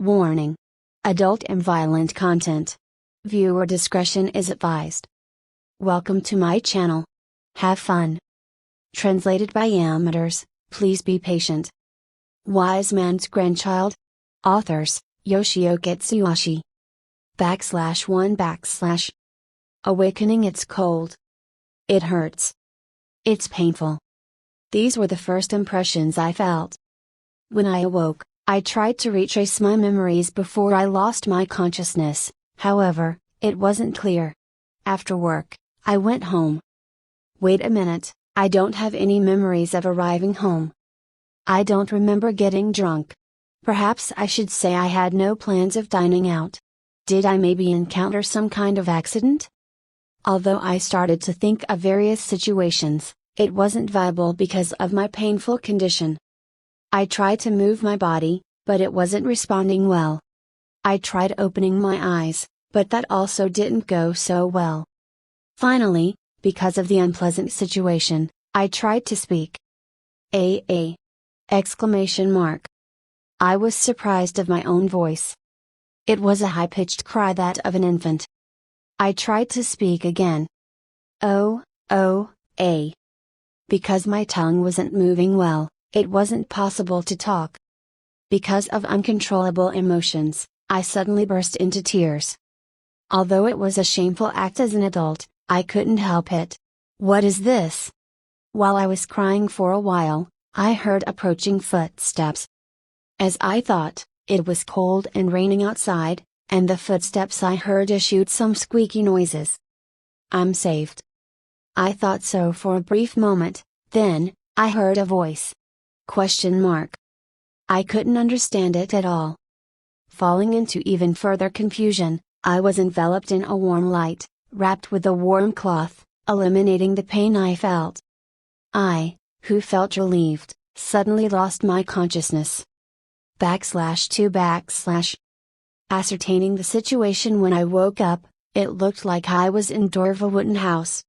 Warning. Adult and violent content. Viewer discretion is advised. Welcome to my channel. Have fun. Translated by amateurs, please be patient. Wise Man's Grandchild. Authors, Yoshioka Tsuyoshi. /1 / Awakening. It's cold. It hurts. It's painful. These were the first impressions I felt. When I awoke, I tried to retrace my memories before I lost my consciousness, however, it wasn't clear. After work, I went home. Wait a minute, I don't have any memories of arriving home. I don't remember getting drunk. Perhaps I should say I had no plans of dining out. Did I maybe encounter some kind of accident? Although I started to think of various situations, it wasn't viable because of my painful condition. I tried to move my body, but it wasn't responding well. I tried opening my eyes, but that also didn't go so well. Finally, because of the unpleasant situation, I tried to speak. Exclamation mark. I was surprised of my own voice. It was a high-pitched cry, that of an infant. I tried to speak again. Because my tongue wasn't moving well, it wasn't possible to talk. Because of uncontrollable emotions, I suddenly burst into tears. Although it was a shameful act as an adult, I couldn't help it. What is this? While I was crying for a while, I heard approaching footsteps. As I thought, it was cold and raining outside, and the footsteps I heard issued some squeaky noises. I'm saved. I thought so for a brief moment, then, I heard a voice. ? I couldn't understand it at all. Falling into even further confusion, I was enveloped in a warm light, wrapped with a warm cloth, eliminating the pain I felt. I, who felt relieved, suddenly lost my consciousness. /2 / Ascertaining the situation when I woke up, it looked like I was in door of a wooden house.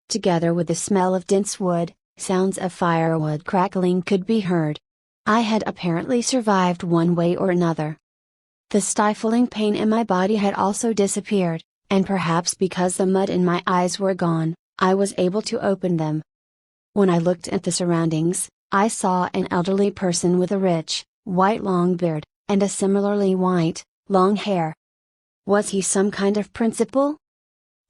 Together with the smell of dense wood, sounds of firewood crackling could be heard. I had apparently survived one way or another. The stifling pain in my body had also disappeared, and perhaps because the mud in my eyes were gone, I was able to open them. When I looked at the surroundings, I saw an elderly person with a rich, white long beard, and a similarly white, long hair. Was he some kind of principal?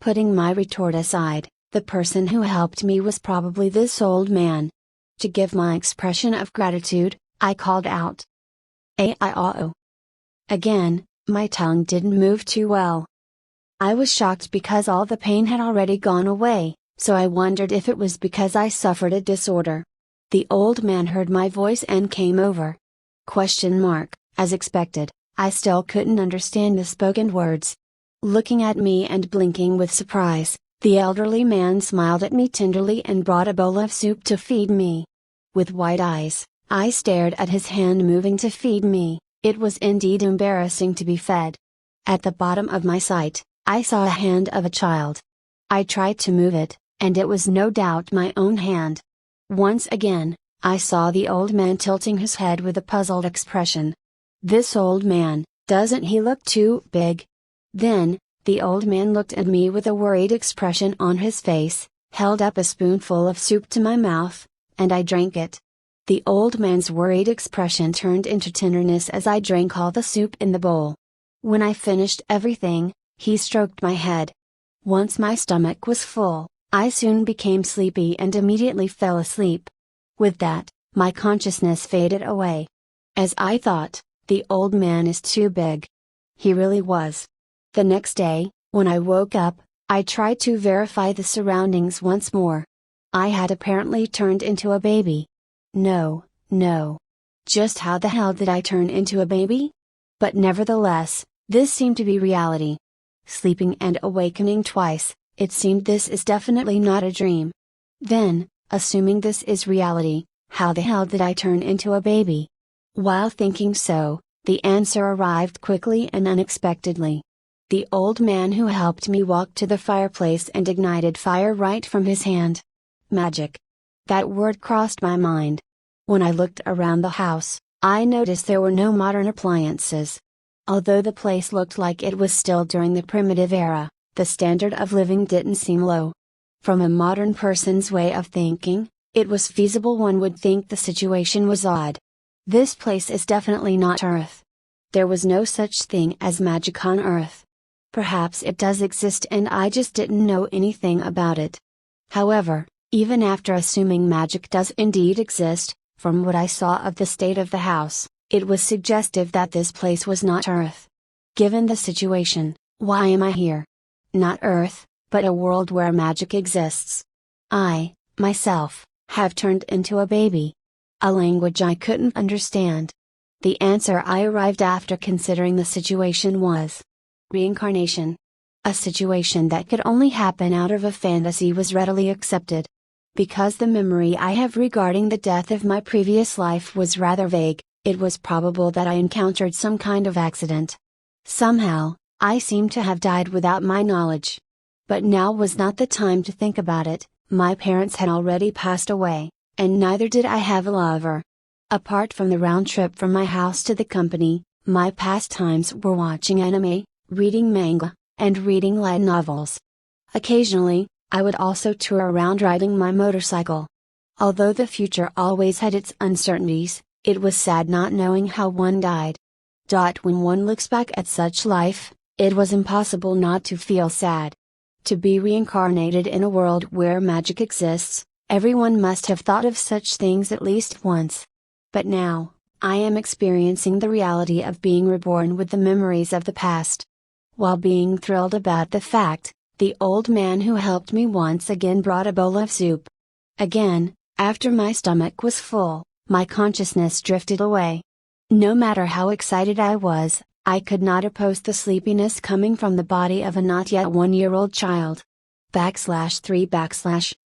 Putting my retort aside, the person who helped me was probably this old man. To give my expression of gratitude, I called out. Aiao. Again, my tongue didn't move too well. I was shocked because all the pain had already gone away, so I wondered if it was because I suffered a disorder. The old man heard my voice and came over. As expected, I still couldn't understand the spoken words. Looking at me and blinking with surprise, the elderly man smiled at me tenderly and brought a bowl of soup to feed me. With wide eyes, I stared at his hand moving to feed me. It was indeed embarrassing to be fed. At the bottom of my sight, I saw a hand of a child. I tried to move it, and it was no doubt my own hand. Once again, I saw the old man tilting his head with a puzzled expression. This old man, doesn't he look too big? Then, the old man looked at me with a worried expression on his face, held up a spoonful of soup to my mouth, and I drank it. The old man's worried expression turned into tenderness as I drank all the soup in the bowl. When I finished everything, he stroked my head. Once my stomach was full, I soon became sleepy and immediately fell asleep. With that, my consciousness faded away. As I thought, the old man is too big. He really was. The next day, when I woke up, I tried to verify the surroundings once more. I had apparently turned into a baby. No. Just how the hell did I turn into a baby? But nevertheless, this seemed to be reality. Sleeping and awakening twice, it seemed this is definitely not a dream. Then, assuming this is reality, how the hell did I turn into a baby? While thinking so, the answer arrived quickly and unexpectedly. The old man who helped me walked to the fireplace and ignited fire right from his hand. Magic. That word crossed my mind. When I looked around the house, I noticed there were no modern appliances, Although the place looked like it was still during the primitive era, the standard of living didn't seem low. From a modern person's way of thinking, it was feasible one would think the situation was odd. This place is definitely not Earth. There was no such thing as magic on Earth. Perhaps it does exist and I just didn't know anything about it. However, even after assuming magic does indeed exist, from what I saw of the state of the house, it was suggestive that this place was not Earth. Given the situation, why am I here? Not Earth, but a world where magic exists. I, myself, have turned into a baby. A language I couldn't understand. The answer I arrived after considering the situation was reincarnation. A situation that could only happen out of a fantasy was readily accepted. Because the memory I have regarding the death of my previous life was rather vague, it was probable that I encountered some kind of accident. Somehow, I seemed to have died without my knowledge. But now was not the time to think about it. My parents had already passed away, and neither did I have a lover. Apart from the round trip from my house to the company, my pastimes were watching anime, reading manga, and reading light novels. Occasionally, I would also tour around riding my motorcycle. Although the future always had its uncertainties, it was sad not knowing how one died. When one looks back at such life, it was impossible not to feel sad. To be reincarnated in a world where magic exists, everyone must have thought of such things at least once. But now, I am experiencing the reality of being reborn with the memories of the past. While being thrilled about the fact, the old man who helped me once again brought a bowl of soup. Again, after my stomach was full, my consciousness drifted away. No matter how excited I was, I could not oppose the sleepiness coming from the body of a not yet 1-year-old child.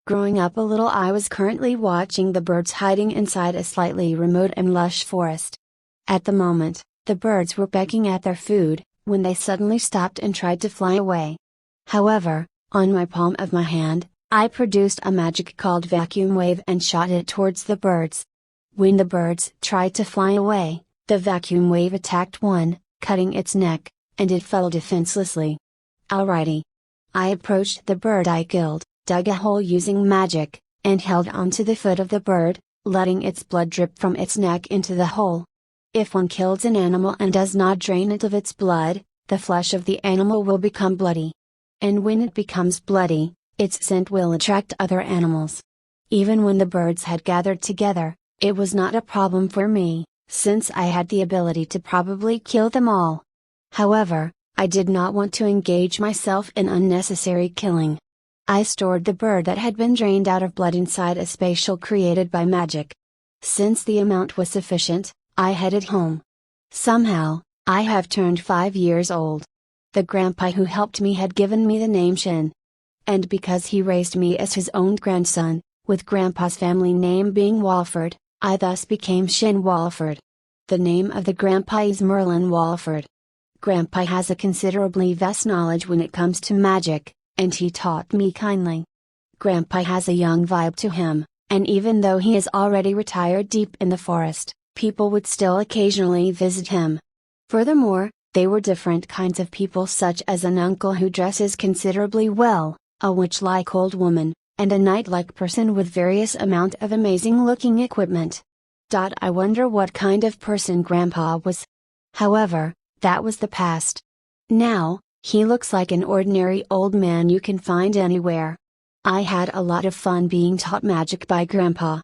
Growing up a little, I was currently watching the birds hiding inside a slightly remote and lush forest. At the moment, the birds were pecking at their food, when they suddenly stopped and tried to fly away. However, on my palm of my hand, I produced a magic called vacuum wave and shot it towards the birds. When the birds tried to fly away, the vacuum wave attacked one, cutting its neck, and it fell defenselessly. Alrighty. I approached the bird I killed, dug a hole using magic, and held onto the foot of the bird, letting its blood drip from its neck into the hole. If one kills an animal and does not drain it of its blood, the flesh of the animal will become bloody. And when it becomes bloody, its scent will attract other animals. Even when the birds had gathered together, it was not a problem for me, since I had the ability to probably kill them all. However, I did not want to engage myself in unnecessary killing. I stored the bird that had been drained out of blood inside a spatial created by magic. Since the amount was sufficient, I headed home. Somehow, I have turned 5 years old. The grandpa who helped me had given me the name Shin. And because he raised me as his own grandson, with grandpa's family name being Walford, I thus became Shin Walford. The name of the grandpa is Merlin Walford. Grandpa has a considerably vast knowledge when it comes to magic, and he taught me kindly. Grandpa has a young vibe to him, and even though he is already retired deep in the forest, people would still occasionally visit him. Furthermore, they were different kinds of people, such as an uncle who dresses considerably well, a witch-like old woman, and a knight-like person with various amount of amazing-looking equipment. I wonder what kind of person Grandpa was. However, that was the past. Now, he looks like an ordinary old man you can find anywhere. I had a lot of fun being taught magic by Grandpa.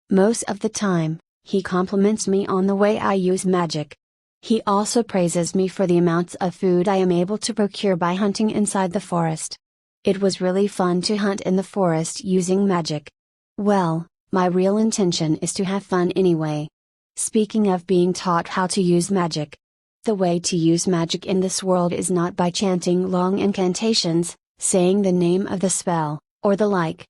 Most of the time, he compliments me on the way I use magic. He also praises me for the amounts of food I am able to procure by hunting inside the forest. It was really fun to hunt in the forest using magic. Well, my real intention is to have fun anyway. Speaking of being taught how to use magic, the way to use magic in this world is not by chanting long incantations, saying the name of the spell, or the like.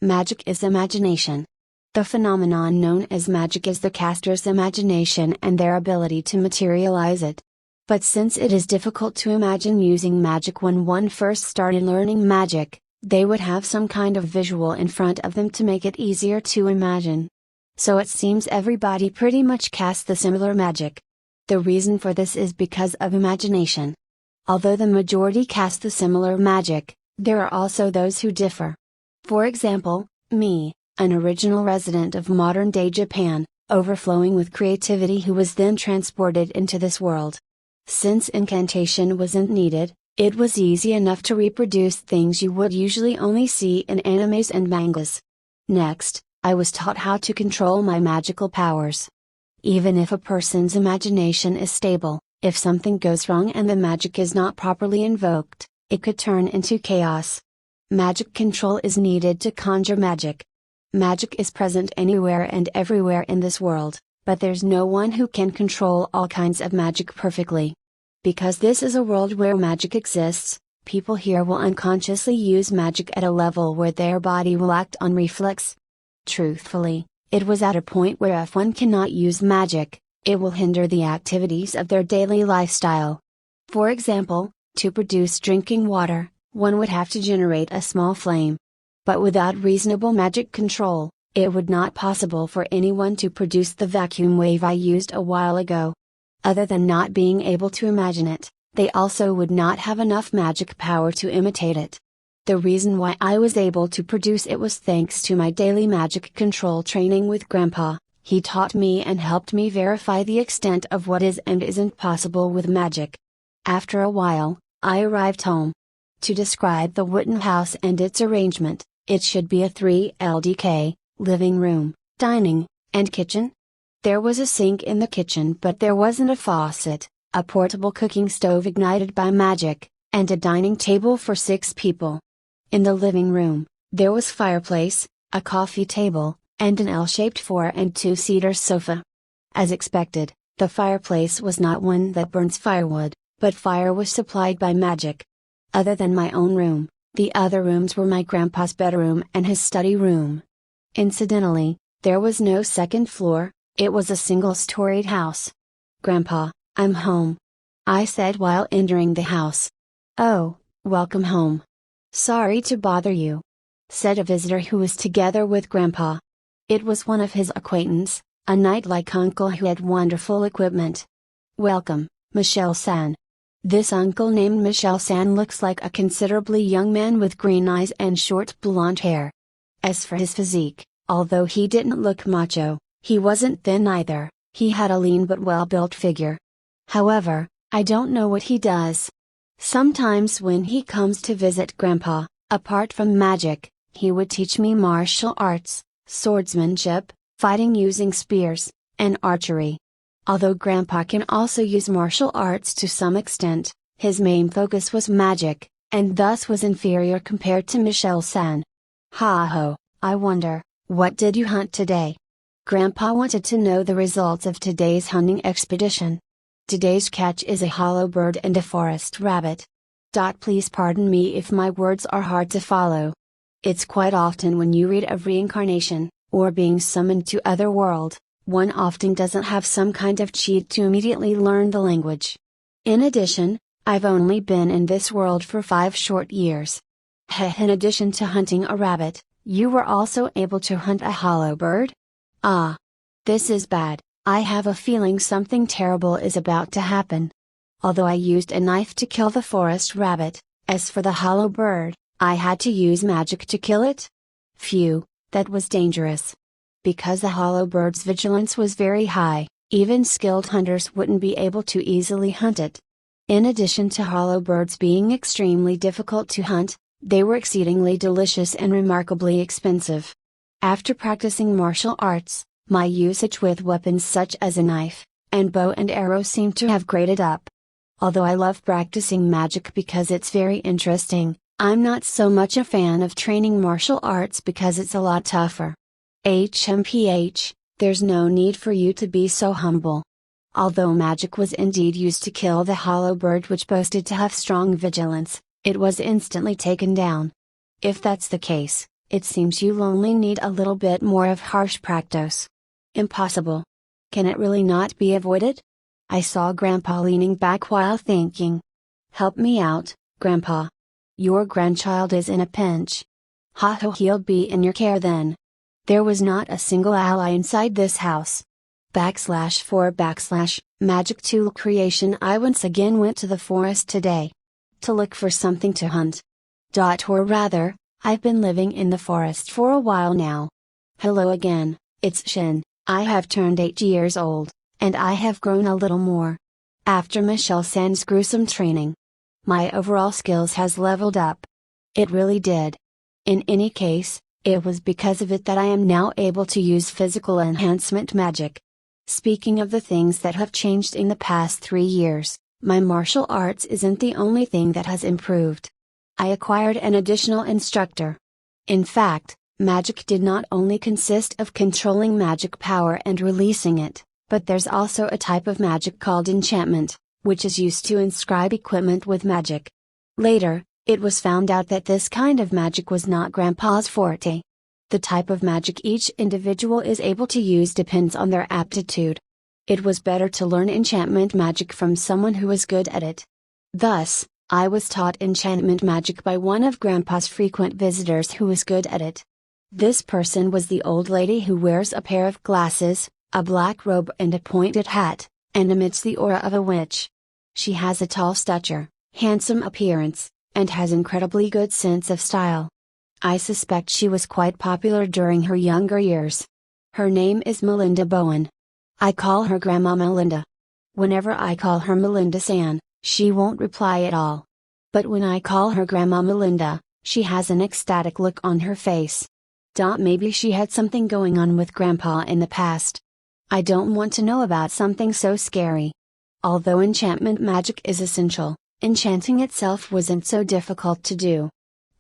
Magic is imagination. The phenomenon known as magic is the caster's imagination and their ability to materialize it. But since it is difficult to imagine using magic when one first started learning magic, they would have some kind of visual in front of them to make it easier to imagine. So it seems everybody pretty much casts the similar magic. The reason for this is because of imagination. Although the majority cast the similar magic, there are also those who differ. For example, me, an original resident of modern-day Japan, overflowing with creativity who was then transported into this world. Since incantation wasn't needed, it was easy enough to reproduce things you would usually only see in animes and mangas. Next, I was taught how to control my magical powers. Even if a person's imagination is stable, if something goes wrong and the magic is not properly invoked, it could turn into chaos. Magic control is needed to conjure magic. Magic is present anywhere and everywhere in this world, but there's no one who can control all kinds of magic perfectly. Because this is a world where magic exists, people here will unconsciously use magic at a level where their body will act on reflex. Truthfully, it was at a point where if one cannot use magic, it will hinder the activities of their daily lifestyle. For example, to produce drinking water, one would have to generate a small flame. But without reasonable magic control, it would not possible for anyone to produce the vacuum wave I used a while ago. Other than not being able to imagine it, they also would not have enough magic power to imitate it. The reason why I was able to produce it was thanks to my daily magic control training with Grandpa. He taught me and helped me verify the extent of what is and isn't possible with magic. After a while, I arrived home. To describe the wooden house and its arrangement, it should be a 3 LDK, living room, dining, and kitchen. There was a sink in the kitchen but there wasn't a faucet, a portable cooking stove ignited by magic, and a dining table for 6 people. In the living room, there was fireplace, a coffee table, and an L-shaped 4 and 2-seater sofa. As expected, the fireplace was not one that burns firewood, but fire was supplied by magic. Other than my own room, the other rooms were my grandpa's bedroom and his study room. Incidentally, there was no second floor, it was a single-storied house. "Grandpa, I'm home," I said while entering the house. "Oh, welcome home. Sorry to bother you," said a visitor who was together with Grandpa. It was one of his acquaintance, a knight-like uncle who had wonderful equipment. "Welcome, Michelle-san." This uncle named Michelle-san looks like a considerably young man with green eyes and short blonde hair. As for his physique, although he didn't look macho, he wasn't thin either, he had a lean but well-built figure. However, I don't know what he does. Sometimes when he comes to visit Grandpa, apart from magic, he would teach me martial arts, swordsmanship, fighting using spears, and archery. Although Grandpa can also use martial arts to some extent, his main focus was magic, and thus was inferior compared to Michelle-san. "Ha ho, I wonder, what did you hunt today?" Grandpa wanted to know the results of today's hunting expedition. "Today's catch is a hollow bird and a forest rabbit." Please pardon me if my words are hard to follow. It's quite often when you read of reincarnation, or being summoned to other world, one often doesn't have some kind of cheat to immediately learn the language. In addition, I've only been in this world for 5 short years. In addition to hunting a rabbit, you were also able to hunt a hollow bird? Ah. This is bad. I have a feeling something terrible is about to happen. Although I used a knife to kill the forest rabbit, as for the hollow bird, I had to use magic to kill it? Phew, that was dangerous. Because the hollow bird's vigilance was very high, even skilled hunters wouldn't be able to easily hunt it. In addition to hollow birds being extremely difficult to hunt, they were exceedingly delicious and remarkably expensive. After practicing martial arts, my usage with weapons such as a knife, and bow and arrow seemed to have graded up. Although I love practicing magic because it's very interesting, I'm not so much a fan of training martial arts because it's a lot tougher. There's no need for you to be so humble. Although magic was indeed used to kill the hollow bird which boasted to have strong vigilance, it was instantly taken down. If that's the case, it seems you'll only need a little bit more of harsh practice. Impossible. Can it really not be avoided? I saw Grandpa leaning back while thinking. "Help me out, Grandpa. Your grandchild is in a pinch." "Ha ho, he'll be in your care then. There was not a single ally inside this house. /4/magic tool creation. I once again went to the forest today to look for something to hunt. Or rather, I've been living in the forest for a while now. Hello again, it's Shin. I have turned 8 years old, and I have grown a little more. After Michelle-san's gruesome training, my overall skills has leveled up. It really did. In any case, it was because of it that I am now able to use physical enhancement magic. Speaking of the things that have changed in the past 3 years, my martial arts isn't the only thing that has improved. I acquired an additional instructor. In fact, magic did not only consist of controlling magic power and releasing it, but there's also a type of magic called enchantment, which is used to inscribe equipment with magic. Later, it was found out that this kind of magic was not Grandpa's forte. The type of magic each individual is able to use depends on their aptitude. It was better to learn enchantment magic from someone who was good at it. Thus, I was taught enchantment magic by one of Grandpa's frequent visitors who was good at it. This person was the old lady who wears a pair of glasses, a black robe and a pointed hat, and emits the aura of a witch. She has a tall stature, handsome appearance, and has incredibly good sense of style. I suspect she was quite popular during her younger years. Her name is Melinda Bowen. I call her Grandma Melinda. Whenever I call her Melinda-san, she won't reply at all. But when I call her Grandma Melinda, she has an ecstatic look on her face. Maybe she had something going on with Grandpa in the past. I don't want to know about something so scary. Although enchantment magic is essential, enchanting itself wasn't so difficult to do.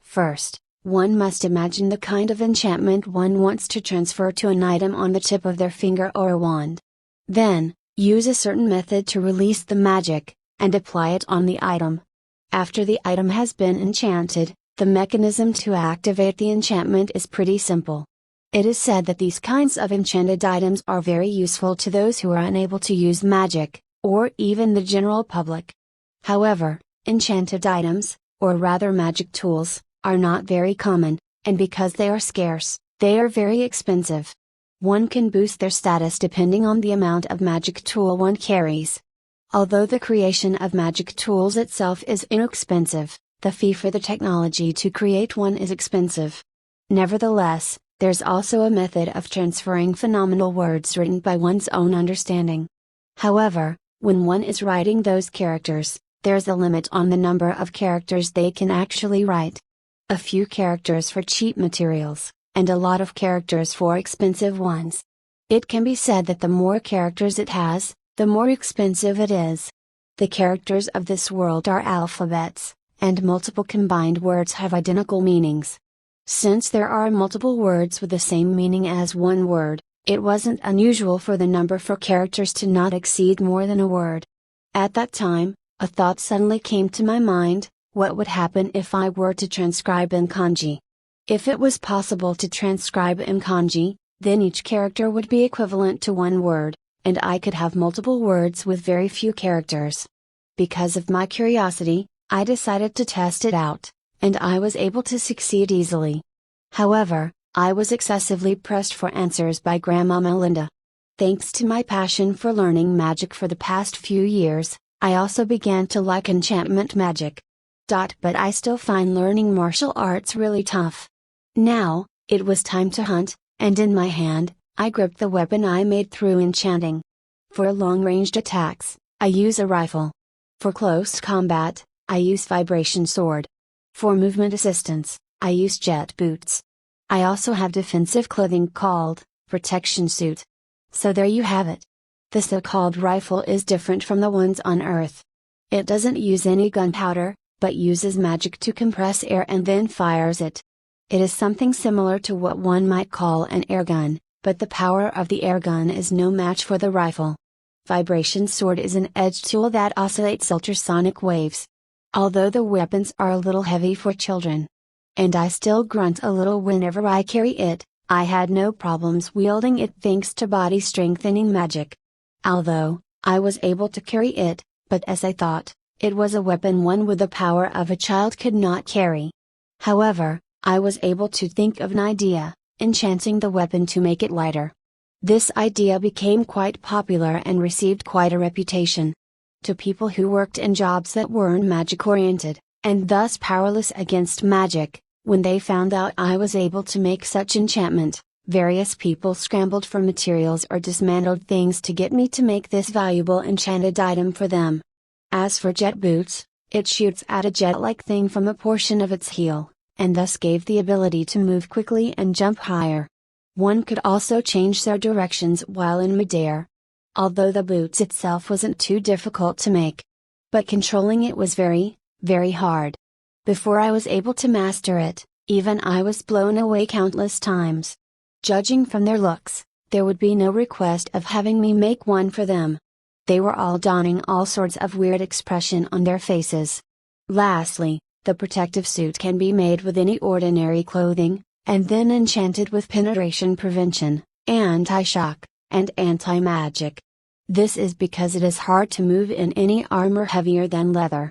First, one must imagine the kind of enchantment one wants to transfer to an item on the tip of their finger or wand. Then, use a certain method to release the magic, and apply it on the item. After the item has been enchanted, the mechanism to activate the enchantment is pretty simple. It is said that these kinds of enchanted items are very useful to those who are unable to use magic, or even the general public. However, enchanted items, or rather magic tools, are not very common, and because they are scarce, they are very expensive. One can boost their status depending on the amount of magic tool one carries. Although the creation of magic tools itself is inexpensive, the fee for the technology to create one is expensive. Nevertheless, there's also a method of transferring phenomenal words written by one's own understanding. However, when one is writing those characters, there's a limit on the number of characters they can actually write. A few characters for cheap materials, and a lot of characters for expensive ones. It can be said that the more characters it has, the more expensive it is. The characters of this world are alphabets, and multiple combined words have identical meanings. Since there are multiple words with the same meaning as one word, it wasn't unusual for the number for characters to not exceed more than a word. At that time, a thought suddenly came to my mind: what would happen if I were to transcribe in kanji? If it was possible to transcribe in kanji, then each character would be equivalent to one word, and I could have multiple words with very few characters. Because of my curiosity, I decided to test it out, and I was able to succeed easily. However, I was excessively pressed for answers by Grandma Melinda. Thanks to my passion for learning magic for the past few years, I also began to like enchantment magic. But I still find learning martial arts really tough. Now, it was time to hunt, and in my hand, I gripped the weapon I made through enchanting. For long-ranged attacks, I use a rifle. For close combat, I use vibration sword. For movement assistance, I use jet boots. I also have defensive clothing called protection suit. So there you have it. The so-called rifle is different from the ones on Earth. It doesn't use any gunpowder, but uses magic to compress air and then fires it. It is something similar to what one might call an air gun, but the power of the air gun is no match for the rifle. Vibration sword is an edged tool that oscillates ultrasonic waves. Although the weapons are a little heavy for children, and I still grunt a little whenever I carry it, I had no problems wielding it thanks to body strengthening magic. Although, I was able to carry it, but as I thought, it was a weapon one with the power of a child could not carry. However, I was able to think of an idea, enchanting the weapon to make it lighter. This idea became quite popular and received quite a reputation. To people who worked in jobs that weren't magic-oriented, and thus powerless against magic, when they found out I was able to make such enchantment, various people scrambled for materials or dismantled things to get me to make this valuable enchanted item for them. As for jet boots, it shoots out a jet-like thing from a portion of its heel, and thus gave the ability to move quickly and jump higher. One could also change their directions while in midair. Although the boots itself wasn't too difficult to make. But controlling it was very, very hard. Before I was able to master it, even I was blown away countless times. Judging from their looks, there would be no request of having me make one for them. They were all donning all sorts of weird expression on their faces. Lastly, the protective suit can be made with any ordinary clothing, and then enchanted with penetration prevention, anti-shock, and anti-magic. This is because it is hard to move in any armor heavier than leather.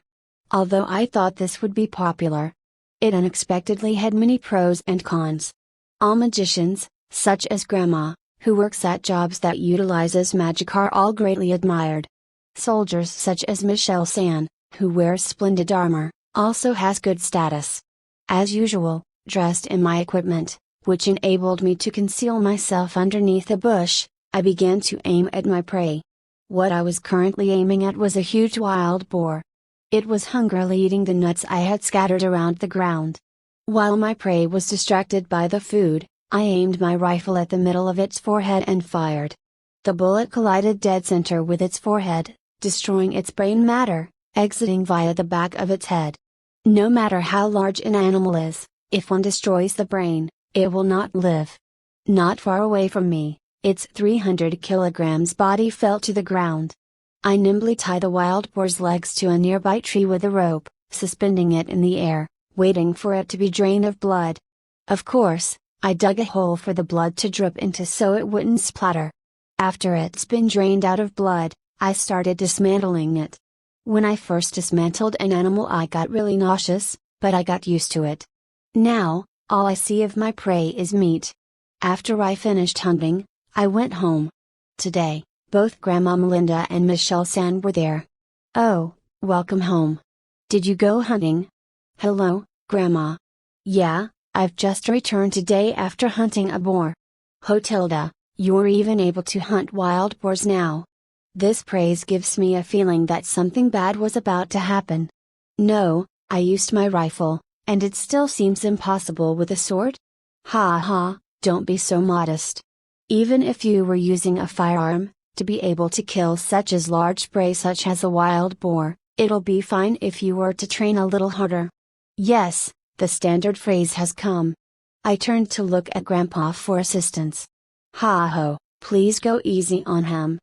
Although I thought this would be popular, it unexpectedly had many pros and cons. All magicians, such as Grandma, who works at jobs that utilizes magic, are all greatly admired. Soldiers such as Michelle-san, who wears splendid armor, also has good status. As usual, dressed in my equipment, which enabled me to conceal myself underneath a bush, I began to aim at my prey. What I was currently aiming at was a huge wild boar. It was hungrily eating the nuts I had scattered around the ground. While my prey was distracted by the food, I aimed my rifle at the middle of its forehead and fired. The bullet collided dead center with its forehead, destroying its brain matter, exiting via the back of its head. No matter how large an animal is, if one destroys the brain, it will not live. Not far away from me, its 300 kilograms body fell to the ground. I nimbly tied the wild boar's legs to a nearby tree with a rope, suspending it in the air, waiting for it to be drained of blood. Of course, I dug a hole for the blood to drip into so it wouldn't splatter. After it's been drained out of blood, I started dismantling it. When I first dismantled an animal, I got really nauseous, but I got used to it. Now, all I see of my prey is meat. After I finished hunting, I went home. Today, both Grandma Melinda and Michelle-san were there. "Oh, welcome home. Did you go hunting?" "Hello, Grandma. Yeah, I've just returned today after hunting a boar." "Hotilda, you're even able to hunt wild boars now." This praise gives me a feeling that something bad was about to happen. "No, I used my rifle, and it still seems impossible with a sword?" "Ha ha, don't be so modest. Even if you were using a firearm, to be able to kill such as large prey such as a wild boar, it'll be fine if you were to train a little harder." Yes, the standard phrase has come. I turned to look at Grandpa for assistance. "Ha ho, please go easy on him.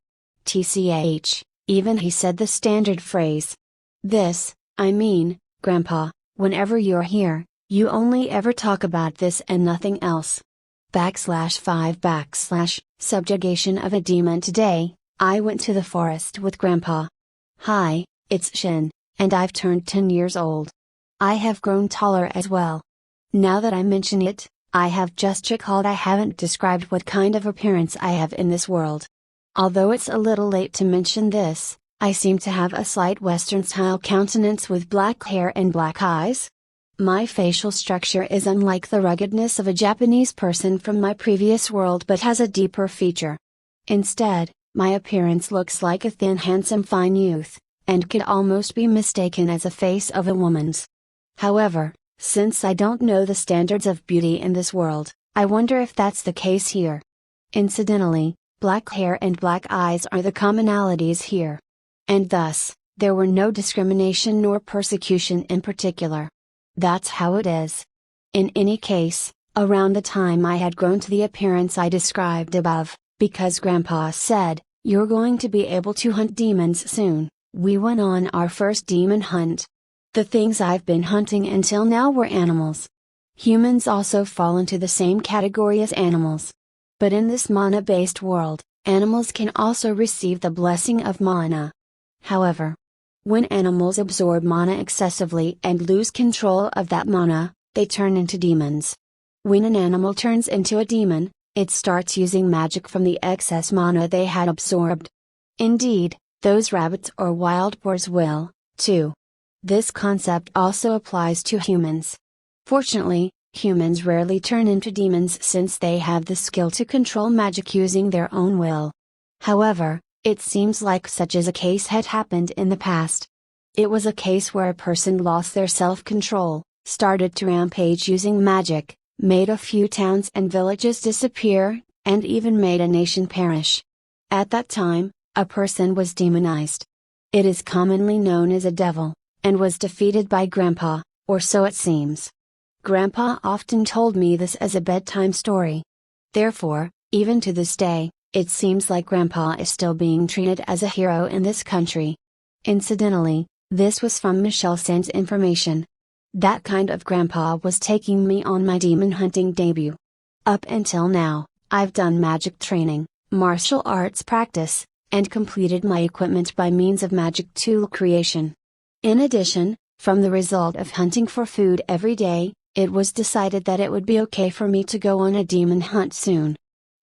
TCH, even he said the standard phrase. This, I mean, Grandpa, whenever you're here, you only ever talk about this and nothing else." /5 Subjugation of a demon. Today, I went to the forest with Grandpa. Hi, it's Shin, and I've turned 10 years old. I have grown taller as well. Now that I mention it, I have just recalled I haven't described what kind of appearance I have in this world. Although it's a little late to mention this, I seem to have a slight Western-style countenance with black hair and black eyes. My facial structure is unlike the ruggedness of a Japanese person from my previous world but has a deeper feature. Instead, my appearance looks like a thin handsome fine youth, and could almost be mistaken as a face of a woman's. However, since I don't know the standards of beauty in this world, I wonder if that's the case here. Incidentally, black hair and black eyes are the commonalities here. And thus, there were no discrimination nor persecution in particular. That's how it is. In any case, around the time I had grown to the appearance I described above, because Grandpa said, "You're going to be able to hunt demons soon," we went on our first demon hunt. The things I've been hunting until now were animals. Humans also fall into the same category as animals. But in this mana-based world, animals can also receive the blessing of mana. However, when animals absorb mana excessively and lose control of that mana, they turn into demons. When an animal turns into a demon, it starts using magic from the excess mana they had absorbed. Indeed, those rabbits or wild boars will, too. This concept also applies to humans. Fortunately, humans rarely turn into demons since they have the skill to control magic using their own will. However, it seems like such as a case had happened in the past. It was a case where a person lost their self-control, started to rampage using magic, made a few towns and villages disappear, and even made a nation perish. At that time, a person was demonized. It is commonly known as a devil, and was defeated by Grandpa, or so it seems. Grandpa often told me this as a bedtime story. Therefore, even to this day, it seems like Grandpa is still being treated as a hero in this country. Incidentally, this was from Michelle sent information. That kind of Grandpa was taking me on my demon hunting debut. Up until now, I've done magic training, martial arts practice, and completed my equipment by means of magic tool creation. In addition, from the result of hunting for food every day, it was decided that it would be okay for me to go on a demon hunt soon.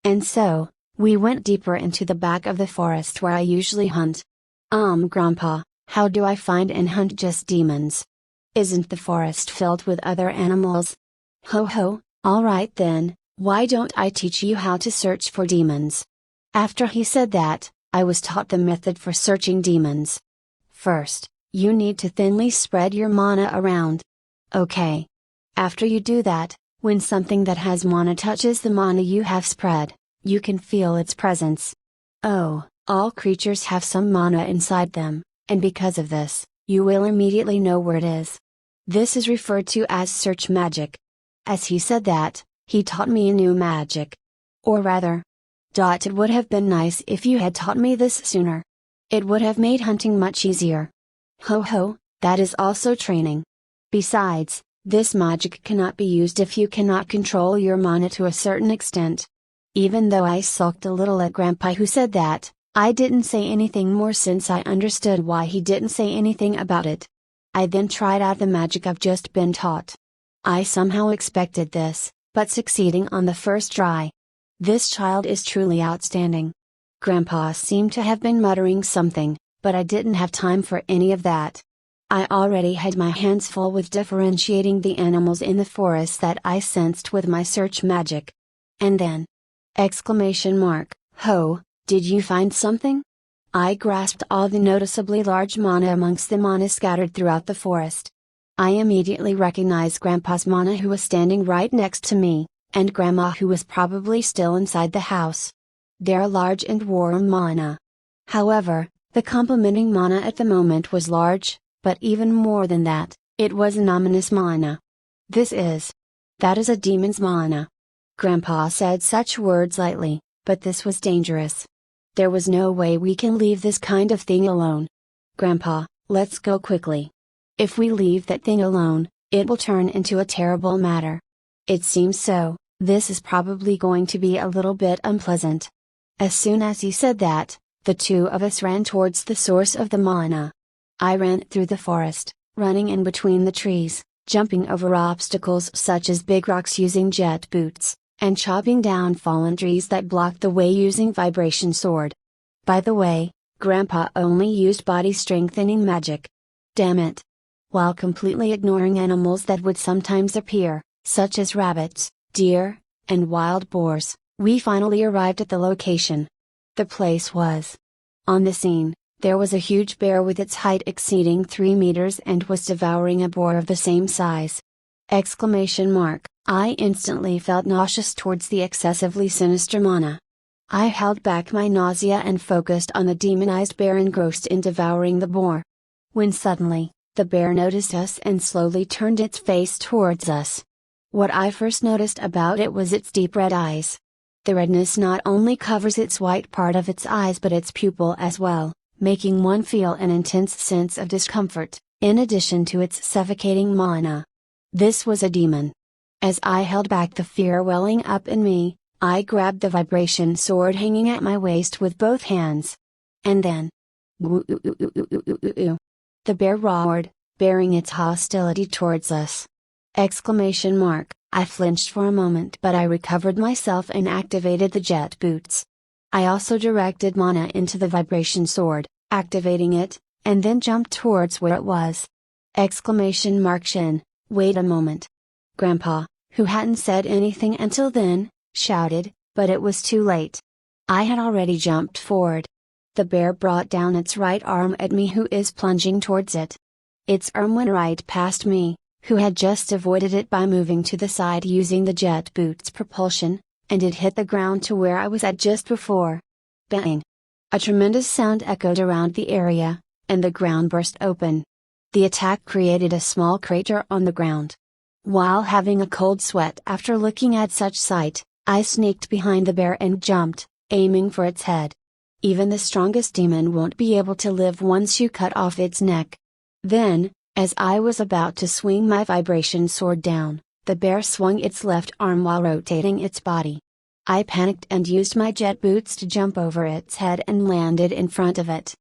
And so, we went deeper into the back of the forest where I usually hunt. Grandpa, how do I find and hunt just demons? Isn't the forest filled with other animals? Ho ho, alright then, why don't I teach you how to search for demons? After he said that, I was taught the method for searching demons. First, you need to thinly spread your mana around. Okay. After you do that, when something that has mana touches the mana you have spread, you can feel its presence. Oh, all creatures have some mana inside them, and because of this, you will immediately know where it is. This is referred to as search magic. As he said that, he taught me a new magic. Or rather, it would have been nice if you had taught me this sooner. It would have made hunting much easier. Ho ho, that is also training. Besides, this magic cannot be used if you cannot control your mana to a certain extent. Even though I sulked a little at Grandpa who said that, I didn't say anything more since I understood why he didn't say anything about it. I then tried out the magic I've just been taught. I somehow expected this, but succeeding on the first try. This child is truly outstanding. Grandpa seemed to have been muttering something, but I didn't have time for any of that. I already had my hands full with differentiating the animals in the forest that I sensed with my search magic. And then! Ho, did you find something? I grasped all the noticeably large mana amongst the mana scattered throughout the forest. I immediately recognized Grandpa's mana who was standing right next to me, and Grandma who was probably still inside the house. They're large and warm mana. However, the complementing mana at the moment was large, but even more than that, it was an ominous mana. That is a demon's mana. Grandpa said such words lightly, but this was dangerous. There was no way we can leave this kind of thing alone. Grandpa, let's go quickly. If we leave that thing alone, it will turn into a terrible matter. It seems so, this is probably going to be a little bit unpleasant. As soon as he said that, the two of us ran towards the source of the mana. I ran through the forest, running in between the trees, jumping over obstacles such as big rocks using jet boots, and chopping down fallen trees that blocked the way using vibration sword. By the way, Grandpa only used body strengthening magic. Damn it! While completely ignoring animals that would sometimes appear, such as rabbits, deer, and wild boars, we finally arrived at the location. The place was. On the scene, there was a huge bear with its height exceeding 3 meters and was devouring a boar of the same size. I instantly felt nauseous towards the excessively sinister mana. I held back my nausea and focused on the demonized bear engrossed in devouring the boar. When suddenly, the bear noticed us and slowly turned its face towards us. What I first noticed about it was its deep red eyes. The redness not only covers its white part of its eyes but its pupil as well, making one feel an intense sense of discomfort, in addition to its suffocating mana. This was a demon. As I held back the fear welling up in me, I grabbed the vibration sword hanging at my waist with both hands. And then. The bear roared, bearing its hostility towards us. I flinched for a moment, but I recovered myself and activated the jet boots. I also directed mana into the vibration sword, activating it, and then jumped towards where it was. Shin, wait a moment. Grandpa, who hadn't said anything until then, shouted, but it was too late. I had already jumped forward. The bear brought down its right arm at me, who is plunging towards it. Its arm went right past me, who had just avoided it by moving to the side using the jet boot's propulsion, and it hit the ground to where I was at just before. Bang! A tremendous sound echoed around the area, and the ground burst open. The attack created a small crater on the ground. While having a cold sweat after looking at such sight, I sneaked behind the bear and jumped, aiming for its head. Even the strongest demon won't be able to live once you cut off its neck. Then, as I was about to swing my vibration sword down, the bear swung its left arm while rotating its body. I panicked and used my jet boots to jump over its head and landed in front of it.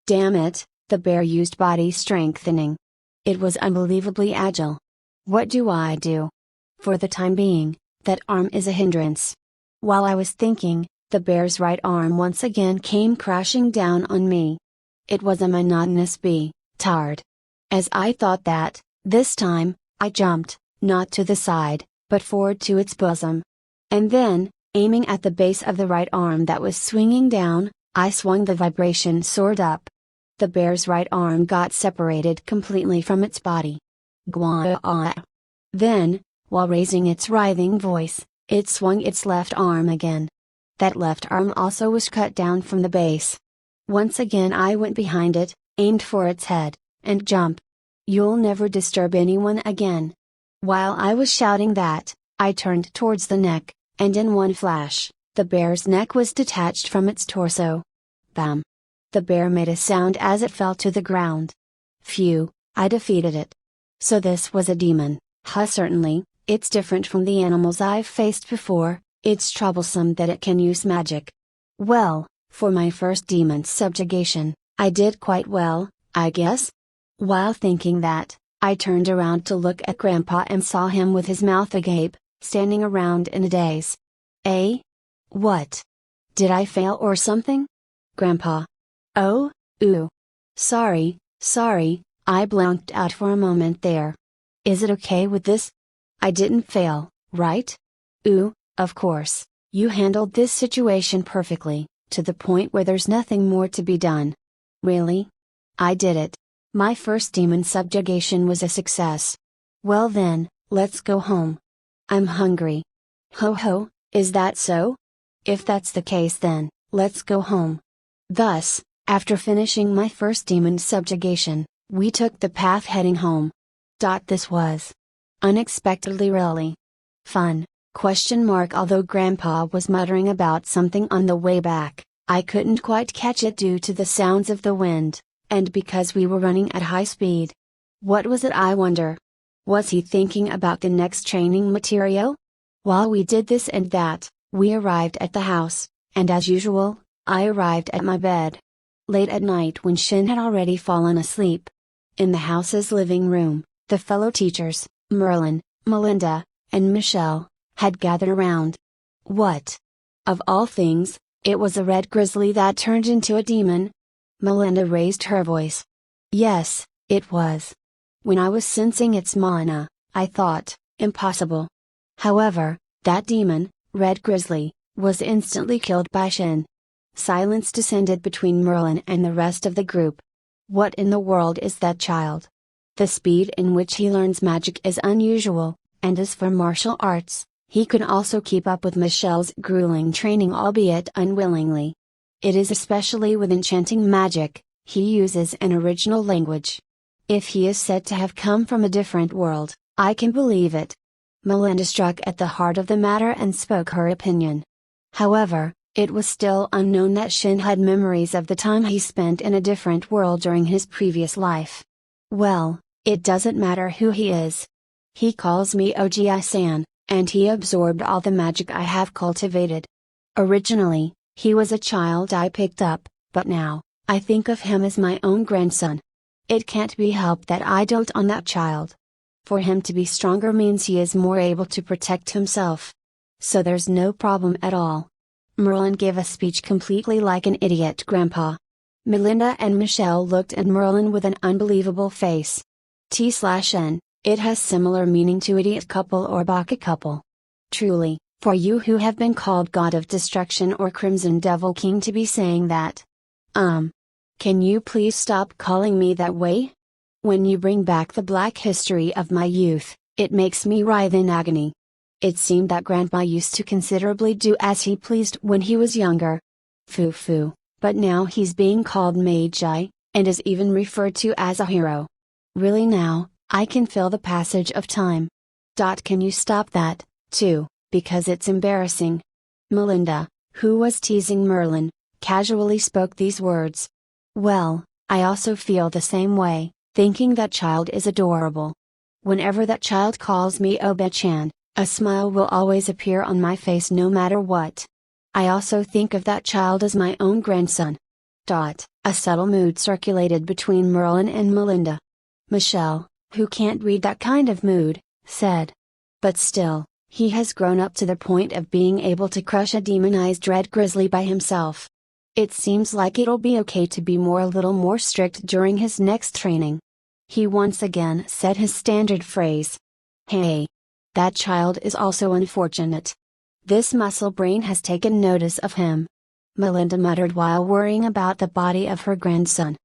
Damn it, the bear used body strengthening. It was unbelievably agile. What do I do? For the time being, that arm is a hindrance. While I was thinking, the bear's right arm once again came crashing down on me. It was a monotonous beat, tired. As I thought that, this time, I jumped, not to the side, but forward to its bosom. And then, aiming at the base of the right arm that was swinging down, I swung the vibration sword up. The bear's right arm got separated completely from its body. Gwaa. Then, while raising its writhing voice, it swung its left arm again. That left arm also was cut down from the base. Once again I went behind it, aimed for its head, and jump. You'll never disturb anyone again. While I was shouting that, I turned towards the neck, and in one flash, the bear's neck was detached from its torso. Bam! The bear made a sound as it fell to the ground. Phew, I defeated it. So this was a demon, huh? Certainly, it's different from the animals I've faced before. It's troublesome that it can use magic. Well, for my first demon subjugation, I did quite well, I guess. While thinking that, I turned around to look at Grandpa and saw him with his mouth agape, standing around in a daze. Eh? What? Did I fail or something? Grandpa. Oh, ooh. Sorry, I blanked out for a moment there. Is it okay with this? I didn't fail, right? Ooh, of course, you handled this situation perfectly, to the point where there's nothing more to be done. Really? I did it. My first demon subjugation was a success. Well then, let's go home. I'm hungry. Ho ho, is that so? If that's the case then, let's go home. Thus, after finishing my first demon subjugation, we took the path heading home. This was unexpectedly really fun. Although Grandpa was muttering about something on the way back, I couldn't quite catch it due to the sounds of the wind, and because we were running at high speed. What was it, I wonder? Was he thinking about the next training material? While we did this and that, we arrived at the house, and as usual, I arrived at my bed. Late at night when Shin had already fallen asleep. In the house's living room, the fellow teachers, Merlin, Melinda, and Michelle, had gathered around. What? Of all things, it was a red grizzly that turned into a demon? Melinda raised her voice. Yes, it was. When I was sensing its mana, I thought, impossible. However, that demon, red grizzly, was instantly killed by Shin. Silence descended between Merlin and the rest of the group. What in the world is that child? The speed in which he learns magic is unusual, and as for martial arts, he can also keep up with Michelle's grueling training, albeit unwillingly. It is especially with enchanting magic, he uses an original language. If he is said to have come from a different world, I can believe it. Melinda struck at the heart of the matter and spoke her opinion. However, it was still unknown that Shin had memories of the time he spent in a different world during his previous life. Well, it doesn't matter who he is. He calls me Ogi-san, and he absorbed all the magic I have cultivated. Originally, he was a child I picked up, but now, I think of him as my own grandson. It can't be helped that I dote on that child. For him to be stronger means he is more able to protect himself. So there's no problem at all. Merlin gave a speech completely like an idiot grandpa. Melinda and Michelle looked at Merlin with an unbelievable face. T/N, it has similar meaning to idiot couple or baka couple. Truly, for you who have been called God of Destruction or Crimson Devil King to be saying that. Can you please stop calling me that way? When you bring back the black history of my youth, it makes me writhe in agony. It seemed that Grandpa used to considerably do as he pleased when he was younger. Foo, but now he's being called Magi, and is even referred to as a hero. Really now, I can feel the passage of time. Can you stop that, too, because it's embarrassing. Melinda, who was teasing Merlin, casually spoke these words. Well, I also feel the same way, thinking that child is adorable. Whenever that child calls me Obe-chan, a smile will always appear on my face no matter what. I also think of that child as my own grandson. A subtle mood circulated between Merlin and Melinda. Michelle, who can't read that kind of mood, said. But still, he has grown up to the point of being able to crush a demonized red grizzly by himself. It seems like it'll be okay to be a little more strict during his next training. He once again said his standard phrase. Hey! That child is also unfortunate. This muscle brain has taken notice of him. Melinda muttered while worrying about the body of her grandson.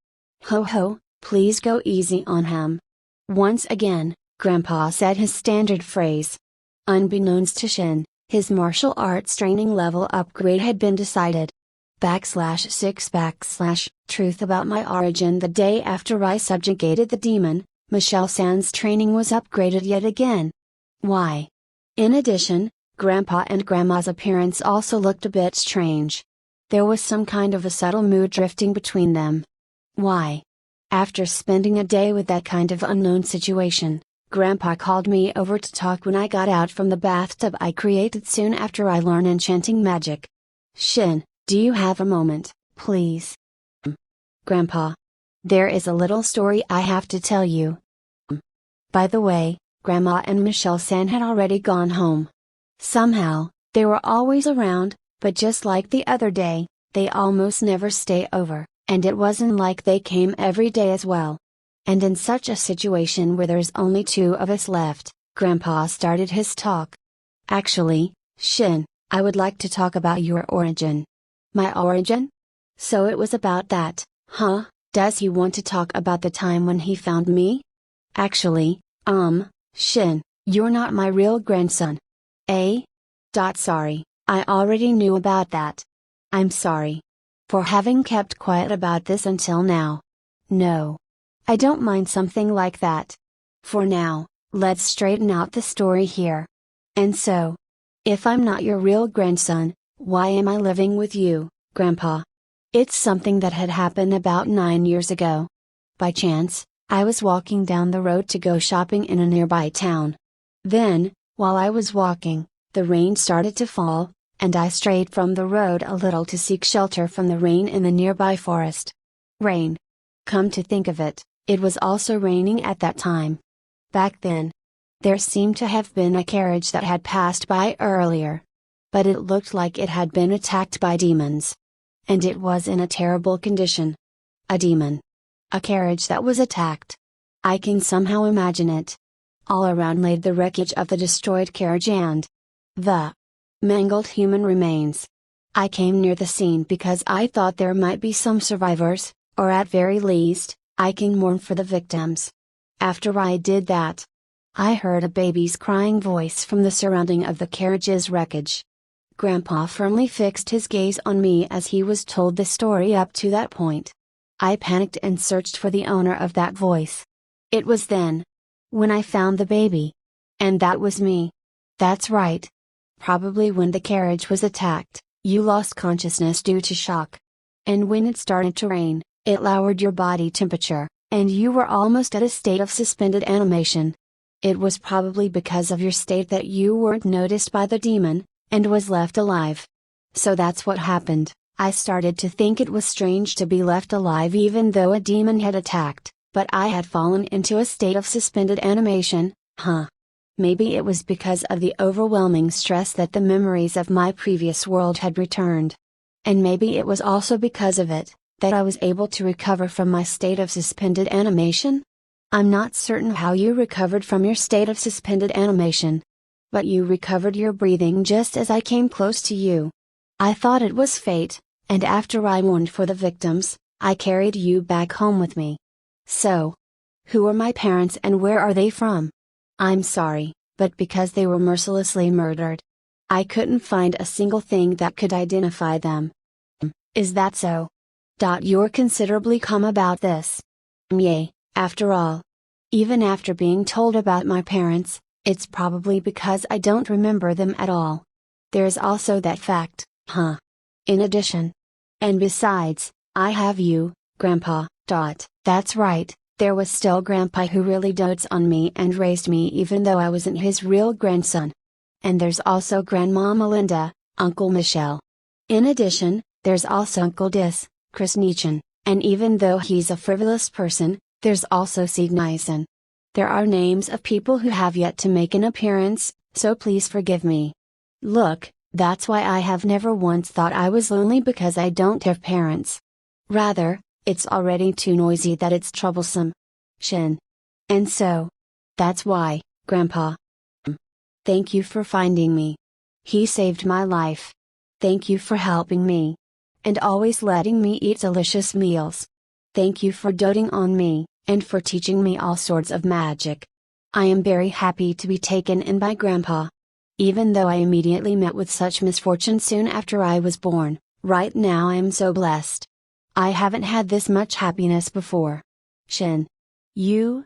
Ho, please go easy on him. Once again, Grandpa said his standard phrase. Unbeknownst to Shin, his martial arts training level upgrade had been decided. /6 / Truth about my origin. The day after I subjugated the demon, Michelle-san's training was upgraded yet again. Why? In addition, Grandpa and Grandma's appearance also looked a bit strange. There was some kind of a subtle mood drifting between them. Why? After spending a day with that kind of unknown situation, Grandpa called me over to talk when I got out from the bathtub I created soon after I learned enchanting magic. Shin, do you have a moment, please? Grandpa. There is a little story I have to tell you. By the way, Grandma and Michelle-san had already gone home. Somehow, they were always around, but just like the other day, they almost never stay over, and it wasn't like they came every day as well. And in such a situation where there's only two of us left, Grandpa started his talk. Actually, Shin, I would like to talk about your origin. My origin? So it was about that, huh? Does he want to talk about the time when he found me? Actually, Shin, you're not my real grandson. Eh? Sorry, I already knew about that. I'm sorry for having kept quiet about this until now. No. I don't mind something like that. For now, let's straighten out the story here. And so, if I'm not your real grandson, why am I living with you, Grandpa? It's something that had happened about 9 years ago. By chance, I was walking down the road to go shopping in a nearby town. Then, while I was walking, the rain started to fall, and I strayed from the road a little to seek shelter from the rain in the nearby forest. Rain. Come to think of it, it was also raining at that time. Back then, there seemed to have been a carriage that had passed by earlier. But it looked like it had been attacked by demons. And it was in a terrible condition. A demon. A carriage that was attacked. I can somehow imagine it. All around laid the wreckage of the destroyed carriage and the mangled human remains. I came near the scene because I thought there might be some survivors, or at very least, I can mourn for the victims. After I did that, I heard a baby's crying voice from the surrounding of the carriage's wreckage. Grandpa firmly fixed his gaze on me as he was told the story up to that point. I panicked and searched for the owner of that voice. It was then, when I found the baby. And that was me. That's right. Probably when the carriage was attacked, you lost consciousness due to shock. And when it started to rain, it lowered your body temperature, and you were almost at a state of suspended animation. It was probably because of your state that you weren't noticed by the demon, and was left alive. So that's what happened. I started to think it was strange to be left alive even though a demon had attacked, but I had fallen into a state of suspended animation, Maybe it was because of the overwhelming stress that the memories of my previous world had returned. And maybe it was also because of it, that I was able to recover from my state of suspended animation? I'm not certain how you recovered from your state of suspended animation. But you recovered your breathing just as I came close to you. I thought it was fate, and after I mourned for the victims, I carried you back home with me. So, who are my parents and where are they from? I'm sorry, but because they were mercilessly murdered. I couldn't find a single thing that could identify them. Is that so? You're considerably calm about this. Yay, after all. Even after being told about my parents, it's probably because I don't remember them at all. There's also that fact, in addition. And besides, I have you, Grandpa. That's right. There was still Grandpa who really dotes on me and raised me even though I wasn't his real grandson. And there's also Grandma Melinda, Uncle Michel. In addition, there's also Uncle Dis, Chris Nichin, and even though he's a frivolous person, there's also Signisen. There are names of people who have yet to make an appearance, so please forgive me. Look, that's why I have never once thought I was lonely because I don't have parents. Rather, it's already too noisy that it's troublesome. Shin. And so. That's why, Grandpa. Thank you for finding me. He saved my life. Thank you for helping me. And always letting me eat delicious meals. Thank you for doting on me, and for teaching me all sorts of magic. I am very happy to be taken in by Grandpa. Even though I immediately met with such misfortune soon after I was born, right now I am so blessed. I haven't had this much happiness before. Shin. You.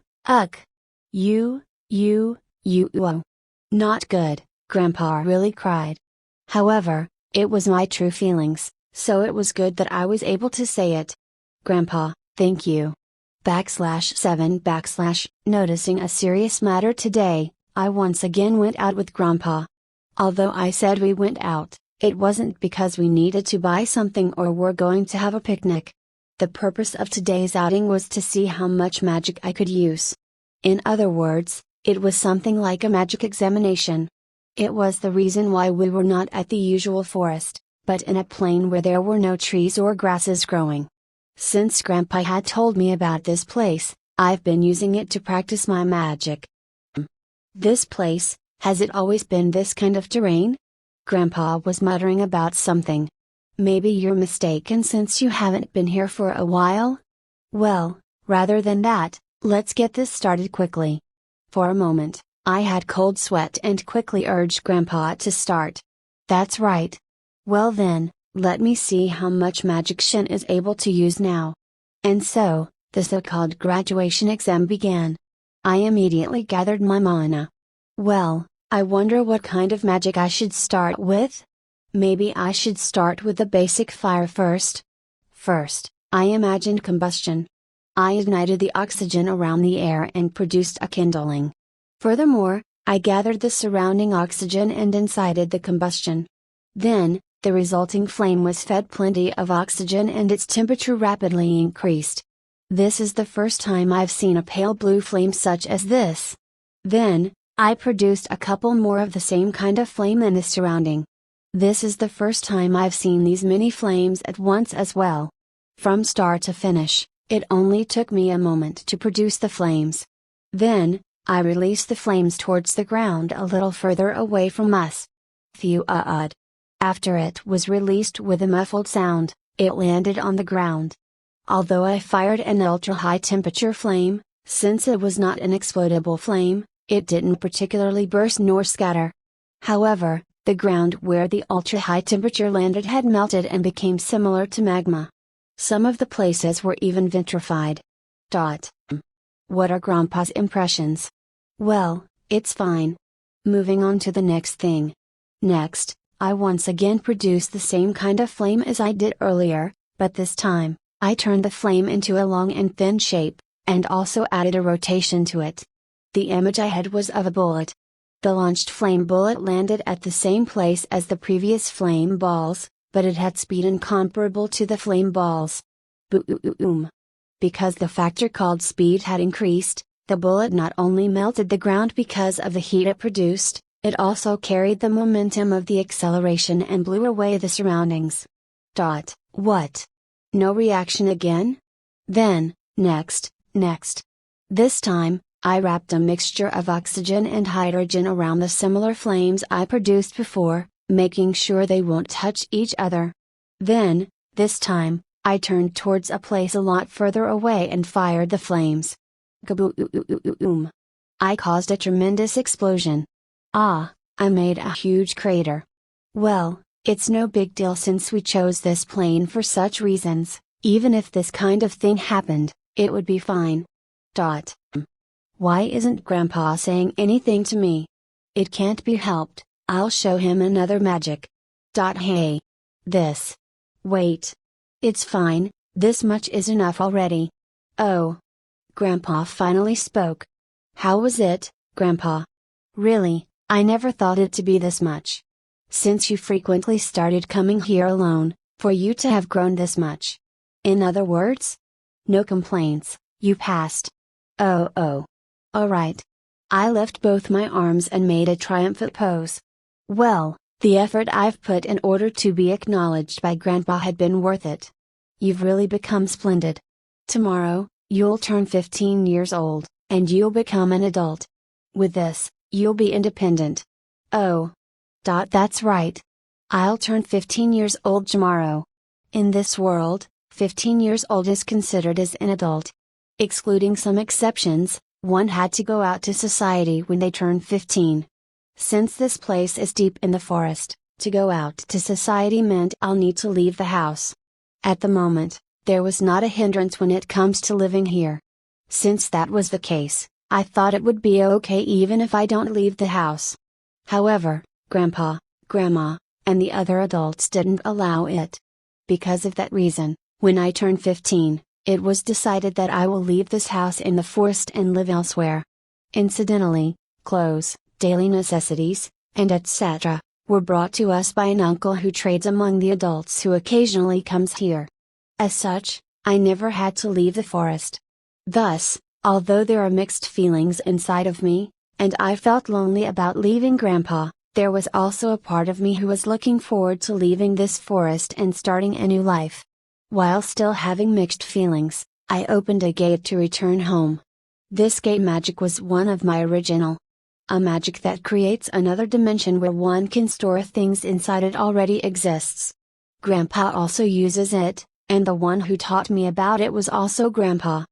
Not good, Grandpa really cried. However, it was my true feelings, so it was good that I was able to say it. Grandpa, thank you. /7 Noticing a serious matter today, I once again went out with Grandpa. Although I said we went out, it wasn't because we needed to buy something or were going to have a picnic. The purpose of today's outing was to see how much magic I could use. In other words, it was something like a magic examination. It was the reason why we were not at the usual forest, but in a plain where there were no trees or grasses growing. Since Grandpa had told me about this place, I've been using it to practice my magic. This place, has it always been this kind of terrain? Grandpa was muttering about something. Maybe you're mistaken since you haven't been here for a while? Well, rather than that, let's get this started quickly. For a moment, I had cold sweat and quickly urged Grandpa to start. That's right. Well then, let me see how much magic Shin is able to use now. And so, the so-called graduation exam began. I immediately gathered my mana. Well, I wonder what kind of magic I should start with? Maybe I should start with the basic fire first. First, I imagined combustion. I ignited the oxygen around the air and produced a kindling. Furthermore, I gathered the surrounding oxygen and incited the combustion. Then, the resulting flame was fed plenty of oxygen and its temperature rapidly increased. This is the first time I've seen a pale blue flame such as this. Then, I produced a couple more of the same kind of flame in the surrounding. This is the first time I've seen these many flames at once as well. From start to finish, it only took me a moment to produce the flames. Then, I released the flames towards the ground a little further away from us. Phew-uh-uh. After it was released with a muffled sound, it landed on the ground. Although I fired an ultra-high temperature flame, since it was not an explodable flame, it didn't particularly burst nor scatter. However, the ground where the ultra-high temperature landed had melted and became similar to magma. Some of the places were even vitrified. What are Grandpa's impressions? Well, it's fine. Moving on to the next thing. Next, I once again produced the same kind of flame as I did earlier, but this time, I turned the flame into a long and thin shape, and also added a rotation to it. The image I had was of a bullet. The launched flame bullet landed at the same place as the previous flame balls, but it had speed incomparable to the flame balls. Boom! Because the factor called speed had increased, The bullet not only melted the ground because of the heat it produced, it also carried the momentum of the acceleration and blew away the surroundings. What? No reaction again? Then, next. This time, I wrapped a mixture of oxygen and hydrogen around the similar flames I produced before, making sure they won't touch each other. Then, this time, I turned towards a place a lot further away and fired the flames. Kaboom! I caused a tremendous explosion. I made a huge crater. Well, it's no big deal since we chose this plane for such reasons. Even if this kind of thing happened, it would be fine. Why isn't Grandpa saying anything to me? It can't be helped, I'll show him another magic. Hey. This. Wait. It's fine, this much is enough already. Oh. Grandpa finally spoke. How was it, Grandpa? Really, I never thought it to be this much. Since you frequently started coming here alone, for you to have grown this much. In other words? No complaints, you passed. Oh. Alright. I left both my arms and made a triumphant pose. Well, the effort I've put in order to be acknowledged by Grandpa had been worth it. You've really become splendid. Tomorrow, you'll turn 15 years old, and you'll become an adult. With this, you'll be independent. Oh. That's right. I'll turn 15 years old tomorrow. In this world, 15 years old is considered as an adult. Excluding some exceptions, one had to go out to society when they turned 15. Since this place is deep in the forest, to go out to society meant I'll need to leave the house. At the moment, there was not a hindrance when it comes to living here. Since that was the case, I thought it would be okay even if I don't leave the house. However, Grandpa, Grandma, and the other adults didn't allow it. Because of that reason, when I turned 15, it was decided that I will leave this house in the forest and live elsewhere. Incidentally, clothes, daily necessities, and etc., were brought to us by an uncle who trades among the adults who occasionally comes here. As such, I never had to leave the forest. Thus, although there are mixed feelings inside of me, and I felt lonely about leaving Grandpa, there was also a part of me who was looking forward to leaving this forest and starting a new life. While still having mixed feelings, I opened a gate to return home. This gate magic was one of my original. A magic that creates another dimension where one can store things inside it already exists. Grandpa also uses it, and the one who taught me about it was also Grandpa.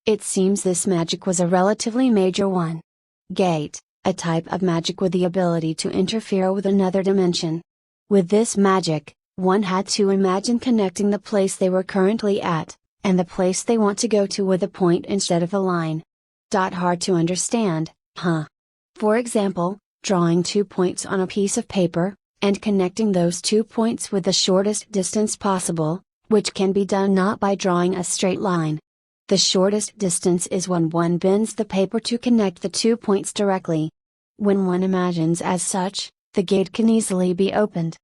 It seems this magic was a relatively major one. Gate, a type of magic with the ability to interfere with another dimension. With this magic, one had to imagine connecting the place they were currently at, and the place they want to go to with a point instead of a line. Hard to understand, huh? For example, drawing 2 points on a piece of paper, and connecting those 2 points with the shortest distance possible, which can be done not by drawing a straight line. The shortest distance is when one bends the paper to connect the 2 points directly. When one imagines as such, the gate can easily be opened.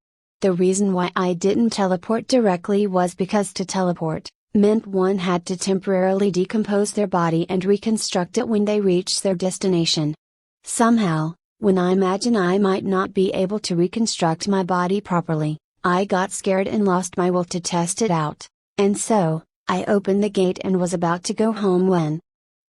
The reason why I didn't teleport directly was because to teleport meant one had to temporarily decompose their body and reconstruct it when they reached their destination. Somehow, when I imagine I might not be able to reconstruct my body properly, I got scared and lost my will to test it out, and so, I opened the gate and was about to go home when.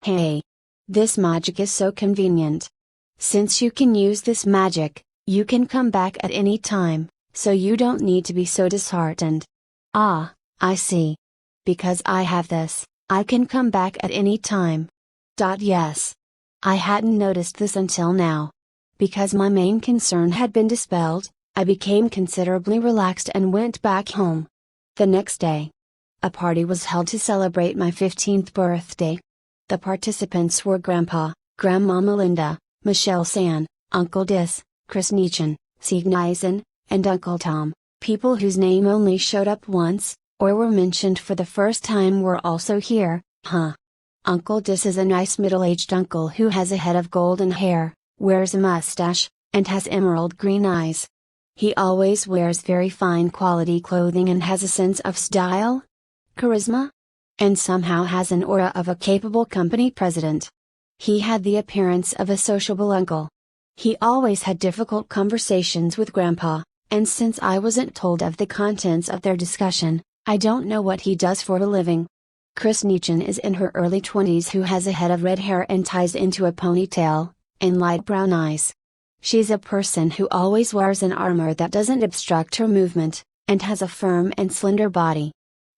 Hey! This magic is so convenient. Since you can use this magic, you can come back at any time, so you don't need to be so disheartened. Ah, I see. Because I have this, I can come back at any time. Yes. I hadn't noticed this until now. Because my main concern had been dispelled, I became considerably relaxed and went back home. The next day, a party was held to celebrate my 15th birthday. The participants were Grandpa, Grandma Melinda, Michelle San, Uncle Dis, Chris Nichan, Sieg Neisen, and Uncle Tom. People whose name only showed up once, or were mentioned for the first time were also here, huh? Uncle Dis is a nice middle-aged uncle who has a head of golden hair, wears a mustache, and has emerald green eyes. He always wears very fine quality clothing and has a sense of style, charisma, and somehow has an aura of a capable company president. He had the appearance of a sociable uncle. He always had difficult conversations with Grandpa, and since I wasn't told of the contents of their discussion, I don't know what he does for a living. Chris Nichin is in her early 20s who has a head of red hair and ties into a ponytail, and light brown eyes. She's a person who always wears an armor that doesn't obstruct her movement, and has a firm and slender body.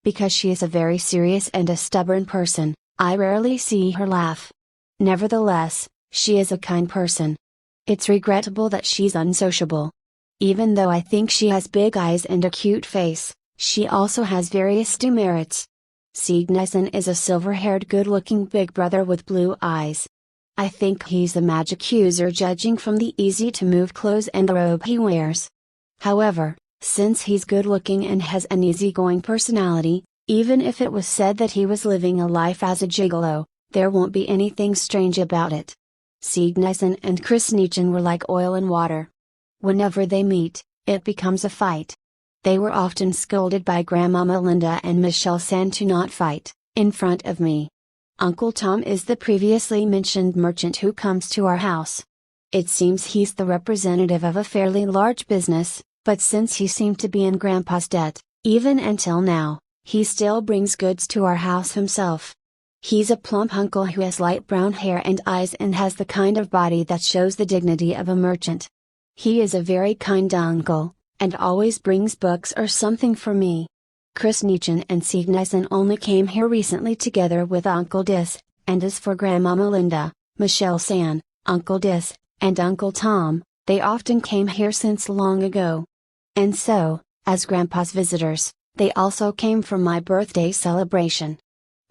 Because she is a very serious and a stubborn person, I rarely see her laugh. Nevertheless, she is a kind person. It's regrettable that she's unsociable. Even though I think she has big eyes and a cute face, she also has various demerits. Siegnessen is a silver-haired good-looking big brother with blue eyes. I think he's a magic user judging from the easy-to-move clothes and the robe he wears. However, since he's good-looking and has an easygoing personality, even if it was said that he was living a life as a gigolo, there won't be anything strange about it. Siegnessen and Chris Nichin were like oil and water. Whenever they meet, it becomes a fight. They were often scolded by Grandmama Linda and Michelle San to not fight, in front of me. Uncle Tom is the previously mentioned merchant who comes to our house. It seems he's the representative of a fairly large business, but since he seemed to be in Grandpa's debt, even until now, he still brings goods to our house himself. He's a plump uncle who has light brown hair and eyes and has the kind of body that shows the dignity of a merchant. He is a very kind uncle, and always brings books or something for me. Chris Nichin and Siegnessen only came here recently together with Uncle Dis, and as for Grandmama Linda, Michelle San, Uncle Dis, and Uncle Tom, they often came here since long ago. And so, as Grandpa's visitors, they also came for my birthday celebration.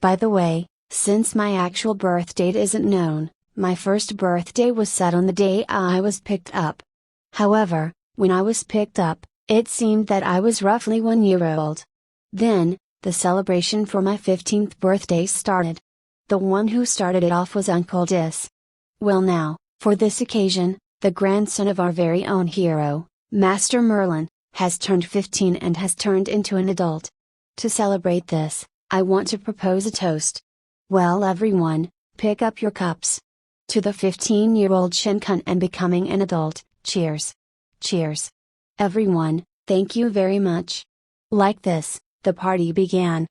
By the way, since my actual birth date isn't known, my first birthday was set on the day I was picked up. However, when I was picked up, it seemed that I was roughly 1 year old. Then, the celebration for my 15th birthday started. The one who started it off was Uncle Dis. Well now, for this occasion, the grandson of our very own hero, Master Merlin, has turned 15 and has turned into an adult. To celebrate this, I want to propose a toast. Well everyone, pick up your cups. To the 15-year-old Shinkun and becoming an adult, cheers. Cheers. Everyone, thank you very much. Like this, the party began.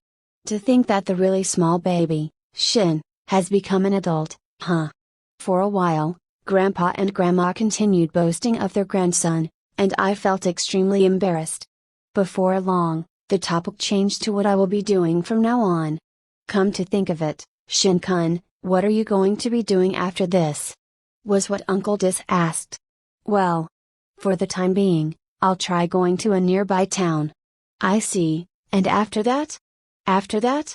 To think that the really small baby, Shin, has become an adult, huh? For a while, Grandpa and Grandma continued boasting of their grandson, and I felt extremely embarrassed. Before long, the topic changed to what I will be doing from now on. Come to think of it, Shinkun, what are you going to be doing after this? Was what Uncle Dis asked. Well, for the time being, I'll try going to a nearby town. I see, and after that? After that?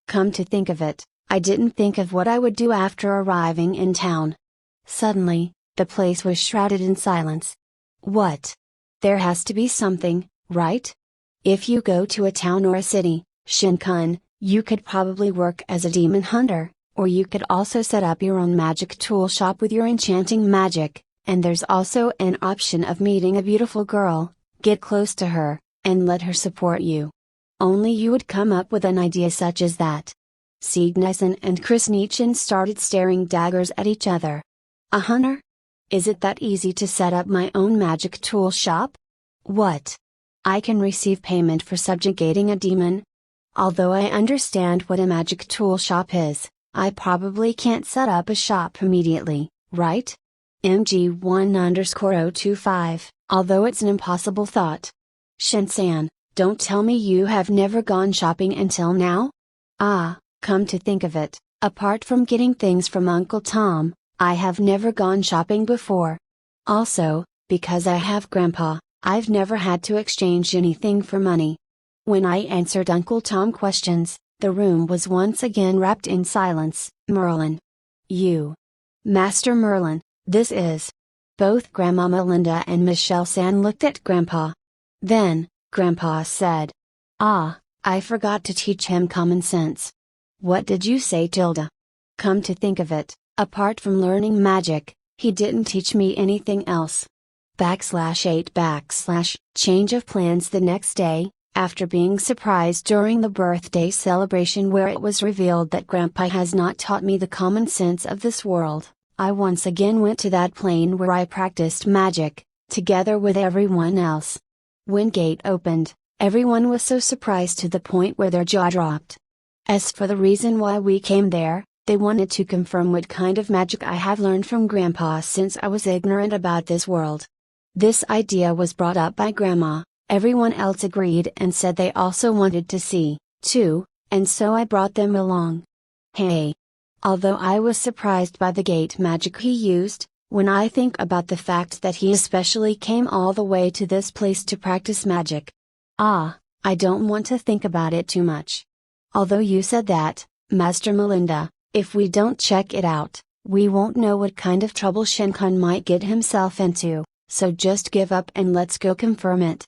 Come to think of it, I didn't think of what I would do after arriving in town. Suddenly, the place was shrouded in silence. What? There has to be something, right? If you go to a town or a city, Shinkun, you could probably work as a demon hunter, or you could also set up your own magic tool shop with your enchanting magic. And there's also an option of meeting a beautiful girl, get close to her, and let her support you. Only you would come up with an idea such as that. Siegnessen and Chris Nichin started staring daggers at each other. A hunter? Is it that easy to set up my own magic tool shop? What? I can receive payment for subjugating a demon? Although I understand what a magic tool shop is, I probably can't set up a shop immediately, right? MG1_025, although it's an impossible thought. Shin-san, don't tell me you have never gone shopping until now? Ah, come to think of it, apart from getting things from Uncle Tom, I have never gone shopping before. Also, because I have Grandpa, I've never had to exchange anything for money. When I answered Uncle Tom questions, the room was once again wrapped in silence. Merlin. You. Master Merlin. This is. Both Grandmama Linda and Michelle San looked at Grandpa. Then, Grandpa said. Ah, I forgot to teach him common sense. What did you say, Tilda? Come to think of it, apart from learning magic, he didn't teach me anything else. /8 / change of plans the next day, After being surprised during the birthday celebration where it was revealed that Grandpa has not taught me the common sense of this world, I once again went to that plane where I practiced magic, together with everyone else. When gate opened, everyone was so surprised to the point where their jaw dropped. As for the reason why we came there, they wanted to confirm what kind of magic I have learned from Grandpa since I was ignorant about this world. This idea was brought up by Grandma. Everyone else agreed and said they also wanted to see, too, and so I brought them along. Hey! Although I was surprised by the gate magic he used, when I think about the fact that he especially came all the way to this place to practice magic. I don't want to think about it too much. Although you said that, Master Melinda, if we don't check it out, we won't know what kind of trouble Shinkan might get himself into, so just give up and let's go confirm it.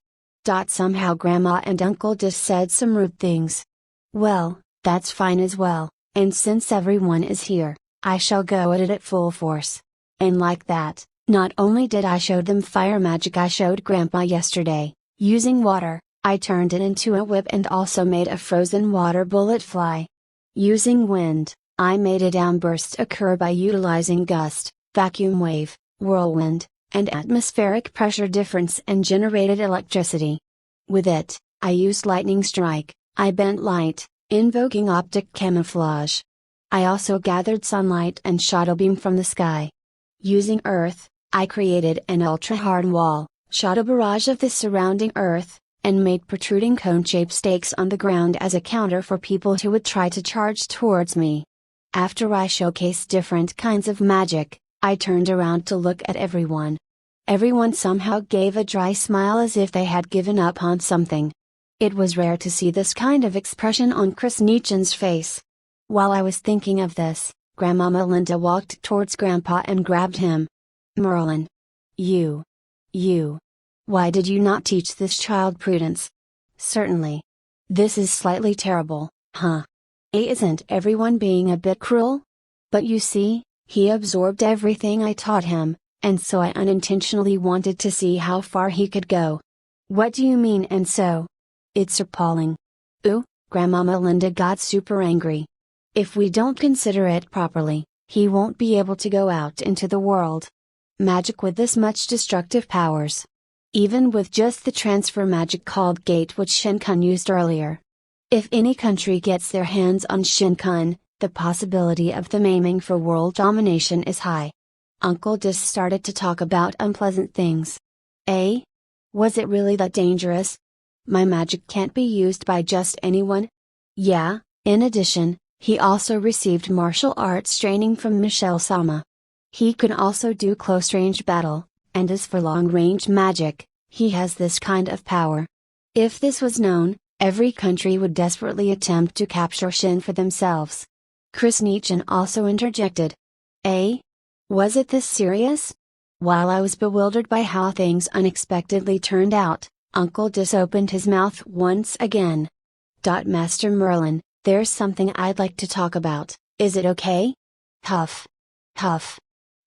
Somehow Grandma and Uncle Dis said some rude things. Well, that's fine as well, and since everyone is here, I shall go at it at full force. And like that, not only did I show them fire magic I showed Grandpa yesterday, using water, I turned it into a whip and also made a frozen water bullet fly. Using wind, I made a downburst occur by utilizing gust, vacuum wave, whirlwind, and atmospheric pressure difference and generated electricity. With it, I used lightning strike, I bent light, invoking optic camouflage. I also gathered sunlight and shadow beam from the sky. Using earth, I created an ultra-hard wall, shot a barrage of the surrounding earth, and made protruding cone-shaped stakes on the ground as a counter for people who would try to charge towards me. After I showcased different kinds of magic, I turned around to look at everyone. Everyone somehow gave a dry smile as if they had given up on something. It was rare to see this kind of expression on Chris Nichen's face. While I was thinking of this, Grandma Melinda walked towards Grandpa and grabbed him. Merlin. You. Why did you not teach this child prudence? Certainly. This is slightly terrible, huh? Isn't everyone being a bit cruel? But you see, he absorbed everything I taught him, and so I unintentionally wanted to see how far he could go. What do you mean and so? It's appalling. Ooh, Grandma Melinda got super angry. If we don't consider it properly, he won't be able to go out into the world. Magic with this much destructive powers. Even with just the transfer magic called gate which Shinkan used earlier. If any country gets their hands on Shinkan, the possibility of them aiming for world domination is high. Uncle Dis started to talk about unpleasant things. Was it really that dangerous? My magic can't be used by just anyone? Yeah, in addition, he also received martial arts training from Michelle-sama. He can also do close-range battle, and as for long-range magic, he has this kind of power. If this was known, every country would desperately attempt to capture Shin for themselves. Chris Nichen also interjected. Was it this serious? While I was bewildered by how things unexpectedly turned out, Uncle Dis opened his mouth once again. Master Merlin, there's something I'd like to talk about, is it okay? Huff.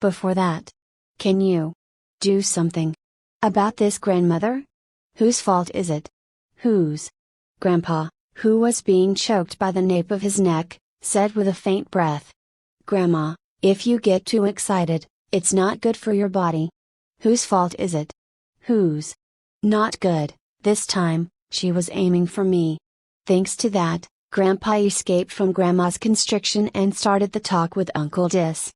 Before that, can you do something about this grandmother? Whose fault is it? Whose? Grandpa, who was being choked by the nape of his neck, said with a faint breath. Grandma, if you get too excited, it's not good for your body. Whose fault is it? Whose? Not good, this time, she was aiming for me. Thanks to that, Grandpa escaped from Grandma's constriction and started the talk with Uncle Dis.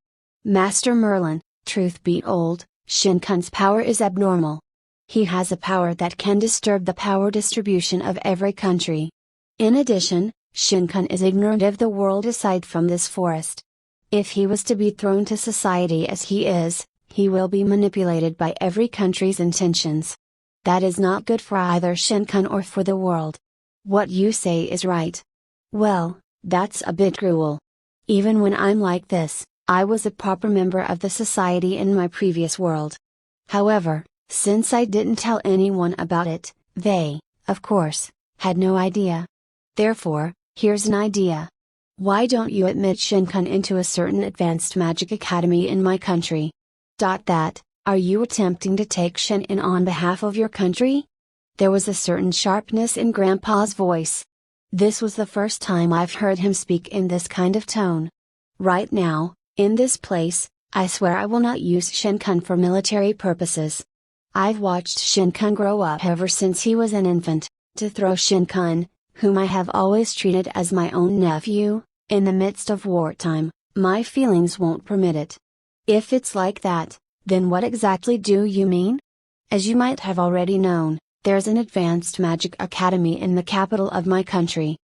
Master Merlin, truth be told, Shinkan's power is abnormal. He has a power that can disturb the power distribution of every country. In addition, Shinkan is ignorant of the world aside from this forest. If he was to be thrown to society as he is, he will be manipulated by every country's intentions. That is not good for either Shinkan or for the world. What you say is right. Well, that's a bit cruel. Even when I'm like this, I was a proper member of the society in my previous world. However, since I didn't tell anyone about it, they, of course, had no idea. Therefore, here's an idea. Why don't you admit Shinkan into a certain advanced magic academy in my country? Are you attempting to take Shin in on behalf of your country? There was a certain sharpness in Grandpa's voice. This was the first time I've heard him speak in this kind of tone. Right now, in this place, I swear I will not use Shinkun for military purposes. I've watched Shinkun grow up ever since he was an infant. To throw Shinkun, whom I have always treated as my own nephew, in the midst of wartime, my feelings won't permit it. If it's like that, then what exactly do you mean? As you might have already known, there's an advanced magic academy in the capital of my country.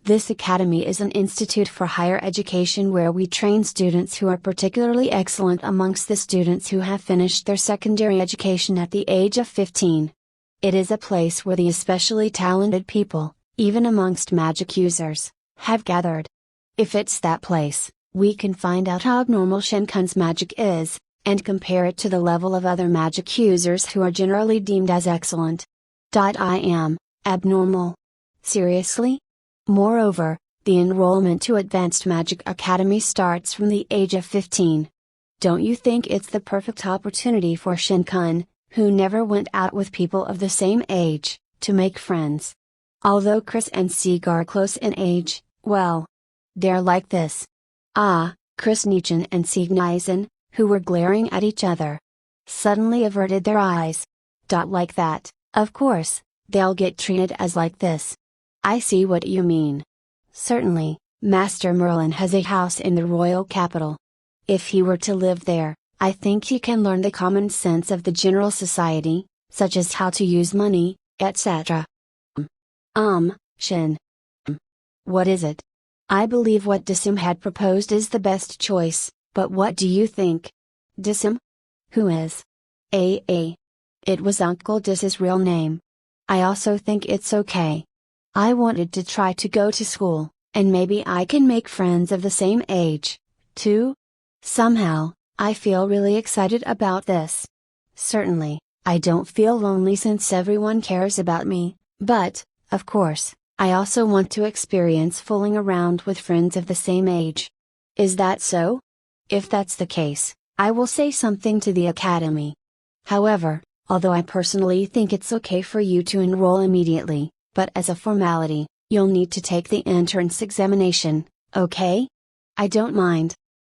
This academy is an institute for higher education where we train students who are particularly excellent amongst the students who have finished their secondary education at the age of 15. It is a place where the especially talented people, even amongst magic users, have gathered. If it's that place, we can find out how abnormal Shinkun's magic is, and compare it to the level of other magic users who are generally deemed as excellent. I am abnormal. Seriously? Moreover, the enrollment to Advanced Magic Academy starts from the age of 15. Don't you think it's the perfect opportunity for Shinkun, who never went out with people of the same age, to make friends? Although Chris and Sieg are close in age, well, they're like this. Chris Nichin and Sieg Nizen, who were glaring at each other, suddenly averted their eyes. Like that, of course, they'll get treated as like this. I see what you mean. Certainly, Master Merlin has a house in the royal capital. If he were to live there, I think he can learn the common sense of the general society, such as how to use money, etc. Shin. What is it? I believe what Disum had proposed is the best choice, but what do you think? Disum? Who is? It was Uncle Dis's real name. I also think it's okay. I wanted to try to go to school, and maybe I can make friends of the same age, too? Somehow, I feel really excited about this. Certainly, I don't feel lonely since everyone cares about me, but, of course, I also want to experience fooling around with friends of the same age. Is that so? If that's the case, I will say something to the academy. However, although I personally think it's okay for you to enroll immediately, but as a formality, you'll need to take the entrance examination, okay? I don't mind.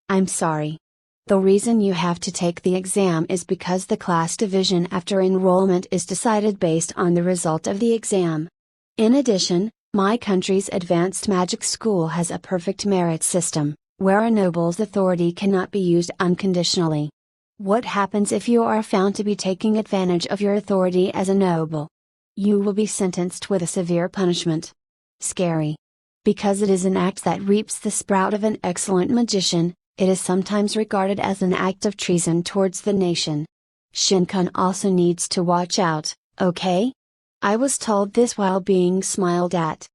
I'm sorry. The reason you have to take the exam is because the class division after enrollment is decided based on the result of the exam. In addition, my country's advanced magic school has a perfect merit system, where a noble's authority cannot be used unconditionally. What happens if you are found to be taking advantage of your authority as a noble? You will be sentenced with a severe punishment. Scary. Because it is an act that reaps the sprout of an excellent magician, it is sometimes regarded as an act of treason towards the nation. Shinkun also needs to watch out, okay? I was told this while being smiled at.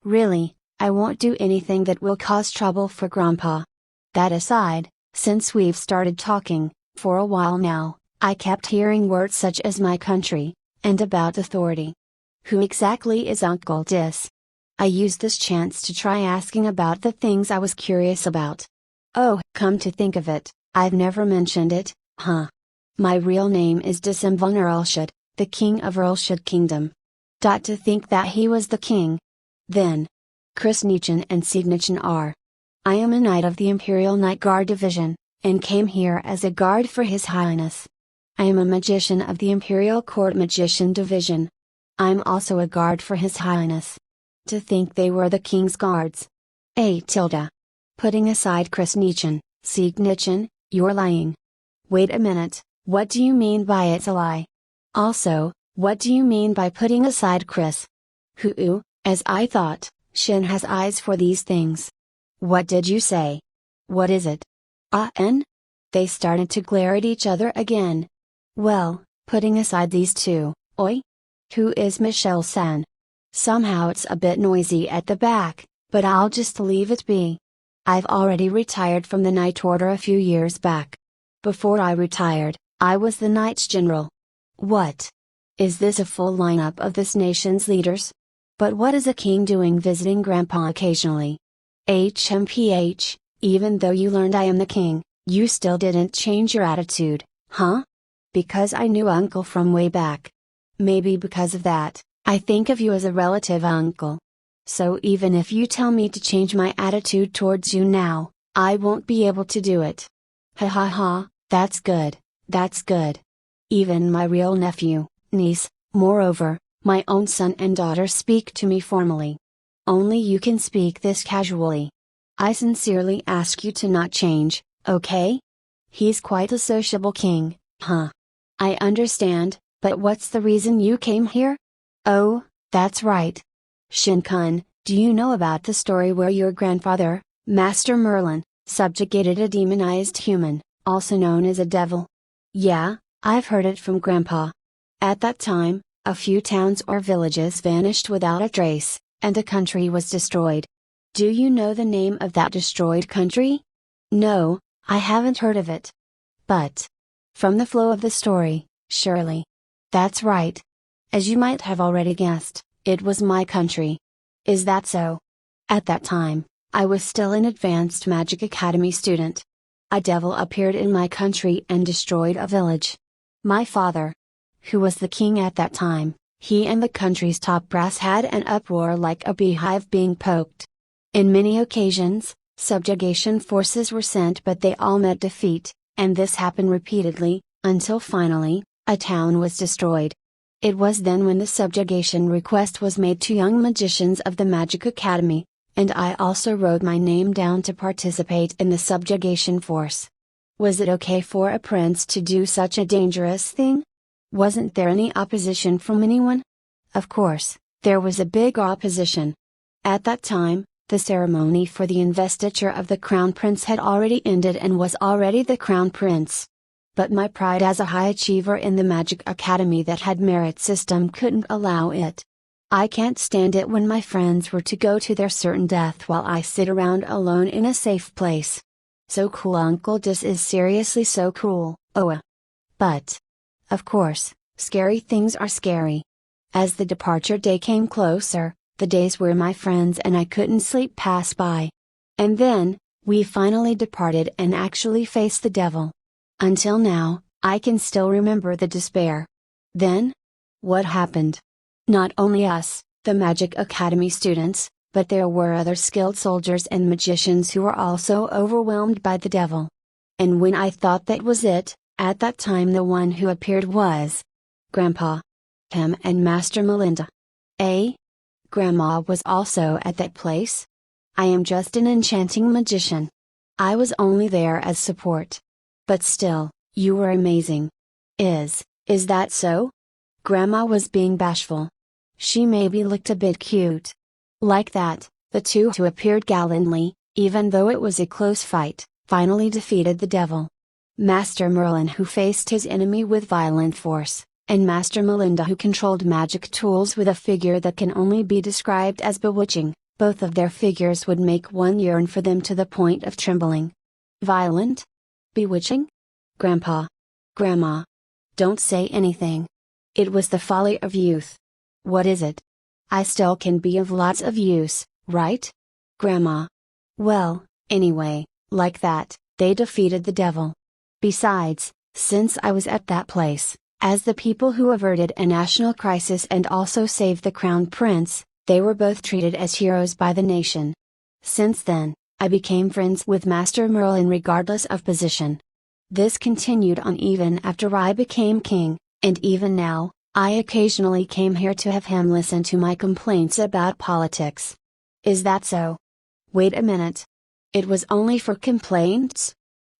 Really, I won't do anything that will cause trouble for Grandpa. That aside, since we've started talking, for a while now, I kept hearing words such as my country, and about authority. Who exactly is Uncle Dis? I used this chance to try asking about the things I was curious about. Oh, come to think of it, I've never mentioned it, huh? My real name is Disum von Earlshud, the king of Earlshud Kingdom. To think that he was the king. Then, Chris Nichin and Sieg Nichin are. I am a knight of the Imperial Night Guard Division, and came here as a guard for His Highness. I am a magician of the Imperial Court Magician Division. I'm also a guard for His Highness. To think they were the king's guards. Putting aside Chris Nichin, Sieg Nichin, you're lying. Wait a minute, what do you mean by it's a lie? Also, what do you mean by putting aside Chris? As I thought, Shin has eyes for these things. What did you say? What is it? They started to glare at each other again. Well, putting aside these two, oi? Who is Michelle-san? Somehow it's a bit noisy at the back, but I'll just leave it be. I've already retired from the Knight Order a few years back. Before I retired, I was the Knights General. What? Is this a full lineup of this nation's leaders? But what is a king doing visiting Grandpa occasionally? Even though you learned I am the king, you still didn't change your attitude, huh? Because I knew Uncle from way back. Maybe because of that, I think of you as a relative uncle. So even if you tell me to change my attitude towards you now, I won't be able to do it. Ha ha ha, that's good, that's good. Even my real nephew, niece, moreover, my own son and daughter speak to me formally. Only you can speak this casually. I sincerely ask you to not change, okay? He's quite a sociable king, huh? I understand, but what's the reason you came here? Oh, that's right. Shin-kun, do you know about the story where your grandfather, Master Merlin, subjugated a demonized human, also known as a devil? Yeah, I've heard it from Grandpa. At that time, a few towns or villages vanished without a trace, and a country was destroyed. Do you know the name of that destroyed country? No, I haven't heard of it. But, from the flow of the story, surely. That's right. As you might have already guessed, it was my country. Is that so? At that time, I was still an advanced Magic Academy student. A devil appeared in my country and destroyed a village. My father, who was the king at that time, he and the country's top brass had an uproar like a beehive being poked. In many occasions, subjugation forces were sent but they all met defeat, and this happened repeatedly, until finally, a town was destroyed. It was then when the subjugation request was made to young magicians of the Magic Academy, and I also wrote my name down to participate in the subjugation force. Was it okay for a prince to do such a dangerous thing? Wasn't there any opposition from anyone? Of course, there was a big opposition. At that time, the ceremony for the investiture of the crown prince had already ended and was already the crown prince. But my pride as a high achiever in the Magic Academy that had merit system couldn't allow it. I can't stand it when my friends were to go to their certain death while I sit around alone in a safe place. So cool, Uncle, this is seriously so cool, oh. But, of course, scary things are scary. As the departure day came closer, the days where my friends and I couldn't sleep passed by. And then, we finally departed and actually faced the devil. Until now, I can still remember the despair. Then? What happened? Not only us, the Magic Academy students, but there were other skilled soldiers and magicians who were also overwhelmed by the devil. And when I thought that was it, at that time the one who appeared was Grandpa. Him and Master Melinda. Eh? Grandma was also at that place? I am just an enchanting magician. I was only there as support. But still, you were amazing. Is that so? Grandma was being bashful. She maybe looked a bit cute. Like that, the two who appeared gallantly, even though it was a close fight, finally defeated the devil. Master Merlin, who faced his enemy with violent force, and Master Melinda, who controlled magic tools with a figure that can only be described as bewitching, both of their figures would make one yearn for them to the point of trembling. Violent? Bewitching? Grandpa. Grandma. Don't say anything. It was the folly of youth. What is it? I still can be of lots of use, right? Grandma. Well, anyway, like that, they defeated the devil. Besides, since I was at that place, as the people who averted a national crisis and also saved the crown prince, they were both treated as heroes by the nation. Since then, I became friends with Master Merlin regardless of position. This continued on even after I became king, and even now, I occasionally came here to have him listen to my complaints about politics. Is that so? Wait a minute. It was only for complaints?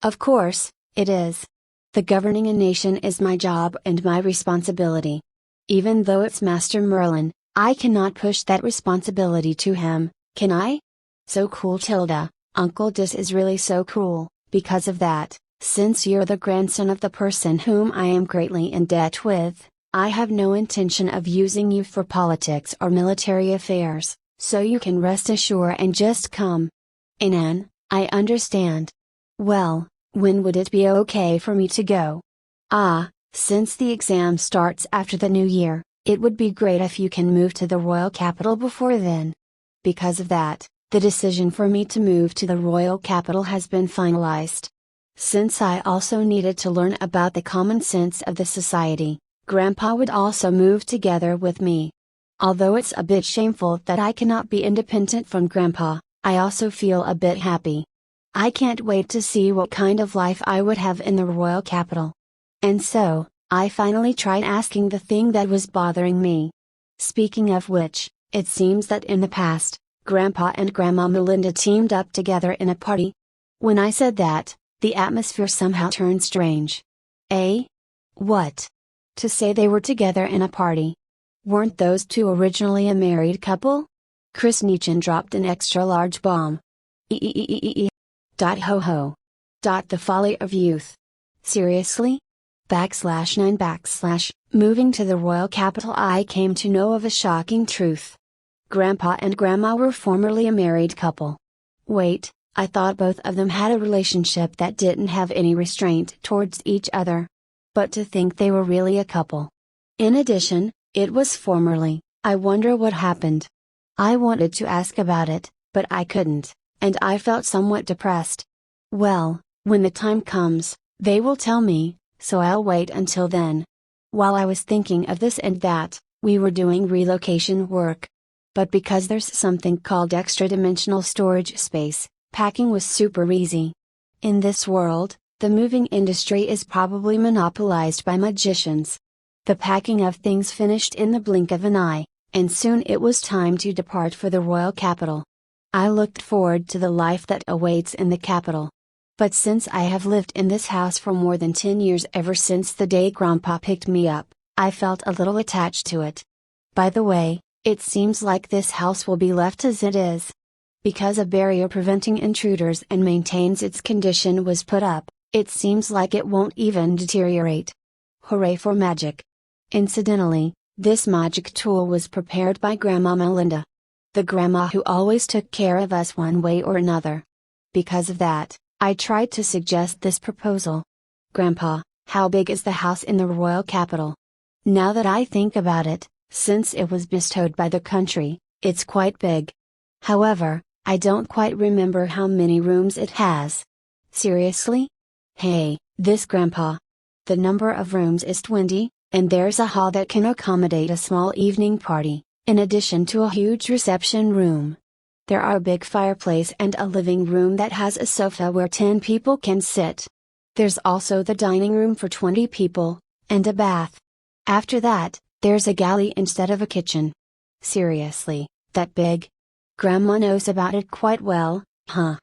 Of course, it is. The governing a nation is my job and my responsibility. Even though it's Master Merlin, I cannot push that responsibility to him, can I? So cool, Tilda, Uncle Dis is really so cool. Because of that, since you're the grandson of the person whom I am greatly in debt with, I have no intention of using you for politics or military affairs, so you can rest assured and just come. Inan, I understand. Well, when would it be okay for me to go? Since the exam starts after the new year, it would be great if you can move to the royal capital before then. Because of that, the decision for me to move to the royal capital has been finalized. Since I also needed to learn about the common sense of the society, Grandpa would also move together with me. Although it's a bit shameful that I cannot be independent from Grandpa, I also feel a bit happy. I can't wait to see what kind of life I would have in the royal capital. And so, I finally tried asking the thing that was bothering me. Speaking of which, it seems that in the past, Grandpa and Grandma Melinda teamed up together in a party. When I said that, the atmosphere somehow turned strange. Eh? What? To say they were together in a party? Weren't those two originally a married couple? Chris Nichin dropped an extra large bomb. Dot ho ho. Dot the folly of youth. Seriously? /9 Moving to the royal capital, I came to know of a shocking truth. Grandpa and Grandma were formerly a married couple. Wait, I thought both of them had a relationship that didn't have any restraint towards each other. But to think they were really a couple. In addition, it was formerly. I wonder what happened. I wanted to ask about it, but I couldn't, and I felt somewhat depressed. Well, when the time comes, they will tell me, so I'll wait until then. While I was thinking of this and that, we were doing relocation work. But because there's something called extra-dimensional storage space, packing was super easy. In this world, the moving industry is probably monopolized by magicians. The packing of things finished in the blink of an eye, and soon it was time to depart for the royal capital. I looked forward to the life that awaits in the capital. But since I have lived in this house for more than 10 years, ever since the day Grandpa picked me up, I felt a little attached to it. By the way, it seems like this house will be left as it is. Because a barrier preventing intruders and maintains its condition was put up, it seems like it won't even deteriorate. Hooray for magic! Incidentally, this magic tool was prepared by Grandma Melinda. The grandma who always took care of us one way or another. Because of that, I tried to suggest this proposal. Grandpa, how big is the house in the royal capital? Now that I think about it, since it was bestowed by the country, it's quite big. However, I don't quite remember how many rooms it has. Seriously? Hey, this Grandpa. The number of rooms is 20, and there's a hall that can accommodate a small evening party, in addition to a huge reception room. There are a big fireplace and a living room that has a sofa where 10 people can sit. There's also the dining room for 20 people, and a bath. After that, there's a galley instead of a kitchen. Seriously, that big? Grandma knows about it quite well, huh?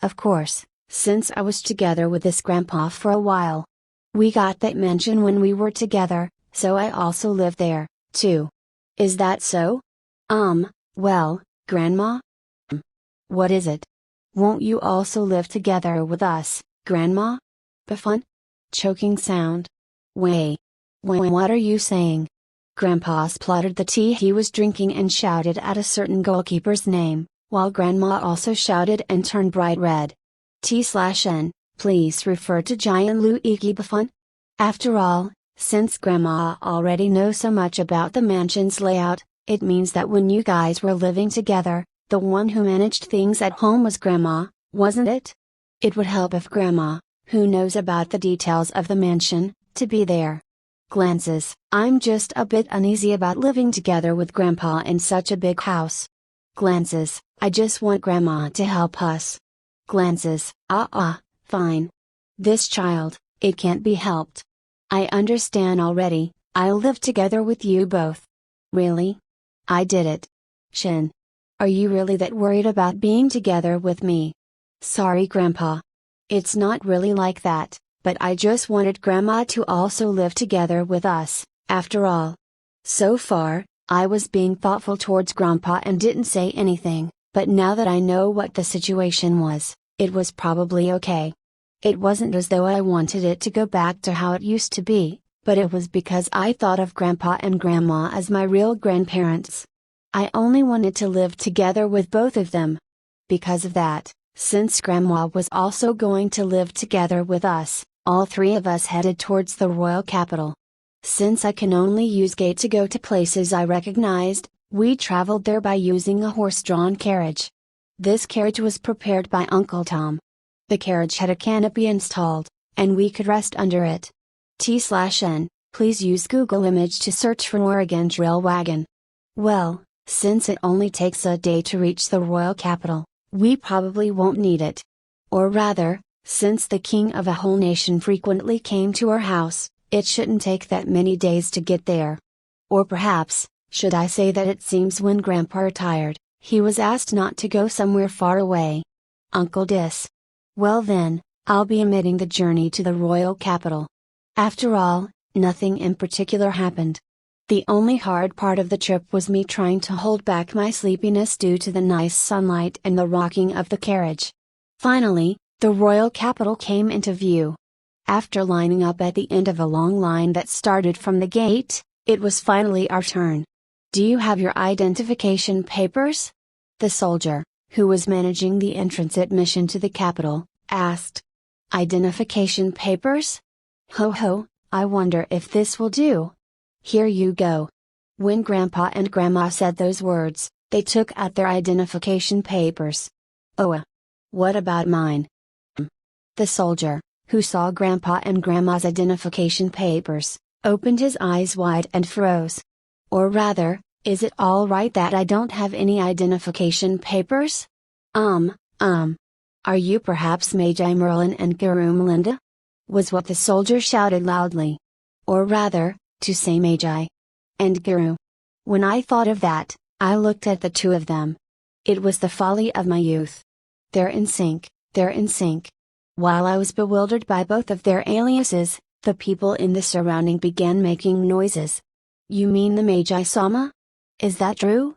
Of course, since I was together with this Grandpa for a while. We got that mansion when we were together, so I also lived there, too. Is that so? Well, Grandma? What is it? Won't you also live together with us, Grandma? Buffon? Choking sound. Wait. What are you saying? Grandpa spluttered the tea he was drinking and shouted at a certain goalkeeper's name, while Grandma also shouted and turned bright red. T/N, please refer to Giant Lu Ecchi Buffon? After all, since Grandma already knows so much about the mansion's layout, it means that when you guys were living together, the one who managed things at home was Grandma, wasn't it? It would help if Grandma, who knows about the details of the mansion, to be there. Glances, I'm just a bit uneasy about living together with Grandpa in such a big house. Glances, I just want Grandma to help us. Glances, fine. This child, it can't be helped. I understand already, I'll live together with you both. Really? I did it. Shin. Are you really that worried about being together with me? Sorry, Grandpa. It's not really like that, but I just wanted Grandma to also live together with us, after all. So far, I was being thoughtful towards Grandpa and didn't say anything, but now that I know what the situation was, it was probably okay. It wasn't as though I wanted it to go back to how it used to be, but it was because I thought of Grandpa and Grandma as my real grandparents. I only wanted to live together with both of them. Because of that, since Grandma was also going to live together with us, all three of us headed towards the royal capital. Since I can only use gate to go to places I recognized, we traveled there by using a horse-drawn carriage. This carriage was prepared by Uncle Tom. The carriage had a canopy installed, and we could rest under it. T/N, please use Google Image to search for Oregon Trail Wagon. Well, since it only takes a day to reach the royal capital, we probably won't need it. Or rather, since the king of a whole nation frequently came to our house, it shouldn't take that many days to get there. Or perhaps, should I say that it seems when Grandpa retired, he was asked not to go somewhere far away. Uncle Dis. Well then, I'll be omitting the journey to the royal capital. After all, nothing in particular happened. The only hard part of the trip was me trying to hold back my sleepiness due to the nice sunlight and the rocking of the carriage. Finally, the royal capital came into view. After lining up at the end of a long line that started from the gate, it was finally our turn. Do you have your identification papers? The soldier, who was managing the entrance admission to the capital, asked. Identification papers? Ho ho, I wonder if this will do. Here you go. When Grandpa and Grandma said those words, they took out their identification papers. Oh, what about mine? The soldier, who saw Grandpa and Grandma's identification papers, opened his eyes wide and froze. Or rather, is it all right that I don't have any identification papers? Are you perhaps Magi Merlin and Guru Melinda? Was what the soldier shouted loudly. Or rather, to say Magi and Guru. When I thought of that, I looked at the two of them. It was the folly of my youth. They're in sync, they're in sync. While I was bewildered by both of their aliases, the people in the surrounding began making noises. You mean the Magi-sama? Is that true?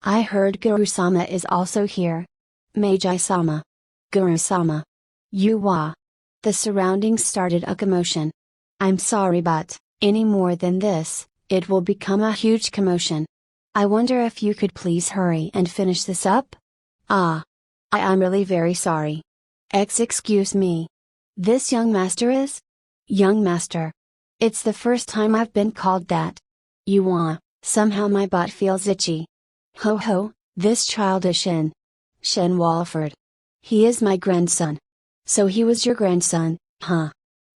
I heard Guru-sama is also here. Magi-sama. Guru-sama. You-wa. The surroundings started a commotion. I'm sorry but, any more than this, it will become a huge commotion. I wonder if you could please hurry and finish this up? I'm really very sorry. Excuse me. This young master is? Young master. It's the first time I've been called that. Somehow my butt feels itchy. Ho ho, this child is Shen Walford. He is my grandson. So he was your grandson, huh?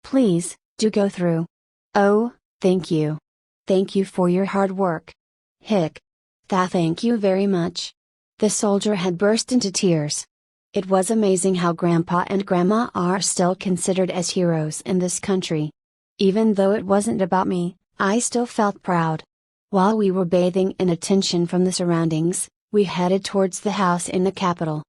Please, do go through. Oh, thank you. Thank you for your hard work. Hick. Thank you very much. The soldier had burst into tears. It was amazing how Grandpa and Grandma are still considered as heroes in this country. Even though it wasn't about me, I still felt proud. While we were bathing in attention from the surroundings, we headed towards the house in the capital.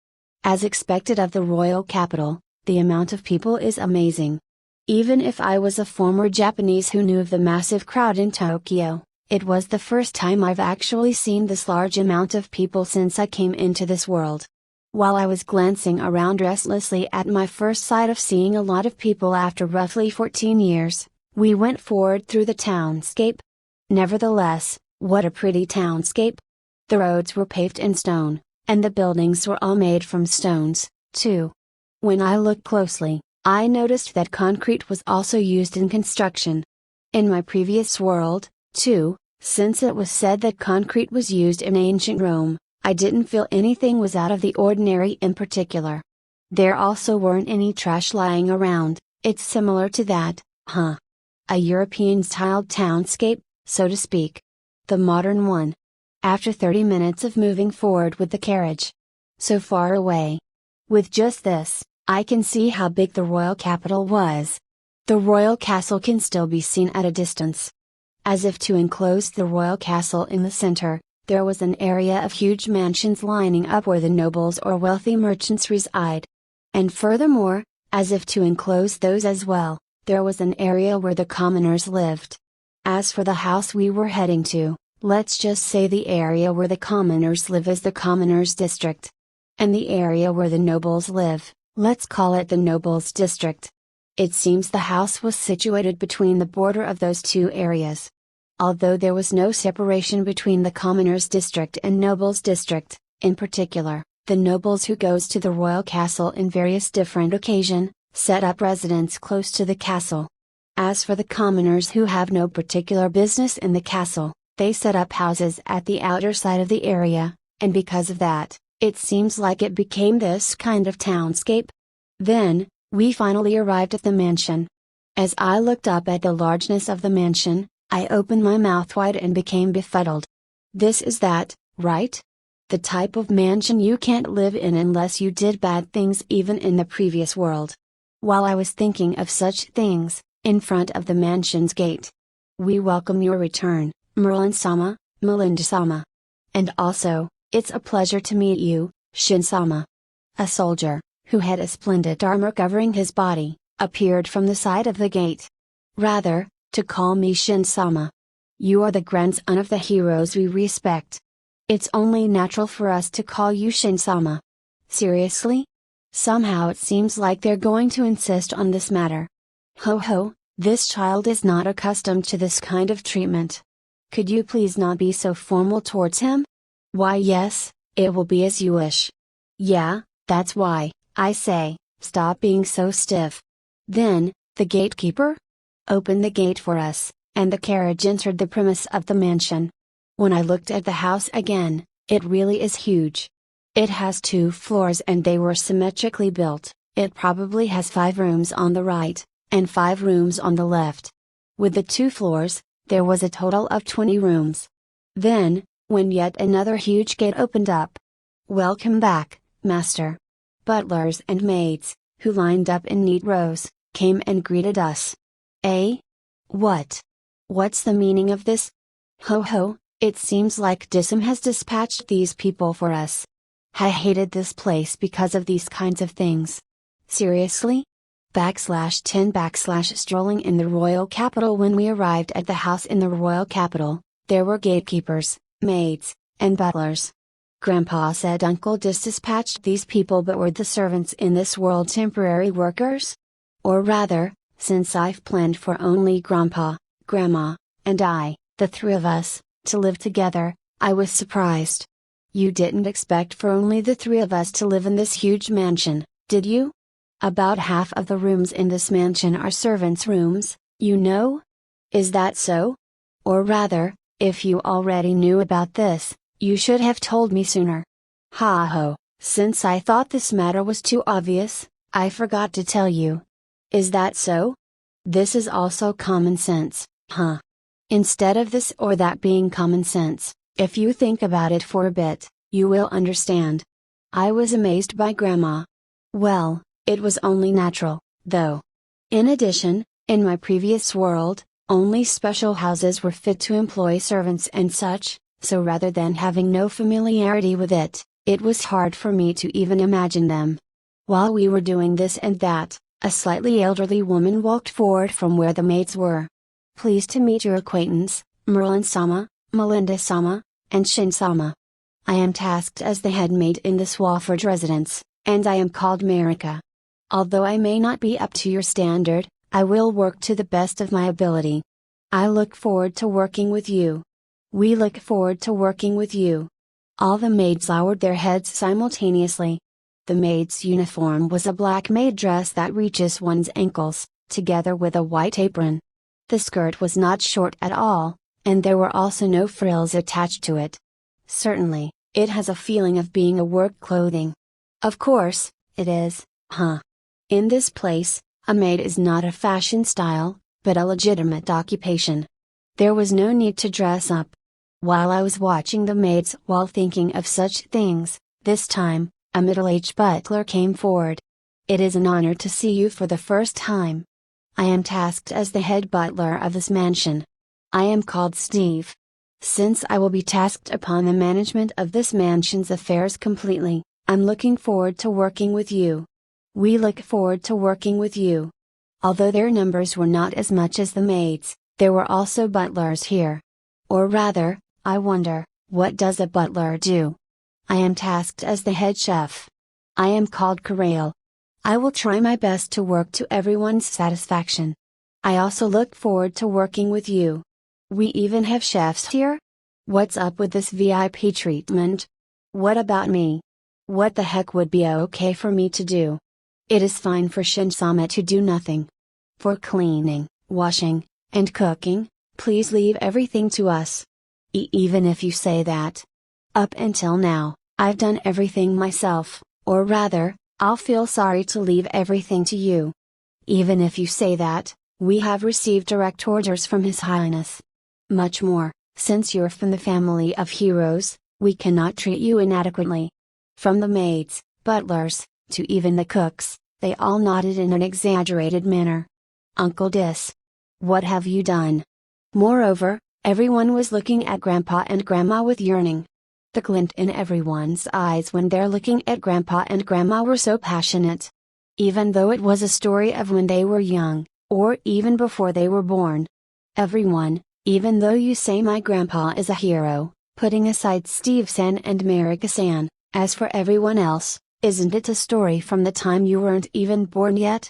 As expected of the royal capital, the amount of people is amazing. Even if I was a former Japanese who knew of the massive crowd in Tokyo, it was the first time I've actually seen this large amount of people since I came into this world. While I was glancing around restlessly at my first sight of seeing a lot of people after roughly 14 years, we went forward through the townscape. Nevertheless, what a pretty townscape! The roads were paved in stone, and the buildings were all made from stones, too. When I looked closely, I noticed that concrete was also used in construction. In my previous world, too, since it was said that concrete was used in ancient Rome, I didn't feel anything was out of the ordinary in particular. There also weren't any trash lying around. It's similar to that, huh? A European-styled townscape, so to speak. The modern one. After 30 minutes of moving forward with the carriage. So far away. With just this, I can see how big the royal capital was. The royal castle can still be seen at a distance. As if to enclose the royal castle in the center, there was an area of huge mansions lining up where the nobles or wealthy merchants reside. And furthermore, as if to enclose those as well, there was an area where the commoners lived. As for the house we were heading to, let's just say the area where the commoners live is the commoners district. And the area where the nobles live, let's call it the nobles district. It seems the house was situated between the border of those two areas. Although there was no separation between the commoners district and nobles district, in particular, the nobles who goes to the royal castle in various different occasion, set up residence close to the castle. As for the commoners who have no particular business in the castle, they set up houses at the outer side of the area, and because of that, it seems like it became this kind of townscape. Then, we finally arrived at the mansion. As I looked up at the largeness of the mansion, I opened my mouth wide and became befuddled. This is that, right? The type of mansion you can't live in unless you did bad things even in the previous world. While I was thinking of such things, in front of the mansion's gate. We welcome your return, Merlin-sama, Melinda-sama. And also, it's a pleasure to meet you, Shin-sama. A soldier, who had a splendid armor covering his body, appeared from the side of the gate. Rather, to call me Shin-sama. You are the grandson of the heroes we respect. It's only natural for us to call you Shin-sama. Seriously? Somehow it seems like they're going to insist on this matter. Ho ho, this child is not accustomed to this kind of treatment. Could you please not be so formal towards him? Why yes, it will be as you wish. Yeah, that's why, I say, stop being so stiff. Then, the gatekeeper? Opened the gate for us, and the carriage entered the premise of the mansion. When I looked at the house again, it really is huge. It has 2 floors and they were symmetrically built. It probably has 5 rooms on the right, and 5 rooms on the left. With the 2 floors, there was a total of 20 rooms. Then, when yet another huge gate opened up. Welcome back, master. Butlers and maids, who lined up in neat rows, came and greeted us. Eh? What? What's the meaning of this? Ho ho, it seems like Dism has dispatched these people for us. I hated this place because of these kinds of things. Seriously? /10 strolling in the royal capital. When we arrived at the house in the royal capital, there were gatekeepers, maids, and butlers. Grandpa said Uncle Dis dispatched these people, but were the servants in this world temporary workers? Or rather, since I've planned for only Grandpa, Grandma, and I, the 3 of us, to live together, I was surprised. You didn't expect for only the 3 of us to live in this huge mansion, did you? About half of the rooms in this mansion are servants' rooms, you know? Is that so? Or rather, if you already knew about this, you should have told me sooner. Ha ho, since I thought this matter was too obvious, I forgot to tell you. Is that so? This is also common sense, huh? Instead of this or that being common sense, if you think about it for a bit, you will understand. I was amazed by Grandma. Well, it was only natural, though. In addition, in my previous world, only special houses were fit to employ servants and such, so rather than having no familiarity with it, it was hard for me to even imagine them. While we were doing this and that, a slightly elderly woman walked forward from where the maids were. Pleased to meet your acquaintance, Merlin-sama, Melinda-sama, and Shin-sama. I am tasked as the head maid in this Wofford residence, and I am called Marika. Although I may not be up to your standard, I will work to the best of my ability. I look forward to working with you. We look forward to working with you. All the maids lowered their heads simultaneously. The maid's uniform was a black maid dress that reaches one's ankles, together with a white apron. The skirt was not short at all, and there were also no frills attached to it. Certainly, it has a feeling of being a work clothing. Of course, it is, huh? In this place, a maid is not a fashion style, but a legitimate occupation. There was no need to dress up. While I was watching the maids while thinking of such things, this time, a middle-aged butler came forward. It is an honor to see you for the first time. I am tasked as the head butler of this mansion. I am called Steve. Since I will be tasked upon the management of this mansion's affairs completely, I'm looking forward to working with you. We look forward to working with you. Although their numbers were not as much as the maids, there were also butlers here. Or rather, I wonder, what does a butler do? I am tasked as the head chef. I am called Karail. I will try my best to work to everyone's satisfaction. I also look forward to working with you. We even have chefs here? What's up with this VIP treatment? What about me? What the heck would be okay for me to do? It is fine for Shin-sama to do nothing. For cleaning, washing, and cooking, please leave everything to us. Even if you say that. Up until now, I've done everything myself, or rather, I'll feel sorry to leave everything to you. Even if you say that, we have received direct orders from His Highness. Much more, Since you're from the family of heroes, we cannot treat you inadequately. From the maids, butlers, to even the cooks, they all nodded in an exaggerated manner. Uncle Dis. What have you done? Moreover, everyone was looking at Grandpa and Grandma with yearning. The glint in everyone's eyes when they're looking at Grandpa and Grandma were so passionate. Even though it was a story of when they were young, or even before they were born. Everyone, even though you say my grandpa is a hero, putting aside Steve-san and Marika-san, as for everyone else, isn't it a story from the time you weren't even born yet?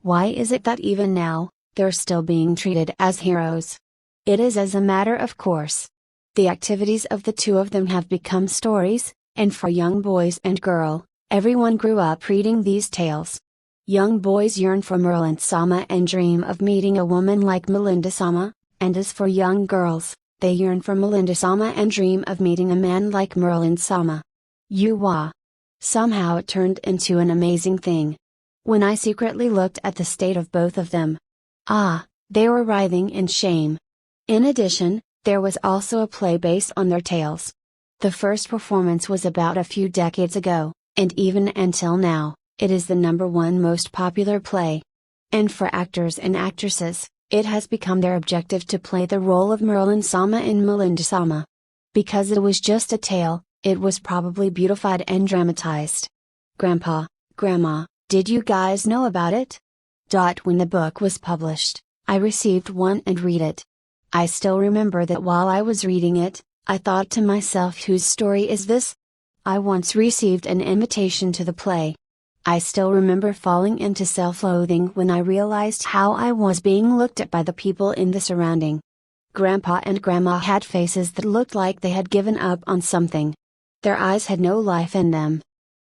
Why is it that even now, they're still being treated as heroes? It is as a matter of course. The activities of the two of them have become stories, and for young boys and girl, everyone grew up reading these tales. Young boys yearn for Merlin-sama and dream of meeting a woman like Melinda-sama, and as for young girls, they yearn for Melinda-sama and dream of meeting a man like Merlin-sama. Yuwa. Somehow it turned into an amazing thing. When I secretly looked at the state of both of them. They were writhing in shame. In addition, there was also a play based on their tales. The first performance was about a few decades ago, and even until now, it is the #1 most popular play. And for actors and actresses, it has become their objective to play the role of Merlin-sama and Melinda-sama. Because it was just a tale, it was probably beautified and dramatized. Grandpa, Grandma, did you guys know about it? When the book was published, I received one and read it. I still remember that while I was reading it, I thought to myself, whose story is this? I once received an invitation to the play. I still remember falling into self-loathing when I realized how I was being looked at by the people in the surrounding. Grandpa and Grandma had faces that looked like they had given up on something. Their eyes had no life in them.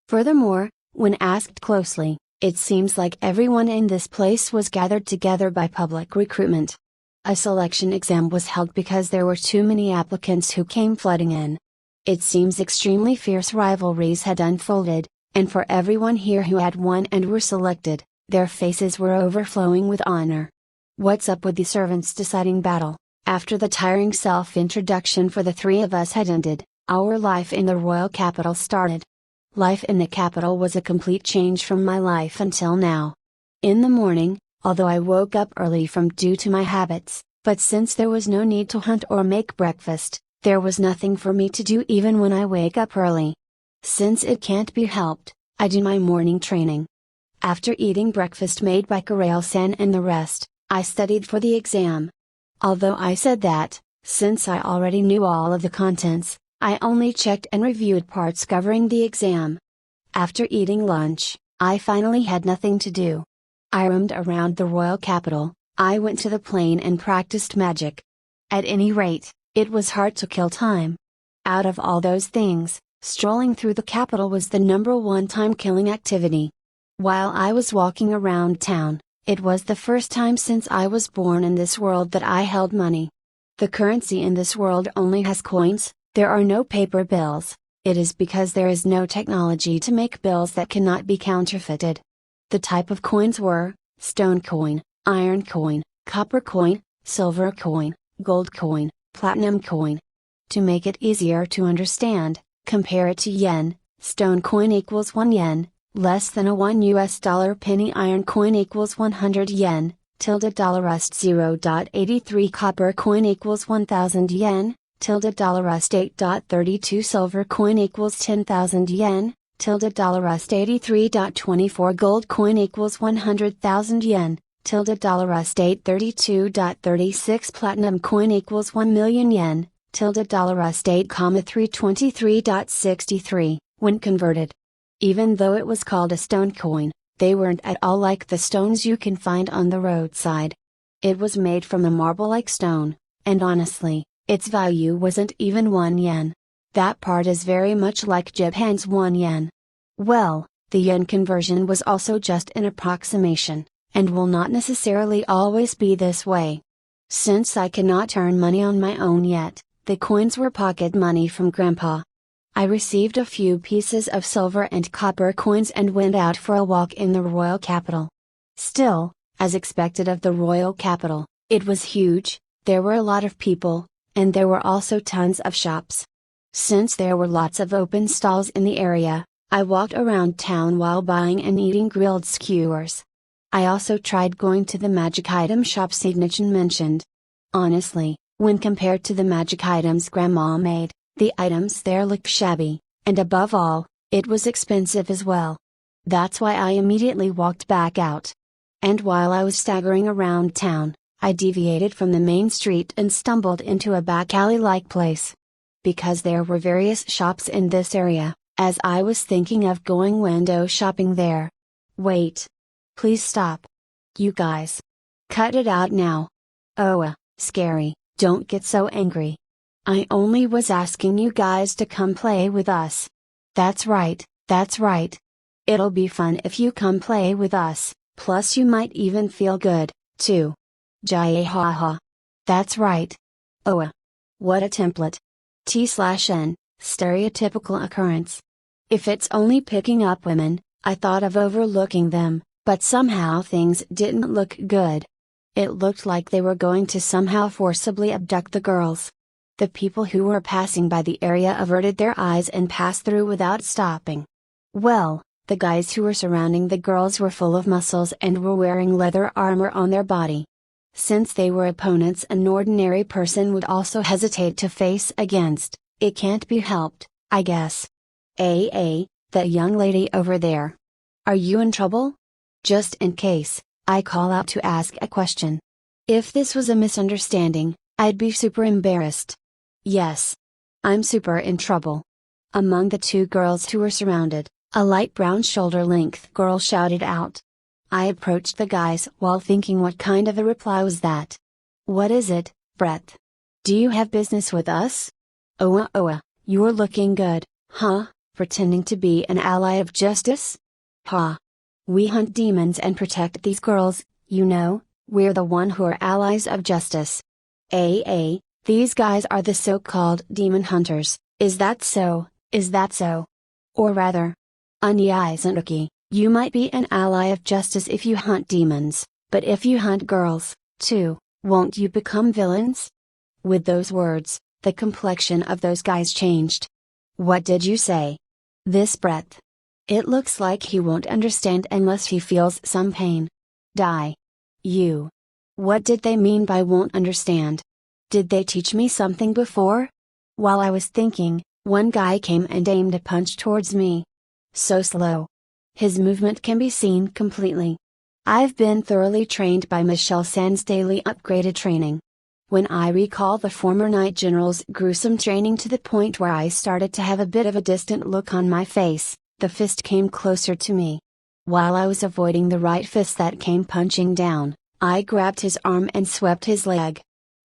Furthermore, when asked closely, it seems like everyone in this place was gathered together by public recruitment. A selection exam was held because there were too many applicants who came flooding in. It seems extremely fierce rivalries had unfolded, and for everyone here who had won and were selected, their faces were overflowing with honor. What's up with the servants' deciding battle? After the tiring self-introduction for the three of us had ended, our life in the royal capital started. Life in the capital was a complete change from my life until now. In the morning, although I woke up early from due to my habits, but since there was no need to hunt or make breakfast, there was nothing for me to do even when I wake up early. Since it can't be helped, I do my morning training. After eating breakfast made by Karail-san and the rest, I studied for the exam. Although I said that, since I already knew all of the contents, I only checked and reviewed parts covering the exam. After eating lunch, I finally had nothing to do. I roamed around the royal capital, I went to the plane and practiced magic. At any rate, it was hard to kill time. Out of all those things, strolling through the capital was the #1 time-killing activity. While I was walking around town, it was the first time since I was born in this world that I held money. The currency in this world only has coins, there are no paper bills. It is because there is no technology to make bills that cannot be counterfeited. The type of coins were, stone coin, iron coin, copper coin, silver coin, gold coin, platinum coin. To make it easier to understand, compare it to yen. Stone coin equals 1 yen, less than a $1 penny. Iron coin equals 100 yen, $rust 0.83. Copper coin equals 1000 yen, $rust 8.32. Silver coin equals 10,000 yen, $rust 83.24. Gold coin equals 100,000 yen, $rust 832.36. Platinum coin equals 1 million yen, $rust 8,323.63, when converted. Even though it was called a stone coin, they weren't at all like the stones you can find on the roadside. It was made from a marble-like stone, and honestly, its value wasn't even 1 yen. That part is very much like Japan's 1 yen. Well, the yen conversion was also just an approximation, and will not necessarily always be this way. Since I cannot earn money on my own yet, the coins were pocket money from Grandpa. I received a few pieces of silver and copper coins and went out for a walk in the royal capital. Still, as expected of the royal capital, it was huge. There were a lot of people, And there were also tons of shops. Since there were lots of open stalls in the area, I walked around town while buying and eating grilled skewers. I also tried going to the magic item shop Signichin mentioned. Honestly, when compared to the magic items Grandma made, the items there looked shabby, and above all, it was expensive as well. That's why I immediately walked back out. And while I was staggering around town, I deviated from the main street and stumbled into a back alley-like place. Because there were various shops in this area, as I was thinking of going window shopping there. Wait. Please stop. You guys. Cut it out now. Oh, scary, don't get so angry. I only was asking you guys to come play with us. That's right, that's right. It'll be fun if you come play with us, plus you might even feel good, too. Jai haha. That's right. Oh, what a template. T/N, stereotypical occurrence. If it's only picking up women, I thought of overlooking them, but somehow things didn't look good. It looked like they were going to somehow forcibly abduct the girls. The people who were passing by the area averted their eyes and passed through without stopping. Well, the guys who were surrounding the girls were full of muscles and were wearing leather armor on their body. Since they were opponents an ordinary person would also hesitate to face against, it can't be helped, I guess. That young lady over there. Are you in trouble? Just in case, I call out to ask a question. If this was a misunderstanding, I'd be super embarrassed. Yes. I'm super in trouble. Among the two girls who were surrounded, a light brown shoulder-length girl shouted out. I approached the guys while thinking what kind of a reply was that. What is it, Brett? Do you have business with us? You're looking good, huh, pretending to be an ally of justice? Ha. We hunt demons and protect these girls, you know, we're the one who are allies of justice. These guys are the so-called demon hunters, is that so, is that so? Or rather, Ecchi. You might be an ally of justice if you hunt demons, but if you hunt girls, too, won't you become villains? With those words, the complexion of those guys changed. What did you say? This Brett. It looks like he won't understand unless he feels some pain. Die. You. What did they mean by won't understand? Did they teach me something before? While I was thinking, one guy came and aimed a punch towards me. So slow. His movement can be seen completely. I've been thoroughly trained by Michelle-san's daily upgraded training. When I recall the former Knight General's gruesome training to the point where I started to have a bit of a distant look on my face, the fist came closer to me. While I was avoiding the right fist that came punching down, I grabbed his arm and swept his leg.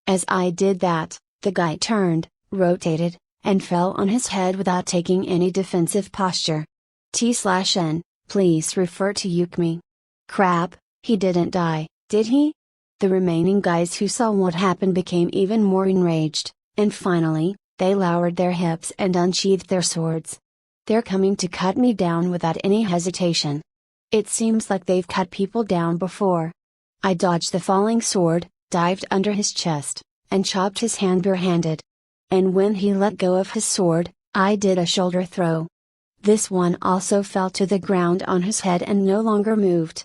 As I did that, the guy turned, rotated, and fell on his head without taking any defensive posture. T/N. Please refer to Yukimi. Crap, he didn't die, did he? The remaining guys who saw what happened became even more enraged, and finally, they lowered their hips and unsheathed their swords. They're coming to cut me down without any hesitation. It seems like they've cut people down before. I dodged the falling sword, dived under his chest, and chopped his hand barehanded. And when he let go of his sword, I did a shoulder throw. This one also fell to the ground on his head and no longer moved.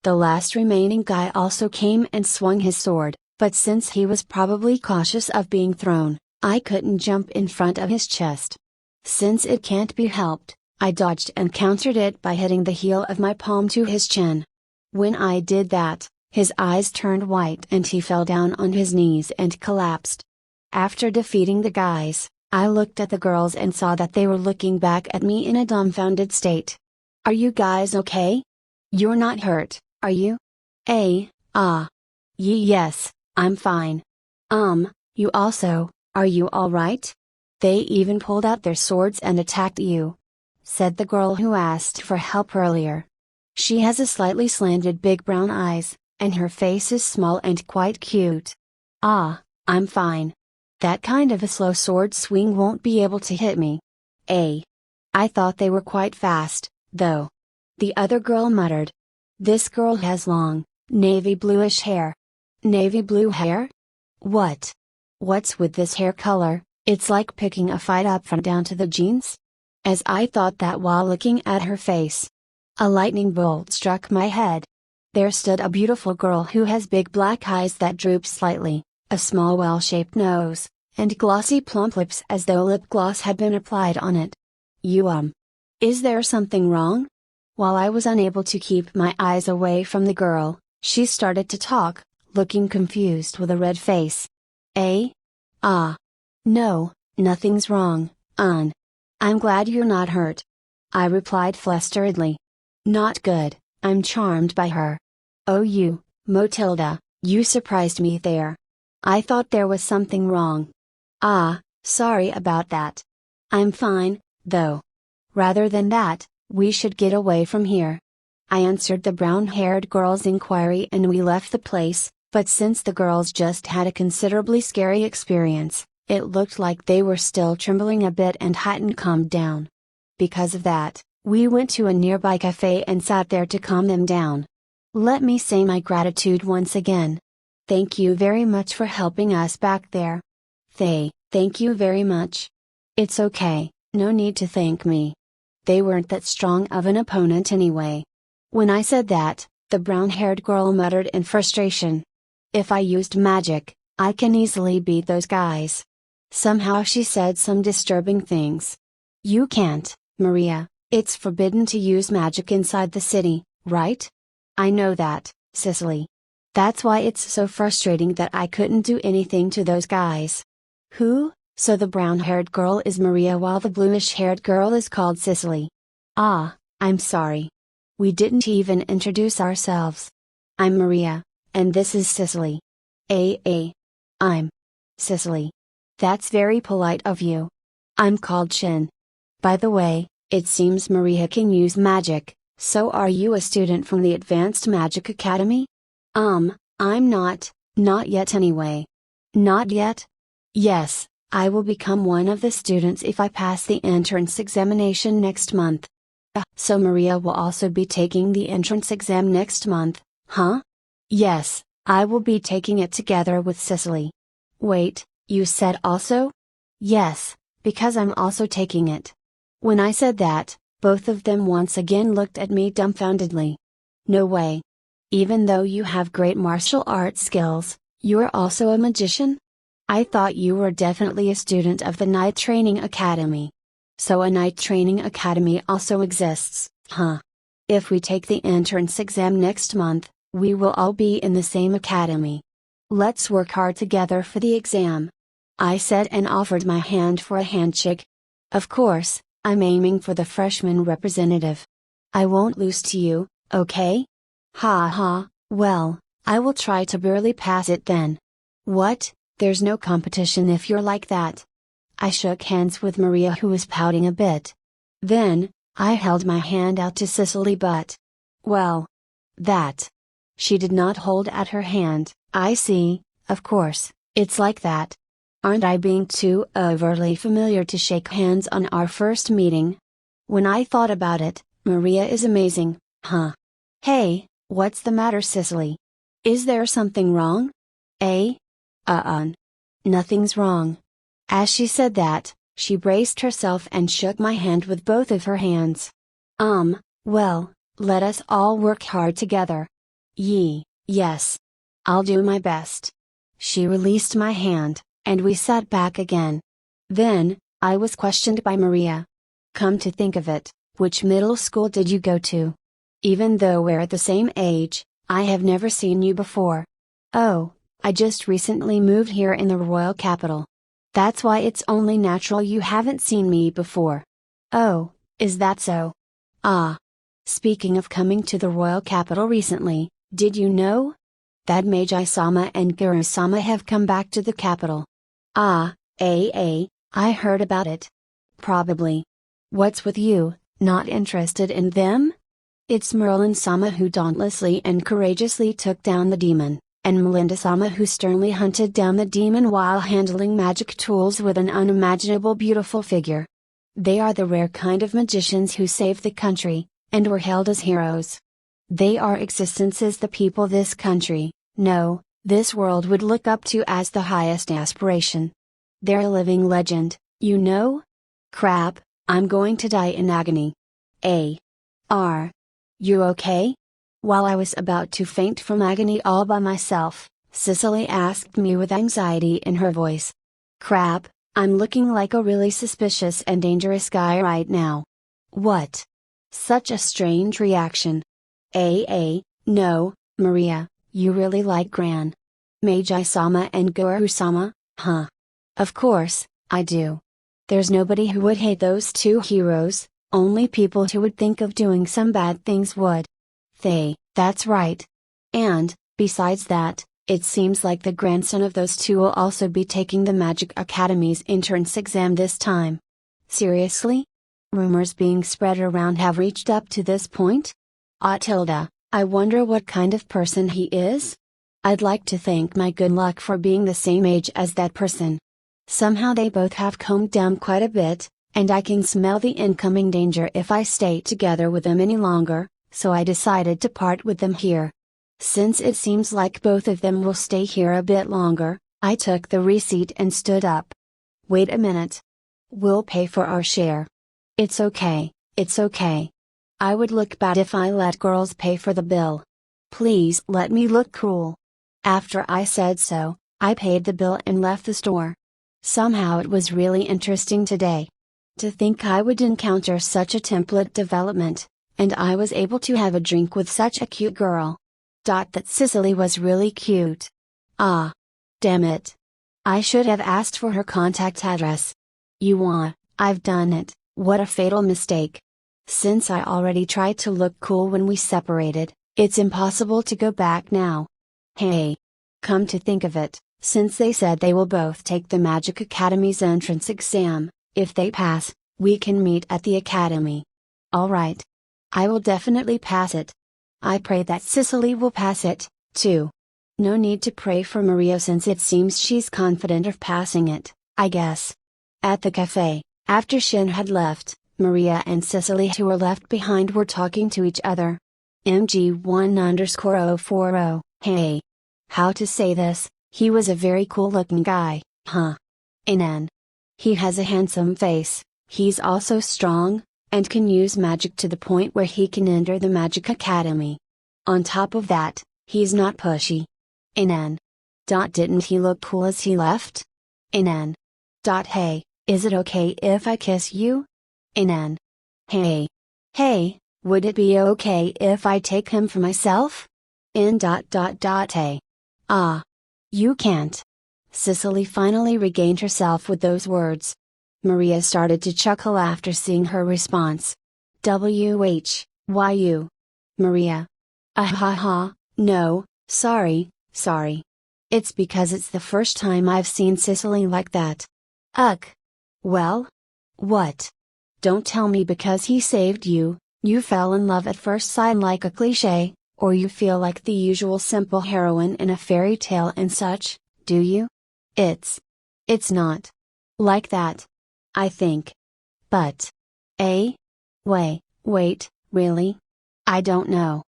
The last remaining guy also came and swung his sword, but since he was probably cautious of being thrown, I couldn't jump in front of his chest. Since it can't be helped, I dodged and countered it by hitting the heel of my palm to his chin. When I did that, his eyes turned white and he fell down on his knees and collapsed. After defeating the guys, I looked at the girls and saw that they were looking back at me in a dumbfounded state. Are you guys okay? You're not hurt, are you? Yes, I'm fine. You also, are you alright? They even pulled out their swords and attacked you, said the girl who asked for help earlier. She has a slightly slanted big brown eyes, and her face is small and quite cute. I'm fine. That kind of a slow sword swing won't be able to hit me. I thought they were quite fast, though. The other girl muttered. This girl has long, navy bluish hair. Navy blue hair? What? What's with this hair color? It's like picking a fight up from down to the jeans? As I thought that while looking at her face, a lightning bolt struck my head. There stood a beautiful girl who has big black eyes that droop slightly, a small well-shaped nose, and glossy plump lips as though lip gloss had been applied on it. Is there something wrong? While I was unable to keep my eyes away from the girl, she started to talk, looking confused with a red face. No, nothing's wrong, I'm glad you're not hurt. I replied flusteredly. Not good, I'm charmed by her. Oh Matilda, you surprised me there. I thought there was something wrong. Sorry about that. I'm fine, though. Rather than that, we should get away from here. I answered the brown-haired girl's inquiry and we left the place, but since the girls just had a considerably scary experience, it looked like they were still trembling a bit and hadn't calmed down. Because of that, we went to a nearby cafe and sat there to calm them down. Let me say my gratitude once again. Thank you very much for helping us back there. Thank you very much. It's okay, no need to thank me. They weren't that strong of an opponent anyway. When I said that, the brown-haired girl muttered in frustration. If I used magic, I can easily beat those guys. Somehow she said some disturbing things. You can't, Maria, it's forbidden to use magic inside the city, right? I know that, Cicely. That's why it's so frustrating that I couldn't do anything to those guys. Who? So the brown-haired girl is Maria while the bluish-haired girl is called Cicely. I'm sorry. We didn't even introduce ourselves. I'm Maria, and this is Cicely. I'm Cicely. That's very polite of you. I'm called Shin. By the way, it seems Maria can use magic, so are you a student from the Advanced Magic Academy? I'm not yet anyway. Not yet? Yes, I will become one of the students if I pass the entrance examination next month. So Maria will also be taking the entrance exam next month, huh? Yes, I will be taking it together with Cicely. Wait, you said also? Yes, because I'm also taking it. When I said that, both of them once again looked at me dumbfoundedly. No way. Even though you have great martial arts skills, you're also a magician? I thought you were definitely a student of the Night Training Academy. So a Night Training Academy also exists, huh? If we take the entrance exam next month, we will all be in the same academy. Let's work hard together for the exam. I said and offered my hand for a handshake. Of course, I'm aiming for the freshman representative. I won't lose to you, okay? Ha ha, well, I will try to barely pass it then. What? There's no competition if you're like that. I shook hands with Maria who was pouting a bit. Then, I held my hand out to Cicely but. Well. That. She did not hold out her hand. I see, of course, it's like that. Aren't I being too overly familiar to shake hands on our first meeting? When I thought about it, Maria is amazing, huh? Hey, what's the matter, Cicely? Is there something wrong? Nothing's wrong. As she said that, she braced herself and shook my hand with both of her hands. Well, let us all work hard together. Yes. I'll do my best. She released my hand, and we sat back again. Then, I was questioned by Maria. Come to think of it, which middle school did you go to? Even though we're at the same age, I have never seen you before. Oh, I just recently moved here in the royal capital. That's why it's only natural you haven't seen me before. Oh, is that so? Speaking of coming to the royal capital recently, did you know that Magi-sama and Guru-sama have come back to the capital? I heard about it. Probably. What's with you, not interested in them? It's Merlin-sama who dauntlessly and courageously took down the demon, and Melinda-sama who sternly hunted down the demon while handling magic tools with an unimaginable beautiful figure. They are the rare kind of magicians who saved the country, and were hailed as heroes. They are existences the people this country, know, this world would look up to as the highest aspiration. They're a living legend, you know? Crap, I'm going to die in agony. You okay? While I was about to faint from agony all by myself, Cicely asked me with anxiety in her voice. Crap, I'm looking like a really suspicious and dangerous guy right now. What? Such a strange reaction. No, Maria, you really like Magi-sama and Guru-sama, huh? Of course, I do. There's nobody who would hate those two heroes, only people who would think of doing some bad things would. That's right. And, besides that, it seems like the grandson of those two will also be taking the Magic Academy's entrance exam this time. Seriously? Rumors being spread around have reached up to this point? I wonder what kind of person he is? I'd like to thank my good luck for being the same age as that person. Somehow they both have calmed down quite a bit, and I can smell the incoming danger if I stay together with them any longer, so I decided to part with them here. Since it seems like both of them will stay here a bit longer, I took the receipt and stood up. Wait a minute. We'll pay for our share. It's okay, it's okay. I would look bad if I let girls pay for the bill. Please let me look cool. After I said so, I paid the bill and left the store. Somehow it was really interesting today. To think I would encounter such a template development, and I was able to have a drink with such a cute girl. That Cicely was really cute. Ah. Damn it. I should have asked for her contact address. I've done it, what a fatal mistake. Since I already tried to look cool when we separated, it's impossible to go back now. Hey. Come to think of it, since they said they will both take the Magic Academy's entrance exam, if they pass, we can meet at the academy. Alright. I will definitely pass it. I pray that Cicely will pass it, too. No need to pray for Maria since it seems she's confident of passing it, I guess. At the cafe, after Shin had left, Maria and Cicely who were left behind were talking to each other. MG1_040, hey. How to say this, he was a very cool looking guy, huh? He has a handsome face, he's also strong, and can use magic to the point where he can enter the Magic Academy. On top of that, he's not pushy. Didn't he look cool as he left? Hey, is it okay if I kiss you? Hey, would it be okay if I take him for myself? Hey. Ah. You can't. Cicely finally regained herself with those words. Maria started to chuckle after seeing her response. WHYU. Maria. Ahaha, no, sorry. It's because it's the first time I've seen Cicely like that. Ugh. Well? What? Don't tell me because he saved you, you fell in love at first sight like a cliché, or you feel like the usual simple heroine in a fairy tale and such, do you? It's not like that. I think. But. Wait, really? I don't know.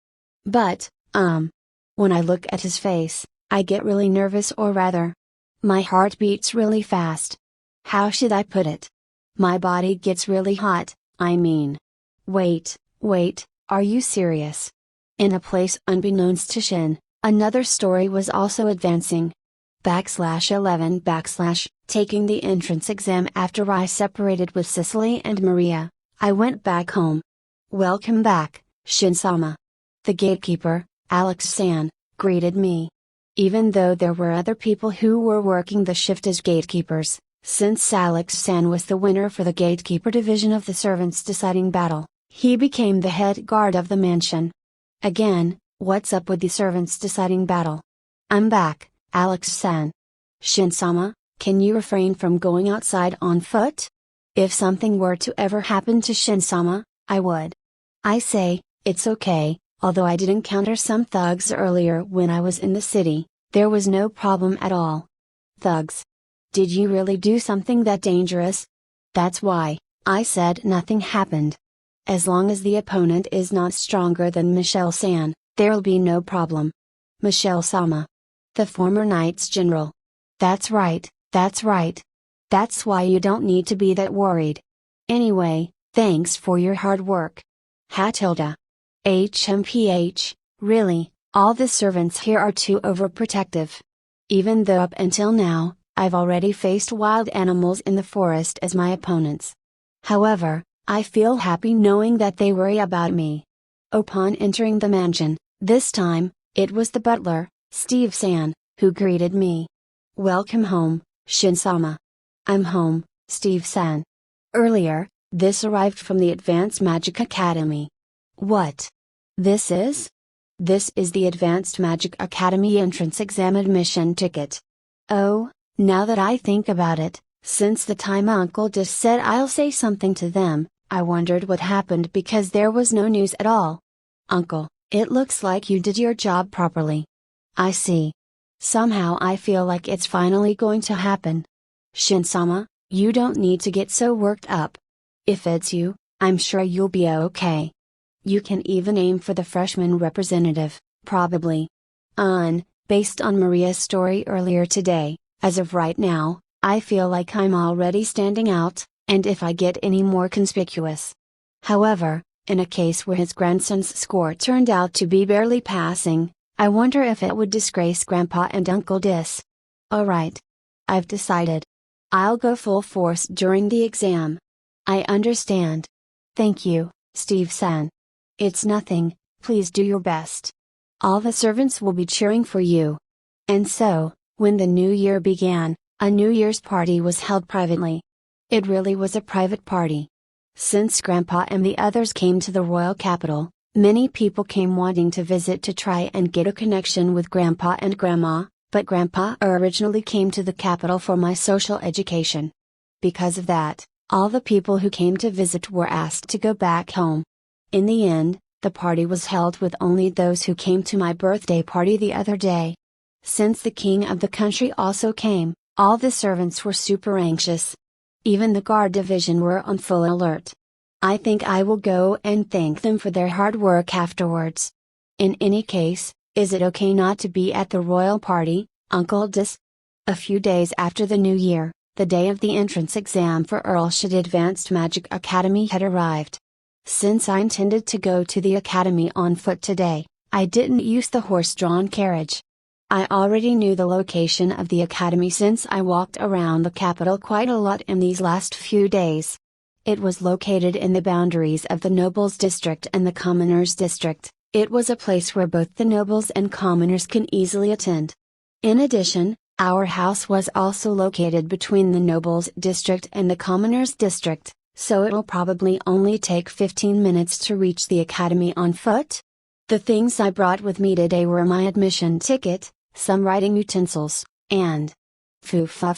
But, when I look at his face, I get really nervous or rather. My heart beats really fast. How should I put it? My body gets really hot, I mean. Wait, are you serious? In a place unbeknownst to Shin, another story was also advancing. /11 taking the entrance exam after I separated with Cicely and Maria, I went back home. Welcome back, Shin-sama. The gatekeeper, Alex-san, greeted me. Even though there were other people who were working the shift as gatekeepers, since Alex-san was the winner for the gatekeeper division of the servants' deciding battle, he became the head guard of the mansion. Again, what's up with the servants' deciding battle? I'm back, Alex-san. Shin-sama, can you refrain from going outside on foot? If something were to ever happen to Shin-sama, I would. I say, it's okay, although I did encounter some thugs earlier when I was in the city, there was no problem at all. Thugs? Did you really do something that dangerous? That's why, I said nothing happened. As long as the opponent is not stronger than Michelle-san, there'll be no problem. Michelle-sama. The former Knights General. That's right, that's right. That's why you don't need to be that worried. Anyway, thanks for your hard work. Hatilda. HMPH, really, all the servants here are too overprotective. Even though up until now, I've already faced wild animals in the forest as my opponents. However, I feel happy knowing that they worry about me. Upon entering the mansion, this time, it was the butler, Steve-san, who greeted me. Welcome home, Shin-sama. I'm home, Steve-san. Earlier, this arrived from the Advanced Magic Academy. What? This is? This is the Advanced Magic Academy entrance exam admission ticket. Oh, now that I think about it, since the time Uncle just said I'll say something to them, I wondered what happened because there was no news at all. Uncle, it looks like you did your job properly. I see. Somehow I feel like it's finally going to happen. Shin-sama, you don't need to get so worked up. If it's you, I'm sure you'll be okay. You can even aim for the freshman representative, probably. Based on Maria's story earlier today, as of right now, I feel like I'm already standing out, and if I get any more conspicuous. However, in a case where his grandson's score turned out to be barely passing, I wonder if it would disgrace Grandpa and Uncle Dis. Alright. I've decided. I'll go full force during the exam. I understand. Thank you, Steve-san. It's nothing, please do your best. All the servants will be cheering for you. And so, when the new year began, a New Year's party was held privately. It really was a private party. Since Grandpa and the others came to the royal capital, many people came wanting to visit to try and get a connection with Grandpa and Grandma, but Grandpa originally came to the capital for my social education. Because of that, all the people who came to visit were asked to go back home. In the end, the party was held with only those who came to my birthday party the other day. Since the king of the country also came, all the servants were super anxious. Even the guard division were on full alert. I think I will go and thank them for their hard work afterwards. In any case, is it okay not to be at the royal party, Uncle Dis? A few days after the new year, the day of the entrance exam for Earlshire Advanced Magic Academy had arrived. Since I intended to go to the academy on foot today, I didn't use the horse-drawn carriage. I already knew the location of the academy since I walked around the capital quite a lot in these last few days. It was located in the boundaries of the Nobles District and the Commoners District. It was a place where both the nobles and commoners can easily attend. In addition, our house was also located between the Nobles District and the Commoners District, so it'll probably only take 15 minutes to reach the academy on foot. The things I brought with me today were my admission ticket, some writing utensils, and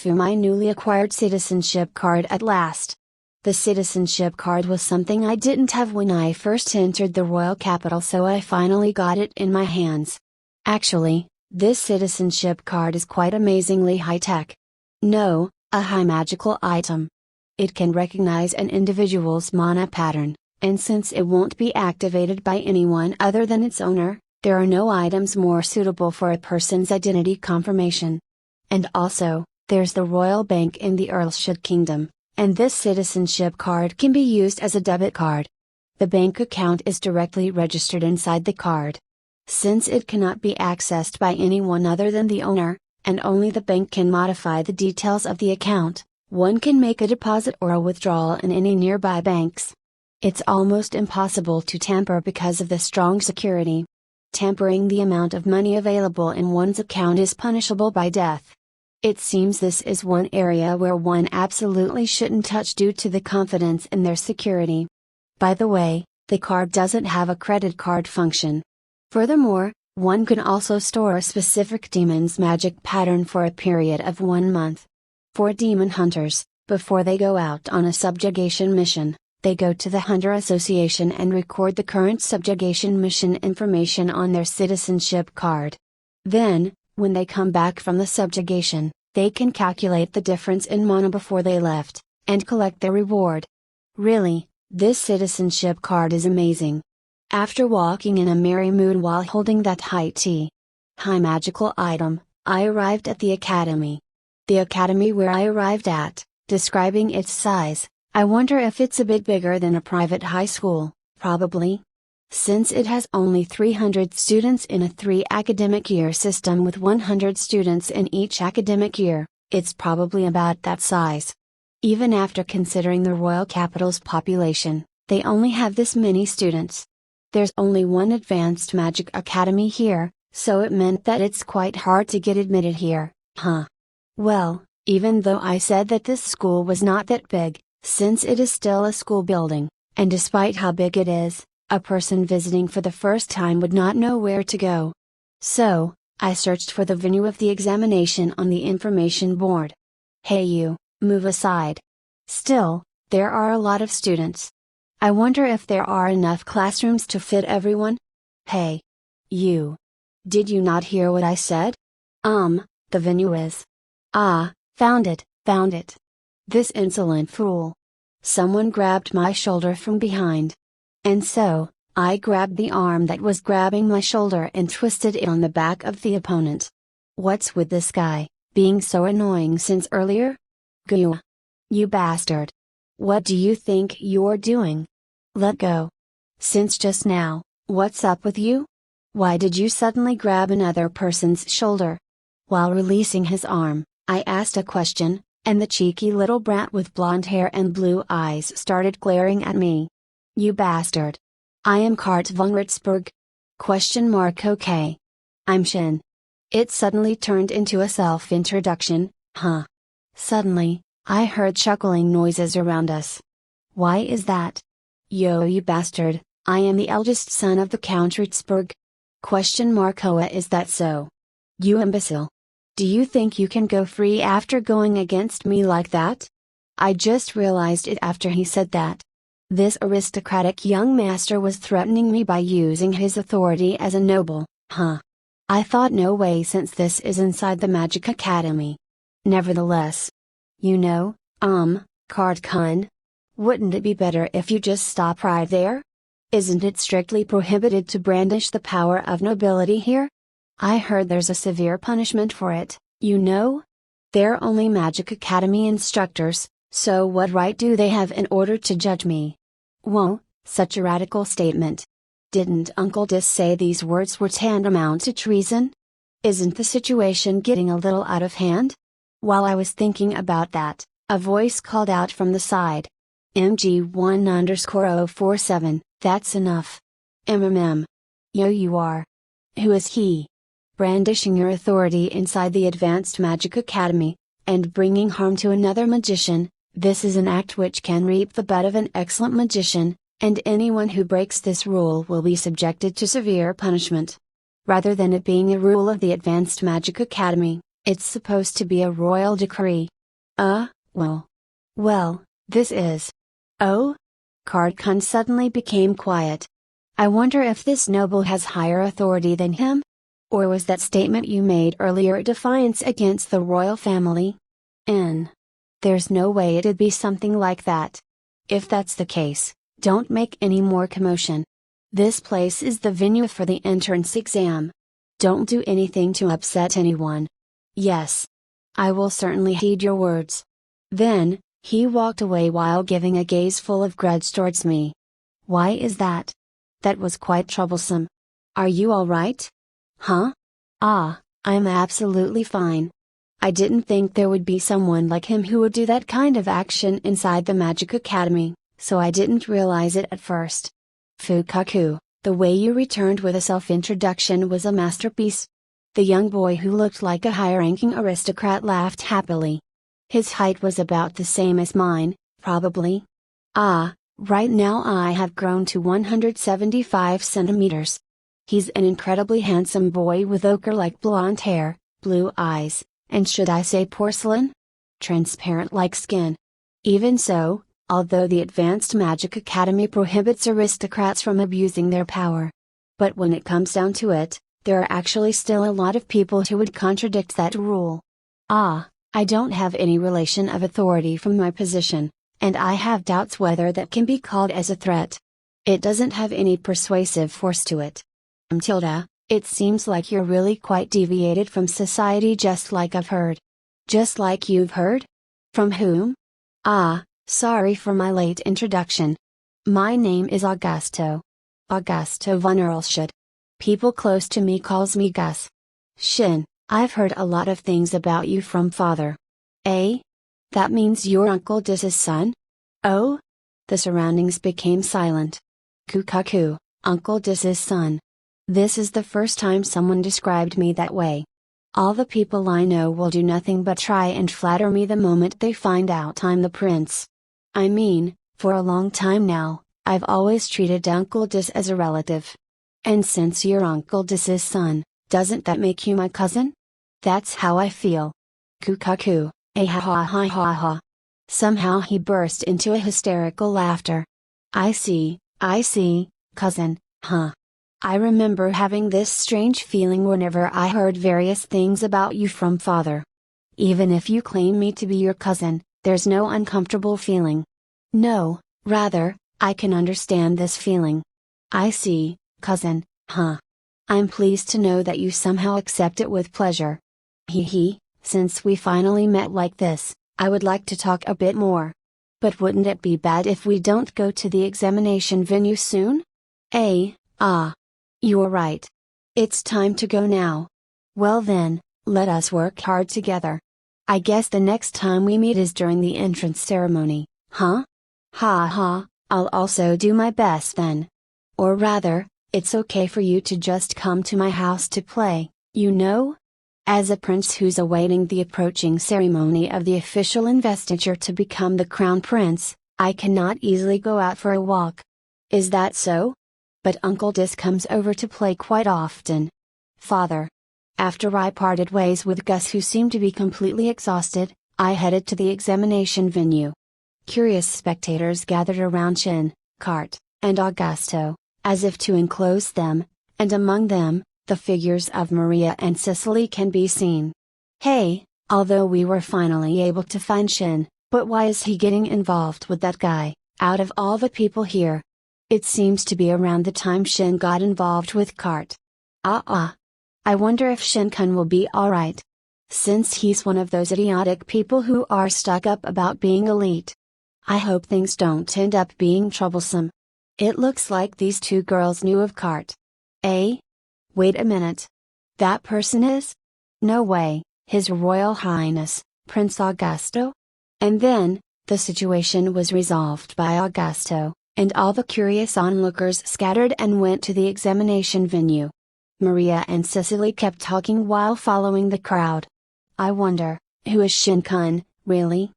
my newly acquired citizenship card at last. The citizenship card was something I didn't have when I first entered the royal capital, so I finally got it in my hands. Actually, this citizenship card is quite amazingly high-tech. No, a high magical item. It can recognize an individual's mana pattern, and since it won't be activated by anyone other than its owner, there are no items more suitable for a person's identity confirmation. And also, there's the Royal Bank in the Earlshire Kingdom, and this citizenship card can be used as a debit card. The bank account is directly registered inside the card. Since it cannot be accessed by anyone other than the owner, and only the bank can modify the details of the account, one can make a deposit or a withdrawal in any nearby banks. It's almost impossible to tamper because of the strong security. Tampering the amount of money available in one's account is punishable by death. It seems this is one area where one absolutely shouldn't touch due to the confidence in their security. By the way, the card doesn't have a credit card function. Furthermore, one can also store a specific demon's magic pattern for a period of 1 month. For demon hunters, before they go out on a subjugation mission, they go to the Hunter Association and record the current subjugation mission information on their citizenship card. Then, when they come back from the subjugation, they can calculate the difference in mana before they left, and collect their reward. Really, this citizenship card is amazing. After walking in a merry mood while holding that high magical item, I arrived at the academy. The academy where I arrived at, describing its size, I wonder if it's a bit bigger than a private high school, probably. Since it has only 300 students in a 3 academic year system with 100 students in each academic year, it's probably about that size. Even after considering the royal capital's population, they only have this many students. There's only one advanced magic academy here, so it meant that it's quite hard to get admitted here, huh? Well, even though I said that this school was not that big, since it is still a school building, and despite how big it is, a person visiting for the first time would not know where to go. So, I searched for the venue of the examination on the information board. Hey you, move aside. Still, there are a lot of students. I wonder if there are enough classrooms to fit everyone? Hey. You. Did you not hear what I said? The venue is. Ah, found it. This insolent fool. Someone grabbed my shoulder from behind. And so, I grabbed the arm that was grabbing my shoulder and twisted it on the back of the opponent. What's with this guy, being so annoying since earlier? Goo. You bastard. What do you think you're doing? Let go. Since just now, what's up with you? Why did you suddenly grab another person's shoulder? While releasing his arm, I asked a question, and the cheeky little brat with blonde hair and blue eyes started glaring at me. You bastard. I am Kurt von Ritzberg? Okay. I'm Shin. It suddenly turned into a self-introduction, huh? Suddenly, I heard chuckling noises around us. Why is that? Yo you bastard, I am the eldest son of the Count Ritzberg? Is that so? You imbecile. Do you think you can go free after going against me like that? I just realized it after he said that. This aristocratic young master was threatening me by using his authority as a noble, huh? I thought no way since this is inside the Magic Academy. Nevertheless. You know, Card-kun? Wouldn't it be better if you just stop right there? Isn't it strictly prohibited to brandish the power of nobility here? I heard there's a severe punishment for it, you know? They're only Magic Academy instructors, so what right do they have in order to judge me? Whoa, such a radical statement. Didn't Uncle Dis say these words were tantamount to treason? Isn't the situation getting a little out of hand? While I was thinking about that, a voice called out from the side. MG1_047, that's enough. Yo you are. Who is he? Brandishing your authority inside the Advanced Magic Academy, and bringing harm to another magician, this is an act which can reap the butt of an excellent magician, and anyone who breaks this rule will be subjected to severe punishment. Rather than it being a rule of the Advanced Magic Academy, it's supposed to be a royal decree. Well, this is. Oh? Card-kun suddenly became quiet. I wonder if this noble has higher authority than him? Or was that statement you made earlier a defiance against the royal family? There's no way it'd be something like that. If that's the case, don't make any more commotion. This place is the venue for the entrance exam. Don't do anything to upset anyone. Yes. I will certainly heed your words. Then, he walked away while giving a gaze full of grudge towards me. Why is that? That was quite troublesome. Are you alright? Huh? I'm absolutely fine. I didn't think there would be someone like him who would do that kind of action inside the Magic Academy, so I didn't realize it at first. Fukaku, the way you returned with a self-introduction was a masterpiece. The young boy who looked like a high-ranking aristocrat laughed happily. His height was about the same as mine, probably. Right now I have grown to 175 centimeters. He's an incredibly handsome boy with ochre-like blonde hair, blue eyes, and should I say porcelain? Transparent-like skin. Even so, although the Advanced Magic Academy prohibits aristocrats from abusing their power. But when it comes down to it, there are actually still a lot of people who would contradict that rule. I don't have any relation of authority from my position, and I have doubts whether that can be called as a threat. It doesn't have any persuasive force to it. It seems like you're really quite deviated from society, just like I've heard. Just like you've heard? From whom? Ah, sorry for my late introduction. My name is Augusto. Augusto von Erlschut. People close to me calls me Gus. Shin, I've heard a lot of things about you from father. Eh? That means your Uncle Dis's son? Oh? The surroundings became silent. Kukaku, Uncle Dis's son. This is the first time someone described me that way. All the people I know will do nothing but try and flatter me the moment they find out I'm the prince. I mean, for a long time now, I've always treated Uncle Dis as a relative. And since you're Uncle Dis's son, doesn't that make you my cousin? That's how I feel. Kukaku, eh ha ha ha ha ha. Somehow he burst into a hysterical laughter. I see, cousin, huh? I remember having this strange feeling whenever I heard various things about you from father. Even if you claim me to be your cousin, there's no uncomfortable feeling. No, rather, I can understand this feeling. I see, cousin, huh? I'm pleased to know that you somehow accept it with pleasure. Hee, since we finally met like this, I would like to talk a bit more. But wouldn't it be bad if we don't go to the examination venue soon? You're right. It's time to go now. Well then, let us work hard together. I guess the next time we meet is during the entrance ceremony, huh? Ha ha, I'll also do my best then. Or rather, it's okay for you to just come to my house to play, you know? As a prince who's awaiting the approaching ceremony of the official investiture to become the crown prince, I cannot easily go out for a walk. Is that so? But Uncle Dis comes over to play quite often. Father. After I parted ways with Gus, who seemed to be completely exhausted, I headed to the examination venue. Curious spectators gathered around Shin, Cart, and Augusto, as if to enclose them, and among them, the figures of Maria and Cicely can be seen. Hey, although we were finally able to find Shin, but why is he getting involved with that guy, out of all the people here? It seems to be around the time Shin got involved with Cart. I wonder if Shin-kun will be alright. Since he's one of those idiotic people who are stuck up about being elite. I hope things don't end up being troublesome. It looks like these two girls knew of Cart. Eh? Wait a minute. That person is? No way, His Royal Highness, Prince Augusto? And then, the situation was resolved by Augusto, and all the curious onlookers scattered and went to the examination venue. Maria and Cicely kept talking while following the crowd. I wonder, who is Shin-kun, really?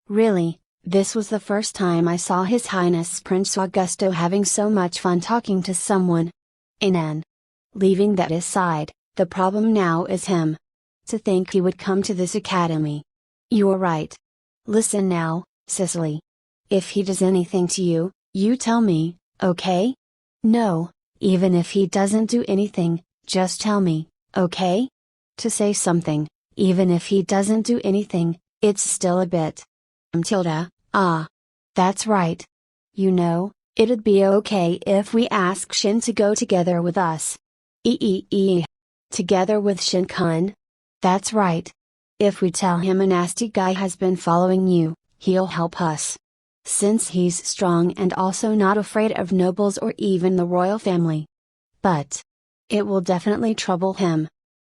Really, this was the first time I saw His Highness Prince Augusto having so much fun talking to someone. Leaving that aside, the problem now is him. To think he would come to this academy. You're right. Listen now, Cicely. If he does anything to you, you tell me, okay? No, even if he doesn't do anything, just tell me, okay? To say something, even if he doesn't do anything, it's still a bit. That's right. You know, it'd be okay if we ask Shin to go together with us. Together with Shin-kun? That's right. If we tell him a nasty guy has been following you, he'll help us. Since he's strong and also not afraid of nobles or even the royal family. But it will definitely trouble him.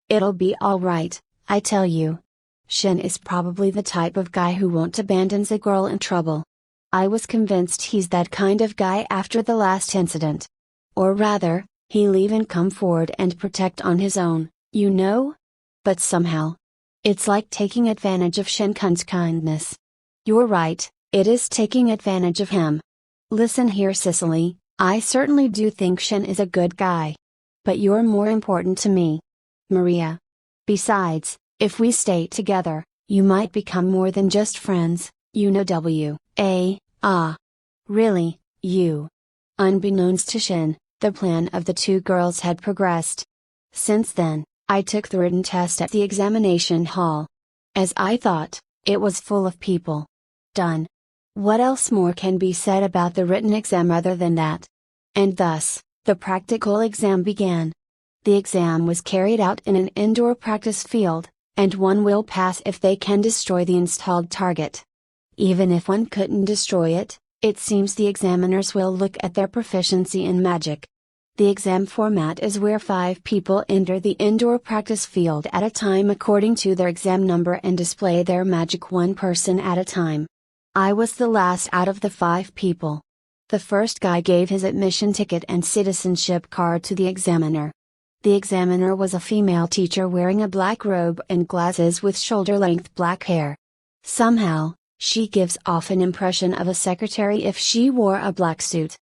It'll be alright, I tell you. Shin is probably the type of guy who won't abandon a girl in trouble. I was convinced he's that kind of guy after the last incident. Or rather, he'll even come forward and protect on his own, you know? But somehow, it's like taking advantage of Shin-kun's kindness. You're right, it is taking advantage of him. Listen here, Cicely, I certainly do think Shin is a good guy. But you're more important to me. Maria. Besides, if we stay together, you might become more than just friends, you know. Really, you. Unbeknownst to Shin, the plan of the two girls had progressed. Since then, I took the written test at the examination hall. As I thought, it was full of people. Done. What else more can be said about the written exam other than that? And thus, the practical exam began. The exam was carried out in an indoor practice field, and one will pass if they can destroy the installed target. Even if one couldn't destroy it, it seems the examiners will look at their proficiency in magic. The exam format is where 5 people enter the indoor practice field at a time according to their exam number and display their magic one person at a time. I was the last out of the 5 people. The first guy gave his admission ticket and citizenship card to the examiner. The examiner was a female teacher wearing a black robe and glasses with shoulder-length black hair. Somehow, she gives off an impression of a secretary if she wore a black suit.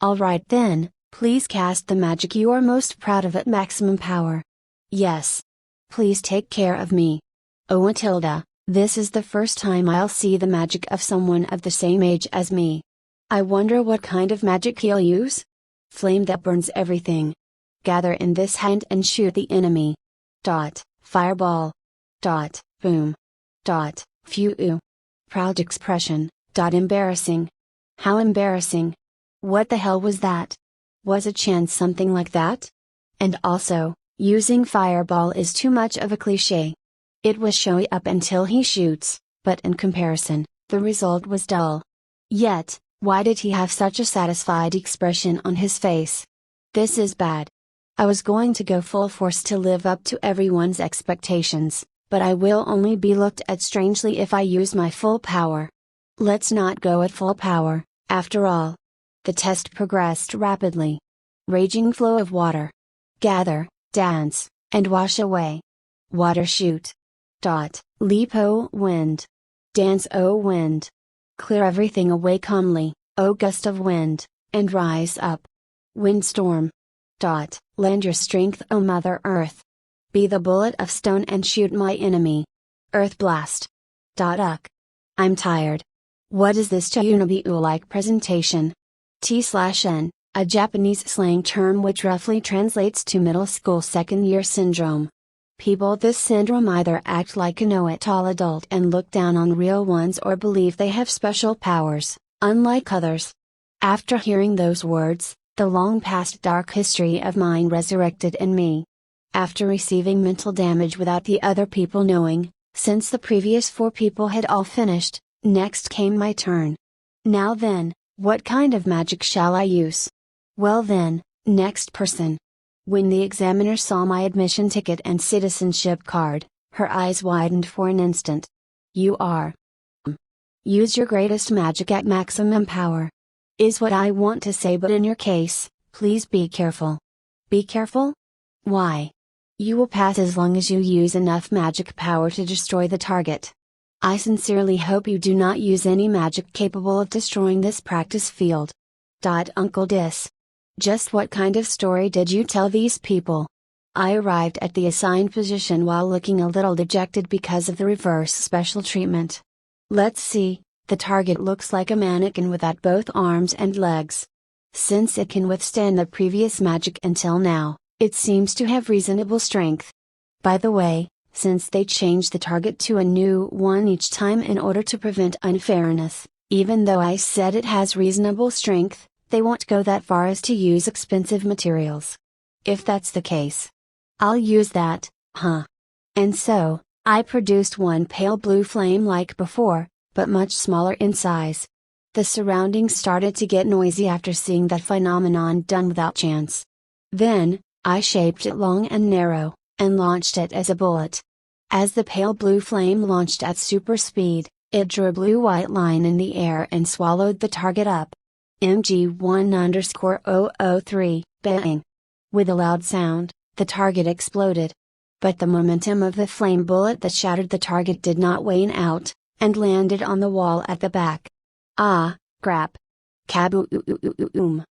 Alright then, please cast the magic you are most proud of at maximum power. Yes. Please take care of me. Oh Matilda, this is the first time I'll see the magic of someone of the same age as me. I wonder what kind of magic he'll use? Flame that burns everything. Gather in this hand and shoot the enemy. Fireball. Boom. Phew. Proud expression. Embarrassing. How embarrassing. What the hell was that? Was a chance something like that? And also, using fireball is too much of a cliché. It was showy up until he shoots, but in comparison, the result was dull. Yet, why did he have such a satisfied expression on his face? This is bad. I was going to go full force to live up to everyone's expectations, but I will only be looked at strangely if I use my full power. Let's not go at full power, after all. The test progressed rapidly. Raging flow of water. Gather, dance, and wash away. Water shoot. Leap o wind. Dance o wind. Clear everything away calmly, o gust of wind, and rise up. Windstorm. Lend your strength o Mother Earth. Be the bullet of stone and shoot my enemy. Earth blast. I'm tired. What is this Chayunabiu-like presentation? T/N, a Japanese slang term which roughly translates to middle school second year syndrome. People with this syndrome either act like a know-it-all adult and look down on real ones or believe they have special powers, unlike others. After hearing those words, the long-past dark history of mine resurrected in me. After receiving mental damage without the other people knowing, since the previous 4 people had all finished, next came my turn. Now then, what kind of magic shall I use? Well then, next person. When the examiner saw my admission ticket and citizenship card, her eyes widened for an instant. You are. Use your greatest magic at maximum power. Is what I want to say, but in your case, please be careful. Be careful? Why? You will pass as long as you use enough magic power to destroy the target. I sincerely hope you do not use any magic capable of destroying this practice field. Uncle Dis. Just what kind of story did you tell these people? I arrived at the assigned position while looking a little dejected because of the reverse special treatment. Let's see, the target looks like a mannequin without both arms and legs. Since it can withstand the previous magic until now, it seems to have reasonable strength. By the way, since they change the target to a new one each time in order to prevent unfairness, even though I said it has reasonable strength, they won't go that far as to use expensive materials. If that's the case, I'll use that, huh? And so, I produced one pale blue flame like before, but much smaller in size. The surroundings started to get noisy after seeing that phenomenon done without chance. Then, I shaped it long and narrow, and launched it as a bullet. As the pale blue flame launched at super speed, it drew a blue-white line in the air and swallowed the target up. MG1_003, bang! With a loud sound, the target exploded. But the momentum of the flame bullet that shattered the target did not wane out, and landed on the wall at the back. Ah, crap! Kaboom!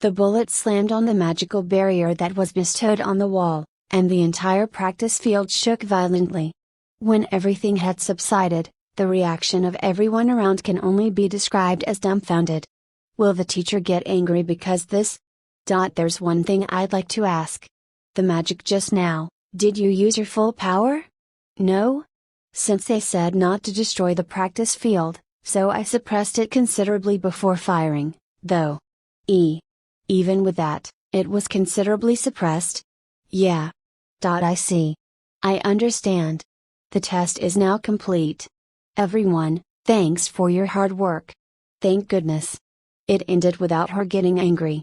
The bullet slammed on the magical barrier that was bestowed on the wall, and the entire practice field shook violently. When everything had subsided, the reaction of everyone around can only be described as dumbfounded. Will the teacher get angry because this? There's one thing I'd like to ask. The magic just now, did you use your full power? No? Since they said not to destroy the practice field, so I suppressed it considerably before firing, though. Even with that, it was considerably suppressed. Yeah. I see. I understand. The test is now complete. Everyone, thanks for your hard work. Thank goodness. It ended without her getting angry.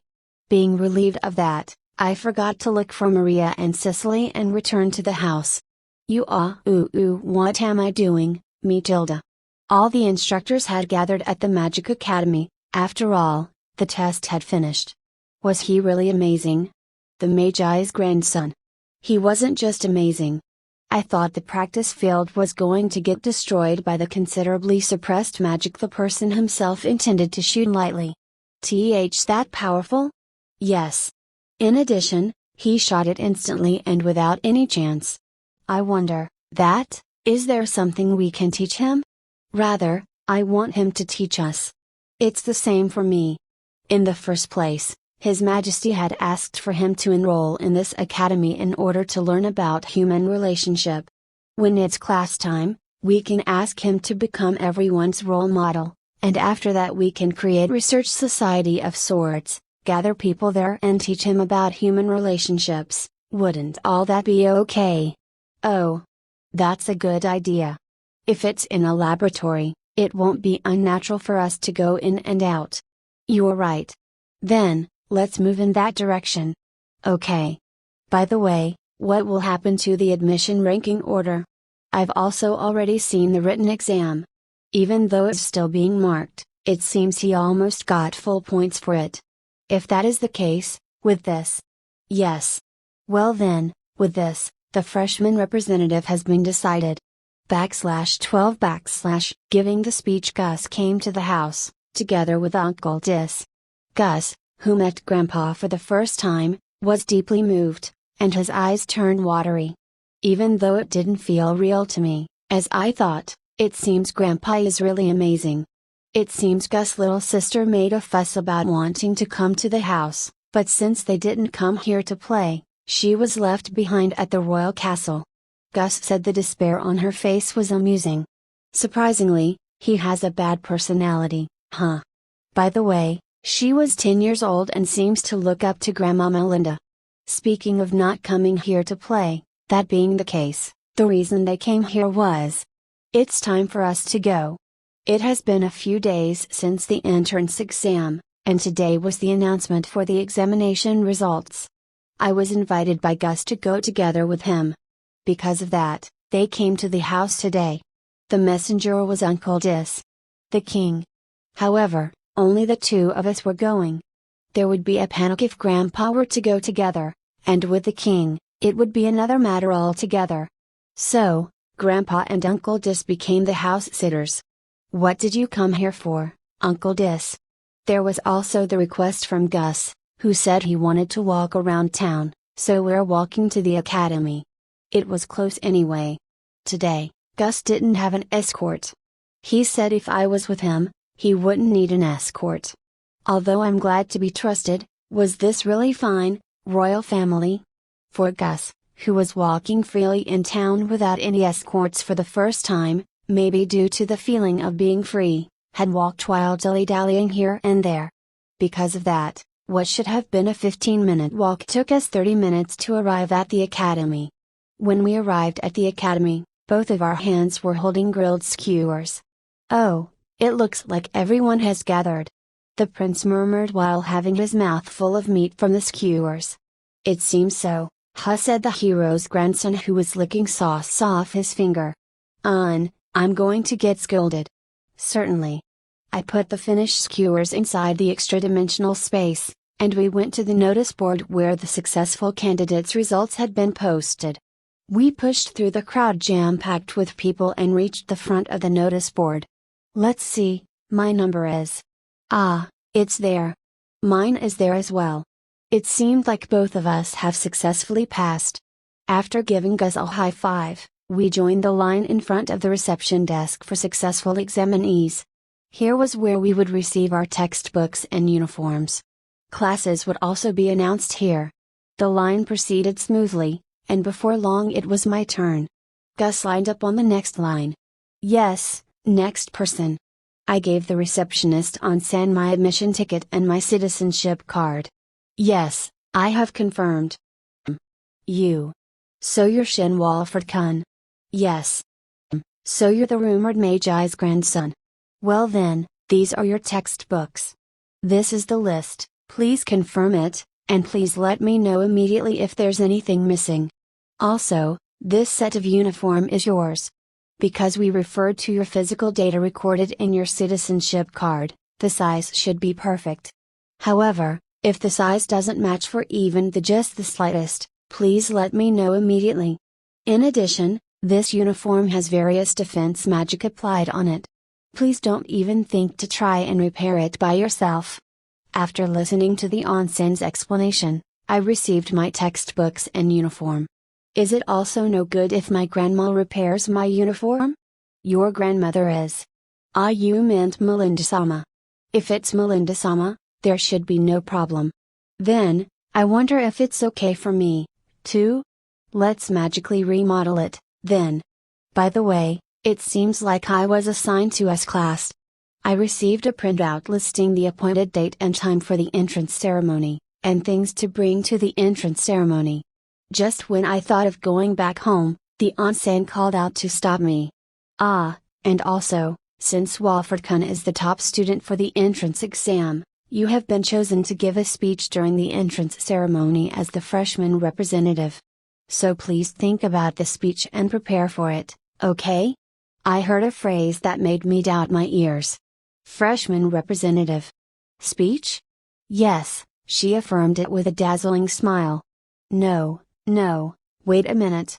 Being relieved of that, I forgot to look for Maria and Cicely and returned to the house. What am I doing, Matilda? All the instructors had gathered at the Magic Academy. After all, the test had finished. Was he really amazing? The Magi's grandson. He wasn't just amazing. I thought the practice field was going to get destroyed by the considerably suppressed magic the person himself intended to shoot lightly. That powerful? Yes. In addition, he shot it instantly and without any chance. I wonder, is there something we can teach him? Rather, I want him to teach us. It's the same for me. In the first place, His Majesty had asked for him to enroll in this academy in order to learn about human relationship. When it's class time, we can ask him to become everyone's role model, and after that we can create research society of sorts, gather people there and teach him about human relationships. Wouldn't all that be okay? Oh. That's a good idea. If it's in a laboratory, it won't be unnatural for us to go in and out. You're right. Then, let's move in that direction. Okay. By the way, what will happen to the admission ranking order? I've also already seen the written exam. Even though it's still being marked, it seems he almost got full points for it. If that is the case, with this. Yes. Well then, with this, the freshman representative has been decided. /12 Giving the speech, Gus came to the house, together with Uncle Dis. Gus, who met Grandpa for the first time, was deeply moved, and his eyes turned watery. Even though it didn't feel real to me, as I thought, it seems Grandpa is really amazing. It seems Gus' little sister made a fuss about wanting to come to the house, but since they didn't come here to play, she was left behind at the royal castle. Gus said the despair on her face was amusing. Surprisingly, he has a bad personality, huh? By the way, she was 10 years old and seems to look up to Grandmama Linda. Speaking of not coming here to play, that being the case, the reason they came here was, it's time for us to go. It has been a few days since the entrance exam, and today was the announcement for the examination results. I was invited by Gus to go together with him. Because of that, they came to the house today. The messenger was Uncle Dis. The king. However, only the two of us were going. There would be a panic if Grandpa were to go together, and with the king, it would be another matter altogether. So, Grandpa and Uncle Dis became the house sitters. What did you come here for, Uncle Dis? There was also the request from Gus, who said he wanted to walk around town, so we're walking to the academy. It was close anyway. Today, Gus didn't have an escort. He said if I was with him, he wouldn't need an escort. Although I'm glad to be trusted, was this really fine, royal family? For Gus, who was walking freely in town without any escorts for the first time, maybe due to the feeling of being free, had walked while dilly-dallying here and there. Because of that, what should have been a 15-minute walk took us 30 minutes to arrive at the academy. When we arrived at the academy, both of our hands were holding grilled skewers. Oh, it looks like everyone has gathered. The prince murmured while having his mouth full of meat from the skewers. It seems so, said the hero's grandson who was licking sauce off his finger. I'm going to get scolded. Certainly. I put the finished skewers inside the extra-dimensional space, and we went to the notice board where the successful candidates' results had been posted. We pushed through the crowd jam-packed with people and reached the front of the notice board. Let's see, my number is. It's there. Mine is there as well. It seemed like both of us have successfully passed. After giving Gus a high five, we joined the line in front of the reception desk for successful examinees. Here was where we would receive our textbooks and uniforms. Classes would also be announced here. The line proceeded smoothly, and before long it was my turn. Gus lined up on the next line. Yes, next person. I gave the receptionist on San my admission ticket and my citizenship card. Yes, I have confirmed. You. So you're Shin Walford-kun. Yes. So you're the rumored Magi's grandson. Well then, these are your textbooks. This is the list, please confirm it, and please let me know immediately if there's anything missing. Also, this set of uniform is yours. Because we referred to your physical data recorded in your citizenship card, the size should be perfect. However, if the size doesn't match for even just the slightest, please let me know immediately. In addition, this uniform has various defense magic applied on it. Please don't even think to try and repair it by yourself. After listening to the onsen's explanation, I received my textbooks and uniform. Is it also no good if my grandma repairs my uniform? Your grandmother is. Ah, you meant Melinda-sama. If it's Melinda-sama, there should be no problem. Then, I wonder if it's okay for me, too? Let's magically remodel it, then. By the way, it seems like I was assigned to S class. I received a printout listing the appointed date and time for the entrance ceremony, and things to bring to the entrance ceremony. Just when I thought of going back home, the onsen called out to stop me. Ah, and also, since Walford-kun is the top student for the entrance exam, you have been chosen to give a speech during the entrance ceremony as the freshman representative. So please think about the speech and prepare for it, okay? I heard a phrase that made me doubt my ears. Freshman representative. Speech? Yes, she affirmed it with a dazzling smile. No, wait a minute.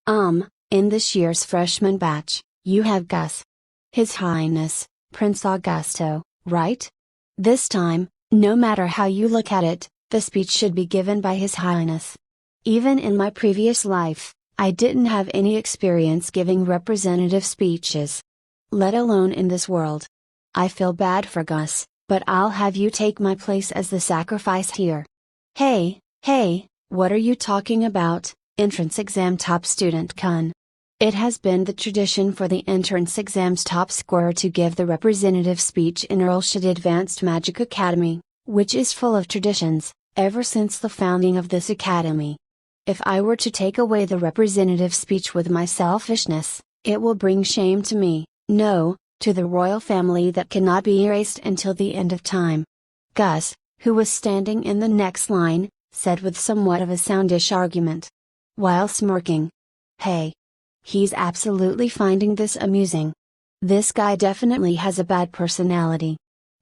In this year's freshman batch, you have Gus. His Highness, Prince Augusto, right? This time, no matter how you look at it, the speech should be given by His Highness. Even in my previous life, I didn't have any experience giving representative speeches. Let alone in this world. I feel bad for Gus, but I'll have you take my place as the sacrifice here. Hey, what are you talking about, entrance exam top student-kun? It has been the tradition for the entrance exam's top scorer to give the representative speech in Earlshire Advanced Magic Academy, which is full of traditions, ever since the founding of this academy. If I were to take away the representative speech with my selfishness, it will bring shame to me, no, to the royal family that cannot be erased until the end of time. Gus, who was standing in the next line, said with somewhat of a soundish argument. While smirking. Hey. He's absolutely finding this amusing. This guy definitely has a bad personality.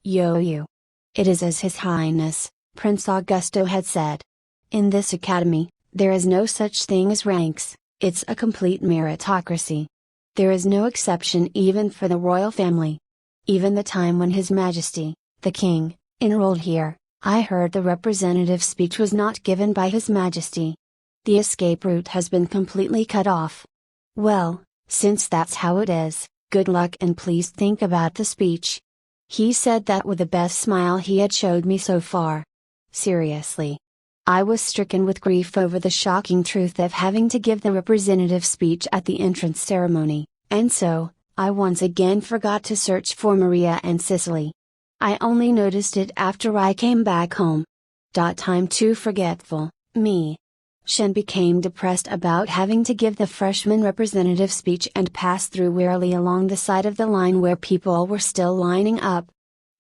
Yo. It is as His Highness, Prince Augusto had said. In this academy, there is no such thing as ranks, it's a complete meritocracy. There is no exception even for the royal family. Even the time when His Majesty, the King, enrolled here, I heard the representative speech was not given by His Majesty. The escape route has been completely cut off. Well, since that's how it is, good luck and please think about the speech. He said that with the best smile he had showed me so far. Seriously. I was stricken with grief over the shocking truth of having to give the representative speech at the entrance ceremony, and so, I once again forgot to search for Maria and Cicely. I only noticed it after I came back home. I'm too forgetful, me. Shin became depressed about having to give the freshman representative speech and passed through wearily along the side of the line where people were still lining up.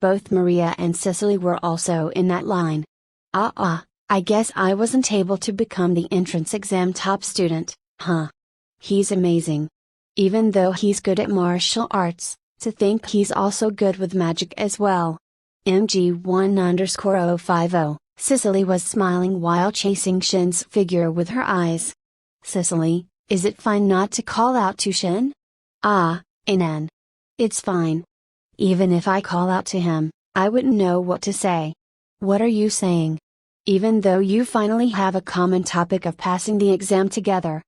Both Maria and Cicely were also in that line. I guess I wasn't able to become the entrance exam top student, huh? He's amazing. Even though he's good at martial arts, to think he's also good with magic as well. MG1_050. Cicely was smiling while chasing Shin's figure with her eyes. Cicely, is it fine not to call out to Shin? Inan. It's fine. Even if I call out to him, I wouldn't know what to say. What are you saying? Even though you finally have a common topic of passing the exam together.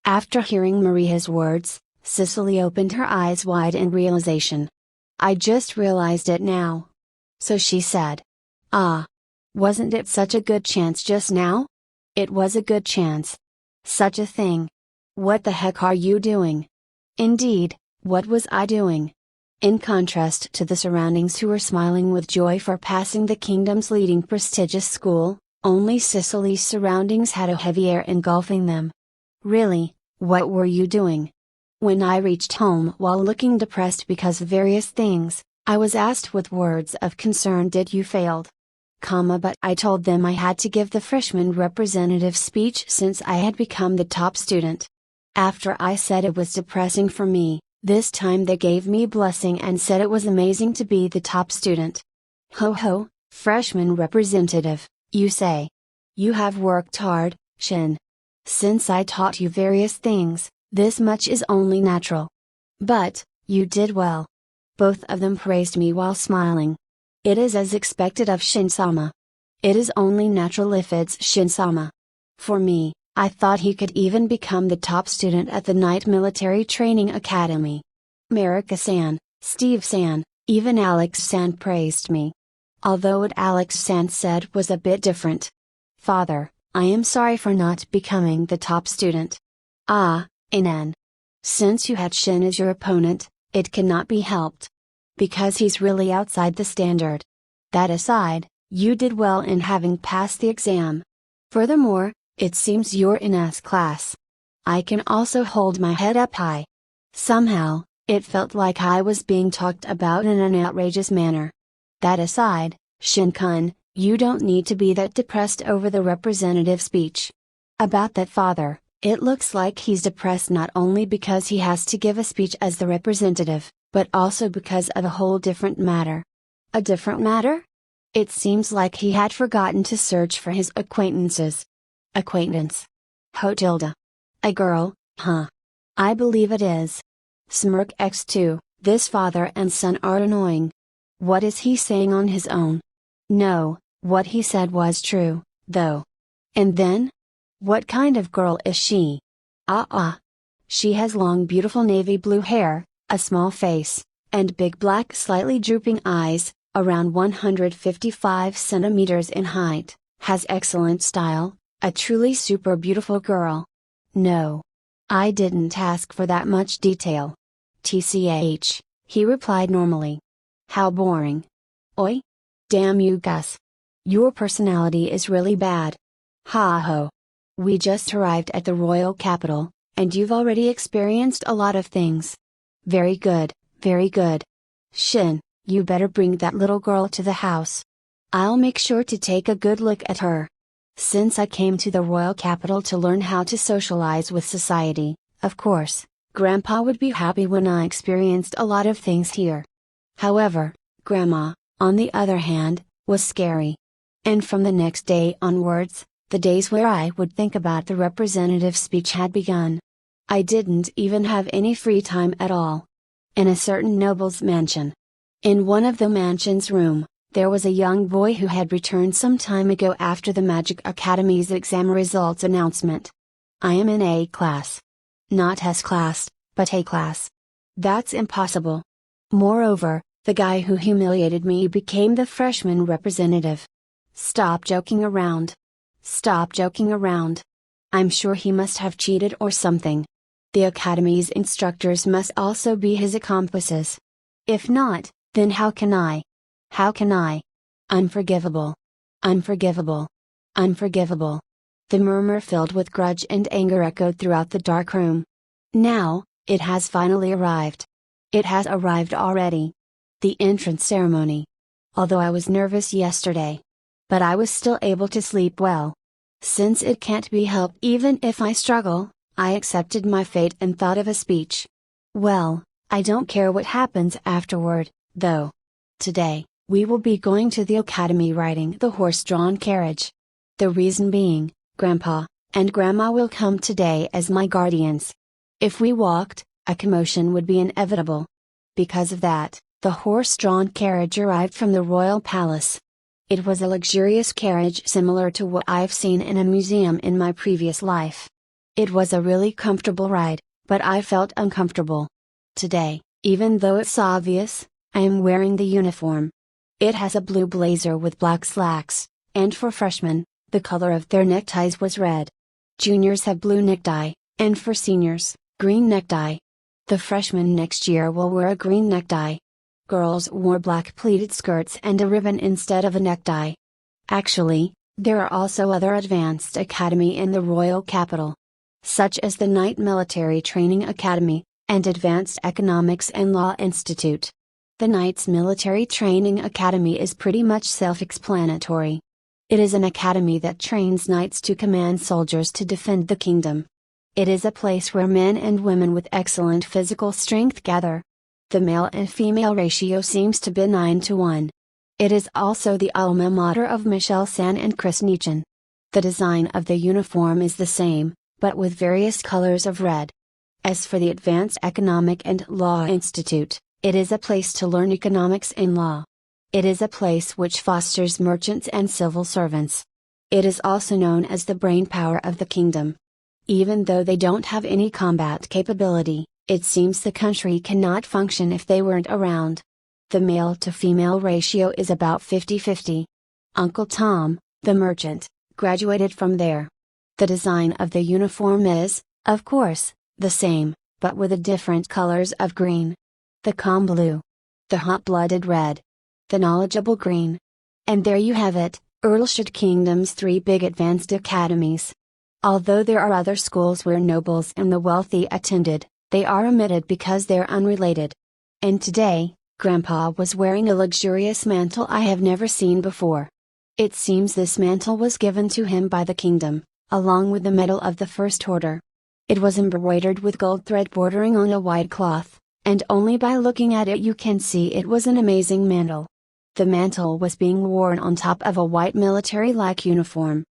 After hearing Maria's words, Cicely opened her eyes wide in realization. I just realized it now. So she said. Wasn't it such a good chance just now? It was a good chance. Such a thing. What the heck are you doing? Indeed, what was I doing? In contrast to the surroundings who were smiling with joy for passing the kingdom's leading prestigious school, Only Sicily's surroundings had a heavy air engulfing them. Really, what were you doing? When I reached home while looking depressed because of various things, I was asked with words of concern, did you failed? But I told them I had to give the freshman representative speech since I had become the top student. After I said it was depressing for me, this time they gave me a blessing and said it was amazing to be the top student. Ho ho, freshman representative, you say. You have worked hard, Shin. Since I taught you various things, this much is only natural. But, you did well. Both of them praised me while smiling. It is as expected of Shin-sama. It is only natural if it's Shin-sama. For me, I thought he could even become the top student at the Night Military Training Academy. Marika-san, Steve-san, even Alex-san praised me. Although what Alex-san said was a bit different. Father, I am sorry for not becoming the top student. Anan. Since you had Shin as your opponent, it cannot be helped. Because he's really outside the standard. That aside, you did well in having passed the exam. Furthermore, it seems you're in S class. I can also hold my head up high. Somehow, it felt like I was being talked about in an outrageous manner. That aside, Shin-kun, you don't need to be that depressed over the representative speech. About that father, it looks like he's depressed not only because he has to give a speech as the representative, but also because of a whole different matter. A different matter? It seems like he had forgotten to search for his acquaintances. Acquaintance. Hotilda. A girl, huh? I believe it is. Smirk X2, this father and son are annoying. What is he saying on his own? No, what he said was true, though. And then? What kind of girl is she? She has long beautiful navy blue hair, a small face, and big black slightly drooping eyes, around 155 centimeters in height, has excellent style, a truly super beautiful girl. No. I didn't ask for that much detail. TCH, he replied normally. How boring. Oi? Damn you Gus. Your personality is really bad. Ha ho. We just arrived at the royal capital, and you've already experienced a lot of things. Very good, very good. Shin, you better bring that little girl to the house. I'll make sure to take a good look at her. Since I came to the royal capital to learn how to socialize with society, of course, Grandpa would be happy when I experienced a lot of things here. However, Grandma, on the other hand, was scary. And from the next day onwards, the days where I would think about the representative speech had begun. I didn't even have any free time at all. In a certain noble's mansion. In one of the mansion's room, there was a young boy who had returned some time ago after the Magic Academy's exam results announcement. I am in A class. Not S class, but A class. That's impossible. Moreover, the guy who humiliated me became the freshman representative. Stop joking around. Stop joking around. I'm sure he must have cheated or something. The Academy's instructors must also be his accomplices. If not, then how can I? How can I? Unforgivable. Unforgivable. Unforgivable. The murmur filled with grudge and anger echoed throughout the dark room. Now, it has finally arrived. It has arrived already. The entrance ceremony. Although I was nervous yesterday. But I was still able to sleep well. Since it can't be helped even if I struggle, I accepted my fate and thought of a speech. Well, I don't care what happens afterward, though. Today, we will be going to the academy riding the horse-drawn carriage. The reason being, Grandpa and Grandma will come today as my guardians. If we walked, a commotion would be inevitable. Because of that, the horse-drawn carriage arrived from the royal palace. It was a luxurious carriage similar to what I've seen in a museum in my previous life. It was a really comfortable ride, but I felt uncomfortable. Today, even though it's obvious, I am wearing the uniform. It has a blue blazer with black slacks, and for freshmen, the color of their neckties was red. Juniors have blue necktie, and for seniors, green necktie. The freshmen next year will wear a green necktie. Girls wore black pleated skirts and a ribbon instead of a necktie. Actually, There are also other advanced academy in the royal capital, such as the Knight Military Training Academy, and Advanced Economics and Law Institute. The Knights Military Training Academy is pretty much self-explanatory. It is an academy that trains knights to command soldiers to defend the kingdom. It is a place where men and women with excellent physical strength gather. The male and female ratio seems to be 9:1. It is also the alma mater of Michel San and Chris Nichin. The design of the uniform is the same, but with various colors of red. As for the Advanced Economic and Law Institute, it is a place to learn economics and law. It is a place which fosters merchants and civil servants. It is also known as the brainpower of the kingdom. Even though they don't have any combat capability, it seems the country cannot function if they weren't around. The male to female ratio is about 50-50. Uncle Tom, the merchant, graduated from there. The design of the uniform is, of course, the same, but with the different colors of green. The calm blue. The hot-blooded red. The knowledgeable green. And there you have it, Earlshire Kingdom's 3 big advanced academies. Although there are other schools where nobles and the wealthy attended, they are omitted because they're unrelated. And today, Grandpa was wearing a luxurious mantle I have never seen before. It seems this mantle was given to him by the kingdom, along with the Medal of the First Order. It was embroidered with gold thread bordering on a white cloth, and only by looking at it you can see it was an amazing mantle. The mantle was being worn on top of a white military-like uniform.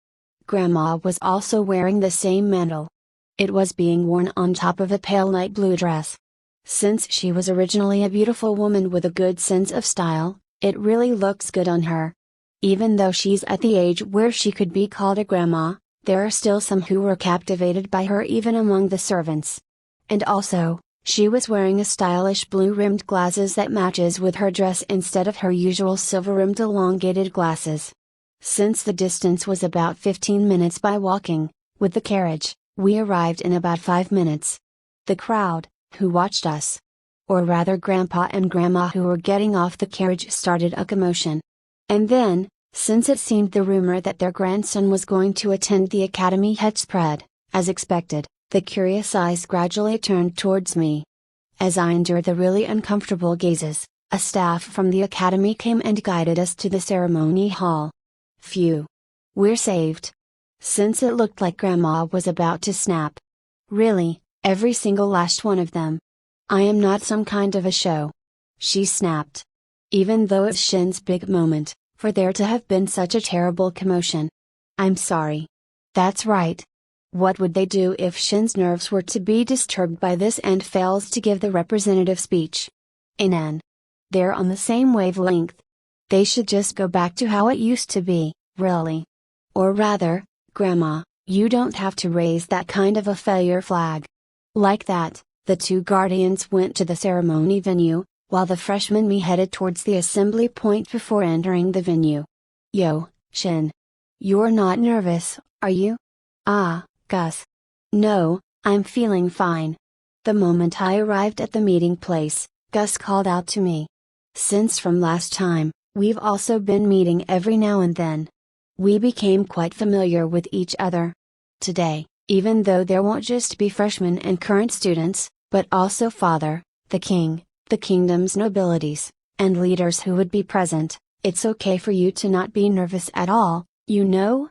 Grandma was also wearing the same mantle. It was being worn on top of a pale light blue dress. Since she was originally a beautiful woman with a good sense of style, it really looks good on her. Even though she's at the age where she could be called a grandma, there are still some who were captivated by her even among the servants. And also, she was wearing a stylish blue-rimmed glasses that matches with her dress instead of her usual silver-rimmed elongated glasses. Since the distance was about 15 minutes by walking, with the carriage, we arrived in about 5 minutes. The crowd, who watched us, or rather Grandpa and Grandma who were getting off the carriage, started a commotion. And then, since it seemed the rumor that their grandson was going to attend the academy had spread, as expected, the curious eyes gradually turned towards me. As I endured the really uncomfortable gazes, a staff from the academy came and guided us to the ceremony hall. Phew! We're saved. Since it looked like Grandma was about to snap. Really, every single last one of them. I am not some kind of a show. She snapped. Even though it's Shin's big moment, for there to have been such a terrible commotion. I'm sorry. That's right. What would they do if Shin's nerves were to be disturbed by this and fails to give the representative speech? Inan. They're on the same wavelength. They should just go back to how it used to be, really. Or rather, Grandma, you don't have to raise that kind of a failure flag. Like that, the 2 guardians went to the ceremony venue, while the freshman me headed towards the assembly point before entering the venue. Yo, Shin. You're not nervous, are you? Ah, Gus. No, I'm feeling fine. The moment I arrived at the meeting place, Gus called out to me. Since from last time, we've also been meeting every now and then. We became quite familiar with each other. Today, even though there won't just be freshmen and current students, but also Father, the King, the kingdom's nobilities, and leaders who would be present, it's okay for you to not be nervous at all, you know?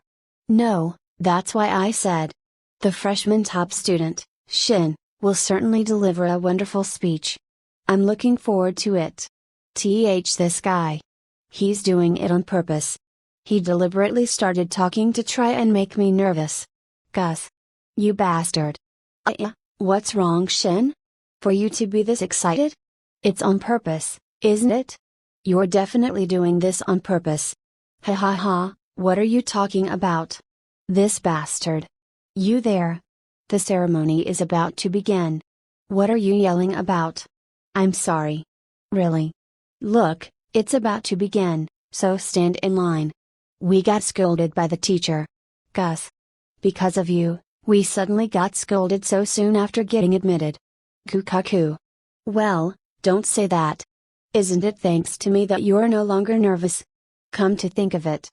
No, that's why I said. The freshman top student, Shin, will certainly deliver a wonderful speech. I'm looking forward to it. This guy. He's doing it on purpose. He deliberately started talking to try and make me nervous. Gus. You bastard. What's wrong, Shin? For you to be this excited? It's on purpose, isn't it? You're definitely doing this on purpose. Ha ha ha, what are you talking about? This bastard. You there. The ceremony is about to begin. What are you yelling about? I'm sorry. Really. Look, it's about to begin, so stand in line. We got scolded by the teacher. Gus. Because of you, we suddenly got scolded so soon after getting admitted. Kukaku. Well, don't say that. Isn't it thanks to me that you're no longer nervous? Come to think of it.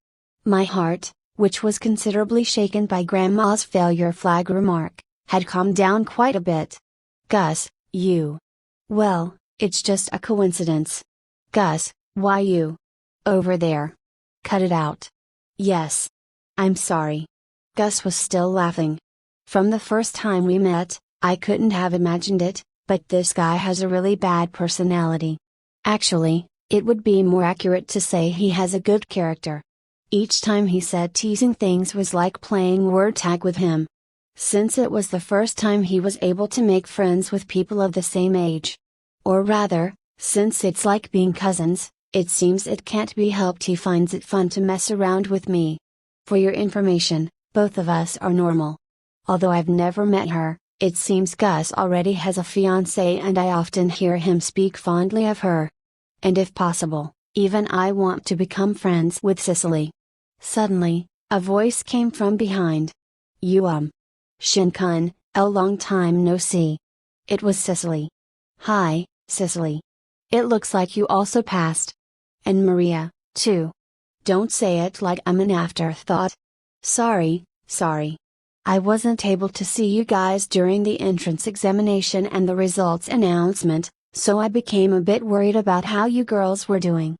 My heart, which was considerably shaken by Grandma's failure flag remark, had calmed down quite a bit. Gus, you. Well, it's just a coincidence. Gus, why you? Over there. Cut it out. Yes. I'm sorry. Gus was still laughing. From the first time we met, I couldn't have imagined it, but this guy has a really bad personality. Actually, it would be more accurate to say he has a good character. Each time he said teasing things was like playing word tag with him. Since it was the first time he was able to make friends with people of the same age. Or rather, since it's like being cousins, it seems it can't be helped he finds it fun to mess around with me. For your information, both of us are normal. Although I've never met her, it seems Gus already has a fiancée and I often hear him speak fondly of her. And if possible, even I want to become friends with Cicely. Suddenly, a voice came from behind. Shin-kun, a long time no see. It was Cicely. Hi, Cicely. It looks like you also passed. And Maria, too. Don't say it like I'm an afterthought. Sorry. I wasn't able to see you guys during the entrance examination and the results announcement, so I became a bit worried about how you girls were doing.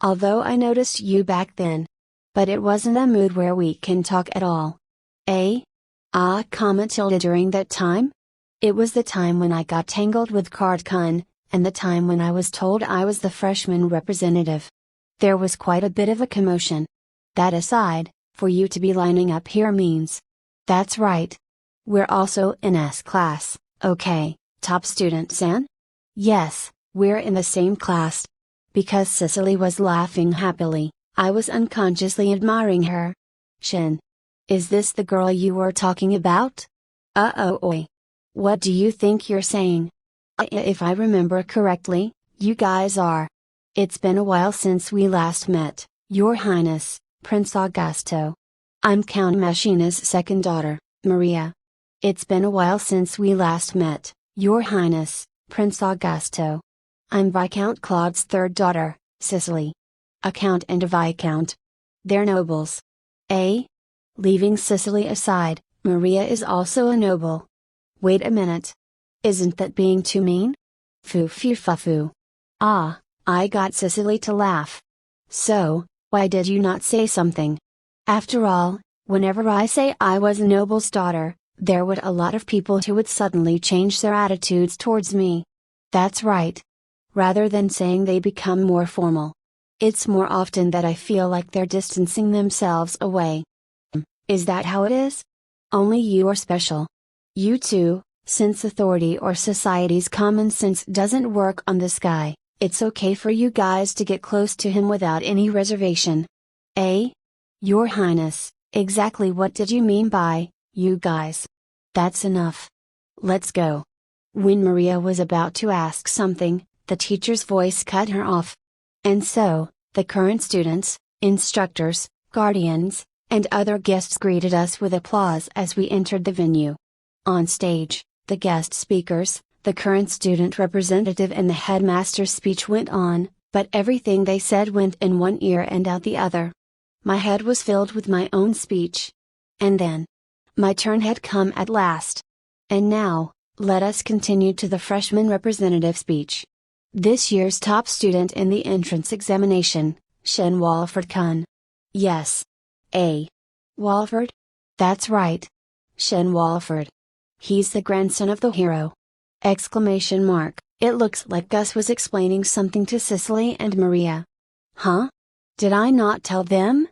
Although I noticed you back then. But it wasn't a mood where we can talk at all. Tilda during that time? It was the time when I got tangled with Card-kun, and the time when I was told I was the freshman representative. There was quite a bit of a commotion. That aside, for you to be lining up here means. That's right. We're also in S class, okay, top student-san? Yes, we're in the same class. Because Cicely was laughing happily, I was unconsciously admiring her. Shin. Is this the girl you were talking about? Oi. What do you think you're saying? If I remember correctly, you guys are. It's been a while since we last met, Your Highness, Prince Augusto. I'm Count Machina's second daughter, Maria. It's been a while since we last met, Your Highness, Prince Augusto. I'm Viscount Claude's third daughter, Cicely. A count and a viscount. They're nobles. Leaving Cicely aside, Maria is also a noble. Wait a minute. Isn't that being too mean? Foo. I got Cicely to laugh. So, why did you not say something? After all, whenever I say I was a noble's daughter, there would a lot of people who would suddenly change their attitudes towards me. That's right. Rather than saying they become more formal. It's more often that I feel like they're distancing themselves away. Is that how it is? Only you are special. You too, since authority or society's common sense doesn't work on this guy, it's okay for you guys to get close to him without any reservation. Your Highness, exactly what did you mean by, you guys? That's enough. Let's go. When Maria was about to ask something, the teacher's voice cut her off. And so, the current students, instructors, guardians, and other guests greeted us with applause as we entered the venue. On stage, the guest speakers, the current student representative and the headmaster's speech went on, but everything they said went in one ear and out the other. My head was filled with my own speech. And then, my turn had come at last. And now, let us continue to the freshman representative speech. This year's top student in the entrance examination, Shin Walford-kun. Yes. Walford? That's right. Shin Walford. He's the grandson of the hero. Exclamation mark. It looks like Gus was explaining something to Cicely and Maria. Huh? Did I not tell them?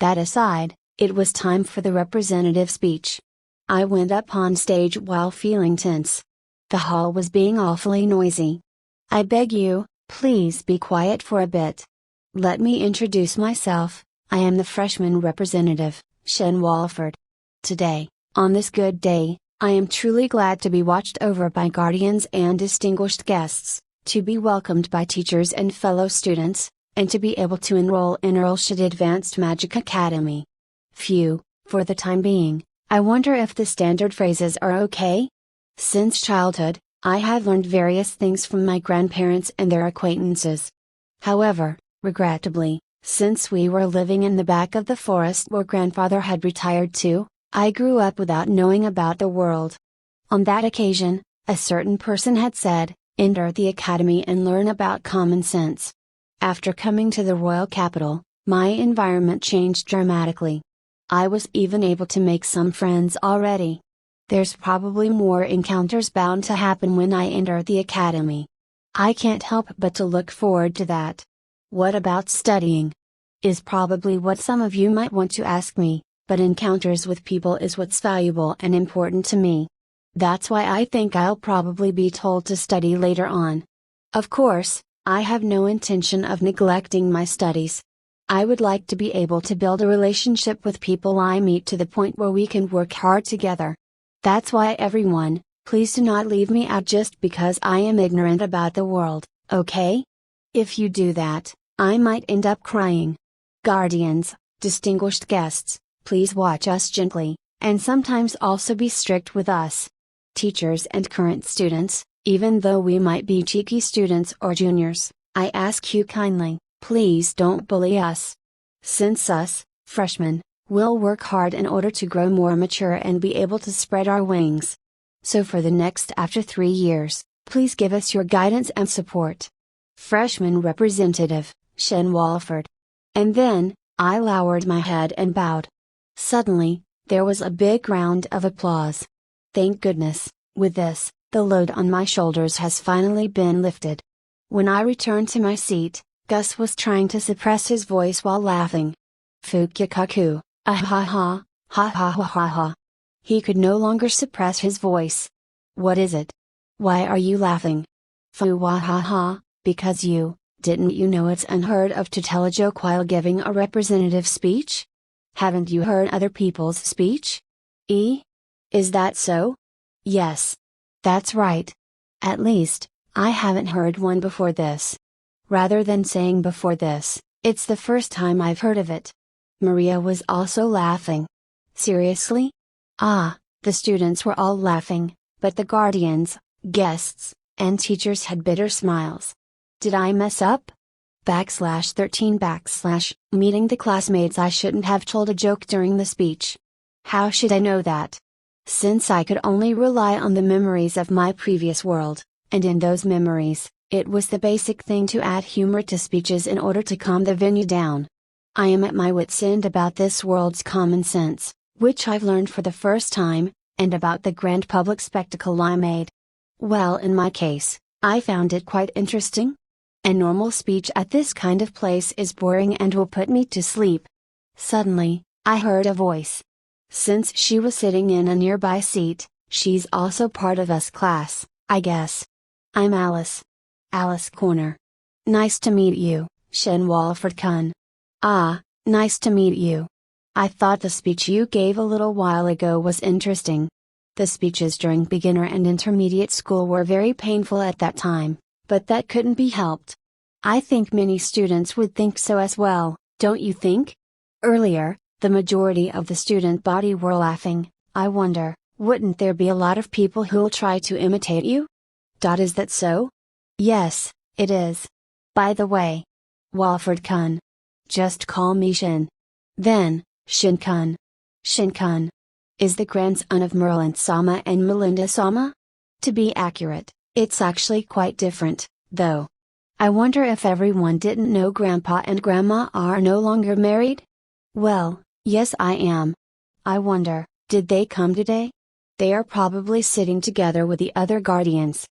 That aside, it was time for the representative speech. I went up on stage while feeling tense. The hall was being awfully noisy. I beg you, please be quiet for a bit. Let me introduce myself. I am the freshman representative, Shin Walford. Today, on this good day, I am truly glad to be watched over by guardians and distinguished guests, to be welcomed by teachers and fellow students, and to be able to enroll in Earlshire Advanced Magic Academy. Phew, for the time being, I wonder if the standard phrases are okay? Since childhood, I have learned various things from my grandparents and their acquaintances. However, regrettably, Since we were living in the back of the forest where grandfather had retired to, I grew up without knowing about the world. On that occasion, a certain person had said, "Enter the academy and learn about common sense." After coming to the royal capital, my environment changed dramatically. I was even able to make some friends already. There's probably more encounters bound to happen when I enter the academy. I can't help but to look forward to that. What about studying? Is probably what some of you might want to ask me, but encounters with people is what's valuable and important to me. That's why I think I'll probably be told to study later on. Of course, I have no intention of neglecting my studies. I would like to be able to build a relationship with people I meet to the point where we can work hard together. That's why everyone, please do not leave me out just because I am ignorant about the world, okay? If you do that, I might end up crying. Guardians, distinguished guests, please watch us gently, and sometimes also be strict with us. Teachers and current students, even though we might be cheeky students or juniors, I ask you kindly, please don't bully us. Since us, freshmen, will work hard in order to grow more mature and be able to spread our wings. So for the next after 3 years, please give us your guidance and support. Freshman Representative, Shen Walford. And then, I lowered my head and bowed. Suddenly, there was a big round of applause. Thank goodness, with this, the load on my shoulders has finally been lifted. When I returned to my seat, Gus was trying to suppress his voice while laughing. Fukikaku, ah ha ha, ha ha ha ha ha. He could no longer suppress his voice. What is it? Why are you laughing? Fu wah ha ha, because didn't you know it's unheard of to tell a joke while giving a representative speech? Haven't you heard other people's speech? Is that so? Yes. That's right. At least, I haven't heard one before this. Rather than saying before this, it's the first time I've heard of it. Maria was also laughing. Seriously? The students were all laughing, but the guardians, guests, and teachers had bitter smiles. Did I mess up? /13 meeting the classmates I shouldn't have told a joke during the speech. How should I know that? Since I could only rely on the memories of my previous world, and in those memories, it was the basic thing to add humor to speeches in order to calm the venue down. I am at my wit's end about this world's common sense, which I've learned for the first time, and about the grand public spectacle I made. Well, in my case, I found it quite interesting. A normal speech at this kind of place is boring and will put me to sleep. Suddenly, I heard a voice. Since she was sitting in a nearby seat, she's also part of us class, I guess. I'm Alice. Alice Corner. Nice to meet you, Shen Walford-kun. Nice to meet you. I thought the speech you gave a little while ago was interesting. The speeches during beginner and intermediate school were very painful at that time, but that couldn't be helped. I think many students would think so as well, don't you think? Earlier, the majority of the student body were laughing. I wonder, wouldn't there be a lot of people who'll try to imitate you? Is that so? Yes, it is. By the way, Walford-kun. Just call me Shin. Then, Shin-kun. Shin-kun is the grandson of Merlin-sama and Melinda-sama? To be accurate, it's actually quite different, though. I wonder if everyone didn't know Grandpa and Grandma are no longer married? Well, yes, I am. I wonder, did they come today? They are probably sitting together with the other guardians.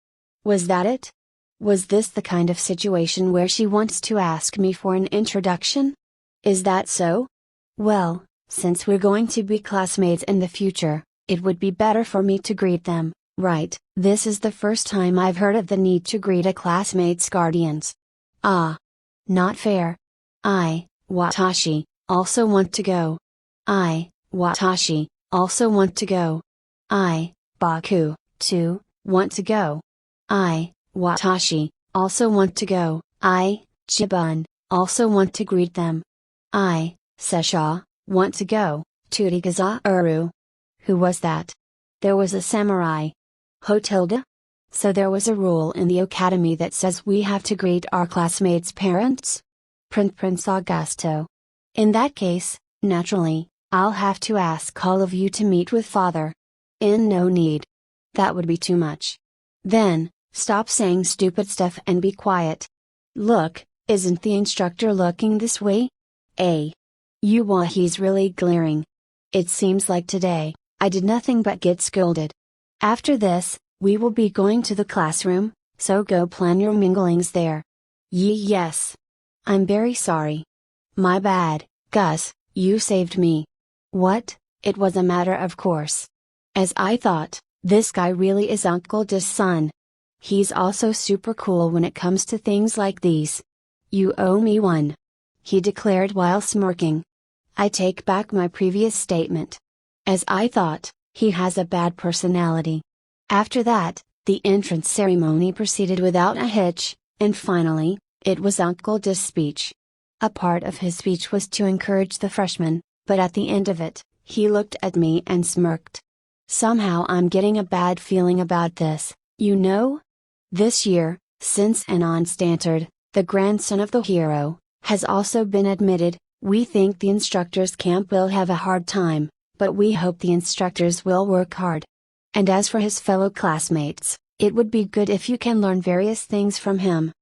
Was that it? Was this the kind of situation where she wants to ask me for an introduction? Is that so? Well, since we're going to be classmates in the future, it would be better for me to greet them, right? This is the first time I've heard of the need to greet a classmate's guardians. Not fair. I, Watashi, also want to go. I, Watashi, also want to go. I, Baku, too, want to go. I, Watashi, also want to go. I, Jibun, also want to greet them. I, Sesha, want to go. Turigazauru. Who was that? There was a samurai. Hotilda? So there was a rule in the academy that says we have to greet our classmates' parents? Prince Augusto. In that case, naturally, I'll have to ask all of you to meet with father. No need. That would be too much. Then, stop saying stupid stuff and be quiet. Look, isn't the instructor looking this way? He's really glaring. It seems like today, I did nothing but get scolded. After this, we will be going to the classroom, so go plan your minglings there. Yes. I'm very sorry. My bad, Gus, you saved me. What? It was a matter of course. As I thought, this guy really is Uncle Dis' son. He's also super cool when it comes to things like these. You owe me one. He declared while smirking. I take back my previous statement. As I thought, he has a bad personality. After that, the entrance ceremony proceeded without a hitch, and finally, it was Uncle Dis' speech. A part of his speech was to encourage the freshmen, but at the end of it, he looked at me and smirked. Somehow I'm getting a bad feeling about this, you know? This year, since Anon Stantard, the grandson of the hero, has also been admitted, we think the instructors' camp will have a hard time, but we hope the instructors will work hard. And as for his fellow classmates, it would be good if you can learn various things from him.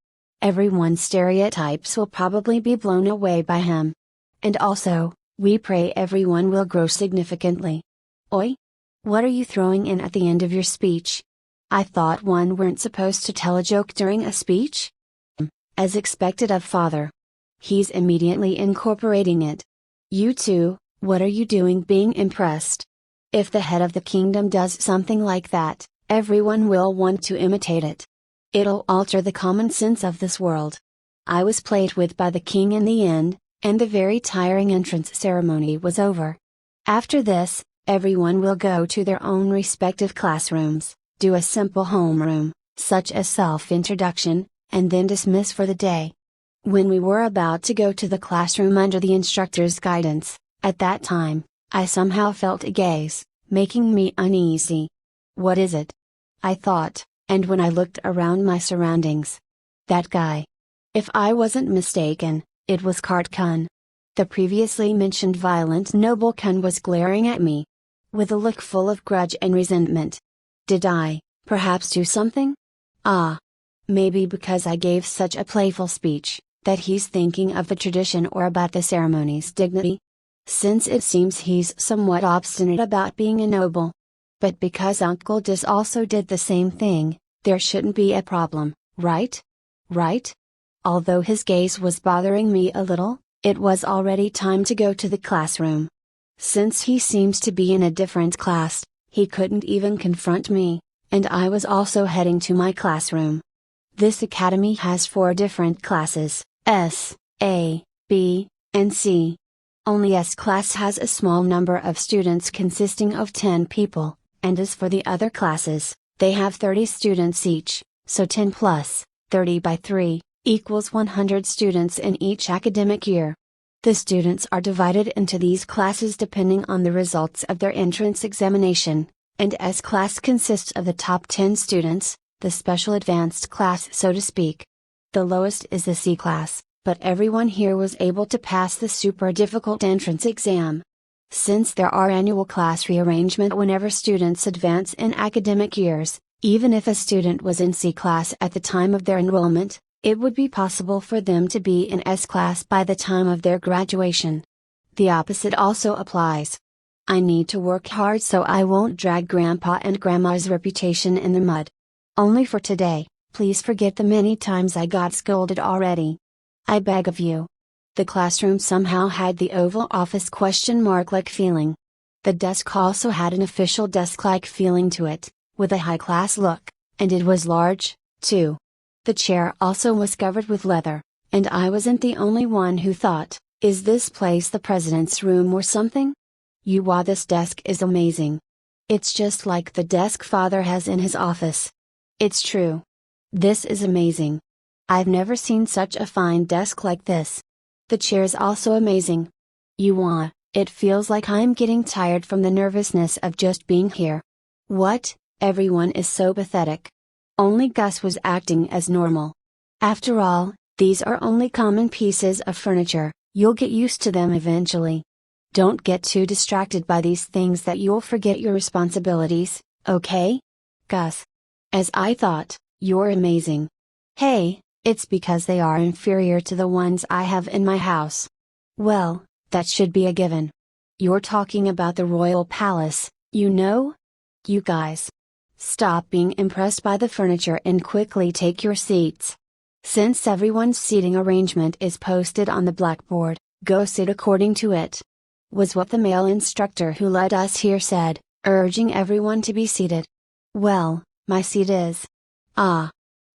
Everyone's stereotypes will probably be blown away by him. And also, we pray everyone will grow significantly. Oi? What are you throwing in at the end of your speech? I thought one weren't supposed to tell a joke during a speech? As expected of father. He's immediately incorporating it. You two, what are you doing being impressed? If the head of the kingdom does something like that, everyone will want to imitate it. It'll alter the common sense of this world. I was played with by the king in the end, and the very tiring entrance ceremony was over. After this, everyone will go to their own respective classrooms, do a simple homeroom, such as self-introduction, and then dismiss for the day. When we were about to go to the classroom under the instructor's guidance, at that time, I somehow felt a gaze, making me uneasy. What is it? I thought, and when I looked around my surroundings. That guy. If I wasn't mistaken, it was Kart-kun. The previously mentioned violent noble-kun was glaring at me. With a look full of grudge and resentment. Did I, perhaps do something? Maybe because I gave such a playful speech, that he's thinking of the tradition or about the ceremony's dignity? Since it seems he's somewhat obstinate about being a noble. But because Uncle Dis also did the same thing, there shouldn't be a problem, right? Right? Although his gaze was bothering me a little, it was already time to go to the classroom. Since he seems to be in a different class, he couldn't even confront me, and I was also heading to my classroom. This academy has 4 different classes, S, A, B, and C. Only S class has a small number of students consisting of 10 people, and as for the other classes, they have 30 students each, so 10 plus 30 by 3 equals 100 students in each academic year. The students are divided into these classes depending on the results of their entrance examination, and S class consists of the top 10 students, the special advanced class so to speak. The lowest is the C class, but everyone here was able to pass the super difficult entrance exam. Since there are annual class rearrangement whenever students advance in academic years, even if a student was in C class at the time of their enrollment, it would be possible for them to be in S class by the time of their graduation. The opposite also applies. I need to work hard so I won't drag Grandpa and Grandma's reputation in the mud. Only for today, please forget the many times I got scolded already. I beg of you. The classroom somehow had the Oval Office question-mark-like feeling. The desk also had an official desk-like feeling to it, with a high-class look, and it was large, too. The chair also was covered with leather, and I wasn't the only one who thought, is this place the president's room or something? This desk is amazing. It's just like the desk father has in his office. It's true. This is amazing. I've never seen such a fine desk like this. The chair's also amazing. It feels like I'm getting tired from the nervousness of just being here. What? Everyone is so pathetic. Only Gus was acting as normal. After all, These are only common pieces of furniture, you'll get used to them eventually. Don't get too distracted by these things that you'll forget your responsibilities, okay? Gus. As I thought, you're amazing. Hey, it's because they are inferior to the ones I have in my house. Well, that should be a given. You're talking about the royal palace, you know? You guys. Stop being impressed by the furniture and quickly take your seats. Since everyone's seating arrangement is posted on the blackboard, go sit according to it. Was what the male instructor who led us here said, urging everyone to be seated. Well, my seat is.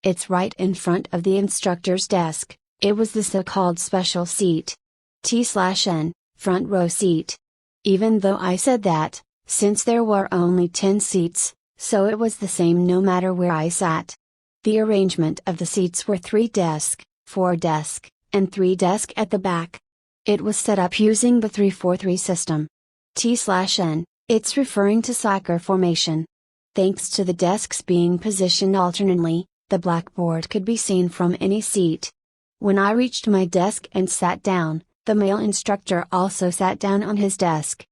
It's right in front of the instructor's desk. It was the so-called special seat. T/N, front row seat. Even though I said that, since there were only 10 seats, so it was the same no matter where I sat. The arrangement of the seats were 3 desk, 4 desk, and 3 desk at the back. It was set up using the 3-4-3 system. T/N, it's referring to soccer formation. Thanks to the desks being positioned alternately, the blackboard could be seen from any seat. When I reached my desk and sat down, the male instructor also sat down on his desk.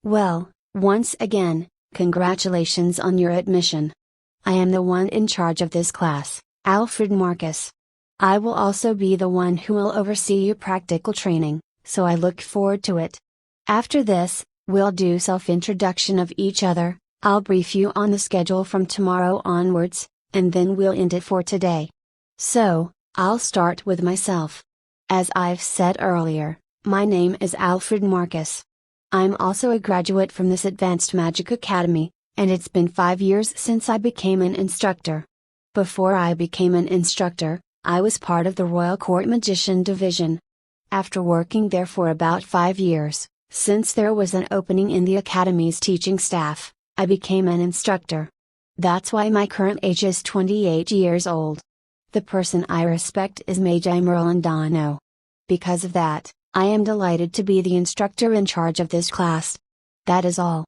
Well, once again, congratulations on your admission. I am the one in charge of this class, Alfred Marcus. I will also be the one who will oversee your practical training, so I look forward to it. After this, we'll do self-introduction of each other, I'll brief you on the schedule from tomorrow onwards, and then we'll end it for today. So, I'll start with myself. As I've said earlier, my name is Alfred Marcus. I'm also a graduate from this Advanced Magic Academy, and it's been 5 years since I became an instructor. Before I became an instructor, I was part of the Royal Court Magician Division. After working there for about 5 years, since there was an opening in the Academy's teaching staff, I became an instructor. That's why my current age is 28 years old. The person I respect is Magi Merlindano. Because of that, I am delighted to be the instructor in charge of this class. That is all.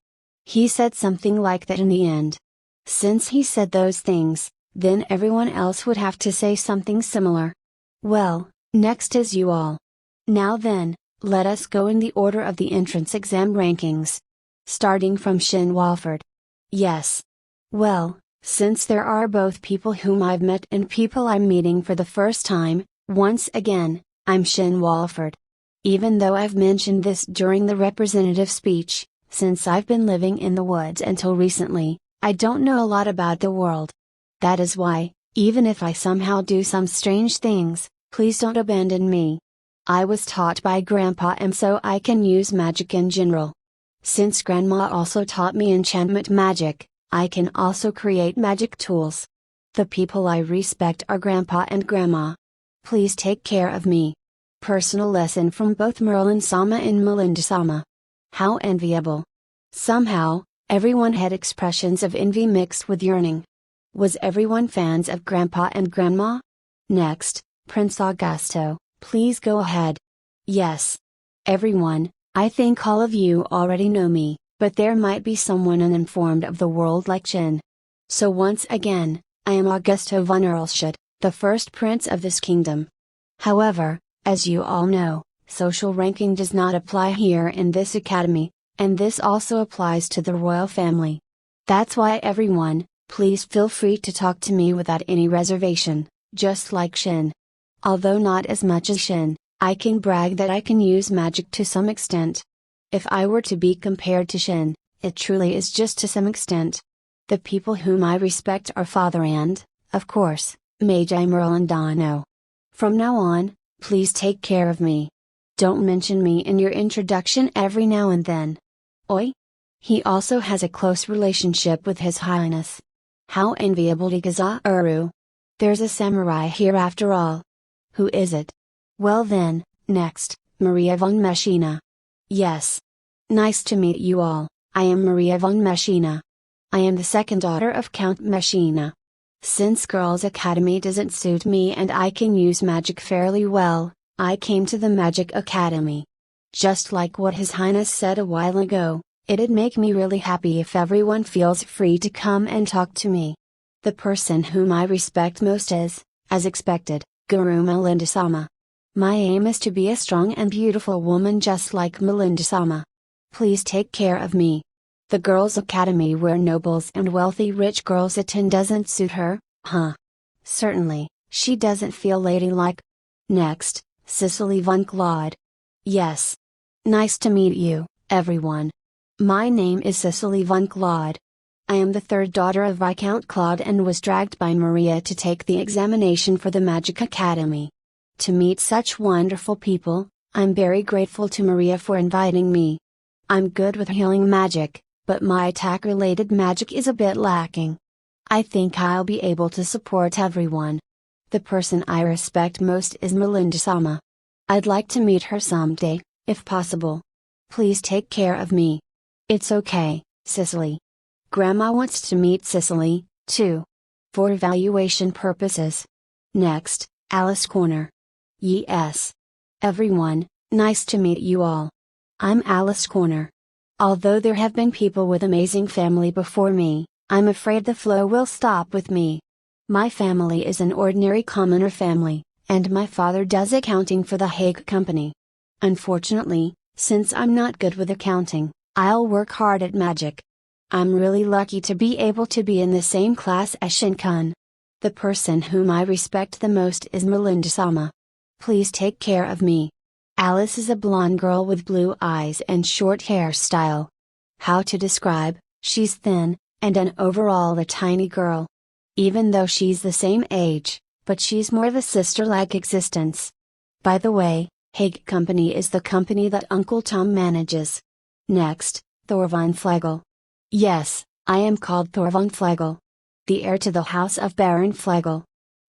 He said something like that in the end. Since he said those things, then everyone else would have to say something similar. Well, next is you all. Now then, let us go in the order of the entrance exam rankings. Starting from Shin Walford. Yes. Well, since there are both people whom I've met and people I'm meeting for the first time, once again, I'm Shin Walford. Even though I've mentioned this during the representative speech, since I've been living in the woods until recently, I don't know a lot about the world. That is why, even if I somehow do some strange things, please don't abandon me. I was taught by Grandpa and so I can use magic in general. Since Grandma also taught me enchantment magic, I can also create magic tools. The people I respect are Grandpa and Grandma. Please take care of me. Personal lesson from both Merlin-sama and Melinda-sama. How enviable. Somehow, everyone had expressions of envy mixed with yearning. Was everyone fans of Grandpa and Grandma? Next, Prince Augusto, please go ahead. Yes. Everyone, I think all of you already know me, but there might be someone uninformed of the world like Shin. So once again, I am Augusto von Earlshot, the first prince of this kingdom. However, as you all know, social ranking does not apply here in this academy, and this also applies to the royal family. That's why everyone, please feel free to talk to me without any reservation, just like Shin. Although not as much as Shin, I can brag that I can use magic to some extent. If I were to be compared to Shin, it truly is just to some extent. The people whom I respect are Father and, of course, Magi Merlindano. From now on, please take care of me. Don't mention me in your introduction every now and then. Oi? He also has a close relationship with His Highness. How enviable Igazauru. There's a samurai here after all. Who is it? Well then, next, Maria von Messina. Yes. Nice to meet you all, I am Maria von Messina. I am the second daughter of Count Messina. Since Girls' Academy doesn't suit me and I can use magic fairly well, I came to the Magic Academy. Just like what His Highness said a while ago, it'd make me really happy if everyone feels free to come and talk to me. The person whom I respect most is, as expected, Guru Melinda-sama. My aim is to be a strong and beautiful woman just like Melinda-sama. Please take care of me. The girls' academy where nobles and wealthy rich girls attend doesn't suit her, huh? Certainly, she doesn't feel ladylike. Next, Cicely von Claude. Yes. Nice to meet you, everyone. My name is Cicely von Claude. I am the third daughter of Viscount Claude and was dragged by Maria to take the examination for the Magic Academy. To meet such wonderful people, I'm very grateful to Maria for inviting me. I'm good with healing magic, but my attack-related magic is a bit lacking. I think I'll be able to support everyone. The person I respect most is Melinda-sama. I'd like to meet her someday, if possible. Please take care of me. It's okay, Cicely. Grandma wants to meet Cicely, too. For evaluation purposes. Next, Alice Corner. Yes. Everyone, nice to meet you all. I'm Alice Corner. Although there have been people with amazing family before me, I'm afraid the flow will stop with me. My family is an ordinary commoner family, and my father does accounting for the Hague Company. Unfortunately, since I'm not good with accounting, I'll work hard at magic. I'm really lucky to be able to be in the same class as Shin-kun. The person whom I respect the most is Melinda-sama. Please take care of me. Alice is a blonde girl with blue eyes and short hairstyle. How to describe, she's thin, and an overall a tiny girl. Even though she's the same age, but she's more of a sister-like existence. By the way, Hague Company is the company that Uncle Tom manages. Next, Thor von Flegel. Yes, I am called Thor von Flegel. The heir to the house of Baron Flegel.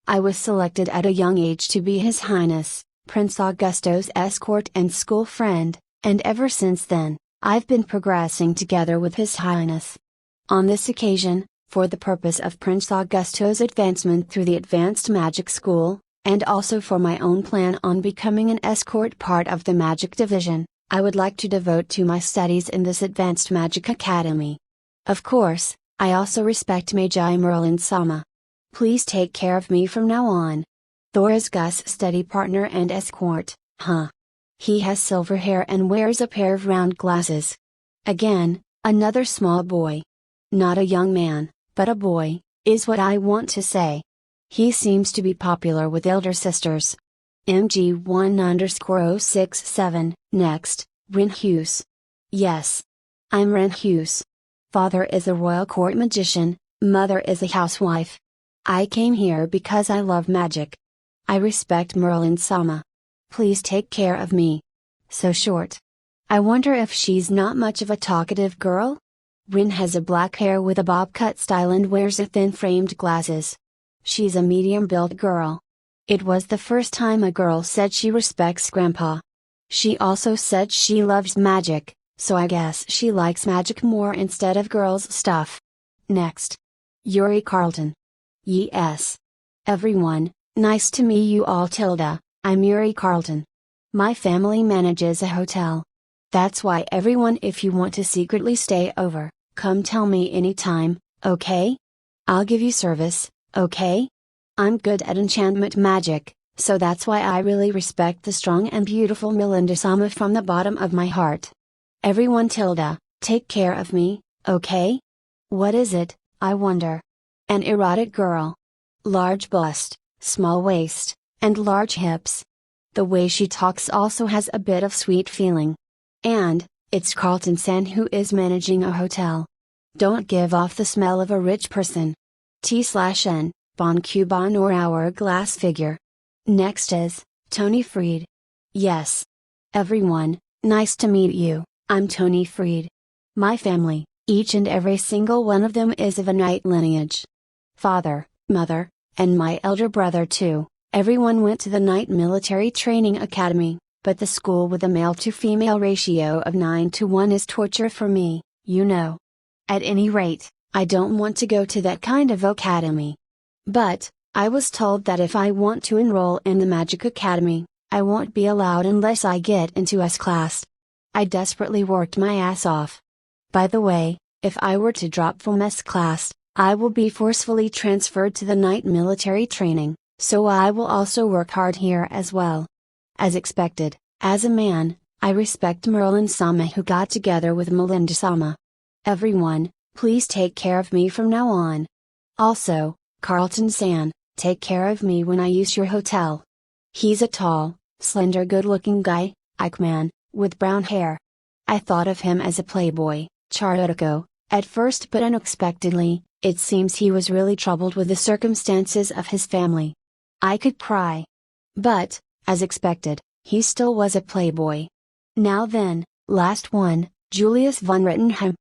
I was selected at a young age to be His Highness, Prince Augusto's escort and school friend, and ever since then, I've been progressing together with His Highness. On this occasion, for the purpose of Prince Augusto's advancement through the Advanced Magic School, and also for my own plan on becoming an escort part of the Magic Division, I would like to devote to my studies in this Advanced Magic Academy. Of course, I also respect Magi Merlin-sama. Please take care of me from now on. Thor is Gus' study partner and escort, huh? He has silver hair and wears a pair of round glasses. Again, another small boy. Not a young man, but a boy, is what I want to say. He seems to be popular with elder sisters. MG1_067, next, Ren Hughes. Yes. I'm Ren Hughes. Father is a royal court magician, mother is a housewife. I came here because I love magic. I respect Merlin-sama. Please take care of me. So short. I wonder if she's not much of a talkative girl? Rin has a black hair with a bob cut style and wears a thin framed glasses. She's a medium-built girl. It was the first time a girl said she respects Grandpa. She also said she loves magic, so I guess she likes magic more instead of girls' stuff. Next. Yuri Carlton. Yes. Everyone, nice to meet you all. Tilda, I'm Yuri Carlton. My family manages a hotel. That's why everyone, if you want to secretly stay over, come tell me anytime, okay? I'll give you service, okay? I'm good at enchantment magic, so that's why I really respect the strong and beautiful Melinda-sama from the bottom of my heart. Everyone, Tilda, take care of me, okay? What is it, I wonder? An erotic girl. Large bust, small waist, and large hips. The way she talks also has a bit of sweet feeling. And, it's Carlton-san who is managing a hotel. Don't give off the smell of a rich person. T/N, Bon Cubon or hourglass figure. Next is, Tony Freed. Yes. Everyone, nice to meet you, I'm Tony Freed. My family, each and every single one of them is of a knight lineage. Father, mother, and my elder brother too, everyone went to the Knight Military Training Academy, but the school with a male-to-female ratio of 9:1 is torture for me, you know. At any rate, I don't want to go to that kind of academy. But, I was told that if I want to enroll in the Magic Academy, I won't be allowed unless I get into S class. I desperately worked my ass off. By the way, if I were to drop from S class, I will be forcefully transferred to the Knight Military Training, So I will also work hard here as well. As expected, as a man, I respect Merlin-sama who got together with Melinda-sama. Everyone, please take care of me from now on. Also, Carlton-san, take care of me when I use your hotel. He's a tall, slender good-looking guy, Eichmann, with brown hair. I thought of him as a playboy, Charotoko, at first, but unexpectedly, it seems he was really troubled with the circumstances of his family. I could cry. But, as expected, he still was a playboy. Now then, last one, Julius von Rittenheim.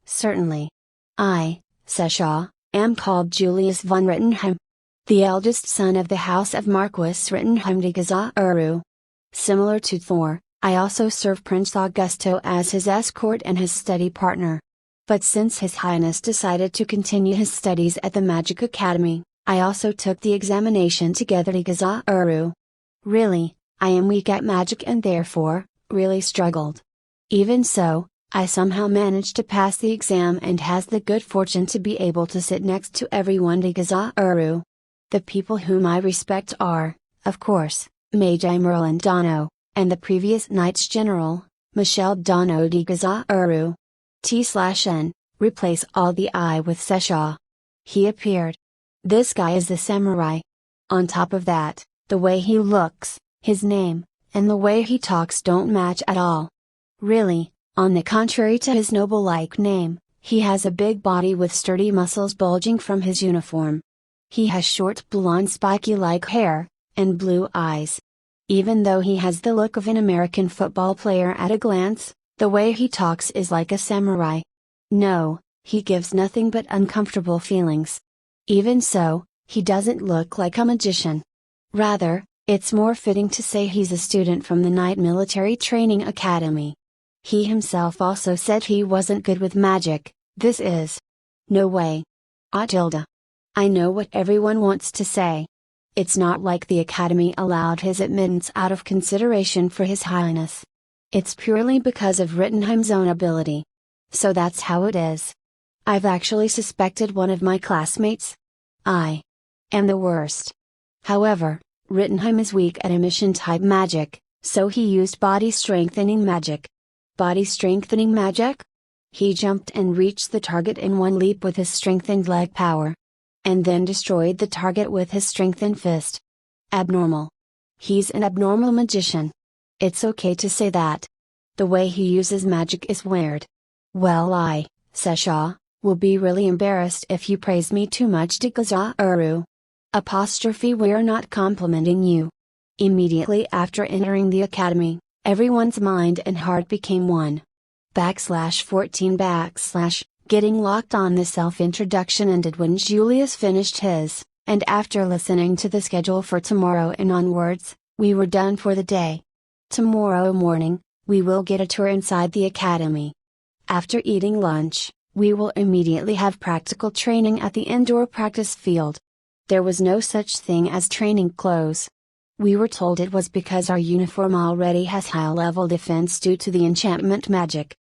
Certainly. I, Seshaw, am called Julius von Rittenheim, the eldest son of the house of Marquis Rittenheim de Gazauru. Similar to Thor, I also serve Prince Augusto as his escort and his study partner. But since His Highness decided to continue his studies at the Magic Academy, I also took the examination together to Gazauru. Really, I am weak at magic and therefore, really struggled. Even so, I somehow managed to pass the exam and has the good fortune to be able to sit next to everyone de Gazauru. The people whom I respect are, of course, Magi Merlin Dono, and the previous Knights General, Michel Dono de Gazauru. T/N, replace all the I with Seshaw. He appeared. This guy is the samurai. On top of that, the way he looks, his name, and the way he talks don't match at all. Really, on the contrary to his noble-like name, he has a big body with sturdy muscles bulging from his uniform. He has short blonde spiky-like hair, and blue eyes. Even though he has the look of an American football player at a glance, the way he talks is like a samurai. No, he gives nothing but uncomfortable feelings. Even so, he doesn't look like a magician. Rather, it's more fitting to say he's a student from the Knight Military Training Academy. He himself also said he wasn't good with magic. This is. No way. Tilda. I know what everyone wants to say. It's not like the Academy allowed his admittance out of consideration for His Highness. It's purely because of Rittenheim's own ability. So that's how it is. I've actually suspected one of my classmates. I am the worst. However, Rittenheim is weak at emission-type magic, so he used body-strengthening magic. Body-strengthening magic? He jumped and reached the target in one leap with his strengthened leg power. And then destroyed the target with his strengthened fist. Abnormal. He's an abnormal magician. It's okay to say that. The way he uses magic is weird. Well, I, Seshaw, will be really embarrassed if you praise me too much to Gazauru. We're not complimenting you. Immediately after entering the academy, everyone's mind and heart became one. /14 Getting locked on the self-introduction ended when Julius finished his, and after listening to the schedule for tomorrow and onwards, we were done for the day. Tomorrow morning, we will get a tour inside the academy. After eating lunch, we will immediately have practical training at the indoor practice field. There was no such thing as training clothes. We were told it was because our uniform already has high-level defense due to the enchantment magic.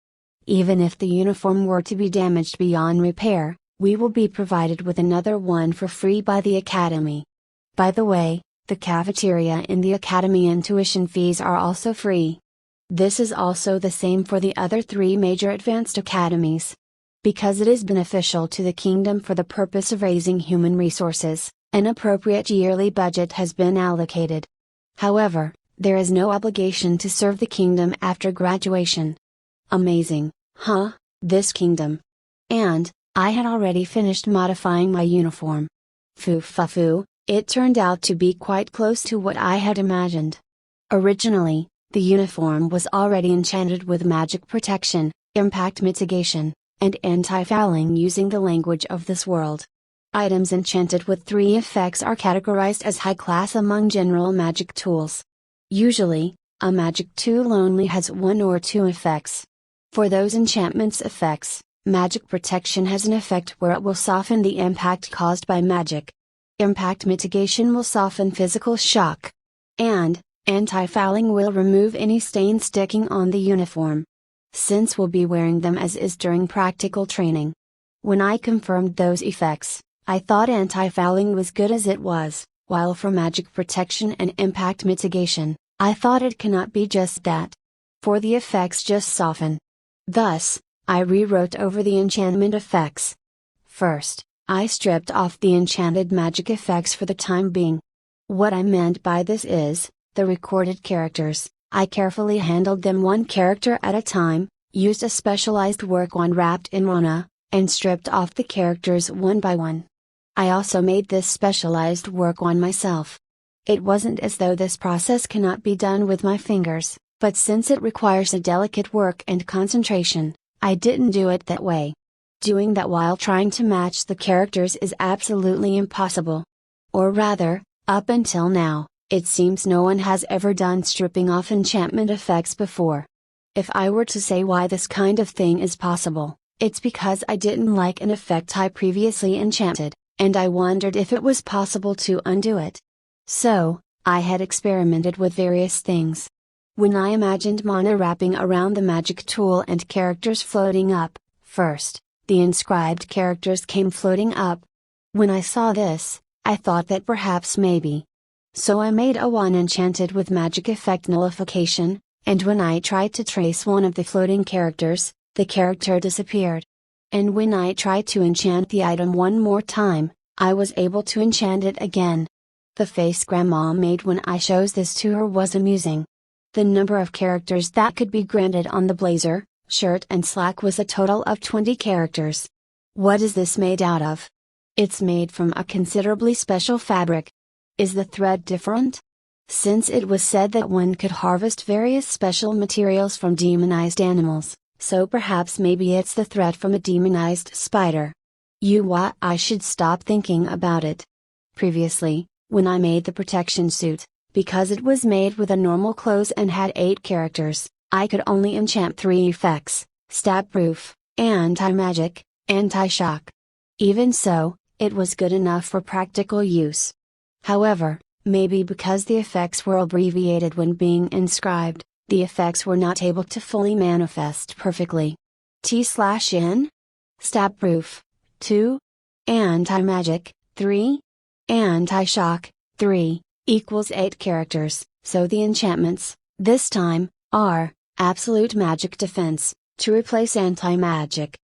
Even if the uniform were to be damaged beyond repair, we will be provided with another one for free by the academy. By the way, the cafeteria in the academy and tuition fees are also free. This is also the same for the other 3 major advanced academies. Because it is beneficial to the kingdom for the purpose of raising human resources, an appropriate yearly budget has been allocated. However, there is no obligation to serve the kingdom after graduation. Amazing, huh, this kingdom. And, I had already finished modifying my uniform. Foo, it turned out to be quite close to what I had imagined. Originally, the uniform was already enchanted with magic protection, impact mitigation, and anti-fouling using the language of this world. Items enchanted with 3 effects are categorized as high class among general magic tools. Usually, a magic tool only has 1 or 2 effects. For those enchantments effects, magic protection has an effect where it will soften the impact caused by magic. Impact mitigation will soften physical shock. And, anti-fouling will remove any stain sticking on the uniform. Since we'll be wearing them as is during practical training. When I confirmed those effects, I thought anti-fouling was good as it was. while for magic protection and impact mitigation, I thought it cannot be just that. For the effects just soften. Thus, I rewrote over the enchantment effects. First, I stripped off the enchanted magic effects for the time being. What I meant by this is, the recorded characters, I carefully handled them one character at a time, used a specialized work wand wrapped in mana, and stripped off the characters one by one. I also made this specialized work wand myself. It wasn't as though this process cannot be done with my fingers, but since it requires a delicate work and concentration, I didn't do it that way. Doing that while trying to match the characters is absolutely impossible. Or rather, up until now, it seems no one has ever done stripping off enchantment effects before. If I were to say why this kind of thing is possible, it's because I didn't like an effect I previously enchanted, and I wondered if it was possible to undo it. So, I had experimented with various things. When I imagined mana wrapping around the magic tool and characters floating up, first, the inscribed characters came floating up. When I saw this, I thought that perhaps maybe. So I made a wand enchanted with magic effect nullification, and when I tried to trace one of the floating characters, the character disappeared. And when I tried to enchant the item one more time, I was able to enchant it again. The face Grandma made when I showed this to her was amusing. The number of characters that could be granted on the blazer, shirt and slack was a total of 20 characters. What is this made out of? It's made from a considerably special fabric. Is the thread different? Since it was said that one could harvest various special materials from demonized animals, so perhaps maybe it's the thread from a demonized spider. I should stop thinking about it. Previously, when I made the protection suit, because it was made with a normal clothes and had 8 characters, I could only enchant 3 effects: stab-proof, anti-magic, anti-shock. Even so, it was good enough for practical use. However, maybe because the effects were abbreviated when being inscribed, the effects were not able to fully manifest perfectly. T/N? Stab-proof, 2. Anti-magic, 3. Anti-shock, 3, equals 8 characters, so the enchantments, this time, are absolute magic defense, to replace anti-magic.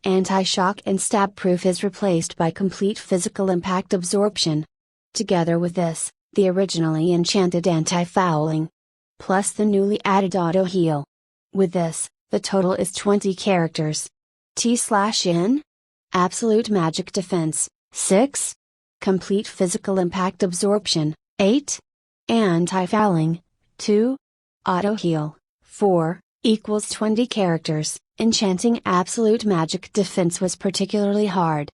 Anti-shock and stab-proof is replaced by complete physical impact absorption. Together with this, the originally enchanted anti-fouling. Plus the newly added auto-heal. With this, the total is 20 characters. T/N? Absolute magic defense, 6. Complete physical impact absorption, 8. Anti-fouling, 2. Auto-heal, 4, equals 20 characters. Enchanting absolute magic defense was particularly hard.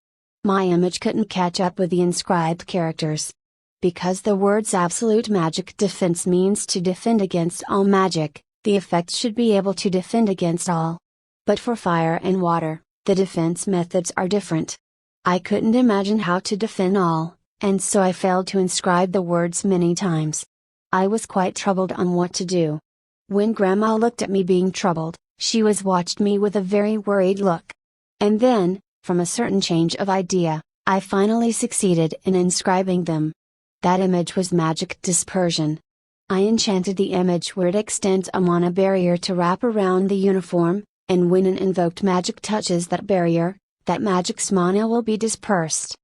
My image couldn't catch up with the inscribed characters. Because the words absolute magic defense means to defend against all magic, the effect should be able to defend against all. But for fire and water, the defense methods are different. I couldn't imagine how to defend all, and so I failed to inscribe the words many times. I was quite troubled on what to do. When Grandma looked at me being troubled, she watched me with a very worried look. And then, from a certain change of idea, I finally succeeded in inscribing them. That image was magic dispersion. I enchanted the image where it extends a mana barrier to wrap around the uniform, and when an invoked magic touches that barrier, that magic's mana will be dispersed.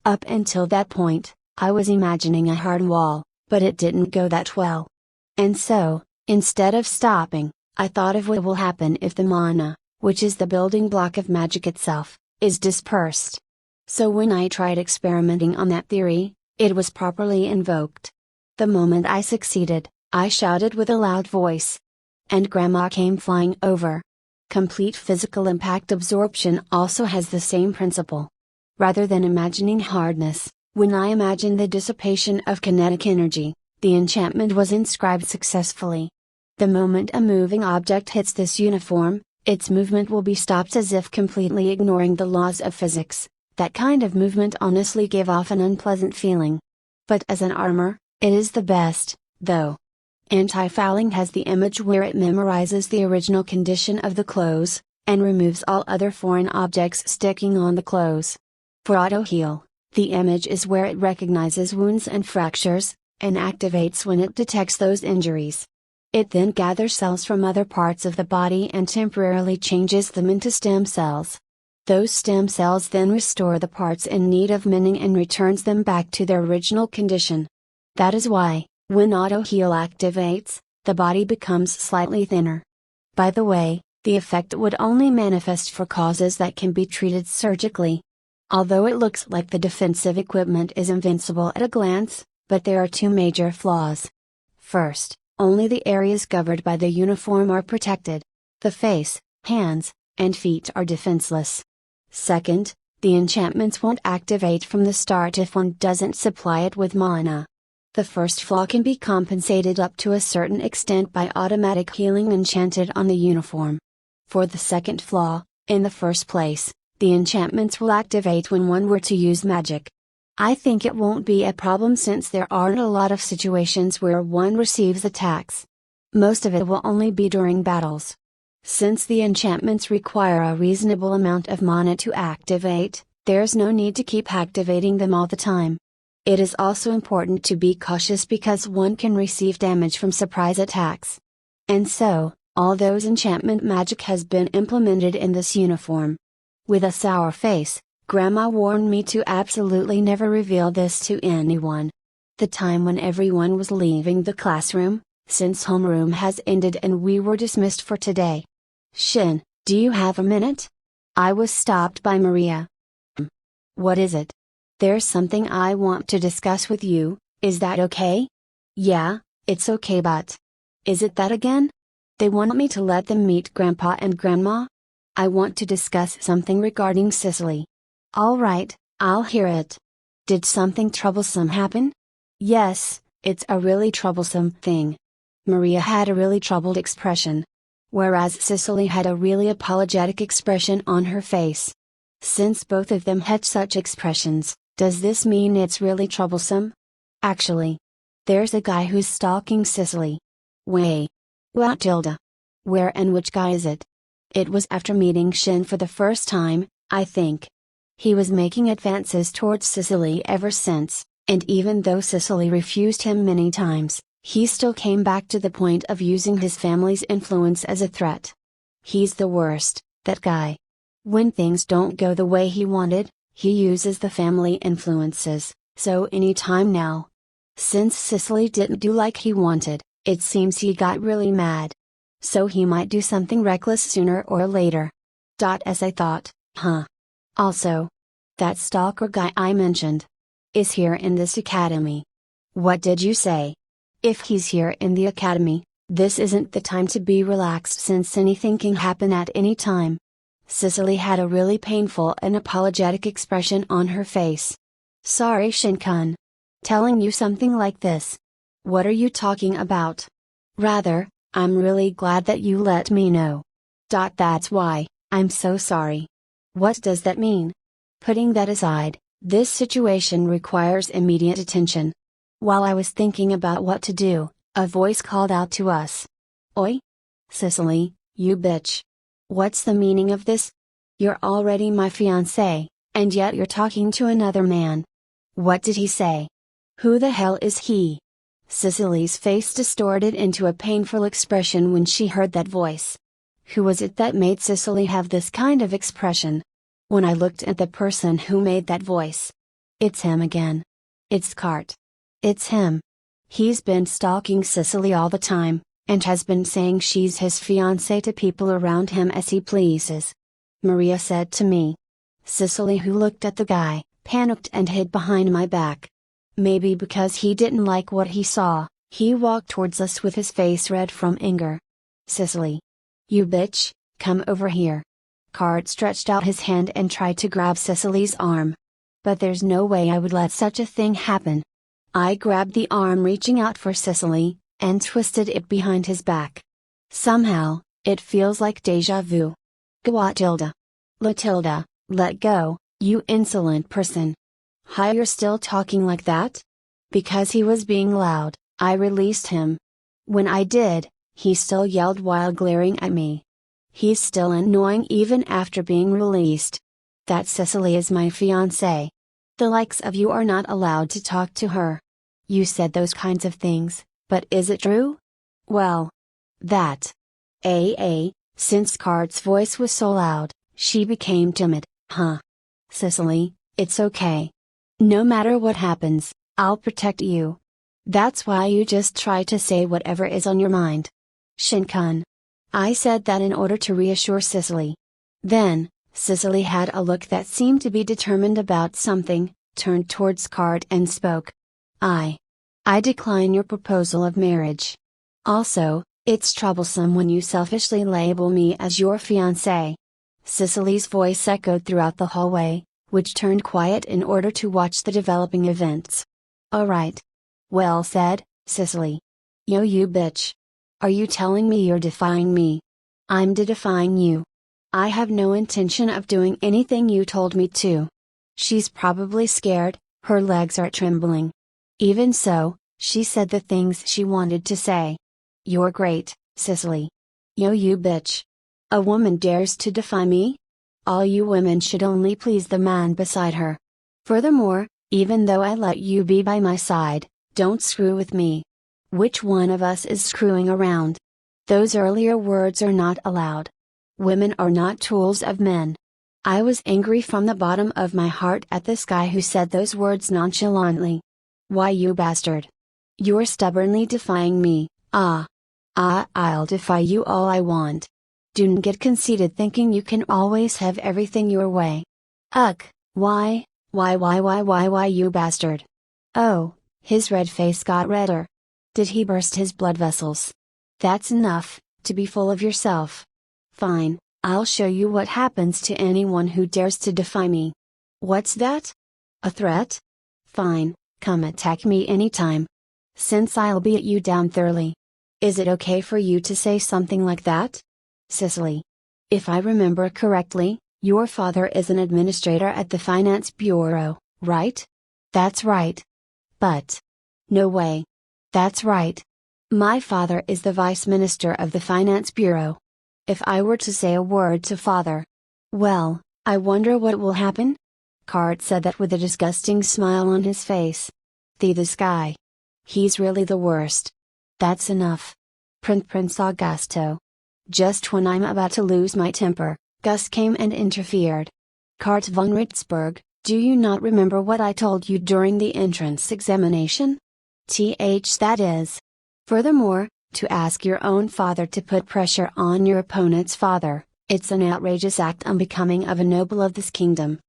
Up until that point, I was imagining a hard wall, but it didn't go that well. And so, instead of stopping, I thought of what will happen if the mana, which is the building block of magic itself, is dispersed. So when I tried experimenting on that theory, it was properly invoked. The moment I succeeded, I shouted with a loud voice. And Grandma came flying over. Complete physical impact absorption also has the same principle. Rather than imagining hardness, when I imagined the dissipation of kinetic energy, the enchantment was inscribed successfully. The moment a moving object hits this uniform, its movement will be stopped as if completely ignoring the laws of physics. That kind of movement honestly gave off an unpleasant feeling. But as an armor, it is the best, though. Anti-fouling has the image where it memorizes the original condition of the clothes, and removes all other foreign objects sticking on the clothes. For auto-heal, The image is where it recognizes wounds and fractures, and activates when it detects those injuries. It then gathers cells from other parts of the body and temporarily changes them into stem cells. Those stem cells then restore the parts in need of mending and returns them back to their original condition. That is why, when auto heal activates, the body becomes slightly thinner. By the way, the effect would only manifest for causes that can be treated surgically. Although it looks like the defensive equipment is invincible at a glance, but there are two major flaws. First, only the areas covered by the uniform are protected. The face, hands, and feet are defenseless. Second, the enchantments won't activate from the start if one doesn't supply it with mana. The first flaw can be compensated up to a certain extent by automatic healing enchanted on the uniform. For the second flaw, in the first place, the enchantments will activate when one were to use magic. I think it won't be a problem since there aren't a lot of situations where one receives attacks. Most of it will only be during battles. Since the enchantments require a reasonable amount of mana to activate, there's no need to keep activating them all the time. It is also important to be cautious because one can receive damage from surprise attacks. And so, all those enchantment magic has been implemented in this uniform. With a sour face, Grandma warned me to absolutely never reveal this to anyone. The time when everyone was leaving the classroom, since homeroom has ended and we were dismissed for today. Shin, do you have a minute? I was stopped by Maria. What is it? There's something I want to discuss with you, is that okay? Yeah, it's okay but. Is it that again? They want me to let them meet Grandpa and Grandma? I want to discuss something regarding Cicely. Alright, I'll hear it. Did something troublesome happen? Yes, it's a really troublesome thing. Maria had a really troubled expression. Whereas Cicely had a really apologetic expression on her face. Since both of them had such expressions, does this mean it's really troublesome? Actually, there's a guy who's stalking Cicely. Wait. What tilde? Where and which guy is it? It was after meeting Shin for the first time, I think. He was making advances towards Cicely ever since, and even though Cicely refused him many times, he still came back to the point of using his family's influence as a threat. He's the worst, that guy. When things don't go the way he wanted, he uses the family influences, so anytime now. Since Cicely didn't do like he wanted, it seems he got really mad. So he might do something reckless sooner or later. As I thought, Also, that stalker guy I mentioned is here in this academy. What did you say? If he's here in the academy, this isn't the time to be relaxed since anything can happen at any time. Cicely had a really painful and apologetic expression on her face. Sorry Shin-kun. Telling you something like this. What are you talking about? Rather, I'm really glad that you let me know. That's why, I'm so sorry. What does that mean? Putting that aside, this situation requires immediate attention. While I was thinking about what to do, a voice called out to us. Oi? Cicely, you bitch. What's the meaning of this? You're already my fiancé, and yet you're talking to another man. What did he say? Who the hell is he? Cicely's face distorted into a painful expression when she heard that voice. Who was it that made Cicely have this kind of expression? When I looked at the person who made that voice. It's him again. It's Cart. It's him. He's been stalking Cicely all the time, and has been saying she's his fiancée to people around him as he pleases. Maria said to me. Cicely, who looked at the guy, panicked and hid behind my back. Maybe because he didn't like what he saw, he walked towards us with his face red from anger. Cicely. You bitch, come over here. Cart stretched out his hand and tried to grab Cicely's arm. But there's no way I would let such a thing happen. I grabbed the arm reaching out for Cicely, and twisted it behind his back. Somehow, it feels like deja vu. Gwatilda. Latilda, let go, you insolent person. Hi, you're still talking like that? Because he was being loud, I released him. When I did, he still yelled while glaring at me. He's still annoying even after being released. That Cicely is my fiancée. The likes of you are not allowed to talk to her. You said those kinds of things, but is it true? Well. That. Since Card's voice was so loud, she became timid. Huh. Cicely, it's okay. No matter what happens, I'll protect you. That's why you just try to say whatever is on your mind. Shin-kun. I said that in order to reassure Cicely. Then, Cicely had a look that seemed to be determined about something, turned towards Card and spoke. I decline your proposal of marriage. Also, it's troublesome when you selfishly label me as your fiancé. Cicely's voice echoed throughout the hallway, which turned quiet in order to watch the developing events. Alright. Well said, Cicely. Yo, you bitch. Are you telling me you're defying me? I'm defying you. I have no intention of doing anything you told me to. She's probably scared, her legs are trembling. Even so, she said the things she wanted to say. You're great, Cicely. Yo, you bitch. A woman dares to defy me? All you women should only please the man beside her. Furthermore, even though I let you be by my side, don't screw with me. Which one of us is screwing around? Those earlier words are not allowed. Women are not tools of men. I was angry from the bottom of my heart at this guy who said those words nonchalantly. Why, you bastard. You're stubbornly defying me. I'll defy you all I want. Don't get conceited thinking you can always have everything your way. Ugh, why, you bastard. Oh, his red face got redder. Did he burst his blood vessels? That's enough, to be full of yourself. Fine, I'll show you what happens to anyone who dares to defy me. What's that? A threat? Fine, come attack me anytime. Since I'll beat you down thoroughly. Is it okay for you to say something like that? Cicely. If I remember correctly, your father is an administrator at the Finance Bureau, right? That's right. But. No way. That's right. My father is the Vice Minister of the Finance Bureau. If I were to say a word to father. Well, I wonder what will happen? Card said that with a disgusting smile on his face. This guy. He's really the worst. That's enough. Prince Augusto. Just when I'm about to lose my temper, Gus came and interfered. Cart von Ritzberg, do you not remember what I told you during the entrance examination? That is. Furthermore, to ask your own father to put pressure on your opponent's father, it's an outrageous act unbecoming of a noble of this kingdom.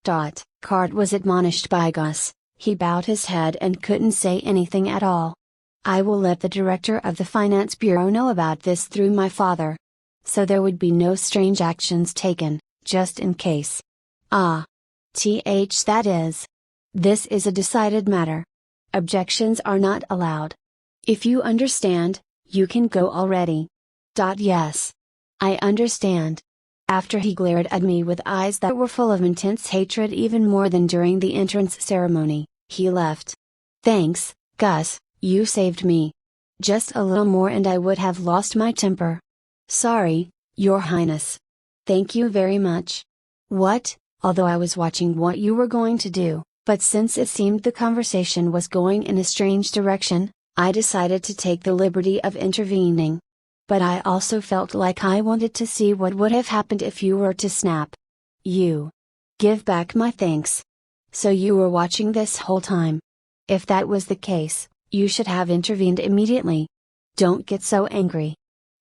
Cart was admonished by Gus, he bowed his head and couldn't say anything at all. I will let the director of the Finance Bureau know about this through my father. So there would be no strange actions taken, just in case. That is. This is a decided matter. Objections are not allowed. If you understand, you can go already. Yes. I understand. After he glared at me with eyes that were full of intense hatred even more than during the entrance ceremony, he left. Thanks, Gus, you saved me. Just a little more and I would have lost my temper. Sorry, Your Highness. Thank you very much. What? Although I was watching what you were going to do, but since it seemed the conversation was going in a strange direction, I decided to take the liberty of intervening. But I also felt like I wanted to see what would have happened if you were to snap. You. Give back my thanks. So you were watching this whole time. If that was the case, you should have intervened immediately. Don't get so angry.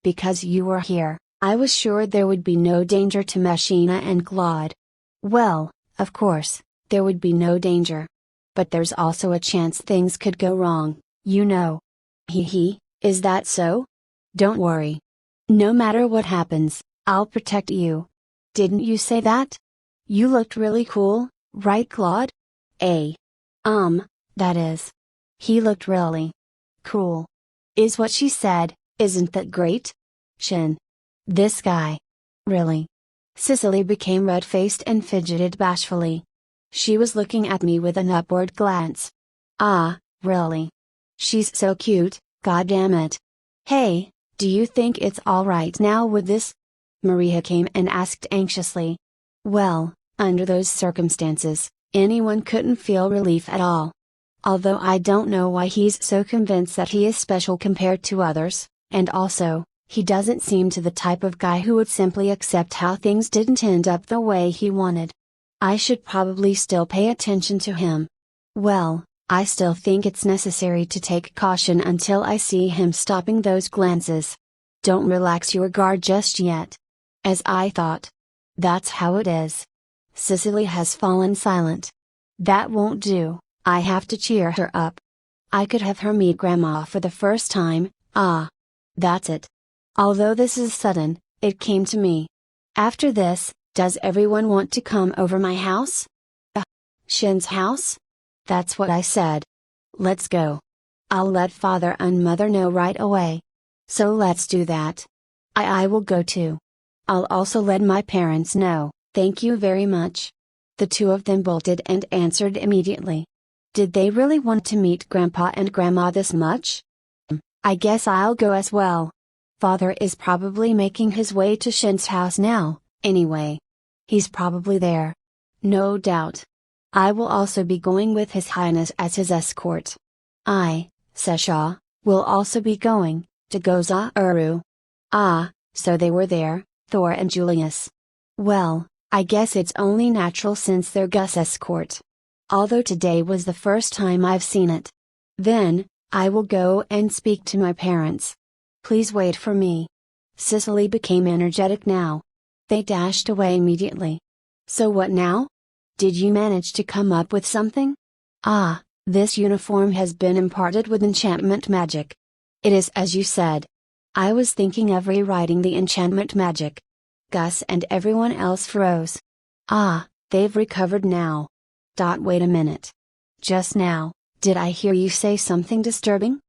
Because you were here, I was sure there would be no danger to Machina and Claude. Well, of course, there would be no danger. But there's also a chance things could go wrong, you know. Is that so? Don't worry. No matter what happens, I'll protect you. Didn't you say that? You looked really cool, right, Claude? That is. He looked really cool. Is what she said, isn't that great? Shin. This guy. Really. Cicely became red-faced and fidgeted bashfully. She was looking at me with an upward glance. Really? She's so cute, goddammit. Hey, do you think it's alright now with this? Maria came and asked anxiously. Well, under those circumstances, Anyone couldn't feel relief at all. Although I don't know why he's so convinced that he is special compared to others, and also, he doesn't seem to the type of guy who would simply accept how things didn't end up the way he wanted. I should probably still pay attention to him. Well, I still think it's necessary to take caution until I see him stopping those glances. Don't relax your guard just yet. As I thought. That's how it is. Cicely has fallen silent. That won't do, I have to cheer her up. I could have her meet Grandma for the first time. That's it. Although this is sudden, it came to me. After this, does everyone want to come over my house? Shin's house? That's what I said. Let's go. I'll let Father and Mother know right away. So let's do that. I will go too. I'll also let my parents know. Thank you very much. The two of them bolted and answered immediately. Did they really want to meet Grandpa and Grandma this much? I guess I'll go as well. Father is probably making his way to Shin's house now, anyway. He's probably there. No doubt. I will also be going with His Highness as his escort. Sesha, will also be going, to Gozauru. So they were there, Thor and Julius. Well, I guess it's only natural since they're Gus' escort. Although today was the first time I've seen it. Then, I will go and speak to my parents. Please wait for me. Cicely became energetic now. They dashed away immediately. So what now? Did you manage to come up with something? This uniform has been imparted with enchantment magic. It is as you said. I was thinking of rewriting the enchantment magic. Gus and everyone else froze. They've recovered now. Wait a minute. Just now, did I hear you say something disturbing?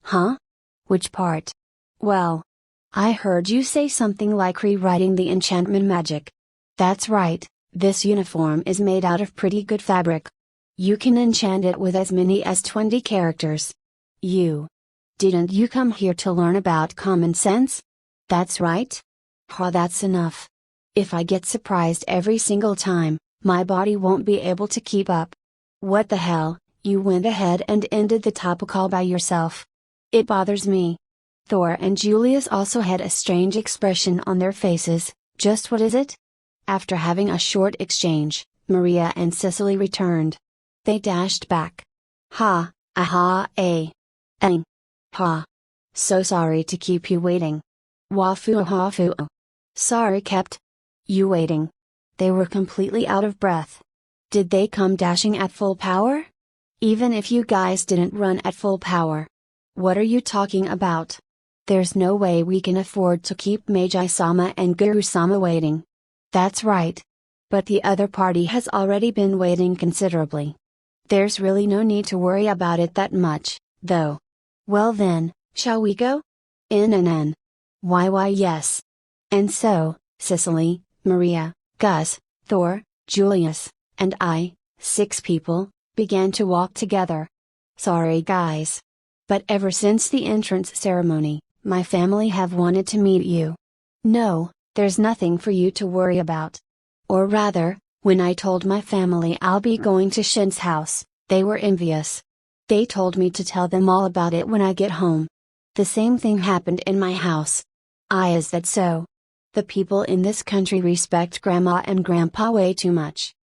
Huh? Which part? Well, I heard you say something like rewriting the enchantment magic. That's right, this uniform is made out of pretty good fabric. You can enchant it with as many as 20 characters. Didn't you come here to learn about common sense? That's right. That's enough. If I get surprised every single time, my body won't be able to keep up. What the hell, you went ahead and ended the topical by yourself. It bothers me. Thor and Julius also had a strange expression on their faces. Just what is it? After having a short exchange, Maria and Cicely returned. They dashed back. So sorry to keep you waiting. Wafu. Sorry kept you waiting. They were completely out of breath. Did they come dashing at full power? Even if you guys didn't run at full power. What are you talking about? There's no way we can afford to keep Meiji-sama and Guru-sama waiting. That's right. But the other party has already been waiting considerably. There's really no need to worry about it that much, though. Well then, shall we go? Why yes. And so, Cicely, Maria, Gus, Thor, Julius, and I, 6 people, began to walk together. Sorry guys. But ever since the entrance ceremony, my family have wanted to meet you. No, there's nothing for you to worry about. Or rather, when I told my family I'll be going to Shin's house, they were envious. They told me to tell them all about it when I get home. The same thing happened in my house. Is that so? The people in this country respect Grandma and Grandpa way too much.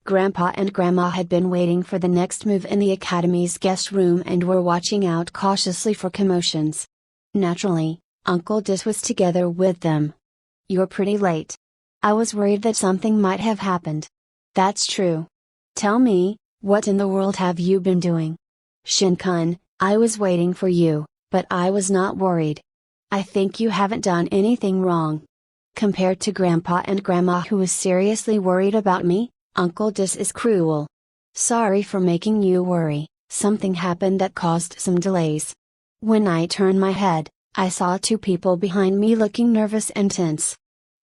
Grandpa and Grandma had been waiting for the next move in the Academy's guest room and were watching out cautiously for commotions. Naturally, Uncle Dis was together with them. You're pretty late. I was worried that something might have happened. That's true. Tell me, what in the world have you been doing? Shin-kun, I was waiting for you, but I was not worried. I think you haven't done anything wrong. Compared to Grandpa and Grandma who was seriously worried about me, Uncle Dis is cruel. Sorry for making you worry, something happened that caused some delays. When I turned my head, I saw 2 people behind me looking nervous and tense.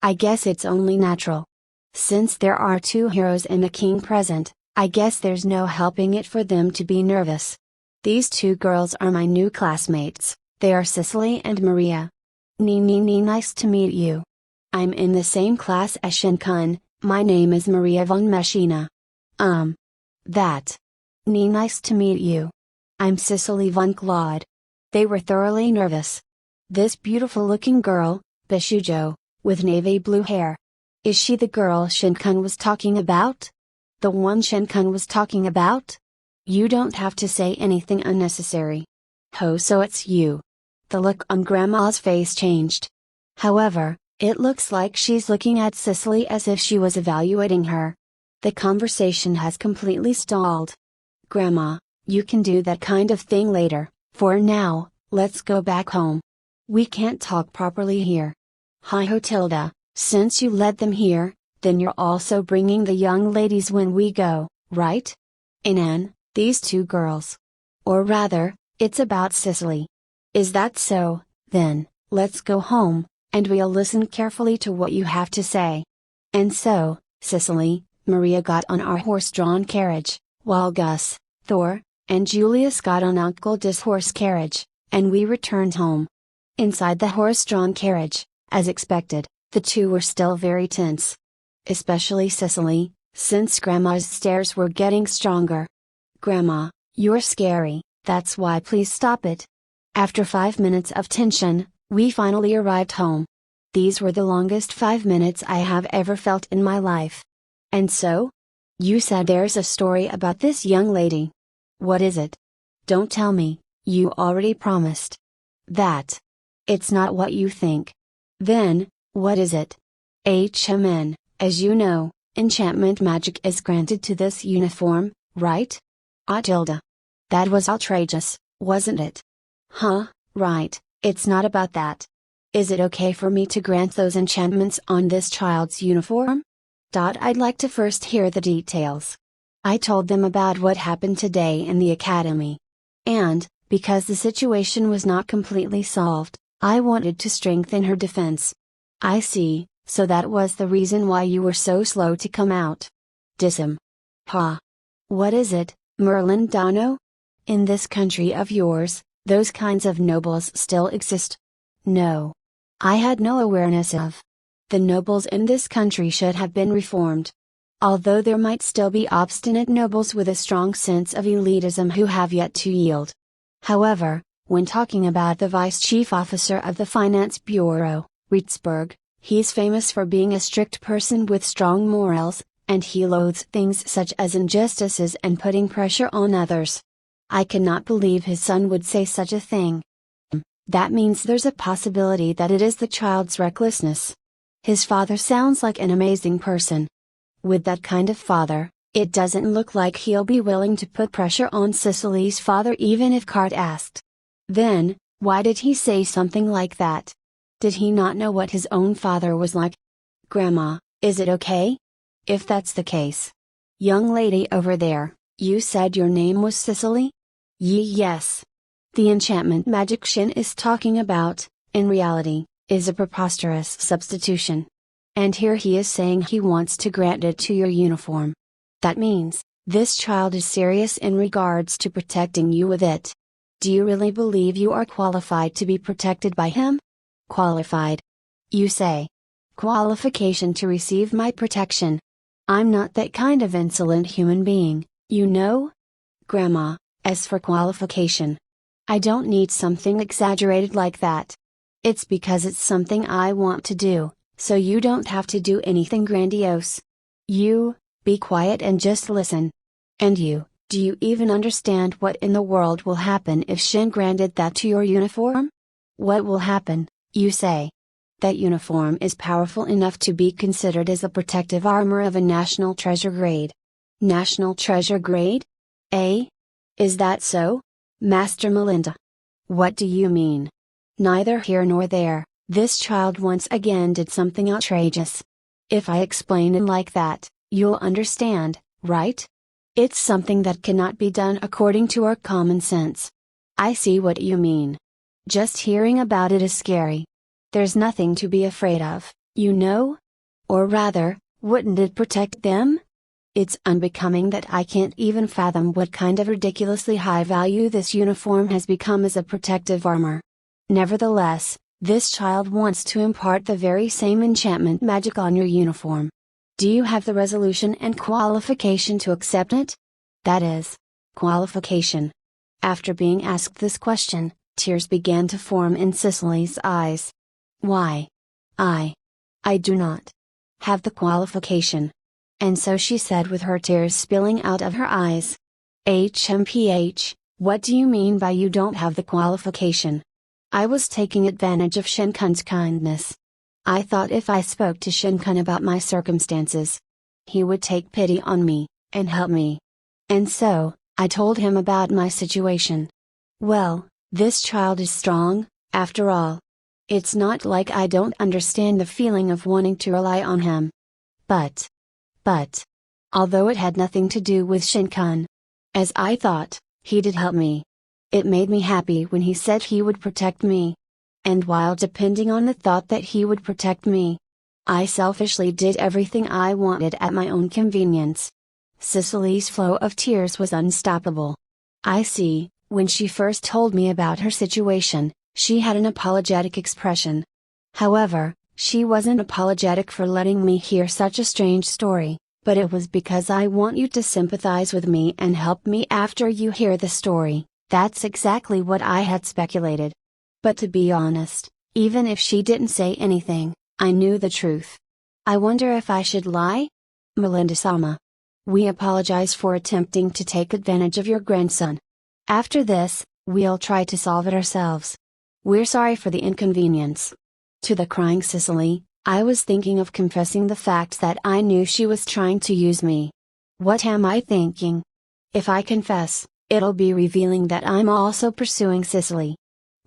I guess it's only natural. Since there are 2 heroes and a king present, I guess there's no helping it for them to be nervous. These 2 girls are my new classmates, they are Cicely and Maria. Nice to meet you. I'm in the same class as Shin-kun, my name is Maria von Messina. That. Nice to meet you. I'm Cicely von Claude. They were thoroughly nervous. This beautiful looking girl, Bishujo, with navy blue hair. Is she the girl Shinkun was talking about? The one Shinkun was talking about? You don't have to say anything unnecessary. Oh, so it's you. The look on Grandma's face changed. However, it looks like she's looking at Cicely as if she was evaluating her. The conversation has completely stalled. Grandma, you can do that kind of thing later. For now, let's go back home. We can't talk properly here. Hi Hotilda, since you led them here, then you're also bringing the young ladies when we go, right? Inan, these two girls. Or rather, it's about Cicely. Is that so? Then, let's go home, and we'll listen carefully to what you have to say. And so, Cicely, Maria got on our horse-drawn carriage, while Gus, Thor, and Julius got on Uncle Dis' horse carriage, and we returned home. Inside the horse-drawn carriage, as expected, the two were still very tense. Especially Cicely, since Grandma's stares were getting stronger. Grandma, you're scary, that's why please stop it. After 5 minutes of tension, we finally arrived home. These were the longest 5 minutes I have ever felt in my life. And so? You said there's a story about this young lady. What is it? Don't tell me, you already promised. That. It's not what you think. Then, what is it? As you know, enchantment magic is granted to this uniform, right? Tilda. That was outrageous, wasn't it? Huh, right, it's not about that. Is it okay for me to grant those enchantments on this child's uniform? I'd like to first hear the details. I told them about what happened today in the academy. And, because the situation was not completely solved, I wanted to strengthen her defense. I see, so that was the reason why you were so slow to come out. Dism. Ha. What is it, Merlin Dano? In this country of yours, those kinds of nobles still exist? No. I had no awareness of. The nobles in this country should have been reformed. Although there might still be obstinate nobles with a strong sense of elitism who have yet to yield. However, when talking about the Vice Chief Officer of the Finance Bureau, Rietsberg, he's famous for being a strict person with strong morals, and he loathes things such as injustices and putting pressure on others. I cannot believe his son would say such a thing. That means there's a possibility that it is the child's recklessness. His father sounds like an amazing person. With that kind of father, it doesn't look like he'll be willing to put pressure on Cicely's father even if Cart asked. Then, why did he say something like that? Did he not know what his own father was like? Grandma, is it okay? If that's the case. Young lady over there, you said your name was Cicely? Yes. The enchantment magic Shin is talking about, in reality, is a preposterous substitution. And here he is saying he wants to grant it to your uniform. That means, this child is serious in regards to protecting you with it. Do you really believe you are qualified to be protected by him? Qualified. You say. Qualification to receive my protection. I'm not that kind of insolent human being, you know? Grandma, as for qualification, I don't need something exaggerated like that. It's because it's something I want to do, so you don't have to do anything grandiose. You, be quiet and just listen. And you, do you even understand what in the world will happen if Shin granted that to your uniform? What will happen, you say? That uniform is powerful enough to be considered as a protective armor of a national treasure grade. National treasure grade? Eh? Is that so? Master Melinda. What do you mean? Neither here nor there, this child once again did something outrageous. If I explain it like that, you'll understand, right? It's something that cannot be done according to our common sense. I see what you mean. Just hearing about it is scary. There's nothing to be afraid of, you know? Or rather, wouldn't it protect them? It's unbecoming that I can't even fathom what kind of ridiculously high value this uniform has become as a protective armor. Nevertheless, this child wants to impart the very same enchantment magic on your uniform. Do you have the resolution and qualification to accept it? That is, qualification. After being asked this question, tears began to form in Cicely's eyes. Why? I do not have the qualification. And so she said with her tears spilling out of her eyes. HMPH, what do you mean by you don't have the qualification? I was taking advantage of Shinkun's kindness. I thought if I spoke to Shinkun about my circumstances, he would take pity on me, and help me. And so, I told him about my situation. Well, this child is strong, after all. It's not like I don't understand the feeling of wanting to rely on him. But, although it had nothing to do with Shinkun, as I thought, he did help me. It made me happy when he said he would protect me. And while depending on the thought that he would protect me, I selfishly did everything I wanted at my own convenience. Cicely's flow of tears was unstoppable. I see, when she first told me about her situation, she had an apologetic expression. However, she wasn't apologetic for letting me hear such a strange story, but it was because I want you to sympathize with me and help me after you hear the story. That's exactly what I had speculated. But to be honest, even if she didn't say anything, I knew the truth. I wonder if I should lie? Melinda-sama. We apologize for attempting to take advantage of your grandson. After this, we'll try to solve it ourselves. We're sorry for the inconvenience. To the crying Cicely, I was thinking of confessing the fact that I knew she was trying to use me. What am I thinking? If I confess, it'll be revealing that I'm also pursuing Cicely.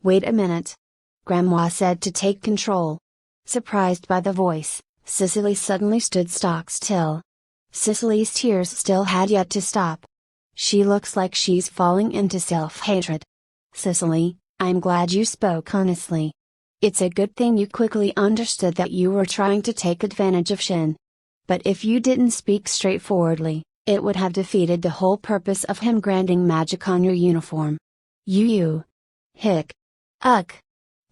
Wait a minute. Grandma said to take control. Surprised by the voice, Cicely suddenly stood stock still. Cicely's tears still had yet to stop. She looks like she's falling into self-hatred. Cicely, I'm glad you spoke honestly. It's a good thing you quickly understood that you were trying to take advantage of Shin. But if you didn't speak straightforwardly, it would have defeated the whole purpose of him granting magic on your uniform. Hick. Ugh.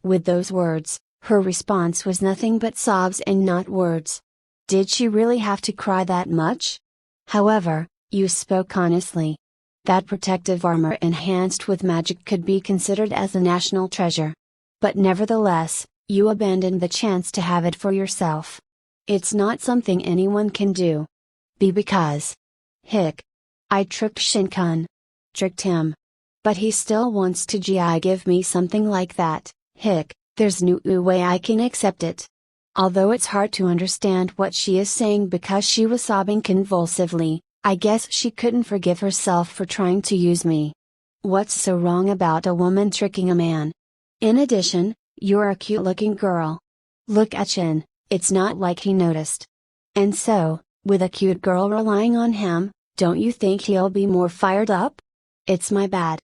With those words, her response was nothing but sobs and not words. Did she really have to cry that much? However, you spoke honestly. That protective armor enhanced with magic could be considered as a national treasure. But nevertheless, you abandoned the chance to have it for yourself. It's not something anyone can do. Because. Hick. I tricked Shinkun. Tricked him. But he still wants to give me something like that. Hick, there's no way I can accept it. Although it's hard to understand what she is saying because she was sobbing convulsively, I guess she couldn't forgive herself for trying to use me. What's so wrong about a woman tricking a man? In addition, you're a cute-looking girl. Look at Shin, it's not like he noticed. And so, with a cute girl relying on him, don't you think he'll be more fired up? It's my bad.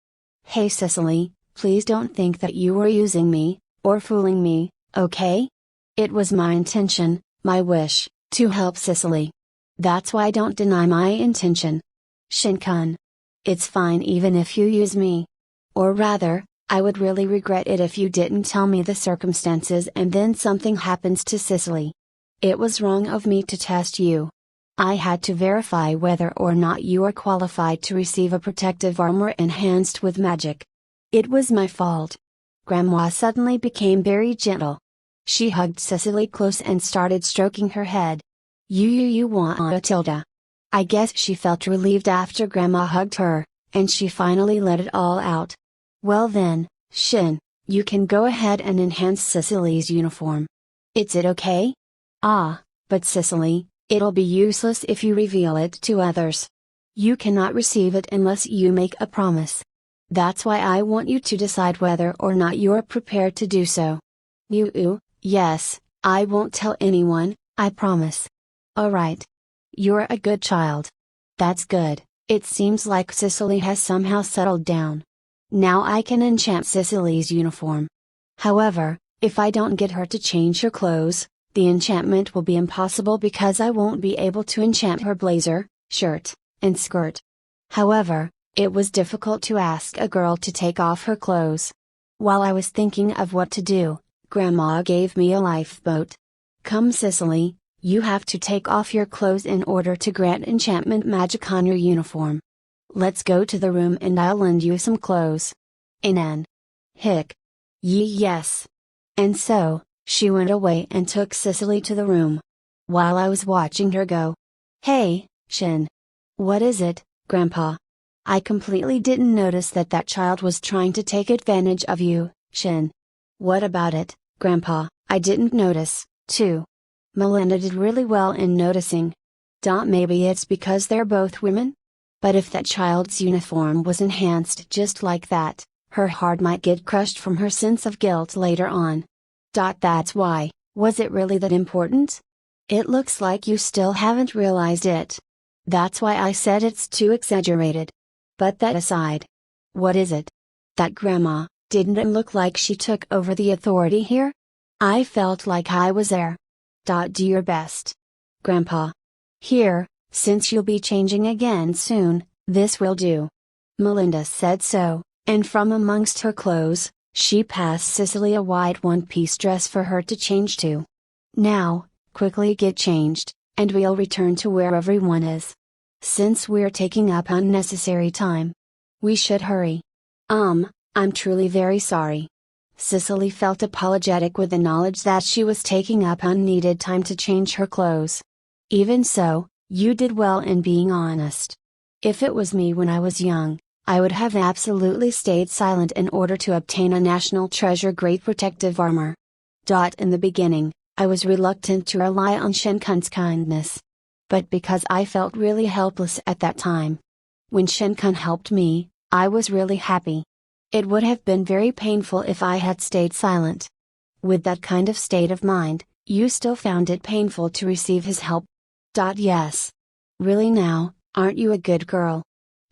Hey Cicely, please don't think that you were using me, or fooling me, okay? It was my intention, my wish, to help Cicely. That's why don't deny my intention. Shinkun. It's fine even if you use me. Or rather, I would really regret it if you didn't tell me the circumstances and then something happens to Cicely. It was wrong of me to test you. I had to verify whether or not you are qualified to receive a protective armor enhanced with magic. It was my fault. Grandma suddenly became very gentle. She hugged Cicely close and started stroking her head. You want a tilde. I guess she felt relieved after Grandma hugged her, and she finally let it all out. Well then, Shin, you can go ahead and enhance Cicely's uniform. Is it okay? But Cicely, it'll be useless if you reveal it to others. You cannot receive it unless you make a promise. That's why I want you to decide whether or not you're prepared to do so. Yes, I won't tell anyone, I promise. Alright. You're a good child. That's good, it seems like Cicely has somehow settled down. Now I can enchant Cicely's uniform. However, if I don't get her to change her clothes, the enchantment will be impossible because I won't be able to enchant her blazer, shirt, and skirt. However, it was difficult to ask a girl to take off her clothes. While I was thinking of what to do, Grandma gave me a lifeboat. Come Cicely, you have to take off your clothes in order to grant enchantment magic on your uniform. Let's go to the room and I'll lend you some clothes. Anan. Hick. Yes. And so, she went away and took Cicely to the room. While I was watching her go. Hey, Shin. What is it, Grandpa? I completely didn't notice that child was trying to take advantage of you, Shin. What about it, Grandpa? I didn't notice, too. Melinda did really well in noticing. Maybe it's because they're both women? But if that child's uniform was enhanced just like that, her heart might get crushed from her sense of guilt later on. That's why. Was it really that important? It looks like you still haven't realized it. That's why I said it's too exaggerated. But that aside. What is it? That Grandma, didn't it look like she took over the authority here? I felt like I was there. Do your best. Grandpa. Here, since you'll be changing again soon, this will do. Melinda said so, and from amongst her clothes, she passed Cicely a white one-piece dress for her to change to. Now, quickly get changed, and we'll return to where everyone is. Since we're taking up unnecessary time. We should hurry. I'm truly very sorry. Cicely felt apologetic with the knowledge that she was taking up unneeded time to change her clothes. Even so, you did well in being honest. If it was me when I was young, I would have absolutely stayed silent in order to obtain a national treasure great protective armor. In the beginning, I was reluctant to rely on Shinkun's kindness. But because I felt really helpless at that time. When Shinkun helped me, I was really happy. It would have been very painful if I had stayed silent. With that kind of state of mind, you still found it painful to receive his help. Yes. Really now, aren't you a good girl?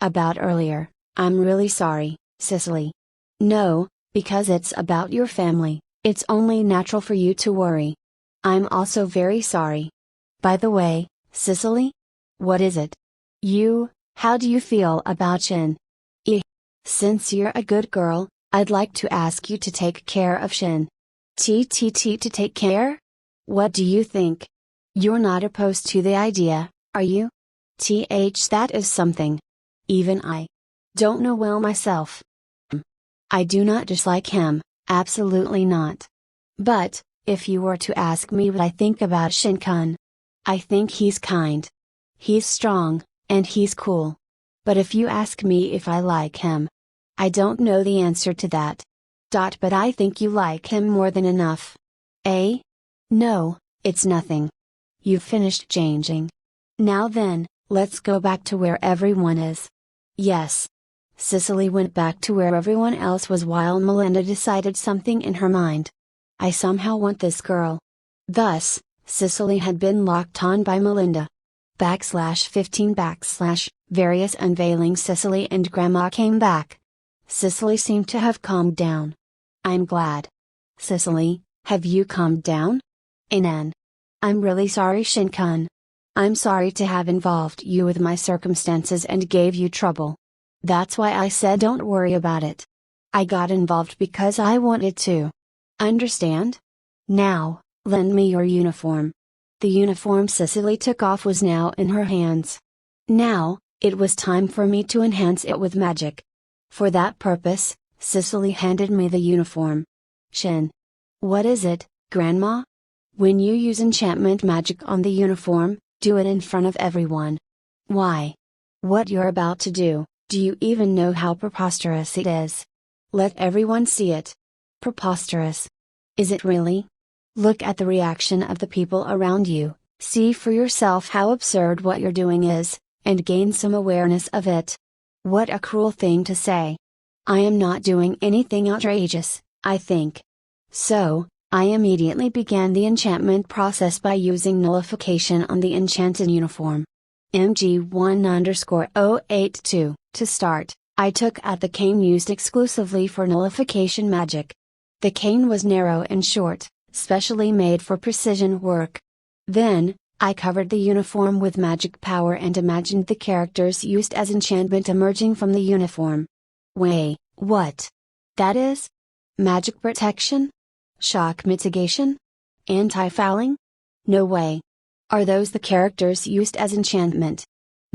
About earlier, I'm really sorry, Cicely. No, because it's about your family, it's only natural for you to worry. I'm also very sorry. By the way, Cicely? What is it? How do you feel about Shin? Since you're a good girl, I'd like to ask you to take care of Shin. To take care? What do you think? You're not opposed to the idea, are you? That is something. Even I don't know well myself. I do not dislike him, absolutely not. But, if you were to ask me what I think about Shinkun, I think he's kind. He's strong, and he's cool. But if you ask me if I like him, I don't know the answer to that. But I think you like him more than enough. Eh? No, it's nothing. You've finished changing. Now then, let's go back to where everyone is. Yes. Cicely went back to where everyone else was while Melinda decided something in her mind. I somehow want this girl. Thus, Cicely had been locked on by Melinda. /15 various unveiling. Cicely and Grandma came back. Cicely seemed to have calmed down. I'm glad. Cicely, have you calmed down? Anan. I'm really sorry, Shinkun. I'm sorry to have involved you with my circumstances and gave you trouble. That's why I said don't worry about it. I got involved because I wanted to. Understand? Now, lend me your uniform. The uniform Cicely took off was now in her hands. Now, it was time for me to enhance it with magic. For that purpose, Cicely handed me the uniform. Shin. What is it, Grandma? When you use enchantment magic on the uniform, do it in front of everyone. Why? What you're about to do you even know how preposterous it is? Let everyone see it. Preposterous. Is it really? Look at the reaction of the people around you, see for yourself how absurd what you're doing is, and gain some awareness of it. What a cruel thing to say. I am not doing anything outrageous, I think. So, I immediately began the enchantment process by using nullification on the enchanted uniform. MG1_082. To start, I took out the cane used exclusively for nullification magic. The cane was narrow and short, specially made for precision work. Then, I covered the uniform with magic power and imagined the characters used as enchantment emerging from the uniform. Wait, what? That is? Magic protection? Shock mitigation? Anti-fouling? No way. Are those the characters used as enchantment?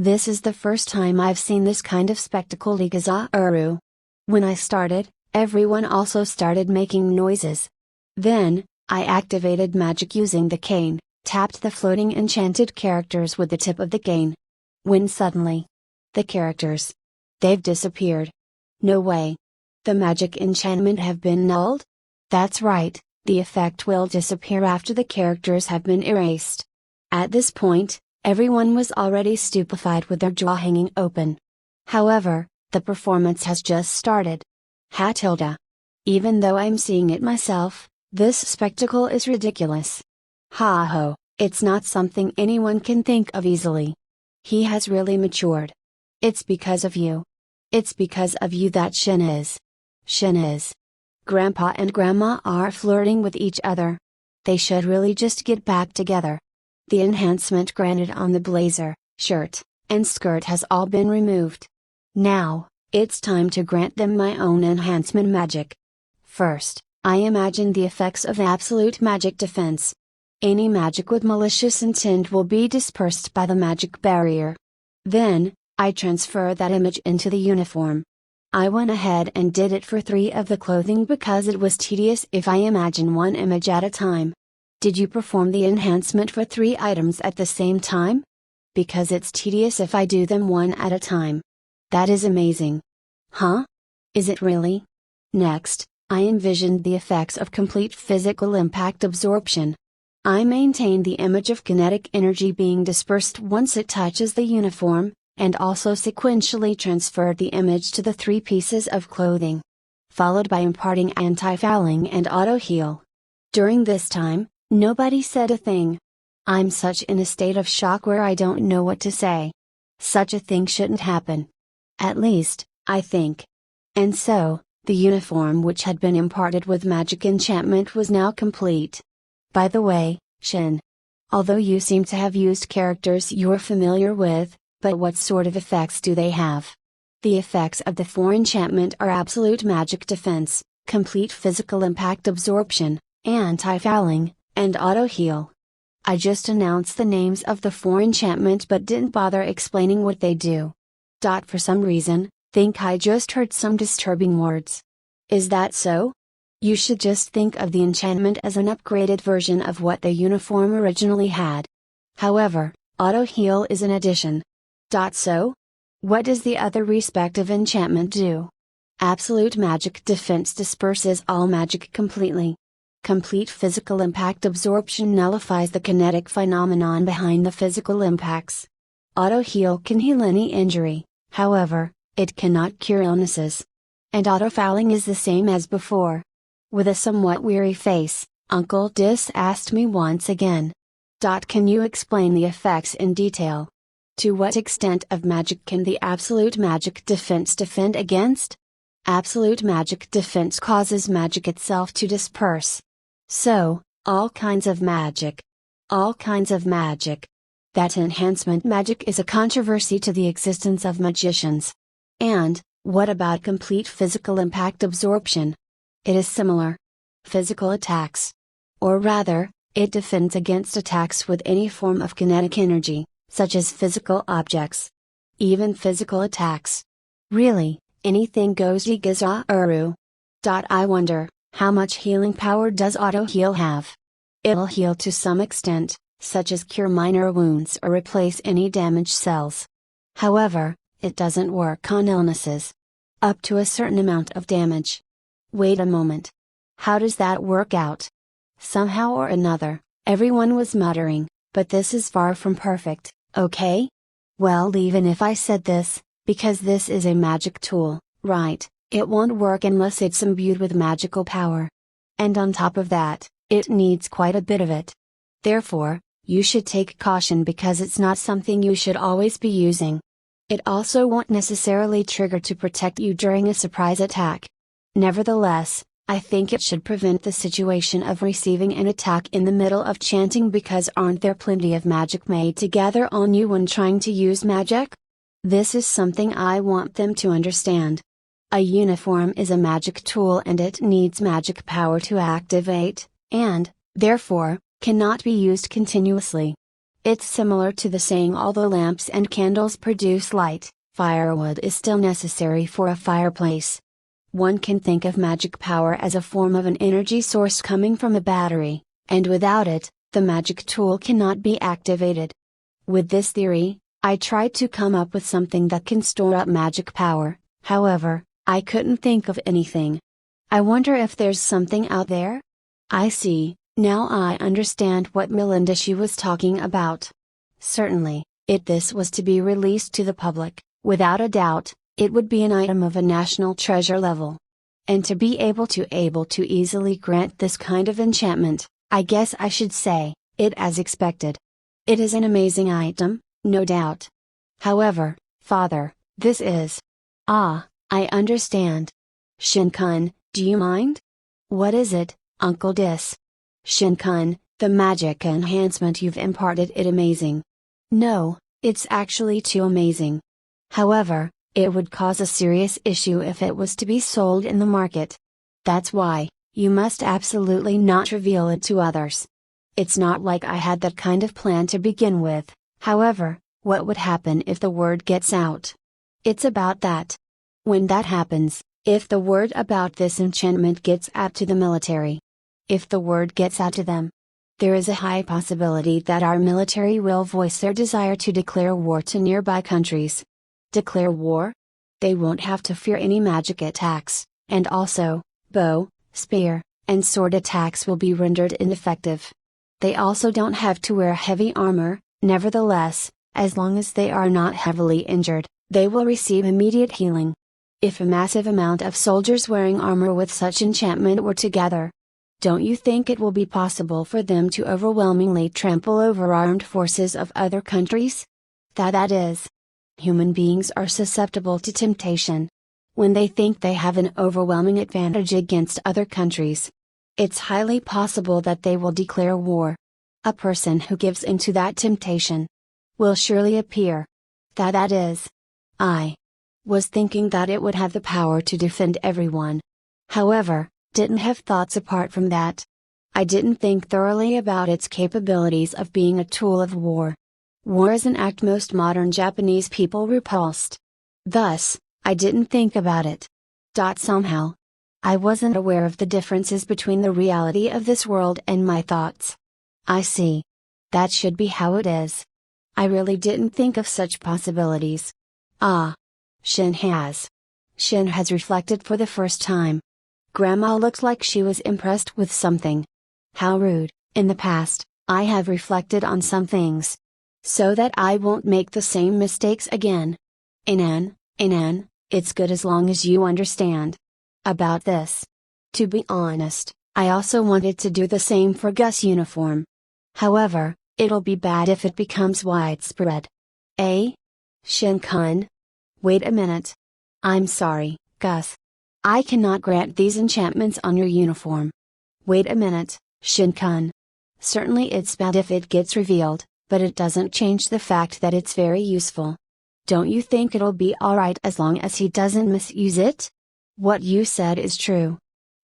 This is the first time I've seen this kind of spectacle Igazauru. When I started, everyone also started making noises. Then, I activated magic using the cane, tapped the floating enchanted characters with the tip of the cane. When suddenly, the characters, they've disappeared. No way. The magic enchantment have been nulled? That's right, the effect will disappear after the characters have been erased. At this point, everyone was already stupefied with their jaw hanging open. However, the performance has just started. Hatilda. Even though I'm seeing it myself, this spectacle is ridiculous. Ha ho, it's not something anyone can think of easily. He has really matured. It's because of you. It's because of you that Shin is. Grandpa and Grandma are flirting with each other. They should really just get back together. The enhancement granted on the blazer, shirt, and skirt has all been removed. Now, it's time to grant them my own enhancement magic. First, I imagine the effects of absolute magic defense. Any magic with malicious intent will be dispersed by the magic barrier. Then, I transfer that image into the uniform. I went ahead and did it for 3 of the clothing because it was tedious if I imagine one image at a time. Did you perform the enhancement for 3 items at the same time? Because it's tedious if I do them one at a time. That is amazing. Huh? Is it really? Next, I envisioned the effects of complete physical impact absorption. I maintained the image of kinetic energy being dispersed once it touches the uniform, and also sequentially transferred the image to the 3 pieces of clothing. Followed by imparting anti-fouling and auto-heal. During this time, nobody said a thing. I'm such in a state of shock where I don't know what to say. Such a thing shouldn't happen. At least, I think. And so, the uniform which had been imparted with magic enchantment was now complete. By the way, Shin. Although you seem to have used characters you're familiar with, but what sort of effects do they have? The effects of the 4 enchantment are absolute magic defense, complete physical impact absorption, anti-fouling, and auto-heal. I just announced the names of the 4 enchantment but didn't bother explaining what they do. For some reason, think I just heard some disturbing words. Is that so? You should just think of the enchantment as an upgraded version of what the uniform originally had. However, auto-heal is an addition. So? What does the other respective enchantment do? Absolute magic defense disperses all magic completely. Complete physical impact absorption nullifies the kinetic phenomenon behind the physical impacts. Auto-heal can heal any injury, however, it cannot cure illnesses. And auto-fouling is the same as before. With a somewhat weary face, Uncle Dis asked me once again. Can you explain the effects in detail? To what extent of magic can the absolute magic defense defend against? Absolute magic defense causes magic itself to disperse. So, all kinds of magic. All kinds of magic. That enhancement magic is a controversy to the existence of magicians. And, what about complete physical impact absorption? It is similar. Physical attacks. Or rather, it defends against attacks with any form of kinetic energy, such as physical objects. Even physical attacks. Really, anything goes Igazauru. I wonder, how much healing power does auto-heal have? It'll heal to some extent, such as cure minor wounds or replace any damaged cells. However, it doesn't work on illnesses. Up to a certain amount of damage. Wait a moment. How does that work out? Somehow or another, everyone was muttering, but this is far from perfect, okay? Well, even if I said this, because this is a magic tool, right, it won't work unless it's imbued with magical power. And on top of that, it needs quite a bit of it. Therefore, you should take caution because it's not something you should always be using. It also won't necessarily trigger to protect you during a surprise attack. Nevertheless, I think it should prevent the situation of receiving an attack in the middle of chanting because aren't there plenty of magic made to gather on you when trying to use magic? This is something I want them to understand. A uniform is a magic tool and it needs magic power to activate, and, therefore, cannot be used continuously. It's similar to the saying although lamps and candles produce light, firewood is still necessary for a fireplace. One can think of magic power as a form of an energy source coming from a battery, and without it, the magic tool cannot be activated. With this theory, I tried to come up with something that can store up magic power, however, I couldn't think of anything. I wonder if there's something out there? I see, now I understand what Melinda was talking about. Certainly, if this was to be released to the public, without a doubt, it would be an item of a national treasure level. And to be able to easily grant this kind of enchantment, I guess I should say, it as expected. It is an amazing item, no doubt. However, Father, this is... Ah, I understand. Shin-kun, do you mind? What is it, Uncle Dis? Shin-kun, the magic enhancement you've imparted is amazing. No, it's actually too amazing. However, it would cause a serious issue if it was to be sold in the market. That's why, you must absolutely not reveal it to others. It's not like I had that kind of plan to begin with, however, what would happen if the word gets out? It's about that. When that happens, if the word about this enchantment gets out to the military, if the word gets out to them, there is a high possibility that our military will voice their desire to declare war to nearby countries. Declare war? They won't have to fear any magic attacks, and also, bow, spear, and sword attacks will be rendered ineffective. They also don't have to wear heavy armor, nevertheless, as long as they are not heavily injured, they will receive immediate healing. If a massive amount of soldiers wearing armor with such enchantment were together, don't you think it will be possible for them to overwhelmingly trample over armed forces of other countries? That is. Human beings are susceptible to temptation. When they think they have an overwhelming advantage against other countries, it's highly possible that they will declare war. A person who gives in to that temptation will surely appear. That is. I was thinking that it would have the power to defend everyone. However, didn't have thoughts apart from that. I didn't think thoroughly about its capabilities of being a tool of war. War is an act most modern Japanese people repulsed. Thus, I didn't think about it. Somehow, I wasn't aware of the differences between the reality of this world and my thoughts. I see. That should be how it is. I really didn't think of such possibilities. Ah. Shin has reflected for the first time. Grandma looked like she was impressed with something. How rude. In the past, I have reflected on some things, so that I won't make the same mistakes again. Inan, it's good as long as you understand about this. To be honest, I also wanted to do the same for Gus' uniform. However, it'll be bad if it becomes widespread. Shin-kun? Wait a minute. I'm sorry, Gus. I cannot grant these enchantments on your uniform. Wait a minute, Shin-kun. Certainly it's bad if it gets revealed, but it doesn't change the fact that it's very useful. Don't you think it'll be alright as long as he doesn't misuse it? What you said is true.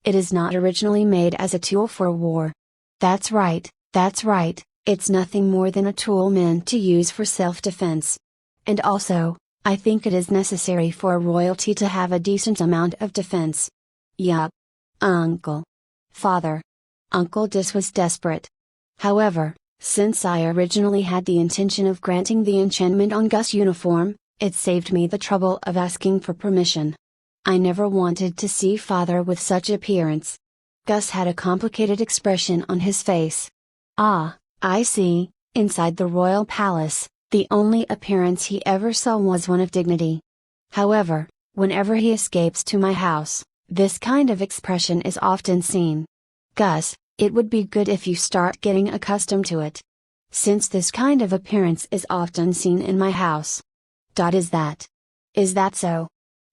It is not originally made as a tool for war. That's right, it's nothing more than a tool meant to use for self-defense. And also, I think it is necessary for royalty to have a decent amount of defense. Yup. Father. Uncle Dis was desperate. However, since I originally had the intention of granting the enchantment on Gus' uniform, it saved me the trouble of asking for permission. I never wanted to see Father with such appearance. Gus had a complicated expression on his face. Ah, I see, inside the royal palace, the only appearance he ever saw was one of dignity. However, whenever he escapes to my house, this kind of expression is often seen. Gus, it would be good if you start getting accustomed to it. Since this kind of appearance is often seen in my house. Is that so?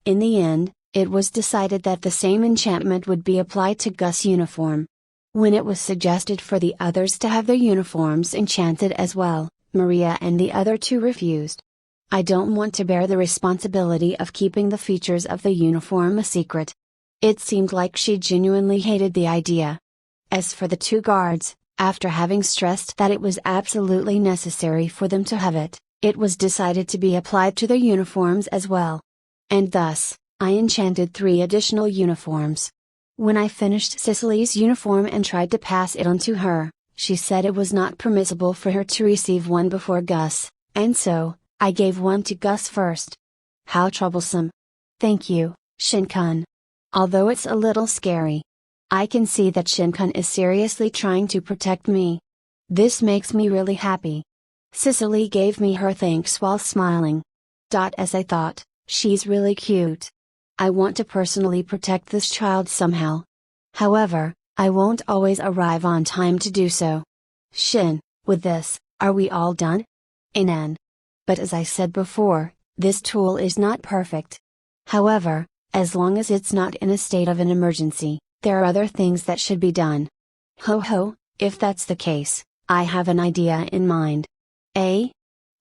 In the end, it was decided that the same enchantment would be applied to Gus' uniform. When it was suggested for the others to have their uniforms enchanted as well, Maria and the other two refused. I don't want to bear the responsibility of keeping the features of the uniform a secret. It seemed like she genuinely hated the idea. As for the two guards, After having stressed that it was absolutely necessary for them to have it, it was decided to be applied to their uniforms as well. And thus, I enchanted 3 additional uniforms. When I finished Cicely's uniform and tried to pass it on to her, she said it was not permissible for her to receive one before Gus, and so, I gave one to Gus first. How troublesome. Thank you, Shin-kun. Although it's a little scary. I can see that Shin-kun is seriously trying to protect me. This makes me really happy. Cicely gave me her thanks while smiling. As I thought, she's really cute. I want to personally protect this child somehow. However, I won't always arrive on time to do so. Shin, with this, are we all done? Anan. But as I said before, this tool is not perfect. However, as long as it's not in a state of an emergency, there are other things that should be done. Ho ho, if that's the case, I have an idea in mind. Eh?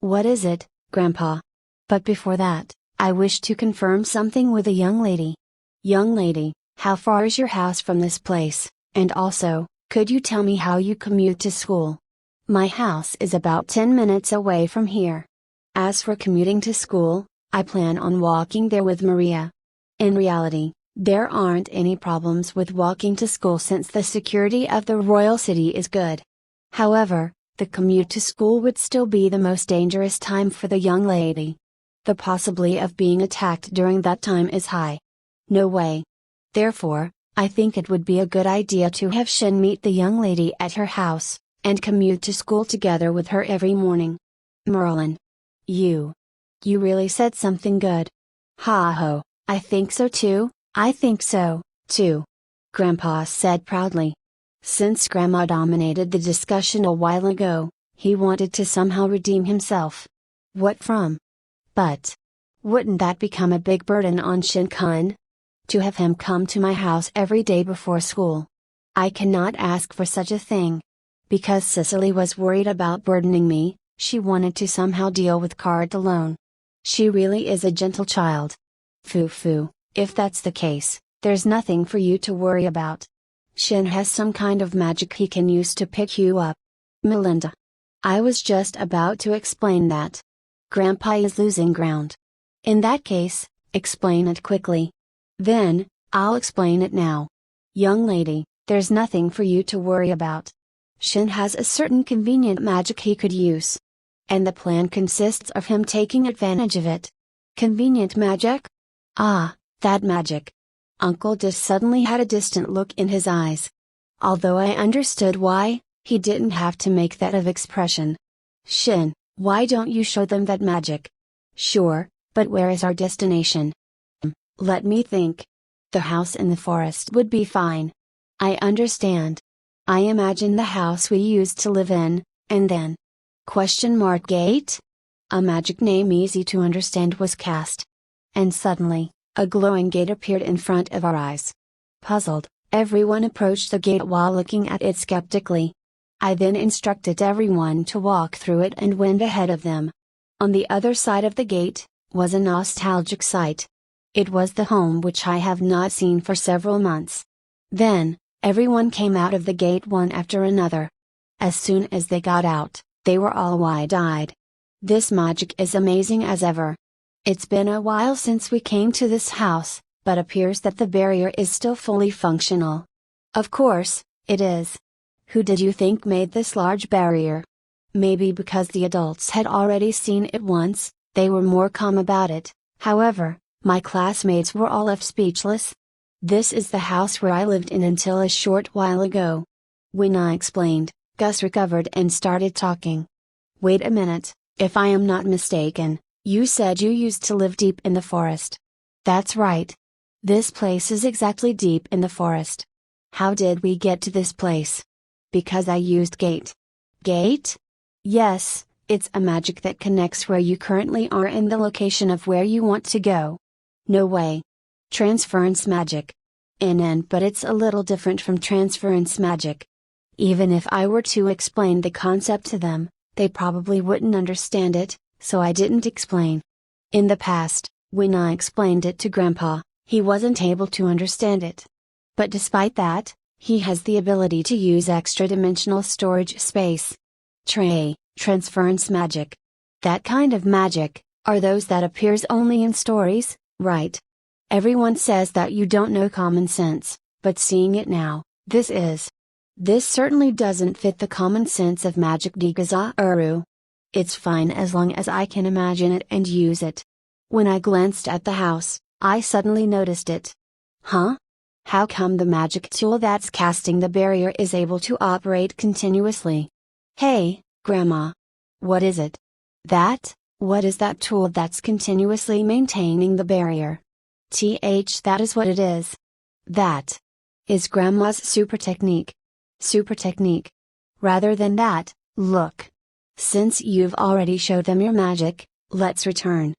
What is it, Grandpa? But before that, I wish to confirm something with a young lady. Young lady, how far is your house from this place, and also, could you tell me how you commute to school? My house is about 10 minutes away from here. As for commuting to school, I plan on walking there with Maria. In reality, there aren't any problems with walking to school since the security of the royal city is good. However, the commute to school would still be the most dangerous time for the young lady. The possibility of being attacked during that time is high. No way. Therefore, I think it would be a good idea to have Shin meet the young lady at her house, and commute to school together with her every morning. Merlin. You really said something good. Ha ho, I think so too, I think so, too. Grandpa said proudly. Since Grandma dominated the discussion a while ago, he wanted to somehow redeem himself. What from? But wouldn't that become a big burden on Shin-kun? To have him come to my house every day before school. I cannot ask for such a thing. Because Cicely was worried about burdening me, she wanted to somehow deal with Card alone. She really is a gentle child. Foo, if that's the case, there's nothing for you to worry about. Shin has some kind of magic he can use to pick you up. Melinda. I was just about to explain that. Grandpa is losing ground. In that case, explain it quickly. Then, I'll explain it now. Young lady, there's nothing for you to worry about. Shin has a certain convenient magic he could use. And the plan consists of him taking advantage of it. Convenient magic? Ah, that magic. Uncle Dis suddenly had a distant look in his eyes. Although I understood why, he didn't have to make that of expression. Shin, why don't you show them that magic? Sure, but where is our destination? Let me think. The house in the forest would be fine. I understand. I imagine the house we used to live in, and then. Gate? A magic name easy to understand was cast. And suddenly, a glowing gate appeared in front of our eyes. Puzzled, everyone approached the gate while looking at it skeptically. I then instructed everyone to walk through it and went ahead of them. On the other side of the gate, was a nostalgic sight. It was the home which I have not seen for several months. Then, everyone came out of the gate one after another. As soon as they got out, they were all wide-eyed. This magic is amazing as ever. It's been a while since we came to this house, but appears that the barrier is still fully functional. Of course, it is. Who did you think made this large barrier? Maybe because the adults had already seen it once, they were more calm about it. However, my classmates were all left speechless. This is the house where I lived in until a short while ago. When I explained, Gus recovered and started talking. Wait a minute, if I am not mistaken, you said you used to live deep in the forest. That's right. This place is exactly deep in the forest. How did we get to this place? Because I used gate. Gate? Yes, it's a magic that connects where you currently are and the location of where you want to go. No way. Transference magic. But it's a little different from transference magic. Even if I were to explain the concept to them, they probably wouldn't understand it, so I didn't explain. In the past, when I explained it to Grandpa, he wasn't able to understand it. But despite that, He has the ability to use extra-dimensional storage space. Transference magic. That kind of magic, are those that appears only in stories, right? Everyone says that you don't know common sense, but seeing it now, this certainly doesn't fit the common sense of magic Dikazaru. It's fine as long as I can imagine it and use it. When I glanced at the house, I suddenly noticed it. Huh? How come the magic tool that's casting the barrier is able to operate continuously? Hey, Grandma. What is it? What is that tool that's continuously maintaining the barrier? That is what it is. That is Grandma's super technique. Super technique. Rather than that, look. Since you've already showed them your magic, let's return.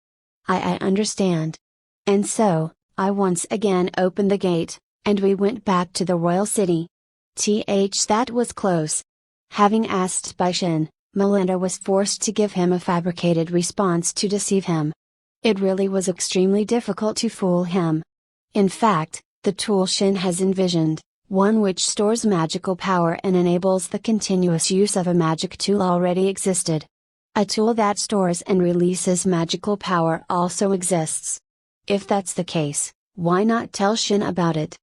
I understand. And so, I once again opened the gate, and we went back to the royal city. That was close. Having asked by Shin, Melinda was forced to give him a fabricated response to deceive him. It really was extremely difficult to fool him. In fact, the tool Shin has envisioned, one which stores magical power and enables the continuous use of a magic tool already existed. A tool that stores and releases magical power also exists. If that's the case, why not tell Shin about it?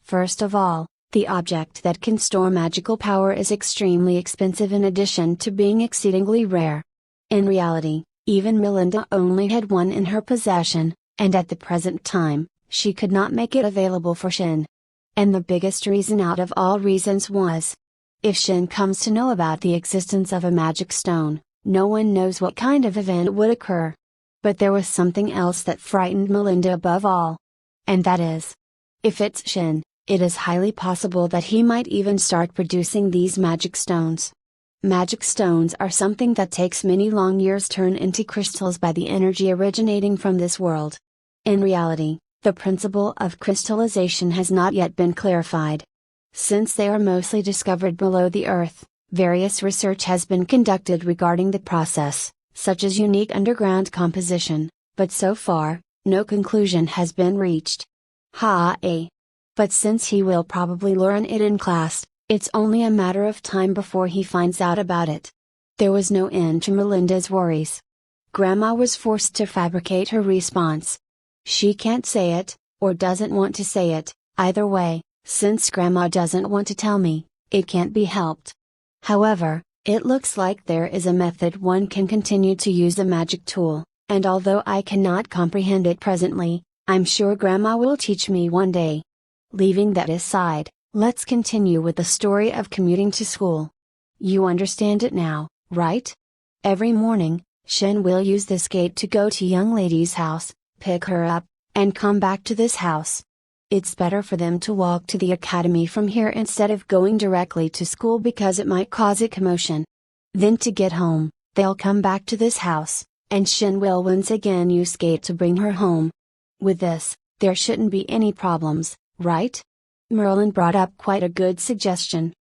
First of all, the object that can store magical power is extremely expensive in addition to being exceedingly rare. In reality, even Melinda only had one in her possession, and at the present time, she could not make it available for Shin. And the biggest reason out of all reasons was, if Shin comes to know about the existence of a magic stone, no one knows what kind of event would occur. But there was something else that frightened Melinda above all. And that is, if it's Shin, it is highly possible that he might even start producing these magic stones. Magic stones are something that takes many long years to turn into crystals by the energy originating from this world. In reality, the principle of crystallization has not yet been clarified. Since they are mostly discovered below the earth, various research has been conducted regarding the process, such as unique underground composition, but so far, no conclusion has been reached. But since he will probably learn it in class, it's only a matter of time before he finds out about it. There was no end to Melinda's worries. Grandma was forced to fabricate her response. She can't say it, or doesn't want to say it, either way, since Grandma doesn't want to tell me, it can't be helped. However, it looks like there is a method one can continue to use the magic tool, and although I cannot comprehend it presently, I'm sure Grandma will teach me one day. Leaving that aside, let's continue with the story of commuting to school. You understand it now, right? Every morning, Shin will use this gate to go to young lady's house, pick her up, and come back to this house. It's better for them to walk to the academy from here instead of going directly to school because it might cause a commotion. Then to get home, they'll come back to this house, and Shin will once again use gate to bring her home. With this, there shouldn't be any problems, right? Merlin brought up quite a good suggestion.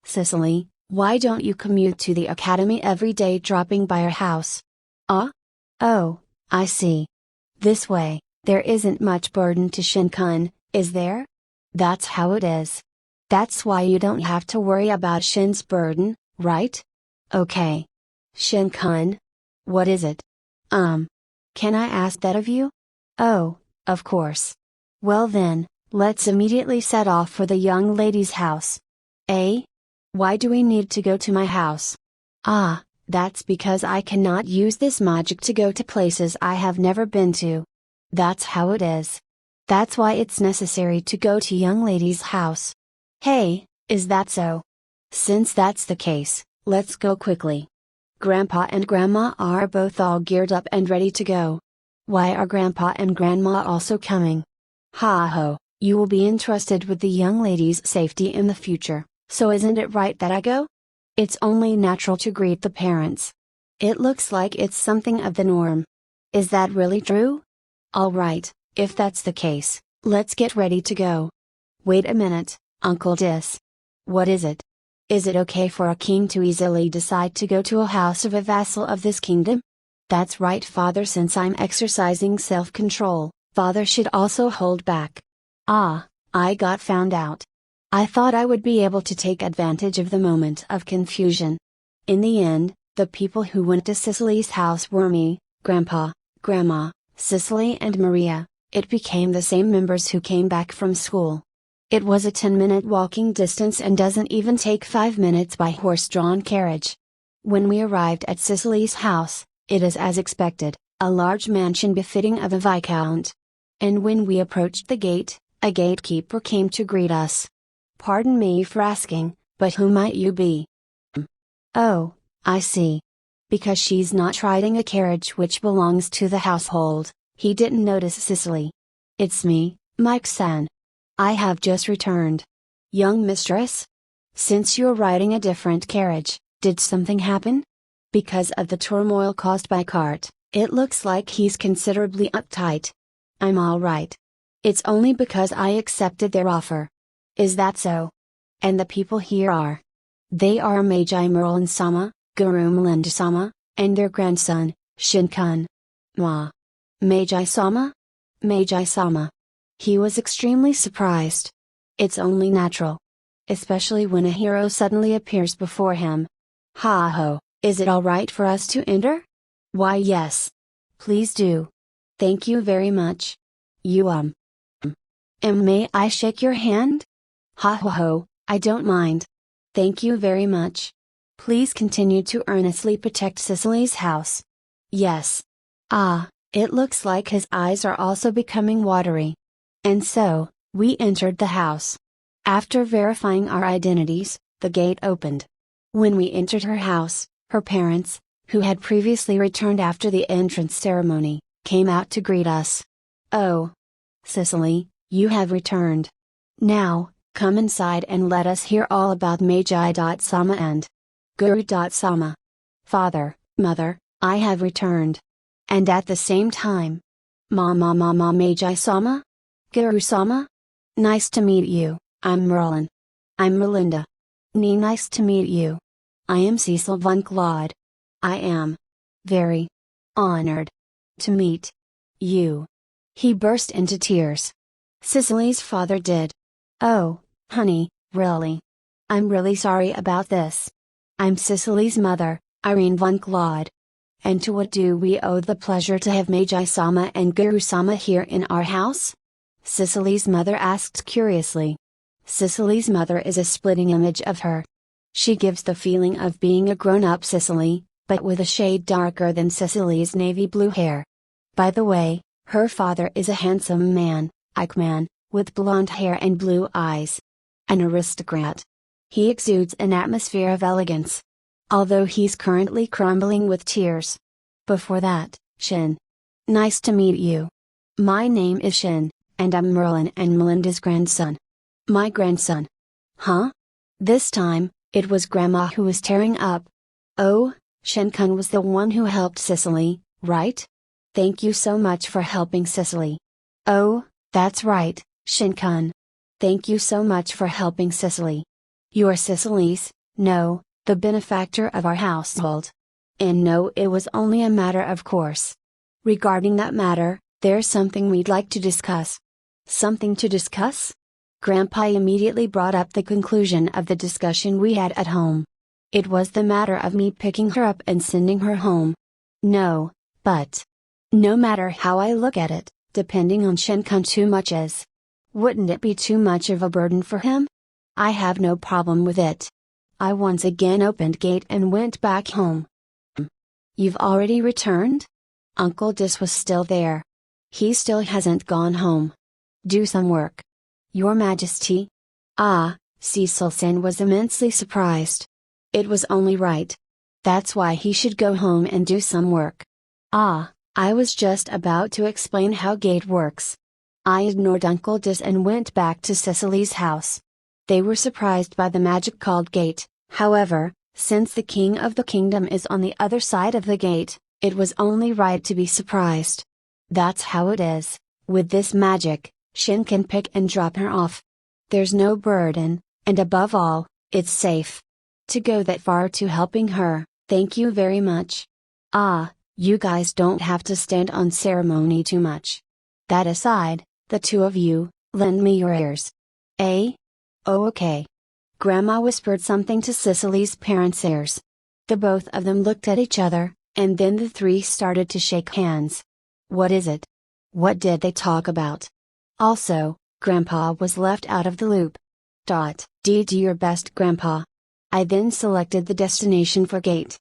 Cicely, why don't you commute to the academy every day dropping by our house? Oh, I see. This way, there isn't much burden to Shin-kun, is there? That's how it is. That's why you don't have to worry about Shin's burden, right? Okay. Shin-kun? What is it? Can I ask that of you? Oh, of course. Well then, let's immediately set off for the young lady's house. Why do we need to go to my house? That's because I cannot use this magic to go to places I have never been to. That's how it is. That's why it's necessary to go to young lady's house. Hey, is that so? Since that's the case, let's go quickly. Grandpa and Grandma are both all geared up and ready to go. Why are Grandpa and Grandma also coming? Ha-ho, you will be entrusted with the young lady's safety in the future, so isn't it right that I go? It's only natural to greet the parents. It looks like it's something of the norm. Is that really true? Alright, if that's the case, let's get ready to go. Wait a minute, Uncle Dis. What is it? Is it okay for a king to easily decide to go to a house of a vassal of this kingdom? That's right, Father. Since I'm exercising self-control, Father should also hold back. I got found out. I thought I would be able to take advantage of the moment of confusion. In the end, the people who went to Cicely's house were me, Grandpa, Grandma, Cicely and Maria. It became the same members who came back from school. It was a 10-minute walking distance and doesn't even take 5 minutes by horse-drawn carriage. When we arrived at Cicely's house, it is as expected, a large mansion befitting of a viscount. And when we approached the gate, a gatekeeper came to greet us. Pardon me for asking, but who might you be? Oh, I see. Because she's not riding a carriage which belongs to the household, he didn't notice Cicely. It's me, Mike-san. I have just returned. Young mistress? Since you're riding a different carriage, did something happen? Because of the turmoil caused by cart, it looks like he's considerably uptight. I'm all right. It's only because I accepted their offer. Is that so? And the people here are? They are Meiji Merlin-sama, Guru Melinda-sama, and their grandson, Shin-kun. Ma. Meiji-sama? Meiji-sama. He was extremely surprised. It's only natural. Especially when a hero suddenly appears before him. Ha ho, is it alright for us to enter? Why yes. Please do. Thank you very much. You may I shake your hand? Ha ho ho, I don't mind. Thank you very much. Please continue to earnestly protect Cicely's house. Yes. Ah, it looks like his eyes are also becoming watery. And so, we entered the house. After verifying our identities, the gate opened. When we entered her house, her parents, who had previously returned after the entrance ceremony, came out to greet us. Oh. Cicely, you have returned. Now, come inside and let us hear all about Meiji-sama and Guru-sama. Father, Mother, I have returned. And at the same time. Mama Meiji-sama? Guru-sama? Nice to meet you, I'm Merlin. I'm Melinda. Nice to meet you. I am Cecil von Claude. I am very honored to meet you. He burst into tears. Cicely's father did. Oh, honey, really. I'm really sorry about this. I'm Cicely's mother, Irene von Claude. And to what do we owe the pleasure to have Meiji-sama and Guru-sama here in our house? Cicely's mother asked curiously. Cicely's mother is a splitting image of her. She gives the feeling of being a grown-up Cicely, but with a shade darker than Cicely's navy blue hair. By the way, her father is a handsome man, Eichmann, with blonde hair and blue eyes. An aristocrat. He exudes an atmosphere of elegance. Although he's currently crumbling with tears. Before that, Shin. Nice to meet you. My name is Shin, and I'm Merlin and Melinda's grandson. My grandson. Huh? This time, it was Grandma who was tearing up. Oh, Shin-kun was the one who helped Cicely, right? Thank you so much for helping Cicely. Oh, that's right, Shin-kun. Thank you so much for helping Cicely. You're Cicely's, no, the benefactor of our household. And no, it was only a matter of course. Regarding that matter, there's something we'd like to discuss. Something to discuss? Grandpa immediately brought up the conclusion of the discussion we had at home. It was the matter of me picking her up and sending her home. No, but no matter how I look at it, depending on Shin-kun too much is. Wouldn't it be too much of a burden for him? I have no problem with it. I once again opened gate and went back home. You've already returned? Uncle Dis was still there. He still hasn't gone home. Do some work. Your Majesty? Ah, Cecil-san was immensely surprised. It was only right. That's why he should go home and do some work. Ah, I was just about to explain how gate works. I ignored Uncle Dis and went back to Cicely's house. They were surprised by the magic called gate, however, since the king of the kingdom is on the other side of the gate, it was only right to be surprised. That's how it is, with this magic, Shin can pick and drop her off. There's no burden, and above all, it's safe. To go that far to helping her, thank you very much. Ah, you guys don't have to stand on ceremony too much. That aside, the two of you, lend me your ears. Eh? Oh okay. Grandma whispered something to Cicely's parents' ears. The both of them looked at each other, and then the three started to shake hands. What is it? What did they talk about? Also, Grandpa was left out of the loop. Do your best, Grandpa. I then selected the destination for gate.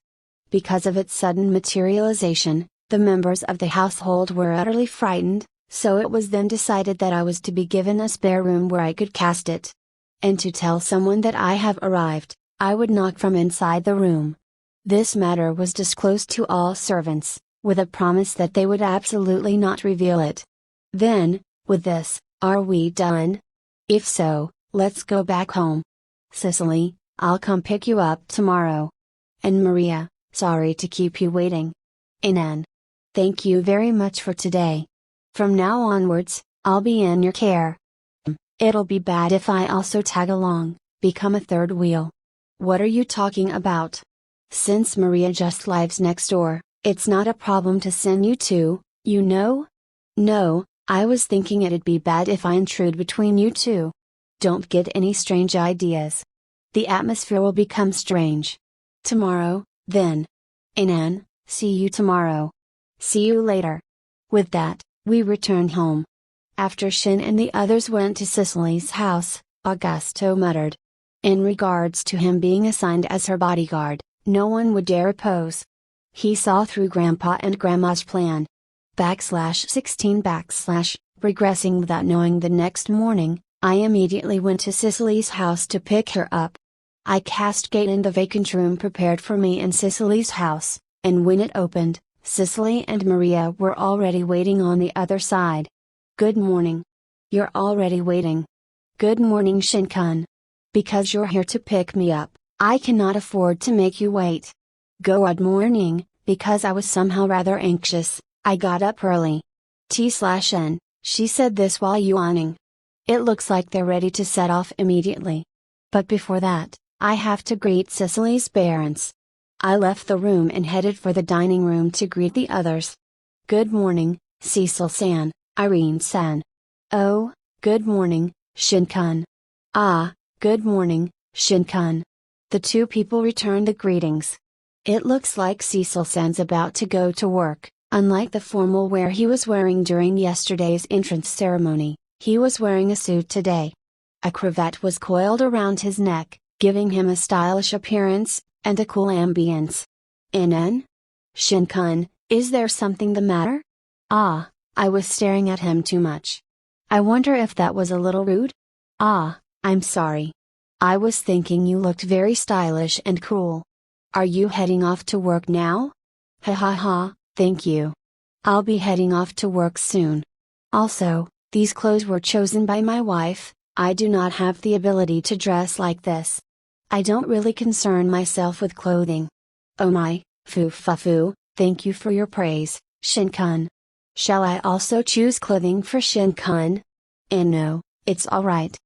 Because of its sudden materialization, the members of the household were utterly frightened, so it was then decided that I was to be given a spare room where I could cast it. And to tell someone that I have arrived, I would knock from inside the room. This matter was disclosed to all servants, with a promise that they would absolutely not reveal it. Then, with this, are we done? If so, let's go back home. Cicely, I'll come pick you up tomorrow. And Maria, sorry to keep you waiting. Anan. Thank you very much for today. From now onwards, I'll be in your care. It'll be bad if I also tag along, become a third wheel. What are you talking about? Since Maria just lives next door, it's not a problem to send you two, you know? No, I was thinking it'd be bad if I intrude between you two. Don't get any strange ideas. The atmosphere will become strange. Tomorrow, then. Anan, see you tomorrow. See you later. With that, we returned home. After Shin and the others went to Cicely's house, Augusto muttered. In regards to him being assigned as her bodyguard, no one would dare oppose. He saw through Grandpa and Grandma's plan. /16 regressing without knowing the next morning, I immediately went to Cicely's house to pick her up. I cast gate in the vacant room prepared for me in Cicely's house, and when it opened, Cicely and Maria were already waiting on the other side. Good morning. You're already waiting. Good morning, Shin-kun. Because you're here to pick me up, I cannot afford to make you wait. Good morning, because I was somehow rather anxious, I got up early. T/N, she said this while yawning. It looks like they're ready to set off immediately. But before that, I have to greet Cicely's parents. I left the room and headed for the dining room to greet the others. Good morning, Cecil-san, Irene-san. Oh, good morning, Shin-kun. Ah, good morning, Shin-kun. The two people returned the greetings. It looks like Cecil-san's about to go to work. Unlike the formal wear he was wearing during yesterday's entrance ceremony, he was wearing a suit today. A cravat was coiled around his neck, giving him a stylish appearance, and a cool ambience. Inen? Shin-kun, is there something the matter? Ah, I was staring at him too much. I wonder if that was a little rude? Ah, I'm sorry. I was thinking you looked very stylish and cool. Are you heading off to work now? Ha ha ha. Thank you. I'll be heading off to work soon. Also, these clothes were chosen by my wife, I do not have the ability to dress like this. I don't really concern myself with clothing. Oh my, foo, thank you for your praise, Shin-kun. Shall I also choose clothing for Shin-kun? And no, it's alright.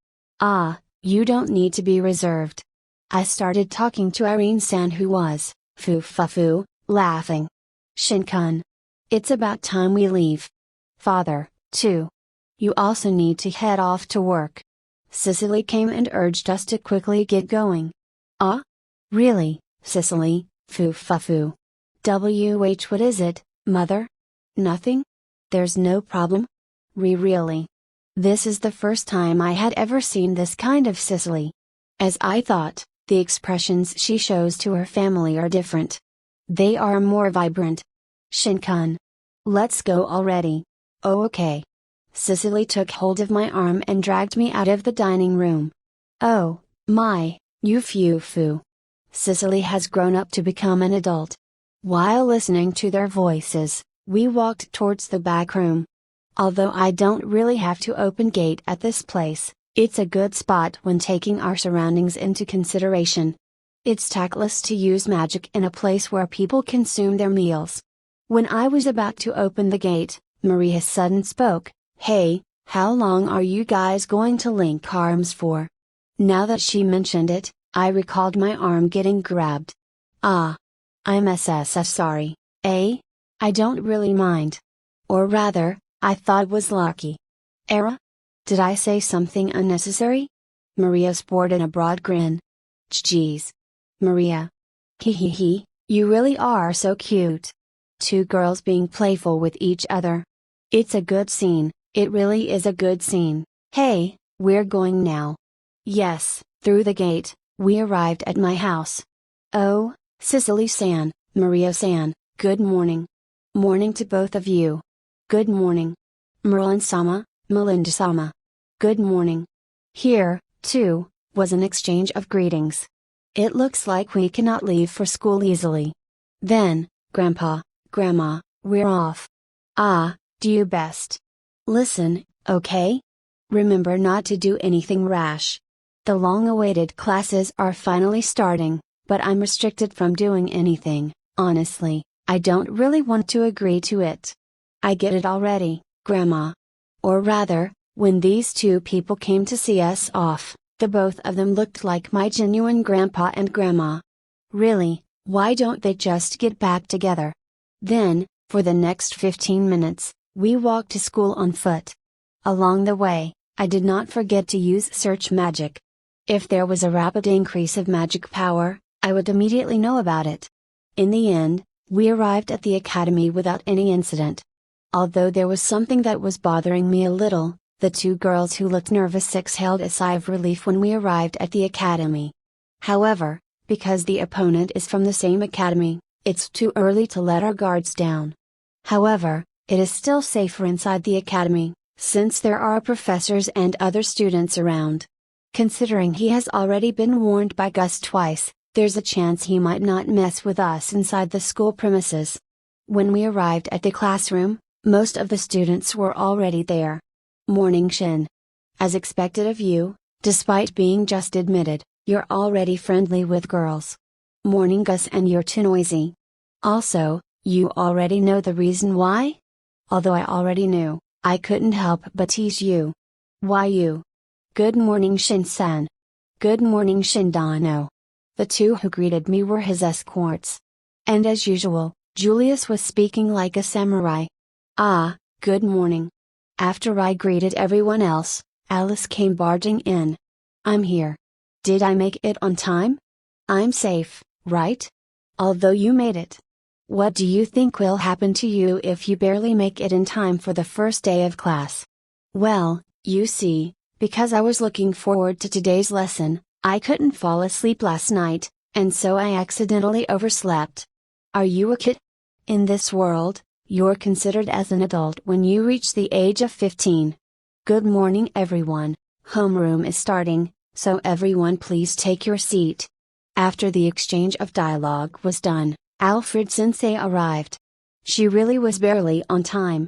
Ah, you don't need to be reserved. I started talking to Irene-san who was, foo, laughing. Shin-kun. It's about time we leave. Father, too. You also need to head off to work. Cicely came and urged us to quickly get going. Ah? Really, Cicely, foo. What is it, mother? Nothing? There's no problem? Really? This is the first time I had ever seen this kind of Cicely. As I thought, the expressions she shows to her family are different. They are more vibrant. Shin-kun. Let's go already. Oh okay. Cicely took hold of my arm and dragged me out of the dining room. Oh, my, you foo. Cicely has grown up to become an adult. While listening to their voices, we walked towards the back room. Although I don't really have to open gate at this place, it's a good spot when taking our surroundings into consideration. It's tactless to use magic in a place where people consume their meals. When I was about to open the gate, Maria suddenly spoke, "Hey, how long are you guys going to link arms for?" Now that she mentioned it, I recalled my arm getting grabbed. Ah. I'm sorry, eh? I don't really mind. Or rather, I thought it was lucky. Era? Did I say something unnecessary? Maria sported a broad grin. Geez. Maria. Hee, you really are so cute. Two girls being playful with each other. It's a good scene, it really is a good scene. Hey, we're going now. Yes, through the gate, we arrived at my house. Oh, Cicely-san, Maria-san, good morning. Morning to both of you. Good morning. Merlin-sama, Melinda-sama. Good morning. Here, too, was an exchange of greetings. It looks like we cannot leave for school easily. Then, Grandpa, Grandma, we're off. Ah, do you best. Listen, okay? Remember not to do anything rash. The long-awaited classes are finally starting, but I'm restricted from doing anything, honestly, I don't really want to agree to it. I get it already, Grandma. Or rather, when these two people came to see us off, the both of them looked like my genuine grandpa and grandma. Really, why don't they just get back together? Then, for the next 15 minutes, we walked to school on foot. Along the way, I did not forget to use search magic. If there was a rapid increase of magic power, I would immediately know about it. In the end, we arrived at the academy without any incident. Although there was something that was bothering me a little, the two girls who looked nervous exhaled a sigh of relief when we arrived at the academy. However, because the opponent is from the same academy, it's too early to let our guards down. However, it is still safer inside the academy, since there are professors and other students around. Considering he has already been warned by Gus twice, there's a chance he might not mess with us inside the school premises. When we arrived at the classroom, most of the students were already there. Morning, Shin. As expected of you, despite being just admitted, you're already friendly with girls. Morning, Gus, and you're too noisy. Also, you already know the reason why? Although I already knew, I couldn't help but tease you. Why you? Good morning, Shin-san. Good morning, Shindano. The two who greeted me were his escorts. And as usual, Julius was speaking like a samurai. Ah, good morning. After I greeted everyone else, Alice came barging in. I'm here. Did I make it on time? I'm safe, right? Although you made it. What do you think will happen to you if you barely make it in time for the first day of class? Well, you see, because I was looking forward to today's lesson, I couldn't fall asleep last night, and so I accidentally overslept. Are you a kid? In this world, you're considered as an adult when you reach the age of 15. Good morning, everyone. Homeroom is starting, so everyone please take your seat. After the exchange of dialogue was done, Alfred Sensei arrived. She really was barely on time.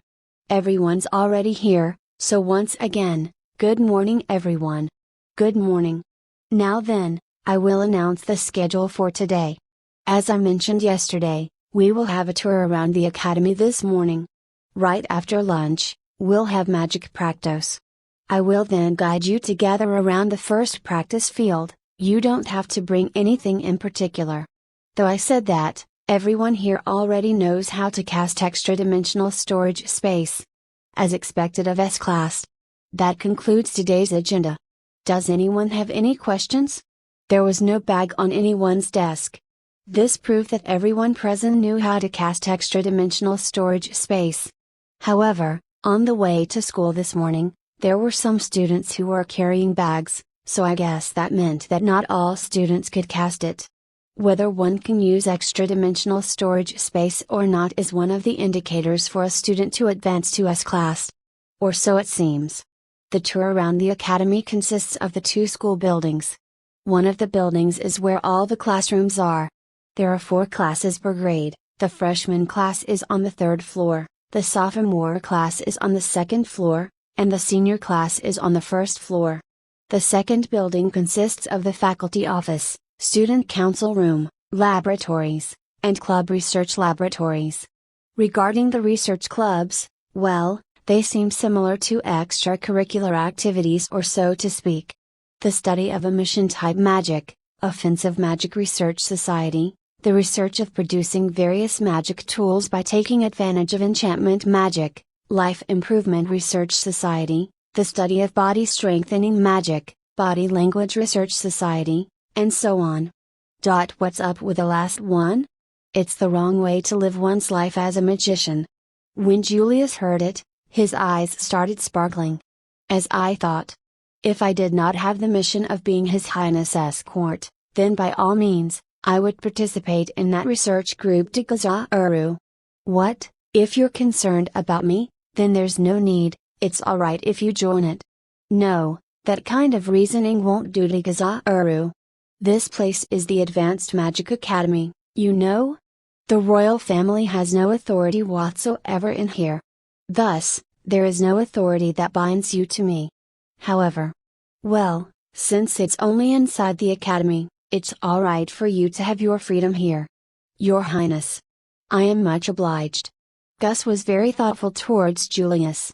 Everyone's already here, so once again, good morning, everyone. Good morning. Now then, I will announce the schedule for today. As I mentioned yesterday, we will have a tour around the academy this morning. Right after lunch, we'll have magic practice. I will then guide you to gather around the first practice field. You don't have to bring anything in particular. Though I said that, everyone here already knows how to cast extra-dimensional storage space. As expected of S-Class. That concludes today's agenda. Does anyone have any questions? There was no bag on anyone's desk. This proved that everyone present knew how to cast extra-dimensional storage space. However, on the way to school this morning, there were some students who were carrying bags, so I guess that meant that not all students could cast it. Whether one can use extra-dimensional storage space or not is one of the indicators for a student to advance to S-Class. Or so it seems. The tour around the academy consists of the two school buildings. One of the buildings is where all the classrooms are. There are 4 classes per grade. The freshman class is on the 3rd floor, the sophomore class is on the 2nd floor, and the senior class is on the 1st floor. The second building consists of the faculty office, student council room, laboratories, and club research laboratories. Regarding the research clubs, well, they seem similar to extracurricular activities or so to speak. The study of emission-type magic, offensive magic research society, the research of producing various magic tools by taking advantage of enchantment magic, life improvement research society, the study of body strengthening magic, Body Language Research Society, and so on. What's up with the last one? It's the wrong way to live one's life as a magician. When Julius heard it, his eyes started sparkling. As I thought. If I did not have the mission of being His Highness escort, then by all means, I would participate in that research group to Gazauru. What, if you're concerned about me, then there's no need, it's alright if you join it. No, that kind of reasoning won't do to Gazauru. This place is the Advanced Magic Academy, you know? The royal family has no authority whatsoever in here. Thus, there is no authority that binds you to me. However, well, since it's only inside the academy, it's alright for you to have your freedom here. Your Highness. I am much obliged. Gus was very thoughtful towards Julius.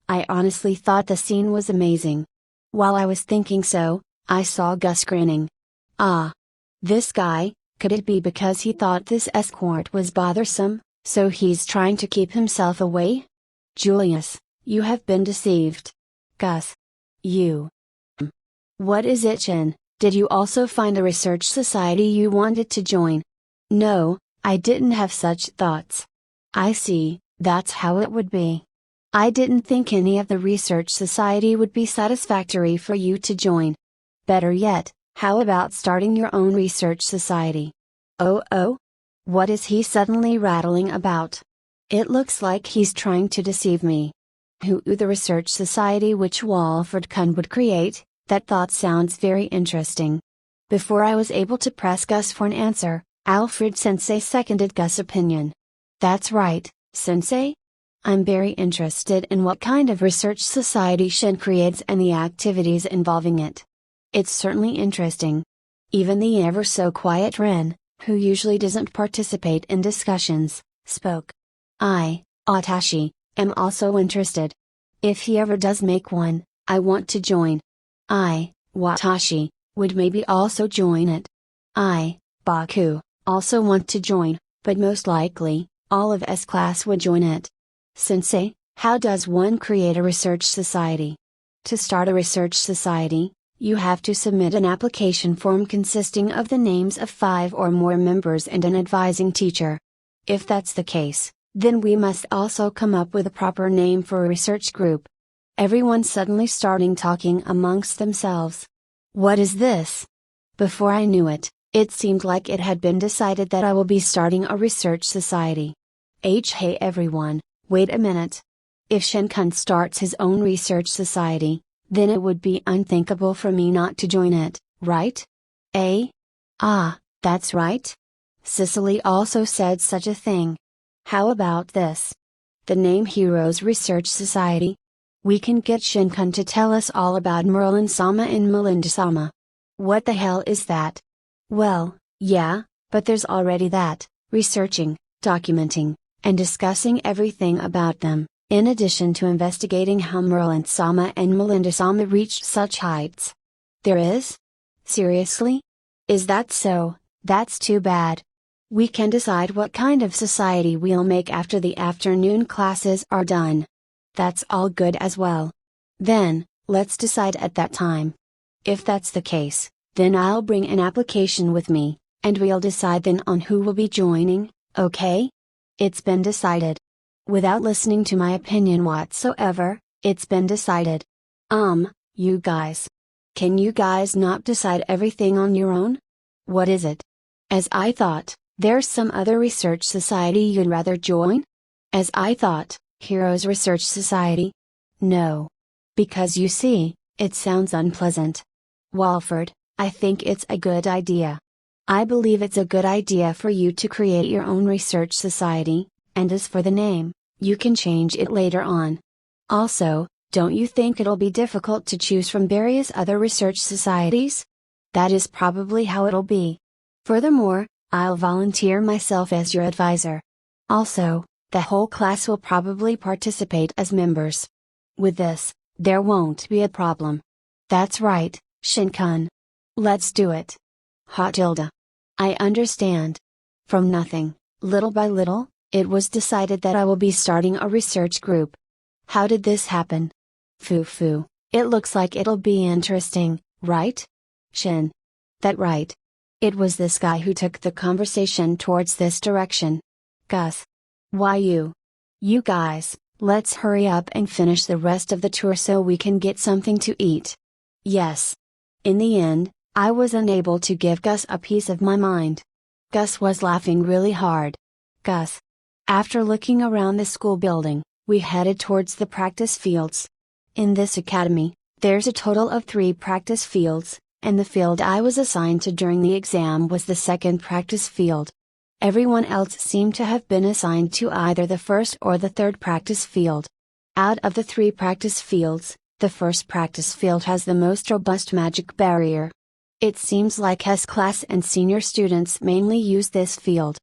I honestly thought the scene was amazing. While I was thinking so, I saw Gus grinning. Ah. This guy, could it be because he thought this escort was bothersome, so he's trying to keep himself away? Julius, you have been deceived. Gus. You. What is it, Shin? Did you also find a research society you wanted to join? No, I didn't have such thoughts. I see, that's how it would be. I didn't think any of the research society would be satisfactory for you to join. Better yet, how about starting your own research society? Oh? What is he suddenly rattling about? It looks like he's trying to deceive me. Who the research society which Walford-kun would create, that thought sounds very interesting. Before I was able to press Gus for an answer, Alfred-sensei seconded Gus' opinion. That's right, sensei. I'm very interested in what kind of research society Shin creates and the activities involving it. It's certainly interesting. Even the ever so quiet Ren, who usually doesn't participate in discussions, spoke. I, Atashi, am also interested. If he ever does make one, I want to join. I, Watashi, would maybe also join it. I, Baku, also want to join, but most likely, all of S class would join it. Sensei, how does one create a research society? To start a research society, you have to submit an application form consisting of the names of 5 or more members and an advising teacher. If that's the case, then we must also come up with a proper name for a research group. Everyone suddenly starting talking amongst themselves. What is this? Before I knew it, it seemed like it had been decided that I will be starting a research society. Hey everyone, wait a minute. If Shin-kun starts his own research society, then it would be unthinkable for me not to join it, right? Ah, that's right. Cicely also said such a thing. How about this? The name Heroes Research Society? We can get Shin-kun to tell us all about Merlin-sama and Melinda-sama. What the hell is that? Well, yeah, but there's already that, researching, documenting, and discussing everything about them, in addition to investigating how Merlin-sama and Melinda-sama reached such heights. There is? Seriously? Is that so? That's too bad. We can decide what kind of society we'll make after the afternoon classes are done. That's all good as well. Then, let's decide at that time. If that's the case, then I'll bring an application with me, and we'll decide then on who will be joining, okay? It's been decided. Without listening to my opinion whatsoever, it's been decided. You guys. Can you guys not decide everything on your own? What is it? As I thought, there's some other research society you'd rather join? As I thought, Heroes Research Society? No. Because you see, it sounds unpleasant. Walford, I think it's a good idea. I believe it's a good idea for you to create your own research society, and as for the name, you can change it later on. Also, don't you think it'll be difficult to choose from various other research societies? That is probably how it'll be. Furthermore, I'll volunteer myself as your advisor. Also, the whole class will probably participate as members. With this, there won't be a problem. That's right, Shin-kun. Let's do it. Hot tilde. I understand. From nothing, little by little, it was decided that I will be starting a research group. How did this happen? Foo, it looks like it'll be interesting, right? Shin. That right. It was this guy who took the conversation towards this direction. Gus. Why you? You guys, let's hurry up and finish the rest of the tour so we can get something to eat. Yes. In the end, I was unable to give Gus a piece of my mind. Gus was laughing really hard. Gus. After looking around the school building, we headed towards the practice fields. In this academy, there's a total of 3 practice fields, and the field I was assigned to during the exam was the second practice field. Everyone else seemed to have been assigned to either the first or the third practice field. Out of the 3 practice fields, the first practice field has the most robust magic barrier. It seems like S-class and senior students mainly use this field.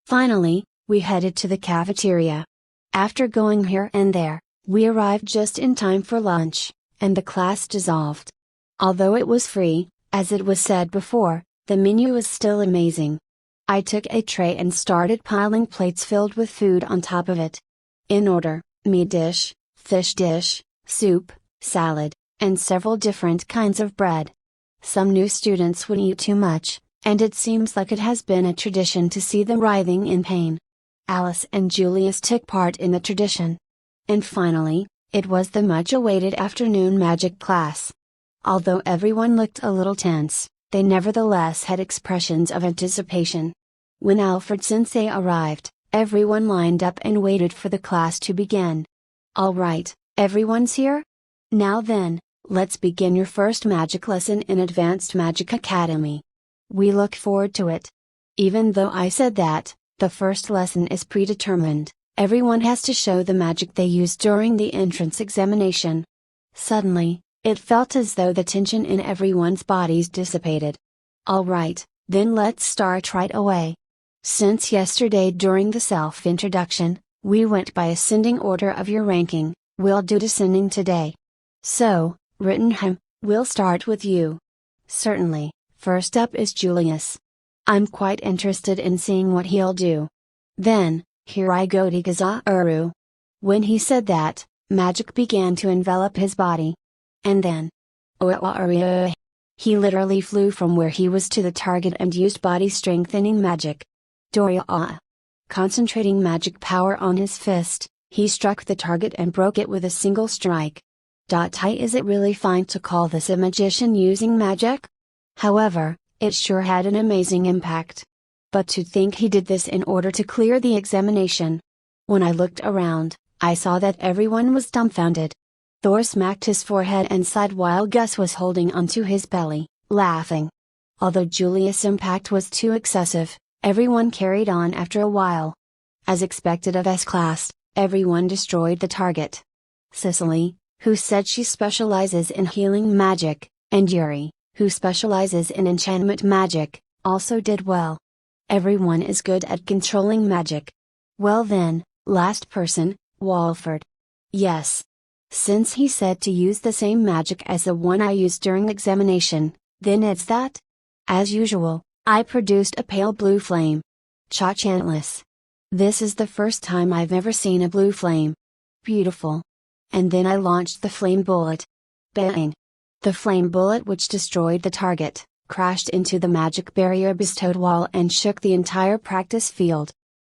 Finally, we headed to the cafeteria. After going here and there, we arrived just in time for lunch, and the class dissolved. Although it was free, as it was said before, the menu was still amazing. I took a tray and started piling plates filled with food on top of it. In order: meat dish, fish dish, soup, salad, and several different kinds of bread. Some new students would eat too much, and it seems like it has been a tradition to see them writhing in pain. Alice and Julius took part in the tradition. And finally, it was the much-awaited afternoon magic class. Although everyone looked a little tense, they nevertheless had expressions of anticipation. When Alfred Sensei arrived, everyone lined up and waited for the class to begin. All right, everyone's here? Now then, let's begin your first magic lesson in Advanced Magic Academy. We look forward to it. Even though I said that, the first lesson is predetermined, everyone has to show the magic they used during the entrance examination. Suddenly, it felt as though the tension in everyone's bodies dissipated. All right, then let's start right away. Since yesterday during the self-introduction, we went by ascending order of your ranking, we'll do descending today. So, Rittenham, we'll start with you. Certainly, first up is Julius. I'm quite interested in seeing what he'll do. Then, here I go to Gazauru. When he said that, magic began to envelop his body. And then, he literally flew from where he was to the target and used body strengthening magic. Doria. Concentrating magic power on his fist, he struck the target and broke it with a single strike. Is it really fine to call this a magician using magic? However, it sure had an amazing impact. But to think he did this in order to clear the examination. When I looked around, I saw that everyone was dumbfounded. Thor smacked his forehead and sighed while Gus was holding onto his belly, laughing. Although Julius' impact was too excessive, everyone carried on after a while. As expected of S-class, everyone destroyed the target. Cicely, who said she specializes in healing magic, and Yuri, who specializes in enchantment magic, also did well. Everyone is good at controlling magic. Well then, last person, Walford. Yes. Since he said to use the same magic as the one I used during examination, then it's that. As usual, I produced a pale blue flame. Cha-chantless. This is the first time I've ever seen a blue flame. Beautiful. And then I launched the flame bullet. Bang! The flame bullet, which destroyed the target, crashed into the magic barrier bestowed wall and shook the entire practice field.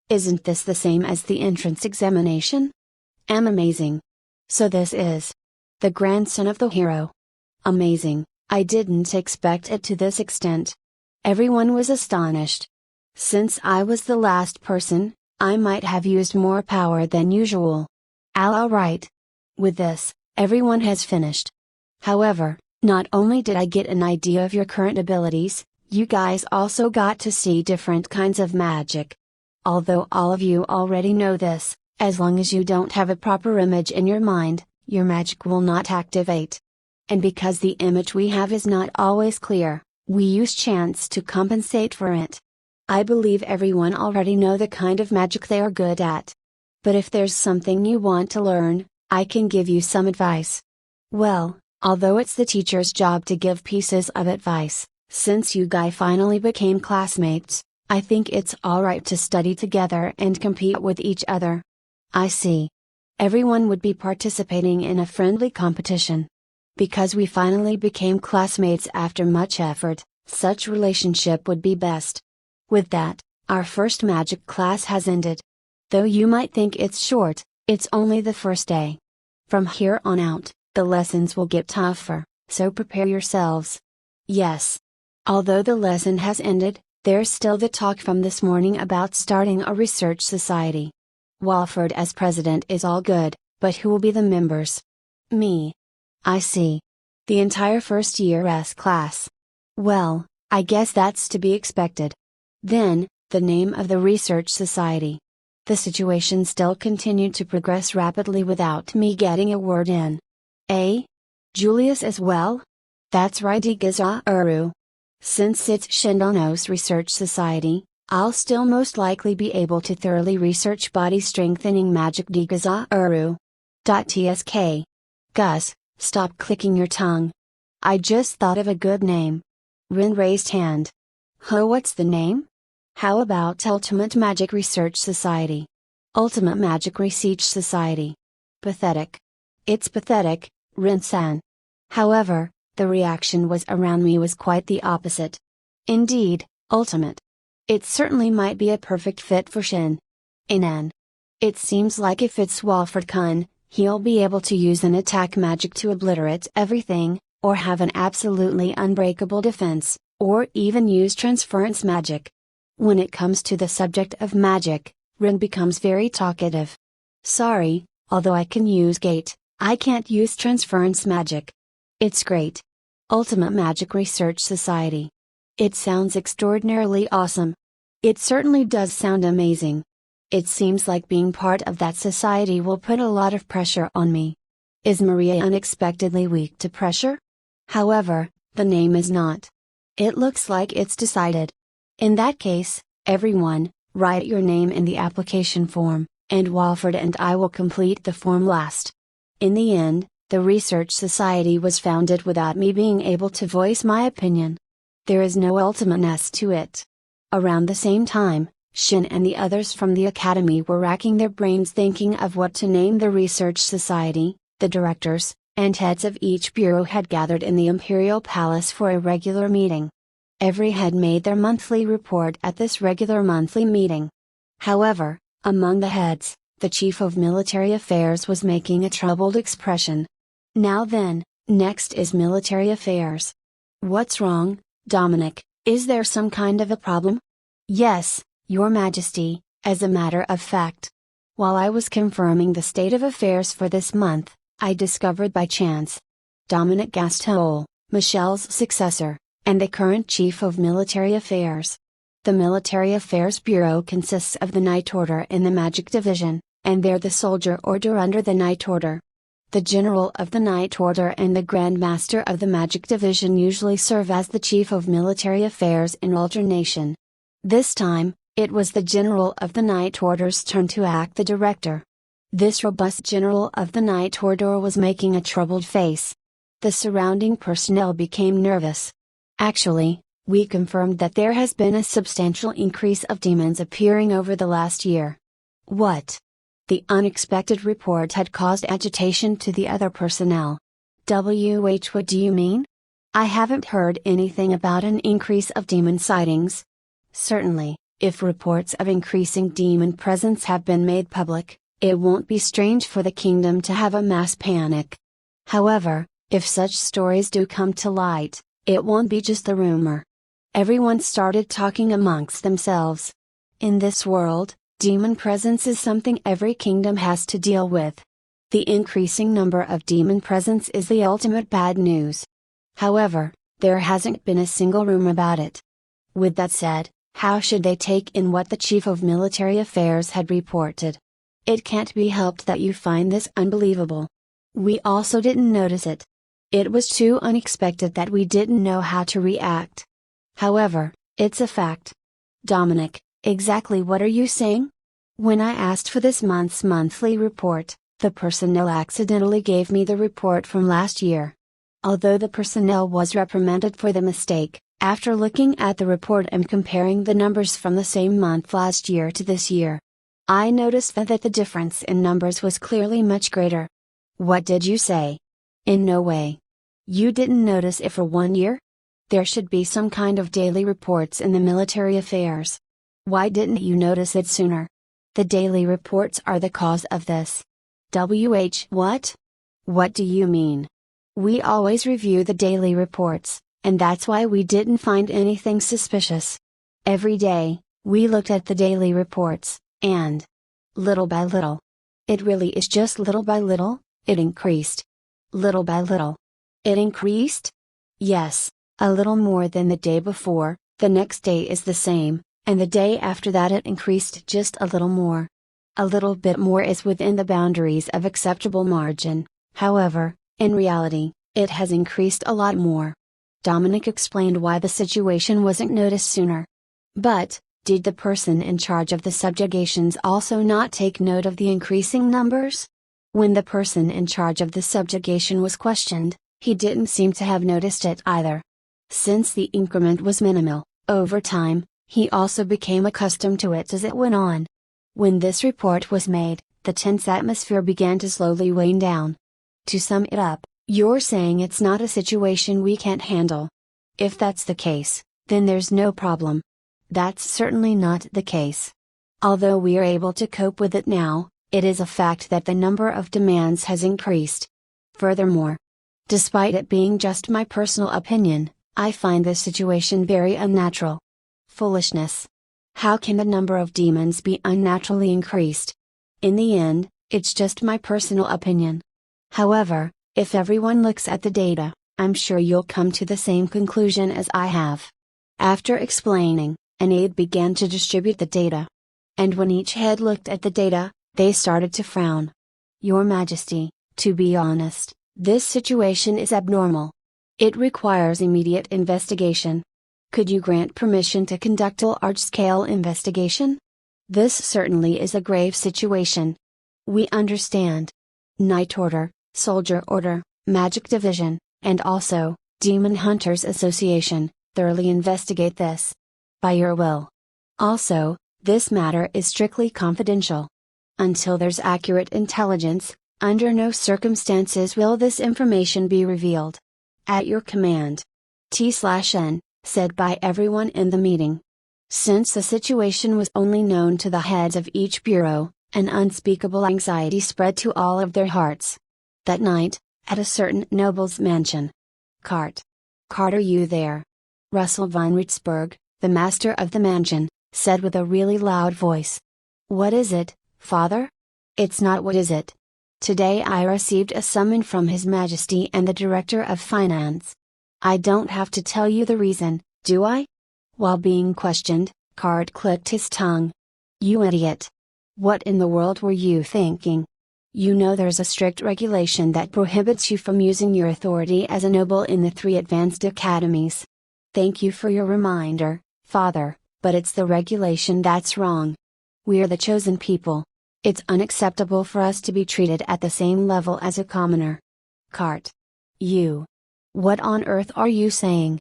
Isn't this the same as the entrance examination? Amazing. So this is the grandson of the hero. Amazing, I didn't expect it to this extent. Everyone was astonished. Since I was the last person, I might have used more power than usual. All right. With this, everyone has finished. However, not only did I get an idea of your current abilities, you guys also got to see different kinds of magic. Although all of you already know this, as long as you don't have a proper image in your mind, your magic will not activate. And because the image we have is not always clear, we use chants to compensate for it. I believe everyone already know the kind of magic they are good at. But if there's something you want to learn, I can give you some advice. Well, although it's the teacher's job to give pieces of advice, since you guys finally became classmates, I think it's alright to study together and compete with each other. I see. Everyone would be participating in a friendly competition. Because we finally became classmates after much effort, such relationship would be best. With that, our first magic class has ended. Though you might think it's short, it's only the first day. From here on out, the lessons will get tougher, so prepare yourselves. Yes. Although the lesson has ended, there's still the talk from this morning about starting a research society. Walford as president is all good, but who will be the members? Me. I see. The entire first year S class. Well, I guess that's to be expected. Then, the name of the research society. The situation still continued to progress rapidly without me getting a word in. Julius as well? That's right, Gizauru. Since it's Shindono's research society, I'll still most likely be able to thoroughly research body strengthening magic Gizauru. Tsk. Gus, stop clicking your tongue. I just thought of a good name. Rin raised hand. Huh, what's the name? How about Ultimate Magic Research Society? Ultimate Magic Research Society. Pathetic. It's pathetic, Rin-san. However, the reaction around me was quite the opposite. Indeed, ultimate. It certainly might be a perfect fit for Shin. Inan. It seems like if it's Walford-kun, he'll be able to use an attack magic to obliterate everything, or have an absolutely unbreakable defense, or even use transference magic. When it comes to the subject of magic, Rin becomes very talkative. Sorry, although I can use gate, I can't use transference magic. It's great. Ultimate Magic Research Society. It sounds extraordinarily awesome. It certainly does sound amazing. It seems like being part of that society will put a lot of pressure on me. Is Maria unexpectedly weak to pressure? However, the name is not. It looks like it's decided. In that case, everyone, write your name in the application form, and Walford and I will complete the form last. In the end, the Research Society was founded without me being able to voice my opinion. There is no ultimateness to it. Around the same time, Shin and the others from the Academy were racking their brains thinking of what to name the Research Society. The directors, and heads of each bureau had gathered in the Imperial Palace for a regular meeting. Every head made their monthly report at this regular monthly meeting. However, among the heads, the Chief of Military Affairs was making a troubled expression. Now then, next is military affairs. What's wrong, Dominic? Is there some kind of a problem? Yes, Your Majesty, as a matter of fact. While I was confirming the state of affairs for this month, I discovered by chance. Dominic Gastole, Michelle's successor, and the current Chief of Military Affairs. The Military Affairs Bureau consists of the Knight Order in the Magic Division, and they're the Soldier Order under the Knight Order. The General of the Knight Order and the Grand Master of the Magic Division usually serve as the Chief of Military Affairs in alternation. This time, it was the General of the Knight Order's turn to act the director. This robust General of the Knight Order was making a troubled face. The surrounding personnel became nervous. Actually, we confirmed that there has been a substantial increase of demons appearing over the last year. What? The unexpected report had caused agitation to the other personnel. What do you mean? I haven't heard anything about an increase of demon sightings. Certainly, if reports of increasing demon presence have been made public, it won't be strange for the kingdom to have a mass panic. However, if such stories do come to light, it won't be just a rumor. Everyone started talking amongst themselves. In this world, demon presence is something every kingdom has to deal with. The increasing number of demon presence is the ultimate bad news. However, there hasn't been a single rumor about it. With that said, how should they take in what the Chief of Military Affairs had reported? It can't be helped that you find this unbelievable. We also didn't notice it. It was too unexpected that we didn't know how to react. However, it's a fact. Dominic, exactly what are you saying? When I asked for this month's monthly report, the personnel accidentally gave me the report from last year. Although the personnel was reprimanded for the mistake, after looking at the report and comparing the numbers from the same month last year to this year, I noticed that the difference in numbers was clearly much greater. What did you say? In no way. You didn't notice it for 1 year? There should be some kind of daily reports in the military affairs. Why didn't you notice it sooner? The daily reports are the cause of this. What? What do you mean? We always review the daily reports, and that's why we didn't find anything suspicious. Every day, we looked at the daily reports, and little by little. It really is just little by little, it increased. Little by little. It increased? Yes, a little more than the day before, the next day is the same, and the day after that it increased just a little more. A little bit more is within the boundaries of acceptable margin, however, in reality, it has increased a lot more. Dominic explained why the situation wasn't noticed sooner. But, did the person in charge of the subjugations also not take note of the increasing numbers? When the person in charge of the subjugation was questioned, he didn't seem to have noticed it either. Since the increment was minimal, over time, he also became accustomed to it as it went on. When this report was made, the tense atmosphere began to slowly wane down. To sum it up, you're saying it's not a situation we can't handle. If that's the case, then there's no problem. That's certainly not the case. Although we are able to cope with it now, it is a fact that the number of demands has increased. Furthermore, despite it being just my personal opinion, I find this situation very unnatural. Foolishness. How can the number of demons be unnaturally increased? In the end, it's just my personal opinion. However, if everyone looks at the data, I'm sure you'll come to the same conclusion as I have. After explaining, an aide began to distribute the data. And when each head looked at the data, they started to frown. Your Majesty, to be honest, this situation is abnormal. It requires immediate investigation. Could you grant permission to conduct a large-scale investigation? This certainly is a grave situation. We understand. Knight Order, Soldier Order, Magic Division, and also, Demon Hunters Association, thoroughly investigate this. By your will. Also, this matter is strictly confidential. Until there's accurate intelligence, under no circumstances will this information be revealed. At your command. T/N, said by everyone in the meeting. Since the situation was only known to the heads of each bureau, an unspeakable anxiety spread to all of their hearts. That night, at a certain noble's mansion. Cart, are you there? Russell von Ritzberg, the master of the mansion, said with a really loud voice. What is it, father? It's not what is it. Today I received a summons from His Majesty and the Director of Finance. I don't have to tell you the reason, do I? While being questioned, Cart clicked his tongue. You idiot! What in the world were you thinking? You know there's a strict regulation that prohibits you from using your authority as a noble in the 3 advanced academies. Thank you for your reminder, father, but it's the regulation that's wrong. We're the chosen people. It's unacceptable for us to be treated at the same level as a commoner. Cart. You. What on earth are you saying?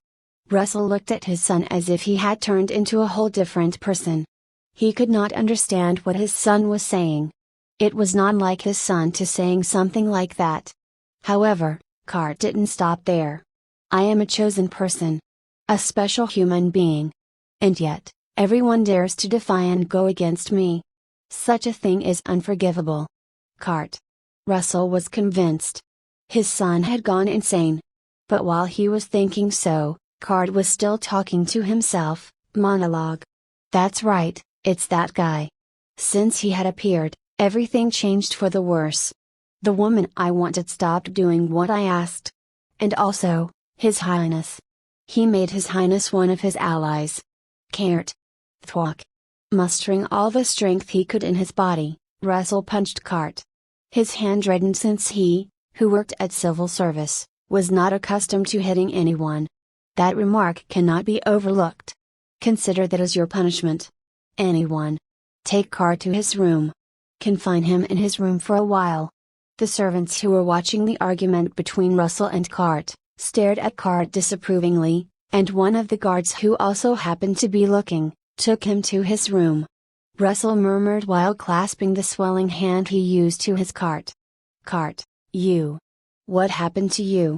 Russell looked at his son as if he had turned into a whole different person. He could not understand what his son was saying. It was not like his son to saying something like that. However, Cart didn't stop there. I am a chosen person. A special human being. And yet, everyone dares to defy and go against me. Such a thing is unforgivable. Cart. Russell was convinced. His son had gone insane. But while he was thinking so, Cart was still talking to himself, monologue. That's right, it's that guy. Since he had appeared, everything changed for the worse. The woman I wanted stopped doing what I asked. And also, His Highness. He made His Highness one of his allies. Cart. Thwack. Mustering all the strength he could in his body, Russell punched Cart. His hand reddened since he, who worked at civil service, was not accustomed to hitting anyone. That remark cannot be overlooked. Consider that as your punishment. Anyone. Take Cart to his room. Confine him in his room for a while. The servants who were watching the argument between Russell and Cart, stared at Cart disapprovingly, and one of the guards who also happened to be looking, took him to his room. Russell murmured while clasping the swelling hand he used to his Cart. Cart, you. What happened to you?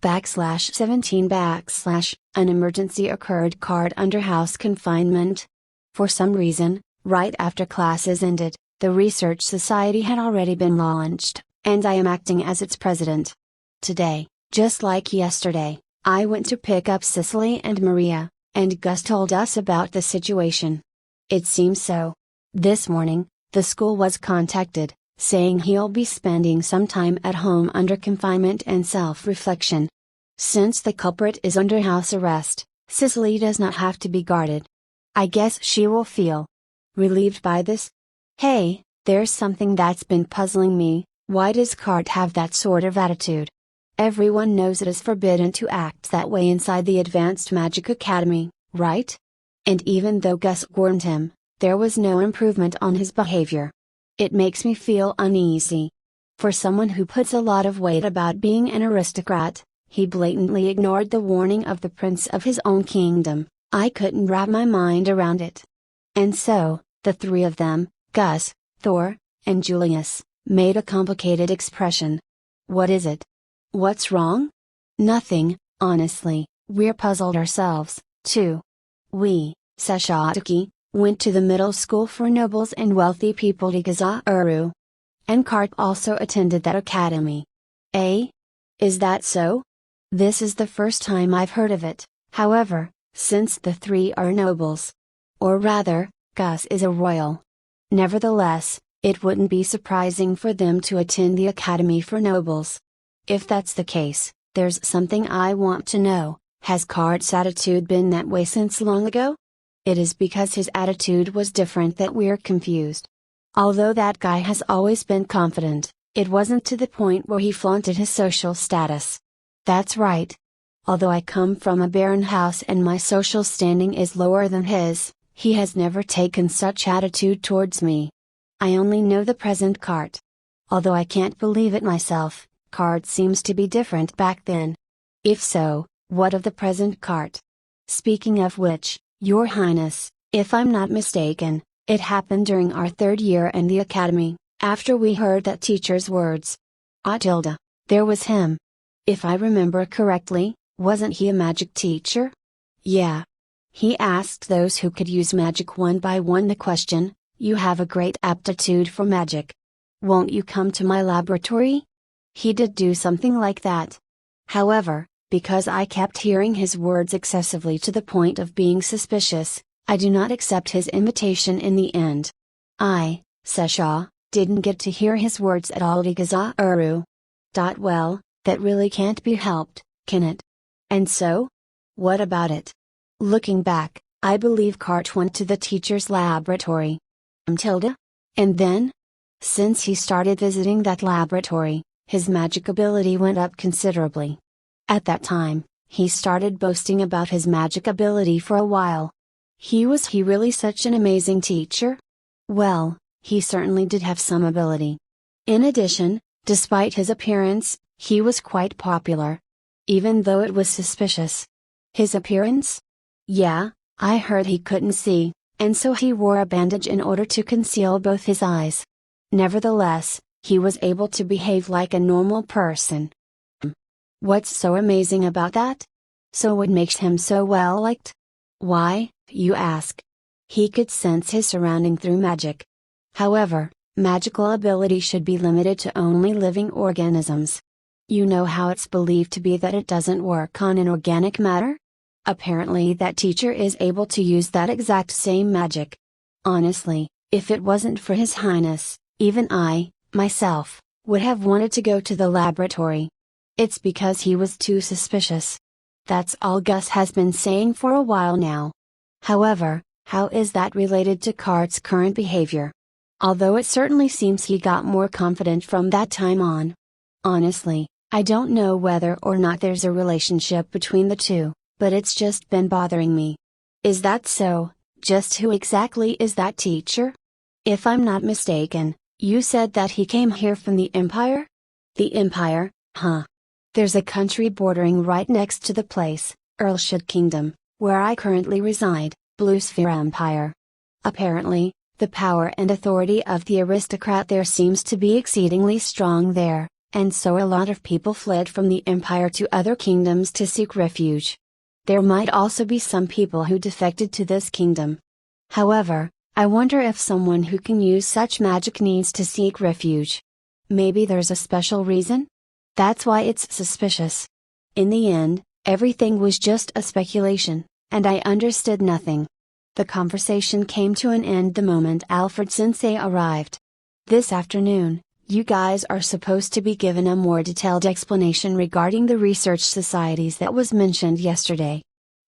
/17 / an emergency occurred card under house confinement. For some reason, right after classes ended, the research society had already been launched, and I am acting as its president. Today, just like yesterday, I went to pick up Cicely and Maria, and Gus told us about the situation. It seems so. This morning, the school was contacted, saying he'll be spending some time at home under confinement and self-reflection. Since the culprit is under house arrest, Cicely does not have to be guarded. I guess she will feel relieved by this. Hey, there's something that's been puzzling me. Why does Cart have that sort of attitude? Everyone knows it is forbidden to act that way inside the Advanced Magic Academy, right? And even though Gus warned him, there was no improvement on his behavior. It makes me feel uneasy. For someone who puts a lot of weight about being an aristocrat, he blatantly ignored the warning of the prince of his own kingdom. I couldn't wrap my mind around it. And so, the three of them, Gus, Thor, and Julius, made a complicated expression. What is it? What's wrong? Nothing, honestly, we're puzzled ourselves, too. We, Sashataki, went to the middle school for nobles and wealthy people Ikazauru. And Cart also attended that academy. Eh? Is that so? This is the first time I've heard of it, however, since the three are nobles. Or rather, Gus is a royal. Nevertheless, it wouldn't be surprising for them to attend the academy for nobles. If that's the case, there's something I want to know. Has Cart's attitude been that way since long ago? It is because his attitude was different that we're confused. Although that guy has always been confident, it wasn't to the point where he flaunted his social status. That's right. Although I come from a barren house and my social standing is lower than his, he has never taken such attitude towards me. I only know the present Cart. Although I can't believe it myself, Cart seems to be different back then. If so, what of the present Cart? Speaking of which, Your Highness, if I'm not mistaken, it happened during our third year in the academy, after we heard that teacher's words. There was him. If I remember correctly, wasn't he a magic teacher? Yeah. He asked those who could use magic one by one the question, you have a great aptitude for magic. Won't you come to my laboratory? He did do something like that. However, because I kept hearing his words excessively to the point of being suspicious, I do not accept his invitation in the end. I, Sesha, didn't get to hear his words at all Ikazauru. Well, that really can't be helped, can it? And so? What about it? Looking back, I believe Cart went to the teacher's laboratory. And then? Since he started visiting that laboratory, his magic ability went up considerably. At that time, he started boasting about his magic ability for a while. Was he really such an amazing teacher? Well, he certainly did have some ability. In addition, despite his appearance, he was quite popular. Even though it was suspicious. His appearance? Yeah, I heard he couldn't see, and so he wore a bandage in order to conceal both his eyes. Nevertheless, he was able to behave like a normal person. What's so amazing about that? So what makes him so well liked? Why, you ask? He could sense his surrounding through magic. However, magical ability should be limited to only living organisms. You know how it's believed to be that it doesn't work on inorganic matter? Apparently that teacher is able to use that exact same magic. Honestly, if it wasn't for His Highness, even I, myself, would have wanted to go to the laboratory. It's because he was too suspicious. That's all Gus has been saying for a while now. However, how is that related to Cart's current behavior? Although it certainly seems he got more confident from that time on. Honestly, I don't know whether or not there's a relationship between the two, but it's just been bothering me. Is that so? Just who exactly is that teacher? If I'm not mistaken, you said that he came here from the Empire? The Empire, huh? There's a country bordering right next to the place, Earlshire Kingdom, where I currently reside, Blue Sphere Empire. Apparently, the power and authority of the aristocrat there seems to be exceedingly strong there, and so a lot of people fled from the empire to other kingdoms to seek refuge. There might also be some people who defected to this kingdom. However, I wonder if someone who can use such magic needs to seek refuge. Maybe there's a special reason? That's why it's suspicious. In the end, everything was just a speculation, and I understood nothing. The conversation came to an end the moment Alfred Sensei arrived. This afternoon, you guys are supposed to be given a more detailed explanation regarding the research societies that was mentioned yesterday.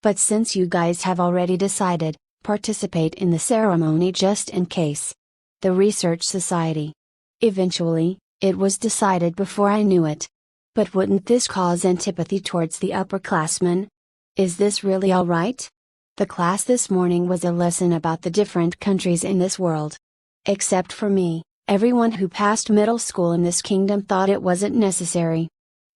But since you guys have already decided, participate in the ceremony just in case. The research society. Eventually, it was decided before I knew it. But wouldn't this cause antipathy towards the upperclassmen? Is this really alright? The class this morning was a lesson about the different countries in this world. Except for me, everyone who passed middle school in this kingdom thought it wasn't necessary.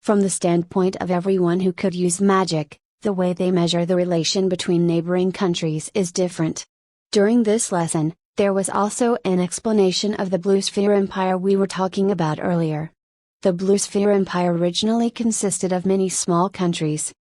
From the standpoint of everyone who could use magic, the way they measure the relation between neighboring countries is different. During this lesson, there was also an explanation of the Blue Sphere Empire we were talking about earlier. The Blue Sphere Empire originally consisted of many small countries.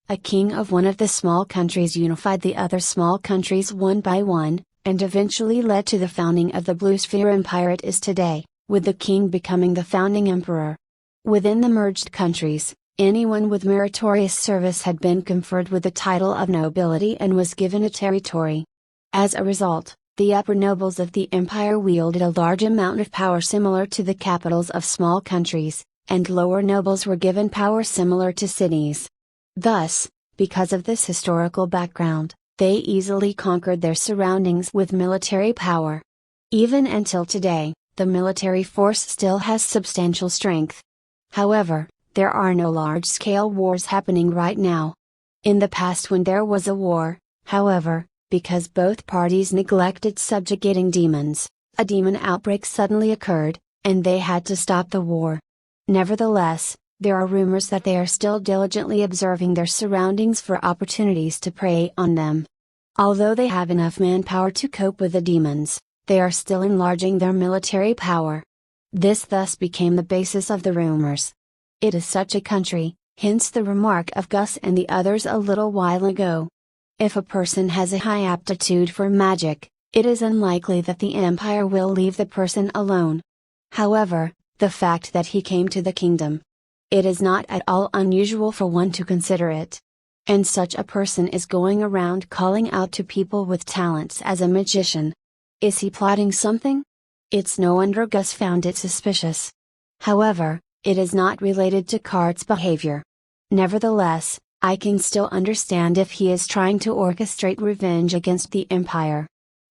A king of one of the small countries unified the other small countries one by one, and eventually led to the founding of the Blue Sphere Empire it is today, with the king becoming the founding emperor. Within the merged countries, anyone with meritorious service had been conferred with the title of nobility and was given a territory. As a result, the upper nobles of the empire wielded a large amount of power similar to the capitals of small countries, and lower nobles were given power similar to cities. Thus, because of this historical background, they easily conquered their surroundings with military power. Even until today, the military force still has substantial strength. However, there are no large-scale wars happening right now. In the past when there was a war, however, because both parties neglected subjugating demons, a demon outbreak suddenly occurred, and they had to stop the war. Nevertheless, there are rumors that they are still diligently observing their surroundings for opportunities to prey on them. Although they have enough manpower to cope with the demons, they are still enlarging their military power. This thus became the basis of the rumors. It is such a country, hence the remark of Gus and the others a little while ago. If a person has a high aptitude for magic, it is unlikely that the empire will leave the person alone. However, the fact that he came to the kingdom, it is not at all unusual for one to consider it. And such a person is going around calling out to people with talents as a magician. Is he plotting something? It's no wonder Gus found it suspicious. However, it is not related to Kart's behavior. Nevertheless, I can still understand if he is trying to orchestrate revenge against the empire.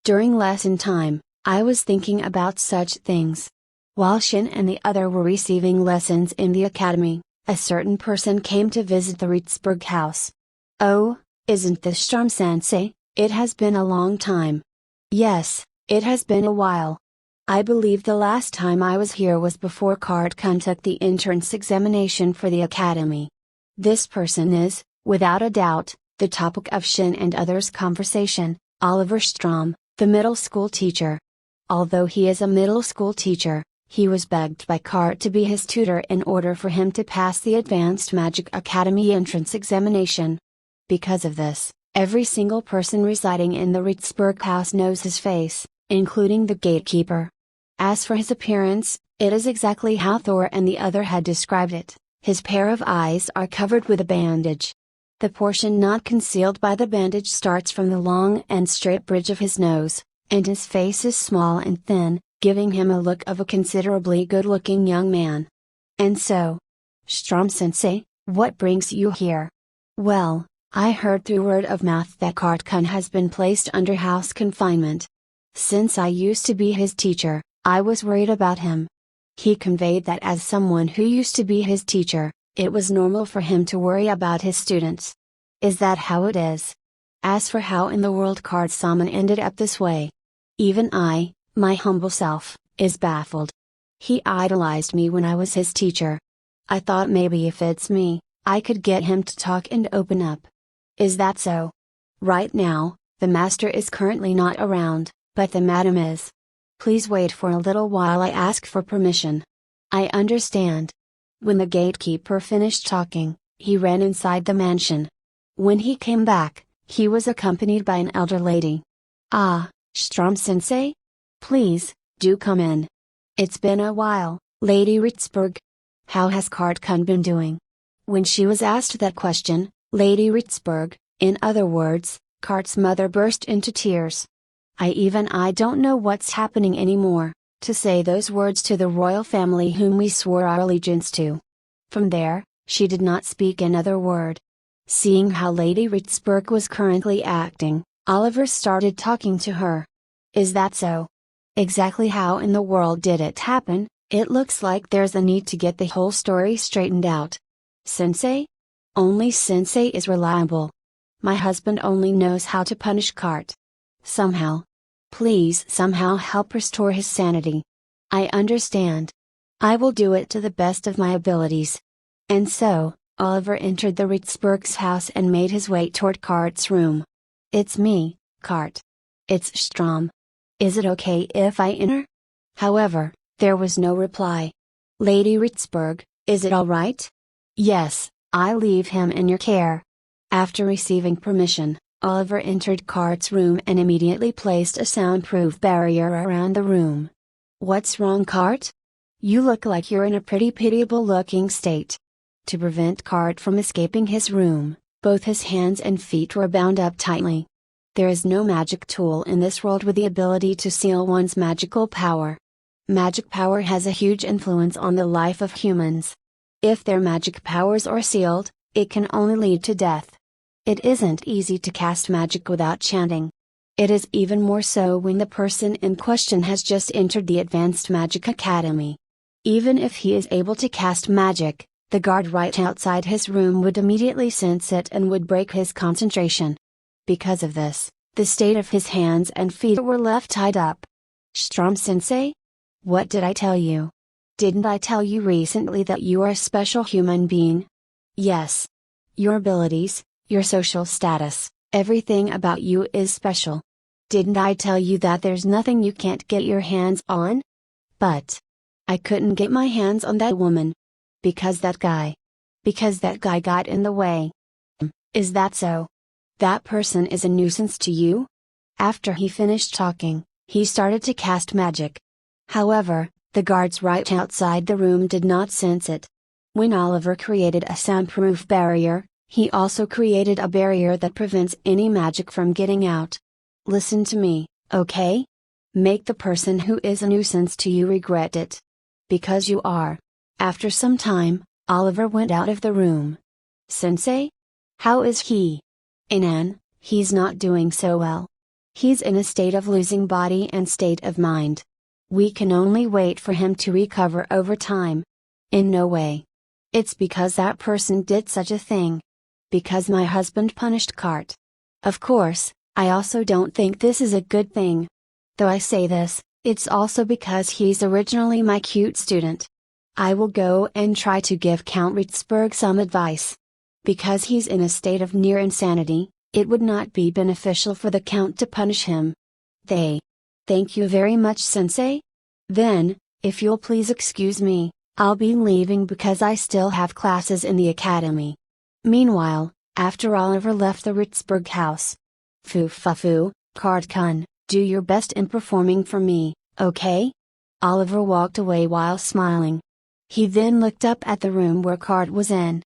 During lesson time, I was thinking about such things. While Shin and the other were receiving lessons in the academy, a certain person came to visit the Ritzburg house. Oh, isn't this Strom-sensei? It has been a long time. Yes, it has been a while. I believe the last time I was here was before Kart-kun took the entrance examination for the academy. This person is, without a doubt, the topic of Shin and others' conversation, Oliver Strom, the middle school teacher. Although he is a middle school teacher, he was begged by Kart to be his tutor in order for him to pass the Advanced Magic Academy entrance examination. Because of this, every single person residing in the Ritzburg house knows his face, including the gatekeeper. As for his appearance, it is exactly how Thor and the other had described it. His pair of eyes are covered with a bandage. The portion not concealed by the bandage starts from the long and straight bridge of his nose, and his face is small and thin, giving him a look of a considerably good-looking young man. And so, Strom-sensei, what brings you here? Well, I heard through word of mouth that Kart-kun has been placed under house confinement. Since I used to be his teacher, I was worried about him. He conveyed that as someone who used to be his teacher, it was normal for him to worry about his students. Is that how it is? As for how in the world Kart-sama ended up this way, even I, my humble self, is baffled. He idolized me when I was his teacher. I thought maybe if it's me, I could get him to talk and open up. Is that so? Right now, the master is currently not around, but the madam is. Please wait for a little while, I ask for permission. I understand. When the gatekeeper finished talking, he ran inside the mansion. When he came back, he was accompanied by an elder lady. "Ah, Strom-sensei? Please, do come in. It's been a while, Lady Ritzberg. How has Cart-kun been doing?" When she was asked that question, Lady Ritzberg, in other words, Cart's mother, burst into tears. I don't know what's happening anymore, to say those words to the royal family whom we swore our allegiance to." From there, she did not speak another word. Seeing how Lady Ritzberg was currently acting, Oliver started talking to her. "Is that so? Exactly how in the world did it happen? It looks like there's a need to get the whole story straightened out." "Sensei? Only Sensei is reliable. My husband only knows how to punish Cart. Somehow. Please somehow help restore his sanity. I understand. I will do it to the best of my abilities." And so, Oliver entered the Ritzberg's house and made his way toward Cart's room. "It's me, Cart. It's Strom. Is it okay if I enter?" However, there was no reply. "Lady Ritzberg, is it alright?" "Yes, I leave him in your care." After receiving permission, Oliver entered Cart's room and immediately placed a soundproof barrier around the room. "What's wrong, Cart? You look like you're in a pretty pitiable looking state." To prevent Cart from escaping his room, both his hands and feet were bound up tightly. There is no magic tool in this world with the ability to seal one's magical power. Magic power has a huge influence on the life of humans. If their magic powers are sealed, it can only lead to death. It isn't easy to cast magic without chanting. It is even more so when the person in question has just entered the Advanced Magic Academy. Even if he is able to cast magic, the guard right outside his room would immediately sense it and would break his concentration. Because of this, the state of his hands and feet were left tied up. "Strom-sensei? What did I tell you? Didn't I tell you recently that you are a special human being? Yes. Your abilities, your social status, everything about you is special. Didn't I tell you that there's nothing you can't get your hands on? But I couldn't get my hands on that woman. Because that guy got in the way. Is that so? That person is a nuisance to you?" After he finished talking, he started to cast magic. However, the guards right outside the room did not sense it. When Oliver created a soundproof barrier, he also created a barrier that prevents any magic from getting out. "Listen to me, okay? Make the person who is a nuisance to you regret it. Because you are." After some time, Oliver went out of the room. "Sensei? How is he?" "Inan, he's not doing so well. He's in a state of losing body and state of mind. We can only wait for him to recover over time." "In no way. It's because that person did such a thing. Because my husband punished Cart. Of course, I also don't think this is a good thing. Though I say this, it's also because he's originally my cute student. I will go and try to give Count Ritzberg some advice. Because he's in a state of near insanity, it would not be beneficial for the Count to punish him." Thank you very much, Sensei. Then, if you'll please excuse me, I'll be leaving because I still have classes in the academy." Meanwhile, after Oliver left the Ritzberg house. "Foo, Cart-kun, do your best in performing for me, okay?" Oliver walked away while smiling. He then looked up at the room where Cart was in.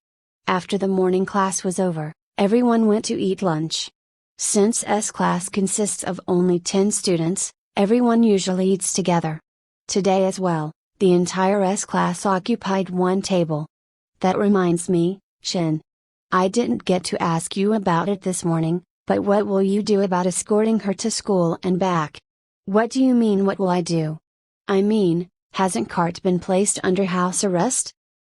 After the morning class was over, everyone went to eat lunch. Since S class consists of only 10 students, everyone usually eats together. Today as well, the entire S class occupied one table. That reminds me, Shin. I didn't get to ask you about it this morning, but what will you do about escorting her to school and back? "What do you mean, what will I do?" "I mean, hasn't Cart been placed under house arrest?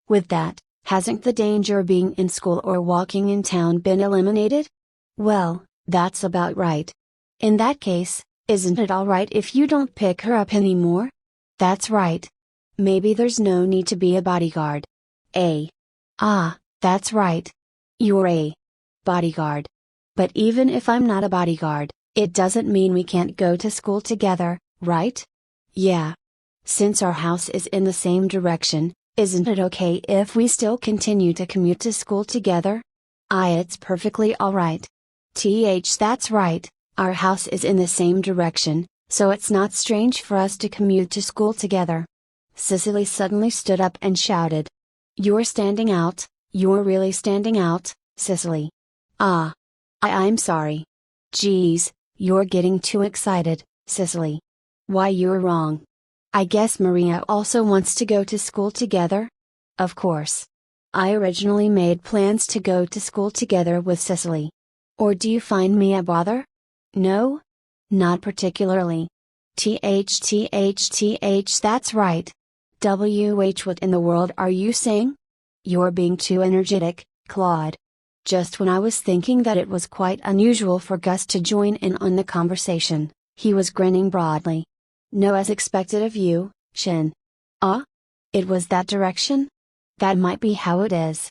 With that, hasn't the danger of being in school or walking in town been eliminated?" "Well, that's about right. In that case, isn't it alright if you don't pick her up anymore?" "That's right. Maybe there's no need to be a bodyguard." Ah, that's right. You're a bodyguard. But even if I'm not a bodyguard, it doesn't mean we can't go to school together, right?" "Yeah. Since our house is in the same direction, Isn't it okay if we still continue to commute to school together? It's perfectly alright. That's right, our house is in the same direction, so it's not strange for us to commute to school together. Cicely suddenly stood up and shouted. You're standing out, you're really standing out, Cicely. I'm sorry. Geez, you're getting too excited, Cicely. Why, you're wrong. I guess Maria also wants to go to school together? Of course. I originally made plans to go to school together with Cicely. Or do you find me a bother? No? Not particularly. That's right. What in the world are you saying? You're being too energetic, Claude. Just when I was thinking that it was quite unusual for Gus to join in on the conversation, he was grinning broadly. No, as expected of you, Shin. It was that direction? That might be how it is.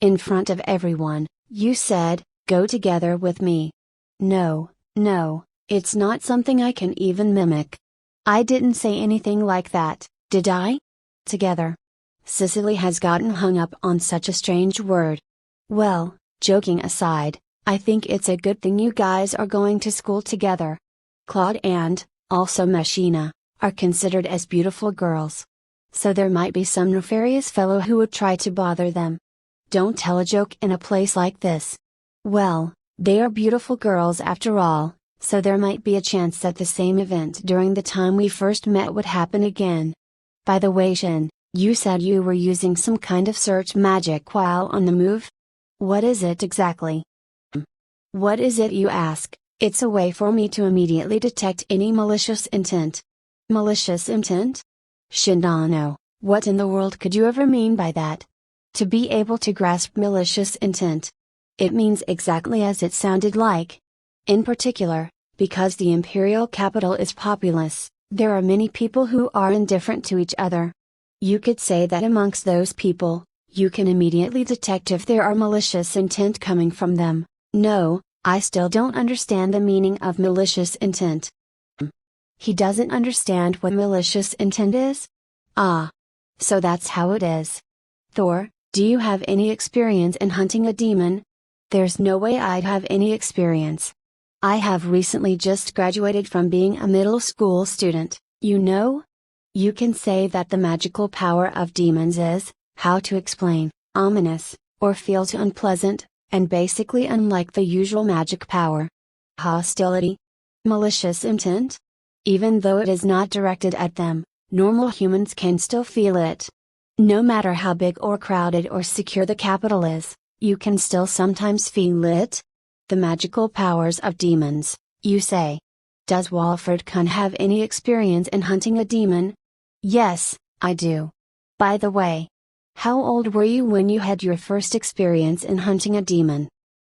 In front of everyone, you said, go together with me. No, it's not something I can even mimic. I didn't say anything like that, did I? Together. Cicely has gotten hung up on such a strange word. Well, joking aside, I think it's a good thing you guys are going to school together. Claude and, also Machina, are considered as beautiful girls. So there might be some nefarious fellow who would try to bother them. Don't tell a joke in a place like this. Well, they are beautiful girls after all, so there might be a chance that the same event during the time we first met would happen again. By the way, Shin, you said you were using some kind of search magic while on the move? What is it exactly? What is it, you ask? It's a way for me to immediately detect any malicious intent. Malicious intent? Shindano, what in the world could you ever mean by that? To be able to grasp malicious intent. It means exactly as it sounded like. In particular, because the imperial capital is populous, there are many people who are indifferent to each other. You could say that amongst those people, you can immediately detect if there are malicious intent coming from them. No, I still don't understand the meaning of malicious intent. He doesn't understand what malicious intent is? So that's how it is. Thor, do you have any experience in hunting a demon? There's no way I'd have any experience. I have recently just graduated from being a middle school student, you know? You can say that the magical power of demons is, how to explain, ominous, or feel too unpleasant, and basically unlike the usual magic power. Hostility? Malicious intent? Even though it is not directed at them, normal humans can still feel it. No matter how big or crowded or secure the capital is, you can still sometimes feel it. The magical powers of demons, you say. Does Walford-kun have any experience in hunting a demon? Yes, I do. By the way, how old were you when you had your first experience in hunting a demon?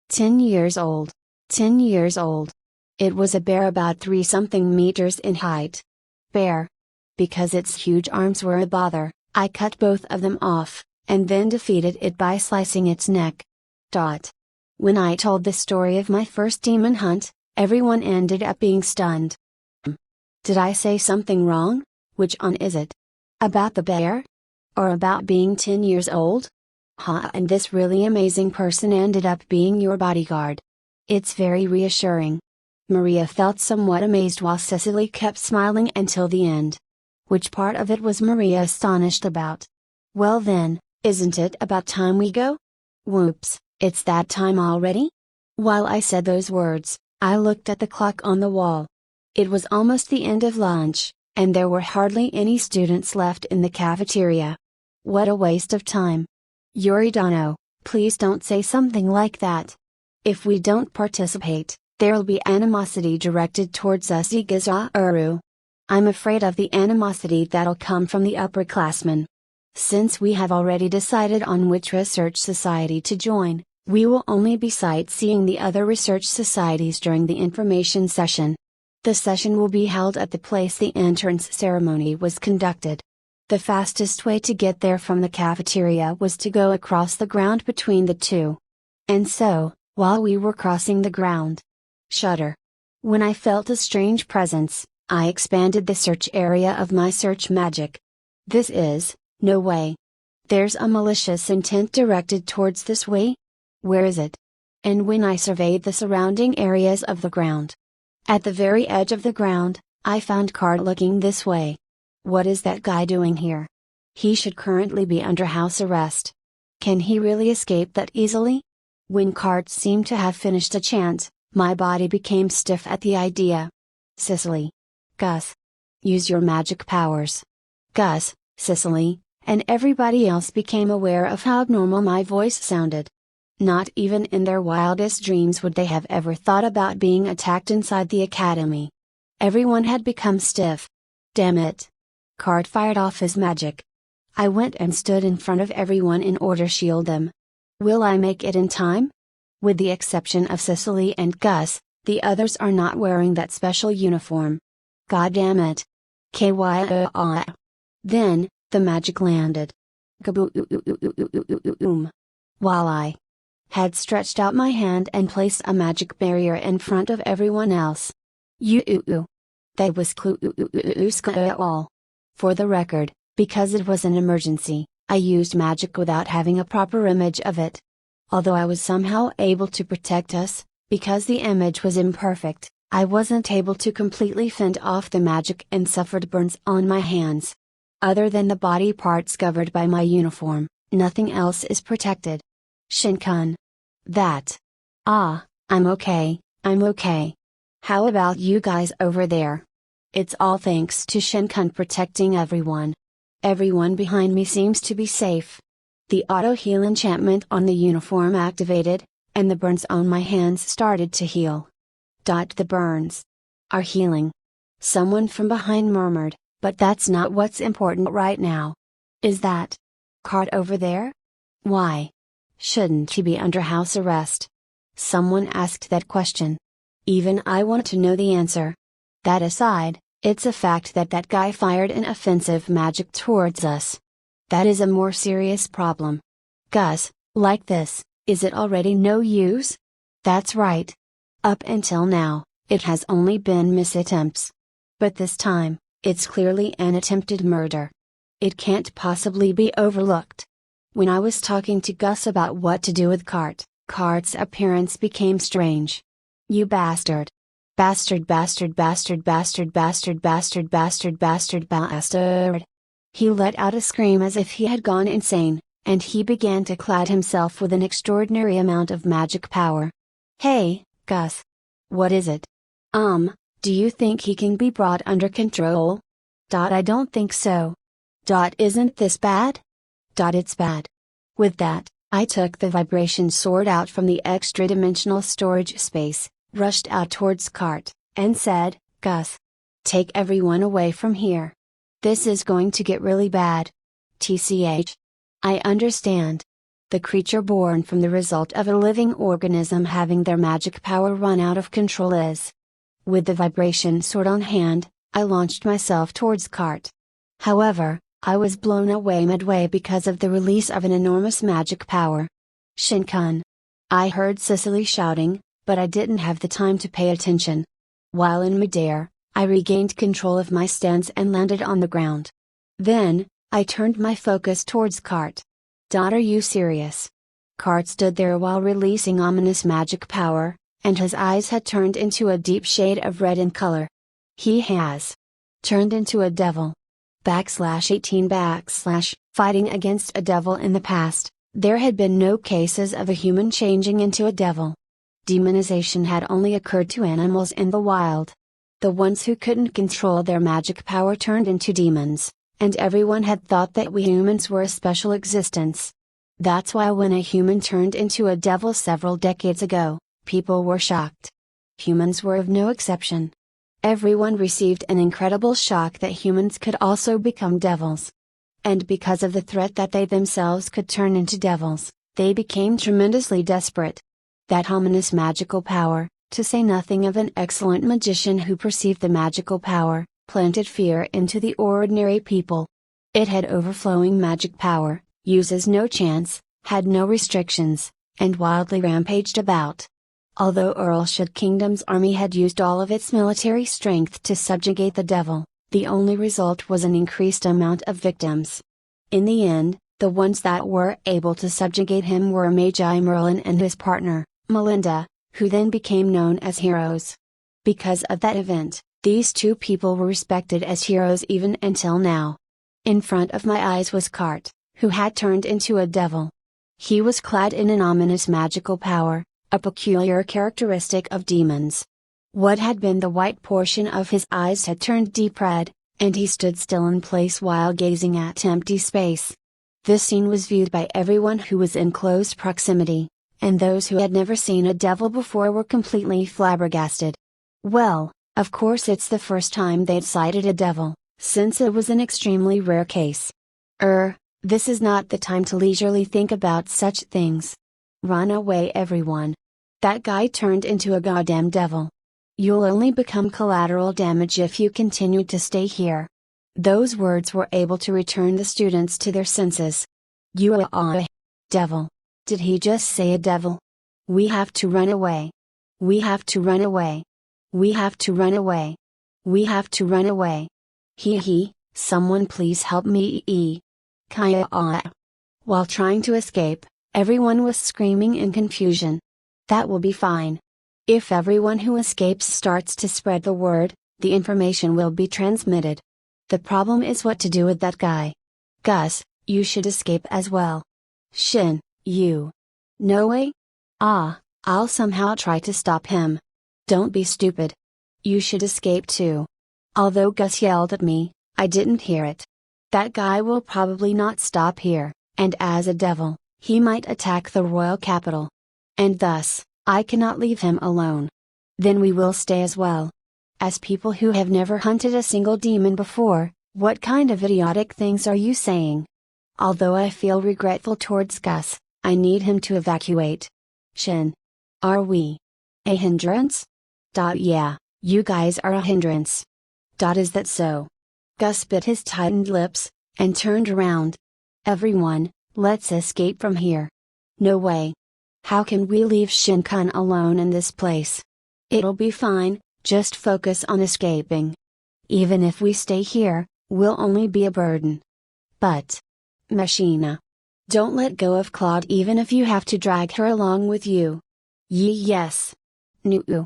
10 years old. 10 years old. It was a bear about 3-something meters in height. Bear. Because its huge arms were a bother, I cut both of them off, and then defeated it by slicing its neck. When I told the story of my first demon hunt, everyone ended up being stunned. Did I say something wrong? Which one is it? About the bear? Or about being 10 years old? And this really amazing person ended up being your bodyguard. It's very reassuring. Maria felt somewhat amazed while Cicely kept smiling until the end. Which part of it was Maria astonished about? Well then, isn't it about time we go? Whoops, it's that time already? While I said those words, I looked at the clock on the wall. It was almost the end of lunch, and there were hardly any students left in the cafeteria. What a waste of time. Yoridano, please don't say something like that. If we don't participate, there'll be animosity directed towards us, Igazauru. I'm afraid of the animosity that'll come from the upperclassmen. Since we have already decided on which research society to join, we will only be sightseeing the other research societies during the information session. The session will be held at the place the entrance ceremony was conducted. The fastest way to get there from the cafeteria was to go across the ground between the two. And so, while we were crossing the ground, shudder. When I felt a strange presence, I expanded the search area of my search magic. This is, no way. There's a malicious intent directed towards this way? Where is it? And when I surveyed the surrounding areas of the ground, at the very edge of the ground, I found Card looking this way. What is that guy doing here? He should currently be under house arrest. Can he really escape that easily? When Card seemed to have finished a chant, my body became stiff at the idea. Cicely. Gus. Use your magic powers. Gus, Cicely, and everybody else became aware of how abnormal my voice sounded. Not even in their wildest dreams would they have ever thought about being attacked inside the academy. Everyone had become stiff. Damn it. Card fired off his magic. I went and stood in front of everyone in order to shield them. Will I make it in time? With the exception of Cicely and Gus, the others are not wearing that special uniform. God damn it. KYOA. Then, the magic landed. Kaboom. While I had stretched out my hand and placed a magic barrier in front of everyone else. That was all. For the record, because it was an emergency, I used magic without having a proper image of it. Although I was somehow able to protect us, because the image was imperfect, I wasn't able to completely fend off the magic and suffered burns on my hands. Other than the body parts covered by my uniform, nothing else is protected. Shinkun. That. Ah, I'm okay, I'm okay. How about you guys over there? It's all thanks to Shinkun protecting everyone. Everyone behind me seems to be safe. The auto-heal enchantment on the uniform activated, and the burns on my hands started to heal. The burns are healing. Someone from behind murmured, but that's not what's important right now. Is that Card over there? Why shouldn't he be under house arrest? Someone asked that question. Even I want to know the answer. That aside, it's a fact that that guy fired an offensive magic towards us. That is a more serious problem. Gus, like this, is it already no use? That's right. Up until now, it has only been misattempts. But this time, it's clearly an attempted murder. It can't possibly be overlooked. When I was talking to Gus about what to do with Cart's appearance became strange. You bastard. Bastard bastard bastard bastard bastard bastard bastard bastard bastard. He let out a scream as if he had gone insane, and he began to clad himself with an extraordinary amount of magic power. Hey, Gus. What is it? Do you think he can be brought under control? I don't think so. Isn't this bad? It's bad. With that, I took the vibration sword out from the extra-dimensional storage space, rushed out towards Cart, and said, Gus. Take everyone away from here. This is going to get really bad. TCH. I understand. The creature born from the result of a living organism having their magic power run out of control is. With the vibration sword on hand, I launched myself towards Cart. However, I was blown away midway because of the release of an enormous magic power. Shinkun. I heard Cicely shouting, but I didn't have the time to pay attention. While in midair, I regained control of my stance and landed on the ground. Then, I turned my focus towards Cart. Are you serious? Cart stood there while releasing ominous magic power, and his eyes had turned into a deep shade of red in color. He has turned into a devil. /18 / fighting against a devil in the past, there had been no cases of a human changing into a devil. Demonization had only occurred to animals in the wild. The ones who couldn't control their magic power turned into demons, and everyone had thought that we humans were a special existence. That's why when a human turned into a devil several decades ago, people were shocked. Humans were of no exception. Everyone received an incredible shock that humans could also become devils. And because of the threat that they themselves could turn into devils, they became tremendously desperate. That ominous magical power, to say nothing of an excellent magician who perceived the magical power, planted fear into the ordinary people. It had overflowing magic power, uses no chance, had no restrictions, and wildly rampaged about. Although Earlshire Kingdom's army had used all of its military strength to subjugate the devil, the only result was an increased amount of victims. In the end, The ones that were able to subjugate him were Magi Merlin and his partner, Melinda, who then became known as heroes. Because of that event, these two people were respected as heroes even until now. In front of my eyes was Cart, who had turned into a devil. He was clad in an ominous magical power, a peculiar characteristic of demons. What had been the white portion of his eyes had turned deep red, and he stood still in place while gazing at empty space. This scene was viewed by everyone who was in close proximity, and those who had never seen a devil before were completely flabbergasted. Well, of course it's the first time they'd sighted a devil, since it was an extremely rare case. This is not the time to leisurely think about such things. Run away everyone. That guy turned into a goddamn devil. You'll only become collateral damage if you continue to stay here. Those words were able to return the students to their senses. You are a devil. Did he just say a devil? We have to run away. We have to run away. We have to run away. We have to run away. Someone please help me. Kaya. While trying to escape, everyone was screaming in confusion. That will be fine. If everyone who escapes starts to spread the word, the information will be transmitted. The problem is what to do with that guy. Gus, you should escape as well. Shin, you. No way? I'll somehow try to stop him. Don't be stupid. You should escape too. Although Gus yelled at me, I didn't hear it. That guy will probably not stop here, and as a devil, he might attack the royal capital. And thus, I cannot leave him alone. Then we will stay as well. As people who have never hunted a single demon before, what kind of idiotic things are you saying? Although I feel regretful towards Gus, I need him to evacuate. Shin. Are we a hindrance? Yeah, you guys are a hindrance. Is that so? Gus bit his tightened lips, and turned around. Everyone, let's escape from here. No way. How can we leave Shin-kun alone in this place? It'll be fine, just focus on escaping. Even if we stay here, we'll only be a burden. But Machina. Don't let go of Claude even if you have to drag her along with you. Yes. Nuu.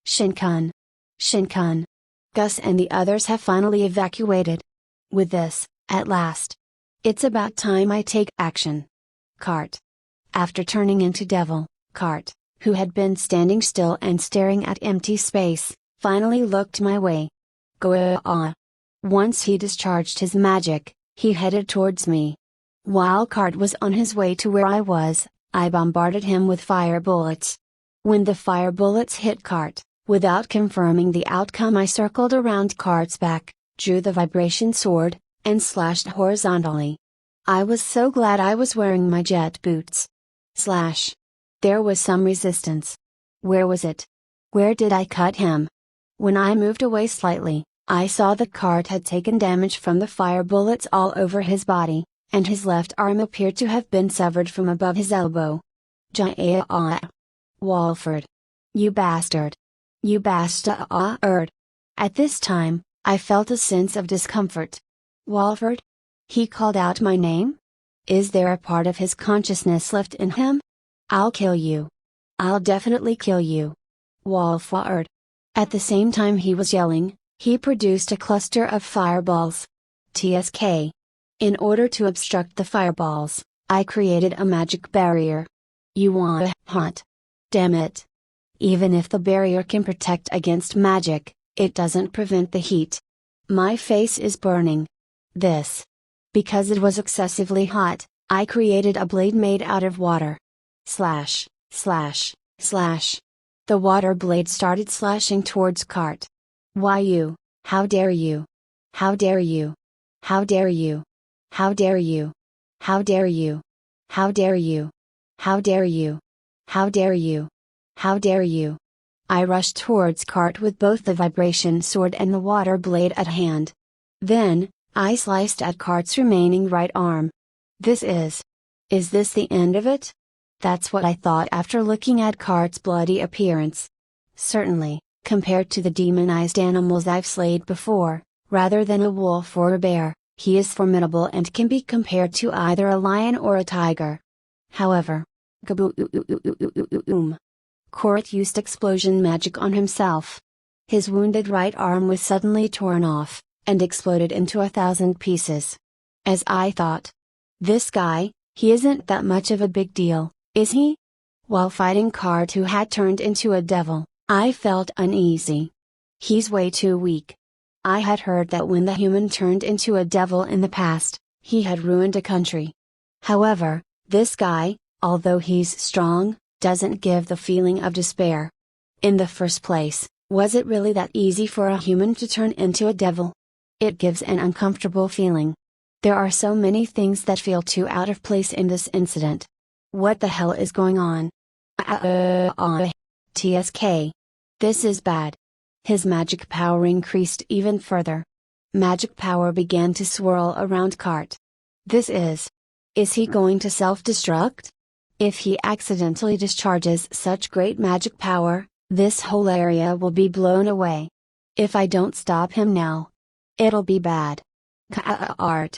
Shin-kun. Shin-kun. Gus and the others have finally evacuated. With this, at last. It's about time I take action. Cart. After turning into devil, Cart, who had been standing still and staring at empty space, finally looked my way. Go. Once he discharged his magic, he headed towards me. While Cart was on his way to where I was, I bombarded him with fire bullets. When the fire bullets hit Cart, without confirming the outcome, I circled around Cart's back, drew the vibration sword, and slashed horizontally. I was so glad I was wearing my jet boots. Slash. There was some resistance. Where was it? Where did I cut him? When I moved away slightly, I saw that Cart had taken damage from the fire bullets all over his body, and his left arm appeared to have been severed from above his elbow. Walford. You bastard. You bastard. At this time, I felt a sense of discomfort. Walford? He called out my name? Is there a part of his consciousness left in him? I'll kill you. I'll definitely kill you. Walford. At the same time he was yelling, he produced a cluster of fireballs. TSK. In order to obstruct the fireballs, I created a magic barrier. You want hot. Damn it. Even if the barrier can protect against magic, it doesn't prevent the heat. My face is burning. Because it was excessively hot, I created a blade made out of water. Slash, slash, slash. The water blade started slashing towards Cart. Why you? How dare you? How dare you? How dare you? How dare you? How dare you? How dare you? How dare you? How dare you? How dare you? I rushed towards Cart with both the vibration sword and the water blade at hand. Then, I sliced at Cart's remaining right arm. Is this the end of it? That's what I thought after looking at Cart's bloody appearance. Certainly, compared to the demonized animals I've slayed before, rather than a wolf or a bear, He is formidable and can be compared to either a lion or a tiger. However, kaboom! Court used explosion magic on himself. His wounded right arm was suddenly torn off, and exploded into 1,000 pieces. As I thought. This guy, he isn't that much of a big deal, is he? While fighting Cart who had turned into a devil, I felt uneasy. He's way too weak. I had heard that when the human turned into a devil in the past, he had ruined a country. However, this guy, although he's strong, doesn't give the feeling of despair. In the first place, was it really that easy for a human to turn into a devil? It gives an uncomfortable feeling. There are so many things that feel too out of place in this incident. What the hell is going on? TSK. This is bad. His magic power increased even further. Magic power began to swirl around Cart. This is. Is he going to self-destruct? If he accidentally discharges such great magic power, this whole area will be blown away. If I don't stop him now, it'll be bad. Art.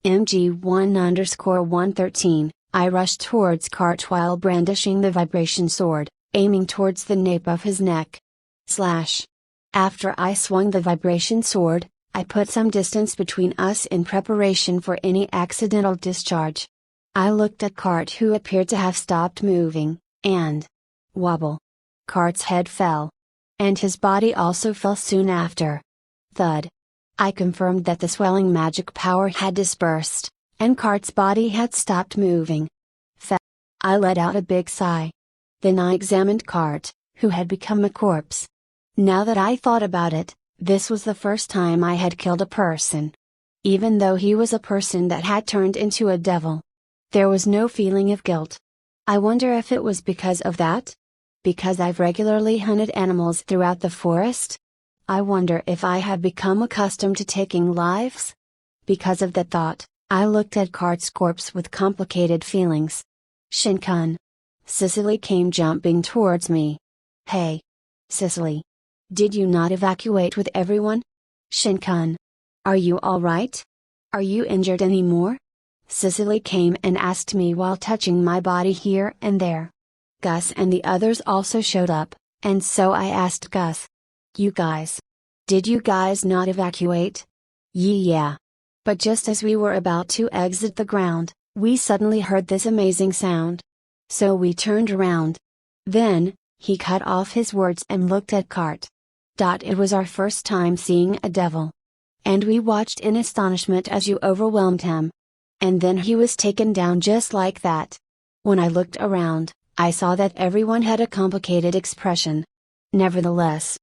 MG1_113, I rushed towards Cart while brandishing the vibration sword, aiming towards the nape of his neck. Slash. After I swung the vibration sword, I put some distance between us in preparation for any accidental discharge. I looked at Cart who appeared to have stopped moving, and wobble. Cart's head fell. And his body also fell soon after. Thud. I confirmed that the swelling magic power had dispersed, and Cart's body had stopped moving. I let out a big sigh. Then I examined Cart, who had become a corpse. Now that I thought about it, this was the first time I had killed a person. Even though he was a person that had turned into a devil. There was no feeling of guilt. I wonder if it was because of that? Because I've regularly hunted animals throughout the forest? I wonder if I have become accustomed to taking lives? Because of that thought, I looked at Cart's corpse with complicated feelings. Shinkun. Cicely came jumping towards me. Hey. Cicely. Did you not evacuate with everyone? Shinkun. Are you alright? Are you injured anymore? Cicely came and asked me while touching my body here and there. Gus and the others also showed up, and so I asked Gus. You guys. Did you guys not evacuate? Yeah. But just as we were about to exit the ground, we suddenly heard this amazing sound. So we turned around. Then, he cut off his words and looked at Cart. It was our first time seeing a devil. And we watched in astonishment as you overwhelmed him. And then he was taken down just like that. When I looked around, I saw that everyone had a complicated expression. Nevertheless,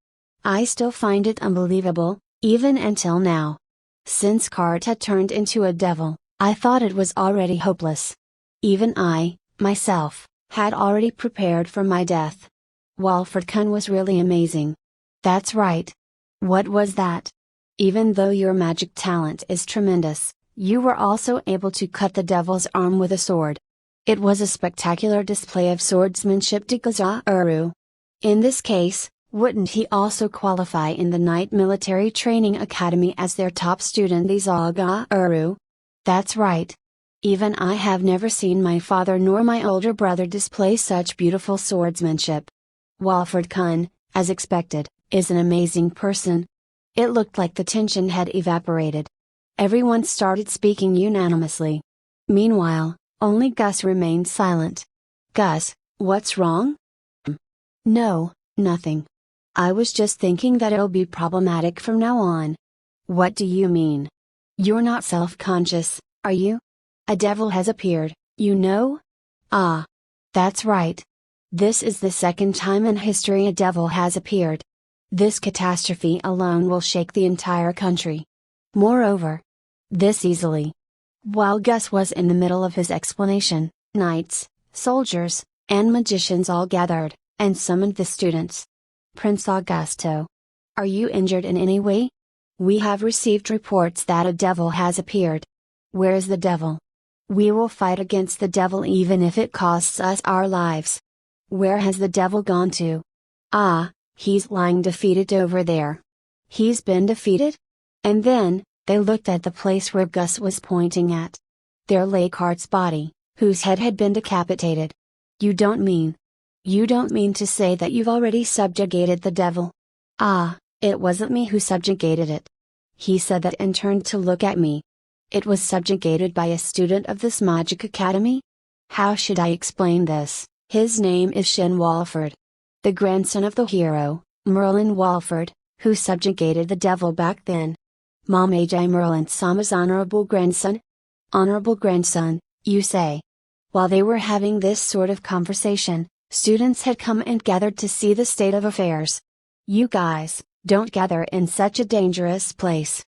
I still find it unbelievable, even until now. Since Cart had turned into a devil, I thought it was already hopeless. Even I, myself, had already prepared for my death. Walford-kun was really amazing. That's right. What was that? Even though your magic talent is tremendous, you were also able to cut the devil's arm with a sword. It was a spectacular display of swordsmanship to Gazaru. In this case, wouldn't he also qualify in the Knight Military Training Academy as their top student, the Zagaru? That's right. Even I have never seen my father nor my older brother display such beautiful swordsmanship. Walford-kun, as expected, is an amazing person. It looked like the tension had evaporated. Everyone started speaking unanimously. Meanwhile, only Gus remained silent. Gus, what's wrong? No, nothing. I was just thinking that it'll be problematic from now on. What do you mean? You're not self-conscious, are you? A devil has appeared, you know? Ah. That's right. This is the second time in history a devil has appeared. This catastrophe alone will shake the entire country. Moreover, this easily. While Gus was in the middle of his explanation, knights, soldiers, and magicians all gathered, and summoned the students. Prince Augusto. Are you injured in any way? We have received reports that a devil has appeared. Where is the devil? We will fight against the devil even if it costs us our lives. Where has the devil gone to? Ah, he's lying defeated over there. He's been defeated? And then, They looked at the place where Gus was pointing at. There lay Cart's body, whose head had been decapitated. You don't mean to say that you've already subjugated the devil? Ah, it wasn't me who subjugated it. He said that and turned to look at me. It was subjugated by a student of this magic academy? How should I explain this? His name is Shin Walford. The grandson of the hero, Merlin Walford, who subjugated the devil back then. Mamaji Merlin-sama's honorable grandson? Honorable grandson, you say? While they were having this sort of conversation, students had come and gathered to see the state of affairs. You guys, don't gather in such a dangerous place.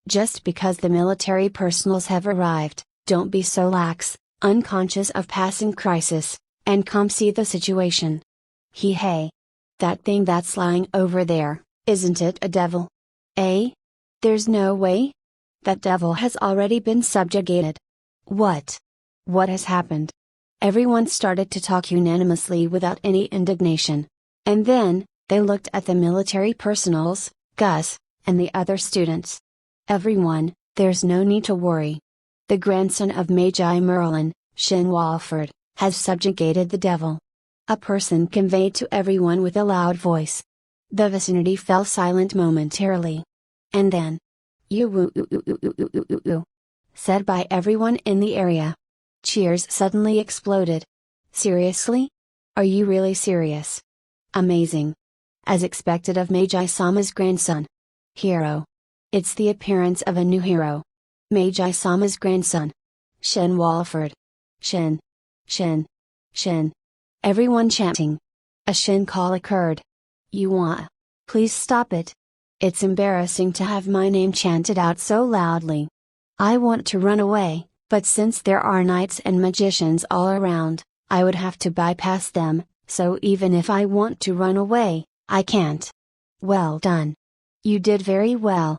Just because the military personnels have arrived, don't be so lax, unconscious of passing crisis, and come see the situation. Hey. That thing that's lying over there, isn't it a devil? Eh? There's no way? That devil has already been subjugated. What? What has happened? Everyone started to talk unanimously without any indignation. And then, they looked at the military personnels, Gus, and the other students. Everyone, there's no need to worry. The grandson of Magi Merlin, Shin Walford, has subjugated the devil. A person conveyed to everyone with a loud voice. The vicinity fell silent momentarily. And then, said by everyone in the area. Cheers suddenly exploded. Seriously? Are you really serious? Amazing. As expected of Magi-sama's grandson. Hero. It's the appearance of a new hero. Magi-sama's grandson. Shin Walford. Shin. Shin. Shin. Everyone chanting. A Shin call occurred. Please stop it. It's embarrassing to have my name chanted out so loudly. I want to run away, but since there are knights and magicians all around, I would have to bypass them, so even if I want to run away, I can't. Well done. You did very well.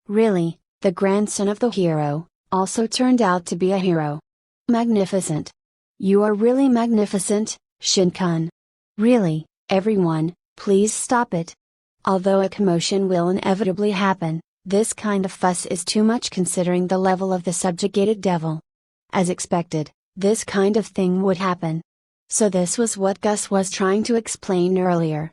Really, the grandson of the hero, also turned out to be a hero. Magnificent. You are really magnificent, Shin-kun. Really, everyone, please stop it. Although a commotion will inevitably happen, this kind of fuss is too much considering the level of the subjugated devil. As expected, this kind of thing would happen. So this was what Gus was trying to explain earlier.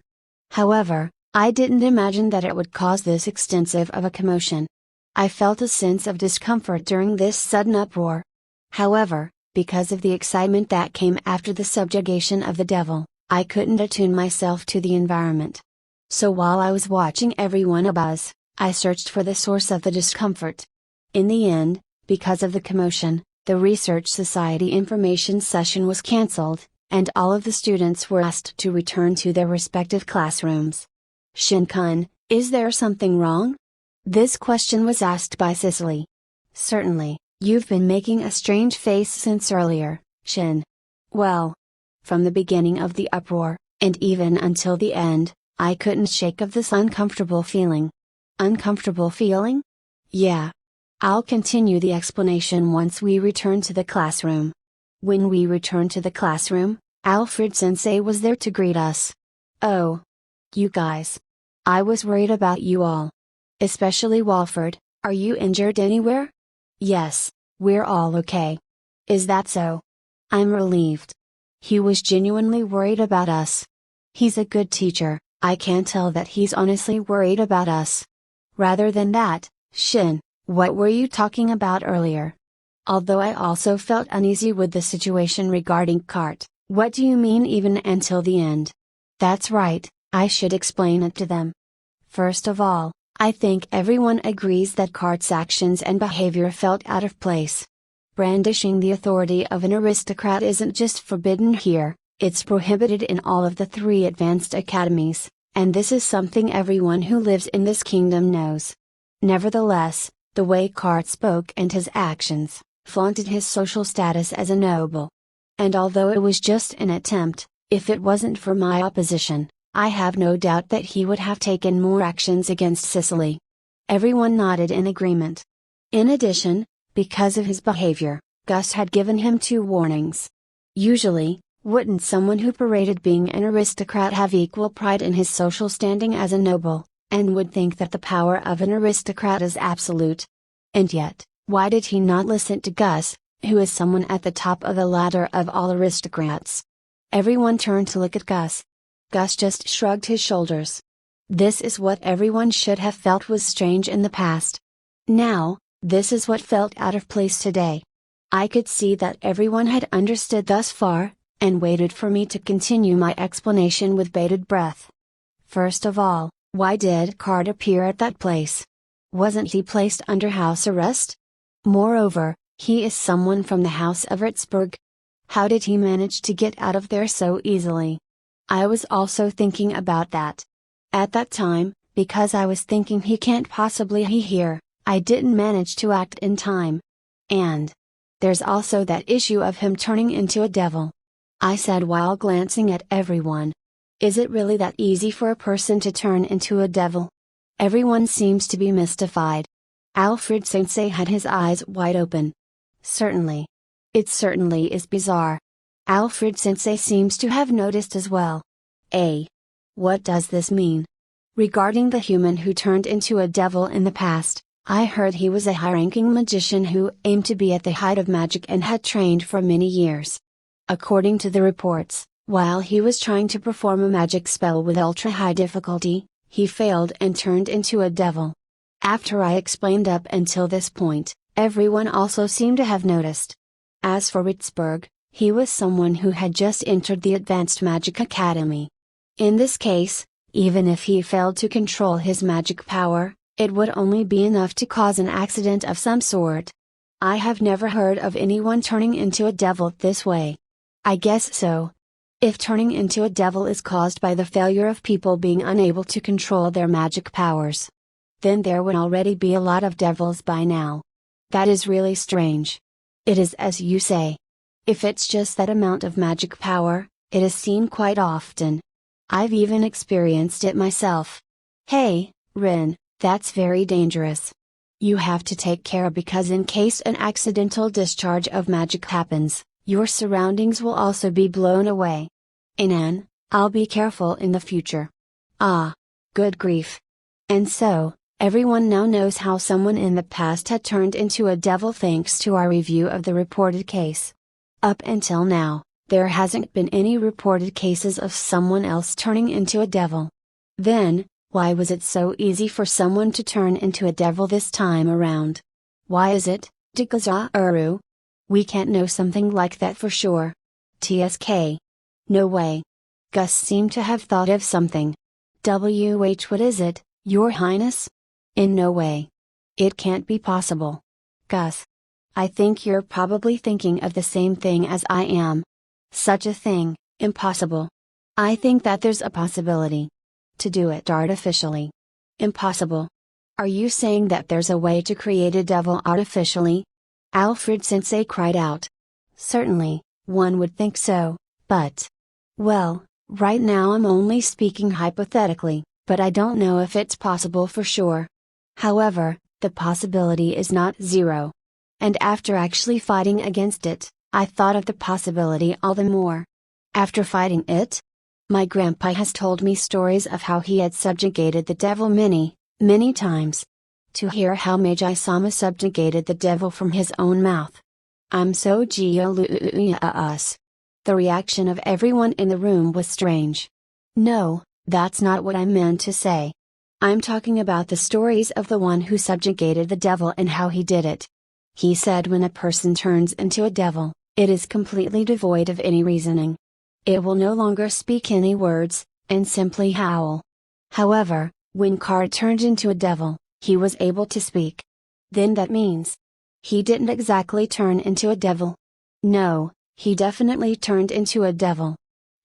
However, I didn't imagine that it would cause this extensive of a commotion. I felt a sense of discomfort during this sudden uproar. However, because of the excitement that came after the subjugation of the devil, I couldn't attune myself to the environment. So while I was watching everyone abuzz, I searched for the source of the discomfort. In the end, because of the commotion, the Research Society information session was cancelled, and all of the students were asked to return to their respective classrooms. Shin-kun, is there something wrong? This question was asked by Cicely. Certainly, you've been making a strange face since earlier, Shin. Well, from the beginning of the uproar, and even until the end, I couldn't shake of this uncomfortable feeling. Uncomfortable feeling? Yeah. I'll continue the explanation once we return to the classroom. When we returned to the classroom, Alfred Sensei was there to greet us. Oh. You guys. I was worried about you all. Especially Walford, are you injured anywhere? Yes, we're all okay. Is that so? I'm relieved. He was genuinely worried about us. He's a good teacher, I can tell that he's honestly worried about us. Rather than that, Shin, what were you talking about earlier? Although I also felt uneasy with the situation regarding Cart, what do you mean even until the end? That's right, I should explain it to them. First of all, I think everyone agrees that Cart's actions and behavior felt out of place. Brandishing the authority of an aristocrat isn't just forbidden here, it's prohibited in all of the 3 advanced academies, and this is something everyone who lives in this kingdom knows. Nevertheless, the way Cart spoke and his actions, flaunted his social status as a noble. And although it was just an attempt, if it wasn't for my opposition, I have no doubt that he would have taken more actions against Cicely. Everyone nodded in agreement. In addition, because of his behavior, Gus had given him 2 warnings. Usually, wouldn't someone who paraded being an aristocrat have equal pride in his social standing as a noble, and would think that the power of an aristocrat is absolute? And yet, why did he not listen to Gus, who is someone at the top of the ladder of all aristocrats? Everyone turned to look at Gus. Gus just shrugged his shoulders. This is what everyone should have felt was strange in the past. Now, this is what felt out of place today. I could see that everyone had understood thus far, and waited for me to continue my explanation with bated breath. First of all, why did Card appear at that place? Wasn't he placed under house arrest? Moreover, he is someone from the House of Würzburg. How did he manage to get out of there so easily? I was also thinking about that. At that time, because I was thinking he can't possibly be here, I didn't manage to act in time. And there's also that issue of him turning into a devil. I said while glancing at everyone. Is it really that easy for a person to turn into a devil? Everyone seems to be mystified. Alfred Sensei had his eyes wide open. Certainly. It certainly is bizarre. Alfred Sensei seems to have noticed as well. What does this mean? Regarding the human who turned into a devil in the past, I heard he was a high-ranking magician who aimed to be at the height of magic and had trained for many years. According to the reports, while he was trying to perform a magic spell with ultra-high difficulty, he failed and turned into a devil. After I explained up until this point, everyone also seemed to have noticed. As for Würzburg, he was someone who had just entered the Advanced Magic Academy. In this case, even if he failed to control his magic power, it would only be enough to cause an accident of some sort. I have never heard of anyone turning into a devil this way. I guess so. If turning into a devil is caused by the failure of people being unable to control their magic powers, then there would already be a lot of devils by now. That is really strange. It is as you say. If it's just that amount of magic power, it is seen quite often. I've even experienced it myself. Hey, Rin, that's very dangerous. You have to take care because in case an accidental discharge of magic happens, your surroundings will also be blown away. Inan, I'll be careful in the future. Ah. Good grief. And so, everyone now knows how someone in the past had turned into a devil thanks to our review of the reported case. Up until now, there hasn't been any reported cases of someone else turning into a devil. Then, why was it so easy for someone to turn into a devil this time around? Why is it, Dikazaru? We can't know something like that for sure. TSK. No way. Gus seemed to have thought of something. What is it, Your Highness? In no way. It can't be possible. Gus. I think you're probably thinking of the same thing as I am. Such a thing, impossible. I think that there's a possibility. To do it artificially. Impossible. Are you saying that there's a way to create a devil artificially? Alfred Sensei cried out. Certainly, one would think so, but... Well, right now I'm only speaking hypothetically, but I don't know if it's possible for sure. However, the possibility is not zero. And after actually fighting against it, I thought of the possibility all the more. After fighting it? My grandpa has told me stories of how he had subjugated the devil many, many times. To hear how Magi-sama subjugated the devil from his own mouth. I'm so jealous. The reaction of everyone in the room was strange. No, that's not what I meant to say. I'm talking about the stories of the one who subjugated the devil and how he did it. He said when a person turns into a devil, it is completely devoid of any reasoning. It will no longer speak any words, and simply howl. However, when Card turned into a devil, he was able to speak. Then that means he didn't exactly turn into a devil. No, he definitely turned into a devil.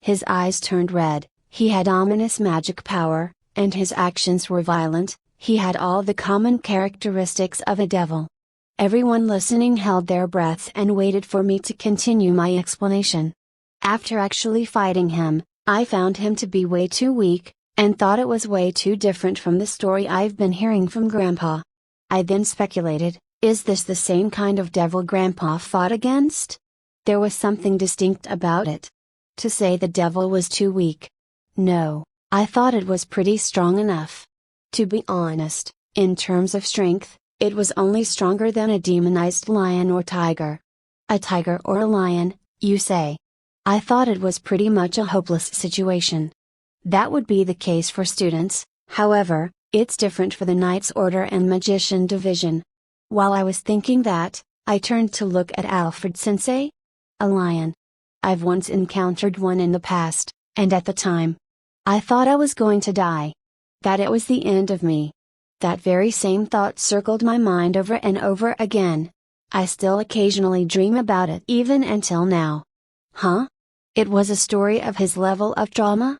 His eyes turned red, he had ominous magic power, and his actions were violent. He had all the common characteristics of a devil. Everyone listening held their breaths and waited for me to continue my explanation. After actually fighting him, I found him to be way too weak, and thought it was way too different from the story I've been hearing from Grandpa. I then speculated, is this the same kind of devil Grandpa fought against? There was something distinct about it. To say the devil was too weak. No, I thought it was pretty strong enough. To be honest, in terms of strength, It was only stronger than a demonized lion or tiger. A tiger or a lion, you say? I thought it was pretty much a hopeless situation. That would be the case for students, however, it's different for the Knight's Order and Magician Division. While I was thinking that, I turned to look at Alfred Sensei. A lion. I've once encountered one in the past, and at the time, I thought I was going to die. That it was the end of me. That very same thought circled my mind over and over again. I still occasionally dream about it even until now. Huh? It was a story of his level of trauma?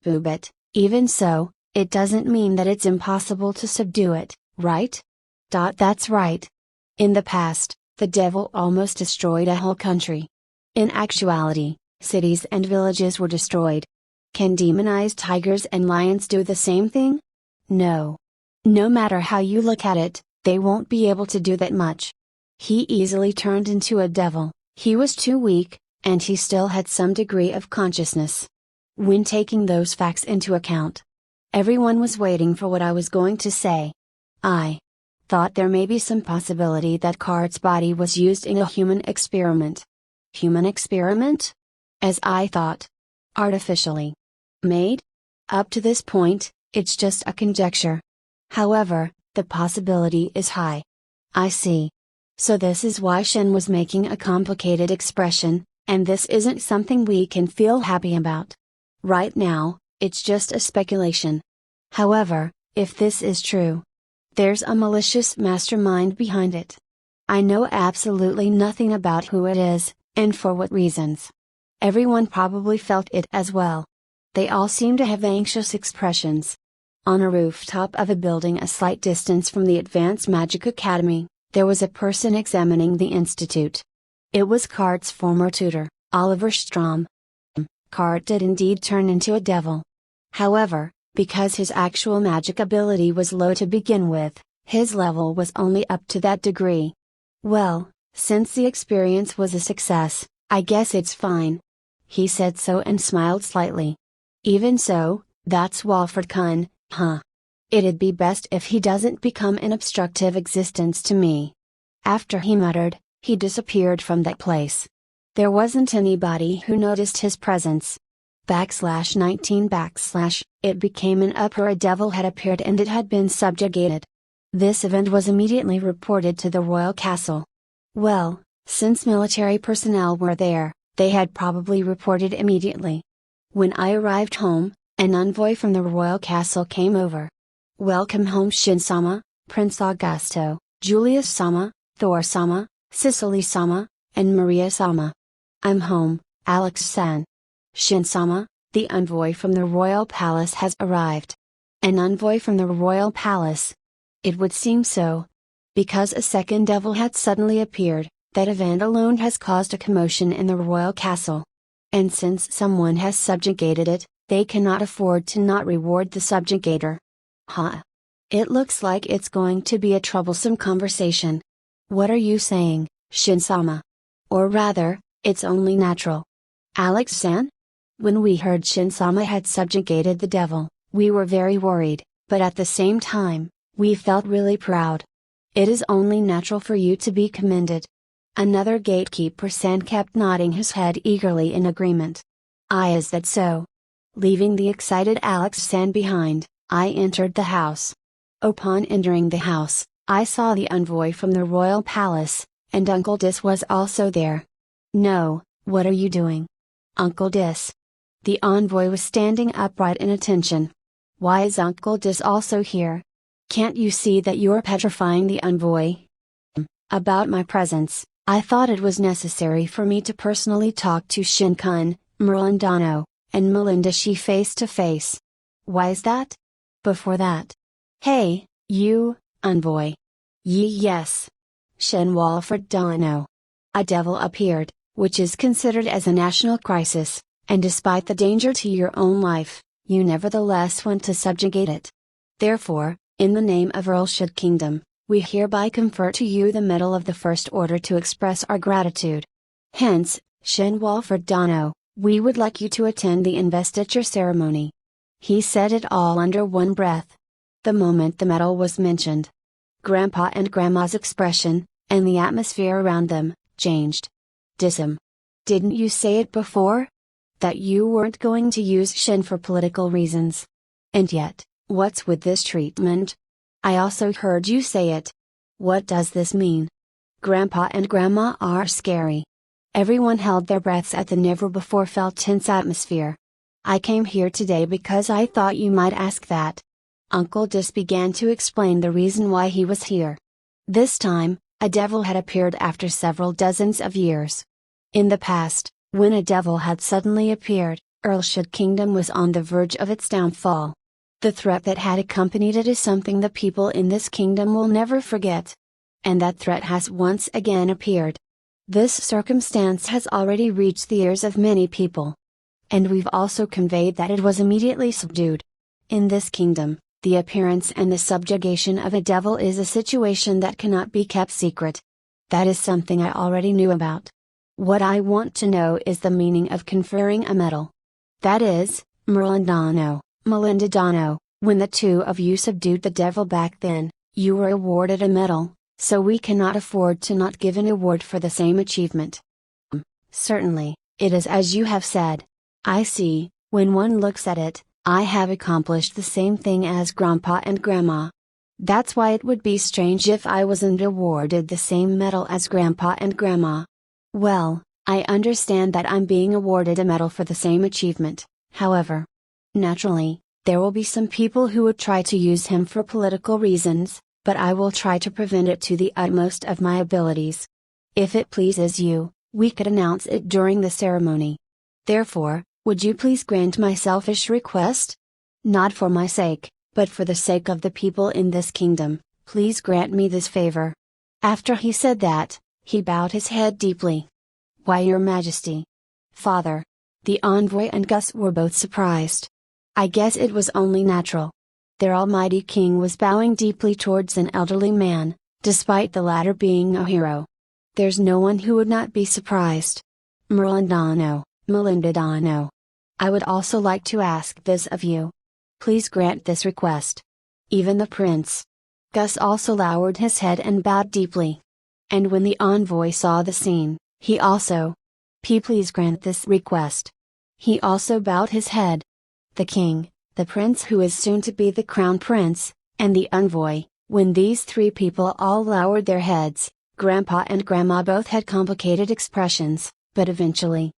But, even so, it doesn't mean that it's impossible to subdue it, right? That's right. In the past, the devil almost destroyed a whole country. In actuality, cities and villages were destroyed. Can demonized tigers and lions do the same thing? No. No matter how you look at it, they won't be able to do that much. He easily turned into a devil, he was too weak, and he still had some degree of consciousness. When taking those facts into account, everyone was waiting for what I was going to say. I thought there may be some possibility that Cart's body was used in a human experiment. Human experiment? As I thought. Artificially made? Up to this point, it's just a conjecture. However, the possibility is high. I see. So this is why Shen was making a complicated expression, and this isn't something we can feel happy about. Right now, it's just a speculation. However, if this is true, there's a malicious mastermind behind it. I know absolutely nothing about who it is, and for what reasons. Everyone probably felt it as well. They all seem to have anxious expressions. On a rooftop of a building a slight distance from the Advanced Magic Academy, there was a person examining the institute. It was Cart's former tutor, Oliver Strom. Cart did indeed turn into a devil. However, because his actual magic ability was low to begin with, his level was only up to that degree. Well, since the experience was a success, I guess it's fine. He said so and smiled slightly. Even so, that's Walford-kun, huh? It'd be best if he doesn't become an obstructive existence to me. After he muttered, he disappeared from that place. There wasn't anybody who noticed his presence. /19 it became an uproar. A devil had appeared and it had been subjugated. This event was immediately reported to the royal castle. Well, since military personnel were there, they had probably reported immediately. When I arrived home, an envoy from the royal castle came over. Welcome home Shin-sama, Prince Augusto, Julius-sama, Thor-sama, Cicely-sama, and Maria-sama. I'm home, Alex-san. Shin-sama, the envoy from the royal palace has arrived. An envoy from the royal palace? It would seem so. Because a second devil had suddenly appeared, that event alone has caused a commotion in the royal castle. And since someone has subjugated it, they cannot afford to not reward the subjugator. Huh. It looks like it's going to be a troublesome conversation. What are you saying, Shin-sama? Or rather, it's only natural. Alex-san? When we heard Shin-sama had subjugated the devil, we were very worried, but at the same time, we felt really proud. It is only natural for you to be commended. Another gatekeeper-san kept nodding his head eagerly in agreement. Is that so? Leaving the excited Alex-san behind, I entered the house. Upon entering the house, I saw the envoy from the royal palace, and Uncle Dis was also there. No, what are you doing? Uncle Dis. The envoy was standing upright in attention. Why is Uncle Dis also here? Can't you see that you're petrifying the envoy? About my presence, I thought it was necessary for me to personally talk to Shin-kun, Merlindano, and Melinda Shi face to face. Why is that? Before that. Hey, you, envoy. Yes. Shin Walford Dano. A devil appeared, which is considered as a national crisis, and despite the danger to your own life, you nevertheless want to subjugate it. Therefore, in the name of Earlshire Kingdom, we hereby confer to you the Medal of the First Order to express our gratitude. Hence, Shin Walford Dano, we would like you to attend the investiture ceremony. He said it all under one breath. The moment the medal was mentioned, Grandpa and Grandma's expression, and the atmosphere around them, changed. Dism. Didn't you say it before? That you weren't going to use Shin for political reasons. And yet, what's with this treatment? I also heard you say it. What does this mean? Grandpa and Grandma are scary. Everyone held their breaths at the never before felt tense atmosphere. I came here today because I thought you might ask that. Uncle Dis began to explain the reason why he was here. This time, a devil had appeared after several dozens of years. In the past, when a devil had suddenly appeared, Earlshire Kingdom was on the verge of its downfall. The threat that had accompanied it is something the people in this kingdom will never forget. And that threat has once again appeared. This circumstance has already reached the ears of many people. And we've also conveyed that it was immediately subdued. In this kingdom, the appearance and the subjugation of a devil is a situation that cannot be kept secret. That is something I already knew about. What I want to know is the meaning of conferring a medal. That is, Melinda Dono, when the two of you subdued the devil back then, you were awarded a medal, so we cannot afford to not give an award for the same achievement. Certainly, it is as you have said. I see, when one looks at it, I have accomplished the same thing as Grandpa and Grandma. That's why it would be strange if I wasn't awarded the same medal as Grandpa and Grandma. Well, I understand that I'm being awarded a medal for the same achievement, however. Naturally, there will be some people who would try to use him for political reasons, but I will try to prevent it to the utmost of my abilities. If it pleases you, we could announce it during the ceremony. Therefore, would you please grant my selfish request? Not for my sake, but for the sake of the people in this kingdom, please grant me this favor. After he said that, he bowed his head deeply. Why, Your Majesty? Father. The envoy and Gus were both surprised. I guess it was only natural. Their almighty king was bowing deeply towards an elderly man, despite the latter being a hero. There's no one who would not be surprised. Melinda Dono. I would also like to ask this of you. Please grant this request. Even the prince. Gus also lowered his head and bowed deeply. And when the envoy saw the scene, he also. Please grant this request. He also bowed his head. The king, the prince who is soon to be the crown prince, and the envoy, when these three people all lowered their heads, Grandpa and Grandma both had complicated expressions, but eventually.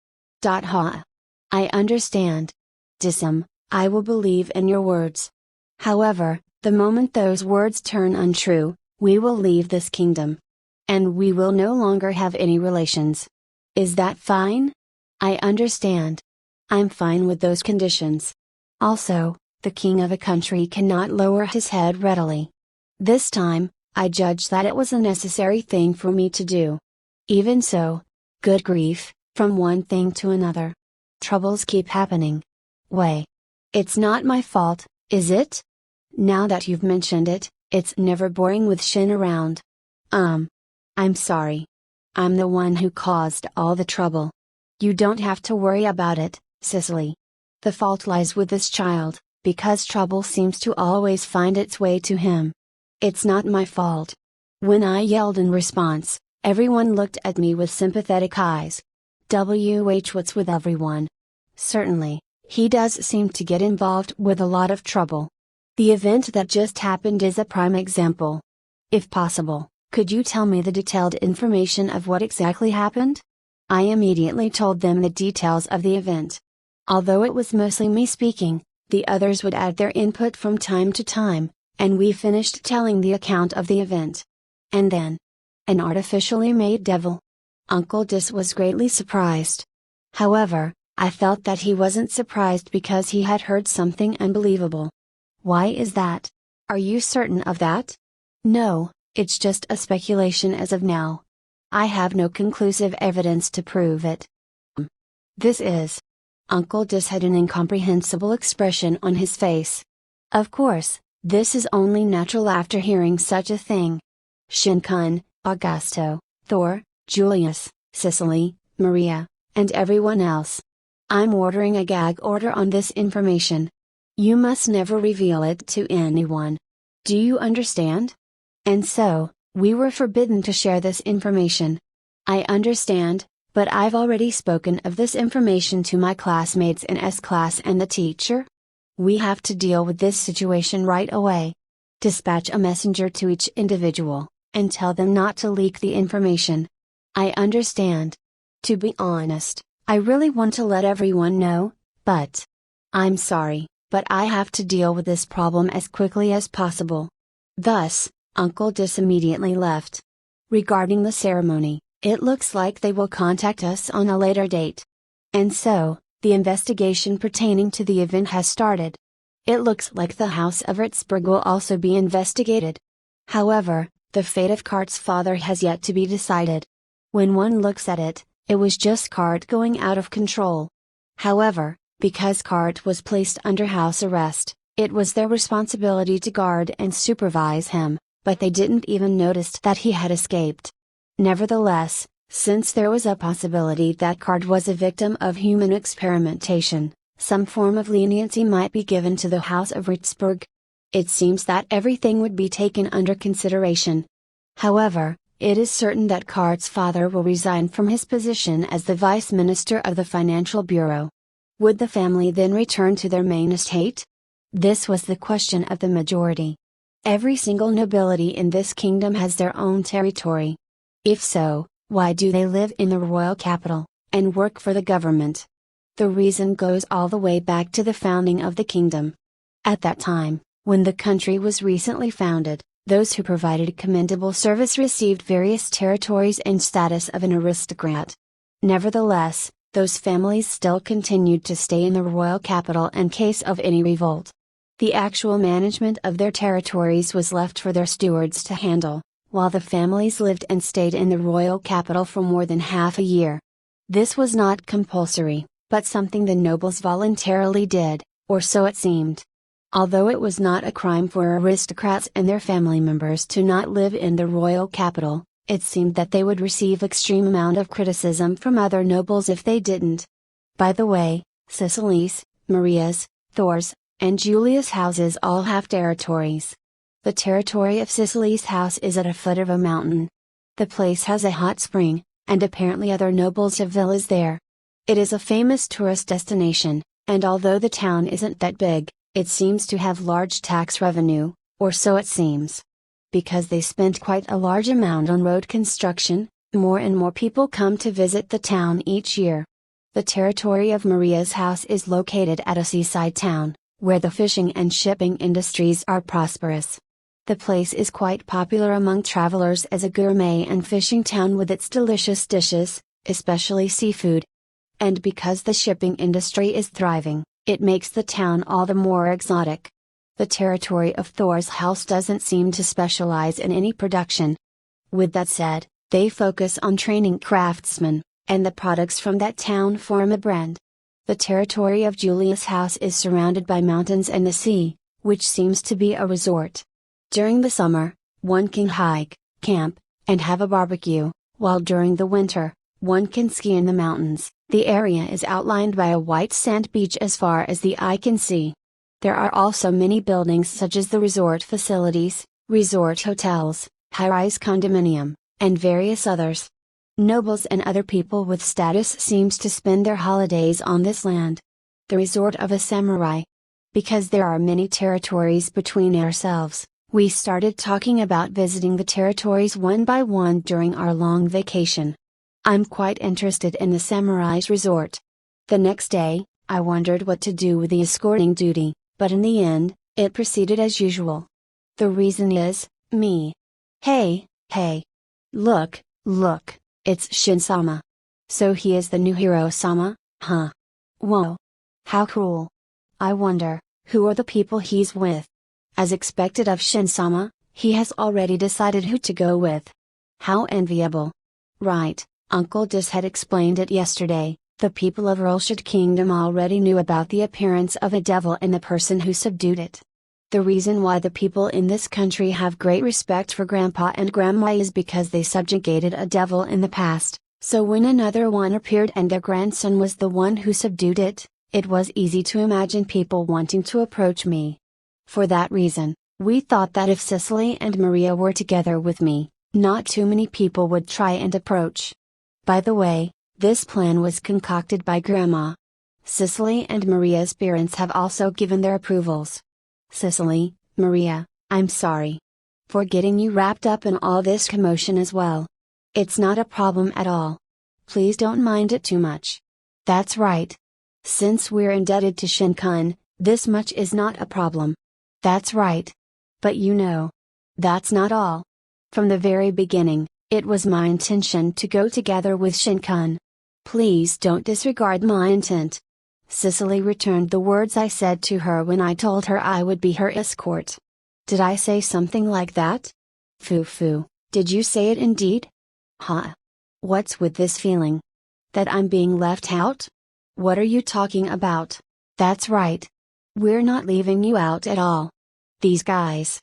I understand. Dism, I will believe in your words. However, the moment those words turn untrue, we will leave this kingdom. And we will no longer have any relations. Is that fine? I understand. I'm fine with those conditions. Also, the king of a country cannot lower his head readily. This time, I judged that it was a necessary thing for me to do. Even so, good grief, from one thing to another. Troubles keep happening. Wait. It's not my fault, is it? Now that you've mentioned it, it's never boring with Shin around. I'm sorry. I'm the one who caused all the trouble. You don't have to worry about it, Cicely. The fault lies with this child, because trouble seems to always find its way to him. It's not my fault. When I yelled in response, everyone looked at me with sympathetic eyes. What's with everyone? Certainly, he does seem to get involved with a lot of trouble. The event that just happened is a prime example. If possible, could you tell me the detailed information of what exactly happened? I immediately told them the details of the event. Although it was mostly me speaking, the others would add their input from time to time, and we finished telling the account of the event. And then, an artificially made devil. Uncle Dis was greatly surprised. However, I felt that he wasn't surprised because he had heard something unbelievable. Why is that? Are you certain of that? No, it's just a speculation as of now. I have no conclusive evidence to prove it. This is. Uncle Dis had an incomprehensible expression on his face. Of course, this is only natural after hearing such a thing. Shin-kun, Augusto, Thor, Julius, Cicely, Maria, and everyone else. I'm ordering a gag order on this information. You must never reveal it to anyone. Do you understand? And so, we were forbidden to share this information. I understand, but I've already spoken of this information to my classmates in S class and the teacher. We have to deal with this situation right away. Dispatch a messenger to each individual, and tell them not to leak the information. I understand. To be honest, I really want to let everyone know, but I'm sorry, but I have to deal with this problem as quickly as possible. Thus, Uncle Dis immediately left. Regarding the ceremony, it looks like they will contact us on a later date. And so, the investigation pertaining to the event has started. It looks like the House of Ritzburg will also be investigated. However, the fate of Kart's father has yet to be decided. When one looks at it, it was just Kart going out of control. However, because Kart was placed under house arrest, it was their responsibility to guard and supervise him, but they didn't even notice that he had escaped. Nevertheless, since there was a possibility that Kart was a victim of human experimentation, some form of leniency might be given to the House of Ritzburg. It seems that everything would be taken under consideration. However, it is certain that Kart's father will resign from his position as the Vice Minister of the Financial Bureau. Would the family then return to their main estate? This was the question of the majority. Every single nobility in this kingdom has their own territory. If so, why do they live in the royal capital, and work for the government? The reason goes all the way back to the founding of the kingdom. At that time, when the country was recently founded, those who provided commendable service received various territories and status of an aristocrat. Nevertheless, those families still continued to stay in the royal capital in case of any revolt. The actual management of their territories was left for their stewards to handle, while the families lived and stayed in the royal capital for more than half a year. This was not compulsory, but something the nobles voluntarily did, or so it seemed. Although it was not a crime for aristocrats and their family members to not live in the royal capital, it seemed that they would receive extreme amount of criticism from other nobles if they didn't. By the way, Cicely's, Maria's, Thor's, and Julia's houses all have territories. The territory of Cicely's house is at a foot of a mountain. The place has a hot spring, and apparently other nobles have villas there. It is a famous tourist destination, and although the town isn't that big, it seems to have large tax revenue, or so it seems. Because they spent quite a large amount on road construction, more and more people come to visit the town each year. The territory of Maria's house is located at a seaside town, where the fishing and shipping industries are prosperous. The place is quite popular among travelers as a gourmet and fishing town with its delicious dishes, especially seafood. And because the shipping industry is thriving, it makes the town all the more exotic. The territory of Thor's house doesn't seem to specialize in any production. With that said, they focus on training craftsmen, and the products from that town form a brand. The territory of Julia's house is surrounded by mountains and the sea, which seems to be a resort. During the summer, one can hike, camp, and have a barbecue, while during the winter, one can ski in the mountains. The area is outlined by a white sand beach as far as the eye can see. There are also many buildings such as the resort facilities, resort hotels, high-rise condominium, and various others. Nobles and other people with status seems to spend their holidays on this land. The resort of a samurai. Because there are many territories between ourselves, we started talking about visiting the territories one by one during our long vacation. I'm quite interested in the samurai's resort. The next day, I wondered what to do with the escorting duty, but in the end, it proceeded as usual. The reason is, me. Hey, hey. Look, it's Shin-sama. So he is the new hero-sama, huh? Whoa. How cool. I wonder, who are the people he's with? As expected of Shin-sama, he has already decided who to go with. How enviable. Right. Uncle Dis had explained it yesterday, the people of Earlshire Kingdom already knew about the appearance of a devil in the person who subdued it. The reason why the people in this country have great respect for Grandpa and Grandma is because they subjugated a devil in the past, so when another one appeared and their grandson was the one who subdued it, it was easy to imagine people wanting to approach me. For that reason, We thought that if Cicely and Maria were together with me, not too many people would try and approach. By the way, this plan was concocted by Grandma. Cicely and Maria's parents have also given their approvals. Cicely, Maria, I'm sorry for getting you wrapped up in all this commotion as well. It's not a problem at all. Please don't mind it too much. That's right. Since we're indebted to Shin-kun, this much is not a problem. That's right. But that's not all. From the very beginning, it was my intention to go together with Shin-kun. Please don't disregard my intent. Cicely returned the words I said to her when I told her I would be her escort. Did I say something like that? Foo, did you say it indeed? Huh? What's with this feeling? That I'm being left out? What are you talking about? That's right. We're not leaving you out at all. These guys.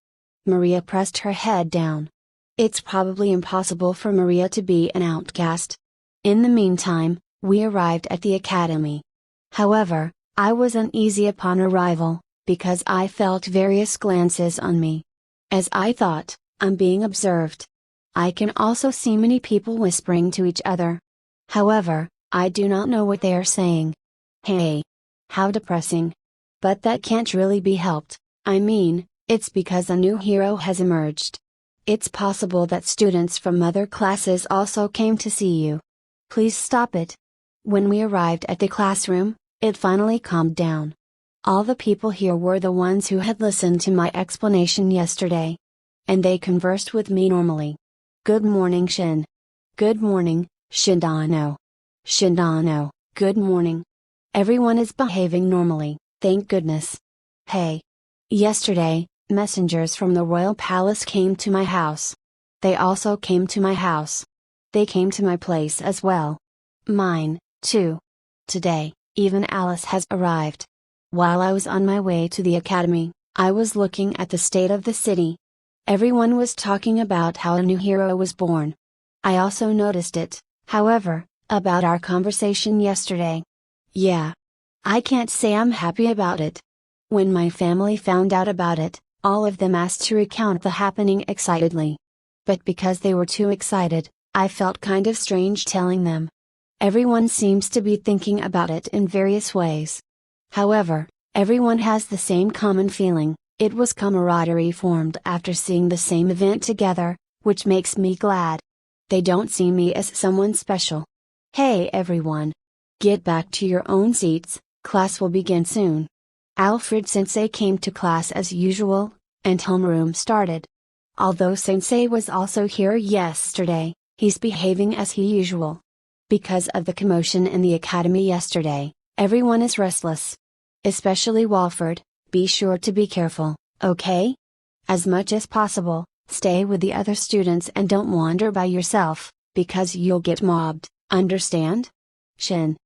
Maria pressed her head down. It's probably impossible for Maria to be an outcast. In the meantime, we arrived at the academy. However, I was uneasy upon arrival, because I felt various glances on me. As I thought, I'm being observed. I can also see many people whispering to each other. However, I do not know what they are saying. Hey! How depressing. But that can't really be helped, it's because a new hero has emerged. It's possible that students from other classes also came to see you. Please stop it. When we arrived at the classroom, it finally calmed down. All the people here were the ones who had listened to my explanation yesterday. And they conversed with me normally. Good morning, Shin. Good morning, Shindano. Shindano, good morning. Everyone is behaving normally, thank goodness. Hey. Yesterday, messengers from the royal palace came to my house. They also came to my house. They came to my place as well. Mine, too. Today, even Alice has arrived. While I was on my way to the academy, I was looking at the state of the city. Everyone was talking about how a new hero was born. I also noticed it, however, about our conversation yesterday. Yeah. I can't say I'm happy about it. When my family found out about it, all of them asked to recount the happening excitedly. But because they were too excited, I felt kind of strange telling them. Everyone seems to be thinking about it in various ways. However, everyone has the same common feeling, it was camaraderie formed after seeing the same event together, which makes me glad. They don't see me as someone special. Hey everyone! Get back to your own seats, class will begin soon. Alfred Sensei came to class as usual, and homeroom started. Although Sensei was also here yesterday, he's behaving as he usual. Because of the commotion in the academy yesterday, everyone is restless. Especially Walford, be sure to be careful, okay? As much as possible, stay with the other students and don't wander by yourself, because you'll get mobbed, understand? Shin.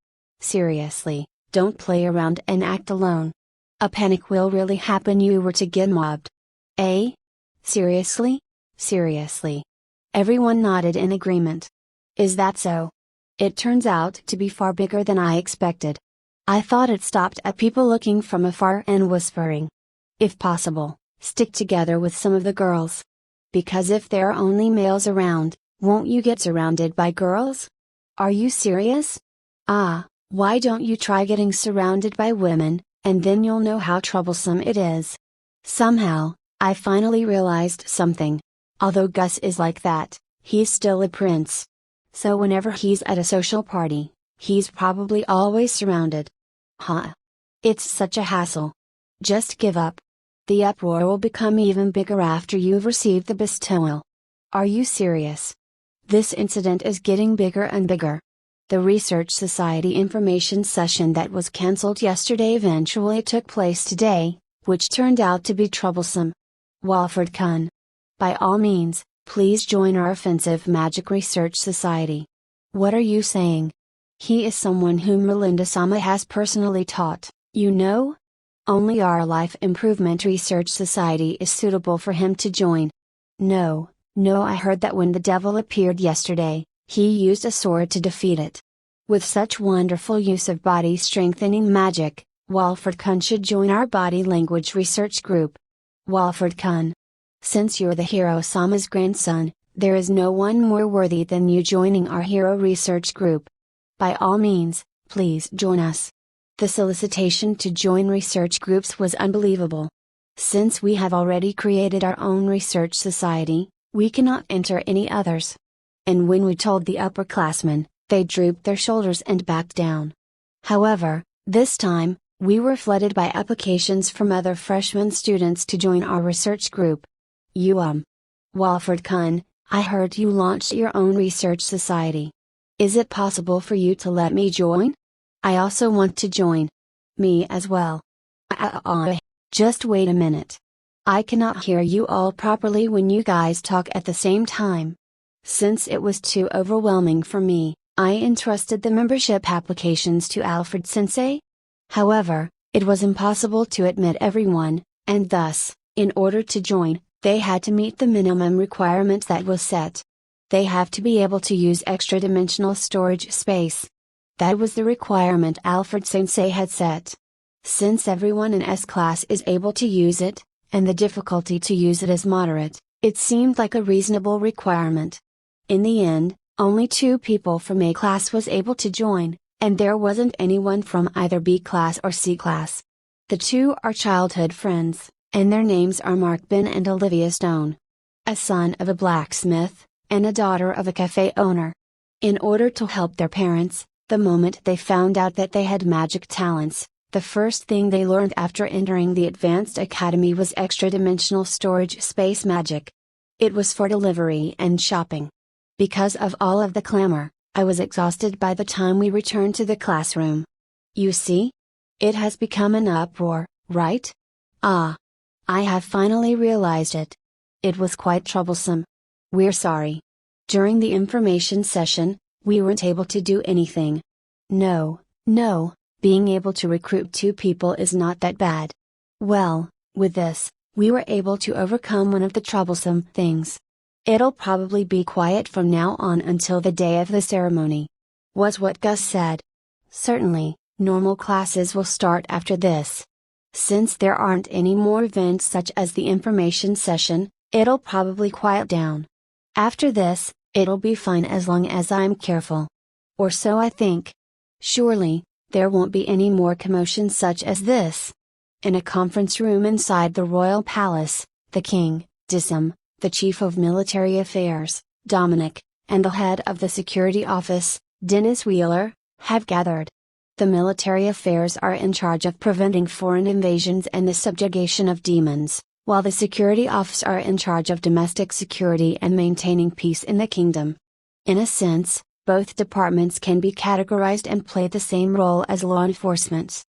Seriously, don't play around and act alone. A panic will really happen you were to get mobbed. Eh? Seriously? Seriously. Everyone nodded in agreement. Is that so? It turns out to be far bigger than I expected. I thought it stopped at people looking from afar and whispering. If possible, stick together with some of the girls. Because if there are only males around, won't you get surrounded by girls? Are you serious? Why don't you try getting surrounded by women, and then you'll know how troublesome it is. Somehow, I finally realized something. Although Gus is like that, he's still a prince. So whenever he's at a social party, he's probably always surrounded. Huh? It's such a hassle. Just give up. The uproar will become even bigger after you've received the bestowal. Are you serious? This incident is getting bigger and bigger. The Research Society information session that was cancelled yesterday eventually took place today, which turned out to be troublesome. Walford-kun. By all means, please join our offensive Magic Research Society. What are you saying? He is someone whom Melinda-sama has personally taught, you know? Only our Life Improvement Research Society is suitable for him to join. No, I heard that when the devil appeared yesterday, he used a sword to defeat it. With such wonderful use of body strengthening magic, Walford-kun should join our body language research group. Walford-kun. Since you're the hero-sama's grandson, there is no one more worthy than you joining our hero research group. By all means, please join us. The solicitation to join research groups was unbelievable. Since we have already created our own research society, we cannot enter any others. And when we told the upperclassmen, they drooped their shoulders and backed down. However, this time, we were flooded by applications from other freshman students to join our research group. Walford-kun, I heard you launched your own research society. Is it possible for you to let me join? I also want to join. Me as well. Just wait a minute. I cannot hear you all properly when you guys talk at the same time. Since it was too overwhelming for me, I entrusted the membership applications to Alfred-sensei. However, it was impossible to admit everyone, and thus, in order to join, they had to meet the minimum requirement that was set. They have to be able to use extra-dimensional storage space. That was the requirement Alfred-sensei had set. Since everyone in S-class is able to use it, and the difficulty to use it is moderate, it seemed like a reasonable requirement. In the end, only 2 people from A-class was able to join, and there wasn't anyone from either B-class or C-class. The 2 are childhood friends, and their names are Mark Ben and Olivia Stone. A son of a blacksmith, and a daughter of a cafe owner. In order to help their parents, the moment they found out that they had magic talents, the first thing they learned after entering the advanced academy was extra-dimensional storage space magic. It was for delivery and shopping. Because of all of the clamor, I was exhausted by the time we returned to the classroom. You see? It has become an uproar, right? I have finally realized it. It was quite troublesome. We're sorry. During the information session, we weren't able to do anything. No, being able to recruit 2 people is not that bad. Well, with this, we were able to overcome one of the troublesome things. It'll probably be quiet from now on until the day of the ceremony. Was what Gus said. Certainly, normal classes will start after this. Since there aren't any more events such as the information session, it'll probably quiet down. After this, it'll be fine as long as I'm careful. Or so I think. Surely, there won't be any more commotion such as this. In a conference room inside the royal palace, the king, Disam, the chief of military affairs, Dominic, and the head of the security office, Dennis Wheeler, have gathered. The military affairs are in charge of preventing foreign invasions and the subjugation of demons, while the security office are in charge of domestic security and maintaining peace in the kingdom. In a sense, both departments can be categorized and play the same role as law enforcement.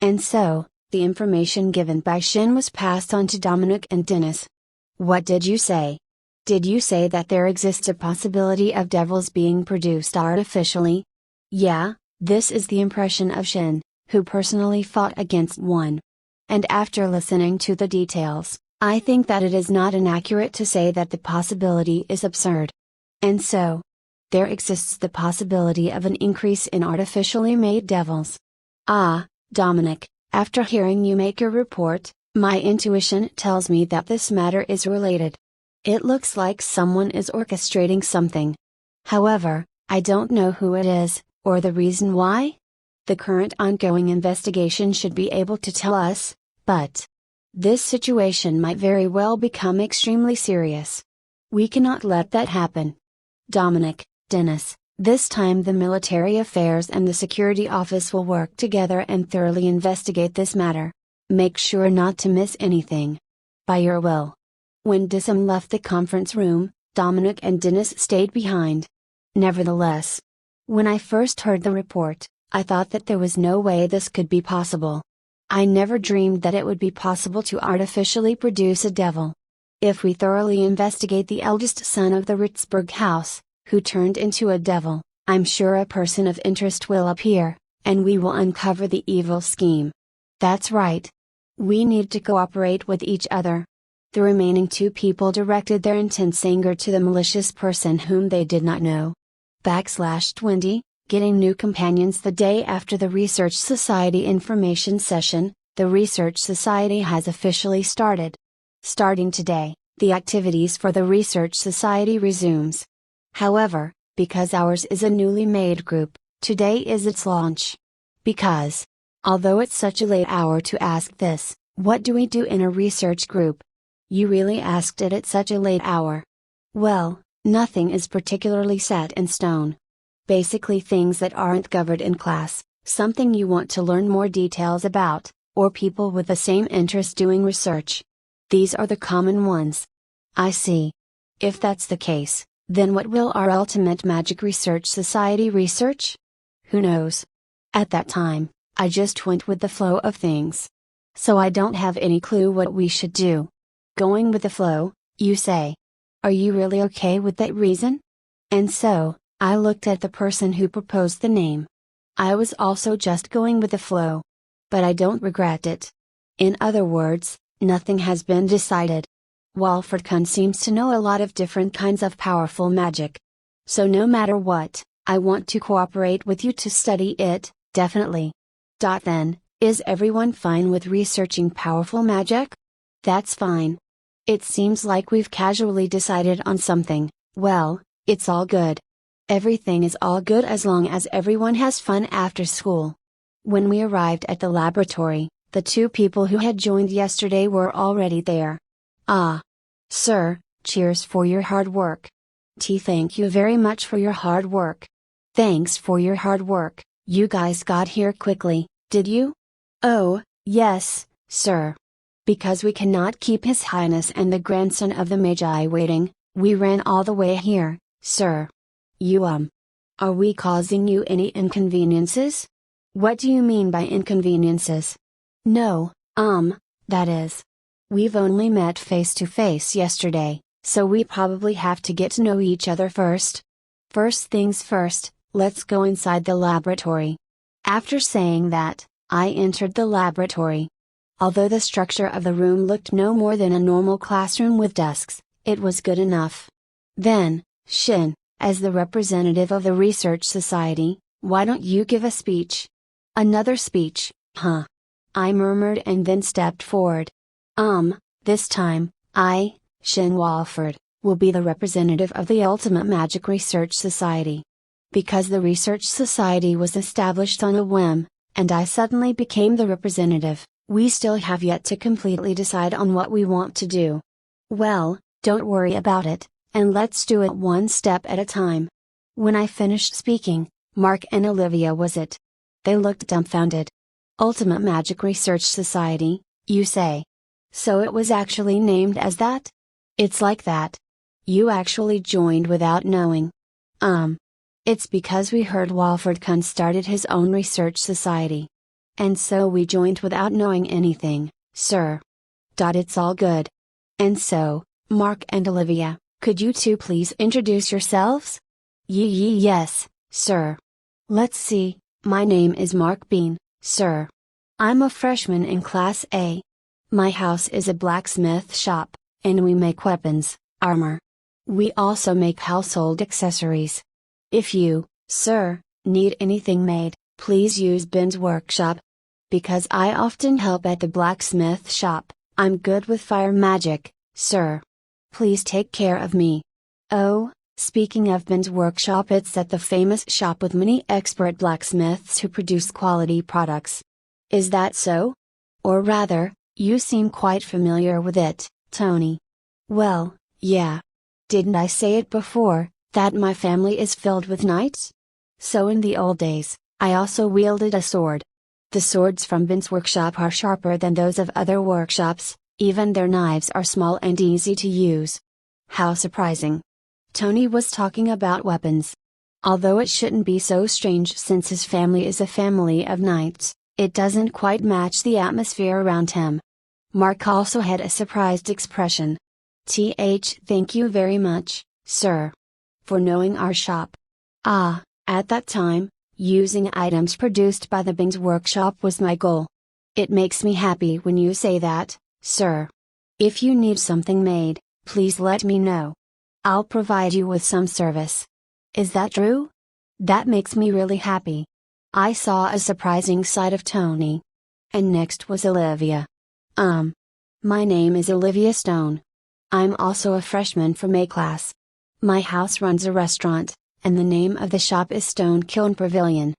And so, the information given by Shin was passed on to Dominic and Dennis. What did you say? Did you say that there exists a possibility of devils being produced artificially? Yeah, this is the impression of Shin, who personally fought against one. And after listening to the details, I think that it is not inaccurate to say that the possibility is absurd. And so, there exists the possibility of an increase in artificially made devils. Dominic, after hearing you make your report, my intuition tells me that this matter is related. It looks like someone is orchestrating something. However, I don't know who it is, or the reason why. The current ongoing investigation should be able to tell us, but this situation might very well become extremely serious. We cannot let that happen. Dominic, Dennis, this time the military affairs and the security office will work together and thoroughly investigate this matter. Make sure not to miss anything. By your will. When Disam left the conference room, Dominic and Dennis stayed behind. Nevertheless, when I first heard the report, I thought that there was no way this could be possible. I never dreamed that it would be possible to artificially produce a devil. If we thoroughly investigate the eldest son of the Ritzburg house, who turned into a devil, I'm sure a person of interest will appear, and we will uncover the evil scheme. That's right. We need to cooperate with each other. The remaining 2 people directed their intense anger to the malicious person whom they did not know. /20, getting new companions the day after the Research Society information session, the Research Society has officially started. Starting today, the activities for the Research Society resumes. However, because ours is a newly made group, today is its launch. Because, although it's such a late hour to ask this, what do we do in a research group? You really asked it at such a late hour. Well, nothing is particularly set in stone. Basically things that aren't covered in class, something you want to learn more details about, or people with the same interest doing research. These are the common ones. I see. If that's the case, then what will our Ultimate Magic Research Society research? Who knows? At that time, I just went with the flow of things. So I don't have any clue what we should do. Going with the flow, you say. Are you really okay with that reason? And so, I looked at the person who proposed the name. I was also just going with the flow. But I don't regret it. In other words, nothing has been decided. Walford-kun seems to know a lot of different kinds of powerful magic. So no matter what, I want to cooperate with you to study it, definitely. Then, is everyone fine with researching powerful magic? That's fine. It seems like we've casually decided on something. Well, it's all good. Everything is all good as long as everyone has fun after school. When we arrived at the laboratory, the two people who had joined yesterday were already there. Ah. Sir, cheers for your hard work. Thank you very much for your hard work. Thanks for your hard work. You guys got here quickly, did you? Oh, yes, sir. Because we cannot keep His Highness and the grandson of the Magi waiting, we ran all the way here, sir. Are we causing you any inconveniences? What do you mean by inconveniences? No, that is. We've only met face to face yesterday, so we probably have to get to know each other first. First things first, let's go inside the laboratory. After saying that, I entered the laboratory. Although the structure of the room looked no more than a normal classroom with desks, it was good enough. Then, Shin, as the representative of the Research Society, why don't you give a speech? Another speech, huh? I murmured and then stepped forward. This time, I, Shin Walford, will be the representative of the Ultimate Magic Research Society. Because the Research Society was established on a whim, and I suddenly became the representative, we still have yet to completely decide on what we want to do. Well, don't worry about it, and let's do it one step at a time. When I finished speaking, Mark and Olivia was it. They looked dumbfounded. Ultimate Magic Research Society, you say? So it was actually named as that? It's like that. You actually joined without knowing. It's because we heard Walford-kun started his own research society. And so we joined without knowing anything, sir. It's all good. And so, Mark and Olivia, could you two please introduce yourselves? Yes, sir. Let's see, my name is Mark Bean, sir. I'm a freshman in Class A. My house is a blacksmith shop, and we make weapons, armor. We also make household accessories. If you, sir, need anything made, please use Ben's workshop. Because I often help at the blacksmith shop, I'm good with fire magic, sir. Please take care of me. Oh, speaking of Ben's workshop, it's at the famous shop with many expert blacksmiths who produce quality products. Is that so? Or rather, you seem quite familiar with it, Tony. Well, yeah. Didn't I say it before, that my family is filled with knights? So in the old days, I also wielded a sword. The swords from Ben's workshop are sharper than those of other workshops, even their knives are small and easy to use. How surprising. Tony was talking about weapons. Although it shouldn't be so strange since his family is a family of knights, it doesn't quite match the atmosphere around him. Mark also had a surprised expression. Thank you very much, sir. For knowing our shop. At that time, using items produced by the Ben's workshop was my goal. It makes me happy when you say that, sir. If you need something made, please let me know. I'll provide you with some service. Is that true? That makes me really happy. I saw a surprising side of Tony. And next was Olivia. My name is Olivia Stone. I'm also a freshman from A class. My house runs a restaurant, and the name of the shop is Stone Kiln Pavilion.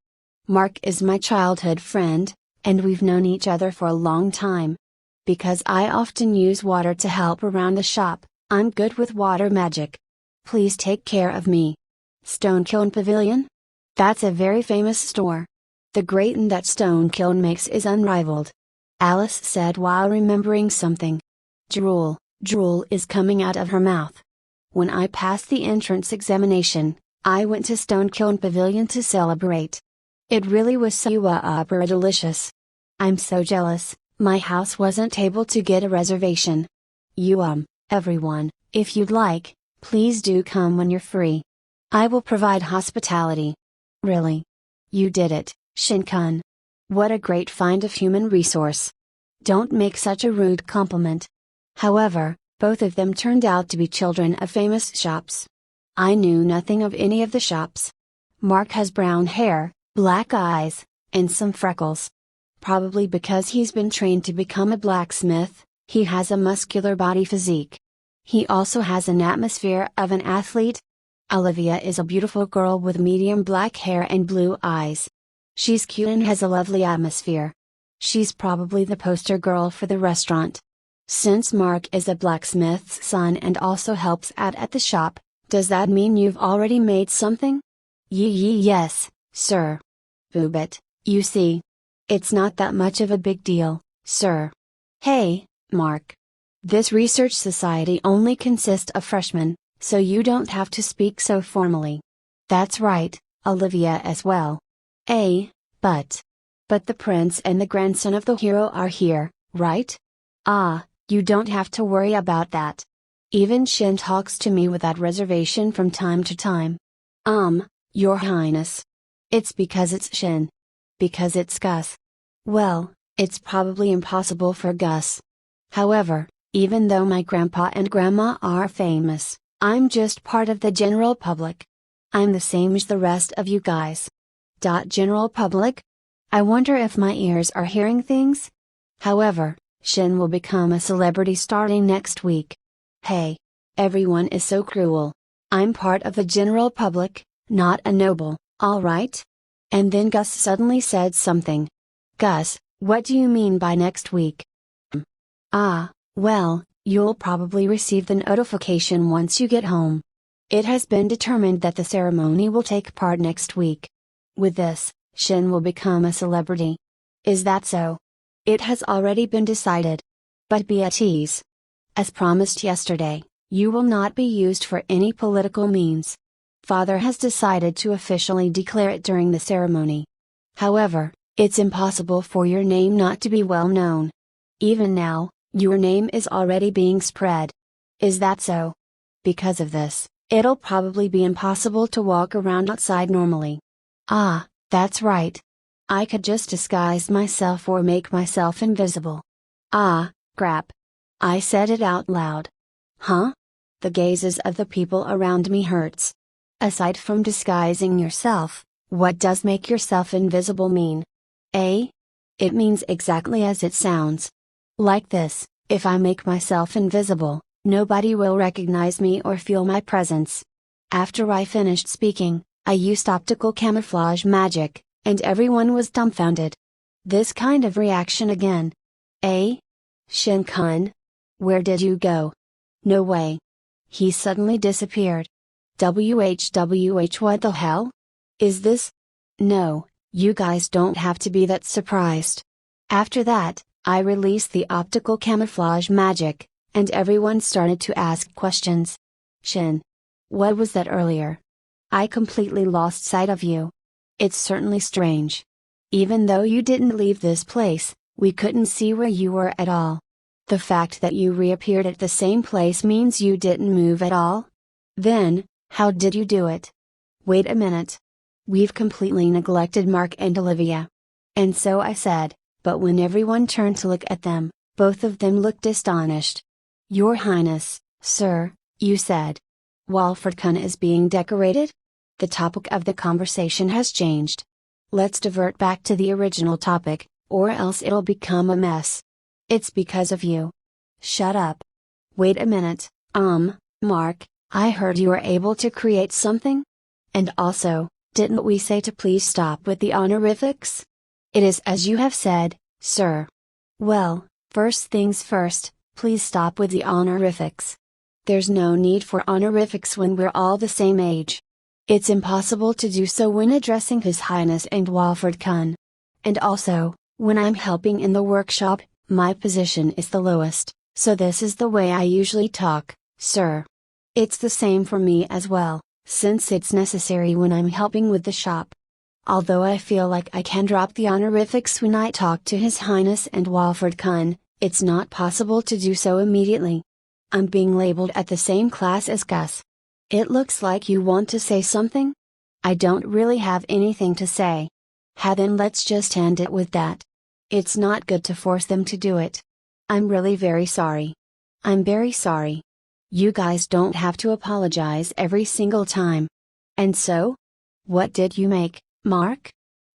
Mark is my childhood friend, and we've known each other for a long time. Because I often use water to help around the shop, I'm good with water magic. Please take care of me. Stone Kiln Pavilion? That's a very famous store. The gratin that Stone Kiln makes is unrivaled. Alice said while remembering something. Drool is coming out of her mouth. When I passed the entrance examination, I went to Stone Kiln Pavilion to celebrate. It really was super delicious. I'm so jealous, my house wasn't able to get a reservation. Everyone, if you'd like, please do come when you're free. I will provide hospitality. Really? You did it, Shin-kun. What a great find of human resource. Don't make such a rude compliment. However, both of them turned out to be children of famous shops. I knew nothing of any of the shops. Mark has brown hair, black eyes, and some freckles. Probably because he's been trained to become a blacksmith, he has a muscular body physique. He also has an atmosphere of an athlete. Olivia is a beautiful girl with medium black hair and blue eyes. She's cute and has a lovely atmosphere. She's probably the poster girl for the restaurant. Since Mark is a blacksmith's son and also helps out at the shop, does that mean you've already made something? Yes, sir. But, you see, it's not that much of a big deal, sir. Hey, Mark. This research society only consists of freshmen, so you don't have to speak so formally. That's right, Olivia as well. But the prince and the grandson of the hero are here, right? You don't have to worry about that. Even Shin talks to me without reservation from time to time. Your Highness. It's because it's Shin. Because it's Gus. Well, it's probably impossible for Gus. However, even though my grandpa and grandma are famous, I'm just part of the general public. I'm the same as the rest of you guys. General public? I wonder if my ears are hearing things? However, Shin will become a celebrity starting next week. Hey! Everyone is so cruel. I'm part of the general public, not a noble, alright? And then Gus suddenly said something. Gus, what do you mean by next week? Well, you'll probably receive the notification once you get home. It has been determined that the ceremony will take part next week. With this, Shin will become a celebrity. Is that so? It has already been decided. But be at ease. As promised yesterday, you will not be used for any political means. Father has decided to officially declare it during the ceremony. However, it's impossible for your name not to be well known. Even now, your name is already being spread. Is that so? Because of this, it'll probably be impossible to walk around outside normally. That's right. I could just disguise myself or make myself invisible. Crap. I said it out loud. Huh? The gazes of the people around me hurts. Aside from disguising yourself, what does make yourself invisible mean? It means exactly as it sounds. Like this, if I make myself invisible, nobody will recognize me or feel my presence. After I finished speaking, I used optical camouflage magic, and everyone was dumbfounded. This kind of reaction again. Shin-kun? Where did you go? No way. He suddenly disappeared. WHWH, what the hell? Is this? No, you guys don't have to be that surprised. After that, I released the optical camouflage magic, and everyone started to ask questions. Shin. What was that earlier? I completely lost sight of you. It's certainly strange. Even though you didn't leave this place, we couldn't see where you were at all. The fact that you reappeared at the same place means you didn't move at all? Then, how did you do it? Wait a minute. We've completely neglected Mark and Olivia. And so I said, but when everyone turned to look at them, both of them looked astonished. Your Highness, sir, you said. Walford-kun is being decorated? The topic of the conversation has changed. Let's divert back to the original topic, or else it'll become a mess. It's because of you. Shut up. Wait a minute, Mark, I heard you were able to create something? And also, didn't we say to please stop with the honorifics? It is as you have said, sir. Well, first things first, please stop with the honorifics. There's no need for honorifics when we're all the same age. It's impossible to do so when addressing His Highness and Walford-kun. And also, when I'm helping in the workshop, my position is the lowest, so this is the way I usually talk, sir. It's the same for me as well, since it's necessary when I'm helping with the shop. Although I feel like I can drop the honorifics when I talk to His Highness and Walford-kun, it's not possible to do so immediately. I'm being labeled at the same class as Gus. It looks like you want to say something? I don't really have anything to say. Then let's just end it with that. It's not good to force them to do it. I'm really very sorry. I'm very sorry. You guys don't have to apologize every single time. And so? What did you make, Mark?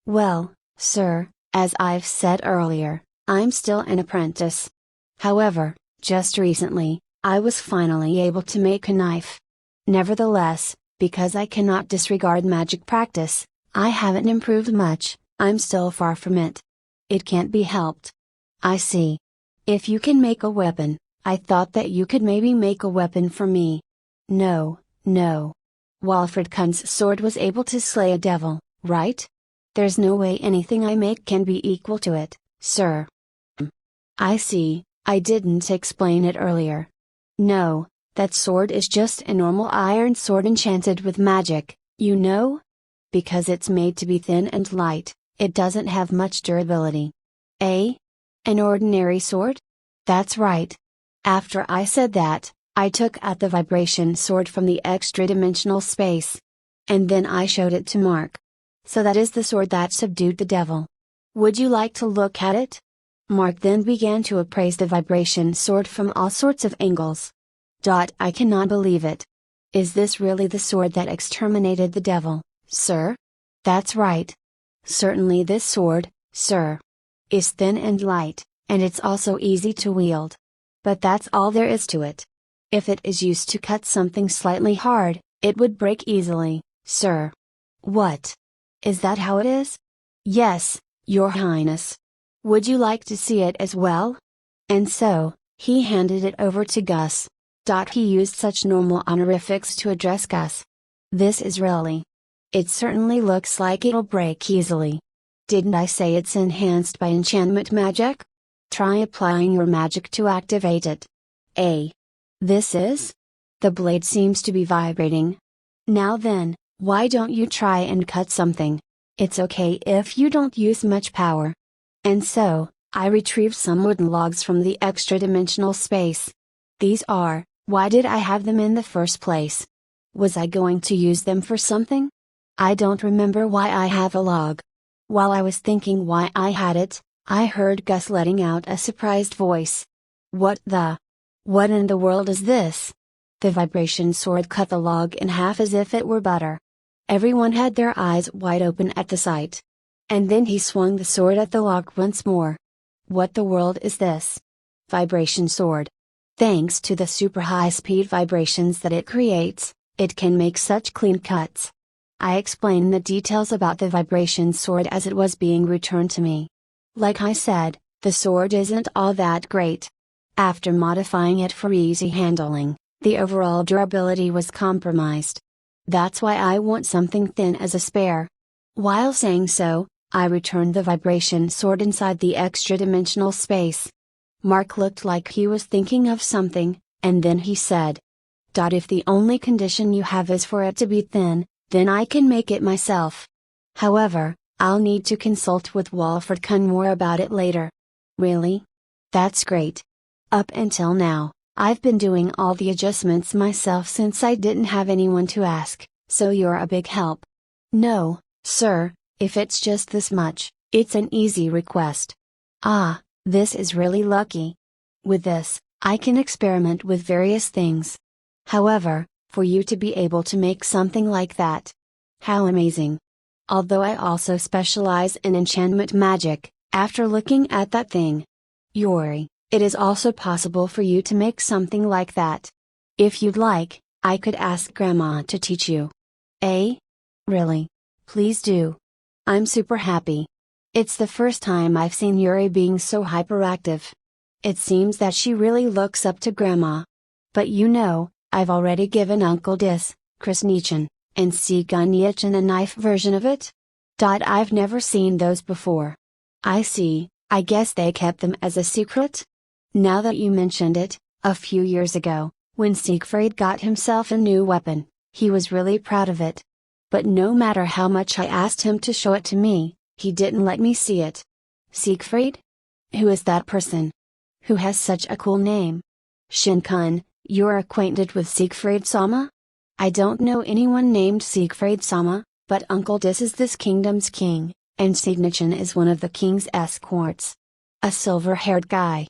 Well, sir, as I've said earlier, I'm still an apprentice. However, just recently, I was finally able to make a knife. Nevertheless, because I cannot disregard magic practice, I haven't improved much, I'm still far from it. It can't be helped. I see. If you can make a weapon, I thought that you could maybe make a weapon for me. No. Walford-kun's sword was able to slay a devil, right? There's no way anything I make can be equal to it, sir. I see, I didn't explain it earlier. No, that sword is just a normal iron sword enchanted with magic, you know? Because it's made to be thin and light, it doesn't have much durability. Eh? An ordinary sword? That's right. After I said that, I took out the vibration sword from the extra-dimensional space. And then I showed it to Mark. So that is the sword that subdued the devil. Would you like to look at it? Mark then began to appraise the vibration sword from all sorts of angles. I cannot believe it. Is this really the sword that exterminated the devil, sir? That's right. Certainly this sword, sir, is thin and light, and it's also easy to wield. But that's all there is to it. If it is used to cut something slightly hard, it would break easily, sir. What? Is that how it is? Yes, Your Highness. Would you like to see it as well? And so, he handed it over to Gus. He used such normal honorifics to address Gus. This is really. It certainly looks like it'll break easily. Didn't I say it's enhanced by enchantment magic? Try applying your magic to activate it. This is? The blade seems to be vibrating. Now then, why don't you try and cut something? It's okay if you don't use much power. And so, I retrieved some wooden logs from the extra-dimensional space. These are, why did I have them in the first place? Was I going to use them for something? I don't remember why I have a log. While I was thinking why I had it, I heard Gus letting out a surprised voice. What in the world is this? The vibration sword cut the log in half as if it were butter. Everyone had their eyes wide open at the sight. And then he swung the sword at the log once more. What the world is this? Vibration sword. Thanks to the super high speed vibrations that it creates, it can make such clean cuts. I explained the details about the vibration sword as it was being returned to me. Like I said, the sword isn't all that great. After modifying it for easy handling, the overall durability was compromised. That's why I want something thin as a spare. While saying so, I returned the vibration sword inside the extra-dimensional space. Mark looked like he was thinking of something, and then he said, If the only condition you have is for it to be thin, then I can make it myself. However, I'll need to consult with Walford-kun more about it later. Really? That's great. Up until now, I've been doing all the adjustments myself since I didn't have anyone to ask, so you're a big help. No, sir, if it's just this much, it's an easy request. This is really lucky. With this, I can experiment with various things. However, for you to be able to make something like that. How amazing. Although I also specialize in enchantment magic, after looking at that thing. Yori, It is also possible for you to make something like that. If you'd like, I could ask Grandma to teach you. Eh? Really? Please do. I'm super happy. It's the first time I've seen Yuri being so hyperactive. It seems that she really looks up to Grandma. But you know, I've already given Uncle Dis, Chris Nichin, and Sigun Nichin a knife version of it. I've never seen those before. I see, I guess they kept them as a secret? Now that you mentioned it, a few years ago, when Siegfried got himself a new weapon, he was really proud of it. But no matter how much I asked him to show it to me, he didn't let me see it. Siegfried? Who is that person? Who has such a cool name? Shin-kun, you're acquainted with Siegfried-sama? I don't know anyone named Siegfried-sama, but Uncle Dis is this kingdom's king, and Siegnichin is one of the king's escorts. A silver-haired guy.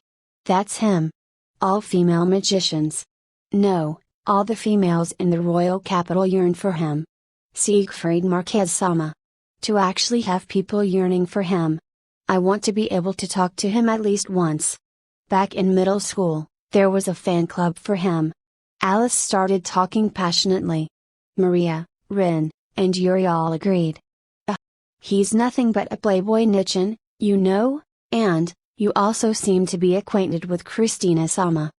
That's him. All female magicians. No, all the females in the royal capital yearn for him. Siegfried Marquez-sama. To actually have people yearning for him. I want to be able to talk to him at least once. Back in middle school, there was a fan club for him. Alice started talking passionately. Maria, Rin, and Yuri all agreed. He's nothing but a playboy Nichin, you know, and, you also seem to be acquainted with Christina-sama.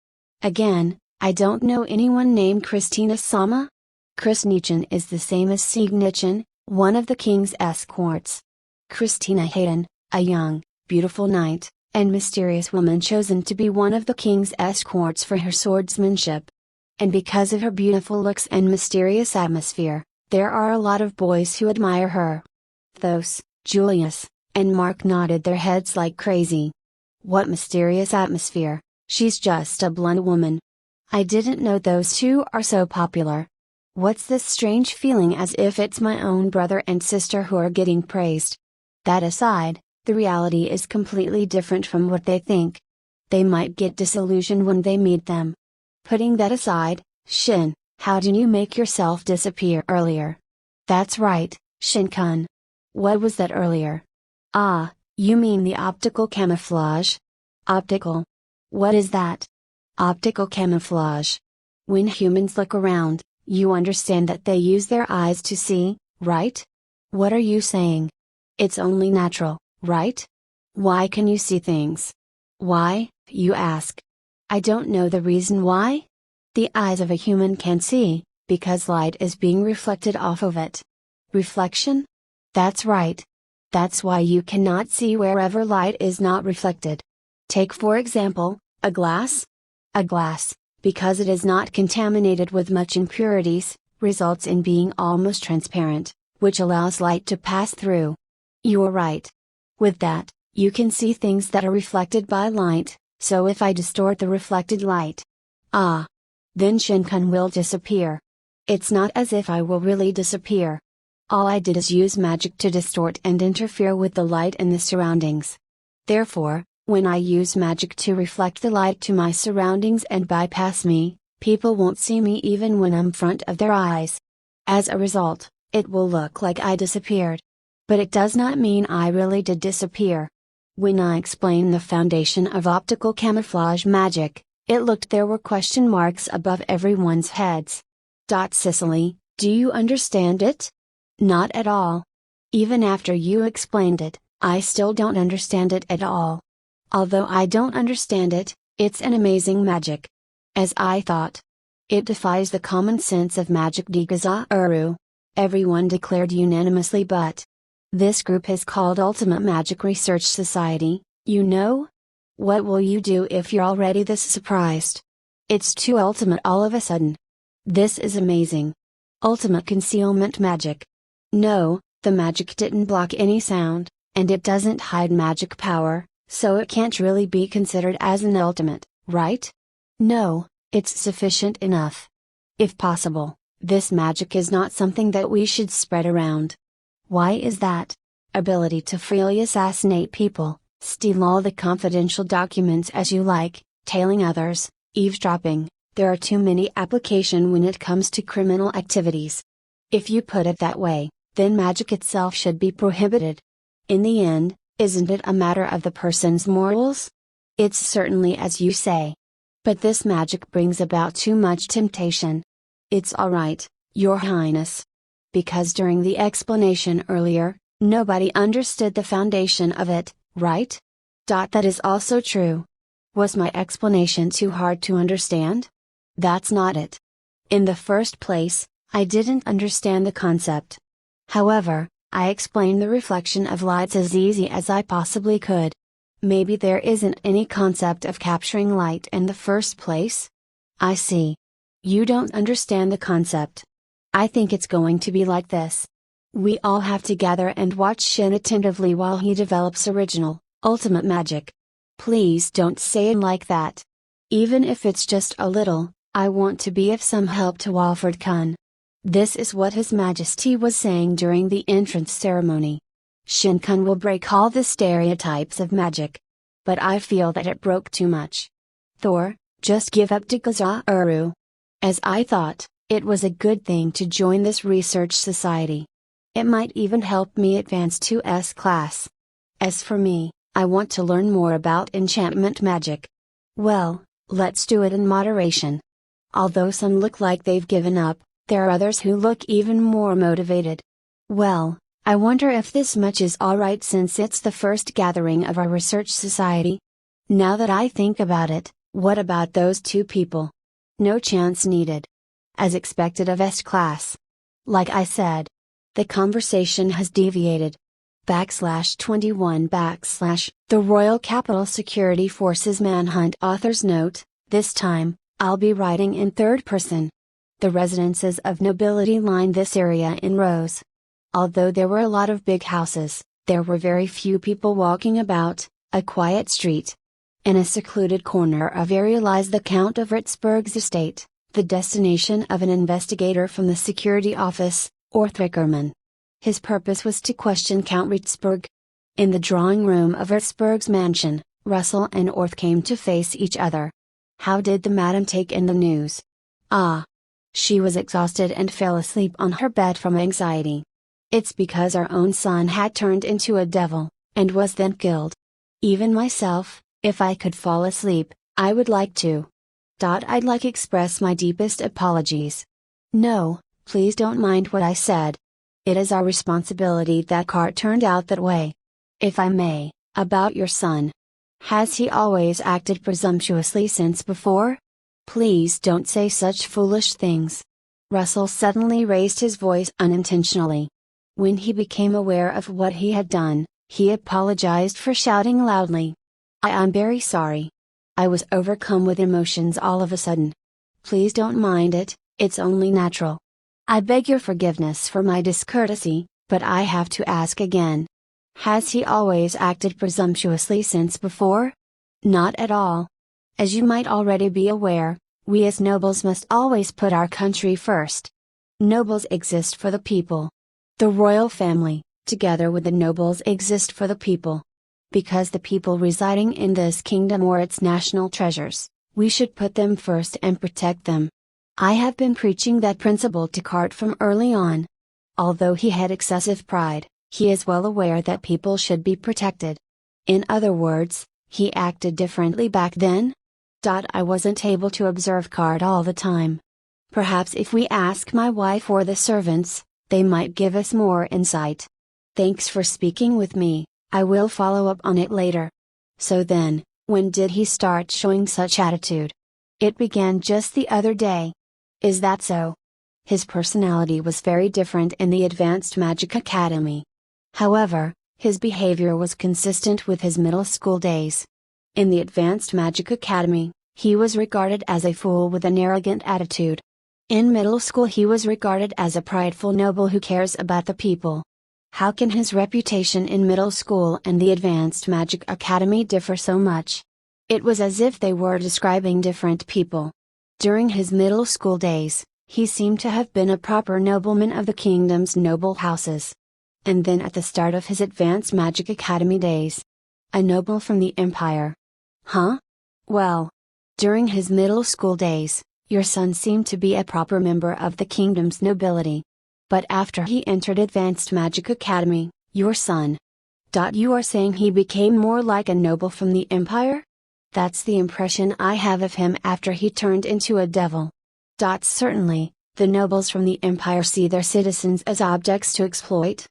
Again, I don't know anyone named Christina-sama? Chris Nichin is the same as Sieg Nichin, one of the king's escorts. Christina Hayden, a young, beautiful knight, and mysterious woman chosen to be one of the king's escorts for her swordsmanship. And because of her beautiful looks and mysterious atmosphere, there are a lot of boys who admire her. Thos, Julius, and Mark nodded their heads like crazy. What mysterious atmosphere, she's just a blonde woman. I didn't know those two are so popular. What's this strange feeling as if it's my own brother and sister who are getting praised? That aside, the reality is completely different from what they think. They might get disillusioned when they meet them. Putting that aside, Shin, how did you make yourself disappear earlier? That's right, Shin-kun. What was that earlier? Ah, you mean the optical camouflage? Optical? What is that? Optical camouflage. When humans look around, you understand that they use their eyes to see, right? What are you saying? It's only natural, right? Why can you see things? Why, you ask? I don't know the reason why. The eyes of a human can see, because light is being reflected off of it. Reflection? That's right. That's why you cannot see wherever light is not reflected. Take for example, a glass. A glass, because it is not contaminated with much impurities, results in being almost transparent, which allows light to pass through. You're right. With that, you can see things that are reflected by light, so if I distort the reflected light, then Shin-kun will disappear. It's not as if I will really disappear. All I did is use magic to distort and interfere with the light in the surroundings. Therefore, when I use magic to reflect the light to my surroundings and bypass me, people won't see me even when I'm in front of their eyes. As a result, it will look like I disappeared. But it does not mean I really did disappear. When I explained the foundation of optical camouflage magic, it looked there were question marks above everyone's heads. Cicely, do you understand it? Not at all. Even after you explained it, I still don't understand it at all. Although I don't understand it, it's an amazing magic. As I thought. It defies the common sense of magic Digazaru. Everyone declared unanimously, but this group is called Ultimate Magic Research Society, you know? What will you do if you're already this surprised? It's too ultimate all of a sudden. This is amazing. Ultimate concealment magic. No, the magic didn't block any sound, and it doesn't hide magic power, so it can't really be considered as an ultimate, right? No, it's sufficient enough. If possible, this magic is not something that we should spread around. Why is that? Ability to freely assassinate people, steal all the confidential documents as you like, tailing others, eavesdropping, there are too many applications when it comes to criminal activities. If you put it that way, then magic itself should be prohibited. In the end, isn't it a matter of the person's morals? It's certainly as you say. But this magic brings about too much temptation. It's alright, Your Highness. Because during the explanation earlier, nobody understood the foundation of it, right? That is also true. Was my explanation too hard to understand? That's not it. In the first place, I didn't understand the concept. However, I explained the reflection of lights as easy as I possibly could. Maybe there isn't any concept of capturing light in the first place? I see. You don't understand the concept. I think it's going to be like this. We all have to gather and watch Shin attentively while he develops original, ultimate magic. Please don't say it like that. Even if it's just a little, I want to be of some help to Walford-kun. This is what His Majesty was saying during the entrance ceremony. Shin-kun will break all the stereotypes of magic. But I feel that it broke too much. Thor, just give up Dikazaru. As I thought, it was a good thing to join this research society. It might even help me advance to S class. As for me, I want to learn more about enchantment magic. Well, let's do it in moderation. Although some look like they've given up, there are others who look even more motivated. Well, I wonder if this much is alright since it's the first gathering of our research society? Now that I think about it, what about those two people? No chance needed. As expected of S class. Like I said, the conversation has deviated. /21 / The Royal Capital Security Forces Manhunt. Author's note, this time, I'll be writing in third person. The residences of nobility line this area in rows. Although there were a lot of big houses, there were very few people walking about, a quiet street. In a secluded corner of area lies the Count of Ritzburg's estate, the destination of an investigator from the security office, Orthwickerman. His purpose was to question Count Ritzburg. In the drawing room of Ritzburg's mansion, Russell and Orth came to face each other. How did the madam take in the news? She was exhausted and fell asleep on her bed from anxiety. It's because our own son had turned into a devil, and was then killed. Even myself, if I could fall asleep, I would like to. I'd like express my deepest apologies. No, please don't mind what I said. It is our responsibility that Cart turned out that way. If I may, about your son. Has he always acted presumptuously since before? Please don't say such foolish things. Russell suddenly raised his voice unintentionally. When he became aware of what he had done, he apologized for shouting loudly. I'm very sorry. I was overcome with emotions all of a sudden. Please don't mind it, it's only natural. I beg your forgiveness for my discourtesy, but I have to ask again. Has he always acted presumptuously since before? Not at all. As you might already be aware, we as nobles must always put our country first. Nobles exist for the people. The royal family, together with the nobles, exist for the people. Because the people residing in this kingdom are its national treasures, we should put them first and protect them. I have been preaching that principle to Cart from early on. Although he had excessive pride, he is well aware that people should be protected. In other words, he acted differently back then? I wasn't able to observe Cart all the time. Perhaps if we ask my wife or the servants, they might give us more insight. Thanks for speaking with me, I will follow up on it later. So then, when did he start showing such attitude? It began just the other day. Is that so? His personality was very different in the Advanced Magic Academy. However, his behavior was consistent with his middle school days. In the Advanced Magic Academy, he was regarded as a fool with an arrogant attitude. In middle school he was regarded as a prideful noble who cares about the people. How can his reputation in middle school and the Advanced Magic Academy differ so much? It was as if they were describing different people. During his middle school days, he seemed to have been a proper nobleman of the kingdom's noble houses. And then at the start of his Advanced Magic Academy days, a noble from the Empire. Huh? Well, during his middle school days, your son seemed to be a proper member of the kingdom's nobility. But after he entered Advanced Magic Academy, your son. You are saying he became more like a noble from the Empire? That's the impression I have of him after he turned into a devil. Certainly, the nobles from the empire see their citizens as objects to exploit.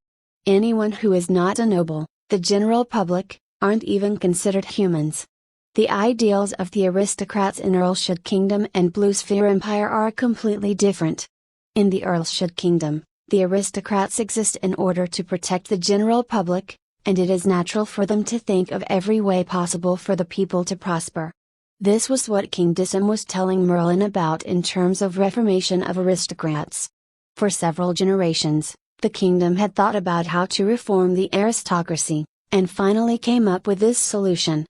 Anyone who is not a noble, the general public, aren't even considered humans. The ideals of the aristocrats in Earlshire Kingdom and Blue Sphere Empire are completely different. In the Earlshire Kingdom, the aristocrats exist in order to protect the general public, and it is natural for them to think of every way possible for the people to prosper. This was what King Dissim was telling Merlin about in terms of reformation of aristocrats. For several generations, the kingdom had thought about how to reform the aristocracy, and finally came up with this solution.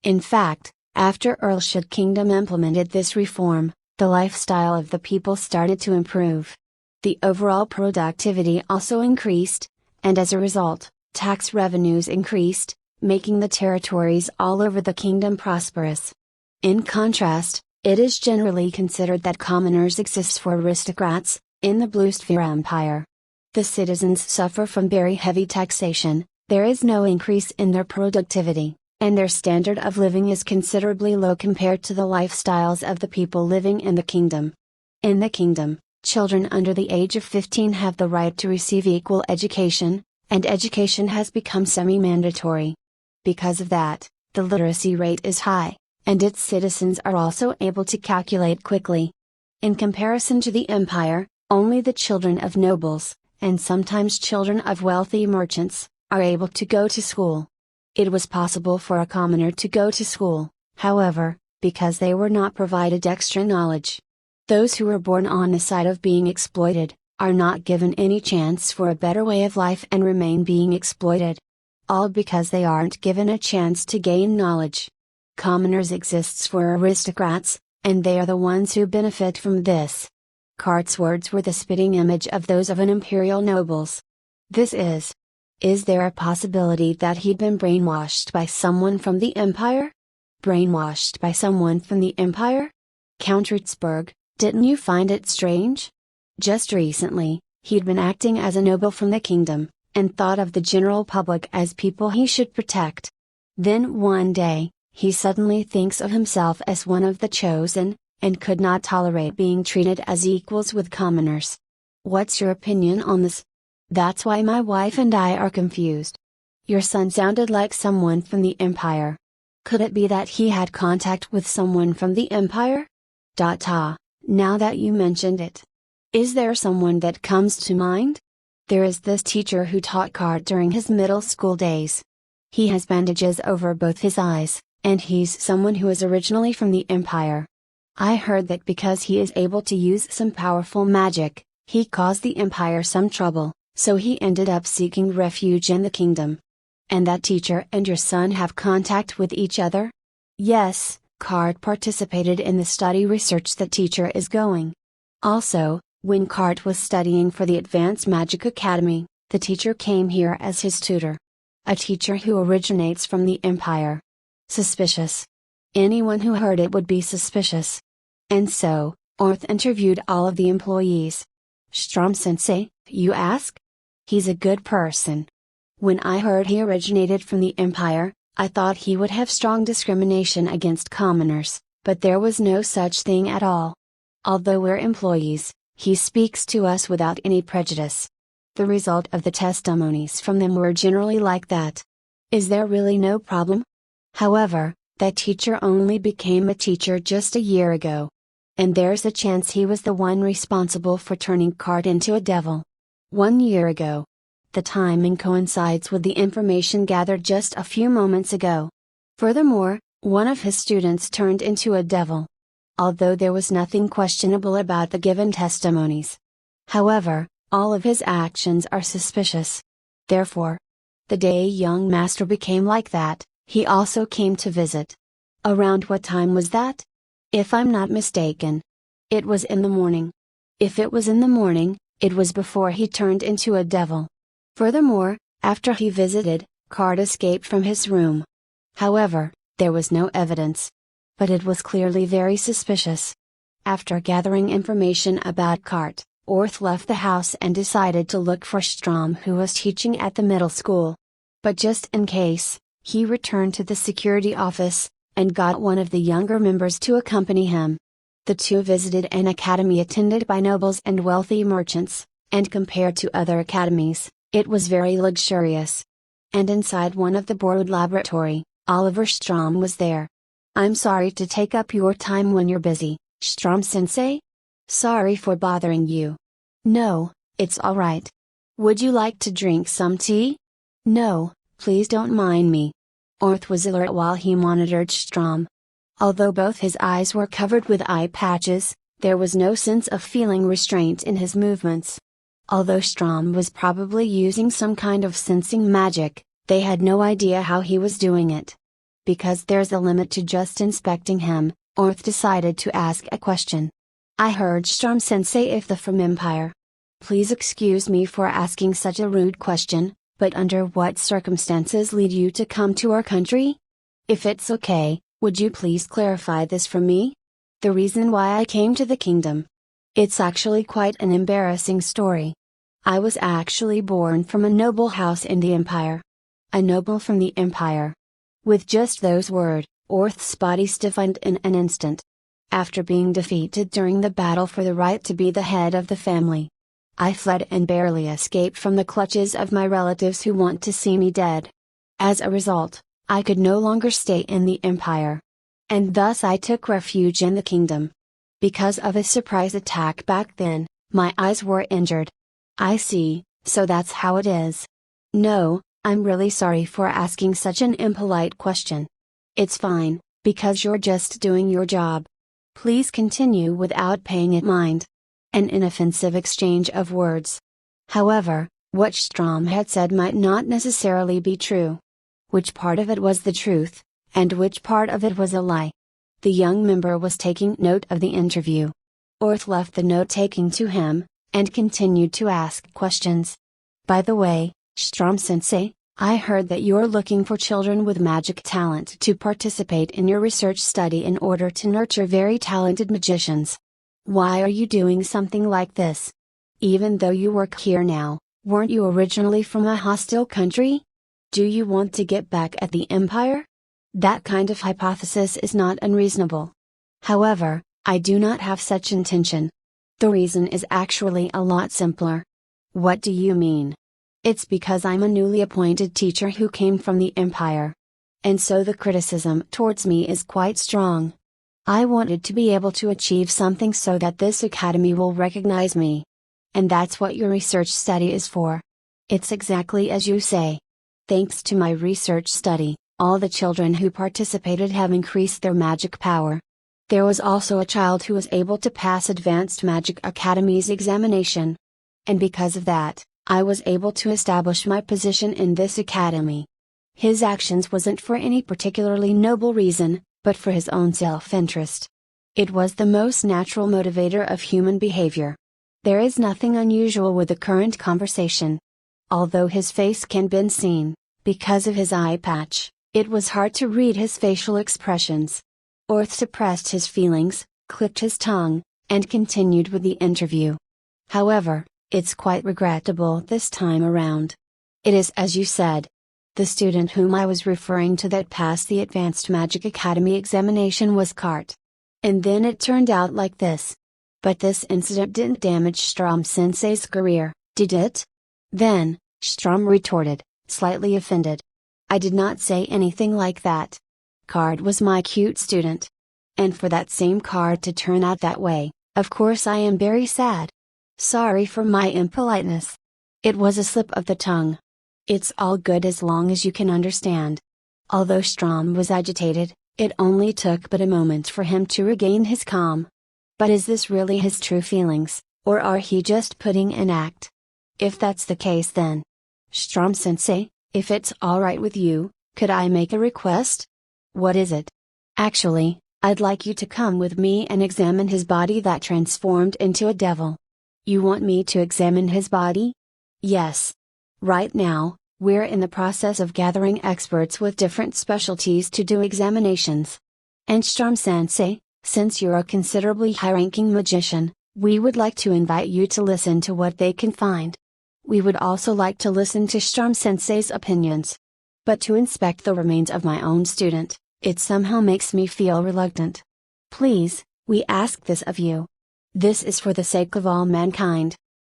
In fact, after Earlshire Kingdom implemented this reform, the lifestyle of the people started to improve. The overall productivity also increased, and as a result, tax revenues increased, making the territories all over the kingdom prosperous. In contrast, it is generally considered that commoners exist for aristocrats, in the Blue Sphere Empire. The citizens suffer from very heavy taxation, there is no increase in their productivity, and their standard of living is considerably low compared to the lifestyles of the people living in the kingdom. In the kingdom, children under the age of 15 have the right to receive equal education, and education has become semi-mandatory. Because of that, the literacy rate is high, and its citizens are also able to calculate quickly. In comparison to the empire, only the children of nobles, and sometimes children of wealthy merchants, are able to go to school. It was possible for a commoner to go to school, however, because they were not provided extra knowledge. Those who were born on the side of being exploited, are not given any chance for a better way of life and remain being exploited. All because they aren't given a chance to gain knowledge. Commoners exists for aristocrats, and they are the ones who benefit from this. Cart's words were the spitting image of those of an imperial nobles. This is there a possibility that he'd been brainwashed by someone from the empire? Brainwashed by someone from the empire? Count Rutzberg, didn't you find it strange? Just recently, he'd been acting as a noble from the kingdom, and thought of the general public as people he should protect. Then one day, he suddenly thinks of himself as one of the chosen, and could not tolerate being treated as equals with commoners. What's your opinion on this? That's why my wife and I are confused. Your son sounded like someone from the empire. Could it be that he had contact with someone from the empire? Now that you mentioned it. Is there someone that comes to mind? There is this teacher who taught Cart during his middle school days. He has bandages over both his eyes, and he's someone who is originally from the empire. I heard that because he is able to use some powerful magic, he caused the empire some trouble, so he ended up seeking refuge in the kingdom. And that teacher and your son have contact with each other? Yes, Cart participated in the study research that teacher is going. Also, when Cart was studying for the Advanced Magic Academy, the teacher came here as his tutor. A teacher who originates from the empire. Suspicious. Anyone who heard it would be suspicious. And so, Orth interviewed all of the employees. Strom-sensei, you ask? He's a good person. When I heard he originated from the empire, I thought he would have strong discrimination against commoners, but there was no such thing at all. Although we're employees, he speaks to us without any prejudice. The result of the testimonies from them were generally like that. Is there really no problem? However, that teacher only became a teacher just a year ago. And there's a chance he was the one responsible for turning Cart into a devil. 1 year ago. The timing coincides with the information gathered just a few moments ago. Furthermore, one of his students turned into a devil. Although there was nothing questionable about the given testimonies. However, all of his actions are suspicious. Therefore, the day young master became like that, he also came to visit. Around what time was that? If I'm not mistaken. It was in the morning. If it was in the morning, it was before he turned into a devil. Furthermore, after he visited, Cart escaped from his room. However, there was no evidence. But it was clearly very suspicious. After gathering information about Cart, Orth left the house and decided to look for Strom, who was teaching at the middle school. But just in case, he returned to the security office, and got one of the younger members to accompany him. The two visited an academy attended by nobles and wealthy merchants, and compared to other academies, it was very luxurious. And inside one of the borrowed laboratory, Oliver Strom was there. "I'm sorry to take up your time when you're busy, Strom-sensei? Sorry for bothering you." "No, it's alright. Would you like to drink some tea?" "No, please don't mind me." Orth was alert while he monitored Strom. Although both his eyes were covered with eye patches, there was no sense of feeling restraint in his movements. Although Strom was probably using some kind of sensing magic, they had no idea how he was doing it. Because there's a limit to just inspecting him, Orth decided to ask a question. "I heard Strom-sensei if the from Empire. Please excuse me for asking such a rude question, but under what circumstances lead you to come to our country? If it's okay, would you please clarify this for me? The reason why I came to the kingdom. It's actually quite an embarrassing story. I was actually born from a noble house in the Empire. A noble from the Empire." With just those words, Orth's body stiffened in an instant. "After being defeated during the battle for the right to be the head of the family, I fled and barely escaped from the clutches of my relatives who want to see me dead. As a result, I could no longer stay in the Empire. And thus I took refuge in the kingdom. Because of a surprise attack back then, my eyes were injured." "I see, so that's how it is. No, I'm really sorry for asking such an impolite question. It's fine, because you're just doing your job. Please continue without paying it mind." An inoffensive exchange of words. However, what Strom had said might not necessarily be true. Which part of it was the truth, and which part of it was a lie? The young member was taking note of the interview. Orth left the note-taking to him, and continued to ask questions. "By the way, Strom-sensei, I heard that you're looking for children with magic talent to participate in your research study in order to nurture very talented magicians. Why are you doing something like this? Even though you work here now, weren't you originally from a hostile country? Do you want to get back at the Empire? That kind of hypothesis is not unreasonable. However, I do not have such intention. The reason is actually a lot simpler." "What do you mean?" "It's because I'm a newly appointed teacher who came from the Empire. And so the criticism towards me is quite strong. I wanted to be able to achieve something so that this academy will recognize me. And that's what your research study is for. It's exactly as you say. Thanks to my research study, all the children who participated have increased their magic power. There was also a child who was able to pass Advanced Magic Academy's examination. And because of that, I was able to establish my position in this academy. His actions wasn't for any particularly noble reason, but for his own self-interest. It was the most natural motivator of human behavior. There is nothing unusual with the current conversation. Although his face can be seen, because of his eye patch, it was hard to read his facial expressions. Orth suppressed his feelings, clicked his tongue, and continued with the interview. "However, it's quite regrettable this time around. It is as you said. The student whom I was referring to that passed the Advanced Magic Academy examination was Cart. And then it turned out like this. But this incident didn't damage Strom-sensei's career, did it?" Then, Strom retorted, slightly offended. "I did not say anything like that. Card was my cute student. And for that same Card to turn out that way, of course I am very sad. Sorry for my impoliteness. It was a slip of the tongue. It's all good as long as you can understand." Although Strom was agitated, it only took but a moment for him to regain his calm. But is this really his true feelings, or are he just putting an act? If that's the case then, Strom-sensei, if it's alright with you, could I make a request? "What is it?" "Actually, I'd like you to come with me and examine his body that transformed into a devil." "You want me to examine his body?" "Yes. Right now, we're in the process of gathering experts with different specialties to do examinations. And Strom-sensei, since you're a considerably high-ranking magician, we would like to invite you to listen to what they can find. We would also like to listen to Strom-sensei's opinions. But to inspect the remains of my own student, It somehow makes me feel reluctant. Please, we ask this of you. This is for the sake of all mankind.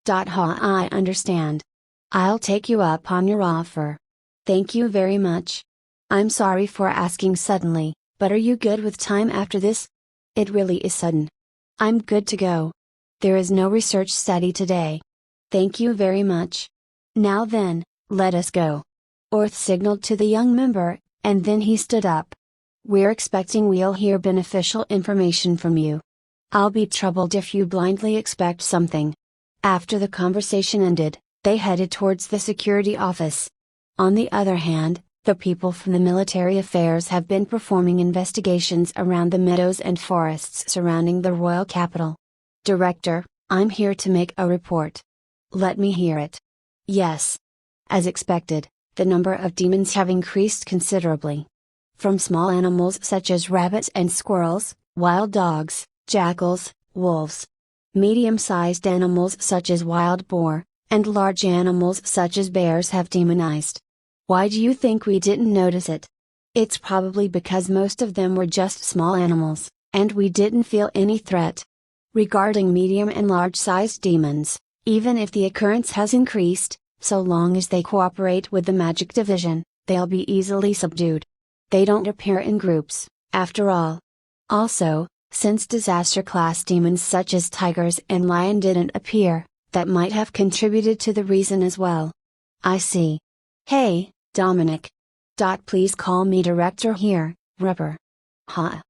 I understand. I'll take you up on your offer. Thank you very much. I'm sorry for asking suddenly, but are you good with time after this? It really is sudden. I'm good to go. There is no research study today. Thank you very much. Now then, let us go. Orth signaled to the young member, and then he stood up. We're expecting we'll hear beneficial information from you. I'll be troubled if you blindly expect something. After the conversation ended, they headed towards the security office. On the other hand, the people from the military affairs have been performing investigations around the meadows and forests surrounding the royal capital. Director, I'm here to make a report. Let me hear it. Yes. As expected, the number of demons have increased considerably. From small animals such as rabbits and squirrels, wild dogs, jackals, wolves. Medium-sized animals such as wild boar, and large animals such as bears have demonized. Why do you think we didn't notice it? It's probably because most of them were just small animals, and we didn't feel any threat. Regarding medium and large-sized demons, even if the occurrence has increased, so long as they cooperate with the magic division, they'll be easily subdued. They don't appear in groups, after all. Also, since disaster-class demons such as tigers and lion didn't appear, that might have contributed to the reason as well. I see. Hey, Dominic. Please call me director here, Rubber. Huh.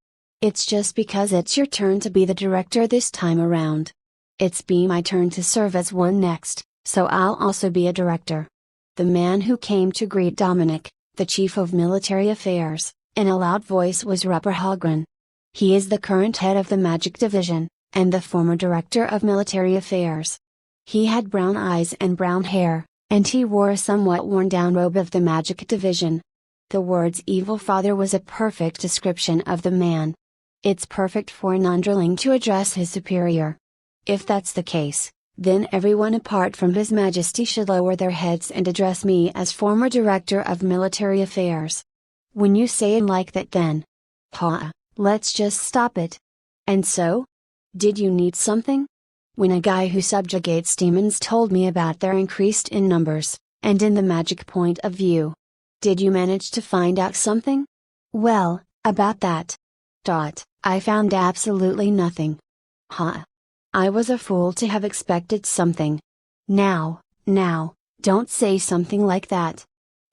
It's just because it's your turn to be the director this time around. It's be my turn to serve as one next, so I'll also be a director. The man who came to greet Dominic, the chief of military affairs, in a loud voice was Rubber Hallgren. He is the current head of the Magic Division, and the former director of military affairs. He had brown eyes and brown hair, and he wore a somewhat worn-down robe of the Magic Division. The words Evil Father was a perfect description of the man. It's perfect for an underling to address his superior. If that's the case, then everyone apart from His Majesty should lower their heads and address me as former director of military affairs. When you say it like that then. Let's just stop it. And so? Did you need something? When a guy who subjugates demons told me about their increased in numbers, and in the magic point of view. Did you manage to find out something? Well, about that. I found absolutely nothing. I was a fool to have expected something. Now, don't say something like that.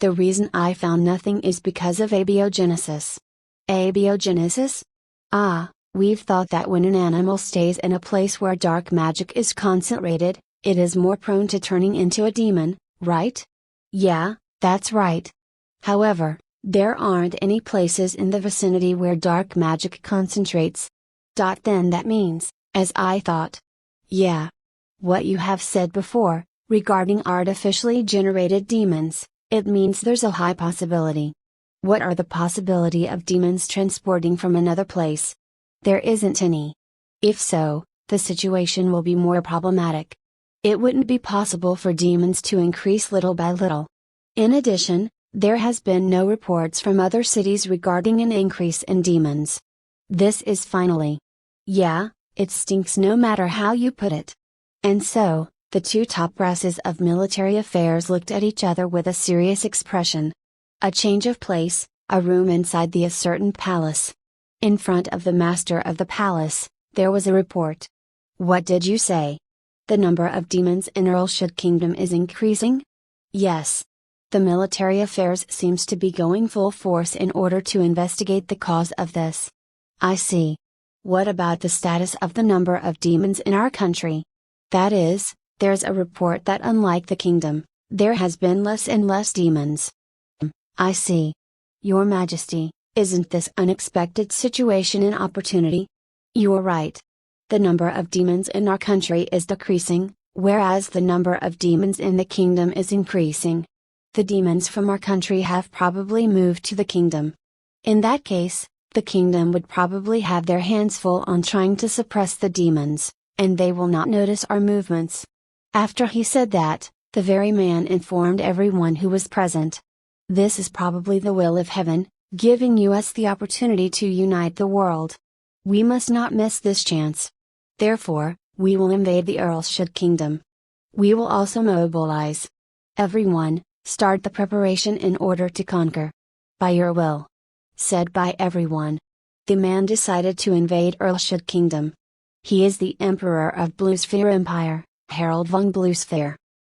The reason I found nothing is because of abiogenesis. Abiogenesis? We've thought that when an animal stays in a place where dark magic is concentrated, it is more prone to turning into a demon, right? Yeah, that's right. However, there aren't any places in the vicinity where dark magic concentrates. Then that means, as I thought. Yeah. What you have said before, regarding artificially generated demons, it means there's a high possibility. What are the possibility of demons transporting from another place? There isn't any. If so, the situation will be more problematic. It wouldn't be possible for demons to increase little by little. In addition, there has been no reports from other cities regarding an increase in demons. This is finally. Yeah, it stinks no matter how you put it. And so, the two top brasses of military affairs looked at each other with a serious expression. A change of place, a room inside the certain palace. In front of the master of the palace, there was a report. What did you say? The number of demons in Earlshire Kingdom is increasing? Yes. The military affairs seems to be going full force in order to investigate the cause of this. I see. What about the status of the number of demons in our country? That is, there's a report that unlike the kingdom, there has been less and less demons. I see. Your Majesty, isn't this unexpected situation an opportunity? You're right. The number of demons in our country is decreasing, whereas the number of demons in the kingdom is increasing. The demons from our country have probably moved to the kingdom. In that case, the kingdom would probably have their hands full on trying to suppress the demons, and they will not notice our movements. After he said that, the very man informed everyone who was present. This is probably the will of heaven, giving us the opportunity to unite the world. We must not miss this chance. Therefore, we will invade the Earlshire Kingdom. We will also mobilize everyone, start the preparation in order to conquer. By your will. Said by everyone. The man decided to invade Earlshire Kingdom. He is the Emperor of Bluesphere Empire, Harold von Bluesphere.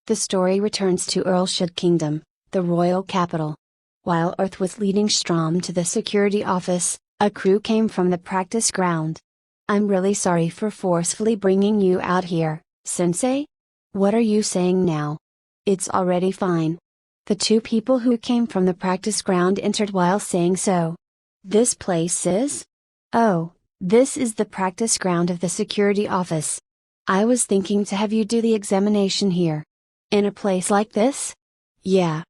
The story returns to Earlshire Kingdom, the royal capital. While Earth was leading Strom to the security office, a crew came from the practice ground. I'm really sorry for forcefully bringing you out here, Sensei? What are you saying now? It's already fine. The two people who came from the practice ground entered while saying so. This place is? Oh, this is the practice ground of the security office. I was thinking to have you do the examination here. In a place like this? Yeah.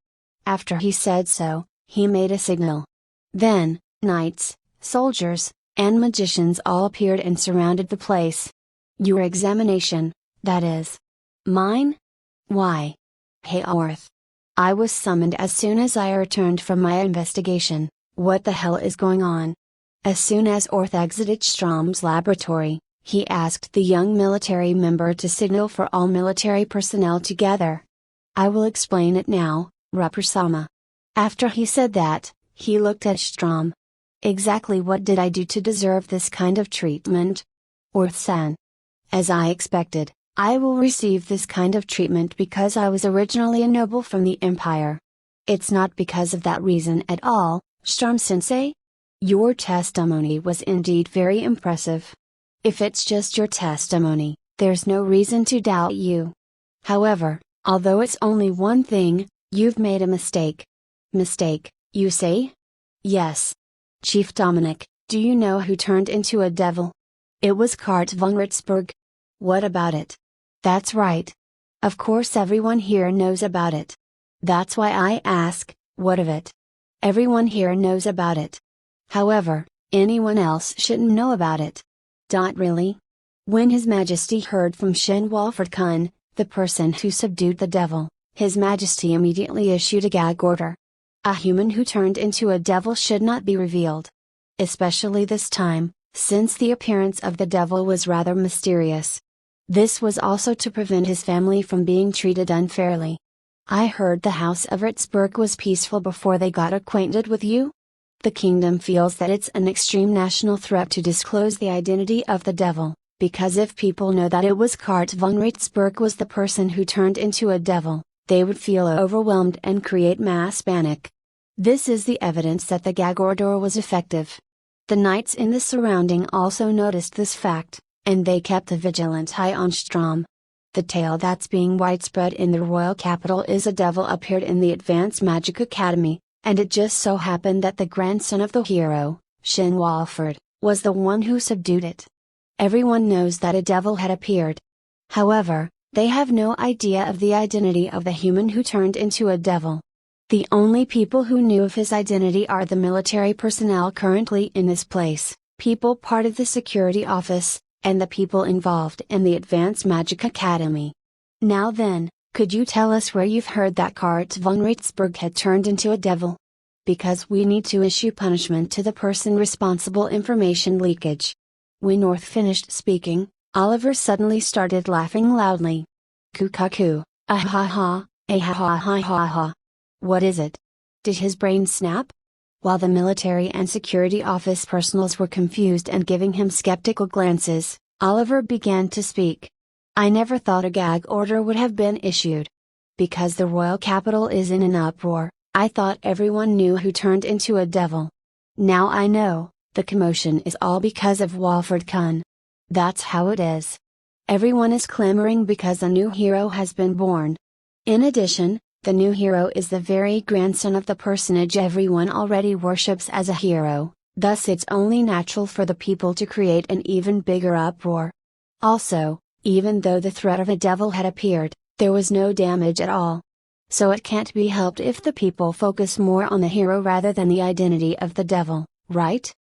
After he said so, he made a signal. Then, knights, soldiers, and magicians all appeared and surrounded the place. Your examination, that is. Mine? Why? Hey Orth. I was summoned as soon as I returned from my investigation. What the hell is going on? As soon as Orth exited Strom's laboratory, he asked the young military member to signal for all military personnel to gather. I will explain it now, Rupper-sama. After he said that, he looked at Strom. Exactly what did I do to deserve this kind of treatment? Orth-san. As I expected, I will receive this kind of treatment because I was originally a noble from the Empire. It's not because of that reason at all, Strom-sensei. Your testimony was indeed very impressive. If it's just your testimony, there's no reason to doubt you. However, although it's only one thing, you've made a mistake. Mistake, you say? Yes. Chief Dominic, do you know who turned into a devil? It was Kurt von Ritzberg. What about it? That's right. Of course everyone here knows about it. That's why I ask, what of it? Everyone here knows about it. However, anyone else shouldn't know about it. Really? When His Majesty heard from Shin Walford-kun, the person who subdued the devil, His Majesty immediately issued a gag order. A human who turned into a devil should not be revealed. Especially this time, since the appearance of the devil was rather mysterious. This was also to prevent his family from being treated unfairly. I heard the House of Ritzberg was peaceful before they got acquainted with you? The kingdom feels that it's an extreme national threat to disclose the identity of the devil, because if people know that it was Kurt von Ritzberg was the person who turned into a devil, they would feel overwhelmed and create mass panic. This is the evidence that the gag order was effective. The knights in the surrounding also noticed this fact, and they kept a vigilant eye on Strom. The tale that's being widespread in the royal capital is a devil appeared in the Advanced Magic Academy, and it just so happened that the grandson of the hero, Shin Walford, was the one who subdued it. Everyone knows that a devil had appeared. However, they have no idea of the identity of the human who turned into a devil. The only people who knew of his identity are the military personnel currently in this place, people part of the security office, and the people involved in the Advanced Magic Academy. Now then, could you tell us where you've heard that Kurt von Ritzberg had turned into a devil? Because we need to issue punishment to the person responsible information leakage. When North finished speaking, Oliver suddenly started laughing loudly. Kukaku, ah ha ha, ah ha ha ha ha ha. What is it? Did his brain snap? While the military and security office personals were confused and giving him skeptical glances, Oliver began to speak. I never thought a gag order would have been issued. Because the royal capital is in an uproar, I thought everyone knew who turned into a devil. Now I know, the commotion is all because of Walford-kun. That's how it is. Everyone is clamoring because a new hero has been born. In addition, the new hero is the very grandson of the personage everyone already worships as a hero, thus it's only natural for the people to create an even bigger uproar. Also, even though the threat of a devil had appeared, there was no damage at all. So it can't be helped if the people focus more on the hero rather than the identity of the devil, right?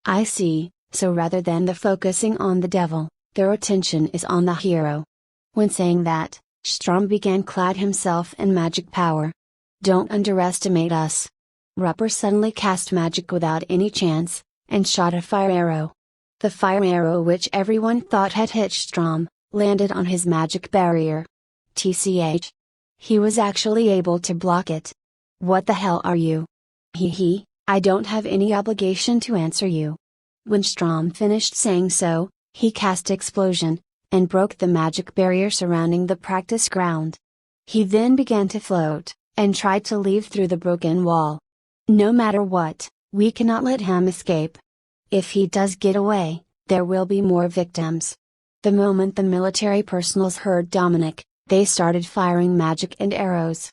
I see, so rather than the focusing on the devil, their attention is on the hero. When saying that, Strom began clad himself in magic power. Don't underestimate us. Rupper suddenly cast magic without any chance, and shot a fire arrow. The fire arrow, which everyone thought had hit Strom, landed on his magic barrier. TCH. He was actually able to block it. What the hell are you? He, I don't have any obligation to answer you. When Strom finished saying so, he cast Explosion, and broke the magic barrier surrounding the practice ground. He then began to float, and tried to leave through the broken wall. No matter what, we cannot let him escape. If he does get away, there will be more victims. The moment the military personnel heard Dominic, they started firing magic and arrows.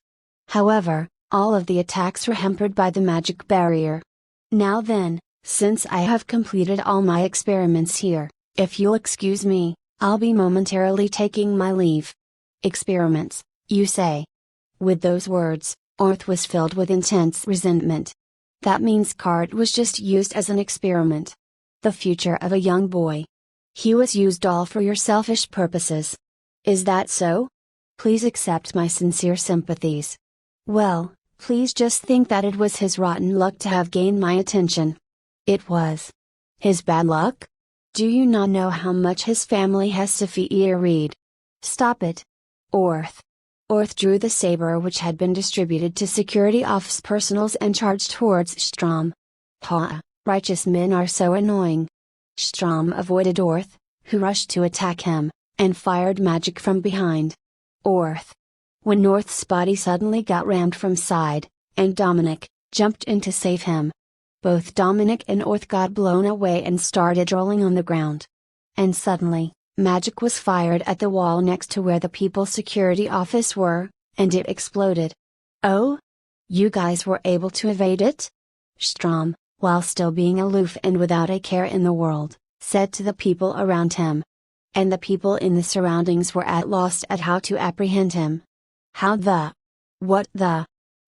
However, all of the attacks were hampered by the magic barrier. Now then, since I have completed all my experiments here, if you'll excuse me, I'll be momentarily taking my leave. Experiments, you say? With those words, Orth was filled with intense resentment. That means Cart was just used as an experiment. The future of a young boy. He was used all for your selfish purposes. Is that so? Please accept my sincere sympathies. Well, please just think that it was his rotten luck to have gained my attention. It was. His bad luck? Do you not know how much his family has to feed? Stop it. Orth. Orth drew the saber which had been distributed to security office personnel and charged towards Strom. Ha, righteous men are so annoying. Strom avoided Orth, who rushed to attack him, and fired magic from behind. Orth. When Orth's body suddenly got rammed from side, and Dominic jumped in to save him. Both Dominic and Orth got blown away and started rolling on the ground. And suddenly, magic was fired at the wall next to where the people's security office were, and it exploded. Oh? You guys were able to evade it? Strom, while still being aloof and without a care in the world, said to the people around him. And the people in the surroundings were at loss at how to apprehend him. What the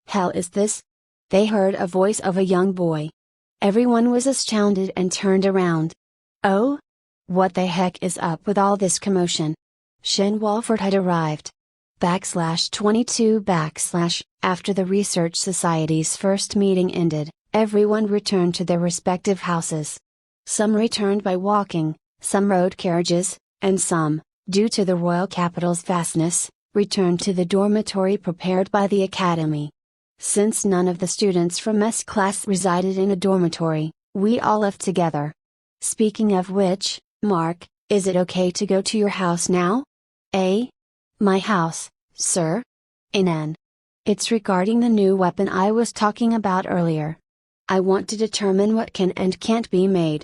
hell is this? They heard a voice of a young boy. Everyone was astounded and turned around. Oh? What the heck is up with all this commotion? Shin Walford had arrived. /22 After the Research Society's first meeting ended, everyone returned to their respective houses. Some returned by walking, some rode carriages, and some, due to the royal capital's vastness, returned to the dormitory prepared by the academy. Since none of the students from S class resided in a dormitory, we all left together. Speaking of which, Mark, is it okay to go to your house now? My house, sir? Inan. It's regarding the new weapon I was talking about earlier. I want to determine what can and can't be made.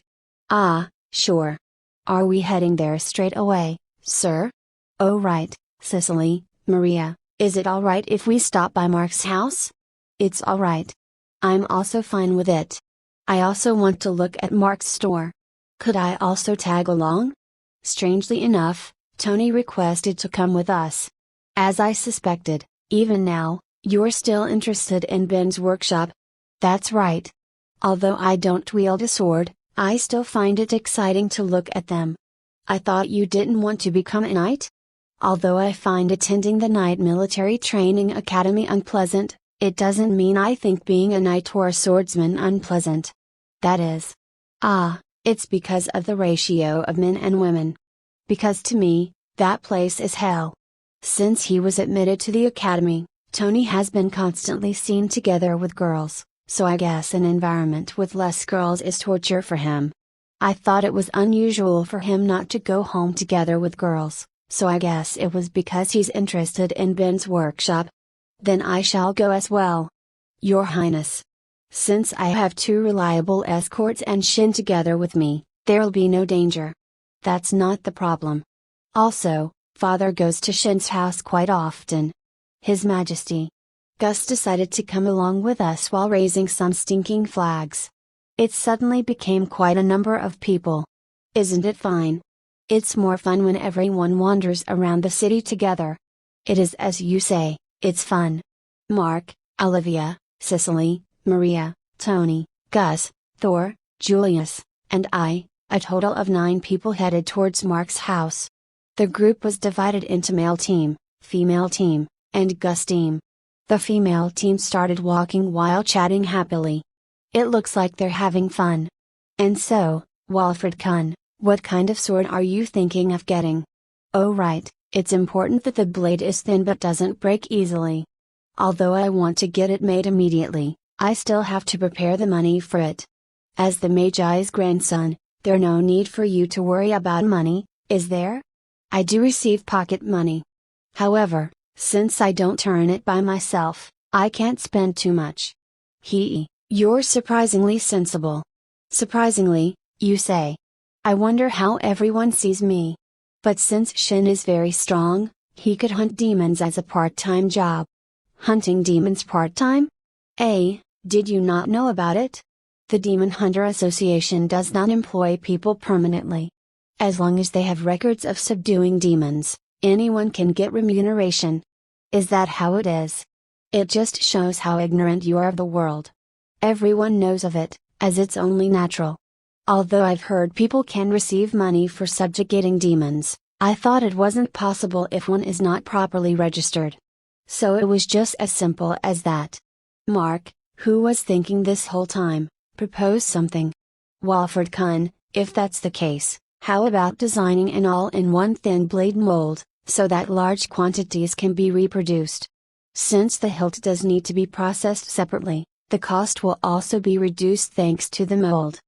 Ah, sure. Are we heading there straight away, sir? Oh right, Cicely, Maria, is it alright if we stop by Mark's house? It's alright. I'm also fine with it. I also want to look at Mark's store. Could I also tag along? Strangely enough, Tony requested to come with us. As I suspected, even now, you're still interested in Ben's workshop. That's right. Although I don't wield a sword, I still find it exciting to look at them. I thought you didn't want to become a knight? Although I find attending the Knight Military Training Academy unpleasant, it doesn't mean I think being a knight or a swordsman unpleasant. That is. It's because of the ratio of men and women. Because to me, that place is hell. Since he was admitted to the academy, Tony has been constantly seen together with girls, so I guess an environment with less girls is torture for him. I thought it was unusual for him not to go home together with girls, so I guess it was because he's interested in Ben's workshop. Then I shall go as well. Your Highness. Since I have 2 reliable escorts and Shin together with me, there'll be no danger. That's not the problem. Also, Father goes to Shin's house quite often. His Majesty. Gus decided to come along with us while raising some stinking flags. It suddenly became quite a number of people. Isn't it fine? It's more fun when everyone wanders around the city together. It is as you say. It's fun. Mark, Olivia, Cicely, Maria, Tony, Gus, Thor, Julius, and I, a total of 9 people headed towards Mark's house. The group was divided into male team, female team, and Gus team. The female team started walking while chatting happily. It looks like they're having fun. And so, Walfred-kun, what kind of sword are you thinking of getting? Oh right, it's important that the blade is thin but doesn't break easily. Although I want to get it made immediately, I still have to prepare the money for it. As the Magi's grandson, there's no need for you to worry about money, is there? I do receive pocket money. However, since I don't earn it by myself, I can't spend too much. You're surprisingly sensible. Surprisingly, you say. I wonder how everyone sees me. But since Shin is very strong, he could hunt demons as a part-time job. Hunting demons part-time? Did you not know about it? The Demon Hunter Association does not employ people permanently. As long as they have records of subduing demons, anyone can get remuneration. Is that how it is? It just shows how ignorant you are of the world. Everyone knows of it, as it's only natural. Although I've heard people can receive money for subjugating demons, I thought it wasn't possible if one is not properly registered. So it was just as simple as that. Mark, who was thinking this whole time, proposed something. Walfred-kun, if that's the case, how about designing an all-in-one thin blade mold, so that large quantities can be reproduced? Since the hilt does need to be processed separately, the cost will also be reduced thanks to the mold.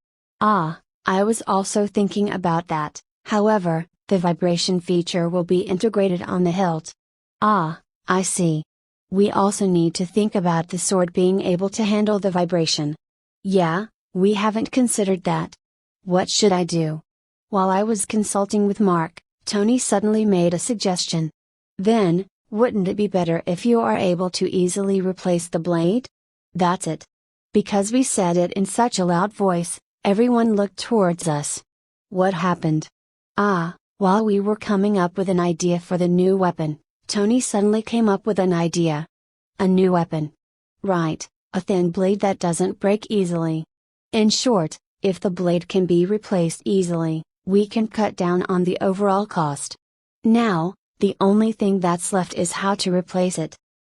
I was also thinking about that, however, the vibration feature will be integrated on the hilt. I see. We also need to think about the sword being able to handle the vibration. Yeah, we haven't considered that. What should I do? While I was consulting with Mark, Tony suddenly made a suggestion. Then, wouldn't it be better if you are able to easily replace the blade? That's it. Because we said it in such a loud voice, everyone looked towards us. What happened? While we were coming up with an idea for the new weapon, Tony suddenly came up with an idea. A new weapon. Right, a thin blade that doesn't break easily. In short, if the blade can be replaced easily, we can cut down on the overall cost. Now, the only thing that's left is how to replace it.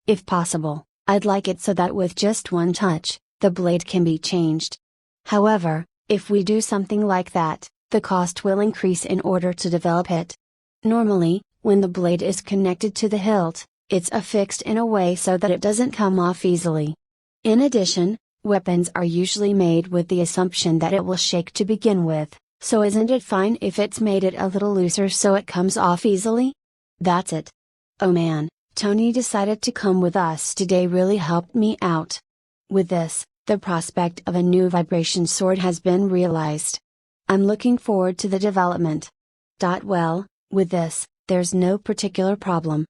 If possible, I'd like it so that with just one touch, the blade can be changed. However, if we do something like that, the cost will increase in order to develop it. Normally, when the blade is connected to the hilt, it's affixed in a way so that it doesn't come off easily. In addition, weapons are usually made with the assumption that it will shake to begin with, so isn't it fine if it's made it a little looser so it comes off easily? That's it. Oh man, Tony decided to come with us today really helped me out. With this, the prospect of a new vibration sword has been realized. I'm looking forward to the development. Well, with this, there's no particular problem.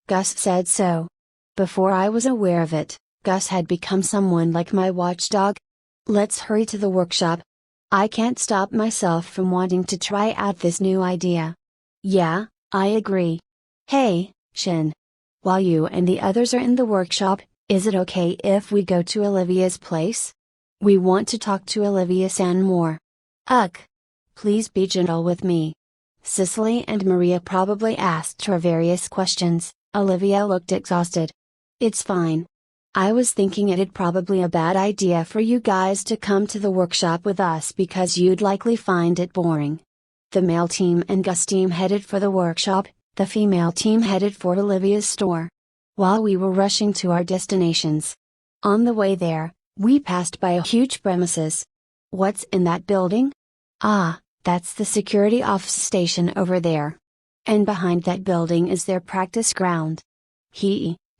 Gus said so. Before I was aware of it, Gus had become someone like my watchdog. Let's hurry to the workshop. I can't stop myself from wanting to try out this new idea. Yeah, I agree. Hey, Shin. While you and the others are in the workshop, is it okay if we go to Olivia's place? We want to talk to Olivia-san more. Ugh. Please be gentle with me. Cicely and Maria probably asked her various questions. Olivia looked exhausted. It's fine. I was thinking it'd probably a bad idea for you guys to come to the workshop with us because you'd likely find it boring. The male team and Gus team headed for the workshop, the female team headed for Olivia's store. While we were rushing to our destinations. On the way there, we passed by a huge premises. What's in that building? That's the security office station over there. And behind that building is their practice ground.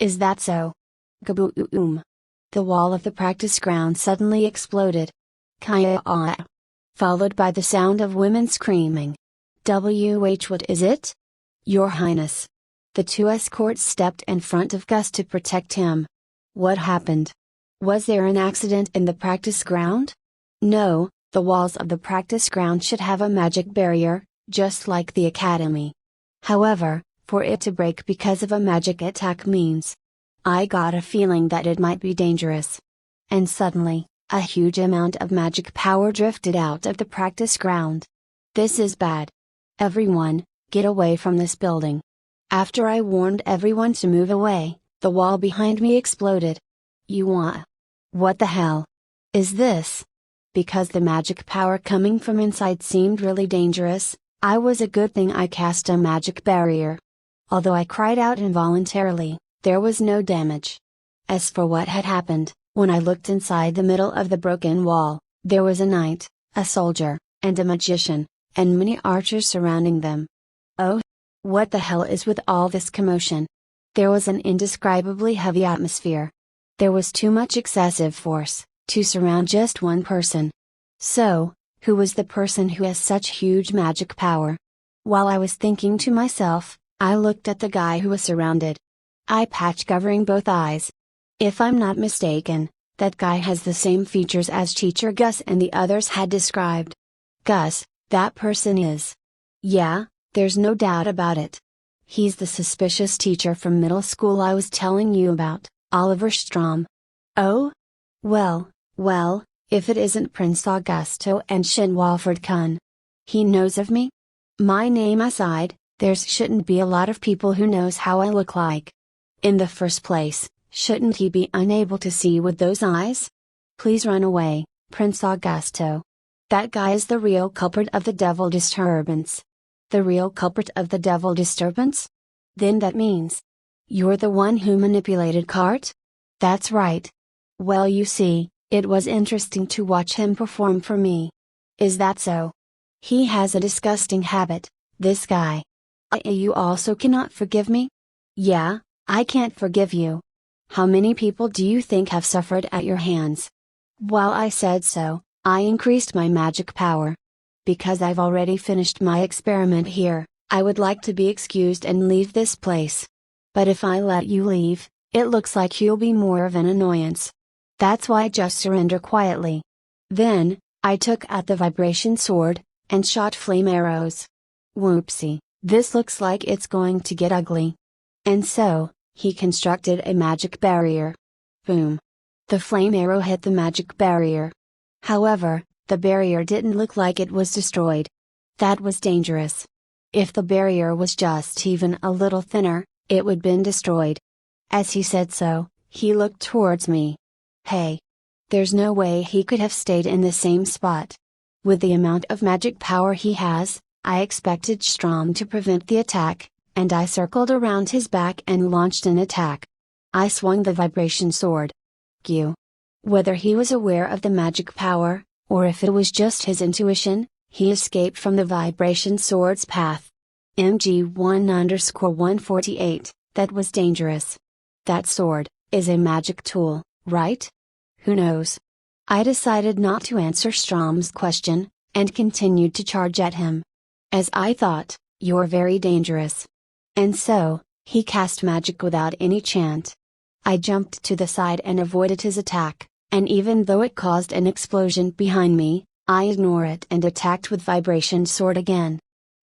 Is that so? Kaboom! The wall of the practice ground suddenly exploded. Kaya! Followed by the sound of women screaming. What is it? Your Highness. The two escorts stepped in front of Gus to protect him. What happened? Was there an accident in the practice ground? No, the walls of the practice ground should have a magic barrier, just like the academy. However, for it to break because of a magic attack means. I got a feeling that it might be dangerous. And suddenly, a huge amount of magic power drifted out of the practice ground. This is bad. Everyone, get away from this building. After I warned everyone to move away, The wall behind me exploded. What the hell is this? Because the magic power coming from inside seemed really dangerous, I was a good thing I cast a magic barrier. Although I cried out involuntarily, there was no damage. As for what had happened, when I looked inside the middle of the broken wall, there was a knight, a soldier, and a magician, and many archers surrounding them. Oh! What the hell is with all this commotion? There was an indescribably heavy atmosphere. There was too much excessive force to surround just one person. So, who was the person who has such huge magic power? While I was thinking to myself, I looked at the guy who was surrounded. Eye patch covering both eyes. If I'm not mistaken, that guy has the same features as Teacher Gus and the others had described. Gus, that person is. Yeah, there's no doubt about it. He's the suspicious teacher from middle school I was telling you about, Oliver Strom. Oh? Well, if it isn't Prince Augusto and Shin Walford-kun. He knows of me? My name aside, there shouldn't be a lot of people who knows how I look like. In the first place, shouldn't he be unable to see with those eyes? Please run away, Prince Augusto. That guy is the real culprit of the devil disturbance. The real culprit of the devil disturbance? Then that means you're the one who manipulated Cart? That's right. Well, you see, it was interesting to watch him perform for me. Is that so? He has a disgusting habit, this guy. You also cannot forgive me? Yeah, I can't forgive you. How many people do you think have suffered at your hands? While I said so, I increased my magic power. Because I've already finished my experiment here, I would like to be excused and leave this place. But if I let you leave, it looks like you'll be more of an annoyance. That's why I just surrender quietly. Then, I took out the vibration sword, and shot flame arrows. Whoopsie, this looks like it's going to get ugly. And so, he constructed a magic barrier. Boom. The flame arrow hit the magic barrier. However, the barrier didn't look like it was destroyed. That was dangerous. If the barrier was just even a little thinner, it would been destroyed. As he said so, he looked towards me. Hey! There's no way he could have stayed in the same spot. With the amount of magic power he has, I expected Strom to prevent the attack, and I circled around his back and launched an attack. I swung the vibration sword. Q. Whether he was aware of the magic power, or if it was just his intuition, he escaped from the vibration sword's path. MG1_148, that was dangerous. That sword is a magic tool, right? Who knows? I decided not to answer Strom's question, and continued to charge at him. As I thought, you're very dangerous. And so, he cast magic without any chant. I jumped to the side and avoided his attack, and even though it caused an explosion behind me, I ignored it and attacked with vibration sword again.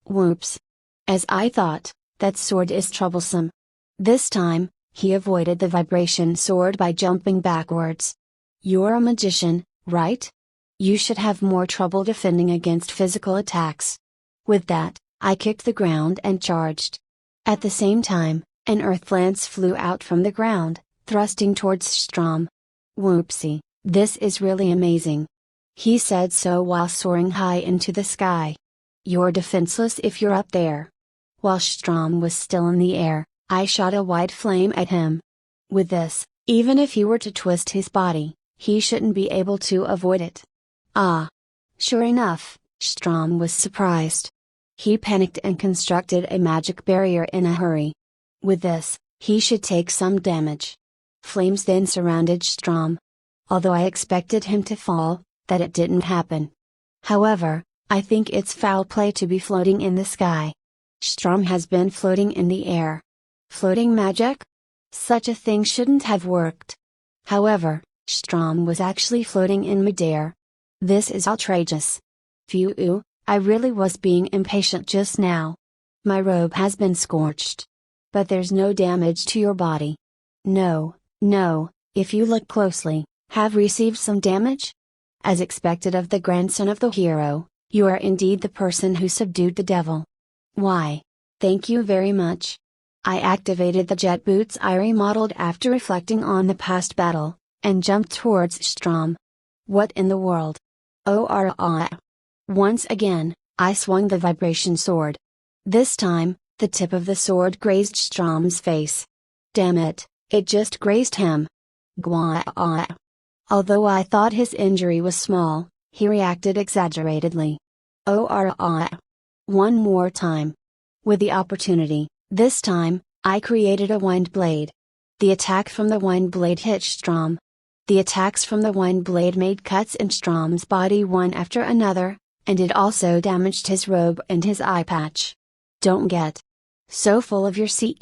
Whoops! As I thought, that sword is troublesome. This time, he avoided the vibration sword by jumping backwards. You're a magician, right? You should have more trouble defending against physical attacks. With that, I kicked the ground and charged. At the same time, an earth lance flew out from the ground, thrusting towards Strom. Whoopsie, this is really amazing. He said so while soaring high into the sky. You're defenseless if you're up there. While Strom was still in the air, I shot a white flame at him. With this, even if he were to twist his body, he shouldn't be able to avoid it. Ah! Sure enough, Strom was surprised. He panicked and constructed a magic barrier in a hurry. With this, he should take some damage. Flames then surrounded Strom. Although I expected him to fall, that didn't happen. However, I think it's foul play to be floating in the sky. Strom has been floating in the air. Floating magic? Such a thing shouldn't have worked. However, Strom was actually floating in midair. This is outrageous. Phew, I really was being impatient just now. My robe has been scorched. But there's no damage to your body. No, if you look closely, have received some damage? As expected of the grandson of the hero, you are indeed the person who subdued the devil. Why? Thank you very much. I activated the jet boots I remodeled after reflecting on the past battle, and jumped towards Strom. What in the world? Once again, I swung the vibration sword. This time, the tip of the sword grazed Strom's face. Damn it, it just grazed him. Although I thought his injury was small, he reacted exaggeratedly. One more time. With the opportunity, this time, I created a wind blade. The attack from the wind blade hit Strom. The attacks from the wind blade made cuts in Strom's body one after another, and it also damaged his robe and his eye patch. Don't get so full of yourself.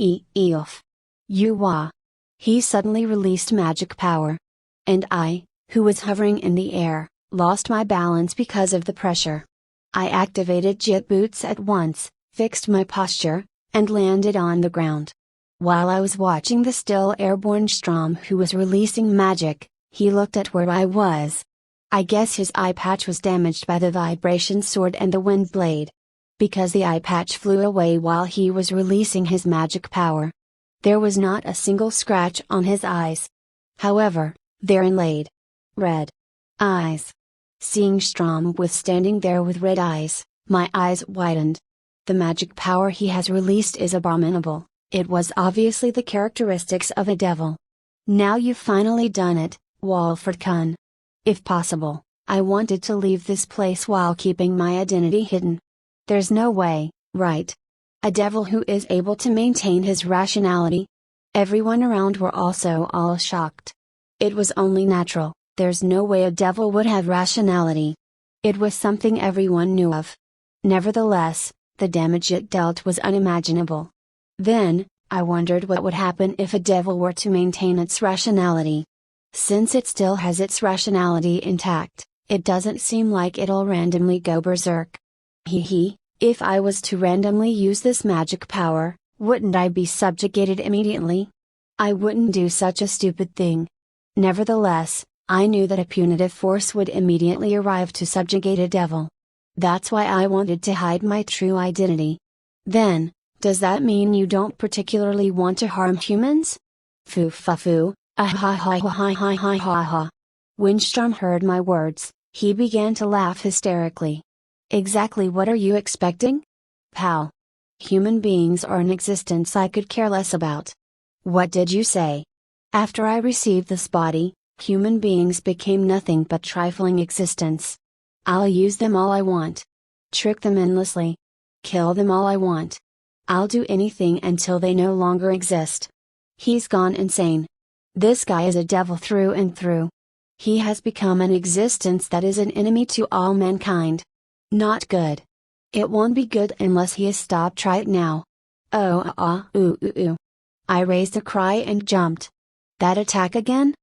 He suddenly released magic power. And I, who was hovering in the air, lost my balance because of the pressure. I activated jet boots at once, fixed my posture, and landed on the ground. While I was watching the still airborne Strom who was releasing magic, he looked at where I was. I guess his eye patch was damaged by the vibration sword and the wind blade. Because the eye patch flew away while he was releasing his magic power. There was not a single scratch on his eyes. However, therein laid red eyes. Seeing Strom standing there with red eyes, my eyes widened. The magic power he has released is abominable. It was obviously the characteristics of a devil. Now you've finally done it, Walford-kun. If possible, I wanted to leave this place while keeping my identity hidden. There's no way, right? A devil who is able to maintain his rationality? Everyone around were also all shocked. It was only natural, there's no way a devil would have rationality. It was something everyone knew of. Nevertheless, the damage it dealt was unimaginable. Then, I wondered what would happen if a devil were to maintain its rationality. Since it still has its rationality intact, it doesn't seem like it'll randomly go berserk. If I was to randomly use this magic power, wouldn't I be subjugated immediately? I wouldn't do such a stupid thing. Nevertheless, I knew that a punitive force would immediately arrive to subjugate a devil. That's why I wanted to hide my true identity. Then, does that mean you don't particularly want to harm humans? Foo. When Strom heard my words, he began to laugh hysterically. Exactly what are you expecting? Pal. Human beings are an existence I could care less about. What did you say? After I received this body, human beings became nothing but trifling existence. I'll use them all I want. Trick them endlessly. Kill them all I want. I'll do anything until they no longer exist. He's gone insane. This guy is a devil through and through. He has become an existence that is an enemy to all mankind. Not good. It won't be good unless he is stopped right now. I raised a cry and jumped. That attack again?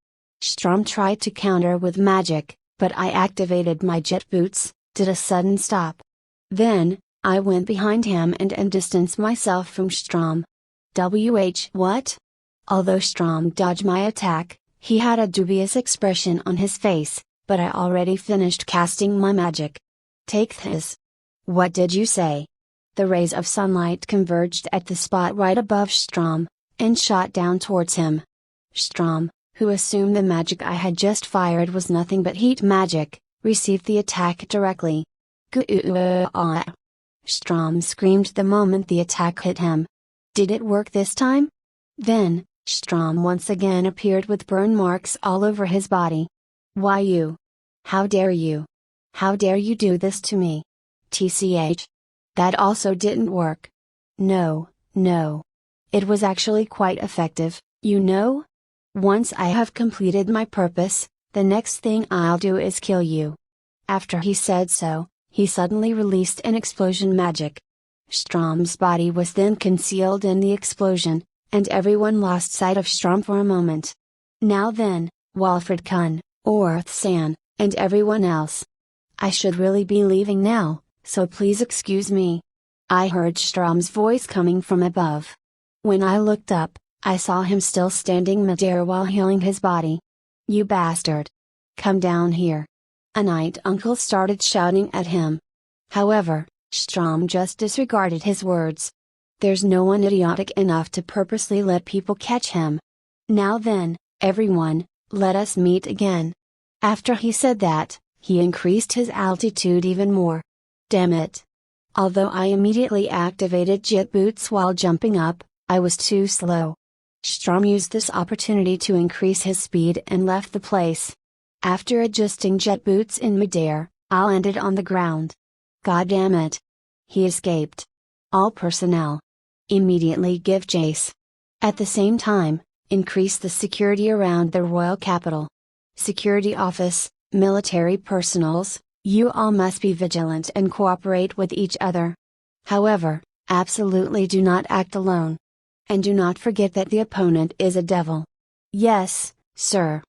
Strom tried to counter with magic, but I activated my jet boots, did a sudden stop. Then, I went behind him and distanced myself from Strom. What? Although Strom dodged my attack, he had a dubious expression on his face, but I already finished casting my magic. Take this. What did you say? The rays of sunlight converged at the spot right above Strom, and shot down towards him. Strom, who assumed the magic I had just fired was nothing but heat magic, received the attack directly. Strom screamed the moment the attack hit him. Did it work this time? Then, Strom once again appeared with burn marks all over his body. Why you? How dare you? How dare you do this to me? TCH. That also didn't work. No. It was actually quite effective, you know? Once I have completed my purpose, the next thing I'll do is kill you. After he said so, he suddenly released an explosion magic. Strom's body was then concealed in the explosion, and everyone lost sight of Strom for a moment. Now then, Walford-kun, Orth-san, and everyone else. I should really be leaving now, so please excuse me. I heard Strom's voice coming from above. When I looked up, I saw him still standing midair while healing his body. You bastard! Come down here! A night uncle started shouting at him. However, Strom just disregarded his words. There's no one idiotic enough to purposely let people catch him. Now then, everyone, let us meet again. After he said that, he increased his altitude even more. Damn it. Although I immediately activated jet boots while jumping up, I was too slow. Strom used this opportunity to increase his speed and left the place. After adjusting jet boots in midair, I landed on the ground. God damn it. He escaped. All personnel, immediately give chase. At the same time, increase the security around the royal capital. Security office, military personnels, you all must be vigilant and cooperate with each other. However, absolutely do not act alone. And do not forget that the opponent is a devil. Yes, sir.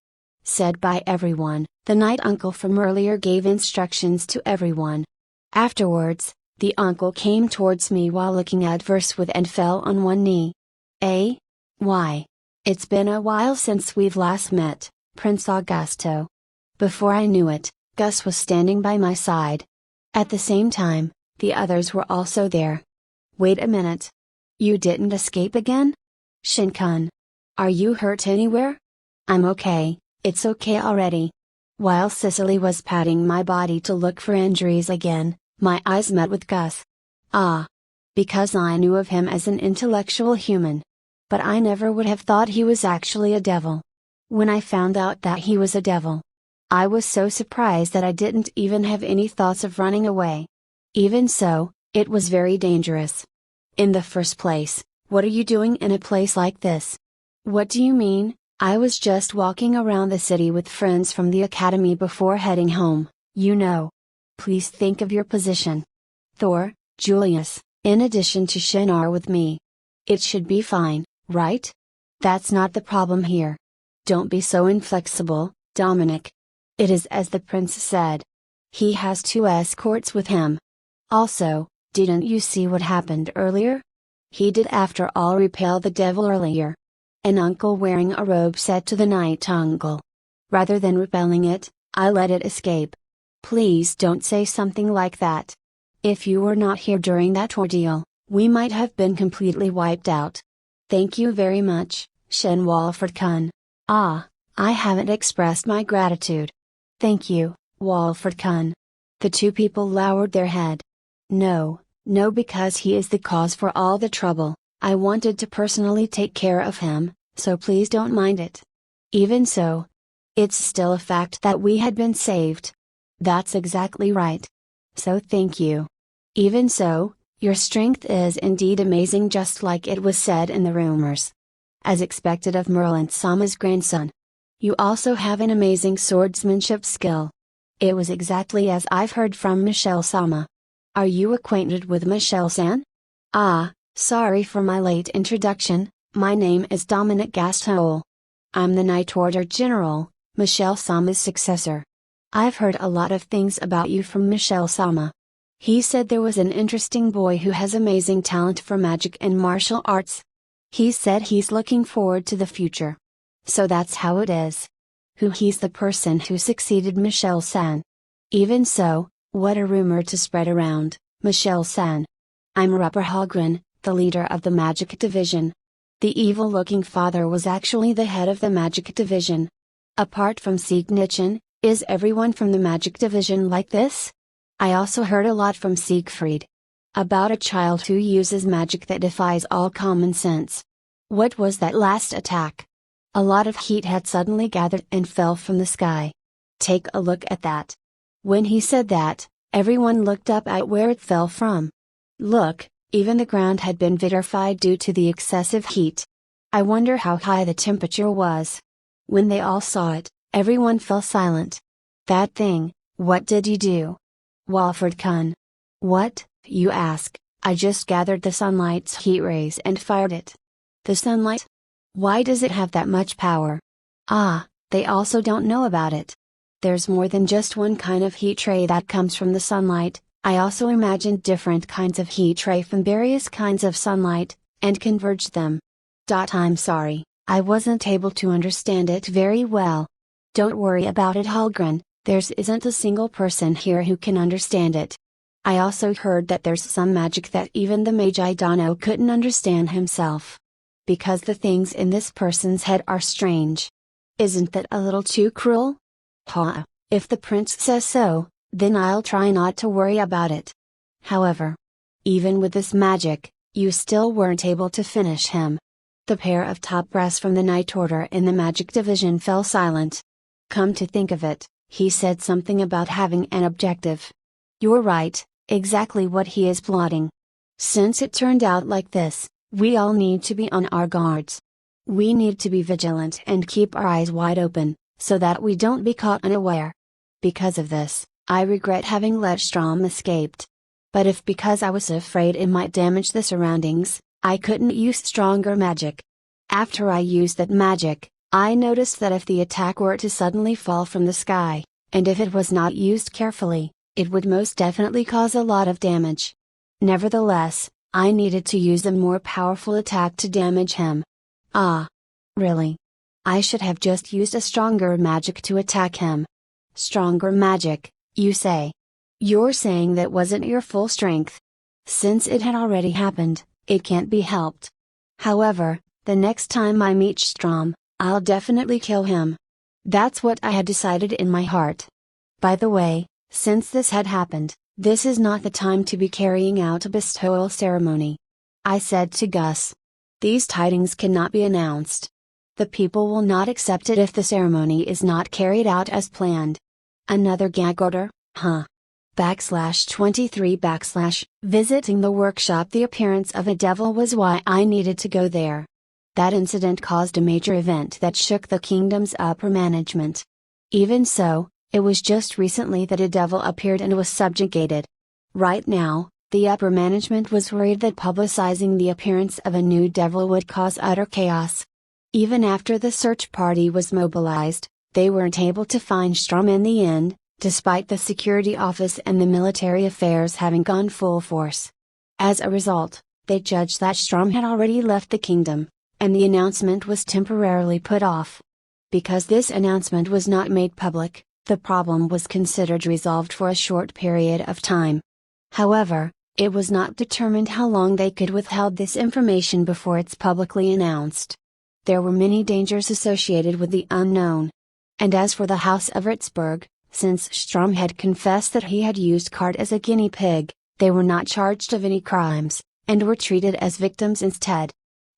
Said by everyone, the knight uncle from earlier gave instructions to everyone. Afterwards, the uncle came towards me while looking adverse with and fell on one knee. Why? It's been a while since we've last met, Prince Augusto. Before I knew it, Gus was standing by my side. At the same time, the others were also there. Wait a minute. You didn't escape again? Shin-kun. Are you hurt anywhere? I'm okay, it's okay already. While Cicely was patting my body to look for injuries again, my eyes met with Gus. Because I knew of him as an intellectual human. But I never would have thought he was actually a devil. When I found out that he was a devil, I was so surprised that I didn't even have any thoughts of running away. Even so, it was very dangerous. In the first place, what are you doing in a place like this? What do you mean? I was just walking around the city with friends from the academy before heading home, you know. Please think of your position. Thor, Julius, in addition to Shin are with me. It should be fine, right? That's not the problem here. Don't be so inflexible, Dominic. It is as the prince said. He has 2 escorts with him. Also, didn't you see what happened earlier? He did after all repel the devil earlier. An uncle wearing a robe said to the knight uncle. Rather than repelling it, I let it escape. Please don't say something like that. If you were not here during that ordeal, we might have been completely wiped out. Thank you very much, Shin Walford-kun. I haven't expressed my gratitude. Thank you, Walford-kun. The 2 people lowered their head. No, because he is the cause for all the trouble. I wanted to personally take care of him, so please don't mind it. Even so, it's still a fact that we had been saved. That's exactly right. So thank you. Even so, your strength is indeed amazing, just like it was said in the rumors. As expected of Merlin-sama's grandson. You also have an amazing swordsmanship skill. It was exactly as I've heard from Michelle-sama. Are you acquainted with Michelle-san? Sorry for my late introduction, my name is Dominic Gastole. I'm the Knight Order General, Michelle-sama's successor. I've heard a lot of things about you from Michelle-sama. He said there was an interesting boy who has amazing talent for magic and martial arts. He said he's looking forward to the future. So that's how it is. He's the person who succeeded Michelle-san. Even so, what a rumor to spread around, Michelle-san. I'm Rupert Hallgren, the leader of the Magic Division. The evil-looking father was actually the head of the Magic Division. Apart from Siegnichin, is everyone from the Magic Division like this? I also heard a lot from Siegfried. About a child who uses magic that defies all common sense. What was that last attack? A lot of heat had suddenly gathered and fell from the sky. Take a look at that. When he said that, everyone looked up at where it fell from. Look, even the ground had been vitrified due to the excessive heat. I wonder how high the temperature was. When they all saw it, everyone fell silent. That thing, what did you do? Walford-kun. What, you ask? I just gathered the sunlight's heat rays and fired it. The sunlight? Why does it have that much power? They also don't know about it. There's more than just one kind of heat ray that comes from the sunlight. I also imagined different kinds of heat ray from various kinds of sunlight, and converged them. I'm sorry, I wasn't able to understand it very well. Don't worry about it, Hallgren, there isn't a single person here who can understand it. I also heard that there's some magic that even the Magi Dono couldn't understand himself. Because the things in this person's head are strange. Isn't that a little too cruel? If the prince says so, then I'll try not to worry about it. However, even with this magic, you still weren't able to finish him. The pair of top brass from the Night Order in the Magic Division fell silent. Come to think of it, he said something about having an objective. You're right, exactly what he is plotting. Since it turned out like this, we all need to be on our guards. We need to be vigilant and keep our eyes wide open, so that we don't be caught unaware. Because of this, I regret having let Strom escaped. But if because I was afraid it might damage the surroundings, I couldn't use stronger magic. After I used that magic, I noticed that if the attack were to suddenly fall from the sky, and if it was not used carefully, it would most definitely cause a lot of damage. Nevertheless, I needed to use a more powerful attack to damage him. Ah. Really? I should have just used a stronger magic to attack him. Stronger magic, you say? You're saying that wasn't your full strength. Since it had already happened, it can't be helped. However, the next time I meet Strom, I'll definitely kill him. That's what I had decided in my heart. By the way, since this had happened, this is not the time to be carrying out a bestowal ceremony. I said to Gus. These tidings cannot be announced. The people will not accept it if the ceremony is not carried out as planned. Another gag order, huh? /23 Visiting the workshop. The appearance of a devil was why I needed to go there. That incident caused a major event that shook the kingdom's upper management. Even so, it was just recently that a devil appeared and was subjugated. Right now, the upper management was worried that publicizing the appearance of a new devil would cause utter chaos. Even after the search party was mobilized, they weren't able to find Strom in the end, despite the security office and the military affairs having gone full force. As a result, they judged that Strom had already left the kingdom, and the announcement was temporarily put off. Because this announcement was not made public, the problem was considered resolved for a short period of time. However, it was not determined how long they could withhold this information before it's publicly announced. There were many dangers associated with the unknown. And as for the House of Würzburg, since Strom had confessed that he had used Cart as a guinea pig, they were not charged of any crimes, and were treated as victims instead.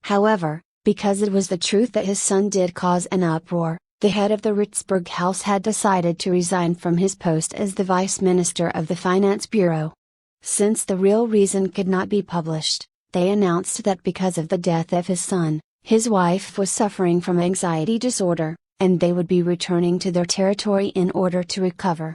However, because it was the truth that his son did cause an uproar, the head of the Würzburg house had decided to resign from his post as the vice minister of the Finance Bureau. Since the real reason could not be published, they announced that because of the death of his son, his wife was suffering from anxiety disorder, and they would be returning to their territory in order to recover.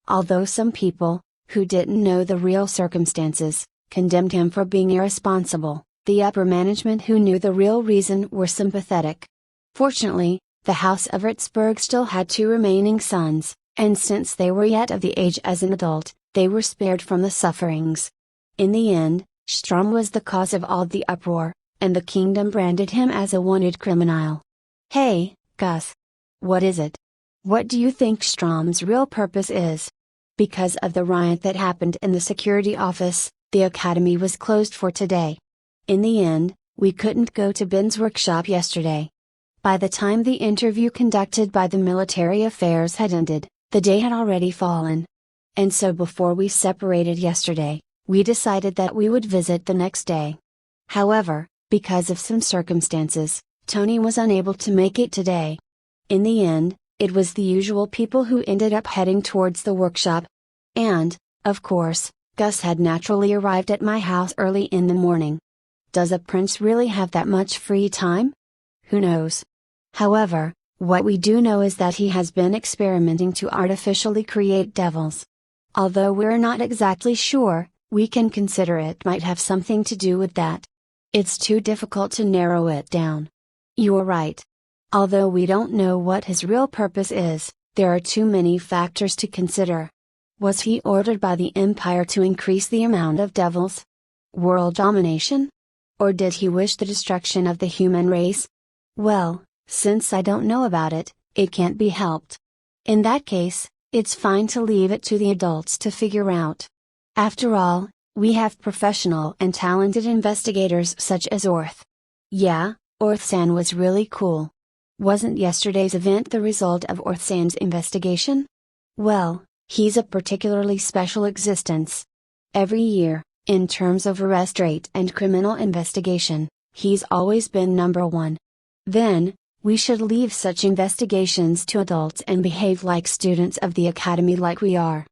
Although some people, who didn't know the real circumstances, condemned him for being irresponsible, the upper management who knew the real reason were sympathetic. Fortunately, the House of Würzburg still had 2 remaining sons, and since they were yet of the age as an adult, they were spared from the sufferings. In the end, Strom was the cause of all the uproar, and the kingdom branded him as a wanted criminal. Hey, Gus. What is it? What do you think Strom's real purpose is? Because of the riot that happened in the security office, the academy was closed for today. In the end, we couldn't go to Ben's workshop yesterday. By the time the interview conducted by the military affairs had ended, the day had already fallen. And so before we separated yesterday, we decided that we would visit the next day. However, because of some circumstances, Tony was unable to make it today. In the end, it was the usual people who ended up heading towards the workshop. And, of course, Gus had naturally arrived at my house early in the morning. Does a prince really have that much free time? Who knows? However, what we do know is that he has been experimenting to artificially create devils. Although we're not exactly sure, we can consider it might have something to do with that. It's too difficult to narrow it down. You're right. Although we don't know what his real purpose is, there are too many factors to consider. Was he ordered by the Empire to increase the amount of devils? World domination? Or did he wish the destruction of the human race? Well, since I don't know about it, it can't be helped. In that case, it's fine to leave it to the adults to figure out. After all, we have professional and talented investigators such as Orth. Yeah, Orth-san was really cool. Wasn't yesterday's event the result of Orth-san's investigation? Well, he's a particularly special existence. Every year, in terms of arrest rate and criminal investigation, he's always been number one. Then, we should leave such investigations to adults and behave like students of the academy like we are.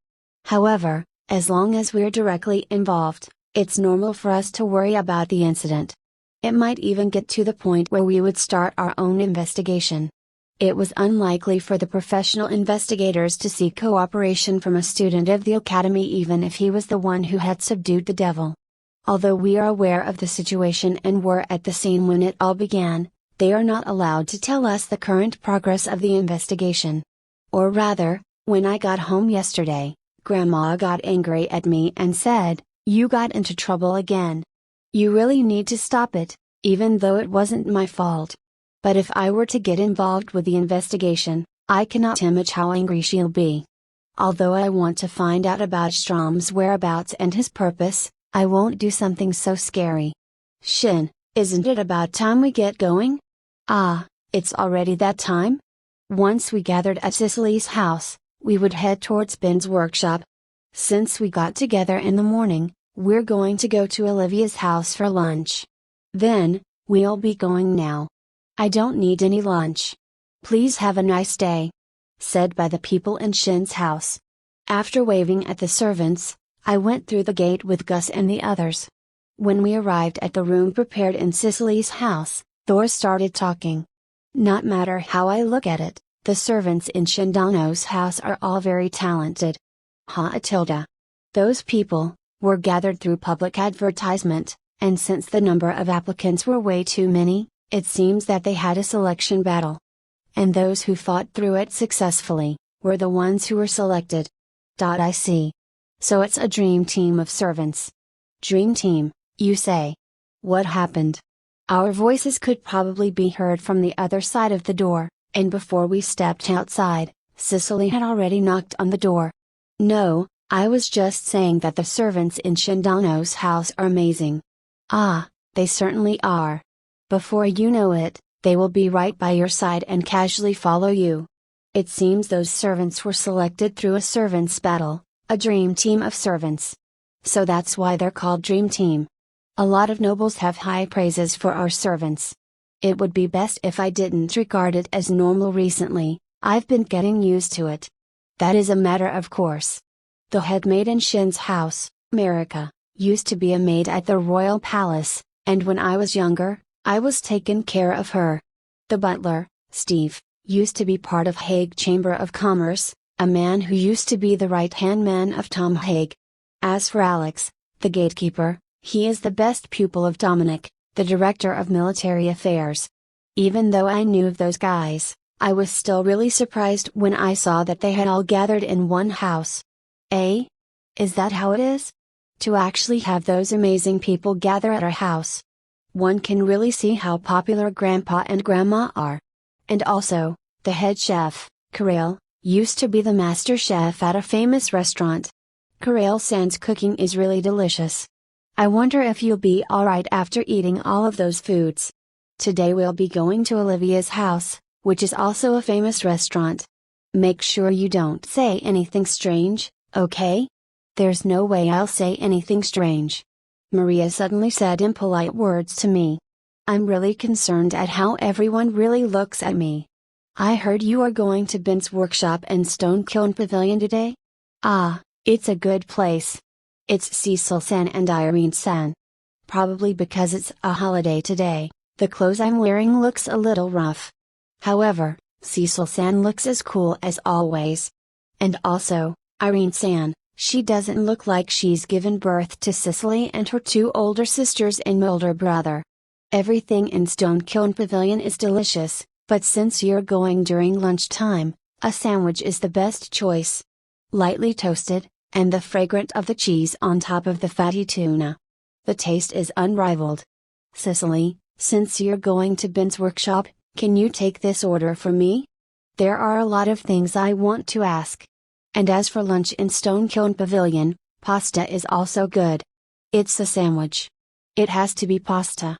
However, as long as we're directly involved, it's normal for us to worry about the incident. It might even get to the point where we would start our own investigation. It was unlikely for the professional investigators to seek cooperation from a student of the academy even if he was the one who had subdued the devil. Although we are aware of the situation and were at the scene when it all began, they are not allowed to tell us the current progress of the investigation. Or rather, when I got home yesterday, Grandma got angry at me and said, "You got into trouble again. You really need to stop it, even though it wasn't my fault." But if I were to get involved with the investigation, I cannot imagine how angry she'll be. Although I want to find out about Strom's whereabouts and his purpose, I won't do something so scary. Shin, isn't it about time we get going? Ah, it's already that time? Once we gathered at Cicely's house, we would head towards Ben's workshop. Since we got together in the morning, we're going to go to Olivia's house for lunch. Then, we'll be going now. I don't need any lunch. Please have a nice day. Said by the people in Shin's house. After waving at the servants, I went through the gate with Gus and the others. When we arrived at the room prepared in Cicely's house, Thor started talking. Not matter how I look at it, the servants in Shindano's house are all very talented. Those people were gathered through public advertisement, and since the number of applicants were way too many, it seems that they had a selection battle. And those who fought through it successfully, were the ones who were selected. I see. So it's a dream team of servants. Dream team, you say? What happened? Our voices could probably be heard from the other side of the door, and before we stepped outside, Cicely had already knocked on the door. No, I was just saying that the servants in Shindano's house are amazing. Ah, they certainly are. Before you know it, they will be right by your side and casually follow you. It seems those servants were selected through a servants' battle, a dream team of servants. So that's why they're called Dream Team. A lot of nobles have high praises for our servants. It would be best if I didn't regard it as normal recently, I've been getting used to it. That is a matter of course. The head maid in Shin's house, Marika, used to be a maid at the royal palace, and when I was younger, I was taken care of her. The butler, Steve, used to be part of Hague Chamber of Commerce, a man who used to be the right-hand man of Tom Hague. As for Alex, the gatekeeper, he is the best pupil of Dominic, the director of military affairs. Even though I knew of those guys, I was still really surprised when I saw that they had all gathered in one house. Eh? Is that how it is? To actually have those amazing people gather at our house. One can really see how popular Grandpa and Grandma are. And also, the head chef, Karail, used to be the master chef at a famous restaurant. Karail-san's cooking is really delicious. I wonder if you'll be alright after eating all of those foods. Today we'll be going to Olivia's house, which is also a famous restaurant. Make sure you don't say anything strange, okay? There's no way I'll say anything strange. Maria suddenly said impolite words to me. I'm really concerned at how everyone really looks at me. I heard you are going to Ben's workshop and Stone Kiln Pavilion today? Ah, it's a good place. It's Cecil-san and Irene-san. Probably because it's a holiday today, the clothes I'm wearing looks a little rough. However, Cecil-san looks as cool as always. And also, Irene-san, she doesn't look like she's given birth to Cicely and her two older sisters and older brother. Everything in Stone Kiln Pavilion is delicious, but since you're going during lunchtime, a sandwich is the best choice. Lightly toasted, and the fragrance of the cheese on top of the fatty tuna. The taste is unrivaled. Cicely, since you're going to Ben's workshop, can you take this order for me? There are a lot of things I want to ask. And as for lunch in Stone Kiln Pavilion, Pasta is also good. It's a sandwich. It has to be pasta.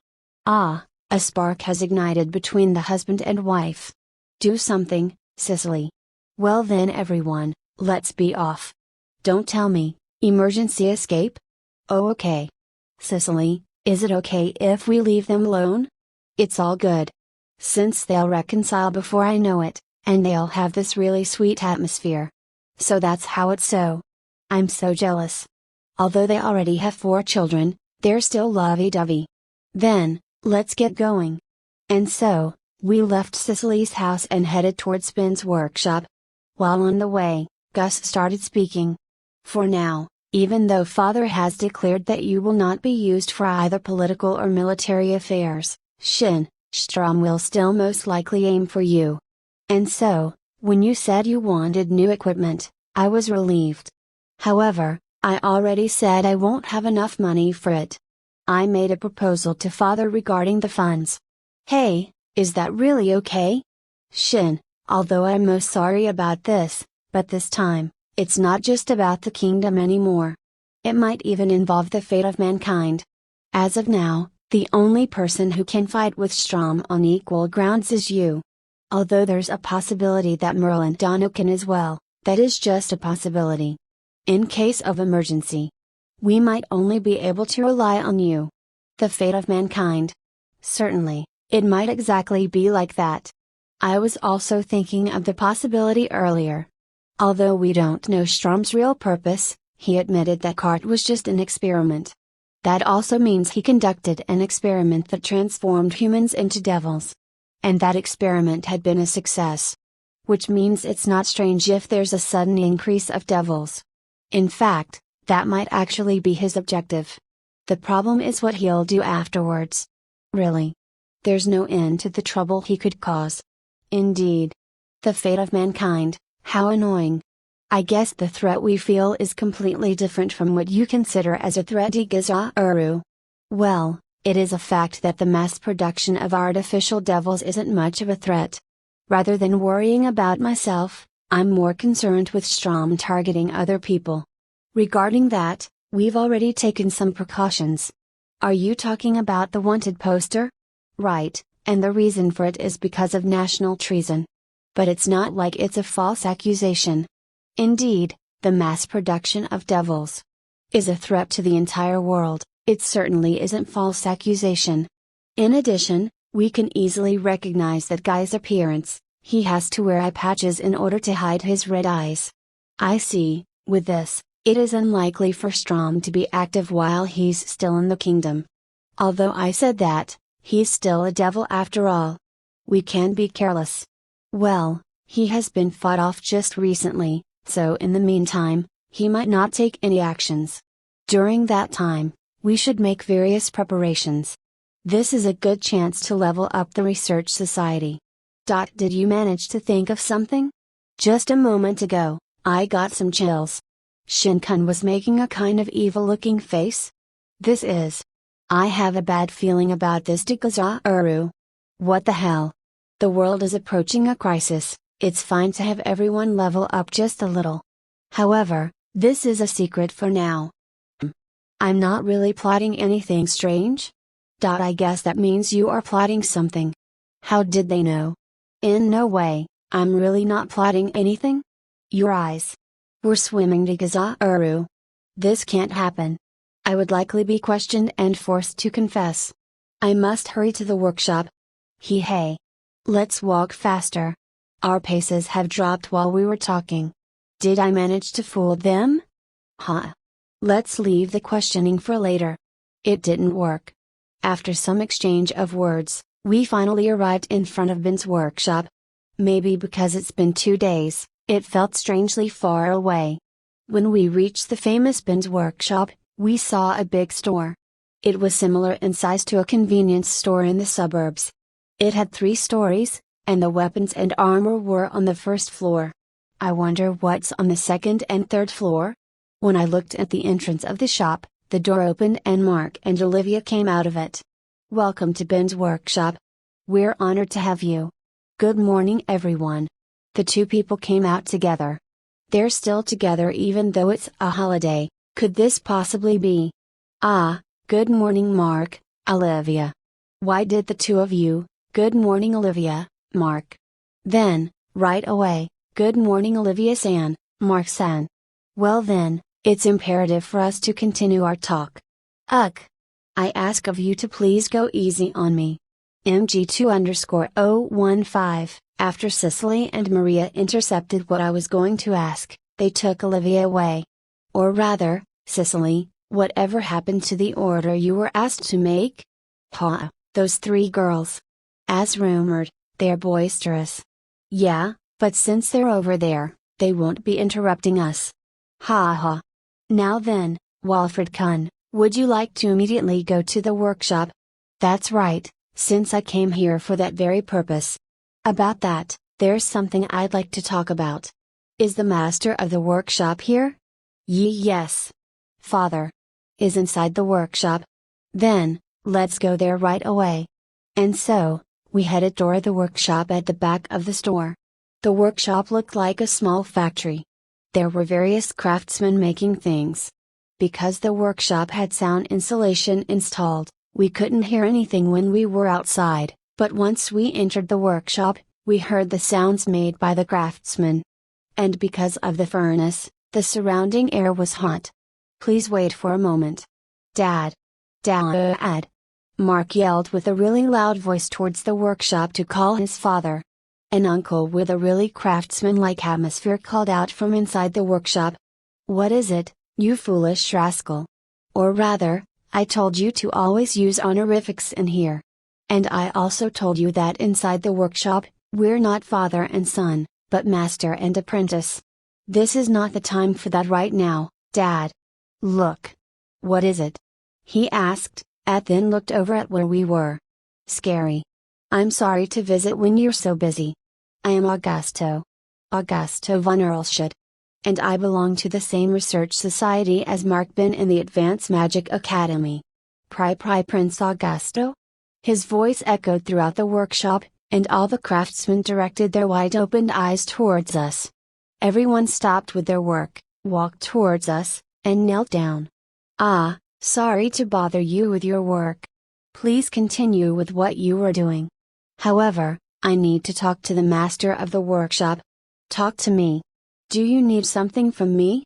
Ah, a spark has ignited between the husband and wife. Do something, Cicely. Well then everyone, let's be off. Don't tell me, emergency escape? Oh okay. Cicely, is it okay if we leave them alone? It's all good. Since they'll reconcile before I know it, and they'll have this really sweet atmosphere. So that's how it's so. I'm so jealous. Although they already have 4 children, they're still lovey-dovey. Then, let's get going. And so, we left Cicely's house and headed towards Ben's workshop. While on the way, Gus started speaking. For now, even though Father has declared that you will not be used for either political or military affairs, Strom will still most likely aim for you. And so, when you said you wanted new equipment, I was relieved. However, I already said I won't have enough money for it. I made a proposal to Father regarding the funds. Hey, is that really okay? Although I'm most sorry about this, but this time, it's not just about the kingdom anymore. It might even involve the fate of mankind. As of now, the only person who can fight with Strom on equal grounds is you. Although there's a possibility that Merlin Dono can as well, that is just a possibility. In case of emergency, we might only be able to rely on you. The fate of mankind. Certainly, it might exactly be like that. I was also thinking of the possibility earlier. Although we don't know Strom's real purpose, he admitted that Cart was just an experiment. That also means he conducted an experiment that transformed humans into devils. And that experiment had been a success. Which means it's not strange if there's a sudden increase of devils. In fact, that might actually be his objective. The problem is what he'll do afterwards. Really. There's no end to the trouble he could cause. Indeed. The fate of mankind, how annoying. I guess the threat we feel is completely different from what you consider as a threat, Igazauru. Well, it is a fact that the mass production of artificial devils isn't much of a threat. Rather than worrying about myself, I'm more concerned with Strom targeting other people. Regarding that, we've already taken some precautions. Are you talking about the wanted poster? Right, and the reason for it is because of national treason. But it's not like it's a false accusation. Indeed, the mass production of devils is a threat to the entire world. It certainly isn't false accusation. In addition, we can easily recognize that guy's appearance. He has to wear eye patches in order to hide his red eyes. I see, with this, it is unlikely for Strom to be active while he's still in the kingdom. Although I said that, he's still a devil after all. We can't be careless. Well, he has been fought off just recently, so in the meantime, he might not take any actions. During that time, we should make various preparations. This is a good chance to level up the research society. Did you manage to think of something? Just a moment ago, I got some chills. Shin-kun was making a kind of evil-looking face. I have a bad feeling about this, Dikazauru. What the hell? The world is approaching a crisis. It's fine to have everyone level up just a little. However, this is a secret for now. I'm not really plotting anything strange? I guess that means you are plotting something. How did they know? In no way, I'm really not plotting anything. Your eyes were swimming, Dikazauru. This can't happen. I would likely be questioned and forced to confess. I must hurry to the workshop. Hey. Let's walk faster. Our paces have dropped while we were talking. Did I manage to fool them? Let's leave the questioning for later. It didn't work. After some exchange of words, we finally arrived in front of Ben's workshop. Maybe because it's been 2 days, it felt strangely far away. When we reached the famous Ben's workshop, we saw a big store. It was similar in size to a convenience store in the suburbs. It had 3 stories, and the weapons and armor were on the first floor. I wonder what's on the second and third floor? When I looked at the entrance of the shop, the door opened and Mark and Olivia came out of it. Welcome to Ben's workshop. We're honored to have you. Good morning, everyone. The 2 people came out together. They're still together even though it's a holiday. Could this possibly be? Ah, good morning Mark, Olivia. Why did the two of you, good morning Olivia, Mark. Then, right away, good morning Olivia-san, Mark-san. Well then, it's imperative for us to continue our talk. Ugh. I ask of you to please go easy on me. MG2_015. After Cicely and Maria intercepted what I was going to ask, they took Olivia away. Or rather, Cicely, whatever happened to the order you were asked to make? Ha, those three girls. As rumored, they're boisterous. Yeah, but since they're over there, they won't be interrupting us. Ha ha. Now then, Walfrid-kun, would you like to immediately go to the workshop? That's right, since I came here for that very purpose. About that, there's something I'd like to talk about. Is the master of the workshop here? Yes. Father is inside the workshop. Then, let's go there right away. And so, we headed toward the workshop at the back of the store. The workshop looked like a small factory. There were various craftsmen making things. Because the workshop had sound insulation installed, we couldn't hear anything when we were outside, but once we entered the workshop, we heard the sounds made by the craftsmen. And because of the furnace, the surrounding air was hot. Please wait for a moment. Dad! Dad! Mark yelled with a really loud voice towards the workshop to call his father. An uncle with a really craftsman-like atmosphere called out from inside the workshop. What is it, you foolish rascal? Or rather, I told you to always use honorifics in here. And I also told you that inside the workshop, we're not father and son, but master and apprentice. This is not the time for that right now, Dad. Look. What is it? He asked, and then looked over at where we were. Scary. I'm sorry to visit when you're so busy. I am Augusto von Earlshot. And I belong to the same research society as Mark Ben in the Advanced Magic Academy. Prince Augusto? His voice echoed throughout the workshop, and all the craftsmen directed their wide-opened eyes towards us. Everyone stopped with their work, walked towards us, and knelt down. Ah, sorry to bother you with your work. Please continue with what you were doing. However, I need to talk to the master of the workshop. Talk to me. Do you need something from me?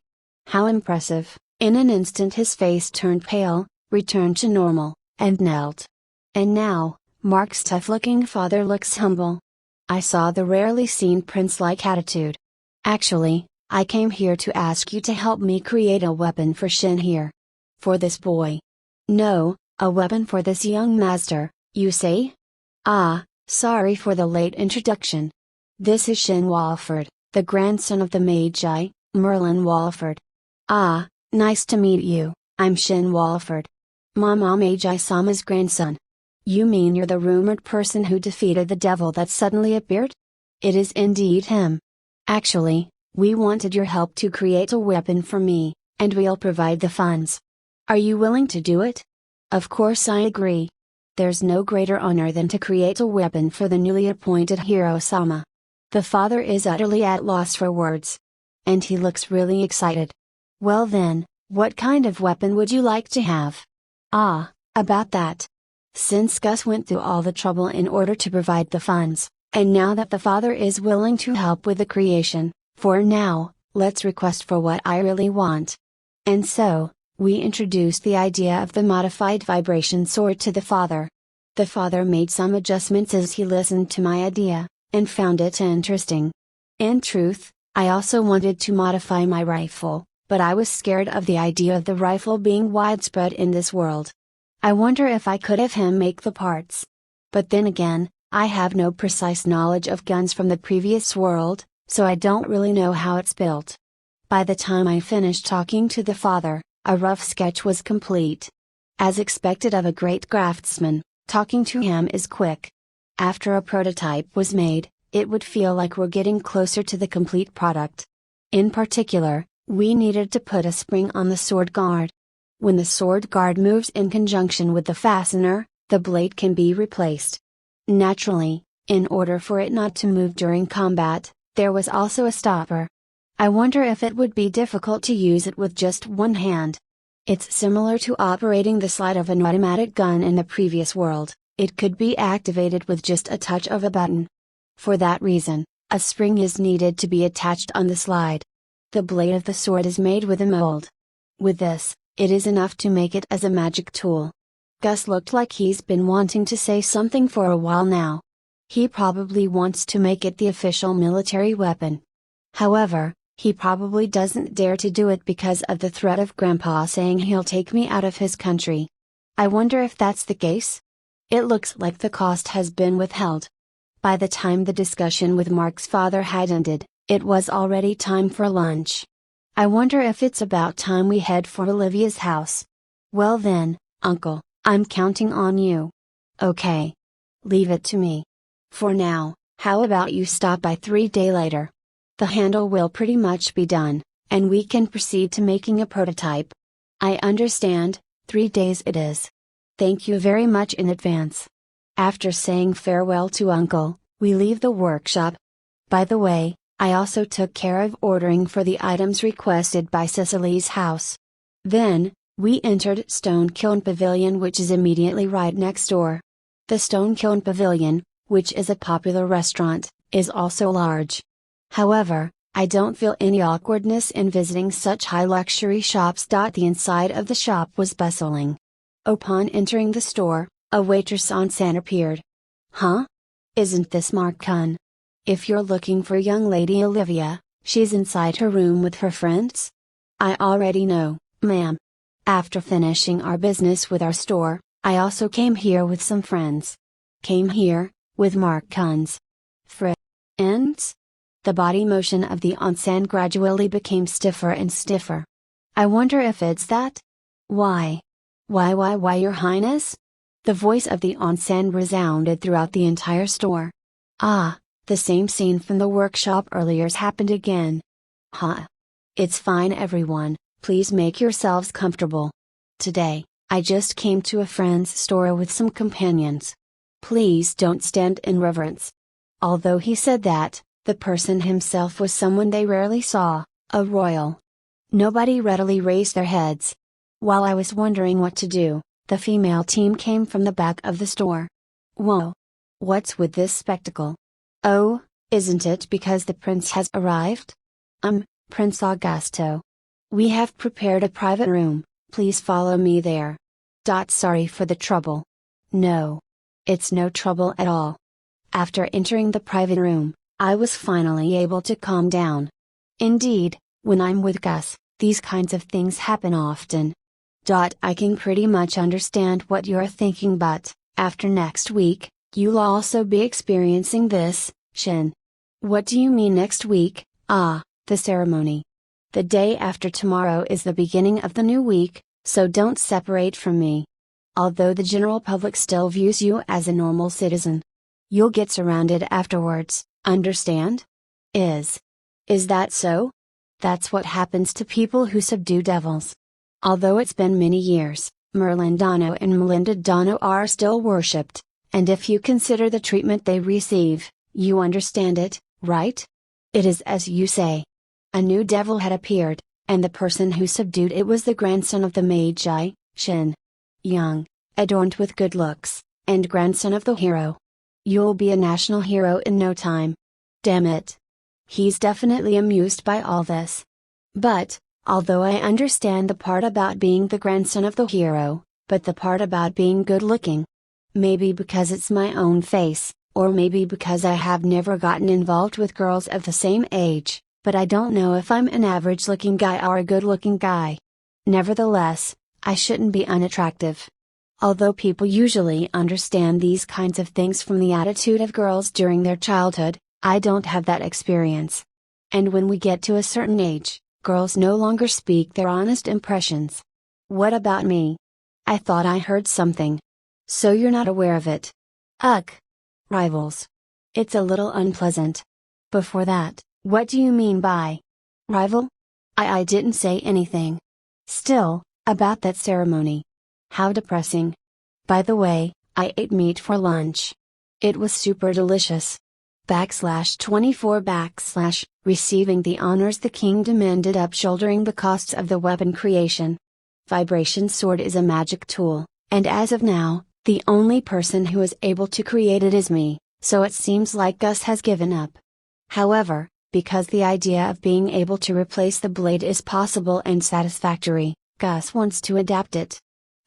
How impressive. In an instant his face turned pale, returned to normal, and knelt. And now, Mark's tough-looking father looks humble. I saw the rarely seen prince-like attitude. Actually, I came here to ask you to help me create a weapon for Shin here. For this boy. No, a weapon for this young master, you say? Ah, sorry for the late introduction. This is Shin Walford, the grandson of the Magi, Merlin Walford. Ah, nice to meet you, I'm Shin Walford. Mama Magi-sama's grandson. You mean you're the rumored person who defeated the devil that suddenly appeared? It is indeed him. Actually, we wanted your help to create a weapon for me, and we'll provide the funds. Are you willing to do it? Of course I agree. There's no greater honor than to create a weapon for the newly appointed Hiro-sama. The father is utterly at loss for words. And he looks really excited. Well then, what kind of weapon would you like to have? Ah, about that. Since Gus went through all the trouble in order to provide the funds, and now that the father is willing to help with the creation, for now, let's request for what I really want. And so, we introduced the idea of the modified vibration sword to the father. The father made some adjustments as he listened to my idea, and found it interesting. In truth, I also wanted to modify my rifle, but I was scared of the idea of the rifle being widespread in this world. I wonder if I could have him make the parts. But then again, I have no precise knowledge of guns from the previous world, so I don't really know how it's built. By the time I finished talking to the father, a rough sketch was complete. As expected of a great craftsman, talking to him is quick. After a prototype was made, it would feel like we're getting closer to the complete product. In particular, we needed to put a spring on the sword guard. When the sword guard moves in conjunction with the fastener, the blade can be replaced. Naturally, in order for it not to move during combat, there was also a stopper. I wonder if it would be difficult to use it with just one hand. It's similar to operating the slide of an automatic gun in the previous world. It could be activated with just a touch of a button. For that reason, a spring is needed to be attached on the slide. The blade of the sword is made with a mold. With this, it is enough to make it as a magic tool. Gus looked like he's been wanting to say something for a while now. He probably wants to make it the official military weapon. However, he probably doesn't dare to do it because of the threat of Grandpa saying he'll take me out of his country. I wonder if that's the case? It looks like the cost has been withheld. By the time the discussion with Mark's father had ended, it was already time for lunch. I wonder if it's about time we head for Olivia's house. Well then, Uncle, I'm counting on you. Okay. Leave it to me. For now, how about you stop by 3 days later? The handle will pretty much be done, and we can proceed to making a prototype. I understand, 3 days it is. Thank you very much in advance. After saying farewell to Uncle, we leave the workshop. By the way, I also took care of ordering for the items requested by Cecily's house. Then, we entered Stone Kiln Pavilion, which is immediately right next door. The Stone Kiln Pavilion, which is a popular restaurant, is also large. However, I don't feel any awkwardness in visiting such high luxury shops. The inside of the shop was bustling. Upon entering the store, a waitress on scene appeared. Huh? Isn't this Mark-kun? If you're looking for young lady Olivia, she's inside her room with her friends? I already know, ma'am. After finishing our business with our store, I also came here with some friends. Came here, with Mark-kun's friends? The body motion of the onsen gradually became stiffer and stiffer. I wonder if it's that? Why, Your Highness? The voice of the onsen resounded throughout the entire store. Ah, the same scene from the workshop earlier's happened again. Huh. It's fine everyone, please make yourselves comfortable. Today, I just came to a friend's store with some companions. Please don't stand in reverence. Although he said that, the person himself was someone they rarely saw, a royal. Nobody readily raised their heads. While I was wondering what to do, the female team came from the back of the store. Whoa! What's with this spectacle? Oh, isn't it because the prince has arrived? Prince Augusto. We have prepared a private room, please follow me there. Sorry for the trouble. No. It's no trouble at all. After entering the private room, I was finally able to calm down. Indeed, when I'm with Gus, these kinds of things happen often. I can pretty much understand what you're thinking, but, after next week, you'll also be experiencing this, Shin. What do you mean next week? The ceremony. The day after tomorrow is the beginning of the new week, so don't separate from me. Although the general public still views you as a normal citizen. You'll get surrounded afterwards, understand? Is that so? That's what happens to people who subdue devils. Although it's been many years, Merlin Dono and Melinda Dono are still worshipped, and if you consider the treatment they receive, you understand it, right? It is as you say. A new devil had appeared, and the person who subdued it was the grandson of the Magi, Shin. Young, adorned with good looks, and grandson of the hero. You'll be a national hero in no time. Damn it. He's definitely amused by all this. But, although I understand the part about being the grandson of the hero, but the part about being good looking. Maybe because it's my own face, or maybe because I have never gotten involved with girls of the same age, but I don't know if I'm an average looking guy or a good looking guy. Nevertheless, I shouldn't be unattractive. Although people usually understand these kinds of things from the attitude of girls during their childhood, I don't have that experience. And when we get to a certain age, girls no longer speak their honest impressions. What about me? I thought I heard something. So you're not aware of it? Ugh. Rivals. It's a little unpleasant. Before that, what do you mean by rival? I didn't say anything. Still, about that ceremony. How depressing. By the way, I ate meat for lunch. It was super delicious. /24 / receiving the honors the kingdom ended up shouldering the costs of the weapon creation. Vibration Sword is a magic tool, and as of now, the only person who is able to create it is me, so it seems like Gus has given up. However, because the idea of being able to replace the blade is possible and satisfactory, Gus wants to adapt it.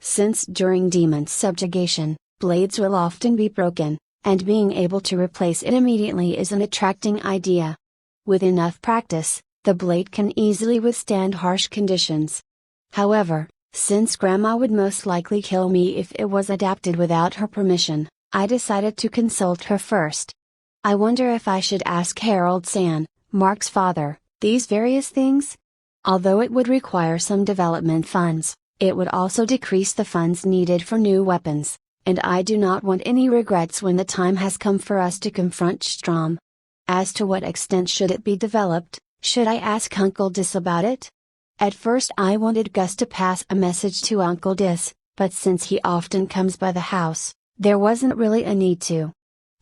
Since during demon subjugation, blades will often be broken, and being able to replace it immediately is an attracting idea. With enough practice, the blade can easily withstand harsh conditions. However, since Grandma would most likely kill me if it was adapted without her permission, I decided to consult her first. I wonder if I should ask Harold-san, Mark's father, these various things? Although it would require some development funds, it would also decrease the funds needed for new weapons, and I do not want any regrets when the time has come for us to confront Strom. As to what extent should it be developed, should I ask Uncle Dis about it? At first I wanted Gus to pass a message to Uncle Dis, but since he often comes by the house, there wasn't really a need to.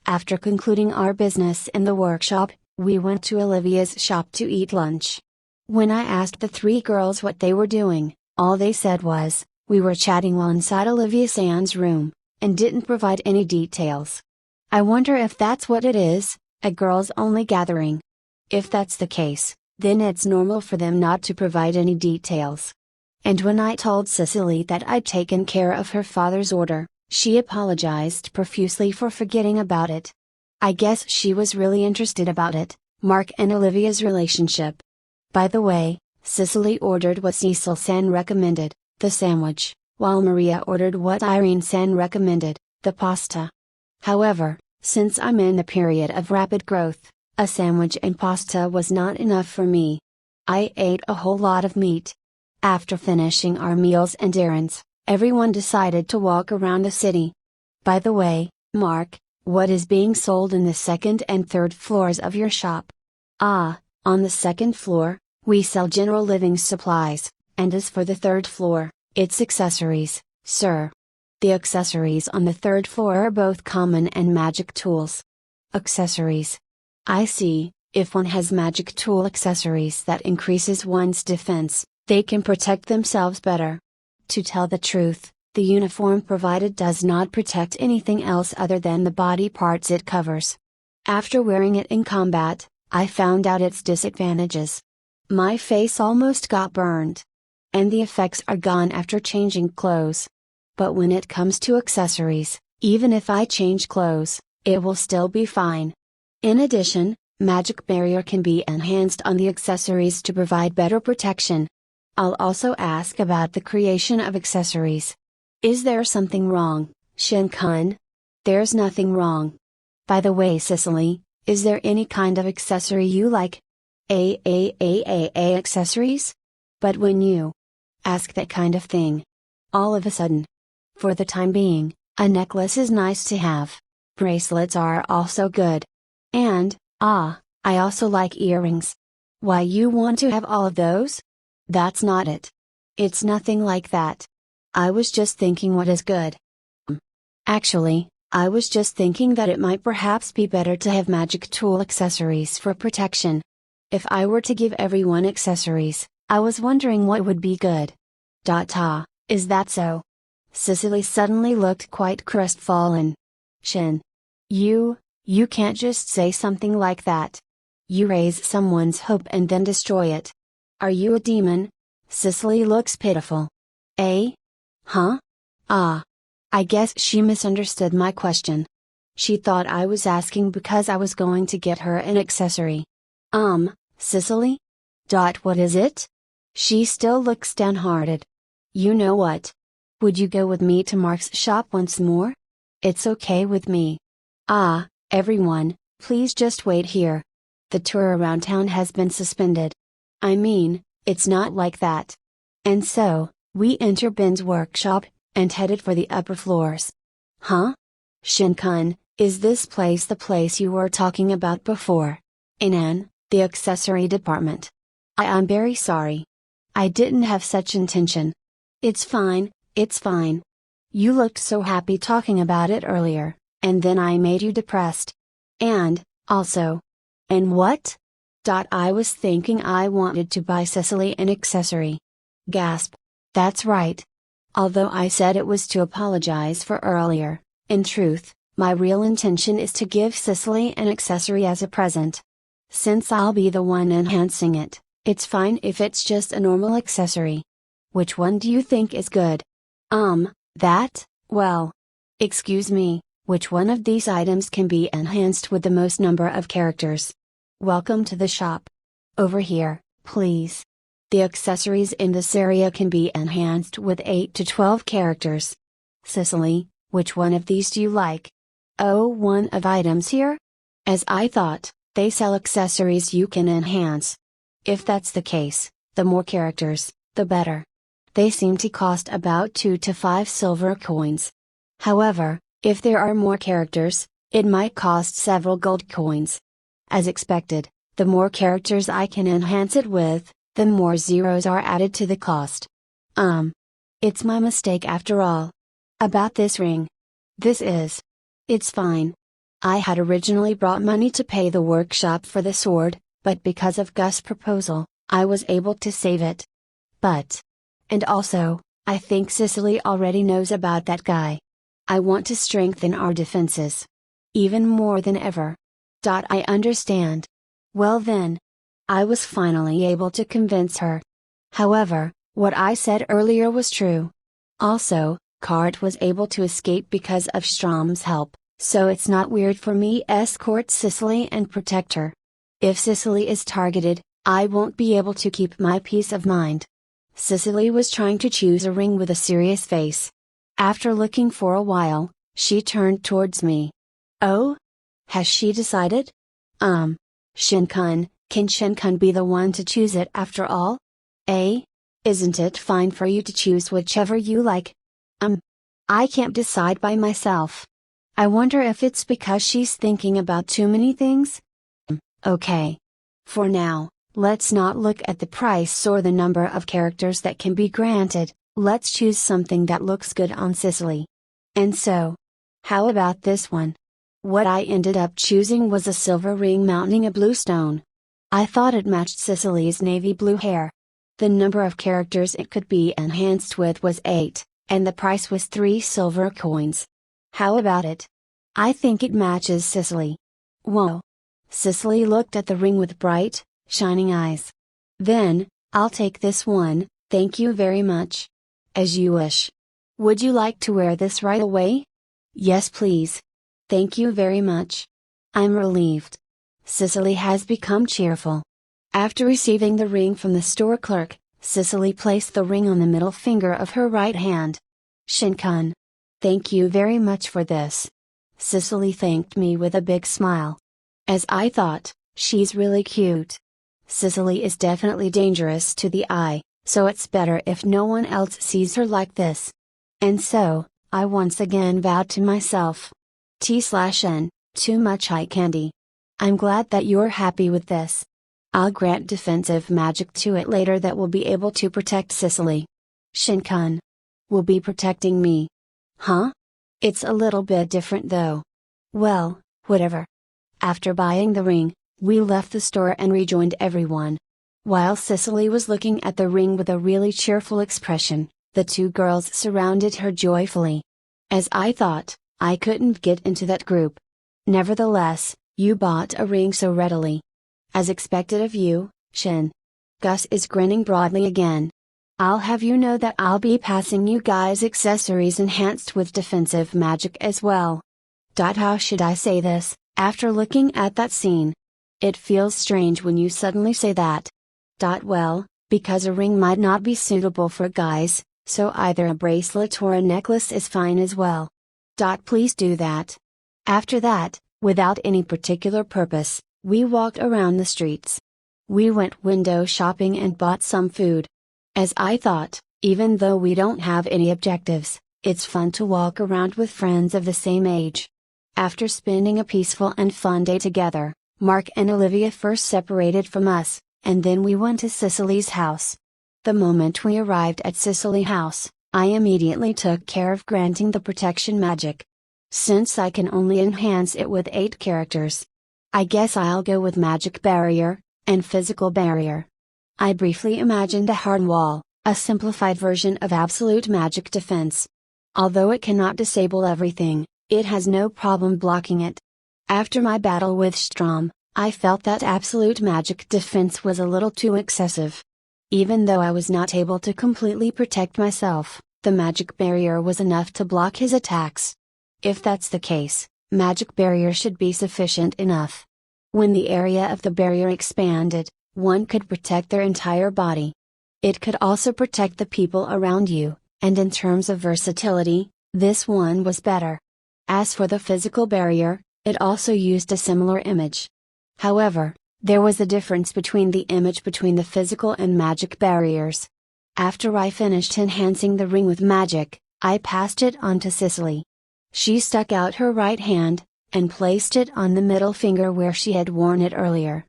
After concluding our business in the workshop, we went to Olivia's shop to eat lunch. When I asked the three girls what they were doing, all they said was, we were chatting while inside Olivia-san's room, and didn't provide any details. I wonder if that's what it is, a girls-only gathering. If that's the case, then it's normal for them not to provide any details. And when I told Cicely that I'd taken care of her father's order, she apologized profusely for forgetting about it. I guess she was really interested about it, Mark and Olivia's relationship. By the way, Cicely ordered what Cecil-san recommended, the sandwich, while Maria ordered what Irene-san recommended, the pasta. However, since I'm in the period of rapid growth, a sandwich and pasta was not enough for me. I ate a whole lot of meat. After finishing our meals and errands, everyone decided to walk around the city. By the way, Mark, what is being sold in the second and third floors of your shop? On the second floor, we sell general living supplies, and as for the third floor, it's accessories, sir. The accessories on the third floor are both common and magic tools. Accessories. I see, if one has magic tool accessories that increases one's defense, they can protect themselves better. To tell the truth, the uniform provided does not protect anything else other than the body parts it covers. After wearing it in combat, I found out its disadvantages. My face almost got burned. And the effects are gone after changing clothes. But when it comes to accessories, even if I change clothes, it will still be fine. In addition, magic barrier can be enhanced on the accessories to provide better protection. I'll also ask about the creation of accessories. Is there something wrong, Shin-kun? There's nothing wrong. By the way, Cicely, is there any kind of accessory you like? Accessories? But when you ask that kind of thing, all of a sudden, for the time being, a necklace is nice to have. Bracelets are also good. And, I also like earrings. Why you want to have all of those? That's not it. It's nothing like that. I was just thinking what is good. Actually, I was just thinking that it might perhaps be better to have magic tool accessories for protection. If I were to give everyone accessories, I was wondering what would be good. Is that so? Cicely suddenly looked quite crestfallen. Shin. You can't just say something like that. You raise someone's hope and then destroy it. Are you a demon? Cicely looks pitiful. Huh? I guess she misunderstood my question. She thought I was asking because I was going to get her an accessory. Cicely? What is it? She still looks downhearted. You know what? Would you go with me to Mark's shop once more? It's okay with me. Everyone, please just wait here. The tour around town has been suspended. I mean, it's not like that. And so, we enter Ben's workshop, and headed for the upper floors. Huh? Shin-kun, is this place the place you were talking about before? The accessory department. I'm very sorry. I didn't have such intention. It's fine, it's fine. You looked so happy talking about it earlier, and then I made you depressed. And, Also. And what? I was thinking I wanted to buy Cicely an accessory. Gasp. That's right. Although I said it was to apologize for earlier, in truth, my real intention is to give Cicely an accessory as a present. Since I'll be the one enhancing it, it's fine if it's just a normal accessory. Which one do you think is good? That, well. Excuse me, which one of these items can be enhanced with the most number of characters? Welcome to the shop. Over here, please. The accessories in this area can be enhanced with 8 to 12 characters. Cicely, which one of these do you like? Oh, one of items here? As I thought, they sell accessories you can enhance. If that's the case, the more characters, the better. They seem to cost about 2 to 5 silver coins. However, if there are more characters, it might cost several gold coins. As expected, the more characters I can enhance it with, the more zeros are added to the cost. It's my mistake after all. About this ring. It's fine. I had originally brought money to pay the workshop for the sword, but because of Gus' proposal, I was able to save it. And also, I think Cicely already knows about that guy. I want to strengthen our defenses. Even more than ever. I understand. Well then. I was finally able to convince her. However, what I said earlier was true. Also, Cart was able to escape because of Strom's help, so it's not weird for me to escort Cicely and protect her. If Cicely is targeted, I won't be able to keep my peace of mind. Cicely was trying to choose a ring with a serious face. After looking for a while, she turned towards me. Oh? Has she decided? Shin-kun, can Shin-kun be the one to choose it after all? Isn't it fine for you to choose whichever you like? I can't decide by myself. I wonder if it's because she's thinking about too many things? Okay. For now, let's not look at the price or the number of characters that can be granted, let's choose something that looks good on Cicely. And so, how about this one? What I ended up choosing was a silver ring mounting a blue stone. I thought it matched Cicely's navy blue hair. The number of characters it could be enhanced with was 8, and the price was 3 silver coins. How about it? I think it matches Cicely. Whoa. Cicely looked at the ring with bright, shining eyes. Then, I'll take this one, thank you very much. As you wish. Would you like to wear this right away? Yes please. Thank you very much. I'm relieved. Cicely has become cheerful. After receiving the ring from the store clerk, Cicely placed the ring on the middle finger of her right hand. Shin-kun. Thank you very much for this. Cicely thanked me with a big smile. As I thought, she's really cute. Cicely is definitely dangerous to the eye, so it's better if no one else sees her like this. And so, I once again vowed to myself. T/N, too much eye candy. I'm glad that you're happy with this. I'll grant defensive magic to it later that will be able to protect Cicely. Shin-kun. Will be protecting me. Huh? It's a little bit different though. Well, whatever. After buying the ring, we left the store and rejoined everyone. While Cicely was looking at the ring with a really cheerful expression, the two girls surrounded her joyfully. As I thought, I couldn't get into that group. Nevertheless, you bought a ring so readily. As expected of you, Shin. Gus is grinning broadly again. I'll have you know that I'll be passing you guys accessories enhanced with defensive magic as well. How should I say this, after looking at that scene? It feels strange when you suddenly say that. Well, because a ring might not be suitable for guys, so either a bracelet or a necklace is fine as well. Please do that. After that, without any particular purpose, we walked around the streets. We went window shopping and bought some food. As I thought, even though we don't have any objectives, it's fun to walk around with friends of the same age. After spending a peaceful and fun day together, Mark and Olivia first separated from us, and then we went to Cicely's house. The moment we arrived at Cicely's house, I immediately took care of granting the protection magic. Since I can only enhance it with 8 characters, I guess I'll go with magic barrier, and physical barrier. I briefly imagined a hard wall, a simplified version of absolute magic defense. Although it cannot disable everything, it has no problem blocking it. After my battle with Strom, I felt that absolute magic defense was a little too excessive. Even though I was not able to completely protect myself, the magic barrier was enough to block his attacks. If that's the case, magic barrier should be sufficient enough. When the area of the barrier expanded, one could protect their entire body. It could also protect the people around you, and in terms of versatility, this one was better. As for the physical barrier, it also used a similar image. However, there was a difference between the image between the physical and magic barriers. After I finished enhancing the ring with magic, I passed it on to Cicely. She stuck out her right hand, and placed it on the middle finger where she had worn it earlier.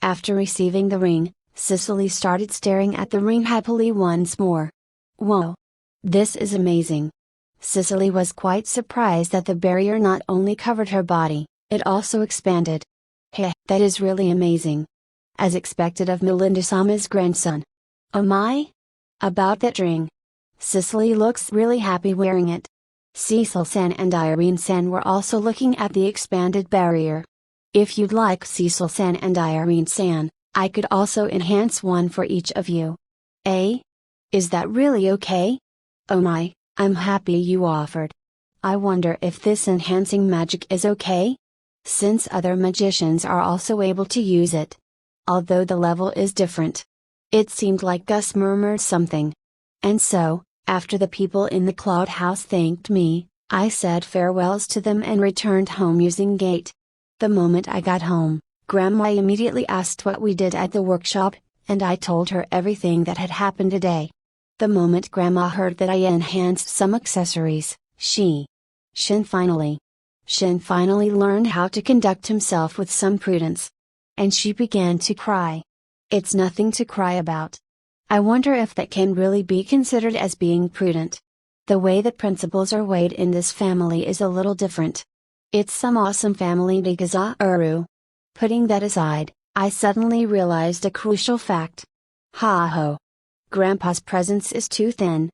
After receiving the ring, Cicely started staring at the ring happily once more. Whoa! This is amazing. Cicely was quite surprised that the barrier not only covered her body, it also expanded. Hey, that is really amazing. As expected of Melinda-sama's grandson. Oh my! About that ring. Cicely looks really happy wearing it. Cecil-san and Irene-san were also looking at the expanded barrier. If you'd like Cecil-san and Irene-san, I could also enhance one for each of you. Eh? Is that really okay? Oh my, I'm happy you offered. I wonder if this enhancing magic is okay? Since other magicians are also able to use it. Although the level is different. It seemed like Gus murmured something. And so, after the people in the cloud house thanked me, I said farewells to them and returned home using gate. The moment I got home, Grandma immediately asked what we did at the workshop, and I told her everything that had happened today. The moment Grandma heard that I enhanced some accessories, Shin finally learned how to conduct himself with some prudence. And she began to cry. It's nothing to cry about. I wonder if that can really be considered as being prudent. The way that principles are weighed in this family is a little different. It's some awesome family Digazaru. Putting that aside, I suddenly realized a crucial fact. Ha ho! Grandpa's presence is too thin.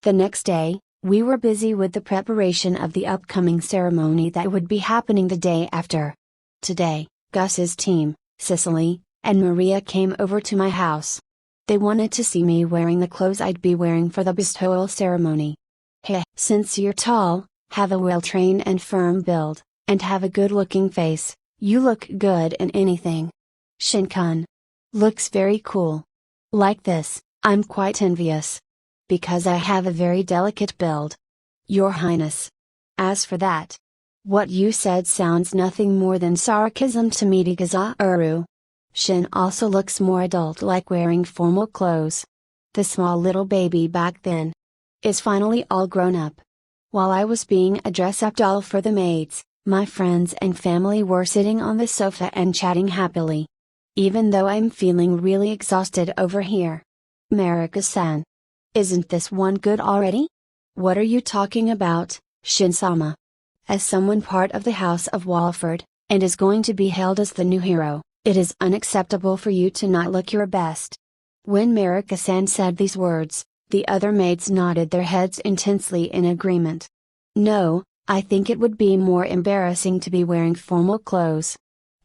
The next day, we were busy with the preparation of the upcoming ceremony that would be happening the day after. Today, Gus's team, Cicely, and Maria came over to my house. They wanted to see me wearing the clothes I'd be wearing for the bestowal ceremony. Hey, since you're tall, have a well-trained and firm build, and have a good-looking face, you look good in anything. Shin-kun. Looks very cool. Like this, I'm quite envious. Because I have a very delicate build. Your Highness. As for that, what you said sounds nothing more than sarcasm to me, Digazaru. Shin also looks more adult-like wearing formal clothes. The small little baby back then is finally all grown up. While I was being a dress-up doll for the maids, my friends and family were sitting on the sofa and chatting happily. Even though I'm feeling really exhausted over here. Marika-san. Isn't this one good already? What are you talking about, Shin-sama? As someone part of the House of Walford, and is going to be hailed as the new hero, it is unacceptable for you to not look your best. When Marika-san said these words, the other maids nodded their heads intensely in agreement. No, I think it would be more embarrassing to be wearing formal clothes.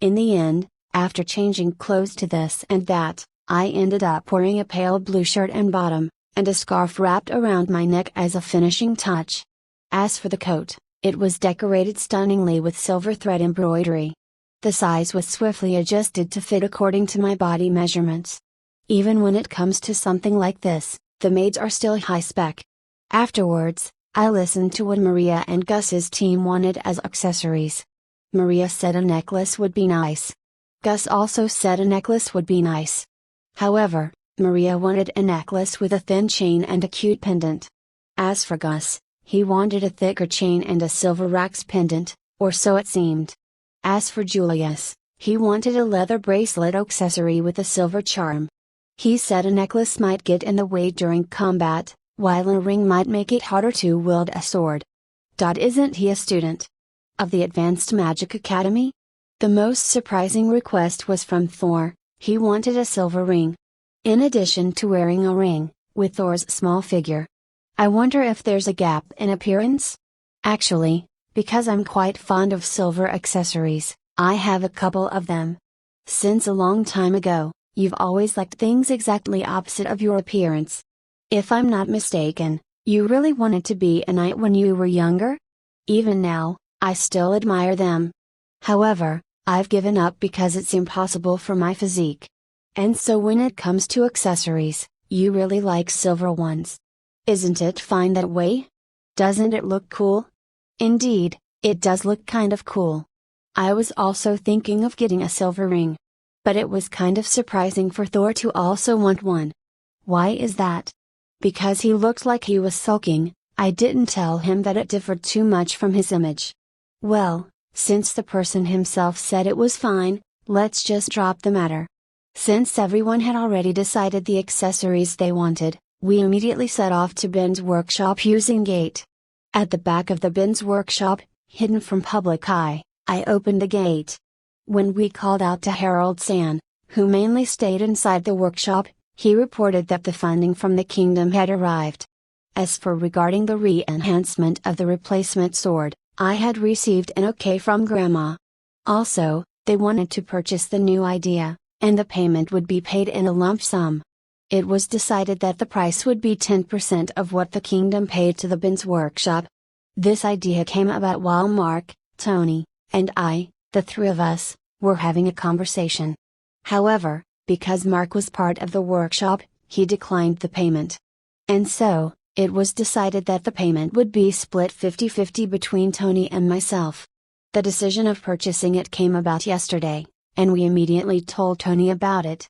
In the end, after changing clothes to this and that, I ended up wearing a pale blue shirt and bottom, and a scarf wrapped around my neck as a finishing touch. As for the coat, it was decorated stunningly with silver thread embroidery. The size was swiftly adjusted to fit according to my body measurements. Even when it comes to something like this, the maids are still high spec. Afterwards, I listened to what Maria and Gus's team wanted as accessories. Maria said a necklace would be nice. Gus also said a necklace would be nice. However, Maria wanted a necklace with a thin chain and a cute pendant. As for Gus, he wanted a thicker chain and a silver wax pendant, or so it seemed. As for Julius, he wanted a leather bracelet accessory with a silver charm. He said a necklace might get in the way during combat, while a ring might make it harder to wield a sword. Isn't he a student of the Advanced Magic Academy? The most surprising request was from Thor. He wanted a silver ring. In addition to wearing a ring, with Thor's small figure. I wonder if there's a gap in appearance? Actually, because I'm quite fond of silver accessories, I have a couple of them. Since a long time ago, you've always liked things exactly opposite of your appearance. If I'm not mistaken, you really wanted to be a knight when you were younger? Even now, I still admire them. However, I've given up because it's impossible for my physique. And so when it comes to accessories, you really like silver ones. Isn't it fine that way? Doesn't it look cool? Indeed, it does look kind of cool. I was also thinking of getting a silver ring. But it was kind of surprising for Thor to also want one. Why is that? Because he looked like he was sulking. I didn't tell him that it differed too much from his image. Well, since the person himself said it was fine, let's just drop the matter. Since everyone had already decided the accessories they wanted, we immediately set off to Ben's workshop using gate. At the back of the Ben's workshop, hidden from public eye, I opened the gate. When we called out to Harold-san, who mainly stayed inside the workshop, he reported that the funding from the kingdom had arrived. As for regarding the re-enhancement of the replacement sword, I had received an okay from Grandma. Also, they wanted to purchase the new idea, and the payment would be paid in a lump sum. It was decided that the price would be 10% of what the kingdom paid to the Ben's workshop. This idea came about while Mark, Tony, and I, the three of us, were having a conversation. However, because Mark was part of the workshop, he declined the payment. And so, it was decided that the payment would be split 50-50 between Tony and myself. The decision of purchasing it came about yesterday, and we immediately told Tony about it.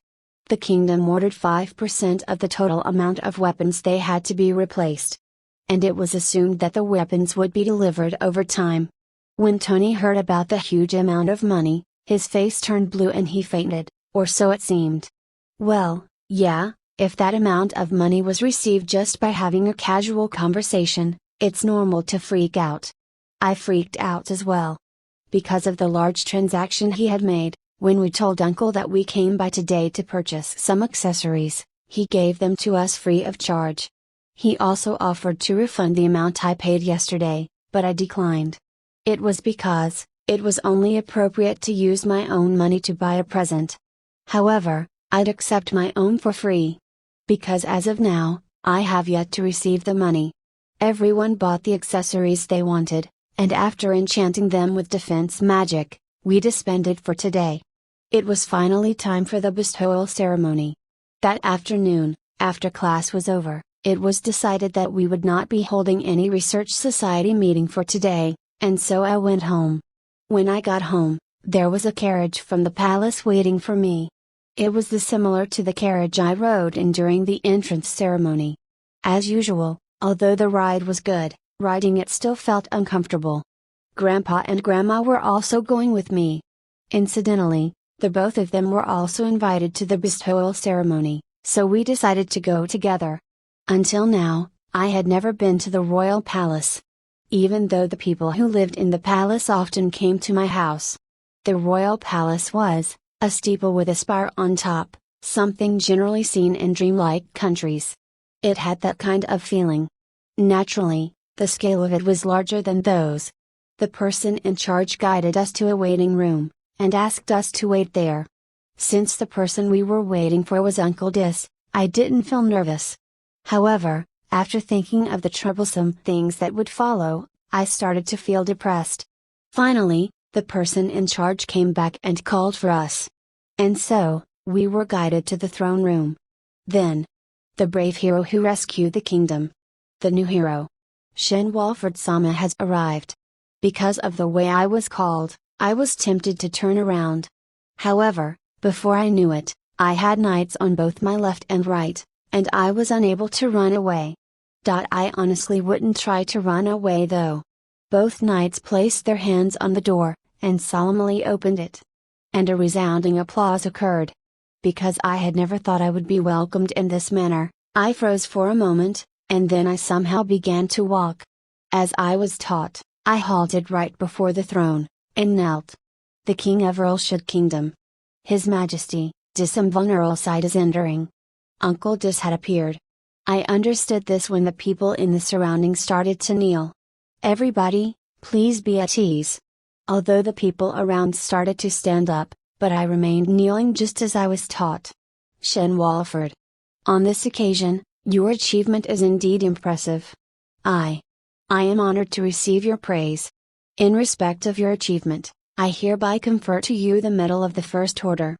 The kingdom ordered 5% of the total amount of weapons they had to be replaced. And it was assumed that the weapons would be delivered over time. When Tony heard about the huge amount of money, his face turned blue and he fainted, or so it seemed. Well, yeah, if that amount of money was received just by having a casual conversation, it's normal to freak out. I freaked out as well. Because of the large transaction he had made, when we told Uncle that we came by today to purchase some accessories, he gave them to us free of charge. He also offered to refund the amount I paid yesterday, but I declined. It was because, it was only appropriate to use my own money to buy a present. However, I'd accept my own for free. Because as of now, I have yet to receive the money. Everyone bought the accessories they wanted, and after enchanting them with defense magic, we disbanded for today. It was finally time for the bestowal ceremony. That afternoon, after class was over, it was decided that we would not be holding any research society meeting for today, and so I went home. When I got home, there was a carriage from the palace waiting for me. It was similar to the carriage I rode in during the entrance ceremony. As usual, although the ride was good, riding it still felt uncomfortable. Grandpa and Grandma were also going with me. Incidentally, the both of them were also invited to the bestowal ceremony, so we decided to go together. Until now, I had never been to the royal palace. Even though the people who lived in the palace often came to my house. The royal palace was a steeple with a spire on top, something generally seen in dreamlike countries. It had that kind of feeling. Naturally, the scale of it was larger than those. The person in charge guided us to a waiting room, and asked us to wait there. Since the person we were waiting for was Uncle Dis, I didn't feel nervous. However, after thinking of the troublesome things that would follow, I started to feel depressed. Finally, the person in charge came back and called for us. And so, we were guided to the throne room. Then, the brave hero who rescued the kingdom. The new hero. Shin Walford-sama has arrived. Because of the way I was called, I was tempted to turn around. However, before I knew it, I had knights on both my left and right, and I was unable to run away. I honestly wouldn't try to run away though. Both knights placed their hands on the door, and solemnly opened it. And a resounding applause occurred. Because I had never thought I would be welcomed in this manner, I froze for a moment, and then I somehow began to walk. As I was taught, I halted right before the throne, and knelt. the king of Earlshire Kingdom. His Majesty, Disumvulnerable side is entering. Uncle Dis had appeared. I understood this when the people in the surroundings started to kneel. Everybody, please be at ease. Although the people around started to stand up, but I remained kneeling just as I was taught. Shen Walford. On this occasion, your achievement is indeed impressive. I am honored to receive your praise. In respect of your achievement, I hereby confer to you the Medal of the First Order.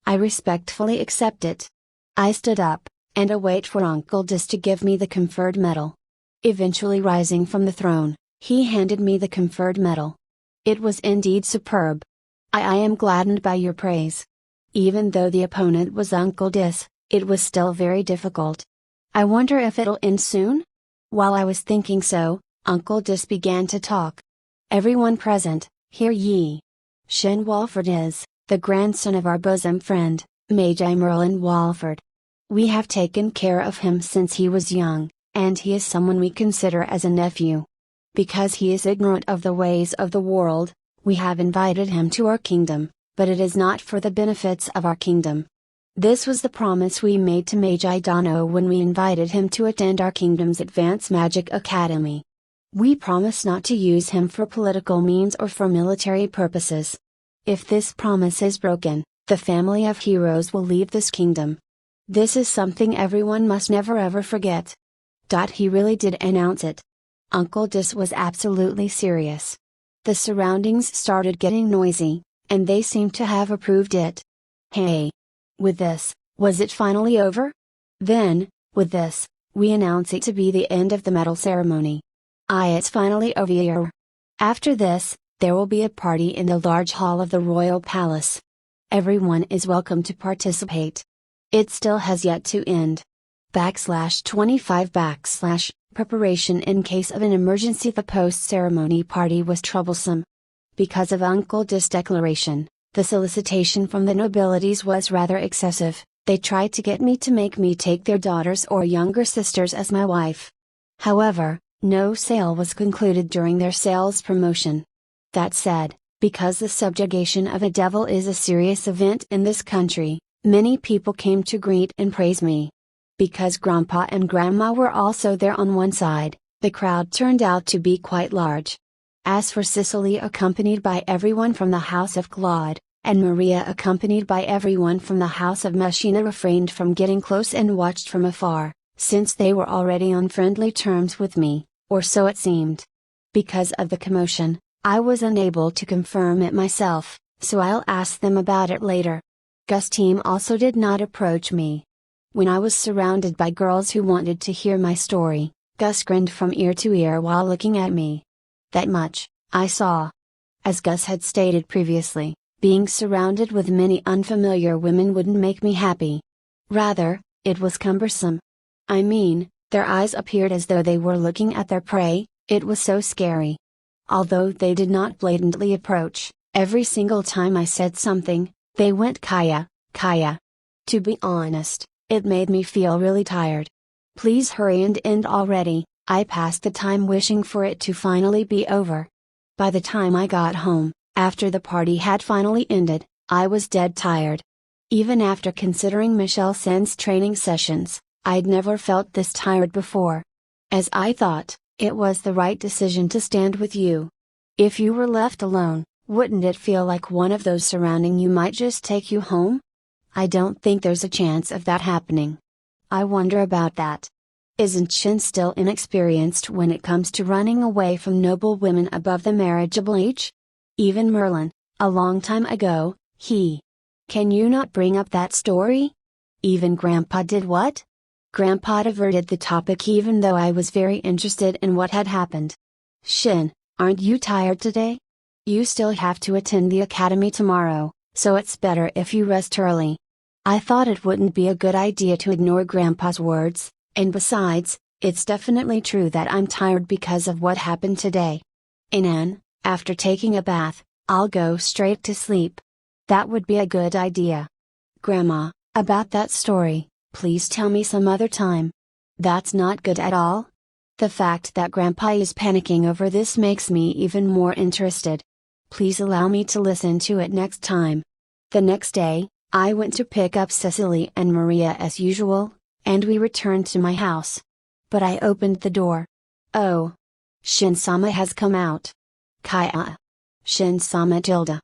I respectfully accept it. I stood up, and await for Uncle Dis to give me the conferred medal. Eventually rising from the throne, he handed me the conferred medal. It was indeed superb. I am gladdened by your praise. Even though the opponent was Uncle Dis, it was still very difficult. I wonder if it'll end soon? While I was thinking so, Uncle Dis began to talk. Everyone present, hear ye. Shen Walford is the grandson of our bosom friend, Magi Merlin Walford. We have taken care of him since he was young, and he is someone we consider as a nephew. Because he is ignorant of the ways of the world, we have invited him to our kingdom, but it is not for the benefits of our kingdom. This was the promise we made to Magi Dono when we invited him to attend our kingdom's Advanced Magic Academy. We promise not to use him for political means or for military purposes. If this promise is broken, the family of heroes will leave this kingdom. This is something everyone must never ever forget. He really did announce it. Uncle Dis was absolutely serious. The surroundings started getting noisy, and they seemed to have approved it. Hey! With this, was it finally over? Then, with this, we announce it to be the end of the medal ceremony. It's finally over. After this, there will be a party in the large hall of the royal palace. Everyone is welcome to participate. It still has yet to end. /25 Preparation in case of an emergency. The post-ceremony party was troublesome. Because of Uncle Dis' declaration, the solicitation from the nobilities was rather excessive. They tried to get me to make me take their daughters or younger sisters as my wife. However, no sale was concluded during their sales promotion. That said, because the subjugation of a devil is a serious event in this country, many people came to greet and praise me. Because Grandpa and Grandma were also there on one side, the crowd turned out to be quite large. As for Cicely, accompanied by everyone from the house of Claude, and Maria, accompanied by everyone from the house of Machina, refrained from getting close and watched from afar, since they were already on friendly terms with me, or so it seemed. Because of the commotion, I was unable to confirm it myself, so I'll ask them about it later. Gus' team also did not approach me. When I was surrounded by girls who wanted to hear my story, Gus grinned from ear to ear while looking at me. That much, I saw. As Gus had stated previously, being surrounded with many unfamiliar women wouldn't make me happy. Rather, it was cumbersome. I mean, their eyes appeared as though they were looking at their prey. It was so scary. Although they did not blatantly approach, every single time I said something, they went Kaya, Kaya. To be honest, it made me feel really tired. Please hurry and end already. I passed the time wishing for it to finally be over. By the time I got home, after the party had finally ended, I was dead tired. Even after considering Michelle Sen's training sessions, I'd never felt this tired before. As I thought, it was the right decision to stand with you. If you were left alone, wouldn't it feel like one of those surrounding you might just take you home? I don't think there's a chance of that happening. I wonder about that. Isn't Shin still inexperienced when it comes to running away from noble women above the marriageable age? Even Merlin, a long time ago, Can you not bring up that story? Even Grandpa did what? Grandpa diverted the topic even though I was very interested in what had happened. Shin, aren't you tired today? You still have to attend the academy tomorrow, so it's better if you rest early. I thought it wouldn't be a good idea to ignore Grandpa's words, and besides, it's definitely true that I'm tired because of what happened today. After taking a bath, I'll go straight to sleep. That would be a good idea. Grandma, about that story, please tell me some other time. That's not good at all. The fact that Grandpa is panicking over this makes me even more interested. Please allow me to listen to it next time. The next day, I went to pick up Cecily and Maria as usual, and we returned to my house. But I opened the door. Oh! Shin-sama has come out. Kaya. Shin-sama tilde.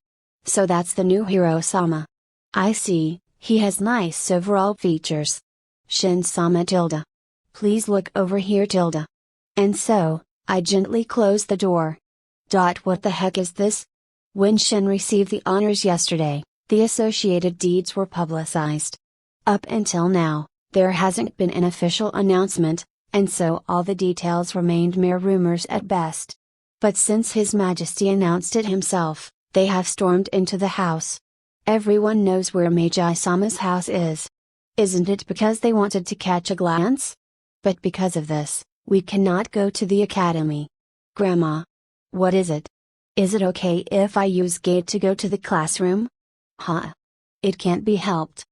So that's the new hero-sama. I see, he has nice overall features. Shin-sama tilde. Please look over here tilde. And so, I gently closed the door. What the heck is this? When Shin received the honors yesterday, the associated deeds were publicized. Up until now, there hasn't been an official announcement, and so all the details remained mere rumors at best. But since His Majesty announced it himself, they have stormed into the house. Everyone knows where Meiji-sama's house is. Isn't it because they wanted to catch a glance? But because of this, we cannot go to the academy. Grandma. What is it? Is it okay if I use gate to go to the classroom? Huh? It can't be helped.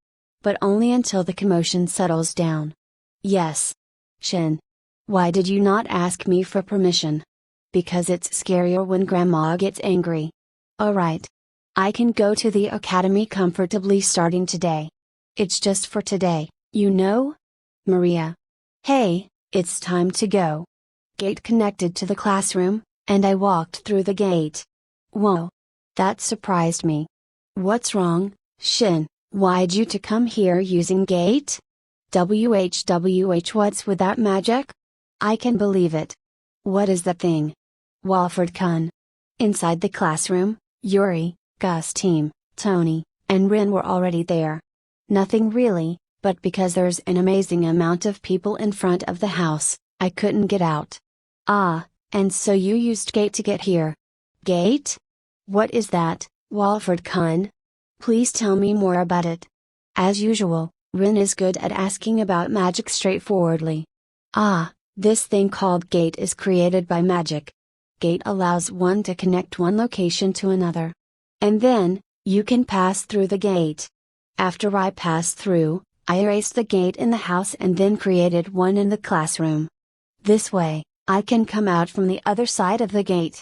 But only until the commotion settles down. Yes. Shin. Why did you not ask me for permission? Because it's scarier when Grandma gets angry. Alright. I can go to the academy comfortably starting today. It's just for today, you know? Maria. Hey, it's time to go. Gate connected to the classroom, and I walked through the gate. Whoa. That surprised me. What's wrong, Shin? Why'd you to come here using gate? WHWH, what's with that magic? I can believe it. What is that thing? Walford-kun. Inside the classroom, Yuri, Gus team, Tony, and Rin were already there. Nothing really, but because there's an amazing amount of people in front of the house, I couldn't get out. Ah, and so you used gate to get here. Gate? What is that, Walford-kun? Please tell me more about it. As usual, Rin is good at asking about magic straightforwardly. Ah, this thing called gate is created by magic. Gate allows one to connect one location to another. And then, you can pass through the gate. After I passed through, I erased the gate in the house and then created one in the classroom. This way, I can come out from the other side of the gate.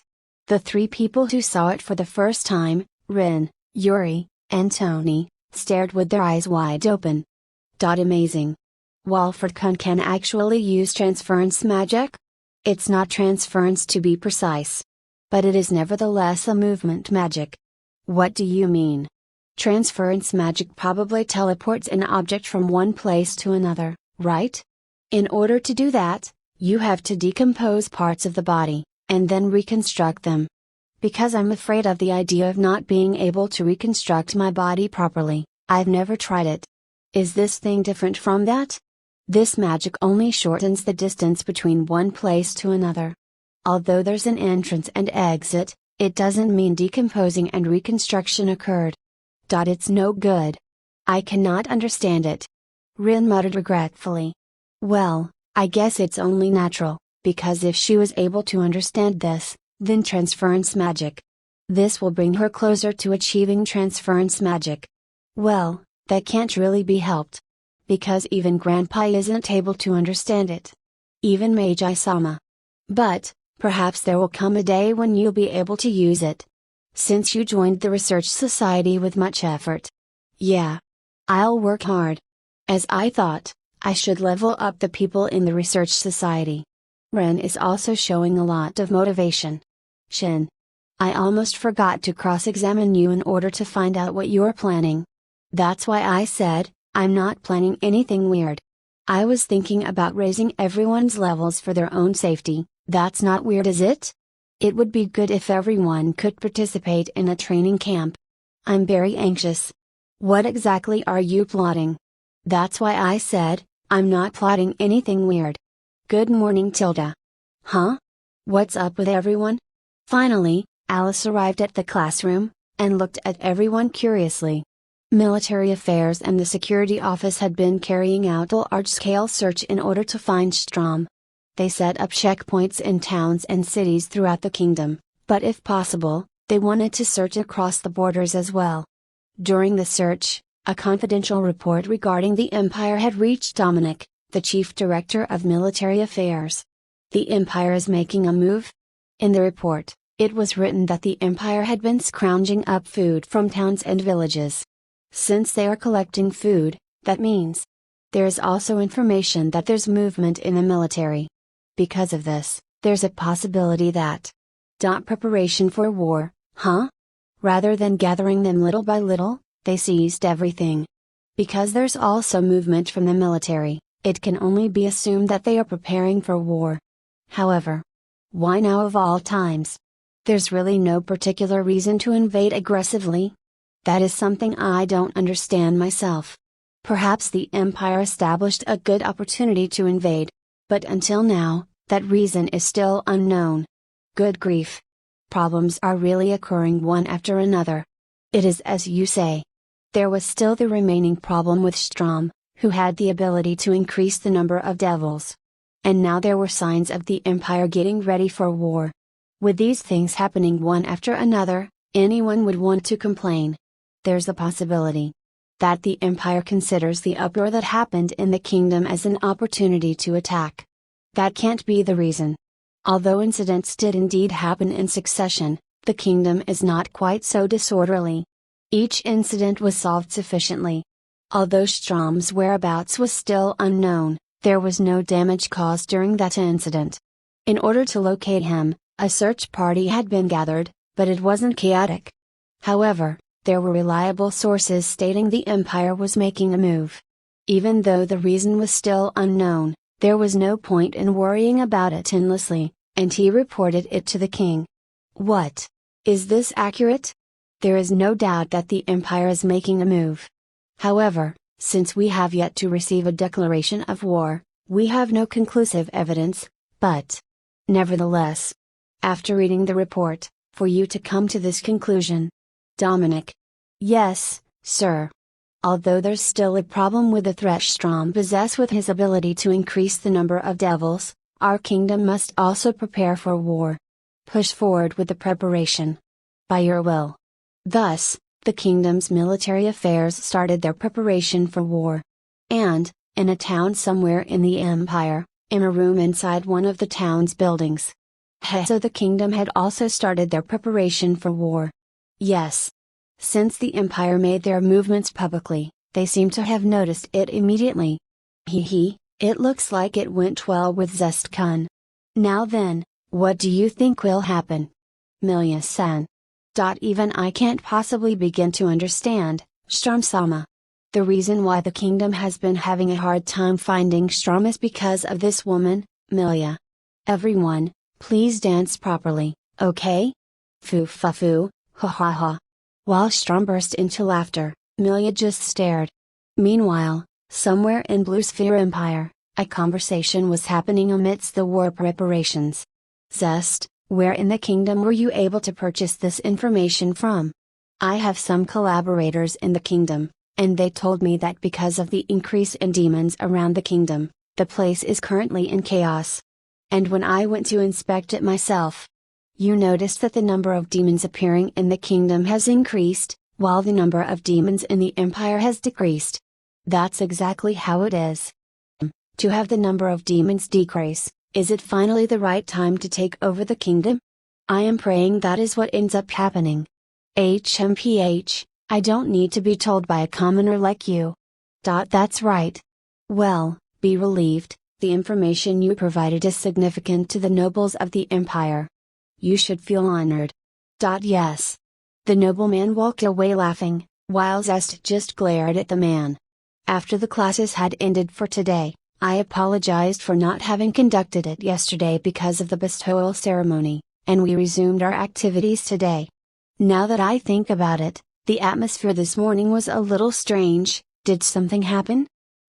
The three people who saw it for the first time, Rin, Yuri, and Tony, stared with their eyes wide open. Amazing. Walford-kun can actually use transference magic? It's not transference to be precise. But it is nevertheless a movement magic. What do you mean? Transference magic probably teleports an object from one place to another, right? In order to do that, you have to decompose parts of the body, and then reconstruct them. Because I'm afraid of the idea of not being able to reconstruct my body properly, I've never tried it. Is this thing different from that? This magic only shortens the distance between one place to another. Although there's an entrance and exit, it doesn't mean decomposing and reconstruction occurred. It's no good. I cannot understand it. Rin muttered regretfully. Well, I guess it's only natural, because if she was able to understand this, then transference magic. This will bring her closer to achieving transference magic. Well, that can't really be helped. Because even Grandpa isn't able to understand it. Even Meiji-sama. But, perhaps there will come a day when you'll be able to use it. Since you joined the research society with much effort. Yeah. I'll work hard. As I thought, I should level up the people in the research society. Ren is also showing a lot of motivation. Shin. I almost forgot to cross-examine you in order to find out what you're planning. That's why I said, I'm not planning anything weird. I was thinking about raising everyone's levels for their own safety. That's not weird, is it? It would be good if everyone could participate in a training camp. I'm very anxious. What exactly are you plotting? That's why I said, I'm not plotting anything weird. Good morning, Tilda. Huh? What's up with everyone? Finally, Alice arrived at the classroom, and looked at everyone curiously. Military Affairs and the Security Office had been carrying out a large-scale search in order to find Strom. They set up checkpoints in towns and cities throughout the kingdom, but if possible, they wanted to search across the borders as well. During the search, a confidential report regarding the Empire had reached Dominic, the Chief Director of Military Affairs. The Empire is making a move? In the report, It was written that the empire had been scrounging up food from towns and villages. Since they are collecting food, that means there is also information that there's movement in the military. Because of this, there's a possibility that preparation for war, huh? Rather than gathering them little by little, they seized everything. Because there's also movement from the military, it can only be assumed that they are preparing for war. However, why now of all times? There's really no particular reason to invade aggressively. That is something I don't understand myself. Perhaps the empire established a good opportunity to invade. But until now, that reason is still unknown. Good grief. Problems are really occurring one after another. It is as you say. There was still the remaining problem with Strom, who had the ability to increase the number of devils. And now there were signs of the empire getting ready for war. With these things happening one after another, anyone would want to complain. There's the possibility that the empire considers the uproar that happened in the kingdom as an opportunity to attack. That can't be the reason. Although incidents did indeed happen in succession, the kingdom is not quite so disorderly. Each incident was solved sufficiently. Although Strom's whereabouts was still unknown, there was no damage caused during that incident. In order to locate him, a search party had been gathered, but it wasn't chaotic. However, there were reliable sources stating the empire was making a move. Even though the reason was still unknown, there was no point in worrying about it endlessly, and he reported it to the king. What? Is this accurate? There is no doubt that the empire is making a move. However, since we have yet to receive a declaration of war, we have no conclusive evidence, but nevertheless, after reading the report, for you to come to this conclusion. Dominic. Yes, sir. Although there's still a problem with the threat Strom possesses with his ability to increase the number of devils, our kingdom must also prepare for war. Push forward with the preparation. By your will. Thus, the kingdom's military affairs started their preparation for war. And, in a town somewhere in the empire, in a room inside one of the town's buildings. So the kingdom had also started their preparation for war. Yes. Since the empire made their movements publicly, they seem to have noticed it immediately. It looks like it went well with Zest-kun. Now then, what do you think will happen? Milia-san. Even I can't possibly begin to understand, Strom-sama. The reason why the kingdom has been having a hard time finding Strom is because of this woman, Milia. Everyone, please dance properly, okay? Foo-fa-foo, ha-ha-ha. While Strom burst into laughter, Milia just stared. Meanwhile, somewhere in Blue Sphere Empire, a conversation was happening amidst the war preparations. Zest, where in the kingdom were you able to purchase this information from? I have some collaborators in the kingdom, and they told me that because of the increase in demons around the kingdom, the place is currently in chaos. And when I went to inspect it myself, you noticed that the number of demons appearing in the kingdom has increased, while the number of demons in the empire has decreased. That's exactly how it is. To have the number of demons decrease, is it finally the right time to take over the kingdom? I am praying that is what ends up happening. HMPH, I don't need to be told by a commoner like you. That's right. Well, be relieved, the information you provided is significant to the nobles of the empire. You should feel honored. Yes. The nobleman walked away laughing, while Zest just glared at the man. After the classes had ended for today, I apologized for not having conducted it yesterday because of the bestowal ceremony, and we resumed our activities today. Now that I think about it, the atmosphere this morning was a little strange. Did something happen?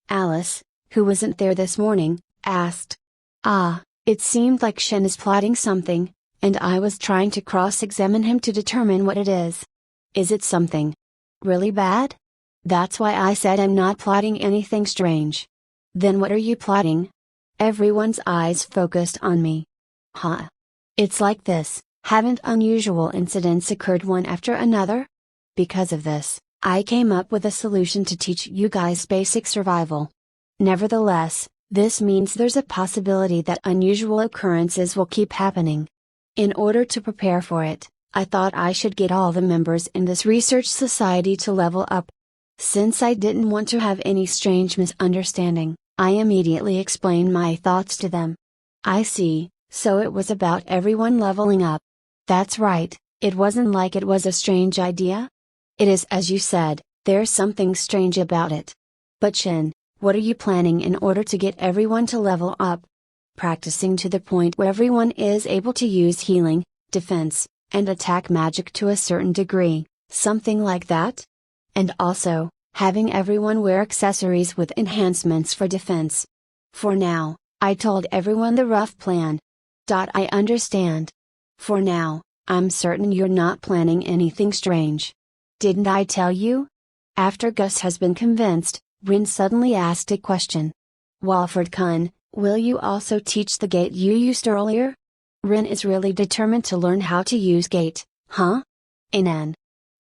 Alice, who wasn't there this morning, asked. It seemed like Shen is plotting something, and I was trying to cross-examine him to determine what it is. Is it something really bad? That's why I said I'm not plotting anything strange. Then what are you plotting? Everyone's eyes focused on me. It's like this, haven't unusual incidents occurred one after another? Because of this, I came up with a solution to teach you guys basic survival. Nevertheless, this means there's a possibility that unusual occurrences will keep happening. In order to prepare for it, I thought I should get all the members in this research society to level up. Since I didn't want to have any strange misunderstanding, I immediately explained my thoughts to them. I see, so it was about everyone leveling up. That's right, it wasn't like it was a strange idea? It is as you said, there's something strange about it. But Shin, what are you planning in order to get everyone to level up? Practicing to the point where everyone is able to use healing, defense, and attack magic to a certain degree, something like that? And also, having everyone wear accessories with enhancements for defense. For now, I told everyone the rough plan. I understand. For now, I'm certain you're not planning anything strange. Didn't I tell you? After Gus has been convinced, Rin suddenly asked a question. Walford-kun, will you also teach the gate you used earlier? Rin is really determined to learn how to use gate, huh? Anan.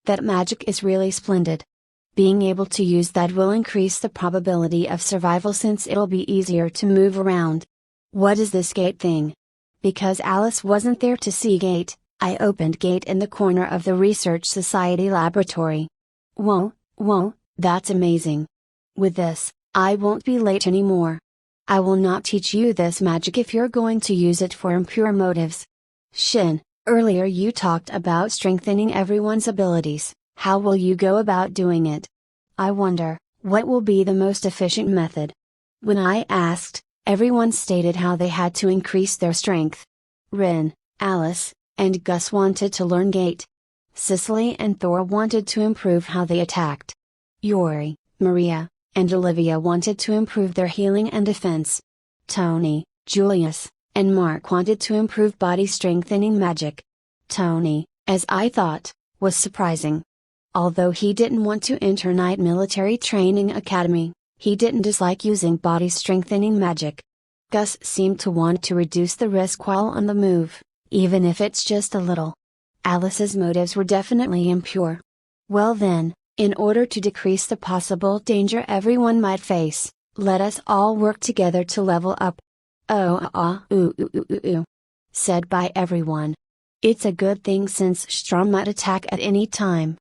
That magic is really splendid. Being able to use that will increase the probability of survival since it'll be easier to move around. What is this gate thing? Because Alice wasn't there to see gate, I opened gate in the corner of the Research Society laboratory. Whoa, that's amazing. With this, I won't be late anymore. I will not teach you this magic if you're going to use it for impure motives. Shin, earlier you talked about strengthening everyone's abilities. How will you go about doing it? I wonder, what will be the most efficient method? When I asked, everyone stated how they had to increase their strength. Rin, Alice, and Gus wanted to learn gate. Cicely and Thor wanted to improve how they attacked. Yori, Maria, and Olivia wanted to improve their healing and defense. Tony, Julius, and Mark wanted to improve body strengthening magic. Tony, as I thought, was surprising. Although he didn't want to enter Knight Military Training Academy, he didn't dislike using body strengthening magic. Gus seemed to want to reduce the risk while on the move, even if it's just a little. Alice's motives were definitely impure. Well then, in order to decrease the possible danger everyone might face, let us all work together to level up. Said by everyone. It's a good thing since Strom might attack at any time.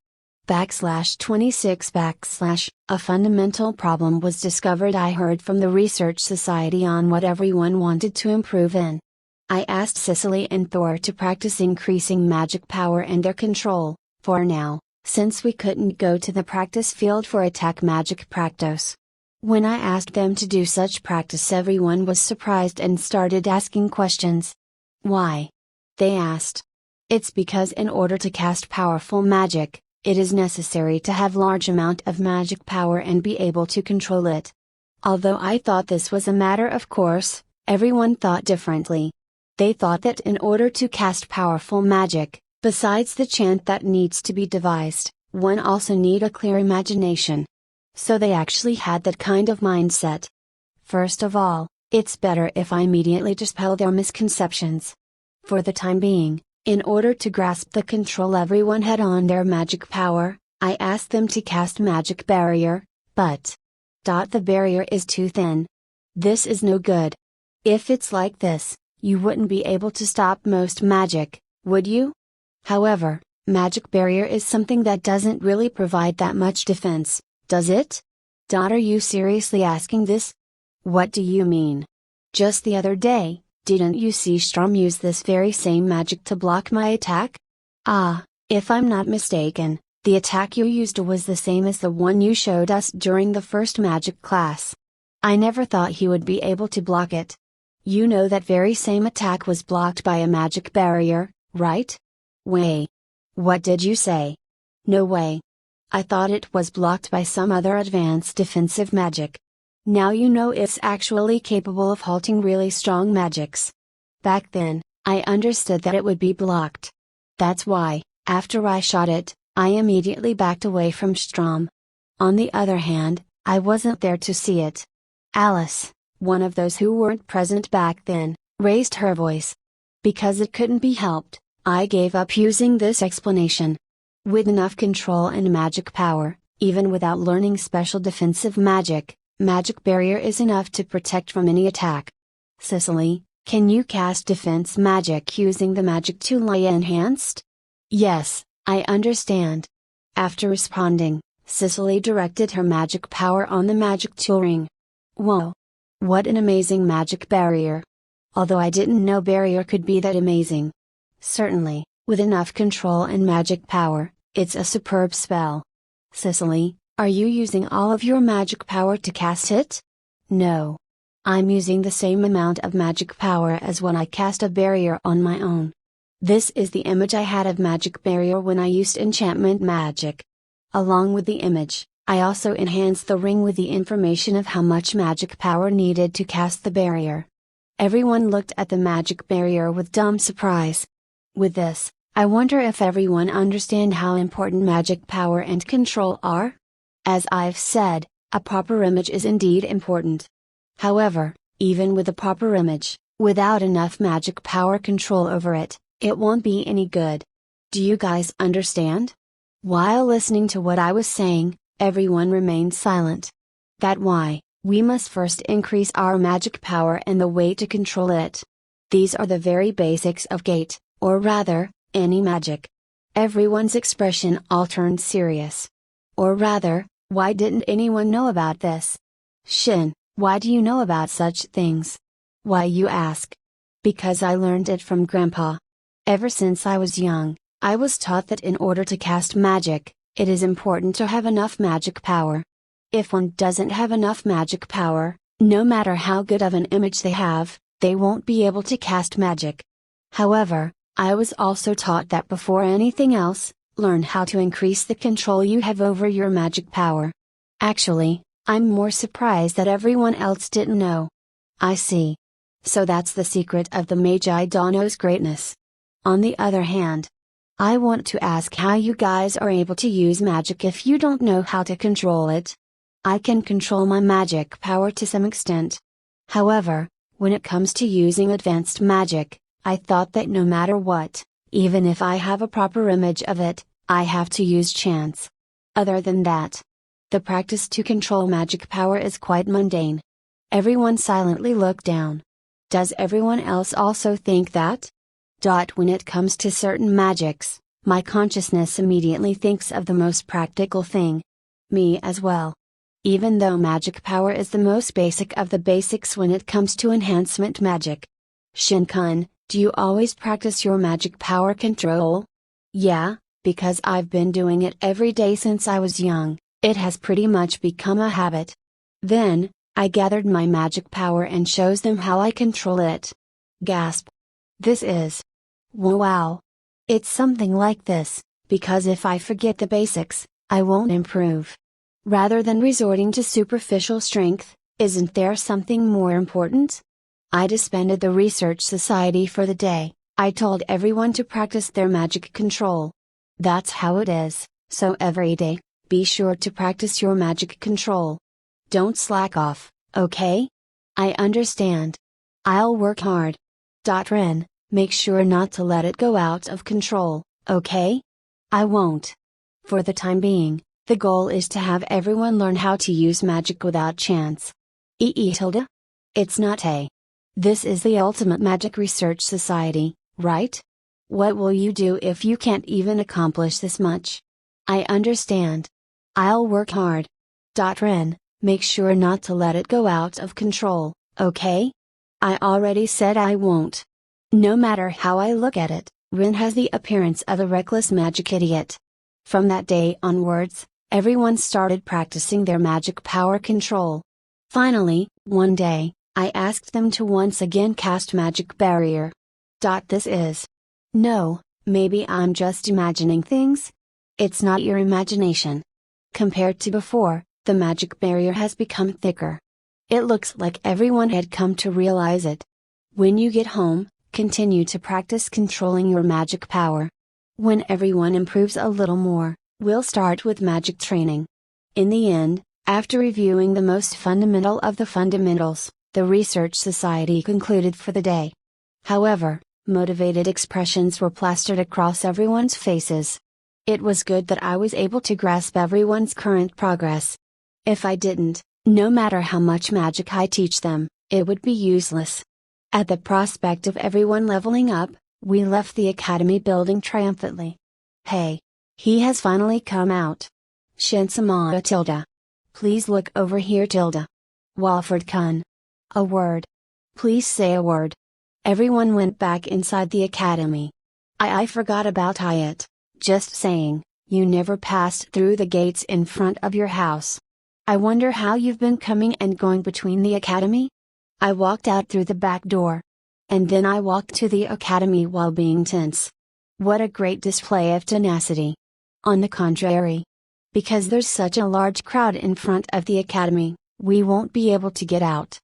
/26 A fundamental problem was discovered I heard from the Research Society on what everyone wanted to improve in. I asked Cicely and Thor to practice increasing magic power and their control, for now, since we couldn't go to the practice field for attack magic practice. When I asked them to do such practice, everyone was surprised and started asking questions. Why? They asked. It's because in order to cast powerful magic, it is necessary to have large amount of magic power and be able to control it. Although I thought this was a matter of course, everyone thought differently. They thought that in order to cast powerful magic, besides the chant that needs to be devised, one also need a clear imagination. So they actually had that kind of mindset. First of all, it's better if I immediately dispel their misconceptions. For the time being, in order to grasp the control everyone had on their magic power, I asked them to cast magic barrier, but the barrier is too thin. This is no good. If it's like this, you wouldn't be able to stop most magic, would you? However, magic barrier is something that doesn't really provide that much defense, does it? Are you seriously asking this? What do you mean? Just the other day, didn't you see Strom use this very same magic to block my attack? If I'm not mistaken, the attack you used was the same as the one you showed us during the first magic class. I never thought he would be able to block it. You know that very same attack was blocked by a magic barrier, right? Wait. What did you say? No way. I thought it was blocked by some other advanced defensive magic. Now you know it's actually capable of halting really strong magics. Back then, I understood that it would be blocked. That's why, after I shot it, I immediately backed away from Strom. On the other hand, I wasn't there to see it. Alice, one of those who weren't present back then, raised her voice. Because it couldn't be helped, I gave up using this explanation. With enough control and magic power, even without learning special defensive magic, magic barrier is enough to protect from any attack. Cicely, Can you cast defense magic using the magic tool I enhanced? Yes, I understand. After responding, Cicely directed her magic power on the magic tool ring. Whoa! What an amazing magic barrier! Although I didn't know barrier could be that amazing. Certainly, with enough control and magic power, it's a superb spell. Cicely, are you using all of your magic power to cast it? No. I'm using the same amount of magic power as when I cast a barrier on my own. This is the image I had of magic barrier when I used enchantment magic. Along with the image, I also enhanced the ring with the information of how much magic power needed to cast the barrier. Everyone looked at the magic barrier with dumb surprise. With this, I wonder if everyone understand how important magic power and control are? As I've said, a proper image is indeed important. However, even with a proper image, without enough magic power control over it, it won't be any good. Do you guys understand? While listening to what I was saying, everyone remained silent. That's why, we must first increase our magic power and the way to control it. These are the very basics of gate, or rather, any magic. Everyone's expression all turned serious. Or rather, why didn't anyone know about this? Shin, why do you know about such things? Why, you ask? Because I learned it from Grandpa. Ever since I was young, I was taught that in order to cast magic, it is important to have enough magic power. If one doesn't have enough magic power, no matter how good of an image they have, they won't be able to cast magic. However, I was also taught that before anything else, learn how to increase the control you have over your magic power. Actually, I'm more surprised that everyone else didn't know. I see. So that's the secret of the Magi Dono's greatness. On the other hand, I want to ask how you guys are able to use magic if you don't know how to control it. I can control my magic power to some extent. However, when it comes to using advanced magic, I thought that no matter what, even if I have a proper image of it, I have to use chance. Other than that, the practice to control magic power is quite mundane. Everyone silently looked down. Does everyone else also think that? When it comes to certain magics, my consciousness immediately thinks of the most practical thing. Me as well. Even though magic power is the most basic of the basics when it comes to enhancement magic. Shin-kun, do you always practice your magic power control? Yeah, because I've been doing it every day since I was young, it has pretty much become a habit. Then, I gathered my magic power and shows them how I control it. Gasp. This is. Wow. It's something like this, because if I forget the basics, I won't improve. Rather than resorting to superficial strength, isn't there something more important? I disbanded the research society for the day. I told everyone to practice their magic control. That's how it is, so every day, be sure to practice your magic control. Don't slack off, okay? I understand. I'll work hard. Ren, make sure not to let it go out of control, okay? I won't. For the time being, the goal is to have everyone learn how to use magic without chance. Tilde? It's not a. This is the ultimate magic research society, right? What will you do if you can't even accomplish this much? I understand. I'll work hard. Ren, make sure not to let it go out of control, okay? I already said I won't. No matter how I look at it, Rin has the appearance of a reckless magic idiot. From that day onwards, everyone started practicing their magic power control. Finally, one day, I asked them to once again cast magic barrier. This is. No, maybe I'm just imagining things? It's not your imagination. Compared to before, the magic barrier has become thicker. It looks like everyone had come to realize it. When you get home, continue to practice controlling your magic power. When everyone improves a little more, we'll start with magic training. In the end, after reviewing the most fundamental of the fundamentals, the Research Society concluded for the day. However, motivated expressions were plastered across everyone's faces. It was good that I was able to grasp everyone's current progress. If I didn't, no matter how much magic I teach them, it would be useless. At the prospect of everyone leveling up, we left the academy building triumphantly. Hey! He has finally come out. Shin-sama tilde. Please look over here tilde. Walford-kun. A word. Please say a word. Everyone went back inside the academy. I forgot about it. Just saying, you never passed through the gates in front of your house. I wonder how you've been coming and going between the academy? I walked out through the back door. And then I walked to the academy while being tense. What a great display of tenacity. On the contrary. Because there's such a large crowd in front of the academy, we won't be able to get out.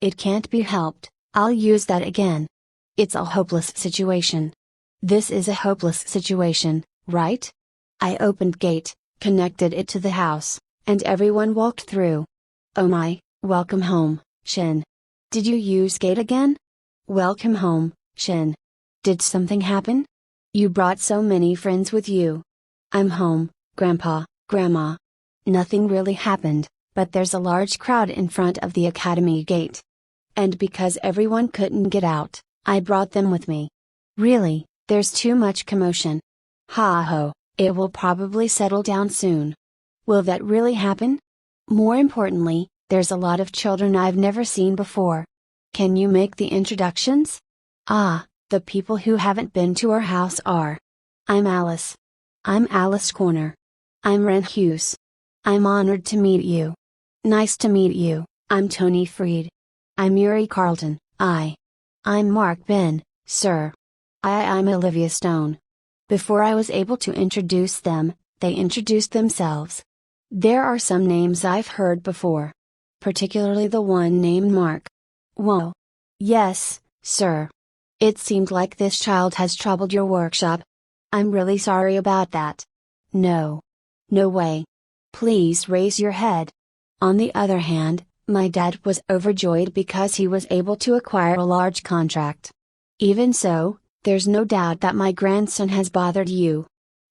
It can't be helped, I'll use that again. It's a hopeless situation. This is a hopeless situation, right? I opened gate, connected it to the house, and everyone walked through. Oh my, welcome home, Shin. Did you use gate again? Welcome home, Shin. Did something happen? You brought so many friends with you. I'm home, Grandpa, Grandma. Nothing really happened, but there's a large crowd in front of the academy gate. And because everyone couldn't get out, I brought them with me. Really, there's too much commotion. Ha ho, it will probably settle down soon. Will that really happen? More importantly, there's a lot of children I've never seen before. Can you make the introductions? The people who haven't been to our house are. I'm Alice. I'm Alice Corner. I'm Ren Hughes. I'm honored to meet you. Nice to meet you, I'm Tony Freed. I'm Yuri Carlton, I'm Mark Ben, sir. I'm Olivia Stone. Before I was able to introduce them, they introduced themselves. There are some names I've heard before. Particularly the one named Mark. Whoa. Yes, sir. It seemed like this child has troubled your workshop. I'm really sorry about that. No. No way. Please raise your head. On the other hand, my dad was overjoyed because he was able to acquire a large contract. Even so, there's no doubt that my grandson has bothered you.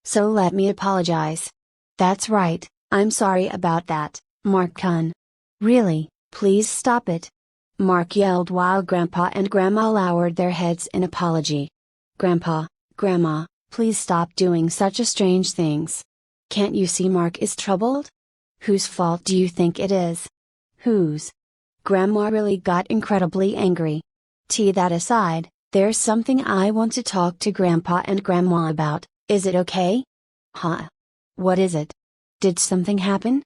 So let me apologize. That's right, I'm sorry about that, Mark-kun. Really, please stop it. Mark yelled while Grandpa and Grandma lowered their heads in apology. Grandpa, Grandma, please stop doing such strange things. Can't you see Mark is troubled? Whose fault do you think it is? Whose? Grandma really got incredibly angry. That aside, there's something I want to talk to Grandpa and Grandma about, is it okay? Huh? What is it? Did something happen?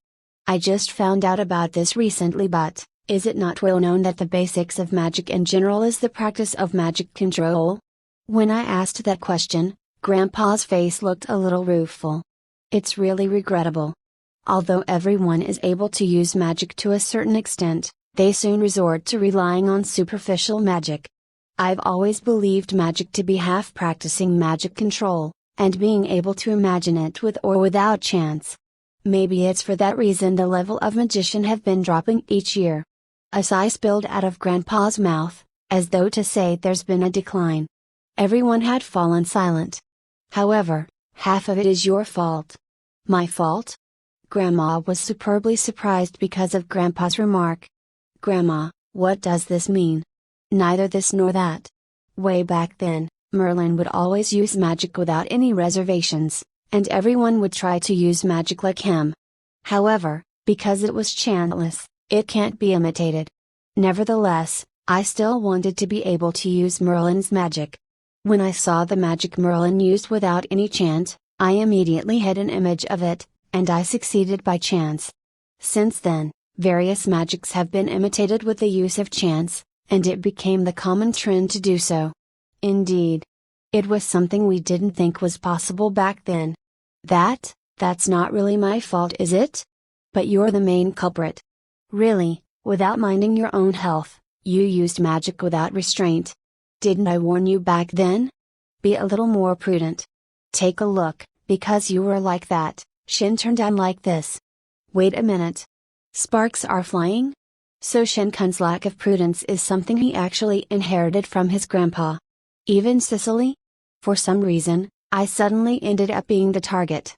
I just found out about this recently, but is it not well known that the basics of magic in general is the practice of magic control? When I asked that question, Grandpa's face looked a little rueful. It's really regrettable. Although everyone is able to use magic to a certain extent, they soon resort to relying on superficial magic. I've always believed magic to be half practicing magic control, and being able to imagine it with or without chance. Maybe it's for that reason the level of magician have been dropping each year. A sigh spilled out of Grandpa's mouth, as though to say there's been a decline. Everyone had fallen silent. However, half of it is your fault. My fault? Grandma was superbly surprised because of Grandpa's remark. Grandma, what does this mean? Neither this nor that. Way back then, Merlin would always use magic without any reservations, and everyone would try to use magic like him. However, because it was chantless, it can't be imitated. Nevertheless, I still wanted to be able to use Merlin's magic. When I saw the magic Merlin used without any chant, I immediately had an image of it, and I succeeded by chance. Since then, various magics have been imitated with the use of chants, and it became the common trend to do so. Indeed. It was something we didn't think was possible back then. That's not really my fault, is it? But you're the main culprit. Really, without minding your own health, you used magic without restraint. Didn't I warn you back then? Be a little more prudent. Take a look, because you were like that, Shin turned on like this. Wait a minute. Sparks are flying? So Shin-kun's lack of prudence is something he actually inherited from his grandpa. Even Cicely? For some reason, I suddenly ended up being the target.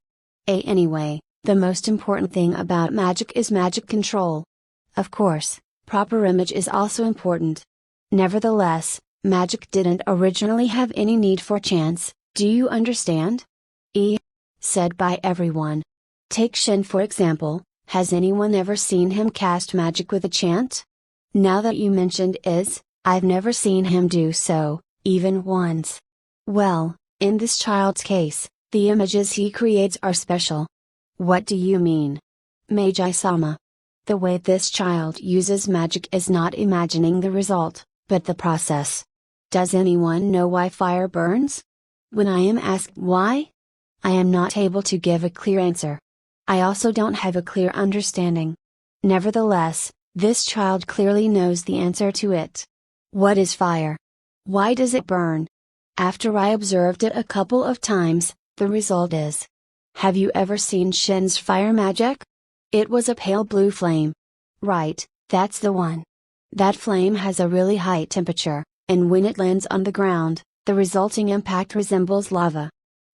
Anyway, the most important thing about magic is magic control. Of course, proper image is also important. Nevertheless, magic didn't originally have any need for chance, do you understand? Said by everyone. Take Shin for example, has anyone ever seen him cast magic with a chant? Now that you mentioned I've never seen him do so, even once. Well, in this child's case, the images he creates are special. What do you mean? Meiji-sama. The way this child uses magic is not imagining the result, but the process. Does anyone know why fire burns? When I am asked why, I am not able to give a clear answer. I also don't have a clear understanding. Nevertheless, this child clearly knows the answer to it. What is fire? Why does it burn? After I observed it a couple of times, the result is. Have you ever seen Shin's fire magic? It was a pale blue flame. Right, that's the one. That flame has a really high temperature, and when it lands on the ground, the resulting impact resembles lava.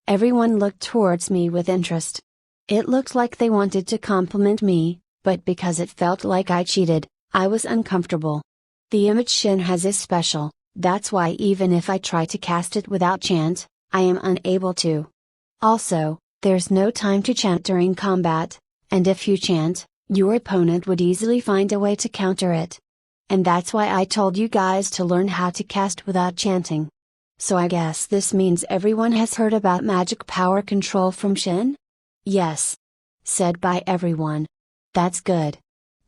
Everyone looked towards me with interest. It looked like they wanted to compliment me, but because it felt like I cheated, I was uncomfortable. The image Shin has is special, that's why even if I try to cast it without chant, I am unable to. Also, there's no time to chant during combat, and if you chant, your opponent would easily find a way to counter it. And that's why I told you guys to learn how to cast without chanting. So I guess this means everyone has heard about magic power control from Shin? Yes. Said by everyone. That's good.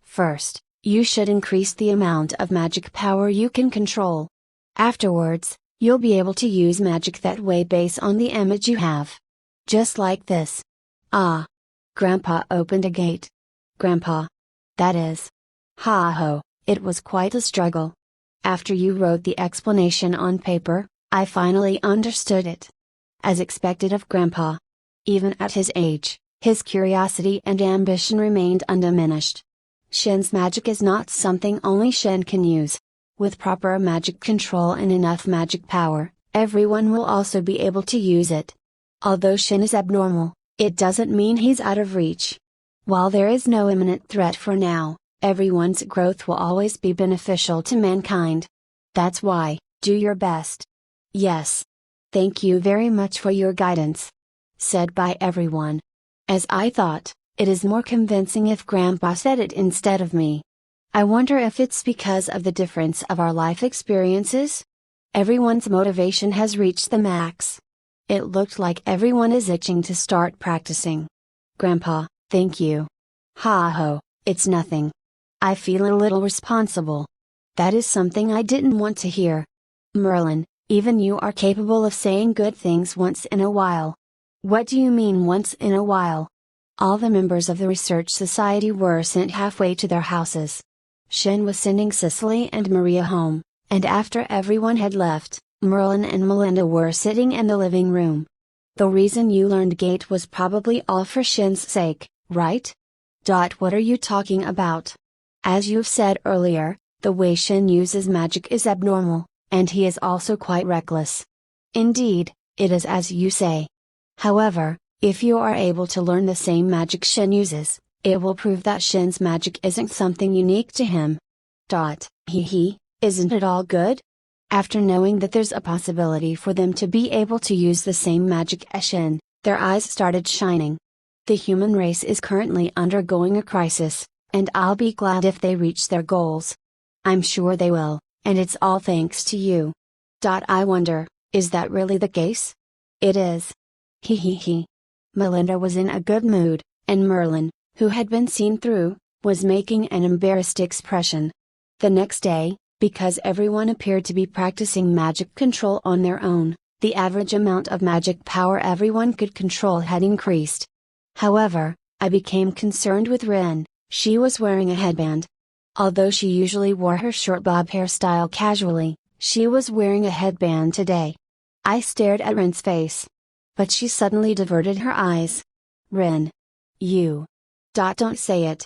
First, you should increase the amount of magic power you can control. Afterwards, you'll be able to use magic that way based on the image you have. Just like this. Ah. Grandpa opened a gate. Grandpa. That is. Ha ho, it was quite a struggle. After you wrote the explanation on paper, I finally understood it. As expected of Grandpa. Even at his age, his curiosity and ambition remained undiminished. Shin's magic is not something only Shin can use. With proper magic control and enough magic power, everyone will also be able to use it. Although Shin is abnormal, it doesn't mean he's out of reach. While there is no imminent threat for now, everyone's growth will always be beneficial to mankind. That's why, do your best. Yes. Thank you very much for your guidance. Said by everyone. As I thought, it is more convincing if Grandpa said it instead of me. I wonder if it's because of the difference of our life experiences? Everyone's motivation has reached the max. It looked like everyone is itching to start practicing. Grandpa, thank you. Ha ho, it's nothing. I feel a little responsible. That is something I didn't want to hear. Merlin, even you are capable of saying good things once in a while. What do you mean once in a while? All the members of the research society were sent halfway to their houses. Shin was sending Cicely and Maria home, and after everyone had left, Merlin and Melinda were sitting in the living room. The reason you learned Gate was probably all for Shin's sake, right? What are you talking about? As you've said earlier, the way Shin uses magic is abnormal, and he is also quite reckless. Indeed, it is as you say. However, if you are able to learn the same magic Shin uses, it will prove that Shin's magic isn't something unique to him. Isn't it all good? After knowing that there's a possibility for them to be able to use the same magic as Shin, their eyes started shining. The human race is currently undergoing a crisis, and I'll be glad if they reach their goals. I'm sure they will, and it's all thanks to you. I wonder, is that really the case? It is. Melinda was in a good mood, and Merlin, who had been seen through, was making an embarrassed expression. The next day, because everyone appeared to be practicing magic control on their own, the average amount of magic power everyone could control had increased. However, I became concerned with Rin. She was wearing a headband. Although she usually wore her short bob hairstyle casually, she was wearing a headband today. I stared at Rin's face. But she suddenly diverted her eyes. Rin. You. Don't say it.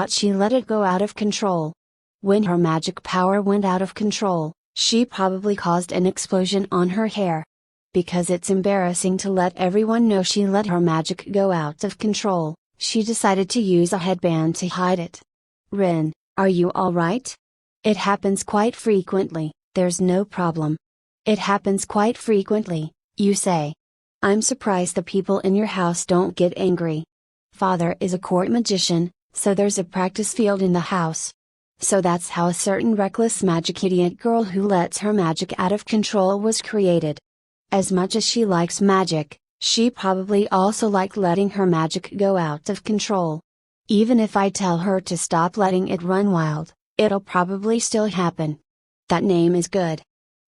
She let it go out of control. When her magic power went out of control, she probably caused an explosion on her hair. Because it's embarrassing to let everyone know she let her magic go out of control, she decided to use a headband to hide it. Rin, are you alright? It happens quite frequently, there's no problem. It happens quite frequently, you say. I'm surprised the people in your house don't get angry. Father is a court magician, so there's a practice field in the house. So that's how a certain reckless magic idiot girl who lets her magic out of control was created. As much as she likes magic, she probably also liked letting her magic go out of control. Even if I tell her to stop letting it run wild, it'll probably still happen. That name is good.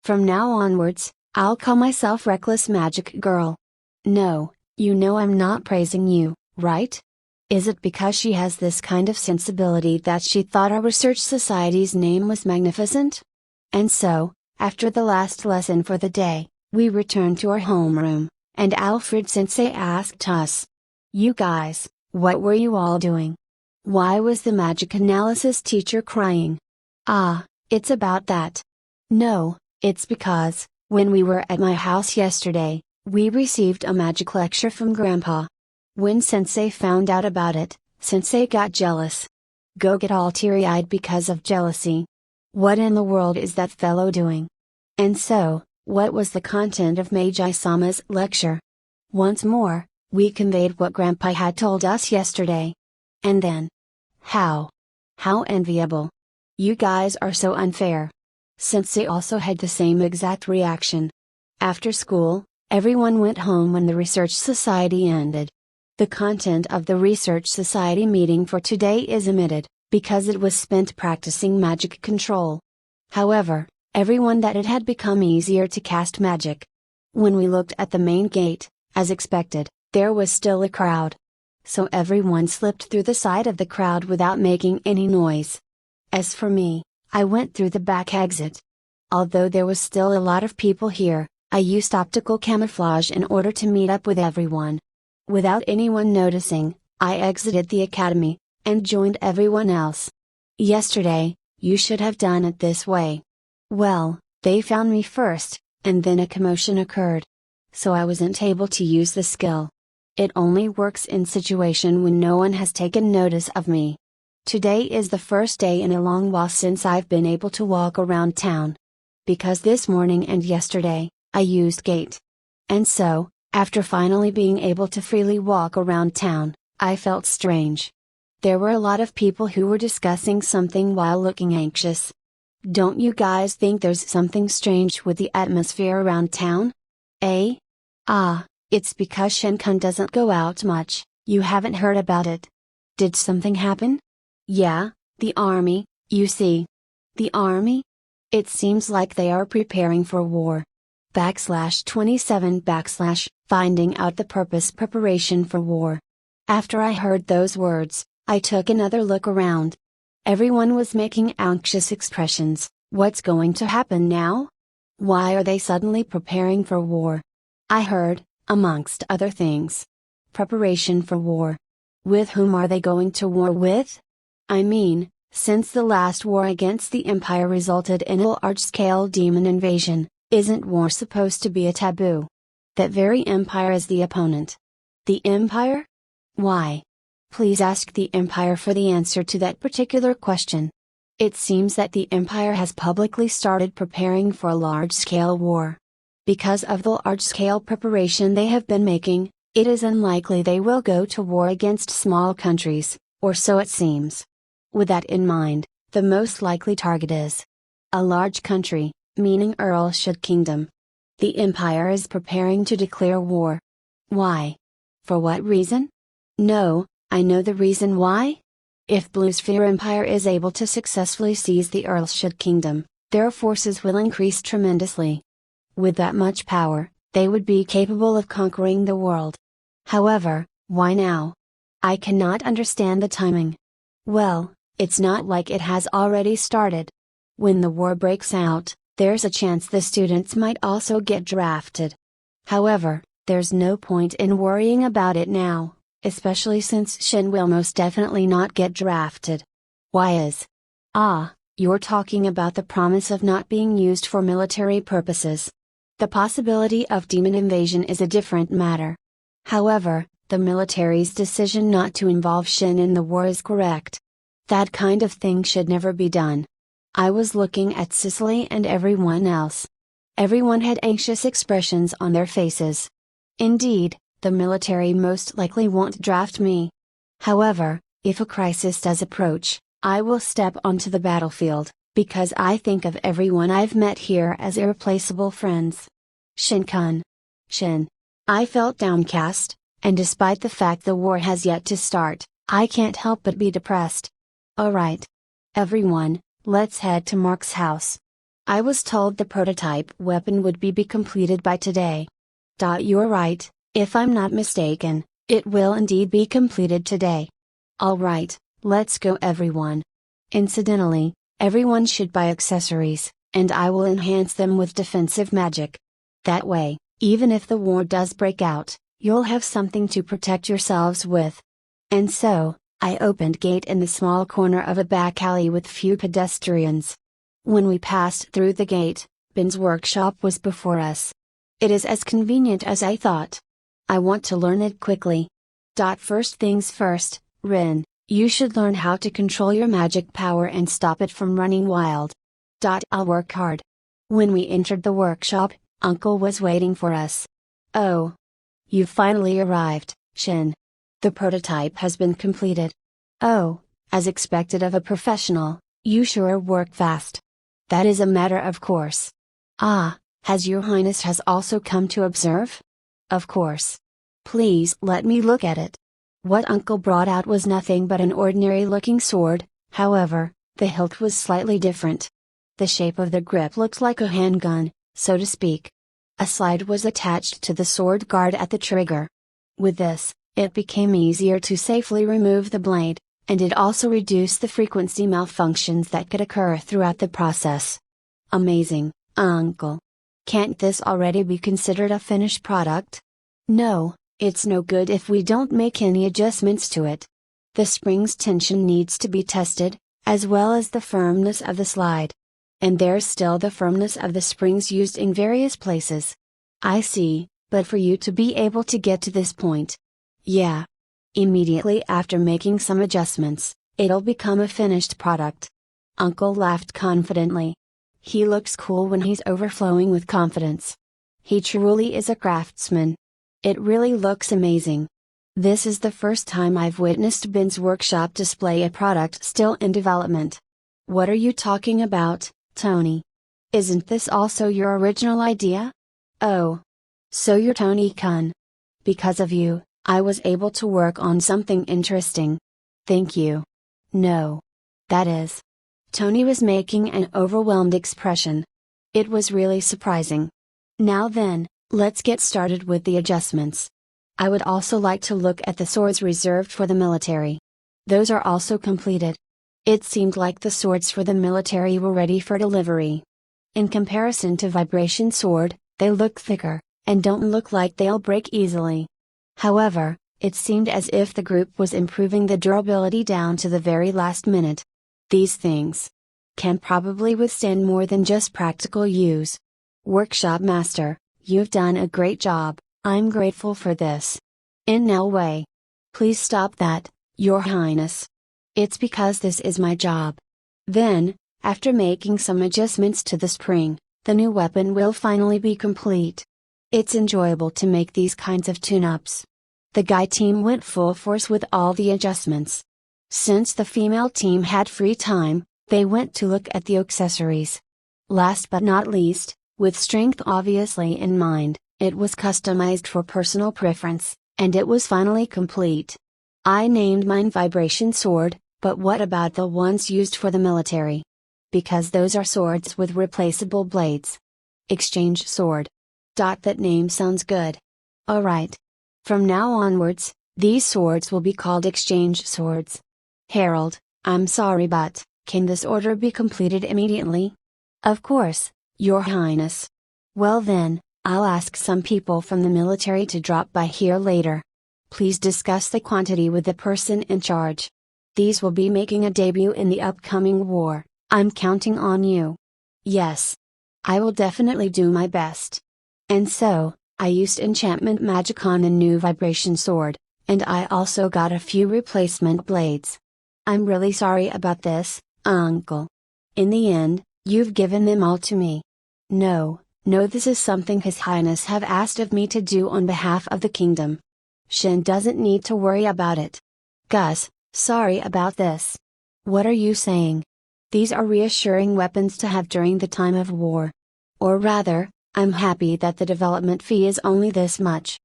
From now onwards, I'll call myself Reckless Magic Girl. No, you know I'm not praising you, right? Is it because she has this kind of sensibility that she thought our research society's name was magnificent? And so, after the last lesson for the day, we returned to our homeroom, and Alfred Sensei asked us, "You guys, what were you all doing? Why was the magic analysis teacher crying?" "Ah, it's about that." "No, it's because, when we were at my house yesterday, we received a magic lecture from Grandpa. When Sensei found out about it, Sensei got jealous. Go get all teary-eyed because of jealousy. What in the world is that fellow doing?" And so, what was the content of Meiji-sama's lecture? Once more, we conveyed what Grandpa had told us yesterday. And then? How enviable. You guys are so unfair. Sensei also had the same exact reaction. After school, everyone went home when the research society ended. The content of the research society meeting for today is omitted, because it was spent practicing magic control. However, everyone that it had become easier to cast magic. When we looked at the main gate, as expected, there was still a crowd. So everyone slipped through the side of the crowd without making any noise. As for me, I went through the back exit. Although there was still a lot of people here, I used optical camouflage in order to meet up with everyone. Without anyone noticing, I exited the academy, and joined everyone else. Yesterday, you should have done it this way. Well, they found me first, and then a commotion occurred. So I wasn't able to use the skill. It only works in situation when no one has taken notice of me. Today is the first day in a long while since I've been able to walk around town. Because this morning and yesterday, I used gate. And so, after finally being able to freely walk around town, I felt strange. There were a lot of people who were discussing something while looking anxious. Don't you guys think there's something strange with the atmosphere around town? Eh? Ah, it's because Shin-kun doesn't go out much. You haven't heard about it. Did something happen? Yeah, the army, you see. The army? It seems like they are preparing for war. /27 finding out the purpose preparation for war. After I heard those words, I took another look around. Everyone was making anxious expressions. What's going to happen now? Why are they suddenly preparing for war? I heard, amongst other things. Preparation for war. With whom are they going to war with? I mean, since the last war against the Empire resulted in a large-scale demon invasion, isn't war supposed to be a taboo? That very Empire is the opponent. The Empire? Why? Please ask the Empire for the answer to that particular question. It seems that the Empire has publicly started preparing for a large-scale war. Because of the large-scale preparation they have been making, it is unlikely they will go to war against small countries, or so it seems. With that in mind, the most likely target is a large country, meaning Earlshire Kingdom. The Empire is preparing to declare war. Why? For what reason? No, I know the reason why. If Blue Sphere Empire is able to successfully seize the Earlshire Kingdom, their forces will increase tremendously. With that much power, they would be capable of conquering the world. However, why now? I cannot understand the timing. Well, it's not like it has already started. When the war breaks out, there's a chance the students might also get drafted. However, there's no point in worrying about it now, especially since Shin will most definitely not get drafted. Why is? Ah, you're talking about the promise of not being used for military purposes. The possibility of demon invasion is a different matter. However, the military's decision not to involve Shin in the war is correct. That kind of thing should never be done. I was looking at Cicely and everyone else. Everyone had anxious expressions on their faces. Indeed, the military most likely won't draft me. However, if a crisis does approach, I will step onto the battlefield, because I think of everyone I've met here as irreplaceable friends. Shin-kun. Shin. I felt downcast, and despite the fact the war has yet to start, I can't help but be depressed. Alright. Everyone, let's head to Mark's house. I was told the prototype weapon would be completed by today. You're right, if I'm not mistaken, it will indeed be completed today. Alright, let's go everyone. Incidentally, everyone should buy accessories, and I will enhance them with defensive magic. That way, even if the war does break out, you'll have something to protect yourselves with. And so, I opened gate in the small corner of a back alley with few pedestrians. When we passed through the gate, Bin's workshop was before us. It is as convenient as I thought. I want to learn it quickly. First things first, Rin, you should learn how to control your magic power and stop it from running wild. I'll work hard. When we entered the workshop, Uncle was waiting for us. Oh. You've finally arrived, Shin. The prototype has been completed. Oh, as expected of a professional, you sure work fast. That is a matter of course. Ah, has your highness has also come to observe? Of course. Please let me look at it. What Uncle brought out was nothing but an ordinary looking sword, however, the hilt was slightly different. The shape of the grip looked like a handgun, so to speak. A slide was attached to the sword guard at the trigger. With this, it became easier to safely remove the blade, and it also reduced the frequency malfunctions that could occur throughout the process. Amazing, Uncle. Can't this already be considered a finished product? No, it's no good if we don't make any adjustments to it. The spring's tension needs to be tested, as well as the firmness of the slide. And there's still the firmness of the springs used in various places. I see, but for you to be able to get to this point. Yeah. Immediately after making some adjustments, it'll become a finished product. Uncle laughed confidently. He looks cool when he's overflowing with confidence. He truly is a craftsman. It really looks amazing. This is the first time I've witnessed Bin's workshop display a product still in development. What are you talking about, Tony? Isn't this also your original idea? Oh. So you're Tony-kun. Because of you, I was able to work on something interesting. Thank you. No. That is. Tony was making an overwhelmed expression. It was really surprising. Now then, let's get started with the adjustments. I would also like to look at the swords reserved for the military. Those are also completed. It seemed like the swords for the military were ready for delivery. In comparison to Vibration Sword, they look thicker, and don't look like they'll break easily. However, it seemed as if the group was improving the durability down to the very last minute. These things can probably withstand more than just practical use. Workshop Master, you've done a great job, I'm grateful for this. In no way. Please stop that, Your Highness. It's because this is my job. Then, after making some adjustments to the spring, the new weapon will finally be complete. It's enjoyable to make these kinds of tune-ups. The guy team went full force with all the adjustments. Since the female team had free time, they went to look at the accessories. Last but not least, with strength obviously in mind, it was customized for personal preference, and it was finally complete. I named mine Vibration Sword, but what about the ones used for the military? Because those are swords with replaceable blades. Exchange Sword. That name sounds good. Alright. From now onwards, these swords will be called Exchange Swords. Harold, I'm sorry but, can this order be completed immediately? Of course, Your Highness. Well then, I'll ask some people from the military to drop by here later. Please discuss the quantity with the person in charge. These will be making a debut in the upcoming war, I'm counting on you. Yes. I will definitely do my best. And so, I used enchantment magic on the new Vibration Sword, and I also got a few replacement blades. I'm really sorry about this, Uncle. In the end, you've given them all to me. No, no, this is something His Highness have asked of me to do on behalf of the kingdom. Shin doesn't need to worry about it. Gus, sorry about this. What are you saying? These are reassuring weapons to have during the time of war. Or rather, I'm happy that the development fee is only this much.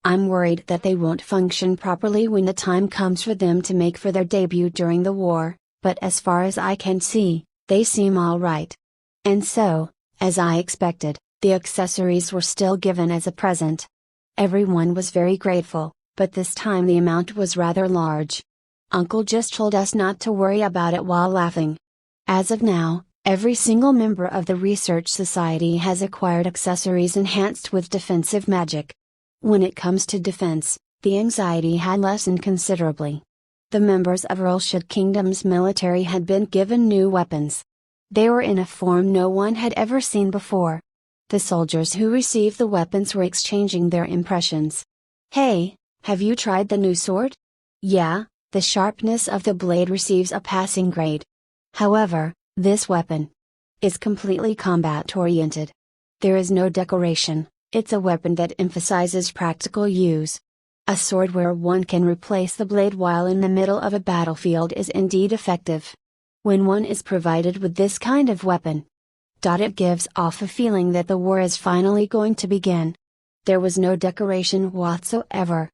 I'm worried that they won't function properly when the time comes for them to make for their debut during the war, but as far as I can see, they seem alright. And so, as I expected, the accessories were still given as a present. Everyone was very grateful, but this time the amount was rather large. Uncle just told us not to worry about it while laughing. As of now, every single member of the Research Society has acquired accessories enhanced with defensive magic. When it comes to defense, the anxiety had lessened considerably. The members of Earlshire Kingdom's military had been given new weapons. They were in a form no one had ever seen before. The soldiers who received the weapons were exchanging their impressions. Hey, have you tried the new sword? Yeah, the sharpness of the blade receives a passing grade. However, this weapon is completely combat-oriented. There is no decoration, it's a weapon that emphasizes practical use. A sword where one can replace the blade while in the middle of a battlefield is indeed effective. When one is provided with this kind of weapon, it gives off a feeling that the war is finally going to begin. There was no decoration whatsoever.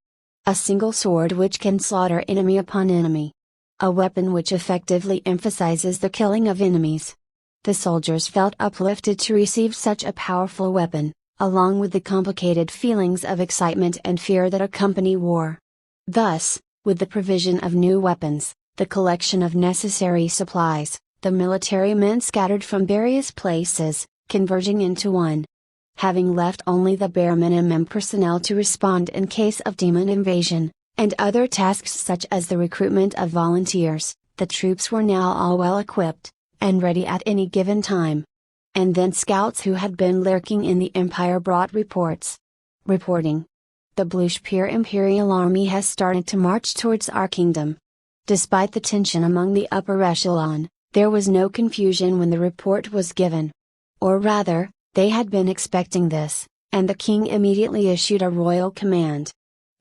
A single sword which can slaughter enemy upon enemy. A weapon which effectively emphasizes the killing of enemies. The soldiers felt uplifted to receive such a powerful weapon, along with the complicated feelings of excitement and fear that accompany war. Thus, with the provision of new weapons, the collection of necessary supplies, the military men scattered from various places, converging into one. Having left only the bare minimum personnel to respond in case of demon invasion, and other tasks such as the recruitment of volunteers, the troops were now all well equipped, and ready at any given time. And then scouts who had been lurking in the Empire brought reports. Reporting. The Blueshpear Imperial Army has started to march towards our kingdom. Despite the tension among the upper echelon, there was no confusion when the report was given. Or rather, they had been expecting this, and the king immediately issued a royal command.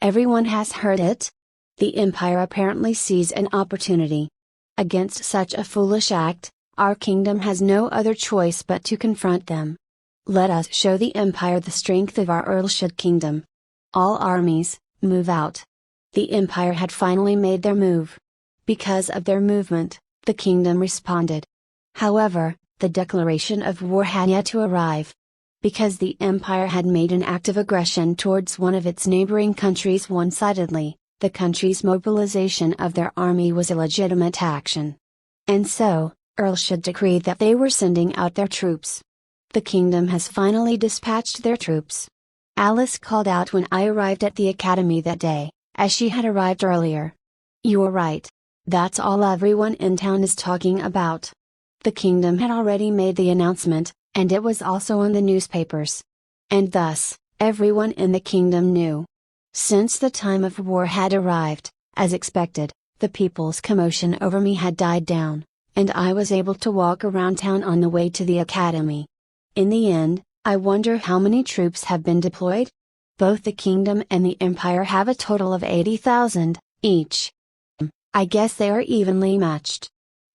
Everyone has heard it? The Empire apparently sees an opportunity. Against such a foolish act, our kingdom has no other choice but to confront them. Let us show the Empire the strength of our Earlshire kingdom. All armies, move out. The Empire had finally made their move. Because of their movement, the kingdom responded. However, the declaration of war had yet to arrive. Because the Empire had made an act of aggression towards one of its neighboring countries one-sidedly, the country's mobilization of their army was a legitimate action. And so, Earlshire decreed that they were sending out their troops. The kingdom has finally dispatched their troops. Alice called out when I arrived at the academy that day, as she had arrived earlier. You're right. That's all everyone in town is talking about. The kingdom had already made the announcement, and it was also on the newspapers. And thus, everyone in the kingdom knew. Since the time of war had arrived, as expected, the people's commotion over me had died down, and I was able to walk around town on the way to the academy. In the end, I wonder how many troops have been deployed? Both the kingdom and the empire have a total of 80,000, each. I guess they are evenly matched.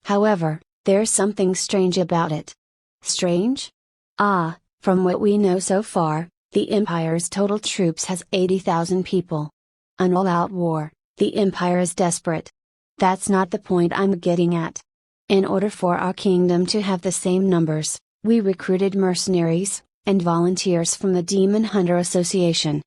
However, there's something strange about it. Strange? Ah, from what we know so far, the Empire's total troops has 80,000 people. An all-out war, the Empire is desperate. That's not the point I'm getting at. In order for our kingdom to have the same numbers, we recruited mercenaries, and volunteers from the Demon Hunter Association.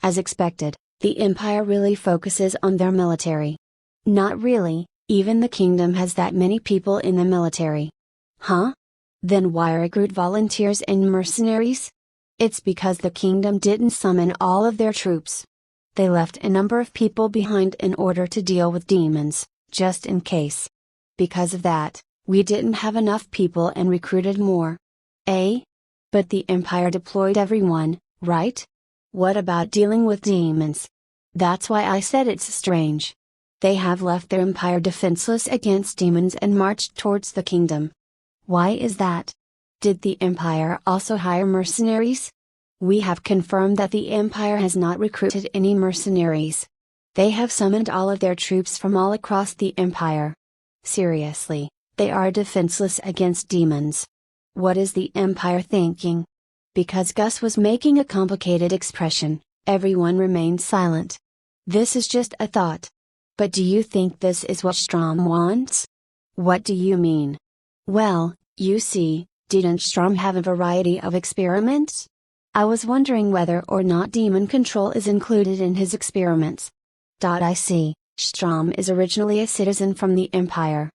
As expected, the Empire really focuses on their military. Not really, even the kingdom has that many people in the military. Huh? Then why recruit volunteers and mercenaries? It's because the kingdom didn't summon all of their troops. They left a number of people behind in order to deal with demons, just in case. Because of that, we didn't have enough people and recruited more. Eh? But the Empire deployed everyone, right? What about dealing with demons? That's why I said it's strange. They have left their empire defenseless against demons and marched towards the kingdom. Why is that? Did the Empire also hire mercenaries? We have confirmed that the Empire has not recruited any mercenaries. They have summoned all of their troops from all across the Empire. Seriously, they are defenseless against demons. What is the Empire thinking? Because Gus was making a complicated expression, everyone remained silent. This is just a thought. But do you think this is what Strom wants? What do you mean? Well, you see, didn't Strom have a variety of experiments? I was wondering whether or not demon control is included in his experiments. I see, Strom is originally a citizen from the Empire.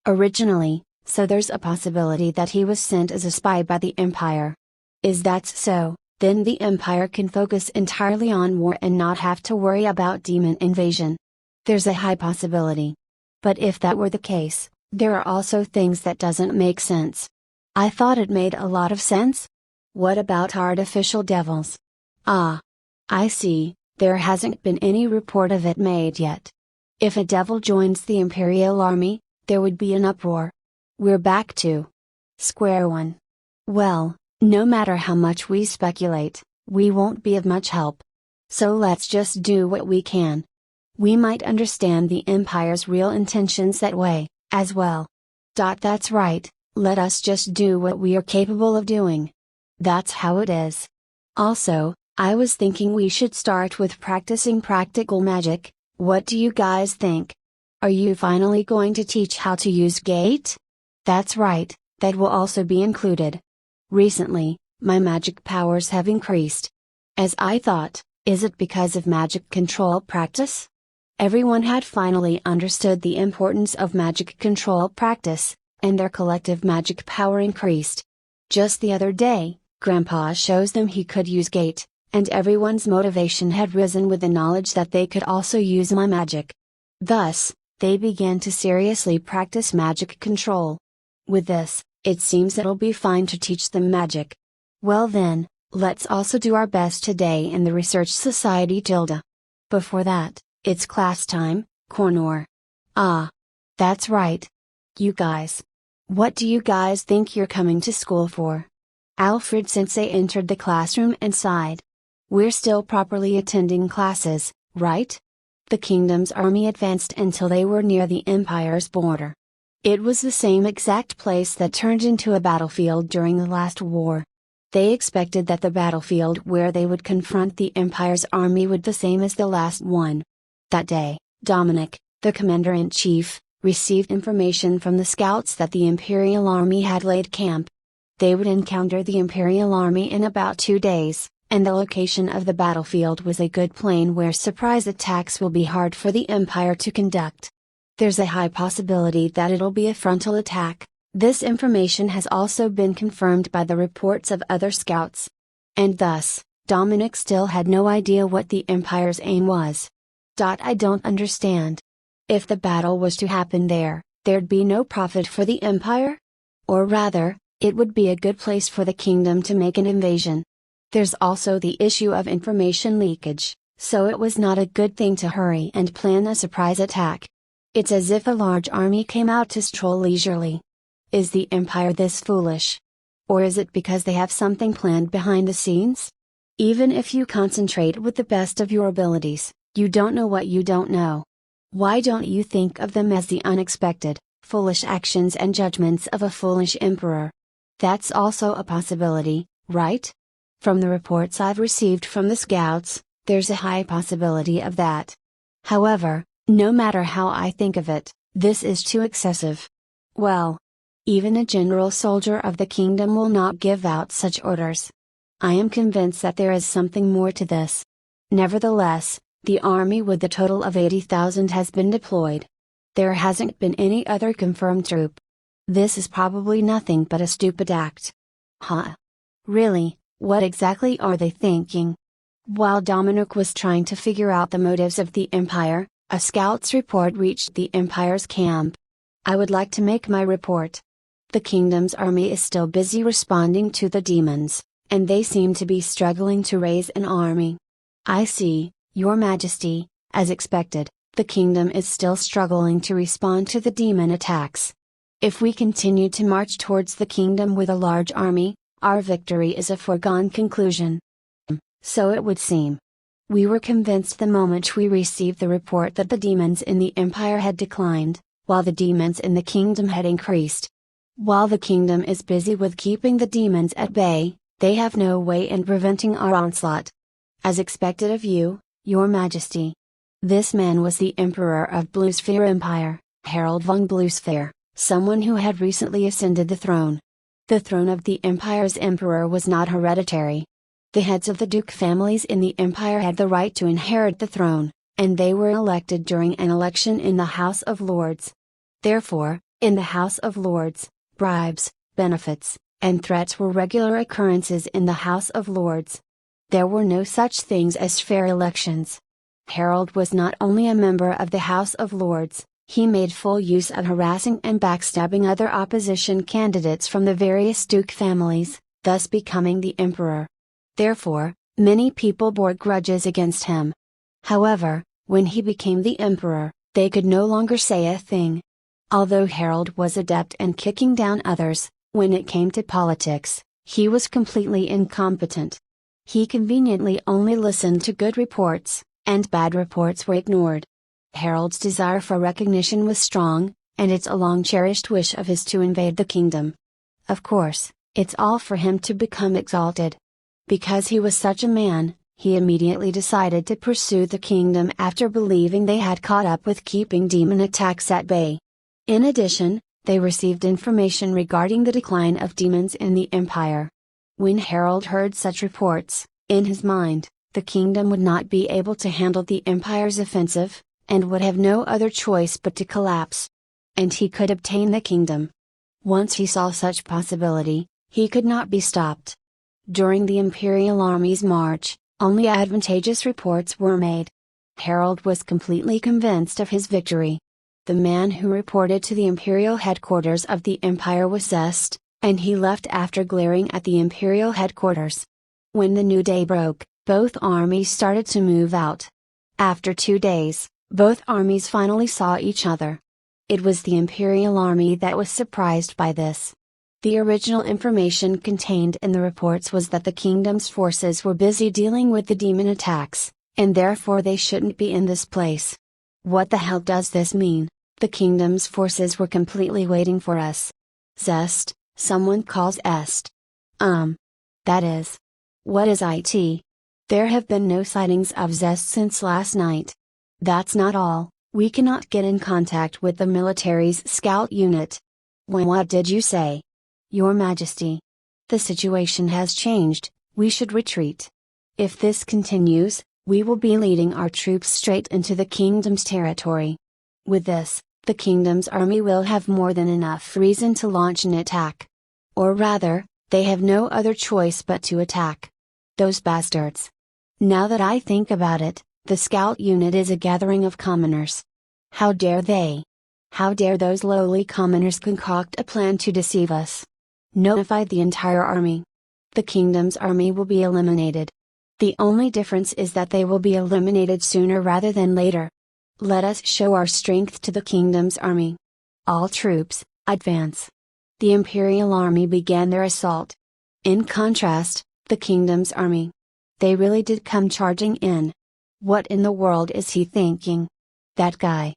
Originally, so there's a possibility that he was sent as a spy by the Empire. Is that so? Then the Empire can focus entirely on war and not have to worry about demon invasion. There's a high possibility. But if that were the case, there are also things that doesn't make sense. I thought it made a lot of sense. What about artificial devils? Ah. I see, there hasn't been any report of it made yet. If a devil joins the Imperial Army, there would be an uproar. We're back to square one. Well, no matter how much we speculate, we won't be of much help. So let's just do what we can. We might understand the Empire's real intentions that way, as well. That's right, let us just do what we are capable of doing. That's how it is. Also, I was thinking we should start with practicing practical magic. What do you guys think? Are you finally going to teach how to use Gate? That's right, that will also be included. Recently, my magic powers have increased. As I thought, is it because of magic control practice? Everyone had finally understood the importance of magic control practice, and their collective magic power increased. Just the other day, Grandpa shows them he could use Gate, and everyone's motivation had risen with the knowledge that they could also use my magic. Thus, they began to seriously practice magic control. With this, it seems it'll be fine to teach them magic. Well then, let's also do our best today in the Research Society Tilda. Before that, it's class time, Cornor. Ah. That's right. You guys. What do you guys think you're coming to school for? Alfred Sensei entered the classroom and sighed. We're still properly attending classes, right? The kingdom's army advanced until they were near the Empire's border. It was the same exact place that turned into a battlefield during the last war. They expected that the battlefield where they would confront the Empire's army would be the same as the last one. That day, Dominic, the commander-in-chief, received information from the scouts that the Imperial Army had laid camp. They would encounter the Imperial Army in about 2 days, and the location of the battlefield was a good plain where surprise attacks will be hard for the Empire to conduct. There's a high possibility that it'll be a frontal attack. This information has also been confirmed by the reports of other scouts. And thus, Dominic still had no idea what the Empire's aim was. I don't understand. If the battle was to happen there, there'd be no profit for the Empire? Or rather, it would be a good place for the kingdom to make an invasion. There's also the issue of information leakage, so it was not a good thing to hurry and plan a surprise attack. It's as if a large army came out to stroll leisurely. Is the Empire this foolish? Or is it because they have something planned behind the scenes? Even if you concentrate with the best of your abilities, you don't know what you don't know. Why don't you think of them as the unexpected, foolish actions and judgments of a foolish emperor? That's also a possibility, right? From the reports I've received from the scouts, there's a high possibility of that. However, no matter how I think of it, this is too excessive. Well, even a general soldier of the kingdom will not give out such orders. I am convinced that there is something more to this. Nevertheless, the army with a total of 80,000 has been deployed. There hasn't been any other confirmed troop. This is probably nothing but a stupid act. Huh? Really, what exactly are they thinking? While Dominic was trying to figure out the motives of the Empire, a scout's report reached the Empire's camp. I would like to make my report. The kingdom's army is still busy responding to the demons, and they seem to be struggling to raise an army. I see, Your Majesty, as expected, the kingdom is still struggling to respond to the demon attacks. If we continue to march towards the kingdom with a large army, our victory is a foregone conclusion. So it would seem. We were convinced the moment we received the report that the demons in the empire had declined, while the demons in the kingdom had increased. While the kingdom is busy with keeping the demons at bay, they have no way in preventing our onslaught. As expected of you, Your Majesty. This man was the Emperor of Bluesphere Empire, Harold von Bluesphere, someone who had recently ascended the throne. The throne of the empire's emperor was not hereditary. The heads of the duke families in the empire had the right to inherit the throne, and they were elected during an election in the House of Lords. Therefore, in the House of Lords, bribes, benefits, and threats were regular occurrences in the House of Lords. There were no such things as fair elections. Harold was not only a member of the House of Lords, he made full use of harassing and backstabbing other opposition candidates from the various duke families, thus becoming the emperor. Therefore, many people bore grudges against him. However, when he became the emperor, they could no longer say a thing. Although Harold was adept in kicking down others, when it came to politics, he was completely incompetent. He conveniently only listened to good reports, and bad reports were ignored. Harold's desire for recognition was strong, and it's a long-cherished wish of his to invade the kingdom. Of course, it's all for him to become exalted. Because he was such a man, he immediately decided to pursue the kingdom after believing they had caught up with keeping demon attacks at bay. In addition, they received information regarding the decline of demons in the empire. When Harold heard such reports, in his mind, the kingdom would not be able to handle the empire's offensive, and would have no other choice but to collapse. And he could obtain the kingdom. Once he saw such possibility, he could not be stopped. During the Imperial Army's march, only advantageous reports were made. Harold was completely convinced of his victory. The man who reported to the Imperial headquarters of the Empire was Zest, and he left after glaring at the Imperial headquarters. When the new day broke, both armies started to move out. After 2 days, both armies finally saw each other. It was the Imperial Army that was surprised by this. The original information contained in the reports was that the kingdom's forces were busy dealing with the demon attacks, and therefore they shouldn't be in this place. What the hell does this mean? The kingdom's forces were completely waiting for us. Zest, someone calls Est. That is. What is it? There have been no sightings of Zest since last night. That's not all, we cannot get in contact with the military's scout unit. What did you say? Your Majesty. The situation has changed, we should retreat. If this continues, we will be leading our troops straight into the kingdom's territory. With this, the kingdom's army will have more than enough reason to launch an attack. Or rather, they have no other choice but to attack. Those bastards. Now that I think about it, the scout unit is a gathering of commoners. How dare they? How dare those lowly commoners concoct a plan to deceive us? Notify the entire army. The kingdom's army will be eliminated. The only difference is that they will be eliminated sooner rather than later. Let us show our strength to the kingdom's army. All troops, advance. The Imperial Army began their assault. In contrast, the kingdom's army. They really did come charging in. What in the world is he thinking? That guy.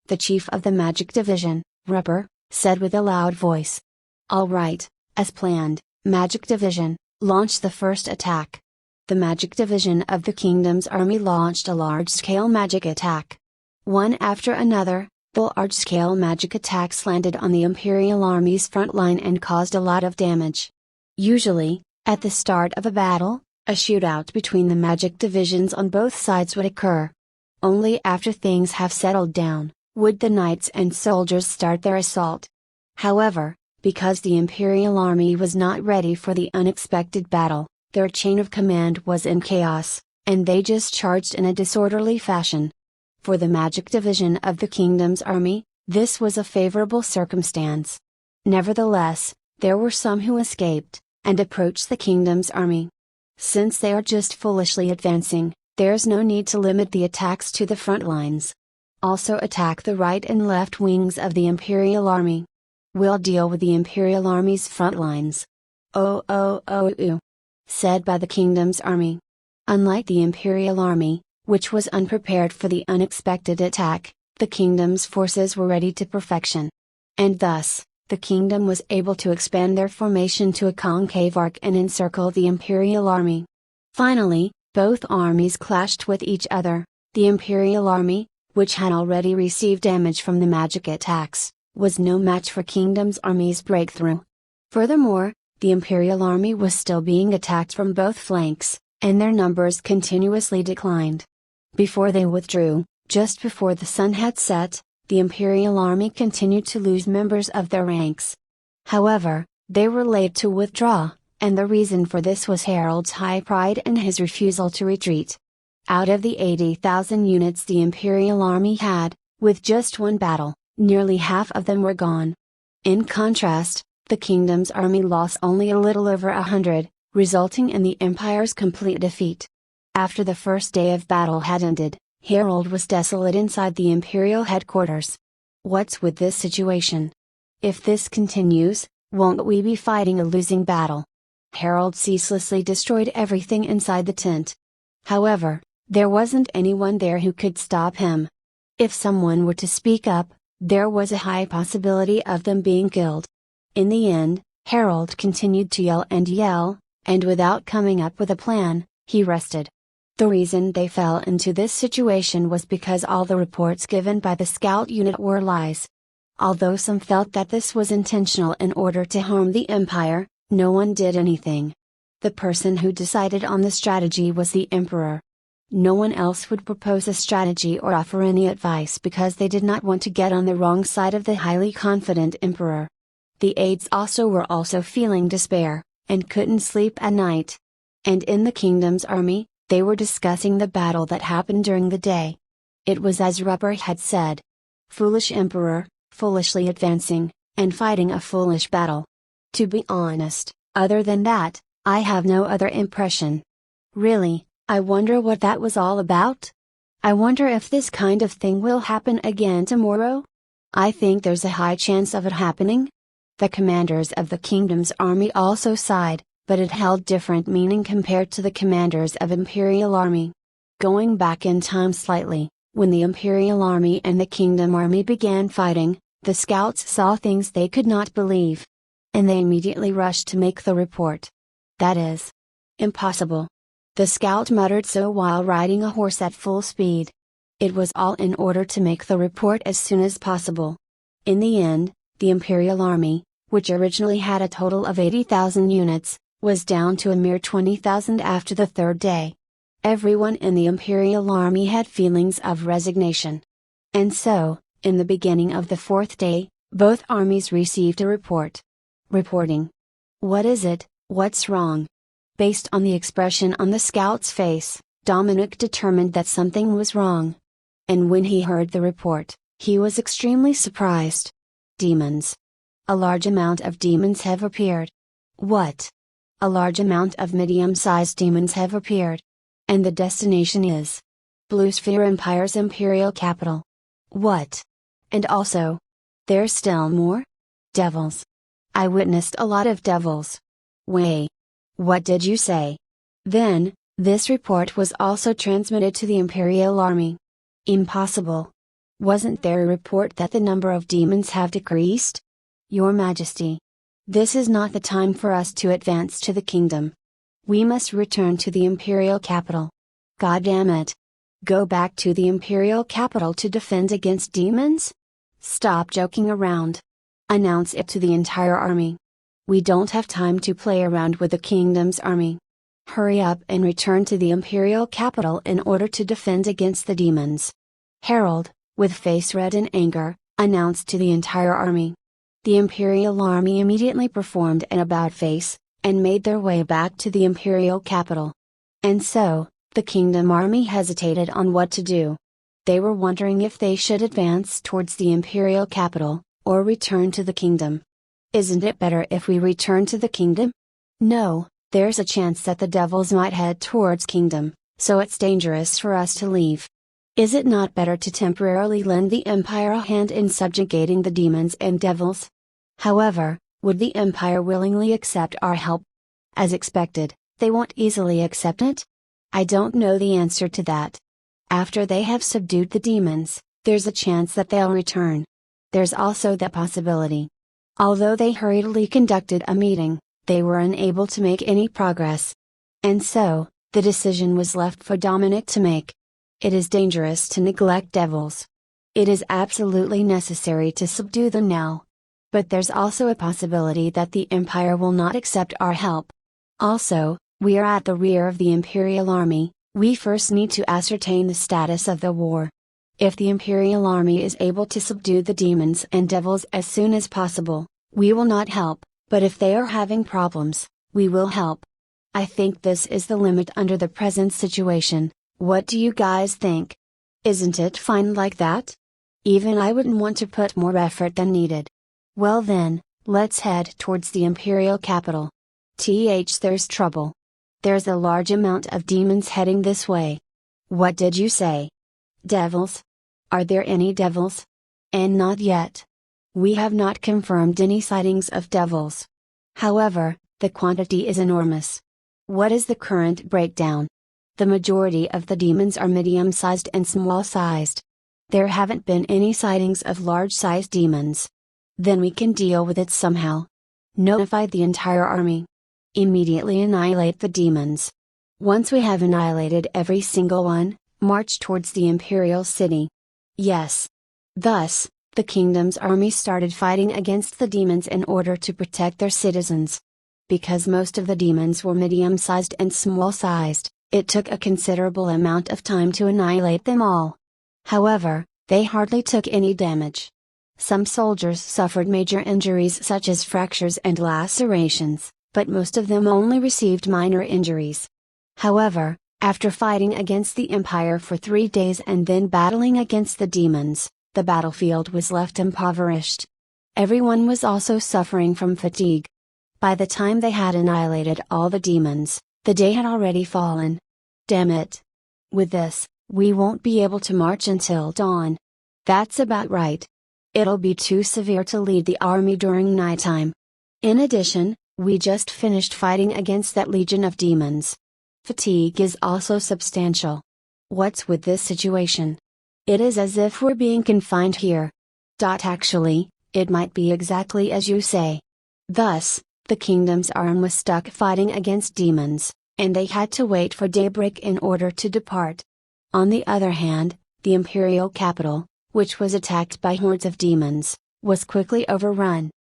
The chief of the magic division, Ripper, said with a loud voice. All right, as planned, magic division, launch the first attack. The magic division of the kingdom's army launched a large-scale magic attack. One after another, the large-scale magic attacks landed on the Imperial Army's front line and caused a lot of damage. Usually, at the start of a battle, a shootout between the magic divisions on both sides would occur. Only after things have settled down, would the knights and soldiers start their assault. However, because the Imperial Army was not ready for the unexpected battle, their chain of command was in chaos, and they just charged in a disorderly fashion. For the magic division of the kingdom's army, this was a favorable circumstance. Nevertheless, there were some who escaped, and approached the kingdom's army. Since they are just foolishly advancing, there's no need to limit the attacks to the front lines. Also attack the right and left wings of the Imperial Army. We'll deal with the Imperial Army's front lines. Oh, said by the kingdom's army. Unlike the Imperial Army, which was unprepared for the unexpected attack, the kingdom's forces were ready to perfection. And thus, the kingdom was able to expand their formation to a concave arc and encircle the Imperial Army. Finally, both armies clashed with each other. The Imperial Army, which had already received damage from the magic attacks, was no match for Kingdom's army's breakthrough. Furthermore, the Imperial Army was still being attacked from both flanks, and their numbers continuously declined. Before they withdrew, just before the sun had set, the Imperial Army continued to lose members of their ranks. However, they were late to withdraw, and the reason for this was Harold's high pride and his refusal to retreat. Out of the 80,000 units the Imperial Army had, with just one battle, nearly half of them were gone. In contrast, the Kingdom's army lost only a little over 100, resulting in the Empire's complete defeat. After the first day of battle had ended, Harold was desolate inside the Imperial headquarters. What's with this situation? If this continues, won't we be fighting a losing battle? Harold ceaselessly destroyed everything inside the tent. However, there wasn't anyone there who could stop him. If someone were to speak up, there was a high possibility of them being killed. In the end, Harold continued to yell, and without coming up with a plan, he rested. The reason they fell into this situation was because all the reports given by the scout unit were lies. Although some felt that this was intentional in order to harm the Empire, no one did anything. The person who decided on the strategy was the Emperor. No one else would propose a strategy or offer any advice because they did not want to get on the wrong side of the highly confident Emperor. The aides were also feeling despair, and couldn't sleep at night. And in the Kingdom's army, they were discussing the battle that happened during the day. It was as Rubber had said. Foolish Emperor, foolishly advancing, and fighting a foolish battle. To be honest, other than that, I have no other impression. Really, I wonder what that was all about? I wonder if this kind of thing will happen again tomorrow? I think there's a high chance of it happening. The commanders of the Kingdom's army also sighed, but it held different meaning compared to the commanders of Imperial Army. Going back in time slightly, when the Imperial Army and the Kingdom Army began fighting, the scouts saw things they could not believe. And they immediately rushed to make the report. That is impossible. The scout muttered so while riding a horse at full speed. It was all in order to make the report as soon as possible. In the end, the Imperial Army, which originally had a total of 80,000 units, was down to a mere 20,000 after the third day. Everyone in the Imperial Army had feelings of resignation. And so, in the beginning of the fourth day, both armies received a report. Reporting. What is it, what's wrong? Based on the expression on the scout's face, Dominic determined that something was wrong. And when he heard the report, he was extremely surprised. Demons. A large amount of demons have appeared. What? A large amount of medium-sized demons have appeared. And the destination is Blue Sphere Empire's imperial capital. What? And also, there's still more? Devils. I witnessed a lot of devils. Wait. What did you say? Then, this report was also transmitted to the Imperial Army. Impossible. Wasn't there a report that the number of demons have decreased? Your Majesty. This is not the time for us to advance to the kingdom. We must return to the Imperial capital. God damn it. Go back to the Imperial capital to defend against demons? Stop joking around. Announce it to the entire army. We don't have time to play around with the kingdom's army. Hurry up and return to the Imperial capital in order to defend against the demons. Harold, with face red in anger, announced to the entire army. The Imperial Army immediately performed an about-face, and made their way back to the Imperial capital. And so, the Kingdom Army hesitated on what to do. They were wondering if they should advance towards the Imperial capital, or return to the kingdom. Isn't it better if we return to the kingdom? No, there's a chance that the devils might head towards kingdom, so it's dangerous for us to leave. Is it not better to temporarily lend the Empire a hand in subjugating the demons and devils? However, would the Empire willingly accept our help? As expected, they won't easily accept it? I don't know the answer to that. After they have subdued the demons, there's a chance that they'll return. There's also the possibility. Although they hurriedly conducted a meeting, they were unable to make any progress. And so, the decision was left for Dominic to make. It is dangerous to neglect devils. It is absolutely necessary to subdue them now. But there's also a possibility that the Empire will not accept our help. Also, we are at the rear of the Imperial Army. We first need to ascertain the status of the war. If the Imperial Army is able to subdue the demons and devils as soon as possible, we will not help, but if they are having problems, we will help. I think this is the limit under the present situation. What do you guys think? Isn't it fine like that? Even I wouldn't want to put more effort than needed. Well then, let's head towards the Imperial capital. There's trouble. There's a large amount of demons heading this way. What did you say? Devils? Are there any devils? And not yet. We have not confirmed any sightings of devils. However, the quantity is enormous. What is the current breakdown? The majority of the demons are medium-sized and small-sized. There haven't been any sightings of large-sized demons. Then we can deal with it somehow. Notify the entire army. Immediately annihilate the demons. Once we have annihilated every single one, march towards the Imperial City. Yes. Thus, the kingdom's army started fighting against the demons in order to protect their citizens. Because most of the demons were medium-sized and small-sized, it took a considerable amount of time to annihilate them all. However, they hardly took any damage. Some soldiers suffered major injuries such as fractures and lacerations, but most of them only received minor injuries. However, after fighting against the Empire for 3 days and then battling against the demons, the battlefield was left impoverished. Everyone was also suffering from fatigue. By the time they had annihilated all the demons, the day had already fallen. Damn it! With this, we won't be able to march until dawn. That's about right. It'll be too severe to lead the army during nighttime. In addition, we just finished fighting against that legion of demons. Fatigue is also substantial. What's with this situation? It is as if we're being confined here. Actually, it might be exactly as you say. Thus, the kingdom's arm was stuck fighting against demons, and they had to wait for daybreak in order to depart. On the other hand, the imperial capital, which was attacked by hordes of demons, was quickly overrun.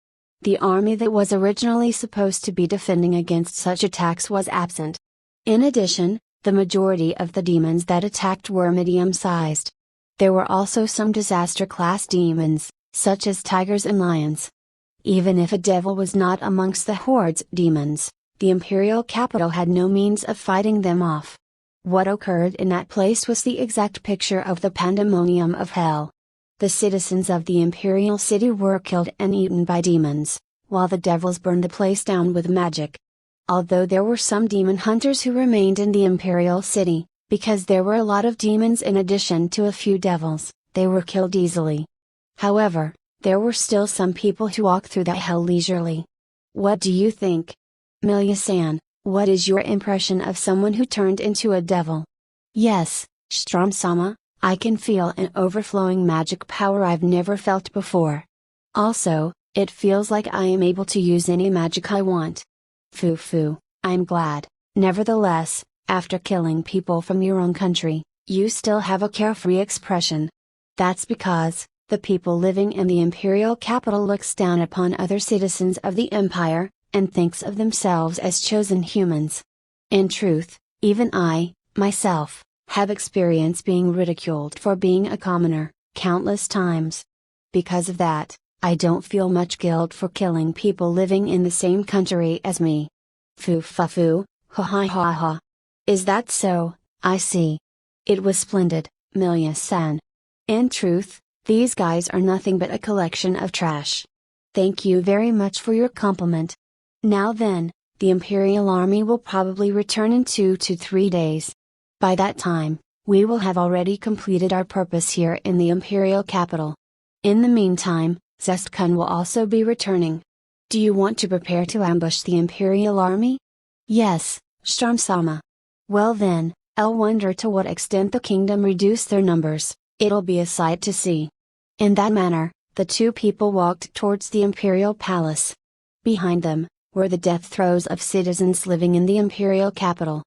The army that was originally supposed to be defending against such attacks was absent. In addition, the majority of the demons that attacked were medium-sized. There were also some disaster-class demons, such as tigers and lions. Even if a devil was not amongst the horde's demons, the imperial capital had no means of fighting them off. What occurred in that place was the exact picture of the pandemonium of hell. The citizens of the imperial city were killed and eaten by demons, while the devils burned the place down with magic. Although there were some demon hunters who remained in the imperial city, because there were a lot of demons in addition to a few devils, they were killed easily. However, there were still some people who walked through that hell leisurely. What do you think? Milia-san, what is your impression of someone who turned into a devil? Yes, Strom-sama, I can feel an overflowing magic power I've never felt before. Also, it feels like I am able to use any magic I want. Foo, I'm glad. Nevertheless, after killing people from your own country, you still have a carefree expression. That's because, the people living in the imperial capital looks down upon other citizens of the empire, and thinks of themselves as chosen humans. In truth, even I, myself, have experienced being ridiculed for being a commoner, countless times. Because of that, I don't feel much guilt for killing people living in the same country as me. Foo, ha ha ha ha. Is that so? I see. It was splendid, Milia-san. In truth, these guys are nothing but a collection of trash. Thank you very much for your compliment. Now then, the Imperial Army will probably return in 2 to 3 days. By that time, we will have already completed our purpose here in the Imperial capital. In the meantime, Zest-kun will also be returning, Do you want to prepare to ambush the Imperial army? Yes, Strom-sama. Well then, I'll wonder to what extent the kingdom reduced their numbers. It'll be a sight to see. In that manner, the two people walked towards the Imperial Palace. Behind them were the death throes of citizens living in the Imperial capital.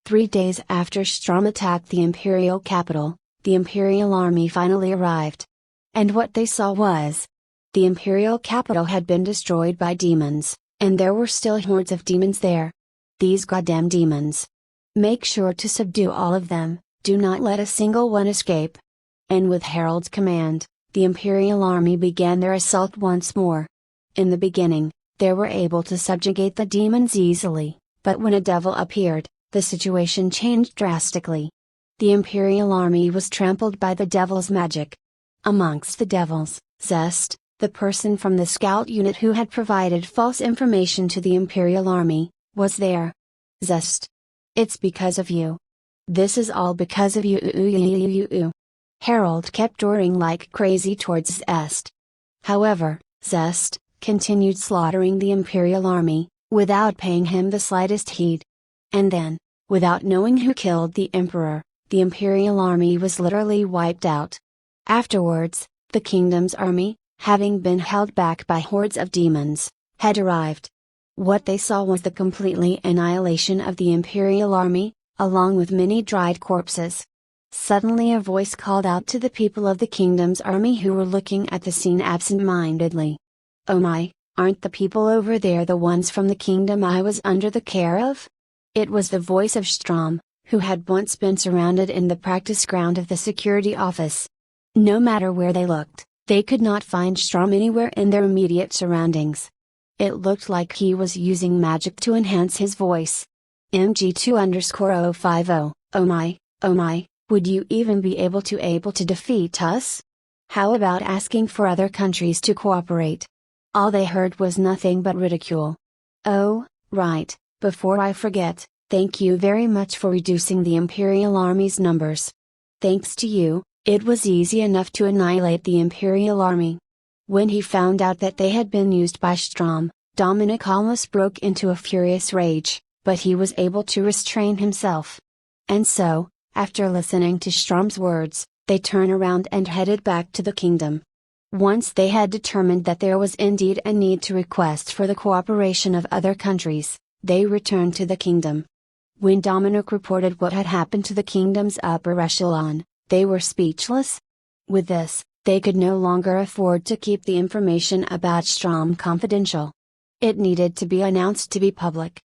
3 days after Strom attacked the Imperial capital, the Imperial army finally arrived. And what they saw was, the Imperial capital had been destroyed by demons, and there were still hordes of demons there. These goddamn demons. Make sure to subdue all of them, do not let a single one escape. And with Harold's command, the Imperial army began their assault once more. In the beginning, they were able to subjugate the demons easily, but when a devil appeared, the situation changed drastically. The Imperial army was trampled by the devil's magic. Amongst the devils, Zest, the person from the scout unit who had provided false information to the Imperial army, was there. Zest. It's because of you. This is all because of you. Harold kept roaring like crazy towards Zest. However, Zest continued slaughtering the Imperial army, without paying him the slightest heed. And then, without knowing who killed the Emperor, the Imperial army was literally wiped out. Afterwards, the kingdom's army, having been held back by hordes of demons, had arrived. What they saw was the completely annihilation of the Imperial army, along with many dried corpses. Suddenly a voice called out to the people of the kingdom's army who were looking at the scene absent-mindedly. Oh my, aren't the people over there the ones from the kingdom I was under the care of? It was the voice of Strom, who had once been surrounded in the practice ground of the security office. No matter where they looked, they could not find Strom anywhere in their immediate surroundings. It looked like he was using magic to enhance his voice. MG2_050, oh my, would you even be able to defeat us? How about asking for other countries to cooperate? All they heard was nothing but ridicule. Oh, right, before I forget, thank you very much for reducing the Imperial army's numbers. Thanks to you, it was easy enough to annihilate the Imperial army. When he found out that they had been used by Strom, Dominic almost broke into a furious rage, but he was able to restrain himself. And so, after listening to Strom's words, they turned around and headed back to the kingdom. Once they had determined that there was indeed a need to request for the cooperation of other countries, they returned to the kingdom. When Dominic reported what had happened to the kingdom's upper echelon, they were speechless. With this, they could no longer afford to keep the information about Strom confidential. It needed to be announced to be public.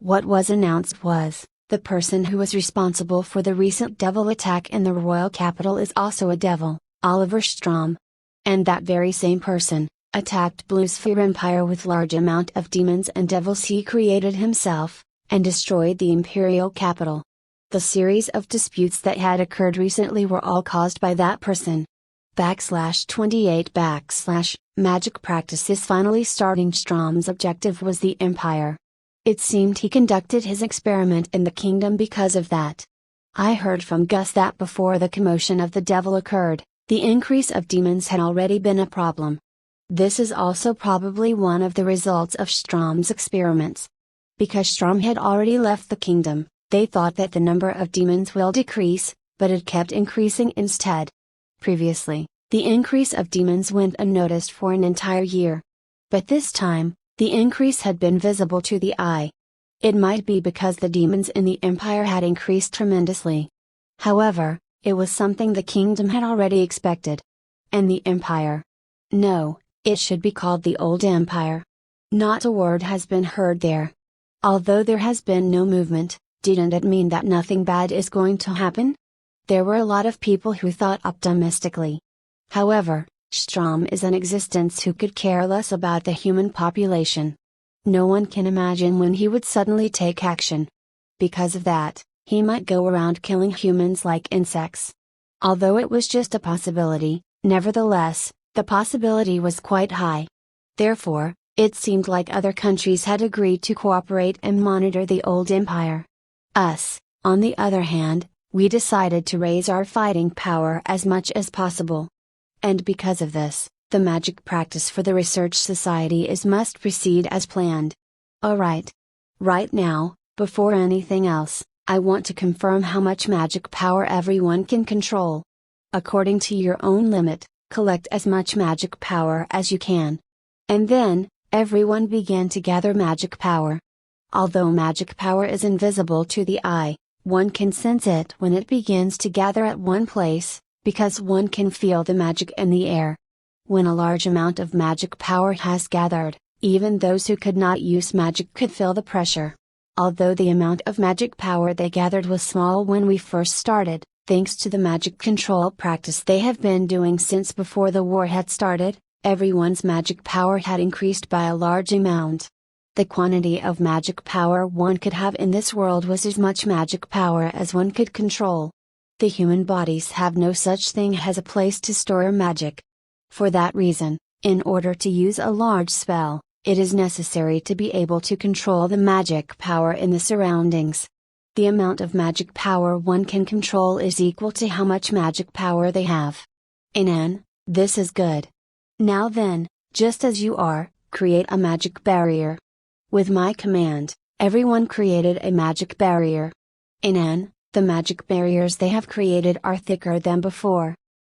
What was announced was, the person who was responsible for the recent devil attack in the royal capital is also a devil, Oliver Strom. And that very same person, attacked Blue Sphere Empire with large amount of demons and devils he created himself, and destroyed the Imperial capital. The series of disputes that had occurred recently were all caused by that person. /28 / Magic practices finally starting. Strom's objective was the Empire. It seemed he conducted his experiment in the kingdom because of that. I heard from Gus that before the commotion of the devil occurred, the increase of demons had already been a problem. This is also probably one of the results of Strom's experiments. Because Strom had already left the kingdom, they thought that the number of demons will decrease, but it kept increasing instead. Previously, the increase of demons went unnoticed for an entire year. But this time, the increase had been visible to the eye. It might be because the demons in the Empire had increased tremendously. However, it was something the kingdom had already expected. And the Empire? No, it should be called the Old Empire. Not a word has been heard there. Although there has been no movement, didn't it mean that nothing bad is going to happen? There were a lot of people who thought optimistically. However, Strom is an existence who could care less about the human population. No one can imagine when he would suddenly take action. Because of that, he might go around killing humans like insects. Although it was just a possibility, nevertheless, the possibility was quite high. Therefore, it seemed like other countries had agreed to cooperate and monitor the old empire. Us, on the other hand, we decided to raise our fighting power as much as possible. And because of this, The magic practice for the research society must proceed as planned. Alright. Right now, before anything else, I want to confirm how much magic power everyone can control. According to your own limit, collect as much magic power as you can. And then, everyone began to gather magic power. Although magic power is invisible to the eye, one can sense it when it begins to gather at one place, because one can feel the magic in the air. When a large amount of magic power has gathered, even those who could not use magic could feel the pressure. Although the amount of magic power they gathered was small when we first started, thanks to the magic control practice they have been doing since before the war had started, everyone's magic power had increased by a large amount. The quantity of magic power one could have in this world was as much magic power as one could control. The human bodies have no such thing as a place to store magic. For that reason, in order to use a large spell, it is necessary to be able to control the magic power in the surroundings. The amount of magic power one can control is equal to how much magic power they have. This is good. Now then, just as you are, create a magic barrier. With my command, everyone created a magic barrier. The magic barriers they have created are thicker than before.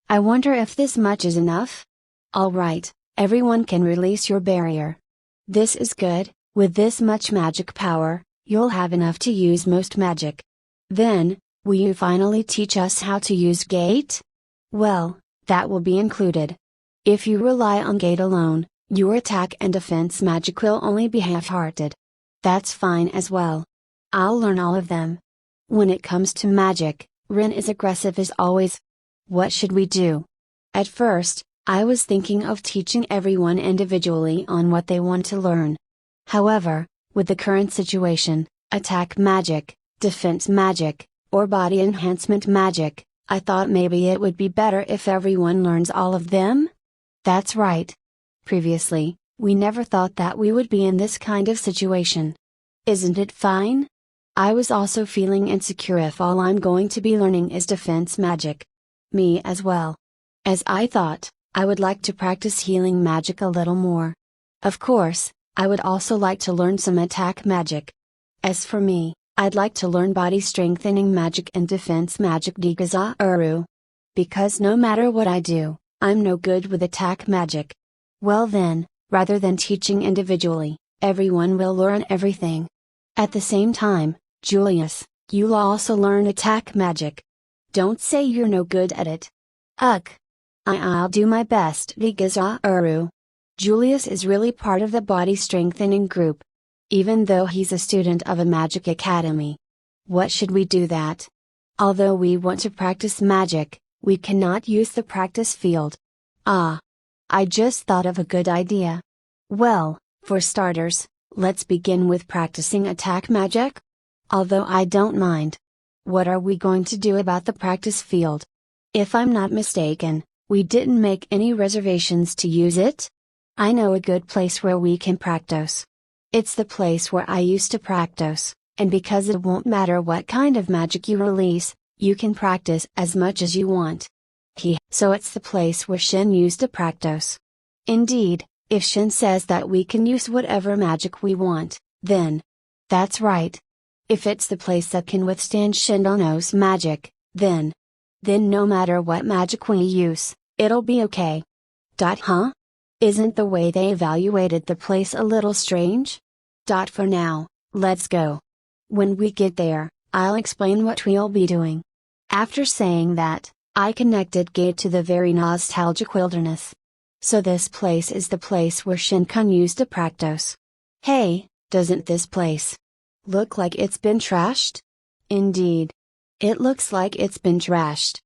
I wonder if this much is enough? Alright, everyone can release your barrier. This is good. With this much magic power, you'll have enough to use most magic. Then, will you finally teach us how to use gate? Well, that will be included. If you rely on gate alone, your attack and defense magic will only be half-hearted. That's fine as well. I'll learn all of them. When it comes to magic, Rin is aggressive as always. What should we do? At first, I was thinking of teaching everyone individually on what they want to learn. However, with the current situation, attack magic, defense magic, or body enhancement magic, I thought maybe it would be better if everyone learns all of them? That's right. Previously, we never thought that we would be in this kind of situation. Isn't it fine? I was also feeling insecure if all I'm going to be learning is defense magic. Me as well. As I thought, I would like to practice healing magic a little more. Of course, I would also like to learn some attack magic. As for me, I'd like to learn body strengthening magic and defense magic Digazaru. Because no matter what I do, I'm no good with attack magic. Well then, rather than teaching individually, everyone will learn everything. At the same time, Julius, you'll also learn attack magic. Don't say you're no good at it. Ugh. I'll do my best, Digazaru. Julius is really part of the body strengthening group. Even though he's a student of a magic academy. What should we do that? Although we want to practice magic, we cannot use the practice field. Ah. I just thought of a good idea. Well, for starters, let's begin with practicing attack magic? Although I don't mind. What are we going to do about the practice field? If I'm not mistaken, we didn't make any reservations to use it? I know a good place where we can practice. It's the place where I used to practice, and because it won't matter what kind of magic you release, you can practice as much as you want. So it's the place where Shin used to practice. Indeed, if Shin says that we can use whatever magic we want, then. That's right. If it's the place that can withstand Shindono's magic, then no matter what magic we use, it'll be okay. Huh? Isn't the way they evaluated the place a little strange? For now, let's go. When we get there, I'll explain what we'll be doing. After saying that, I connected Gate to the very nostalgic wilderness. So this place is the place where Shin-kun used to practice. Hey, doesn't this place look like it's been trashed? Indeed. It looks like it's been trashed.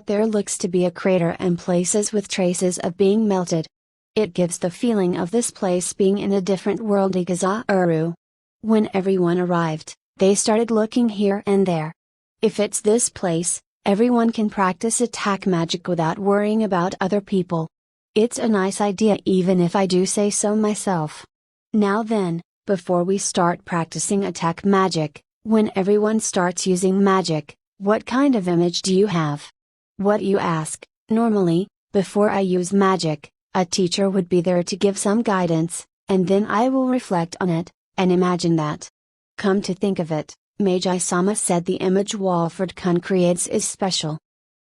There looks to be a crater and places with traces of being melted. It gives the feeling of this place being in a different world. Igazaru. When everyone arrived, they started looking here and there. If it's this place, everyone can practice attack magic without worrying about other people. It's a nice idea even if I do say so myself. Now then, before we start practicing attack magic, when everyone starts using magic, what kind of image do you have? What you ask? Normally, before I use magic, A teacher would be there to give some guidance, and then I will reflect on it, and imagine that. Come to think of it, Meiji-sama said the image Walford-kun creates is special.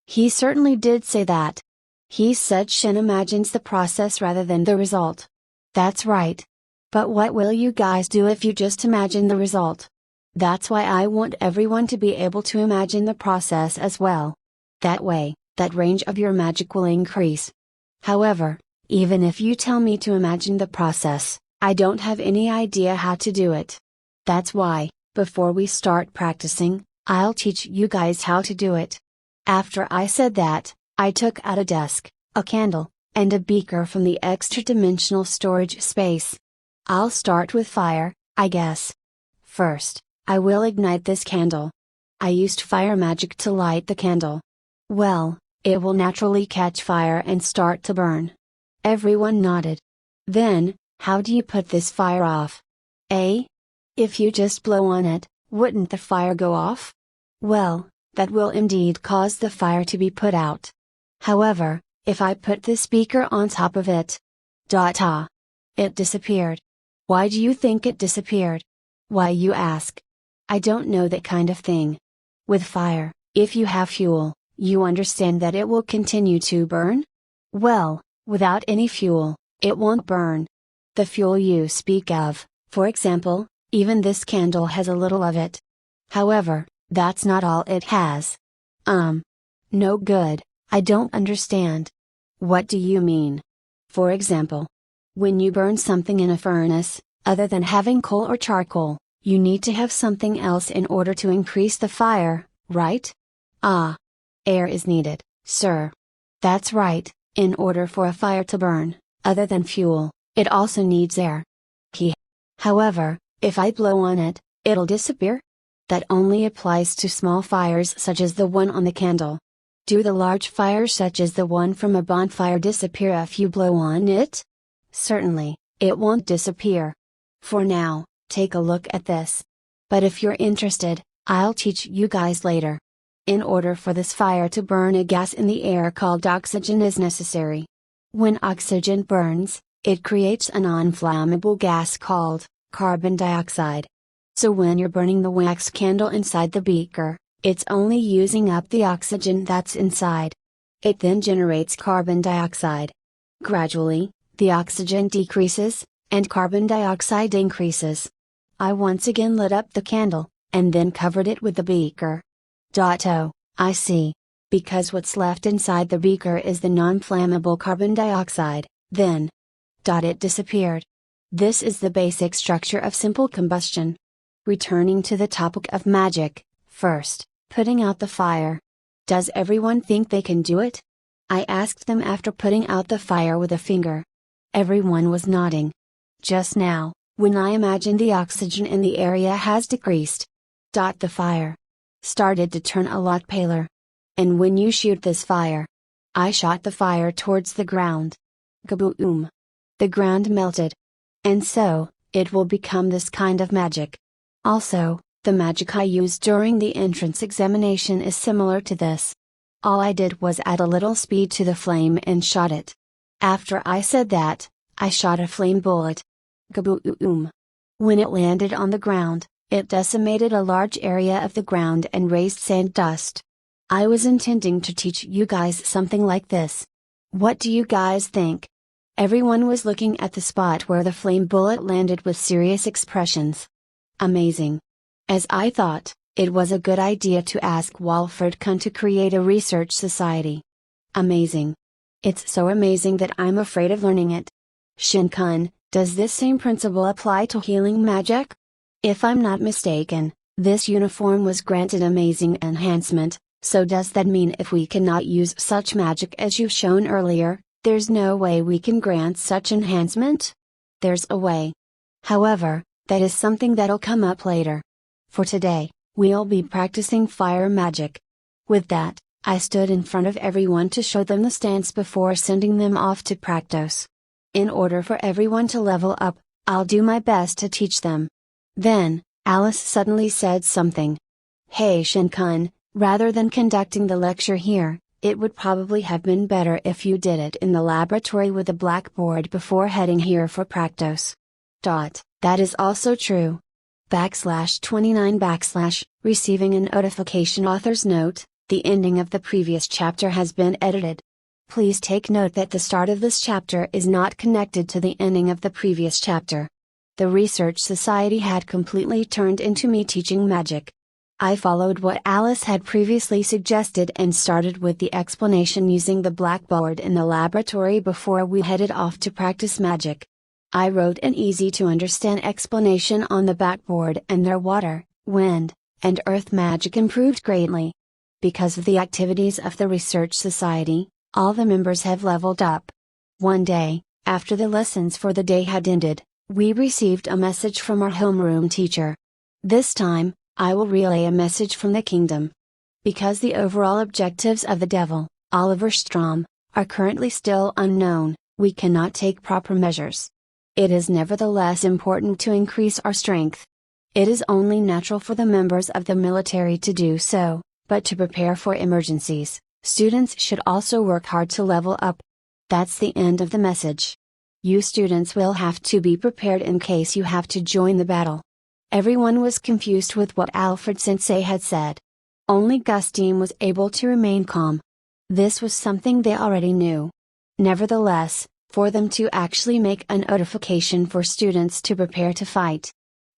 He certainly did say that. He said Shin imagines the process rather than the result. That's right. But what will you guys do if you just imagine the result? That's why I want everyone to be able to imagine the process as well. That way, that range of your magic will increase. However, even if you tell me to imagine the process, I don't have any idea how to do it. That's why, before we start practicing, I'll teach you guys how to do it. After I said that, I took out a desk, a candle, and a beaker from the extra-dimensional storage space. I'll start with fire, I guess. First, I will ignite this candle. I used fire magic to light the candle. Well, it will naturally catch fire and start to burn. Everyone nodded. Then, how do you put this fire off? If you just blow on it, wouldn't the fire go off? Well, that will indeed cause the fire to be put out. However, if I put this beaker on top of it, it disappeared. Why do you think it disappeared? Why, you ask? I don't know that kind of thing. With fire, if you have fuel, you understand that it will continue to burn? Well, without any fuel, it won't burn. The fuel you speak of, for example, even this candle has a little of it. However, that's not all it has. No good, I don't understand. What do you mean? For example, when you burn something in a furnace, other than having coal or charcoal, you need to have something else in order to increase the fire, right? Air is needed, sir. That's right, in order for a fire to burn, other than fuel, it also needs air. However, if I blow on it, it'll disappear? That only applies to small fires such as the one on the candle. Do the large fires such as the one from a bonfire disappear if you blow on it? Certainly, it won't disappear. For now, take a look at this. But if you're interested, I'll teach you guys later. In order for this fire to burn, a gas in the air called oxygen is necessary. When oxygen burns, it creates a non-flammable gas called carbon dioxide. So when you're burning the wax candle inside the beaker, it's only using up the oxygen that's inside. It then generates carbon dioxide. Gradually, the oxygen decreases, and carbon dioxide increases. I once again lit up the candle, and then covered it with the beaker. Oh, I see. Because what's left inside the beaker is the non-flammable carbon dioxide, then. It disappeared. This is the basic structure of simple combustion. Returning to the topic of magic, first, putting out the fire. Does everyone think they can do it? I asked them after putting out the fire with a finger. Everyone was nodding. Just now, when I imagined the oxygen in the area has decreased. The fire started to turn a lot paler. And when you shoot this fire, I shot the fire towards the ground. Kaboom! The ground melted. And so, it will become this kind of magic. Also, the magic I used during the entrance examination is similar to this. All I did was add a little speed to the flame and shot it. After I said that, I shot a flame bullet. Kaboom! When it landed on the ground, it decimated a large area of the ground and raised sand dust. I was intending to teach you guys something like this. What do you guys think? Everyone was looking at the spot where the flame bullet landed with serious expressions. Amazing. As I thought, it was a good idea to ask Walford-kun to create a research society. Amazing. It's so amazing that I'm afraid of learning it. Shin-kun, does this same principle apply to healing magic? If I'm not mistaken, this uniform was granted amazing enhancement, so does that mean if we cannot use such magic as you've shown earlier, there's no way we can grant such enhancement? There's a way. However, that is something that'll come up later. For today, we'll be practicing fire magic. With that, I stood in front of everyone to show them the stance before sending them off to practice. In order for everyone to level up, I'll do my best to teach them. Then, Alice suddenly said something. Hey Shin-kun, rather than conducting the lecture here, It would probably have been better if you did it in the laboratory with a blackboard before heading here for practice. That is also true. /29 / receiving a notification. Author's note: the ending of the previous chapter has been edited. Please take note that the start of this chapter is not connected to the ending of the previous chapter. The Research Society had completely turned into me teaching magic. I followed what Alice had previously suggested and started with the explanation using the blackboard in the laboratory before we headed off to practice magic. I wrote an easy to understand explanation on the backboard, and their water, wind, and earth magic improved greatly. Because of the activities of the Research Society, all the members have leveled up. One day, after the lessons for the day had ended, we received a message from our homeroom teacher. This time, I will relay a message from the kingdom. Because the overall objectives of the devil, Oliver Strom, are currently still unknown, we cannot take proper measures. It is nevertheless important to increase our strength. It is only natural for the members of the military to do so, but to prepare for emergencies, students should also work hard to level up. That's the end of the message. You students will have to be prepared in case you have to join the battle. Everyone was confused with what Alfred Sensei had said. Only Gustine was able to remain calm. This was something they already knew. Nevertheless, for them to actually make a notification for students to prepare to fight.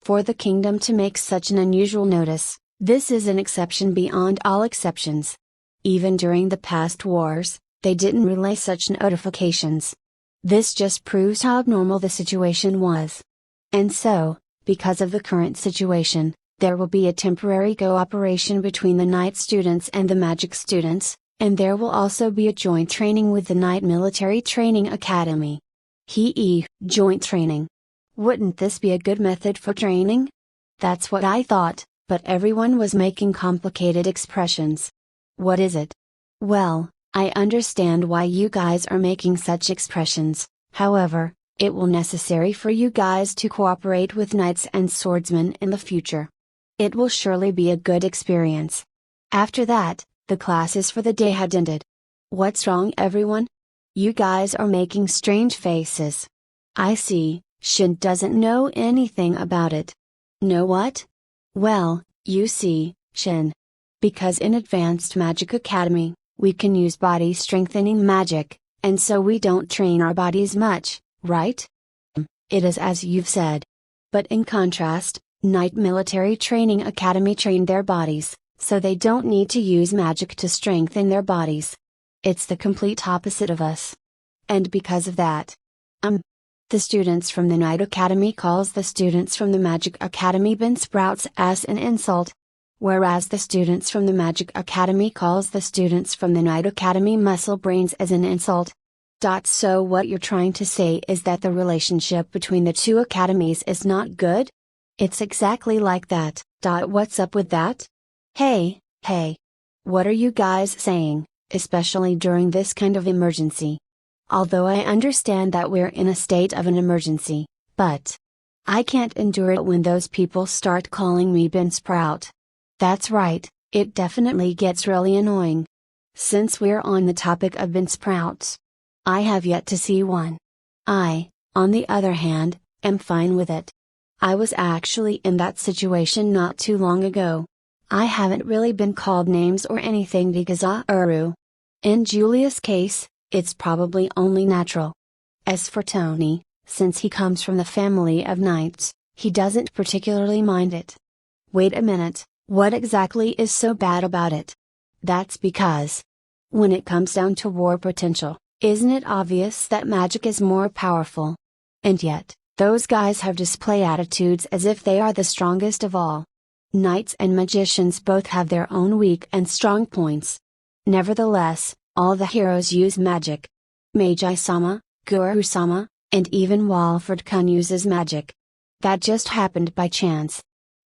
For the kingdom to make such an unusual notice, this is an exception beyond all exceptions. Even during the past wars, they didn't relay such notifications. This just proves how abnormal the situation was. And so, because of the current situation, there will be a temporary cooperation between the night students and the magic students, and there will also be a joint training with the Night Military Training Academy. Joint training. Wouldn't this be a good method for training? That's what I thought, but everyone was making complicated expressions. What is it? Well, I understand why you guys are making such expressions, however, it will necessary for you guys to cooperate with knights and swordsmen in the future. It will surely be a good experience. After that, the classes for the day had ended. What's wrong, everyone? You guys are making strange faces. I see, Shin doesn't know anything about it. Know what? Well, you see, Shin. Because in Advanced Magic Academy, we can use body strengthening magic, and so we don't train our bodies much, right? It is as you've said. But in contrast, Night Military Training Academy train their bodies, so they don't need to use magic to strengthen their bodies. It's the complete opposite of us. And because of that, the students from the Night Academy calls the students from the Magic Academy bean sprouts as an insult. Whereas the students from the Magic Academy calls the students from the Night Academy muscle brains as an insult. So what you're trying to say is that the relationship between the two academies is not good? It's exactly like that. What's up with that? Hey. What are you guys saying, especially during this kind of emergency? Although I understand that we're in a state of an emergency, but I can't endure it when those people start calling me bean sprout. That's right, it definitely gets really annoying. Since we're on the topic of bean sprouts, I have yet to see one. I, on the other hand, am fine with it. I was actually in that situation not too long ago. I haven't really been called names or anything because in Julia's case, it's probably only natural. As for Tony, since he comes from the family of knights, he doesn't particularly mind it. Wait a minute, what exactly is so bad about it? That's because, when it comes down to war potential, isn't it obvious that magic is more powerful? And yet, those guys have display attitudes as if they are the strongest of all. Knights and magicians both have their own weak and strong points. Nevertheless, all the heroes use magic. Magi-sama, Guru-sama, and even Walford-kun uses magic. That just happened by chance.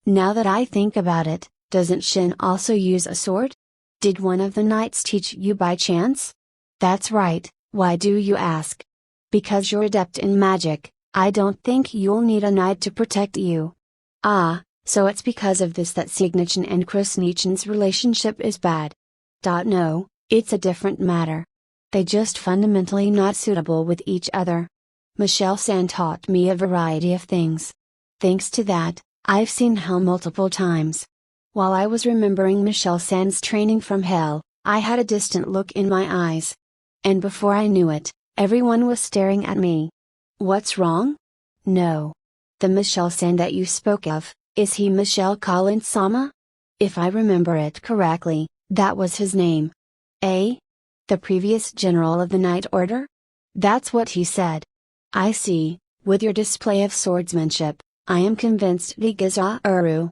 Now that I think about it, doesn't Shin also use a sword? Did one of the knights teach you by chance? That's right, why do you ask? Because you're adept in magic, I don't think you'll need a knight to protect you. So it's because of this that Signachan and Krasnichan's relationship is bad. No, It's a different matter. They just fundamentally not suitable with each other. Michelle-san taught me a variety of things. Thanks to that, I've seen hell multiple times. While I was remembering Michelle-san's training from hell, I had a distant look in my eyes. And before I knew it, everyone was staring at me. What's wrong? No. The Michelle-san that you spoke of, is he Michelle Collins-sama? If I remember it correctly, that was his name. Eh? The previous general of the Night Order? That's what he said. I see, with your display of swordsmanship, I am convinced Vigazauru.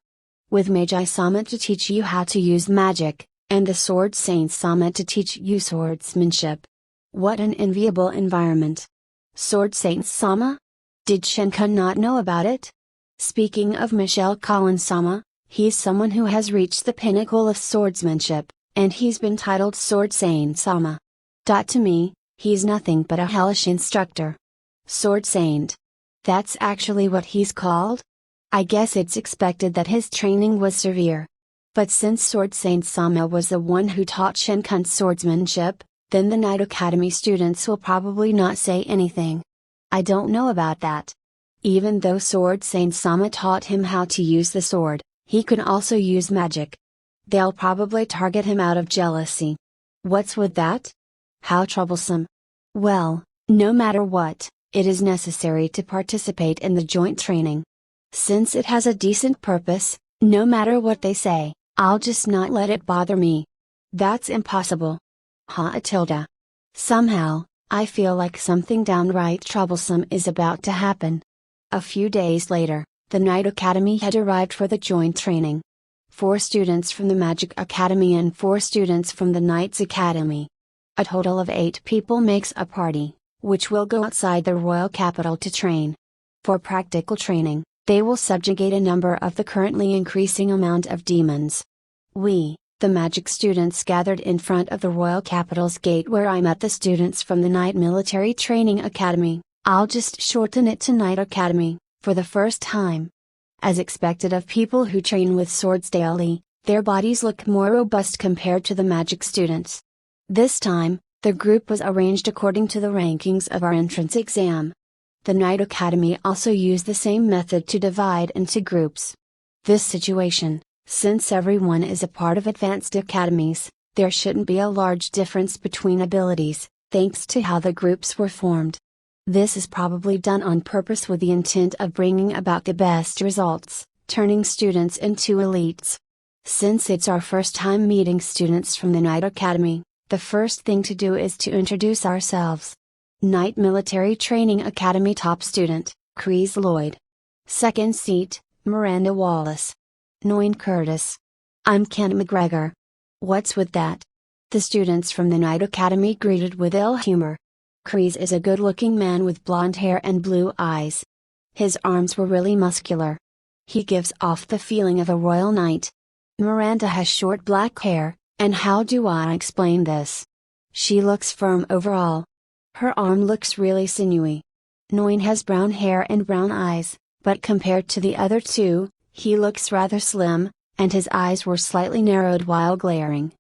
With Magi-sama to teach you how to use magic, and the Sword Saint-sama to teach you swordsmanship. What an enviable environment. Sword Saint-sama? Did Shenkan not know about it? Speaking of Michelle Collins-sama, he's someone who has reached the pinnacle of swordsmanship, and he's been titled Sword Saint-sama. To me, he's nothing but a hellish instructor. Sword Saint. That's actually what he's called? I guess it's expected that his training was severe. But since Sword Saint-sama was the one who taught Shenkan swordsmanship, then the Night Academy students will probably not say anything. I don't know about that. Even though Sword Saint-sama taught him how to use the sword, he could also use magic. They'll probably target him out of jealousy. What's with that? How troublesome. Well, no matter what, it is necessary to participate in the joint training. Since it has a decent purpose, no matter what they say, I'll just not let it bother me. That's impossible. Tilda. Somehow, I feel like something downright troublesome is about to happen. A few days later, the Night Academy had arrived for the joint training. 4 students from the Magic Academy and 4 students from the Knights Academy. A total of 8 people makes a party, which will go outside the royal capital to train. For practical training, they will subjugate a number of the currently increasing amount of demons. We, the magic students, gathered in front of the royal capital's gate where I met the students from the Night Military Training Academy. I'll just shorten it to Night Academy, for the first time. As expected of people who train with swords daily, their bodies look more robust compared to the magic students. This time, the group was arranged according to the rankings of our entrance exam. The Night Academy also used the same method to divide into groups. This situation, since everyone is a part of advanced academies, there shouldn't be a large difference between abilities, thanks to how the groups were formed. This is probably done on purpose with the intent of bringing about the best results, turning students into elites. Since it's our first time meeting students from the Night Academy, the first thing to do is to introduce ourselves. Night Military Training Academy top student, Chris Lloyd. Second seat, Miranda Wallace. Noin Curtis. I'm Ken McGregor. What's with that? The students from the Night Academy greeted with ill humor. Chris is a good-looking man with blonde hair and blue eyes. His arms were really muscular. He gives off the feeling of a royal knight. Miranda has short black hair, and how do I explain this? She looks firm overall. Her arm looks really sinewy. Noin has brown hair and brown eyes, but compared to the other two, he looks rather slim, and his eyes were slightly narrowed while glaring.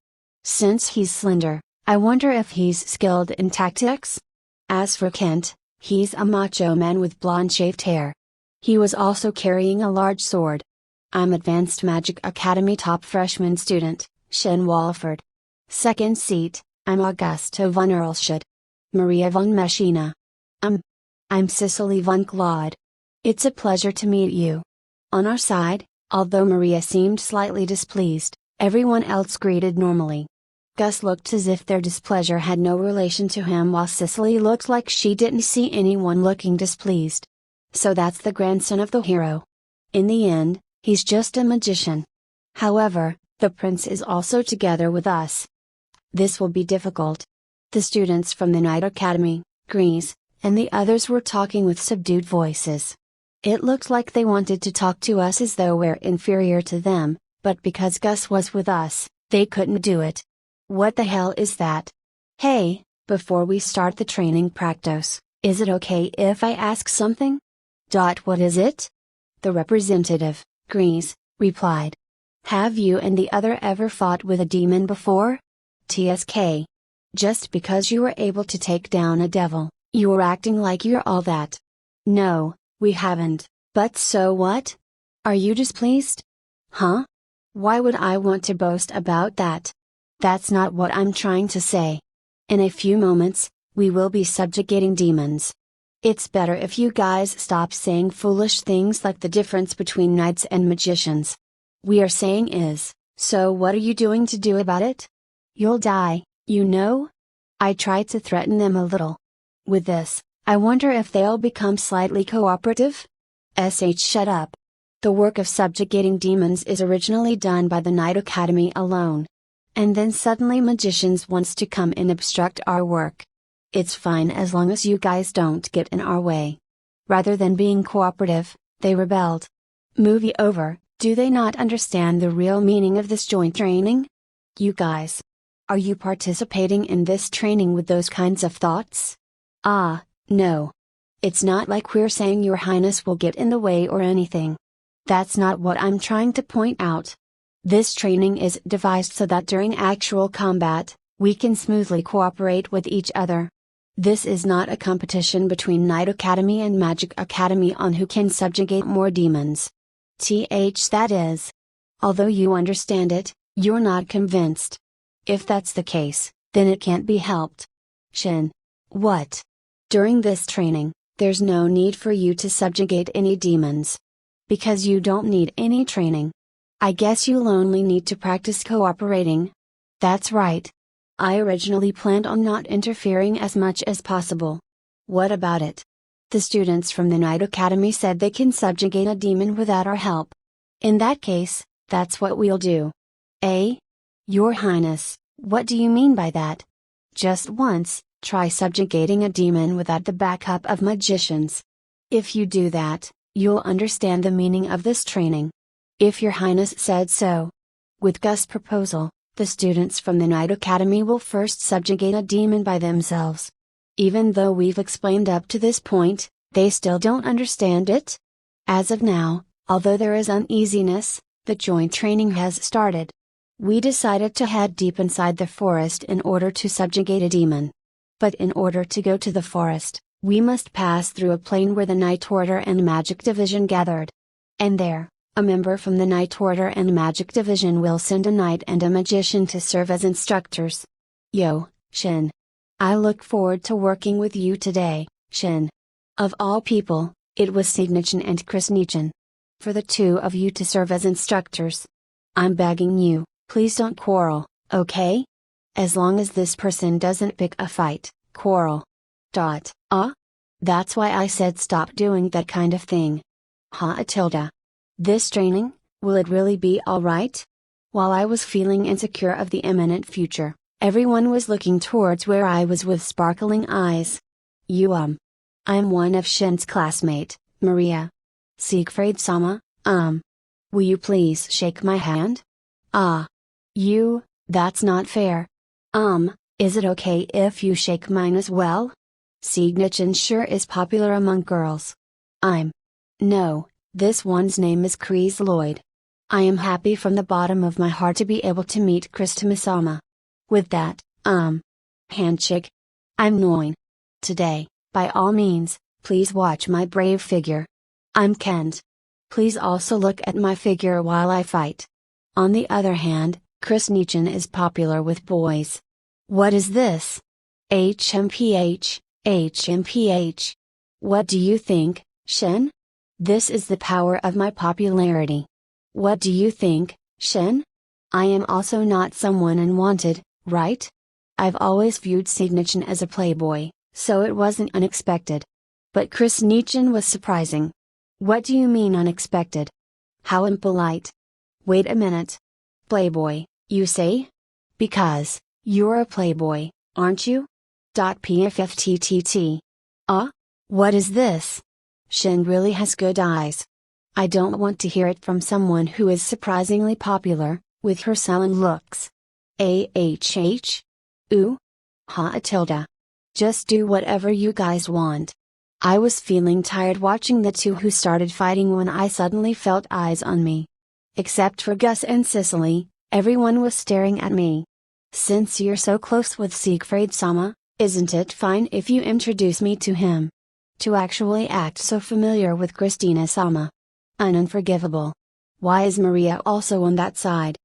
Since he's slender, I wonder if he's skilled in tactics? As for Kent, he's a macho man with blonde shaved hair. He was also carrying a large sword. I'm Advanced Magic Academy top freshman student, Shen Walford. Second seat, I'm Augusta von Erlschud. Maria von Messina. I'm Cicely von Claude. It's a pleasure to meet you. On our side, although Maria seemed slightly displeased, everyone else greeted normally. Gus looked as if their displeasure had no relation to him, while Cicely looked like she didn't see anyone looking displeased. So that's the grandson of the hero. In the end, he's just a magician. However, the prince is also together with us. This will be difficult. The students from the Night Academy, Grease, and the others were talking with subdued voices. It looked like they wanted to talk to us as though we're inferior to them, but because Gus was with us, they couldn't do it. What the hell is that? Hey, before we start the training practice, is it okay if I ask something? What is it? The representative, Grease, replied. Have you and the other ever fought with a demon before? TSK. Just because you were able to take down a devil, you're acting like you're all that. No, we haven't, but so what? Are you displeased? Huh? Why would I want to boast about that? That's not what I'm trying to say. In a few moments, we will be subjugating demons. It's better if you guys stop saying foolish things like the difference between knights and magicians. We are saying is, so what are you doing to do about it? You'll die, you know? I tried to threaten them a little. With this, I wonder if they'll become slightly cooperative? Shut up. The work of subjugating demons is originally done by the Knight Academy alone. And then suddenly magicians wants to come and obstruct our work. It's fine as long as you guys don't get in our way. Rather than being cooperative, they rebelled. Movie over. Do they not understand the real meaning of this joint training? You guys. Are you participating in this training with those kinds of thoughts? No. It's not like we're saying your highness will get in the way or anything. That's not what I'm trying to point out. This training is devised so that during actual combat, we can smoothly cooperate with each other. This is not a competition between Knight Academy and Magic Academy on who can subjugate more demons. That is. Although you understand it, you're not convinced. If that's the case, then it can't be helped. Shin. What? During this training, there's no need for you to subjugate any demons. Because you don't need any training. I guess you'll only need to practice cooperating. That's right. I originally planned on not interfering as much as possible. What about it? The students from the Knight Academy said they can subjugate a demon without our help. In that case, that's what we'll do. Your Highness, what do you mean by that? Just once, try subjugating a demon without the backup of magicians. If you do that, you'll understand the meaning of this training. If your Highness said so. With Gus' proposal, the students from the Knight Academy will first subjugate a demon by themselves. Even though we've explained up to this point, they still don't understand it? As of now, although there is uneasiness, the joint training has started. We decided to head deep inside the forest in order to subjugate a demon. But in order to go to the forest, we must pass through a plain where the Knight Order and Magic Division gathered. And there, a member from the Knight Order and Magic Division will send a knight and a magician to serve as instructors. Yo, Shin. I look forward to working with you today, Shin. Of all people, it was Signichin and Krisnichin. For the two of you to serve as instructors. I'm begging you, please don't quarrel, okay? As long as this person doesn't pick a fight, quarrel. That's why I said stop doing that kind of thing. Tilda. This training, will it really be alright? While I was feeling insecure of the imminent future, everyone was looking towards where I was with sparkling eyes. I'm one of Shin's classmate, Maria. Siegfried-sama, Will you please shake my hand? That's not fair. Is it okay if you shake mine as well? Signichin sure is popular among girls. No. This one's name is Chris Lloyd. I am happy from the bottom of my heart to be able to meet Christama-sama. With that, handshake. I'm Noin. Today, by all means, please watch my brave figure. I'm Kent. Please also look at my figure while I fight. On the other hand, Krisnichin is popular with boys. What is this? HMPH. What do you think, Shin? This is the power of my popularity. What do you think, Shin? I am also not someone unwanted, right? I've always viewed Signichin as a playboy, so it wasn't unexpected. But Krisnichin was surprising. What do you mean unexpected? How impolite. Wait a minute. Playboy, you say? Because, you're a playboy, aren't you? PFFTTT. What is this? Shin really has good eyes. I don't want to hear it from someone who is surprisingly popular, with her sullen looks. Ooh? Tilda. Just do whatever you guys want. I was feeling tired watching the two who started fighting when I suddenly felt eyes on me. Except for Gus and Cicely, everyone was staring at me. Since you're so close with Siegfried-sama, isn't it fine if you introduce me to him? To actually act so familiar with Christina-sama. Unforgivable. Why is Maria also on that side?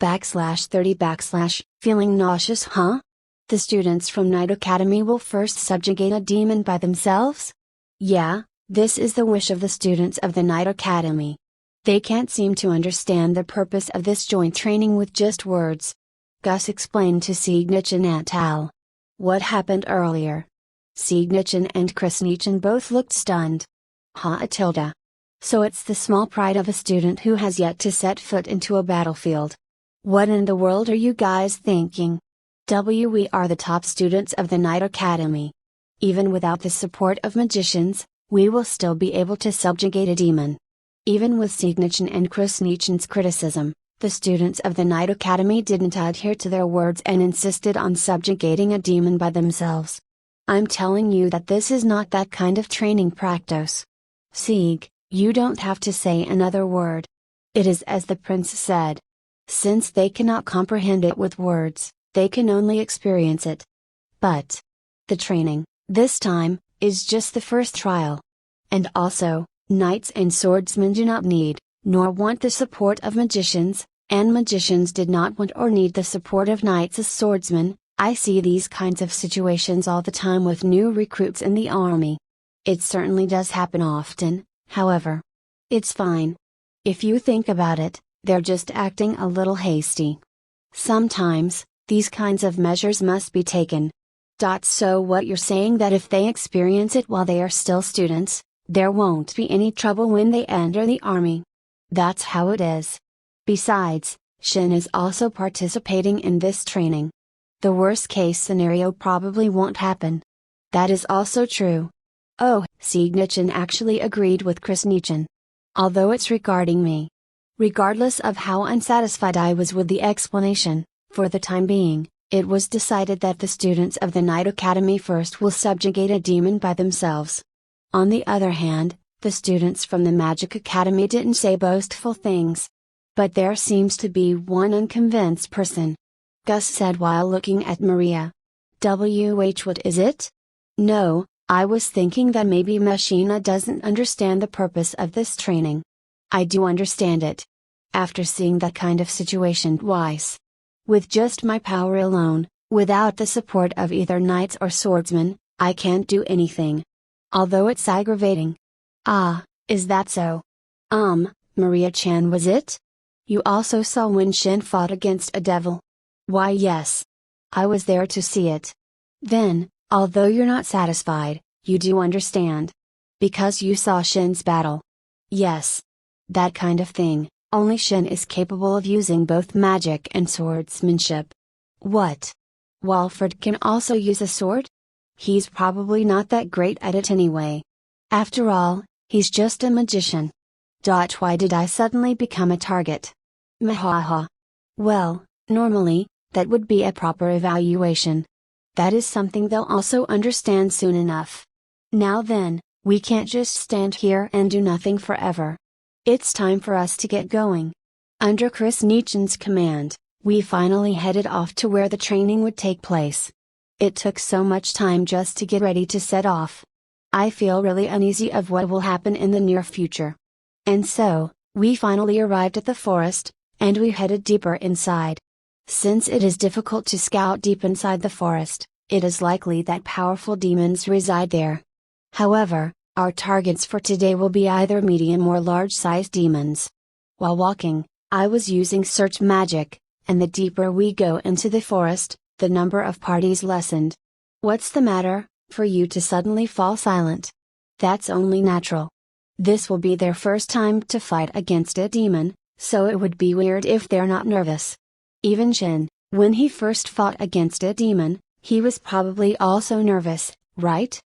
/30 / feeling nauseous, huh? The students from Night Academy will first subjugate a demon by themselves? Yeah, this is the wish of the students of the Night Academy. They can't seem to understand the purpose of this joint training with just words. Gus explained to Siegnichin et al. What happened earlier. Siegnichin and Chrisnichin both looked stunned. Ha-tilda. So it's the small pride of a student who has yet to set foot into a battlefield. What in the world are you guys thinking? We are the top students of the Night Academy. Even without the support of magicians, we will still be able to subjugate a demon. Even with Siegnichin and Chrisnichin's criticism, the students of the Night Academy didn't adhere to their words and insisted on subjugating a demon by themselves. I'm telling you that this is not that kind of training practice. Sieg, you don't have to say another word. It is as the prince said. Since they cannot comprehend it with words, they can only experience it. But the training, this time, is just the first trial. And also, knights and swordsmen do not need, nor want the support of magicians, and magicians did not want or need the support of knights as swordsmen. I see these kinds of situations all the time with new recruits in the army. It certainly does happen often, however. It's fine. If you think about it, they're just acting a little hasty. Sometimes, these kinds of measures must be taken. So what you're saying that if they experience it while they are still students, there won't be any trouble when they enter the army. That's how it is. Besides, Shin is also participating in this training. The worst case scenario probably won't happen. That is also true. Oh, Siegnichin actually agreed with Chrisnichin. Although it's regarding me. Regardless of how unsatisfied I was with the explanation, for the time being, it was decided that the students of the Night Academy first will subjugate a demon by themselves. On the other hand, the students from the Magic Academy didn't say boastful things. But there seems to be one unconvinced person. Gus said while looking at Maria. What is it? No, I was thinking that maybe Machina doesn't understand the purpose of this training. I do understand it. After seeing that kind of situation twice. With just my power alone, without the support of either knights or swordsmen, I can't do anything. Although it's aggravating. Ah, is that so? Maria-chan, was it? You also saw when Shin fought against a devil? Why, yes. I was there to see it. Then, although you're not satisfied, you do understand. Because you saw Shin's battle. Yes. That kind of thing, only Shin is capable of using both magic and swordsmanship. What? Walford can also use a sword? He's probably not that great at it anyway. After all, he's just a magician. Why did I suddenly become a target? Mahaha. Well, normally, that would be a proper evaluation. That is something they'll also understand soon enough. Now then, we can't just stand here and do nothing forever. It's time for us to get going. Under Chrisnichin's command, we finally headed off to where the training would take place. It took so much time just to get ready to set off. I feel really uneasy of what will happen in the near future. And so, we finally arrived at the forest, and we headed deeper inside. Since it is difficult to scout deep inside the forest, it is likely that powerful demons reside there. However, our targets for today will be either medium or large-sized demons. While walking, I was using search magic, and the deeper we go into the forest, the number of parties lessened. What's the matter, for you to suddenly fall silent? That's only natural. This will be their first time to fight against a demon, so it would be weird if they're not nervous. Even Shin, when he first fought against a demon, he was probably also nervous, right?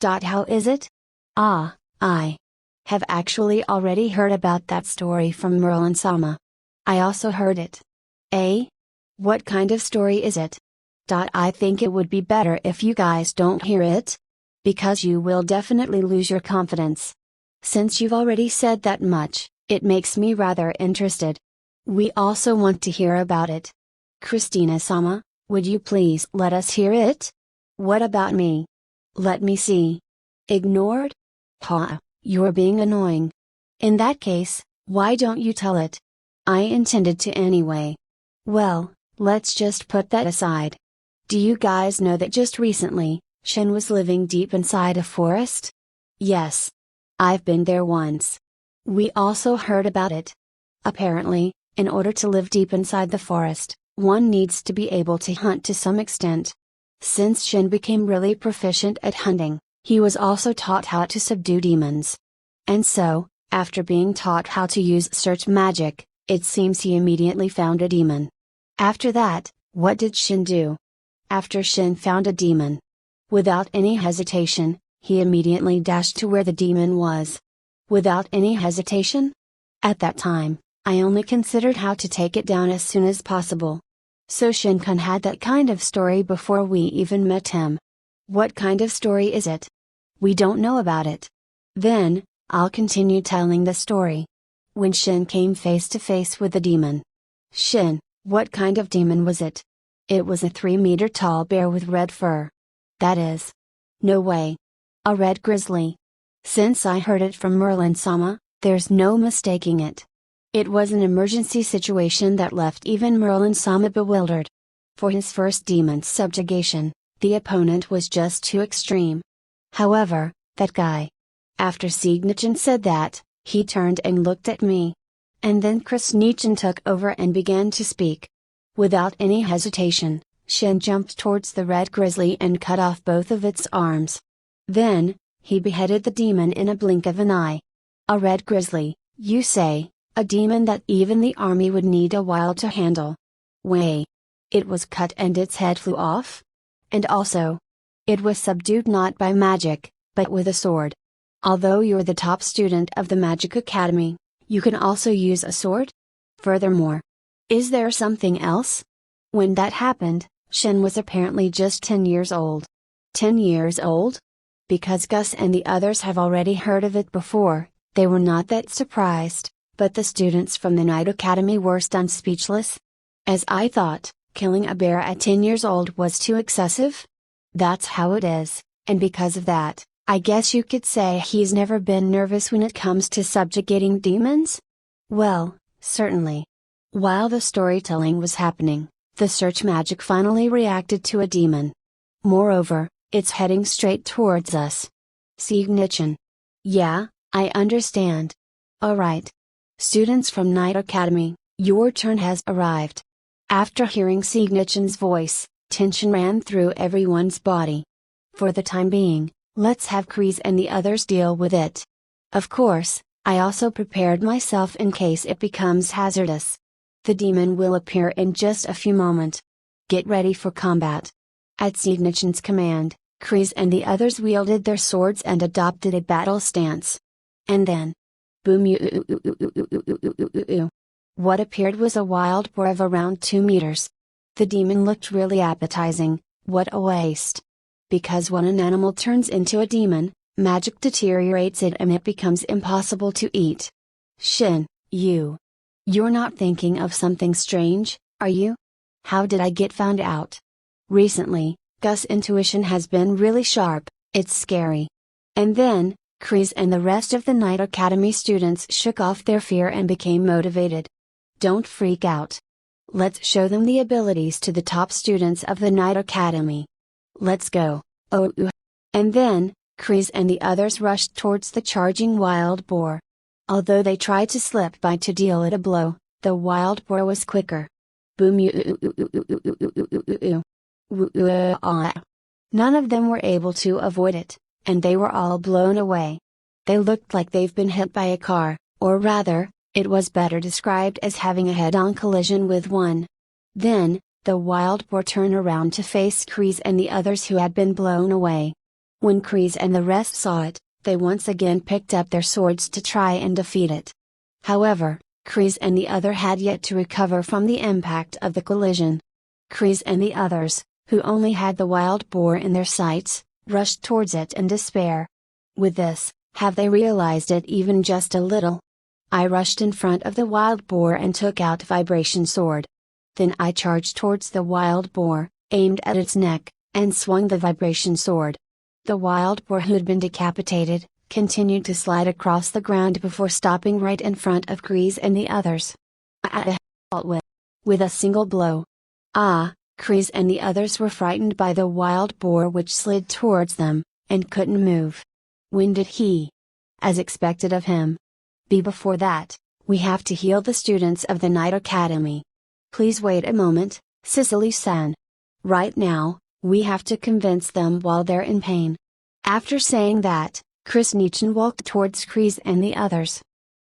How is it? Ah, I have actually already heard about that story from Merlin-sama. I also heard it. Eh? What kind of story is it? I think it would be better if you guys don't hear it. Because you will definitely lose your confidence. Since you've already said that much, it makes me rather interested. We also want to hear about it. Christina-sama, Would you please let us hear it? What about me? Let me see. Ignored? Ha, you're being annoying. In that case, why don't you tell it? I intended to anyway. Well, let's just put that aside. Do you guys know that just recently, Shin was living deep inside a forest? Yes. I've been there once. We also heard about it. Apparently, in order to live deep inside the forest, one needs to be able to hunt to some extent. Since Shin became really proficient at hunting, he was also taught how to subdue demons. And so, after being taught how to use search magic, it seems he immediately found a demon. After that, what did Shin do? After Shin found a demon, without any hesitation, he immediately dashed to where the demon was. Without any hesitation? At that time, I only considered how to take it down as soon as possible. So Shin-kun had that kind of story before we even met him. What kind of story is it? We don't know about it. Then, I'll continue telling the story. When Shin came face to face with the demon. Shin, what kind of demon was it? It was a 3-meter tall bear with red fur. That is. No way. A red grizzly. Since I heard it from Merlin-sama, there's no mistaking it. It was an emergency situation that left even Merlin-sama bewildered. For his first demon's subjugation, the opponent was just too extreme. However, that guy. After Siegnichin said that, he turned and looked at me. And then Chris Nichin took over and began to speak. Without any hesitation, Shin jumped towards the red grizzly and cut off both of its arms. Then, he beheaded the demon in a blink of an eye. A red grizzly, you say? A demon that even the army would need a while to handle. Way. It was cut and its head flew off? And also, it was subdued not by magic, but with a sword. Although you're the top student of the Magic Academy, you can also use a sword? Furthermore, is there something else? When that happened, Shin was apparently just 10 years old. 10 years old? Because Gus and the others have already heard of it before, they were not that surprised. But the students from the Night Academy were stunned speechless. As I thought, killing a bear at 10 years old was too excessive? That's how it is, and because of that, I guess you could say he's never been nervous when it comes to subjugating demons? Well, certainly. While the storytelling was happening, the search magic finally reacted to a demon. Moreover, it's heading straight towards us. Siegnichin. Yeah, I understand. Alright. Students from Night Academy, your turn has arrived. After hearing Siegnichin's voice, tension ran through everyone's body. For the time being, let's have Kreese and the others deal with it. Of course, I also prepared myself in case it becomes hazardous. The demon will appear in just a few moments. Get ready for combat. At Siegnichin's command, Kreese and the others wielded their swords and adopted a battle stance. And then, boom! What appeared was a wild boar of around 2 meters. The demon looked really appetizing. What a waste. Because when an animal turns into a demon, magic deteriorates it and it becomes impossible to eat. Shin, you're not thinking of something strange, are you? How did I get found out? Recently, Gus' intuition has been really sharp, it's scary. And then, Kreese and the rest of the Night Academy students shook off their fear and became motivated. Don't freak out. Let's show them the abilities to the top students of the Night Academy. Let's go. Oh. And then, Kreese and the others rushed towards the charging wild boar. Although they tried to slip by to deal it a blow, the wild boar was quicker. Boom! None of them were able to avoid it, and they were all blown away. They looked like they've been hit by a car, or rather, it was better described as having a head-on collision with one. Then, the wild boar turned around to face Kreese and the others who had been blown away. When Kreese and the rest saw it, they once again picked up their swords to try and defeat it. However, Kreese and the other had yet to recover from the impact of the collision. Kreese and the others, who only had the wild boar in their sights, rushed towards it in despair. With this, have they realized it even just a little? I rushed in front of the wild boar and took out Vibration Sword. Then I charged towards the wild boar, aimed at its neck, and swung the vibration sword. The wild boar who'd been decapitated, continued to slide across the ground before stopping right in front of Kreese and the others. With a single blow. Kreese and the others were frightened by the wild boar which slid towards them, and couldn't move. When did he? As expected of him. Before that, we have to heal the students of the Night Academy. Please wait a moment, Cicely-san. Right now, we have to convince them while they're in pain. After saying that, Chris Nichin walked towards Kreese and the others.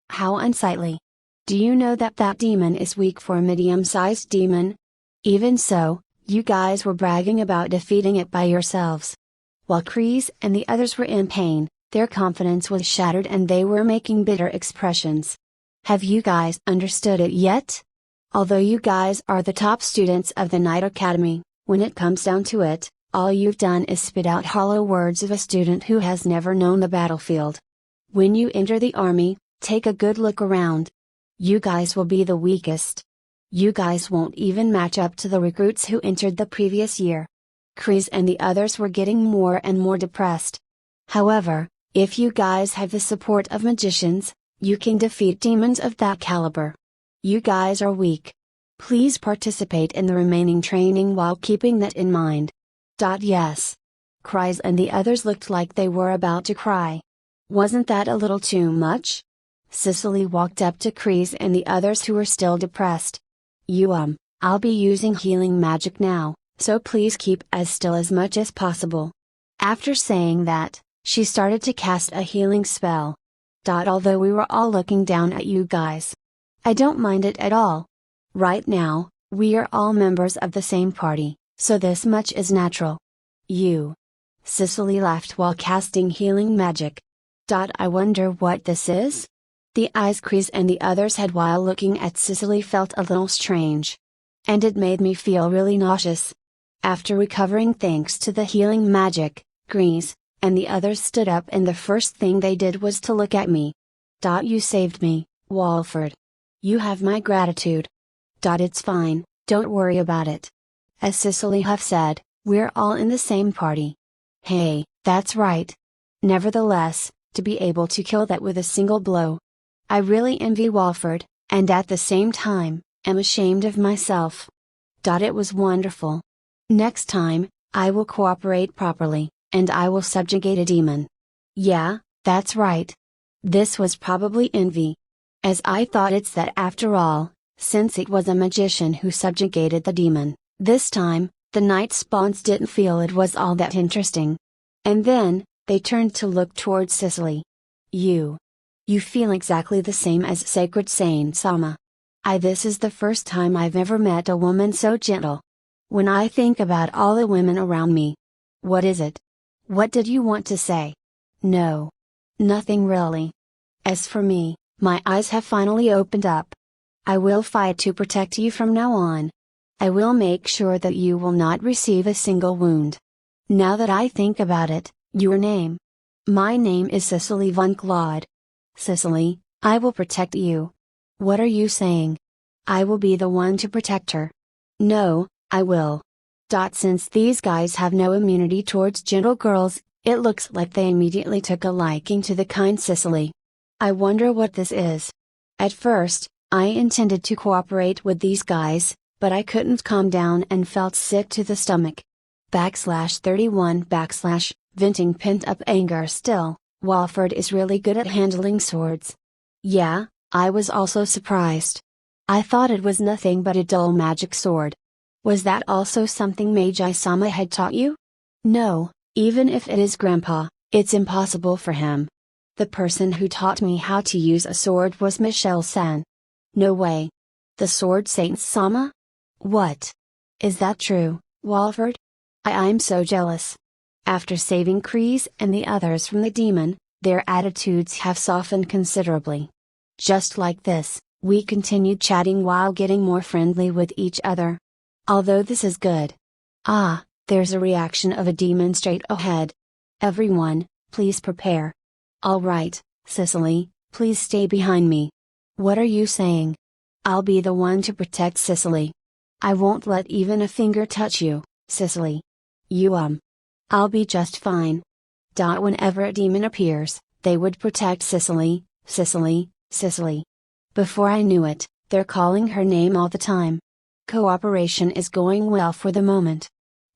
How unsightly. Do you know that that demon is weak for a medium-sized demon? Even so, you guys were bragging about defeating it by yourselves. While Kreese and the others were in pain, their confidence was shattered and they were making bitter expressions. Have you guys understood it yet? Although you guys are the top students of the Night Academy, when it comes down to it, all you've done is spit out hollow words of a student who has never known the battlefield. When you enter the army, take a good look around. You guys will be the weakest. You guys won't even match up to the recruits who entered the previous year. Kreese and the others were getting more and more depressed. However, if you guys have the support of magicians, you can defeat demons of that caliber. You guys are weak. Please participate in the remaining training while keeping that in mind. Yes. Kreese and the others looked like they were about to cry. Wasn't that a little too much? Cicely walked up to Kreese and the others who were still depressed. I'll be using healing magic now, so please keep as still as much as possible. After saying that, she started to cast a healing spell. Although we were all looking down at you guys. I don't mind it at all. Right now, we are all members of the same party, so this much is natural. Cicely laughed while casting healing magic. I wonder what this is? The eyes Kreese and the others had while looking at Cicely felt a little strange. And it made me feel really nauseous. After recovering thanks to the healing magic, Kreese and the others stood up and the first thing they did was to look at me. You saved me, Walford. You have my gratitude. It's fine, don't worry about it. As Cicely Huff said, we're all in the same party. Hey, that's right. Nevertheless, to be able to kill that with a single blow. I really envy Walford, and at the same time, am ashamed of myself. It was wonderful. Next time, I will cooperate properly, and I will subjugate a demon. Yeah, that's right. This was probably envy. As I thought it's that after all, since it was a magician who subjugated the demon, this time, the night spawns didn't feel it was all that interesting. And then, they turned to look towards Cicely. You feel exactly the same as Sacred Saint Sama. This is the first time I've ever met a woman so gentle. When I think about all the women around me. What is it? What did you want to say? No. Nothing really. As for me, my eyes have finally opened up. I will fight to protect you from now on. I will make sure that you will not receive a single wound. Now that I think about it, your name? My name is Cicely von Claude. Cicely, I will protect you. What are you saying? I will be the one to protect her. No, I will. Since these guys have no immunity towards gentle girls, it looks like they immediately took a liking to the kind Cicely. I wonder what this is. At first, I intended to cooperate with these guys, but I couldn't calm down and felt sick to the stomach. /31 venting pent-up anger still, Walford is really good at handling swords. Yeah, I was also surprised. I thought it was nothing but a dull magic sword. Was that also something Magi-sama had taught you? No, even if it is Grandpa, it's impossible for him. The person who taught me how to use a sword was Michelle-san. No way. The sword Saint-sama? What? Is that true, Walford? I'm so jealous. After saving Kreese and the others from the demon, their attitudes have softened considerably. Just like this, we continued chatting while getting more friendly with each other. Although this is good. There's a reaction of a demon straight ahead. Everyone, please prepare. Alright, Cicely, please stay behind me. What are you saying? I'll be the one to protect Cicely. I won't let even a finger touch you. Cicely. I'll be just fine. Whenever a demon appears, they would protect Cicely, Cicely, Cicely. Before I knew it, they're calling her name all the time. Cooperation is going well for the moment.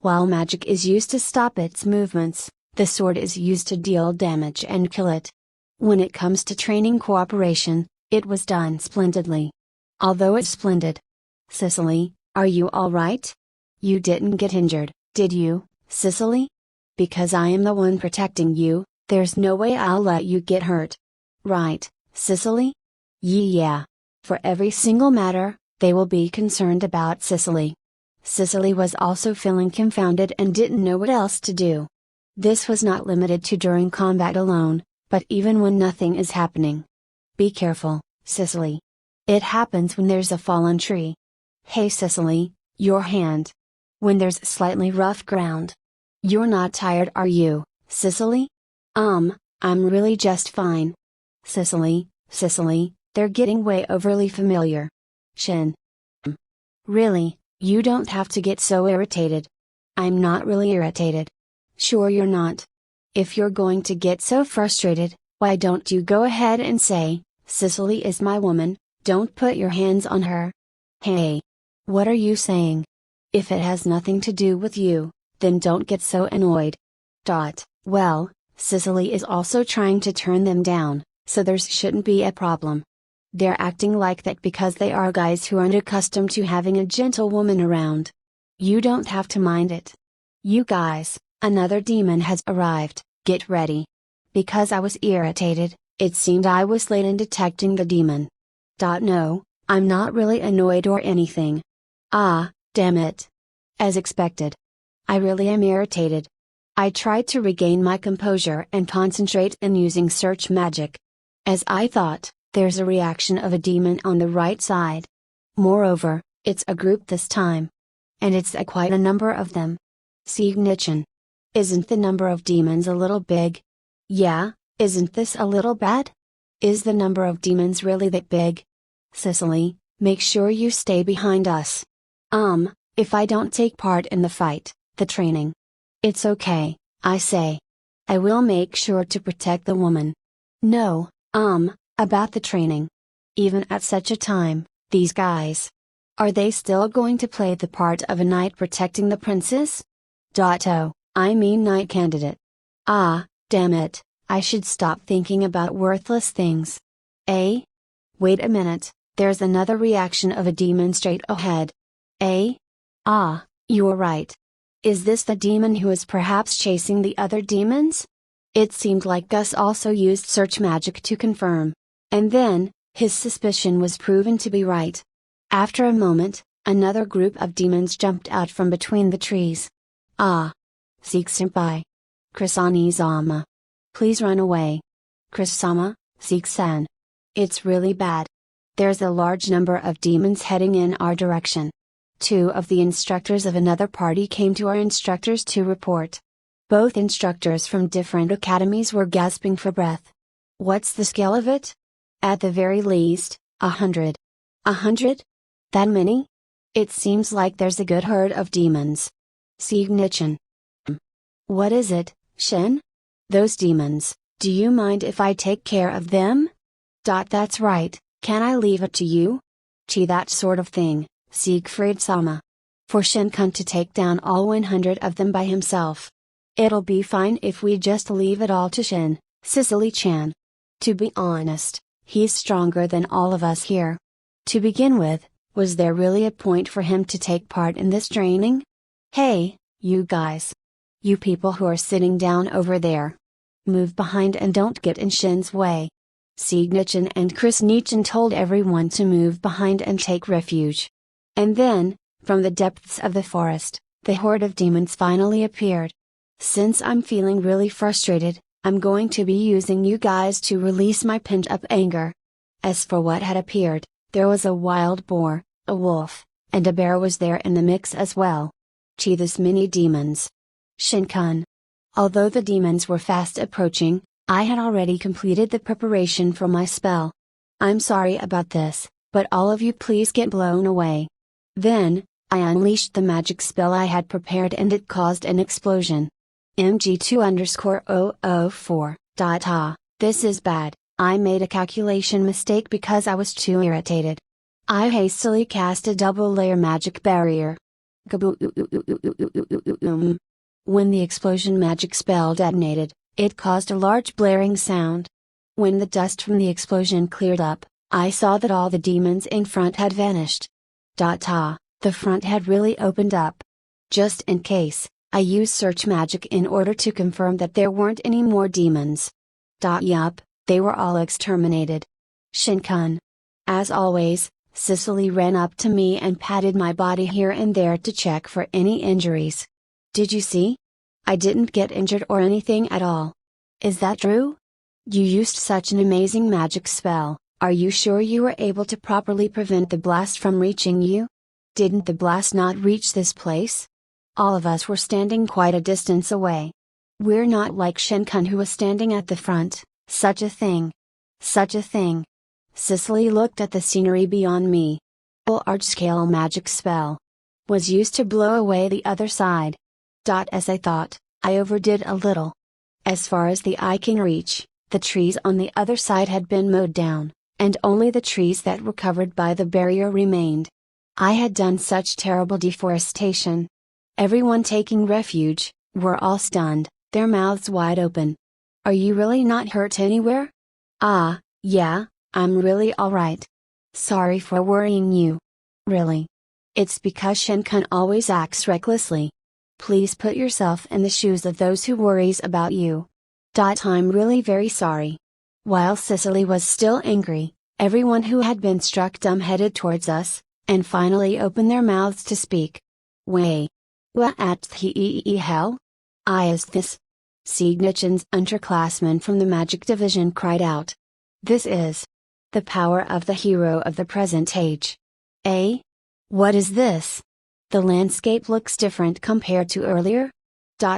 While magic is used to stop its movements, the sword is used to deal damage and kill it. When it comes to training cooperation, it was done splendidly. Although it's splendid. Cicely, are you alright? You didn't get injured, did you, Cicely? Because I am the one protecting you, there's no way I'll let you get hurt. Right, Cicely? Yeah. For every single matter, they will be concerned about Cicely. Cicely was also feeling confounded and didn't know what else to do. This was not limited to during combat alone, but even when nothing is happening. Be careful, Cicely. It happens when there's a fallen tree. Hey Cicely, your hand. When there's slightly rough ground. You're not tired, are you, Cicely? I'm really just fine. Cicely, they're getting way overly familiar. Shin. Really, you don't have to get so irritated. I'm not really irritated. Sure you're not. If you're going to get so frustrated, why don't you go ahead and say, Cicely is my woman, don't put your hands on her. Hey. What are you saying? If it has nothing to do with you, then don't get so annoyed. Well, Cicely is also trying to turn them down, so there shouldn't be a problem. They're acting like that because they are guys who aren't accustomed to having a gentle woman around. You don't have to mind it. You guys, another demon has arrived, get ready. Because I was irritated, it seemed I was late in detecting the demon. No, I'm not really annoyed or anything. Ah, damn it. As expected. I really am irritated. I tried to regain my composure and concentrate in using search magic. As I thought, there's a reaction of a demon on the right side. Moreover, it's a group this time. And it's quite a number of them. Signichen. Isn't the number of demons a little big? Yeah, isn't this a little bad? Is the number of demons really that big? Cicely, make sure you stay behind us. If I don't take part in the fight, the training. It's okay, I say. I will make sure to protect the woman. No, about the training. Even at such a time, these guys. Are they still going to play the part of a knight protecting the princess? I mean knight candidate. Ah, damn it, I should stop thinking about worthless things. Eh? Wait a minute, there's another reaction of a demon straight ahead. Eh? Ah, you're right. Is this the demon who is perhaps chasing the other demons? It seemed like Gus also used search magic to confirm. And then, his suspicion was proven to be right. After a moment, another group of demons jumped out from between the trees. Ah! Seek-senpai. Chris-sama. Please run away. Chris-sama, Seek-san. It's really bad. There's a large number of demons heading in our direction. 2 of the instructors of another party came to our instructors to report. Both instructors from different academies were gasping for breath. What's the scale of it? At the very least, 100. 100? That many? It seems like there's a good herd of demons. Signichen. What is it, Shin? Those demons, do you mind if I take care of them? That's right, can I leave it to you? That sort of thing, Siegfried-sama. For Shin-kun to take down all 100 of them by himself. It'll be fine if we just leave it all to Shin, Cicely-chan. To be honest, he's stronger than all of us here. To begin with, was there really a point for him to take part in this training? Hey, you guys. You people who are sitting down over there. Move behind and don't get in Shin's way. Signichen and Chris Nichin told everyone to move behind and take refuge. And then, from the depths of the forest, the horde of demons finally appeared. Since I'm feeling really frustrated, I'm going to be using you guys to release my pent-up anger. As for what had appeared, there was a wild boar, a wolf, and a bear was there in the mix as well. This many demons. Shin-kun. Although the demons were fast approaching, I had already completed the preparation for my spell. I'm sorry about this, but all of you please get blown away. Then, I unleashed the magic spell I had prepared and it caused an explosion. MG2_004. This is bad. I made a calculation mistake because I was too irritated. I hastily cast a double layer magic barrier. When the explosion magic spell detonated, it caused a large blaring sound. When the dust from the explosion cleared up, I saw that all the demons in front had vanished. The front had really opened up. Just in case, I used search magic in order to confirm that there weren't any more demons. Yup, they were all exterminated. Shin-kun. As always, Cicely ran up to me and patted my body here and there to check for any injuries. Did you see? I didn't get injured or anything at all. Is that true? You used such an amazing magic spell. Are you sure you were able to properly prevent the blast from reaching you? Didn't the blast not reach this place? All of us were standing quite a distance away. We're not like Shin-kun who was standing at the front. Such a thing. Such a thing. Cicely looked at the scenery beyond me. A large-scale magic spell was used to blow away the other side. As I thought, I overdid a little. As far as the eye can reach, the trees on the other side had been mowed down, and only the trees that were covered by the barrier remained. I had done such terrible deforestation. Everyone taking refuge were all stunned, their mouths wide open. Are you really not hurt anywhere? Yeah, I'm really alright. Sorry for worrying you. Really. It's because Shin-kun always acts recklessly. Please put yourself in the shoes of those who worries about you. I'm really very sorry. While Cicely was still angry, everyone who had been struck dumb headed towards us, and finally opened their mouths to speak. Wait. What at the hell? Is this? Signichin's underclassman from the magic division cried out. This is the power of the hero of the present age. What is this? The landscape looks different compared to earlier?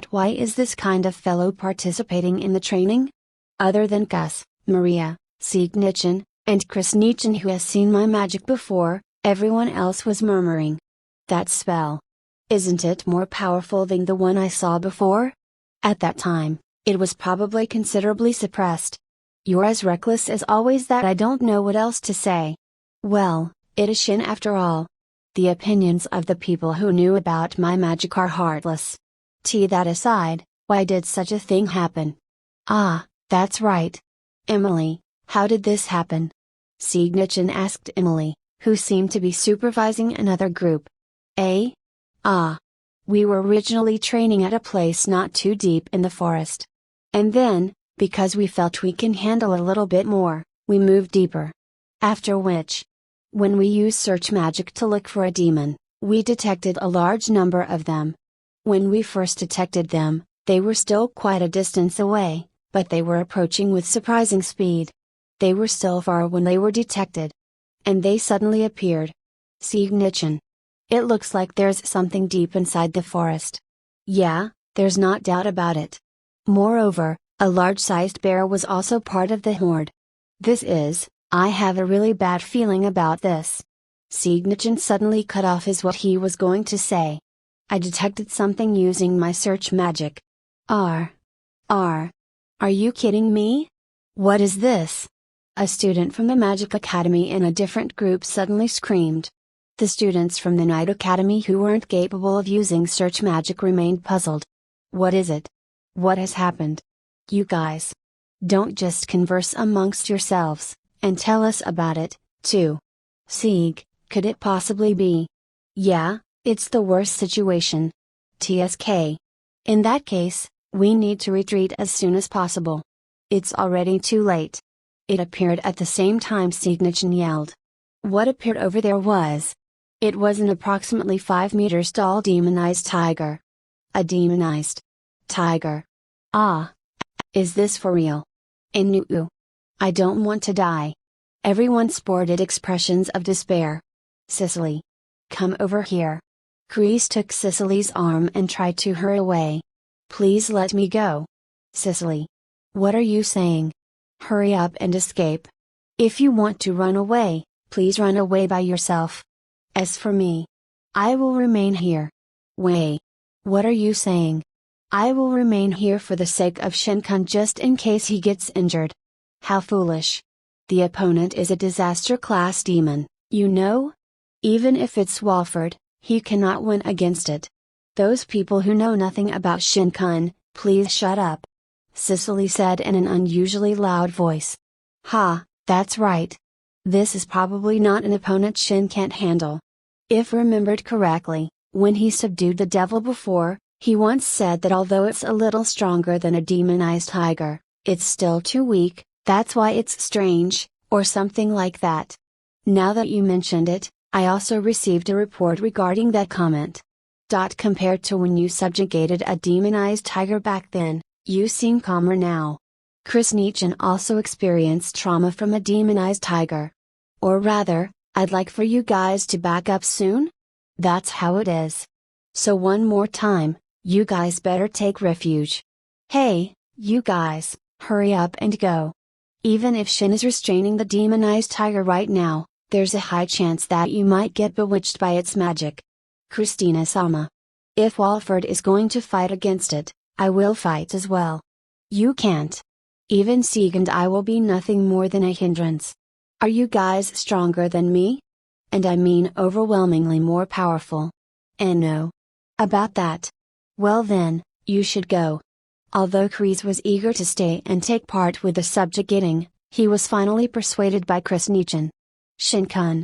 Why is this kind of fellow participating in the training? Other than Gus, Maria, Signichin, and Krisnichin who has seen my magic before, everyone else was murmuring. That spell. Isn't it more powerful than the one I saw before? At that time, it was probably considerably suppressed. You're as reckless as always that I don't know what else to say. Well, it is Shin after all. The opinions of the people who knew about my magic are heartless. That aside, why did such a thing happen? That's right. Emily, how did this happen? Signichin asked Emily, who seemed to be supervising another group. We were originally training at a place not too deep in the forest. And then, because we felt we can handle a little bit more, we moved deeper. After which, when we used search magic to look for a demon, we detected a large number of them. When we first detected them, they were still quite a distance away, but they were approaching with surprising speed. They were still far when they were detected. And they suddenly appeared. Signichin. It looks like there's something deep inside the forest. Yeah, there's not doubt about it. Moreover, a large-sized bear was also part of the horde. I have a really bad feeling about this. Signichin suddenly cut off what he was going to say. I detected something using my search magic. Are you kidding me? What is this? A student from the Magic Academy in a different group suddenly screamed. The students from the Night Academy who weren't capable of using search magic remained puzzled. What is it? What has happened? You guys. Don't just converse amongst yourselves, and tell us about it, too. Sig, could it possibly be? Yeah, it's the worst situation. TSK. In that case, we need to retreat as soon as possible. It's already too late. It appeared at the same time Signichin yelled. What appeared over there was. It was an approximately 5 meters tall demonized tiger. A demonized tiger. Is this for real? Inu. I don't want to die. Everyone sported expressions of despair. Cicely. Come over here. Chris took Cicely's arm and tried to hurry away. Please let me go. Cicely. What are you saying? Hurry up and escape. If you want to run away, please run away by yourself. As for me, I will remain here. Wait. What are you saying? I will remain here for the sake of Shin-kun just in case he gets injured. How foolish. The opponent is a disaster class demon, you know? Even if it's Walford, he cannot win against it. Those people who know nothing about Shin-kun, please shut up. Cicely said in an unusually loud voice. Ha, that's right. This is probably not an opponent Shin can't handle. If remembered correctly, when he subdued the devil before, he once said that although it's a little stronger than a demonized tiger, it's still too weak, that's why it's strange, or something like that. Now that you mentioned it, I also received a report regarding that comment. Compared to when you subjugated a demonized tiger back then, you seem calmer now. Chris Nichin also experienced trauma from a demonized tiger. Or rather, I'd like for you guys to back up soon? That's how it is. So one more time, you guys better take refuge. Hey, you guys, hurry up and go. Even if Shin is restraining the demonized tiger right now, there's a high chance that you might get bewitched by its magic. Christina-sama. If Walford is going to fight against it, I will fight as well. You can't. Even Sieg and I will be nothing more than a hindrance. Are you guys stronger than me? And I mean overwhelmingly more powerful. And no. About that. Well then, you should go. Although Chris was eager to stay and take part with the subjugating, he was finally persuaded by Chris Nichin. Shin-kun.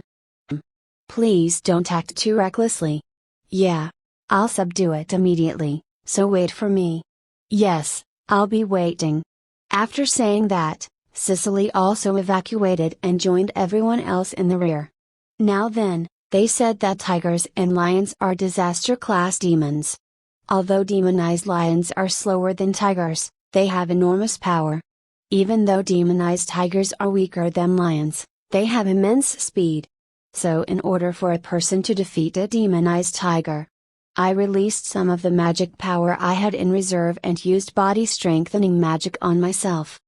Please don't act too recklessly. Yeah. I'll subdue it immediately, so wait for me. Yes, I'll be waiting. After saying that, Cicely also evacuated and joined everyone else in the rear. Now then, they said that tigers and lions are disaster class demons. Although demonized lions are slower than tigers, they have enormous power. Even though demonized tigers are weaker than lions, they have immense speed. So in order for a person to defeat a demonized tiger, I released some of the magic power I had in reserve and used body strengthening magic on myself.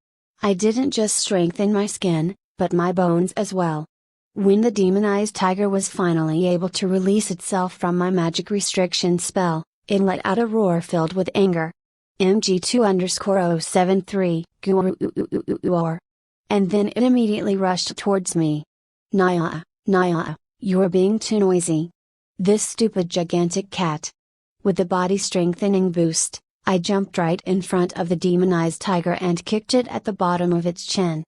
I didn't just strengthen my skin, but my bones as well. When the demonized tiger was finally able to release itself from my magic restriction spell, it let out a roar filled with anger. MG2_073, Guar. And then it immediately rushed towards me. Naya, you're being too noisy. This stupid gigantic cat. With the body strengthening boost, I jumped right in front of the demonized tiger and kicked it at the bottom of its chin.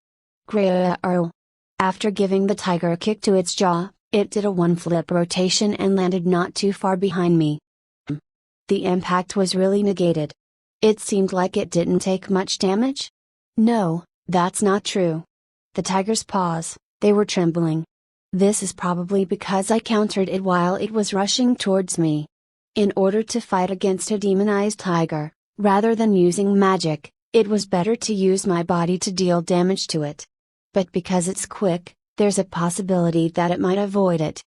After giving the tiger a kick to its jaw, it did a one-flip rotation and landed not too far behind me. The impact was really negated. It seemed like it didn't take much damage? No, that's not true. The tiger's paws, they were trembling. This is probably because I countered it while it was rushing towards me. In order to fight against a demonized tiger, rather than using magic, it was better to use my body to deal damage to it. But because it's quick, there's a possibility that it might avoid it.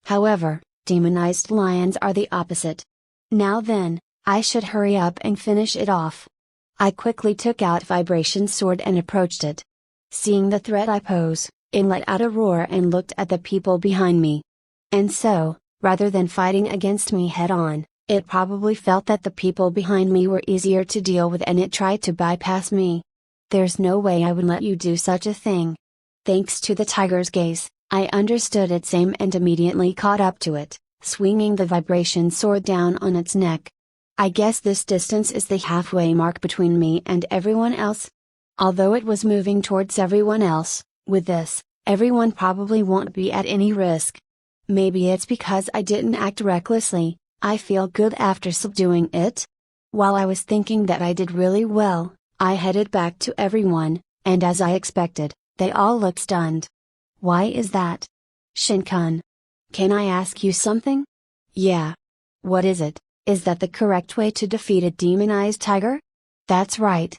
However, demonized lions are the opposite. Now then, I should hurry up and finish it off. I quickly took out Vibration Sword and approached it. Seeing the threat I pose, it let out a roar and looked at the people behind me. And so, rather than fighting against me head-on, it probably felt that the people behind me were easier to deal with and it tried to bypass me. There's no way I would let you do such a thing. Thanks to the tiger's gaze, I understood its aim and immediately caught up to it, swinging the vibration sword down on its neck. I guess this distance is the halfway mark between me and everyone else. Although it was moving towards everyone else, with this, everyone probably won't be at any risk. Maybe it's because I didn't act recklessly, I feel good after subduing it. While I was thinking that I did really well, I headed back to everyone, and as I expected, they all looked stunned. Why is that? Shin-kun. Can I ask you something? Yeah. What is it? Is that the correct way to defeat a demonized tiger? That's right.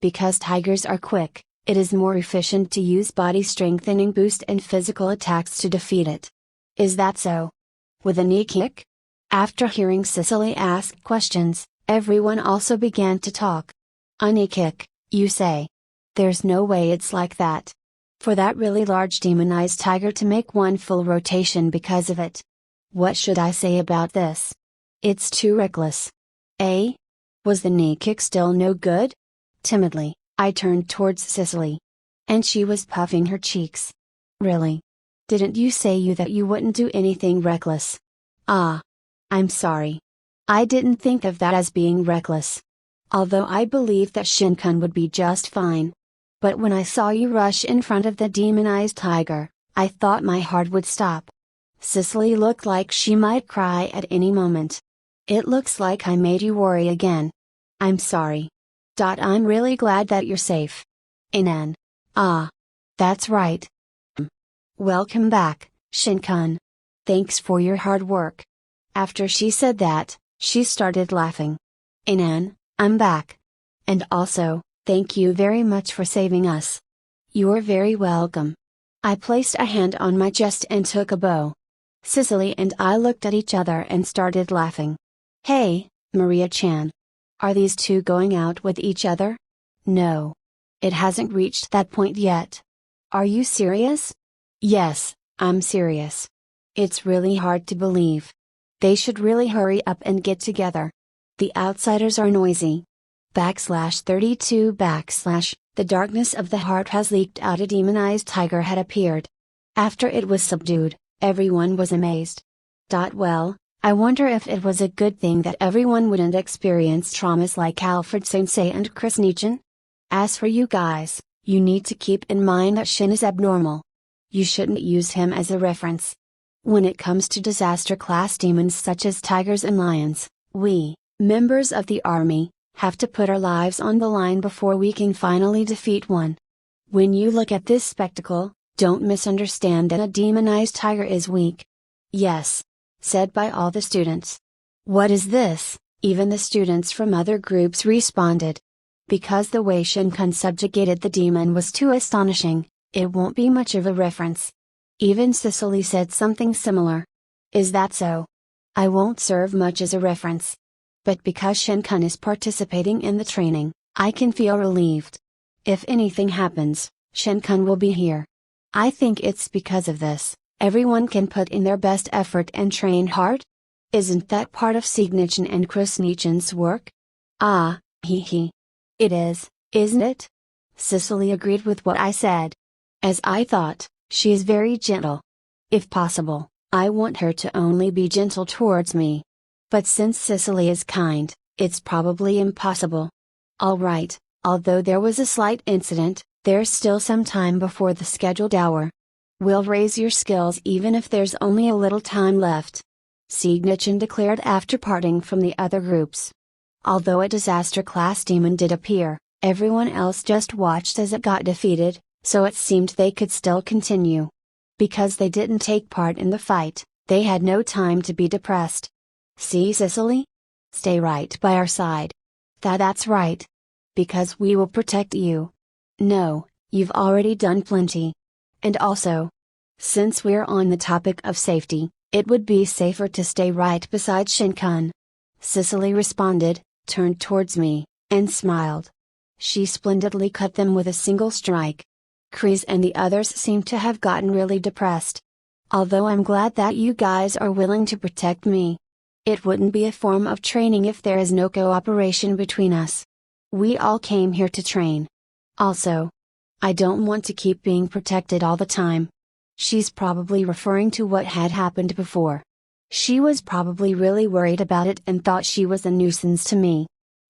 Because tigers are quick, it is more efficient to use body strengthening boost and physical attacks to defeat it. Is that so? With a knee kick? After hearing Cicely ask questions, everyone also began to talk. A knee kick, you say? There's no way it's like that. For that really large demonized tiger to make one full rotation because of it. What should I say about this? It's too reckless. Eh? Was the knee kick still no good? Timidly, I turned towards Cicely. And she was puffing her cheeks. Really? Didn't you say that you wouldn't do anything reckless? Ah. I'm sorry. I didn't think of that as being reckless. Although I believe that Shin-kun would be just fine. But when I saw you rush in front of the demonized tiger, I thought my heart would stop. Cicely looked like she might cry at any moment. It looks like I made you worry again. I'm sorry. I'm really glad that you're safe. Inan. Ah. That's right. Welcome back, Shin-kun. Thanks for your hard work. After she said that, she started laughing. Inan, I'm back. And also, thank you very much for saving us. You're very welcome. I placed a hand on my chest and took a bow. Cicely and I looked at each other and started laughing. Hey, Maria-chan. Are these two going out with each other? No. It hasn't reached that point yet. Are you serious? Yes, I'm serious. It's really hard to believe. They should really hurry up and get together. The outsiders are noisy. /32 / the darkness of the heart has leaked out. A demonized tiger had appeared. After it was subdued, everyone was amazed. Well, I wonder if it was a good thing that everyone wouldn't experience traumas like Alfred Sensei and Chris Nichin. As for you guys, you need to keep in mind that Shin is abnormal. You shouldn't use him as a reference. When it comes to disaster class demons such as tigers and lions, we, members of the army, have to put our lives on the line before we can finally defeat one. When you look at this spectacle, don't misunderstand that a demonized tiger is weak. Yes. Said by all the students. What is this? Even the students from other groups responded. Because the way Shin-kun subjugated the demon was too astonishing, it won't be much of a reference. Even Cicely said something similar. Is that so? I won't serve much as a reference. But because Shin-kun is participating in the training, I can feel relieved. If anything happens, Shin-kun will be here. I think it's because of this, everyone can put in their best effort and train hard? Isn't that part of Signichin and Chris Nichin's work? Ah, he. It is, isn't it? Cicely agreed with what I said. As I thought, she is very gentle. If possible, I want her to only be gentle towards me. But since Cicely is kind, it's probably impossible. Alright, although there was a slight incident, there's still some time before the scheduled hour. We'll raise your skills even if there's only a little time left. Signichin declared after parting from the other groups. Although a disaster class demon did appear, everyone else just watched as it got defeated, so it seemed they could still continue. Because they didn't take part in the fight, they had no time to be depressed. See, Cicely? Stay right by our side. That's right. Because we will protect you. No, you've already done plenty. And also, since we're on the topic of safety, it would be safer to stay right beside Shin-kun. Cicely responded, turned towards me, and smiled. She splendidly cut them with a single strike. Kreese and the others seem to have gotten really depressed. Although I'm glad that you guys are willing to protect me. It wouldn't be a form of training if there is no cooperation between us. We all came here to train. Also, I don't want to keep being protected all the time. She's probably referring to what had happened before. She was probably really worried about it and thought she was a nuisance to me.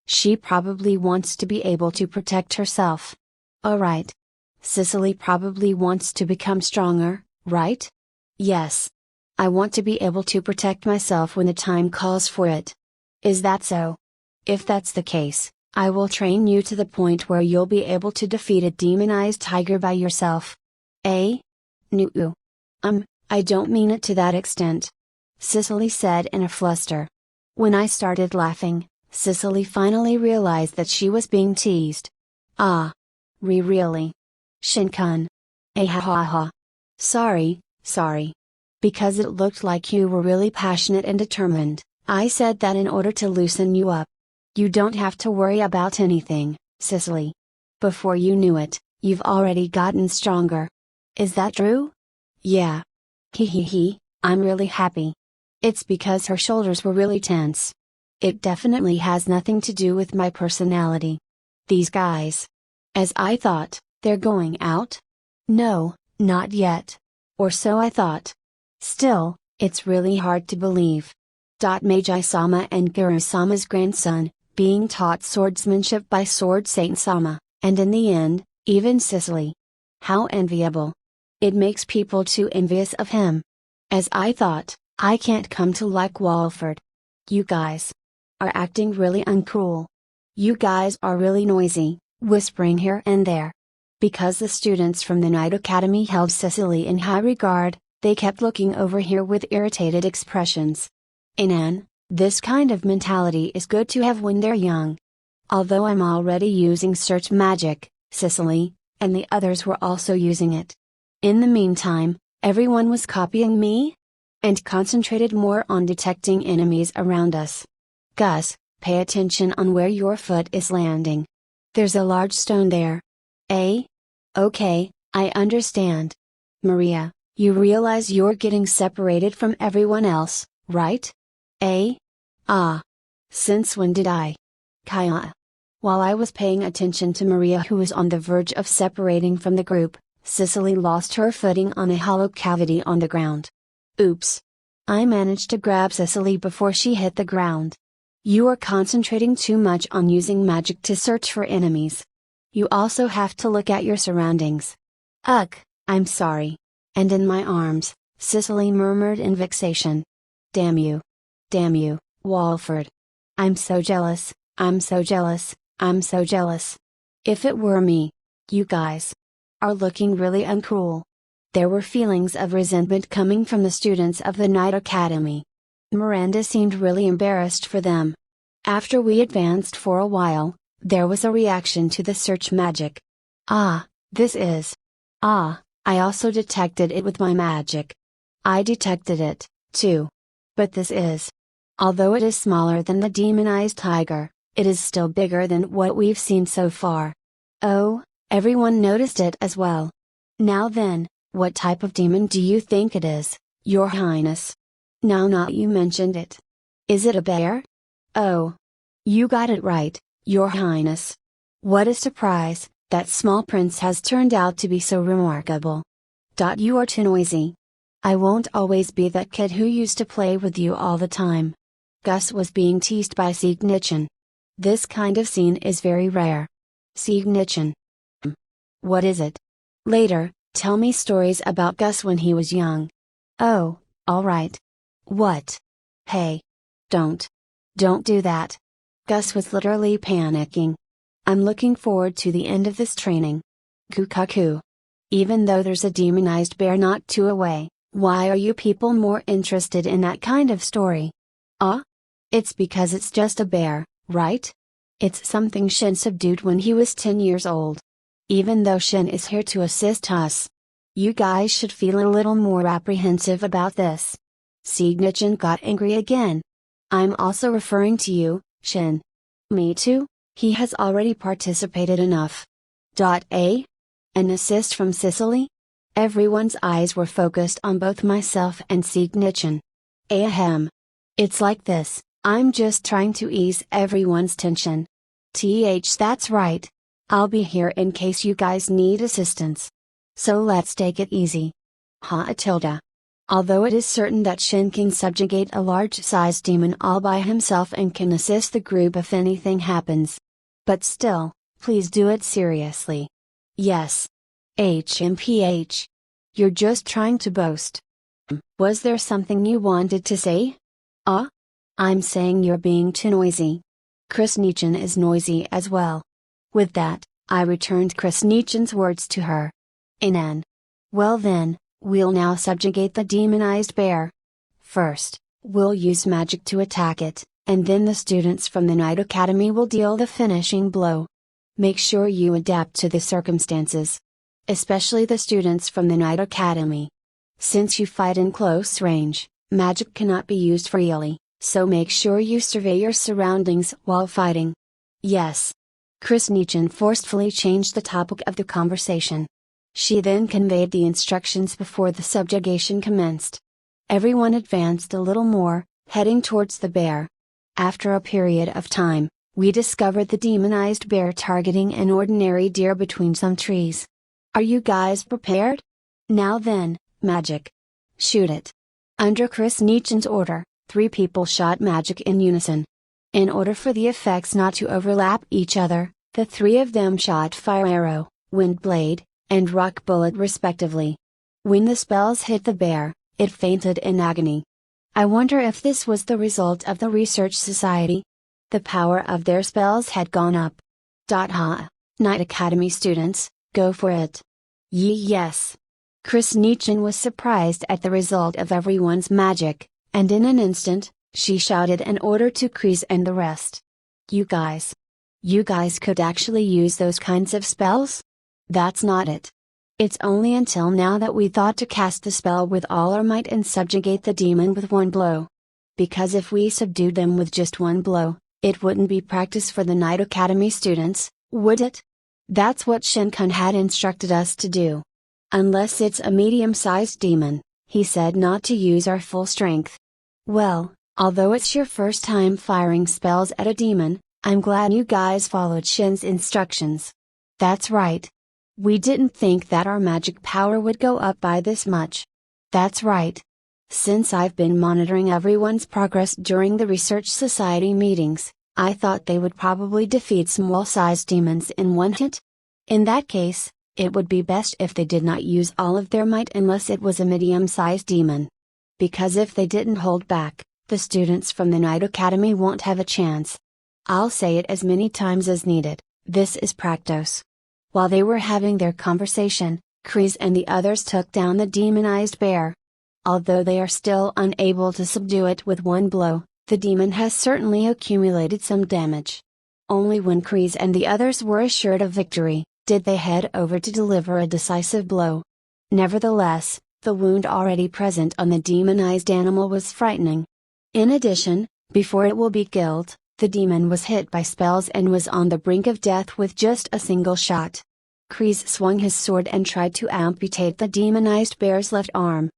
She probably wants to be able to protect herself. Alright. Cicely probably wants to become stronger, right? Yes. I want to be able to protect myself when the time calls for it. Is that so? If that's the case, I will train you to the point where you'll be able to defeat a demonized tiger by yourself. Eh? Nuu. I don't mean it to that extent. Cicely said in a fluster. When I started laughing, Cicely finally realized that she was being teased. Ah. Really? Shin-kun. Ha. Sorry. Because it looked like you were really passionate and determined, I said that in order to loosen you up. You don't have to worry about anything, Cicely. Before you knew it, you've already gotten stronger. Is that true? Yeah. I'm really happy. It's because her shoulders were really tense. It definitely has nothing to do with my personality. These guys. As I thought, they're going out? No, not yet. Or so I thought. Still, it's really hard to believe. Meiji-sama and Guru-sama's grandson, being taught swordsmanship by Sword Saint-sama, and in the end, even Cicely. How enviable. It makes people too envious of him. As I thought, I can't come to like Walford. You guys are acting really uncool. You guys are really noisy, whispering here and there. Because the students from the Night Academy held Cicely in high regard, they kept looking over here with irritated expressions. This kind of mentality is good to have when they're young. Although I'm already using search magic, Cicely, and the others were also using it. In the meantime, everyone was copying me? And concentrated more on detecting enemies around us. Gus, pay attention on where your foot is landing. There's a large stone there. Eh? Okay, I understand. Maria, you realize you're getting separated from everyone else, right? Eh? Ah. Since when did I? Kaya. While I was paying attention to Maria, who was on the verge of separating from the group, Cicely lost her footing on a hollow cavity on the ground. Oops. I managed to grab Cicely before she hit the ground. You are concentrating too much on using magic to search for enemies. You also have to look at your surroundings. Ugh, I'm sorry. And in my arms, Cicely murmured in vexation. Damn you. Damn you, Walford. I'm so jealous, I'm so jealous, I'm so jealous. If it were me. You guys are looking really uncool. There were feelings of resentment coming from the students of the Night Academy. Miranda seemed really embarrassed for them. After we advanced for a while, there was a reaction to the search magic. Ah, this is. Ah, I also detected it with my magic. I detected it, too. But this is. Although it is smaller than the demonized tiger, it is still bigger than what we've seen so far. Oh, everyone noticed it as well. Now then, what type of demon do you think it is, Your Highness? Now you mentioned it. Is it a bear? Oh. You got it right, Your Highness. What a surprise, that small prince has turned out to be so remarkable. You are too noisy. I won't always be that kid who used to play with you all the time. Gus was being teased by Siegnichin. This kind of scene is very rare. Siegnichin. What is it? Later, tell me stories about Gus when he was young. Oh, alright. What? Hey. Don't do that. Gus was literally panicking. I'm looking forward to the end of this training. Kukaku. Even though there's a demonized bear not too away, why are you people more interested in that kind of story? It's because it's just a bear, right? It's something Shin subdued when he was 10 years old. Even though Shin is here to assist us. You guys should feel a little more apprehensive about this. Siegnichin got angry again. I'm also referring to you, Shin. Me too? He has already participated enough. An assist from Cicely? Everyone's eyes were focused on both myself and Siegnichin. Ahem. It's like this, I'm just trying to ease everyone's tension. That's right. I'll be here in case you guys need assistance. So let's take it easy. Although it is certain that Shin can subjugate a large-sized demon all by himself and can assist the group if anything happens. But still, please do it seriously. Yes. HMPH. You're just trying to boast. Was there something you wanted to say? I'm saying you're being too noisy. Krasnichin is noisy as well. With that, I returned Krasnichin's words to her. Well then, we'll now subjugate the demonized bear. First, we'll use magic to attack it, and then the students from the Night Academy will deal the finishing blow. Make sure you adapt to the circumstances. Especially the students from the Night Academy. Since you fight in close range, magic cannot be used freely, so make sure you survey your surroundings while fighting. Yes. Krasnichin forcefully changed the topic of the conversation. She then conveyed the instructions before the subjugation commenced. Everyone advanced a little more, heading towards the bear. After a period of time, we discovered the demonized bear targeting an ordinary deer between some trees. Are you guys prepared? Now then, magic. Shoot it. Under Chris Nichen's order, 3 people shot magic in unison. In order for the effects not to overlap each other, the 3 of them shot fire arrow, wind blade, and rock bullet respectively. When the spells hit the bear, it fainted in agony. I wonder if this was the result of the research society. The power of their spells had gone up. Night Academy students, go for it. Yes. Chris Nichen was surprised at the result of everyone's magic, and in an instant, she shouted an order to Chris and the rest. You guys could actually use those kinds of spells? That's not it. It's only until now that we thought to cast the spell with all our might and subjugate the demon with one blow. Because if we subdued them with just one blow, it wouldn't be practice for the Night Academy students, would it? That's what Shinkan had instructed us to do. Unless it's a medium-sized demon, he said not to use our full strength. Well, although it's your first time firing spells at a demon, I'm glad you guys followed Shin's instructions. That's right. We didn't think that our magic power would go up by this much. That's right. Since I've been monitoring everyone's progress during the Research Society meetings, I thought they would probably defeat small-sized demons in one hit. In that case, it would be best if they did not use all of their might unless it was a medium-sized demon. Because if they didn't hold back, the students from the Night Academy won't have a chance. I'll say it as many times as needed, this is Practos. While they were having their conversation, Chris and the others took down the demonized bear. Although they are still unable to subdue it with one blow, the demon has certainly accumulated some damage. Only when Chris and the others were assured of victory, did they head over to deliver a decisive blow. Nevertheless, the wound already present on the demonized animal was frightening. In addition, before it will be killed, the demon was hit by spells and was on the brink of death with just a single shot. Chris swung his sword and tried to amputate the demonized bear's left arm.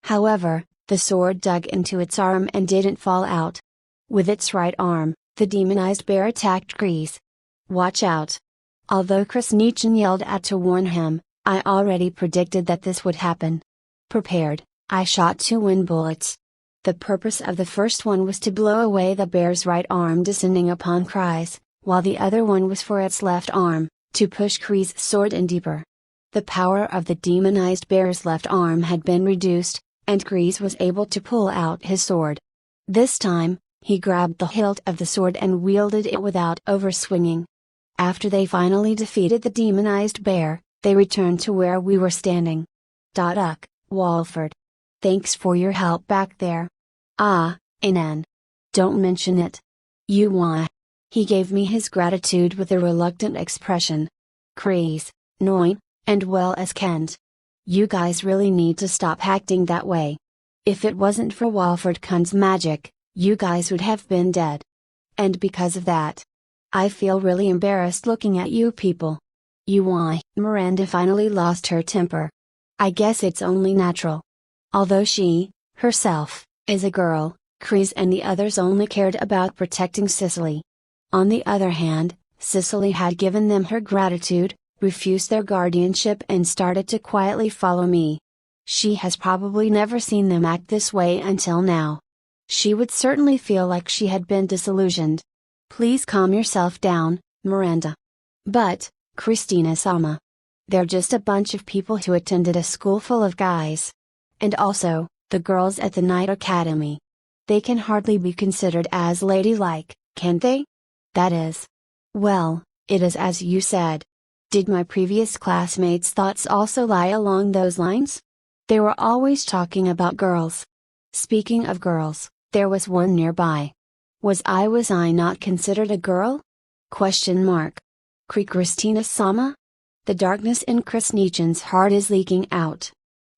However, the sword dug into its arm and didn't fall out. With its right arm, the demonized bear attacked Chris. Watch out! Although Chris Nichen yelled out to warn him, I already predicted that this would happen. Prepared, I shot 2 wind bullets. The purpose of the first one was to blow away the bear's right arm descending upon Chris, while the other one was for its left arm, to push Chris' sword in deeper. The power of the demonized bear's left arm had been reduced, and Chris was able to pull out his sword. This time, he grabbed the hilt of the sword and wielded it without overswinging. After they finally defeated the demonized bear, they returned to where we were standing. Walford. Thanks for your help back there. Anan. Don't mention it. He gave me his gratitude with a reluctant expression. Chris, Noin, and well as Kent. You guys really need to stop acting that way. If it wasn't for Walford-kun's magic, you guys would have been dead. And because of that, I feel really embarrassed looking at you people. Miranda finally lost her temper. I guess it's only natural. Although she, herself, is a girl, Chris and the others only cared about protecting Cicely. On the other hand, Cicely had given them her gratitude, refused their guardianship and started to quietly follow me. She has probably never seen them act this way until now. She would certainly feel like she had been disillusioned. Please calm yourself down, Miranda. But, Christina-sama. They're just a bunch of people who attended a school full of guys. And also, the girls at the Night Academy. They can hardly be considered as ladylike, can they? That is. Well, it is as you said. Did my previous classmates' thoughts also lie along those lines? They were always talking about girls. Speaking of girls, there was one nearby. Was I not considered a girl? Christina-sama? The darkness in Chris Nichen's heart is leaking out.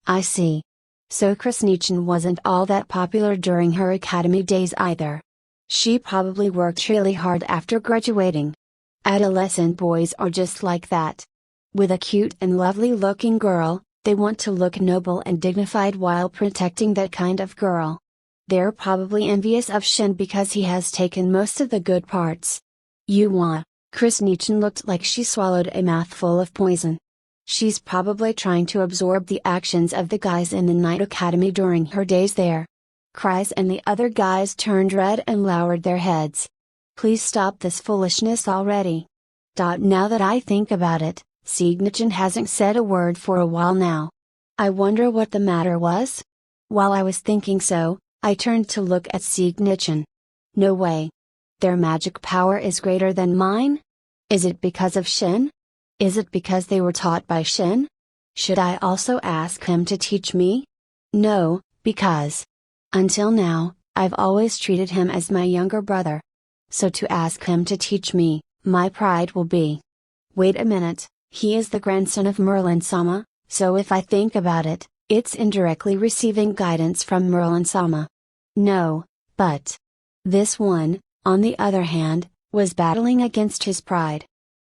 I see. So Chris Nichen wasn't all that popular during her academy days either. She probably worked really hard after graduating. Adolescent boys are just like that. With a cute and lovely looking girl, They want to look noble and dignified while protecting that kind of girl. They're probably envious of Shin because he has taken most of the good parts. Chris Nichin looked like she swallowed a mouthful of poison. She's probably trying to absorb the actions of the guys in the Night Academy during her days there. Kreis and the other guys turned red and lowered their heads. Please stop this foolishness already. Now that I think about it, Siegnichin hasn't said a word for a while now. I wonder what the matter was? While I was thinking so, I turned to look at Siegnichin. No way. Their magic power is greater than mine? Is it because of Shin? Is it because they were taught by Shin? Should I also ask him to teach me? No, because until now, I've always treated him as my younger brother. So to ask him to teach me, my pride will be. Wait a minute, he is the grandson of Merlin-sama, so if I think about it, it's indirectly receiving guidance from Merlin-sama. No, but this one, on the other hand, was battling against his pride.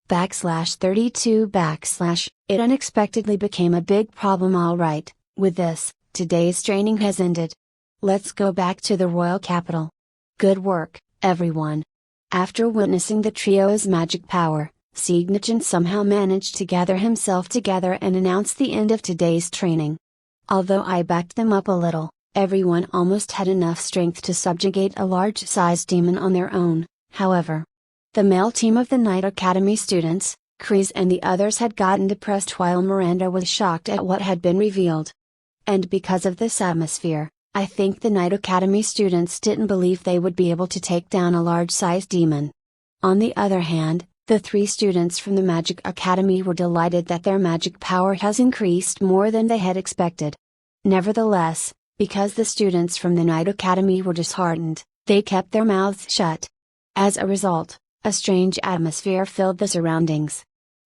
/32 It unexpectedly became a big problem. Alright, with this, today's training has ended. Let's go back to the royal capital. Good work, everyone. After witnessing the trio's magic power, Siegnichin somehow managed to gather himself together and announce the end of today's training. Although I backed them up a little, everyone almost had enough strength to subjugate a large-sized demon on their own, however. The male team of the Night Academy students, Kreis and the others had gotten depressed while Miranda was shocked at what had been revealed. And because of this atmosphere, I think the Night Academy students didn't believe they would be able to take down a large-sized demon. On the other hand, the 3 students from the Magic Academy were delighted that their magic power has increased more than they had expected. Nevertheless, because the students from the Night Academy were disheartened, they kept their mouths shut. As a result, a strange atmosphere filled the surroundings.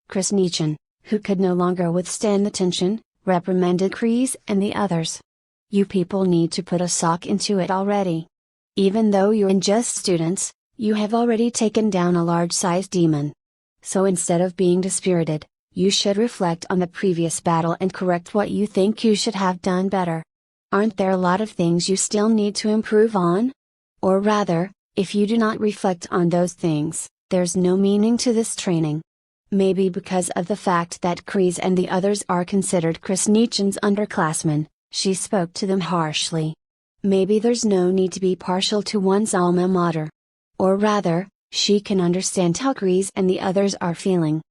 Chris Nichin, who could no longer withstand the tension, reprimanded Kreis and the others. You people need to put a sock into it already. Even though you're just students, you have already taken down a large-sized demon. So instead of being dispirited, you should reflect on the previous battle and correct what you think you should have done better. Aren't there a lot of things you still need to improve on? Or rather, if you do not reflect on those things, there's no meaning to this training. Maybe because of the fact that Kreis and the others are considered Chris Nichin's underclassmen, she spoke to them harshly. Maybe there's no need to be partial to one's alma mater. Or rather, she can understand how Kreis and the others are feeling.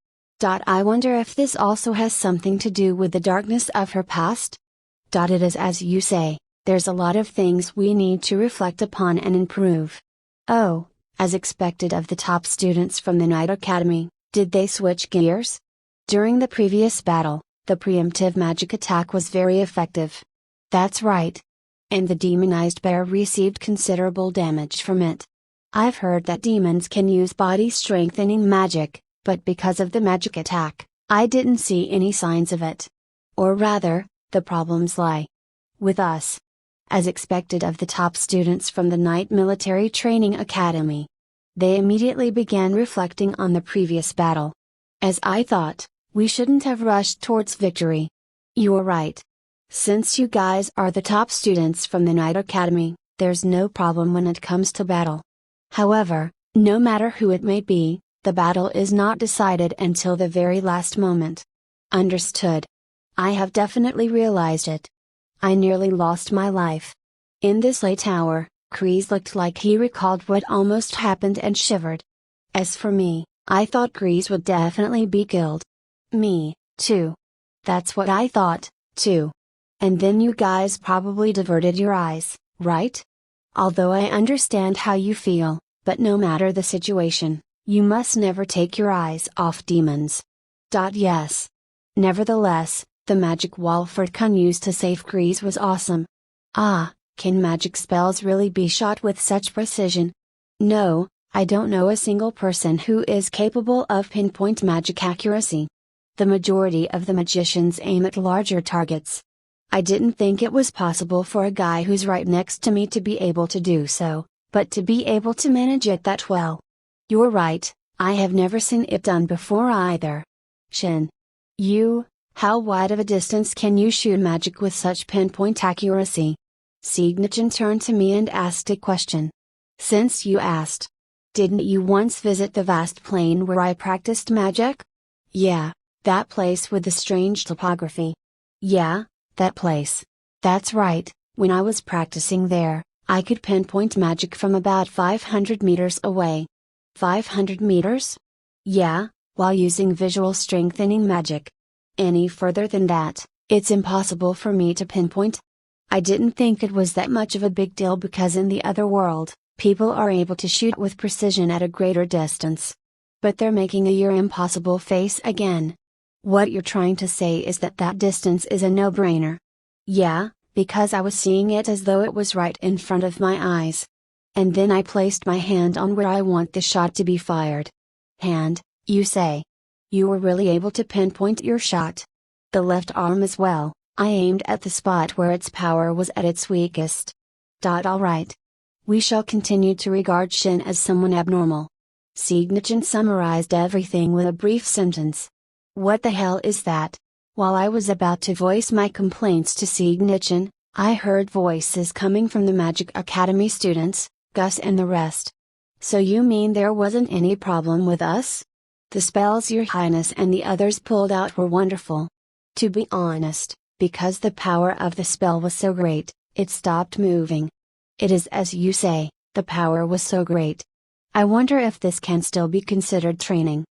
I wonder if this also has something to do with the darkness of her past? It is as you say, there's a lot of things we need to reflect upon and improve. Oh, as expected of the top students from the Night Academy, did they switch gears? During the previous battle, the preemptive magic attack was very effective. That's right. And the demonized bear received considerable damage from it. I've heard that demons can use body strengthening magic, but because of the magic attack, I didn't see any signs of it. Or rather, the problems lie with us. As expected of the top students from the Night Military Training Academy. They immediately began reflecting on the previous battle. As I thought, we shouldn't have rushed towards victory. You're right. Since you guys are the top students from the Night Academy, there's no problem when it comes to battle. However, no matter who it may be, the battle is not decided until the very last moment. Understood. I have definitely realized it. I nearly lost my life. In this late hour, Kreis looked like he recalled what almost happened and shivered. As for me, I thought Kreis would definitely be killed. Me, too. That's what I thought, too. And then you guys probably diverted your eyes, right? Although I understand how you feel, but no matter the situation, you must never take your eyes off demons. Yes. Nevertheless, the magic wall Ferdkun used to save Kreis was awesome. Can magic spells really be shot with such precision? No, I don't know a single person who is capable of pinpoint magic accuracy. The majority of the magicians aim at larger targets. I didn't think it was possible for a guy who's right next to me to be able to do so, but to be able to manage it that well. You're right, I have never seen it done before either. Shin. How wide of a distance can you shoot magic with such pinpoint accuracy? Signichin turned to me and asked a question. Since you asked. Didn't you once visit the vast plain where I practiced magic? Yeah, that place with the strange topography. Yeah, that place. That's right, when I was practicing there, I could pinpoint magic from about 500 meters away. 500 meters? Yeah, while using visual strengthening magic. Any further than that, it's impossible for me to pinpoint. I didn't think it was that much of a big deal because in the other world, people are able to shoot with precision at a greater distance. But they're making a your impossible face again. What you're trying to say is that that distance is a no-brainer. Yeah, because I was seeing it as though it was right in front of my eyes. And then I placed my hand on where I want the shot to be fired. Hand, you say? You were really able to pinpoint your shot. The left arm as well, I aimed at the spot where its power was at its weakest. Alright. We shall continue to regard Shin as someone abnormal. Signichin summarized everything with a brief sentence. What the hell is that? While I was about to voice my complaints to Signichin, I heard voices coming from the Magic Academy students, Gus and the rest. So you mean there wasn't any problem with us? The spells Your Highness and the others pulled out were wonderful. To be honest, because the power of the spell was so great, it stopped moving. It is as you say, the power was so great. I wonder if this can still be considered training.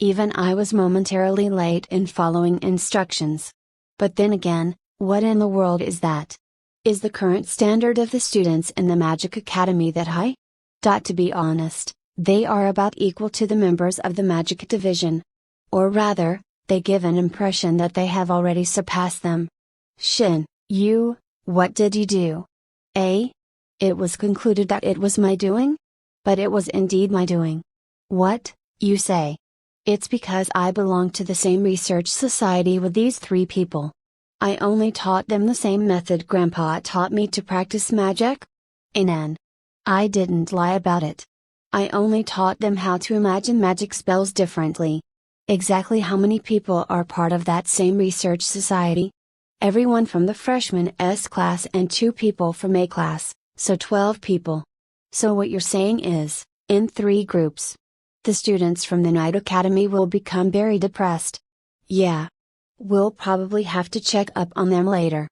Even I was momentarily late in following instructions. But then again, what in the world is that? Is the current standard of the students in the Magic Academy that high? To be honest, they are about equal to the members of the Magic Division. Or rather, they give an impression that they have already surpassed them. Shin, what did you do? It was concluded that it was my doing? But it was indeed my doing. What, you say? It's because I belong to the same research society with these three people. I only taught them the same method Grandpa taught me to practice magic? Anan. I didn't lie about it. I only taught them how to imagine magic spells differently. Exactly how many people are part of that same research society? Everyone from the freshman S class and 2 people from A class. So 12 people. So what you're saying is, in 3 groups. The students from the Night Academy will become very depressed. Yeah. We'll probably have to check up on them later.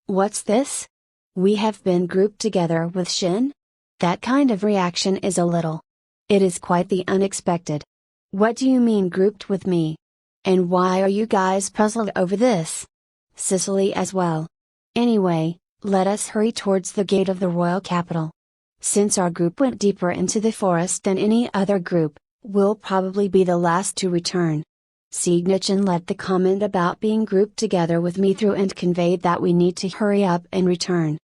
What's this? We have been grouped together with Shin? That kind of reaction is a little. It is quite the unexpected. What do you mean grouped with me? And why are you guys puzzled over this? Sicily as well. Anyway, let us hurry towards the gate of the royal capital. Since our group went deeper into the forest than any other group, we'll probably be the last to return. Signichin let the comment about being grouped together with me through and conveyed that we need to hurry up and return.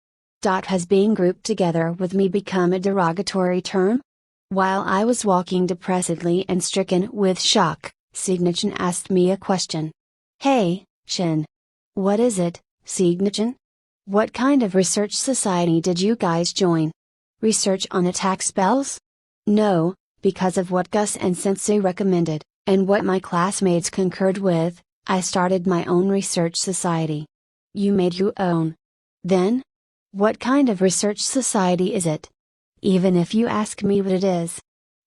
Has being grouped together with me become a derogatory term? While I was walking depressedly and stricken with shock, Signichin asked me a question. Hey, Shin. What is it, Signichin? What kind of research society did you guys join? Research on attack spells? No, because of what Gus and Sensei recommended, and what my classmates concurred with, I started my own research society. You made your own. Then? What kind of research society is it? Even if you ask me what it is.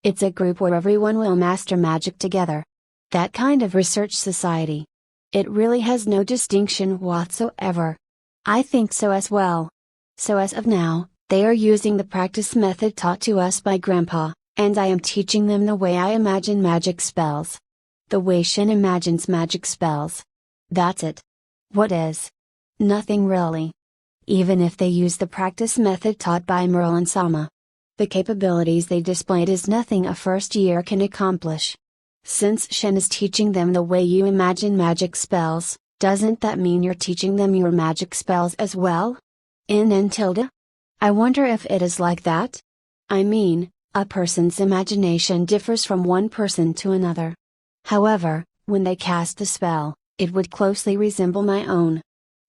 It's a group where everyone will master magic together. That kind of research society. It really has no distinction whatsoever. I think so as well. So as of now, they are using the practice method taught to us by Grandpa, and I am teaching them the way I imagine magic spells. The way Shin imagines magic spells. That's it. What is? Nothing really. Even if they use the practice method taught by Merlin-sama. The capabilities they displayed is nothing a first year can accomplish. Since Shin is teaching them the way you imagine magic spells, doesn't that mean you're teaching them your magic spells as well? I wonder if it is like that? I mean, a person's imagination differs from one person to another. However, when they cast the spell, it would closely resemble my own.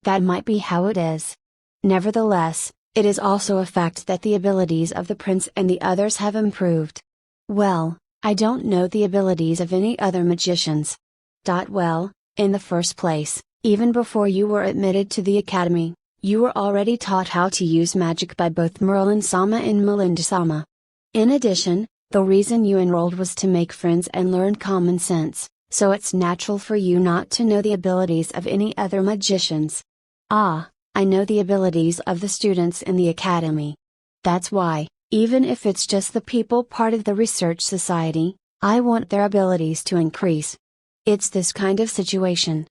That might be how it is. Nevertheless, it is also a fact that the abilities of the prince and the others have improved. Well, I don't know the abilities of any other magicians. Well, In the first place, even before you were admitted to the academy, you were already taught how to use magic by both Merlin-sama and Melinda-sama. In addition, the reason you enrolled was to make friends and learn common sense, so it's natural for you not to know the abilities of any other magicians. Ah, I know the abilities of the students in the academy. That's why, even if it's just the people part of the research society, I want their abilities to increase. It's this kind of situation.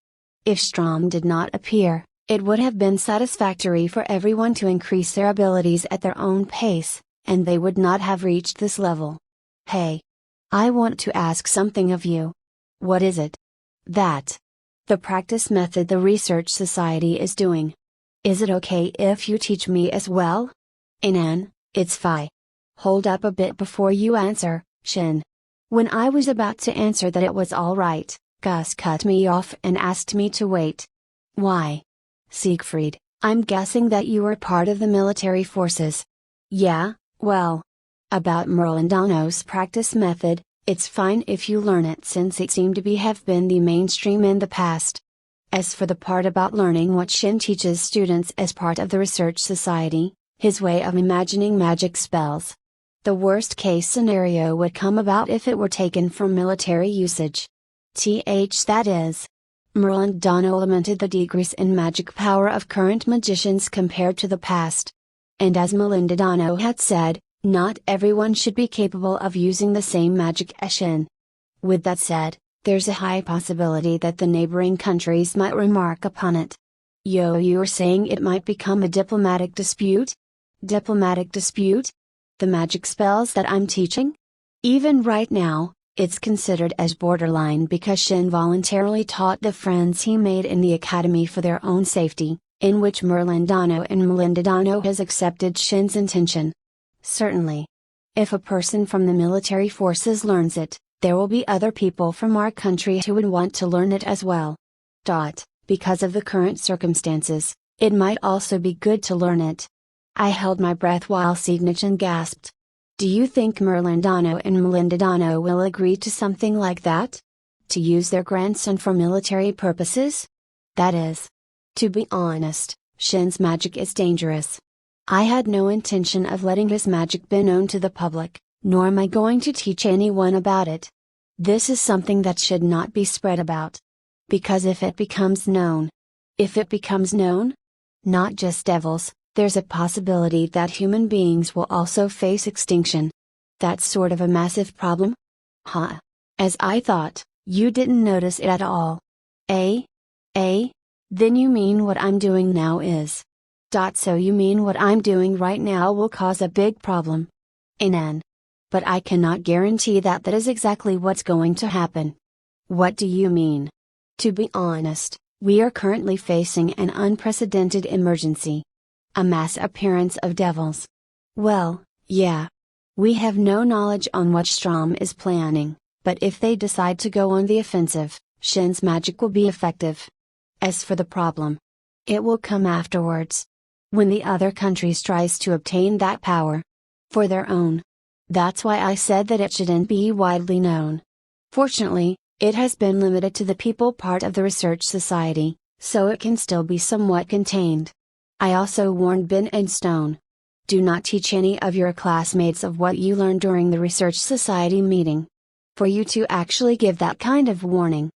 If Strom did not appear, it would have been satisfactory for everyone to increase their abilities at their own pace, and they would not have reached this level. Hey! I want to ask something of you. What is it? That. The practice method the research society is doing. Is it okay if you teach me as well? Inan, it's fine. Hold up a bit before you answer, Shin. When I was about to answer that it was alright, Gus cut me off and asked me to wait. Why? Siegfried, I'm guessing that you were part of the military forces. Yeah, well. About Merlin-Dano's practice method, it's fine if you learn it since it seemed to have been the mainstream in the past. As for the part about learning what Shin teaches students as part of the research society, his way of imagining magic spells. The worst case scenario would come about if it were taken from military usage. That is. Merlin-Dano lamented the decrease in magic power of current magicians compared to the past. And as Melinda-Dano had said, not everyone should be capable of using the same magic as Shin. With that said, there's a high possibility that the neighboring countries might remark upon it. You're saying it might become a diplomatic dispute? Diplomatic dispute? The magic spells that I'm teaching? Even right now, it's considered as borderline because Shin voluntarily taught the friends he made in the academy for their own safety, in which Merlin-Dano and Melinda-Dano has accepted Shin's intention. Certainly. If a person from the military forces learns it, there will be other people from our country who would want to learn it as well. Because of the current circumstances, it might also be good to learn it. I held my breath while Siegnichin gasped. Do you think Merlin-Dano and Melinda-Dano will agree to something like that? To use their grandson for military purposes? That is. To be honest, Shin's magic is dangerous. I had no intention of letting his magic be known to the public, nor am I going to teach anyone about it. This is something that should not be spread about. Because if it becomes known, not just devils, there's a possibility that human beings will also face extinction. That's sort of a massive problem? Huh. As I thought, you didn't notice it at all. Eh? Then you mean what I'm doing now is. So you mean what I'm doing right now will cause a big problem. Inan. But I cannot guarantee that is exactly what's going to happen. What do you mean? To be honest, we are currently facing an unprecedented emergency. A mass appearance of devils. Well, yeah. We have no knowledge on what Strom is planning, but if they decide to go on the offensive, Shin's magic will be effective. As for the problem, it will come afterwards. When the other countries tries to obtain that power. For their own. That's why I said that it shouldn't be widely known. Fortunately, it has been limited to the people part of the research society, so it can still be somewhat contained. I also warned Ben and Stone. Do not teach any of your classmates of what you learned during the research society meeting. For you to actually give that kind of warning.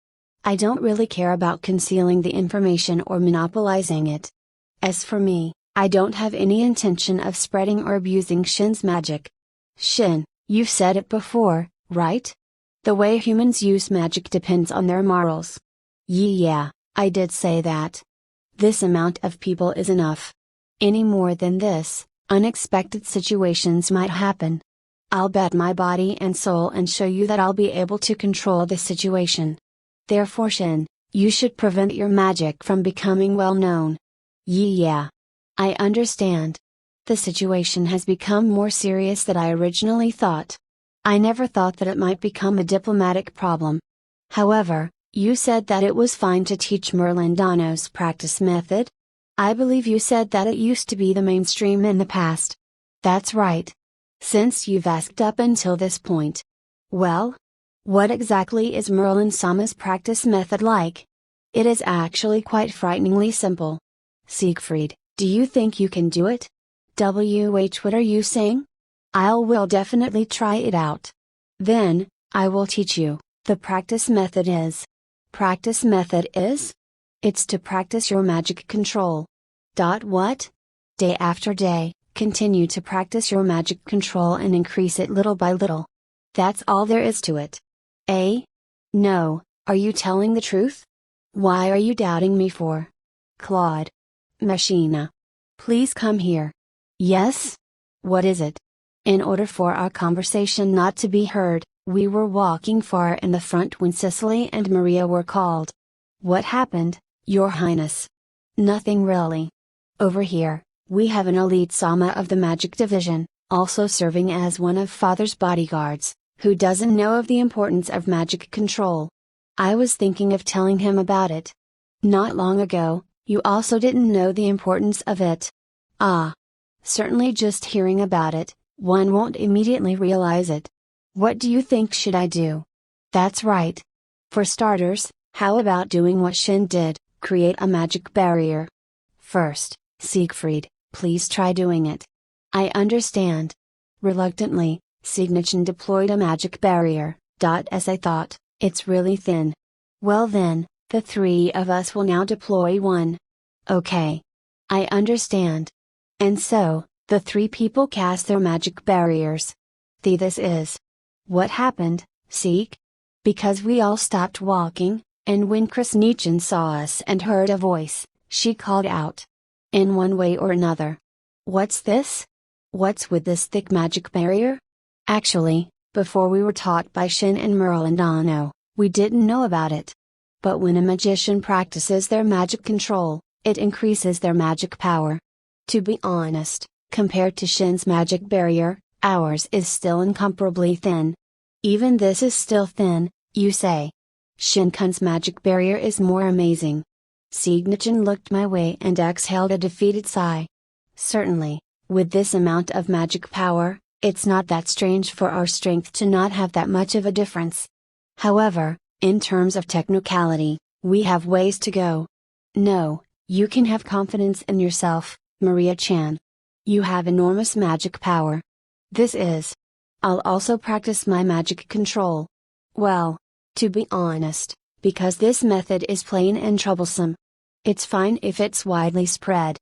I don't really care about concealing the information or monopolizing it. As for me, I don't have any intention of spreading or abusing Shin's magic. Shin, you've said it before, right? The way humans use magic depends on their morals. Yeah, I did say that. This amount of people is enough. Any more than this, unexpected situations might happen. I'll bet my body and soul and show you that I'll be able to control the situation. Therefore Shin, you should prevent your magic from becoming well known. Yeah. I understand. The situation has become more serious than I originally thought. I never thought that it might become a diplomatic problem. However, you said that it was fine to teach Merlin-Dano's practice method? I believe you said that it used to be the mainstream in the past. That's right. Since you've asked up until this point. Well? What exactly is Merlin-sama's practice method like? It is actually quite frighteningly simple. Siegfried, do you think you can do it? What are you saying? Will definitely try it out. Then, I will teach you. The practice method is. Practice method is? It's to practice your magic control. What? Day after day, continue to practice your magic control and increase it little by little. That's all there is to it. No, are you telling the truth? Why are you doubting me for? Claude. Machina. Please come here. Yes? What is it? In order for our conversation not to be heard, we were walking far in the front when Cicely and Maria were called. What happened, Your Highness? Nothing really. Over here, we have an elite Sama of the Magic Division, also serving as one of Father's bodyguards, who doesn't know of the importance of magic control. I was thinking of telling him about it. Not long ago, you also didn't know the importance of it. Certainly just hearing about it, one won't immediately realize it. What do you think should I do? That's right. For starters, how about doing what Shin did, create a magic barrier? First, Siegfried, please try doing it. I understand. Reluctantly, Siegnichin deployed a magic barrier, as I thought, it's really thin. Well then, the three of us will now deploy one. Okay. I understand. And so, the three people cast their magic barriers. This is. What happened, Sieg? Because we all stopped walking, and when Krasnichin saw us and heard a voice, she called out. In one way or another. What's this? What's with this thick magic barrier? Actually, before we were taught by Shin and Merle and Anno, we didn't know about it. But when a magician practices their magic control, it increases their magic power. To be honest, compared to Shin's magic barrier, ours is still incomparably thin. Even this is still thin, you say. Shinkun's magic barrier is more amazing. Siegnichin looked my way and exhaled a defeated sigh. Certainly, with this amount of magic power, it's not that strange for our strength to not have that much of a difference. However, in terms of technicality, we have ways to go. No, you can have confidence in yourself, Maria-chan. You have enormous magic power. This is. I'll also practice my magic control. Well, to be honest, because this method is plain and troublesome. It's fine if it's widely spread.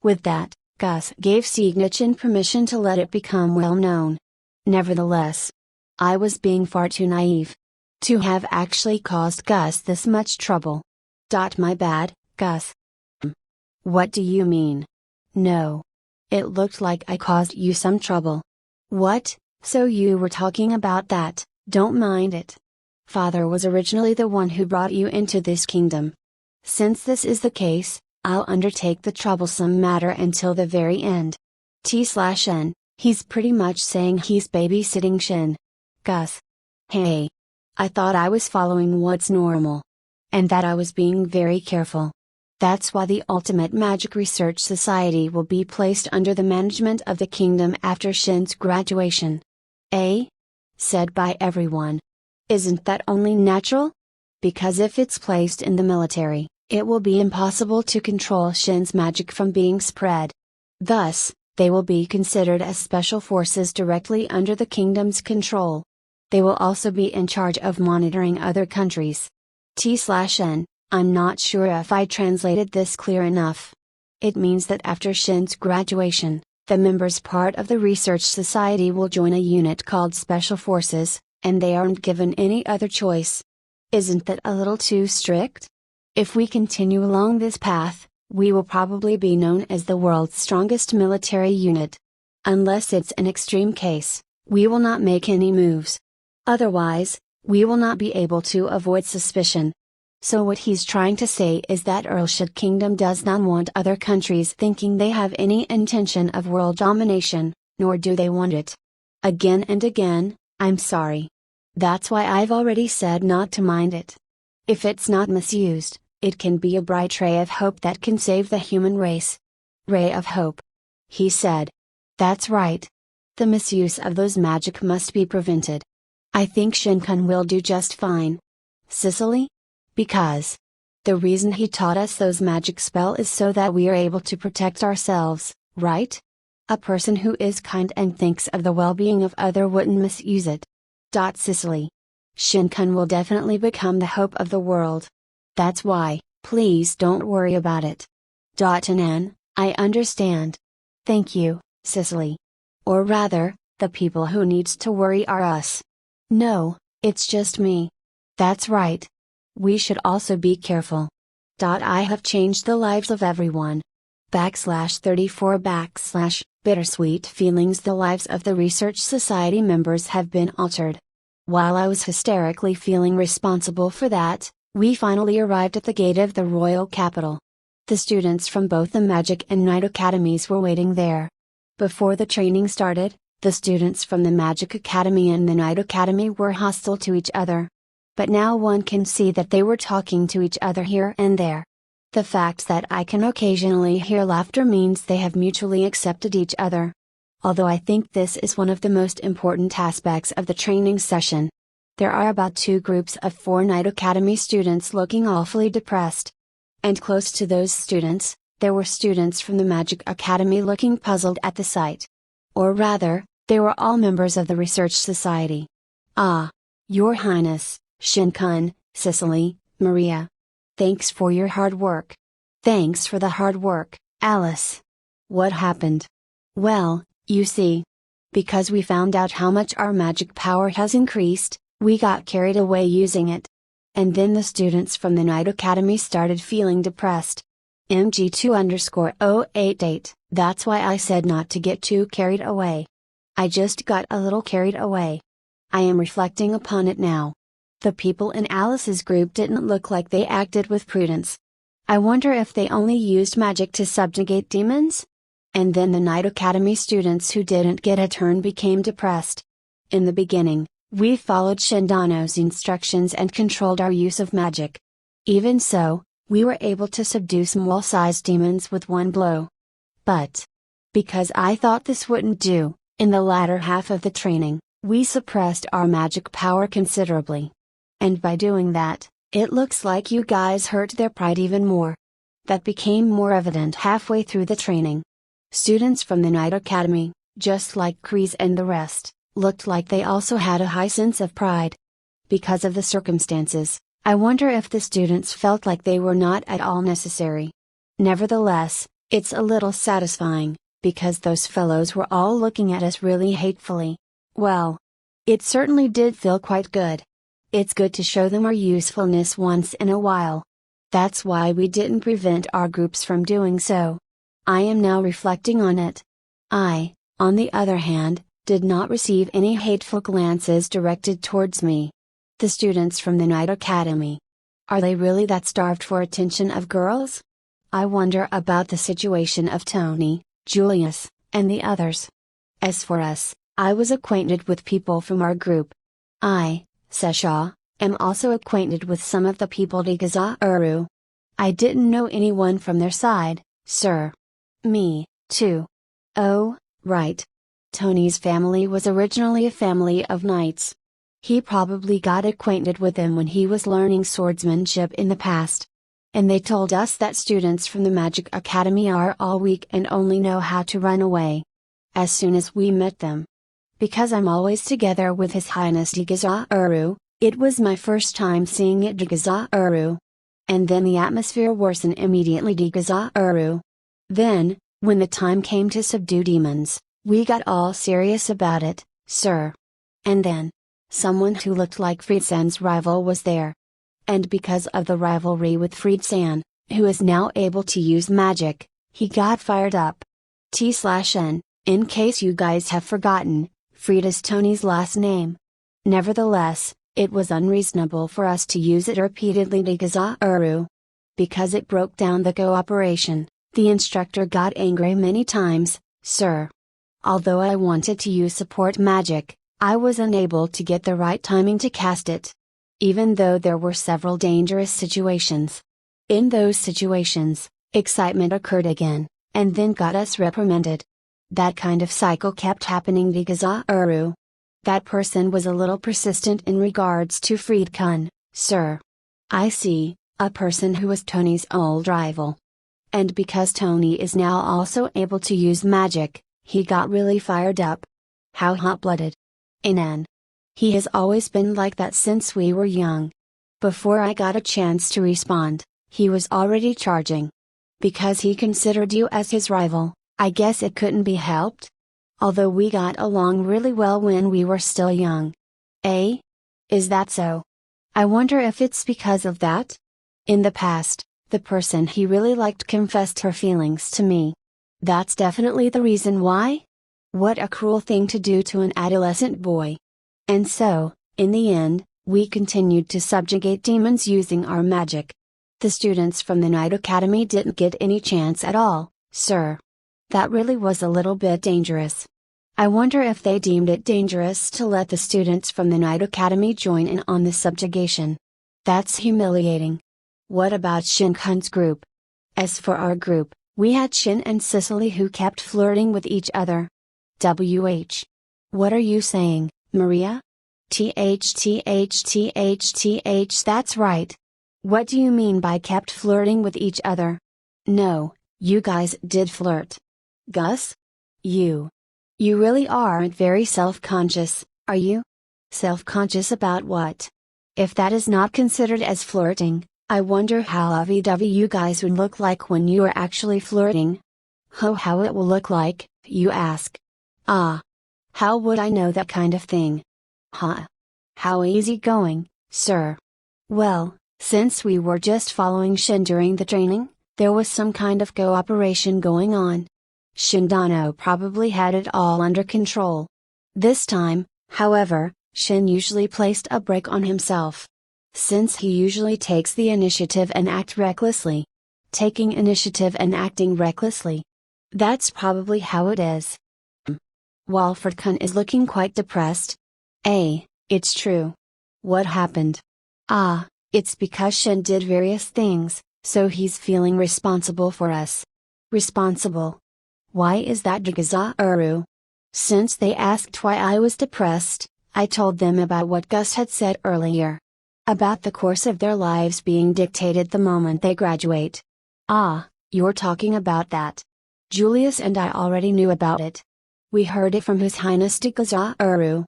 With that, Gus gave Siegnichin permission to let it become well known. Nevertheless, I was being far too naive to have actually caused Gus this much trouble. My bad, Gus. What do you mean? No. It looked like I caused you some trouble. What? So you were talking about that, don't mind it. Father was originally the one who brought you into this kingdom. Since this is the case, I'll undertake the troublesome matter until the very end. T/N, he's pretty much saying he's babysitting Shin. Gus. Hey. I thought I was following what's normal. And that I was being very careful. That's why the Ultimate Magic Research Society will be placed under the management of the kingdom after Shin's graduation. Said by everyone. Isn't that only natural? Because if it's placed in the military, it will be impossible to control Shin's magic from being spread. Thus, they will be considered as special forces directly under the kingdom's control. They will also be in charge of monitoring other countries. T/N, I'm not sure if I translated this clear enough. It means that after Shin's graduation, the members part of the research society will join a unit called Special Forces, and they aren't given any other choice. Isn't that a little too strict? If we continue along this path, we will probably be known as the world's strongest military unit. Unless it's an extreme case, we will not make any moves. Otherwise, we will not be able to avoid suspicion. So what he's trying to say is that Earlshire Kingdom does not want other countries thinking they have any intention of world domination, nor do they want it. Again and again, I'm sorry. That's why I've already said not to mind it. If it's not misused, it can be a bright ray of hope that can save the human race. Ray of hope. He said. That's right. The misuse of those magic must be prevented. I think Shinkun will do just fine. Cicely? Because The reason he taught us those magic spell is so that we are able to protect ourselves, right? A person who is kind and thinks of the well-being of other wouldn't misuse it. Cicely. Shinkun will definitely become the hope of the world. That's why, please don't worry about it. Anan, I understand. Thank you, Cicely. Or rather, the people who needs to worry are us. No, it's just me. That's right. We should also be careful. I have changed the lives of everyone. /34 bittersweet feelings. The lives of the Research Society members have been altered. While I was hysterically feeling responsible for that, we finally arrived at the gate of the royal capital. The students from both the Magic and Night Academies were waiting there. Before the training started, the students from the Magic Academy and the Night Academy were hostile to each other. But now one can see that they were talking to each other here and there. The fact that I can occasionally hear laughter means they have mutually accepted each other. Although I think this is one of the most important aspects of the training session. There are about 2 groups of 4 Night Academy students looking awfully depressed. And close to those students, there were students from the Magic Academy looking puzzled at the sight. Or rather, they were all members of the Research Society. Ah! Your Highness, Shinkun, Cicely, Maria. Thanks for your hard work. Thanks for the hard work, Alice. What happened? Well, you see. Because we found out how much our magic power has increased, we got carried away using it. And then the students from the Night Academy started feeling depressed. MG2_088. That's why I said not to get too carried away. I just got a little carried away. I am reflecting upon it now. The people in Alice's group didn't look like they acted with prudence. I wonder if they only used magic to subjugate demons? And then the Night Academy students who didn't get a turn became depressed. In the beginning, we followed Shindano's instructions and controlled our use of magic. Even so, we were able to subdue small-sized demons with one blow. But, because I thought this wouldn't do, in the latter half of the training, we suppressed our magic power considerably. And by doing that, it looks like you guys hurt their pride even more. That became more evident halfway through the training. Students from the Night Academy, just like Kreese and the rest, looked like they also had a high sense of pride. Because of the circumstances, I wonder if the students felt like they were not at all necessary. Nevertheless, it's a little satisfying, because those fellows were all looking at us really hatefully. Well, it certainly did feel quite good. It's good to show them our usefulness once in a while. That's why we didn't prevent our groups from doing so. I am now reflecting on it. I, on the other hand, did not receive any hateful glances directed towards me. The students from the Night Academy. Are they really that starved for attention of girls? I wonder about the situation of Tony, Julius, and the others. As for us, I was acquainted with people from our group. I, Sesha, am also acquainted with some of the people Digazauru. I didn't know anyone from their side, sir. Me, too. Oh, right. Tony's family was originally a family of knights. He probably got acquainted with them when he was learning swordsmanship in the past. And they told us that students from the Magic Academy are all weak and only know how to run away. As soon as we met them. Because I'm always together with His Highness Digazauru, it was my first time seeing it Digazauru. And then the atmosphere worsened immediately Digazauru. Then, when the time came to subdue demons, we got all serious about it, sir. And then, someone who looked like Friedsan's rival was there. And because of the rivalry with Friedsan, who is now able to use magic, he got fired up. T/N, in case you guys have forgotten, Fried is Tony's last name. Nevertheless, it was unreasonable for us to use it repeatedly Digazauru. Because it broke down the cooperation, the instructor got angry many times, sir. Although I wanted to use support magic, I was unable to get the right timing to cast it. Even though there were several dangerous situations. In those situations, excitement occurred again, and then got us reprimanded. That kind of cycle kept happening Digazauru. That person was a little persistent in regards to Fried-kun, sir. I see, a person who was Tony's old rival. And because Tony is now also able to use magic, he got really fired up. How hot-blooded. Inan. He has always been like that since we were young. Before I got a chance to respond, he was already charging. Because he considered you as his rival, I guess it couldn't be helped? Although we got along really well when we were still young. Eh? Is that so? I wonder if it's because of that? In the past, the person he really liked confessed her feelings to me. That's definitely the reason why? What a cruel thing to do to an adolescent boy. And so, in the end, we continued to subjugate demons using our magic. The students from the Night Academy didn't get any chance at all, sir. That really was a little bit dangerous. I wonder if they deemed it dangerous to let the students from the Night Academy join in on the subjugation. That's humiliating. What about Shin-kun's group? As for our group, we had Shin and Cicely who kept flirting with each other. WH. What are you saying, Maria? TH, that's right. What do you mean by kept flirting with each other? No, you guys did flirt. Gus? You really aren't very self-conscious, are you? Self-conscious about what? If that is not considered as flirting, I wonder how lovey-dovey you guys would look like when you are actually flirting. How it will look like, you ask. Ah. How would I know that kind of thing? Huh. How easygoing, sir. Well, since we were just following Shin during the training, there was some kind of cooperation going on. Shindano probably had it all under control. This time, however, Shin usually placed a brake on himself. Since he usually takes the initiative and act recklessly. Taking initiative and acting recklessly. That's probably how it is. Walford-kun is looking quite depressed. It's true. What happened? Ah, it's because Shin did various things, so he's feeling responsible for us. Responsible? Why is that, Dagazaru? Since they asked why I was depressed, I told them about what Gus had said earlier. About the course of their lives being dictated the moment they graduate. Ah, you're talking about that. Julius and I already knew about it. We heard it from His Highness Dagazaru.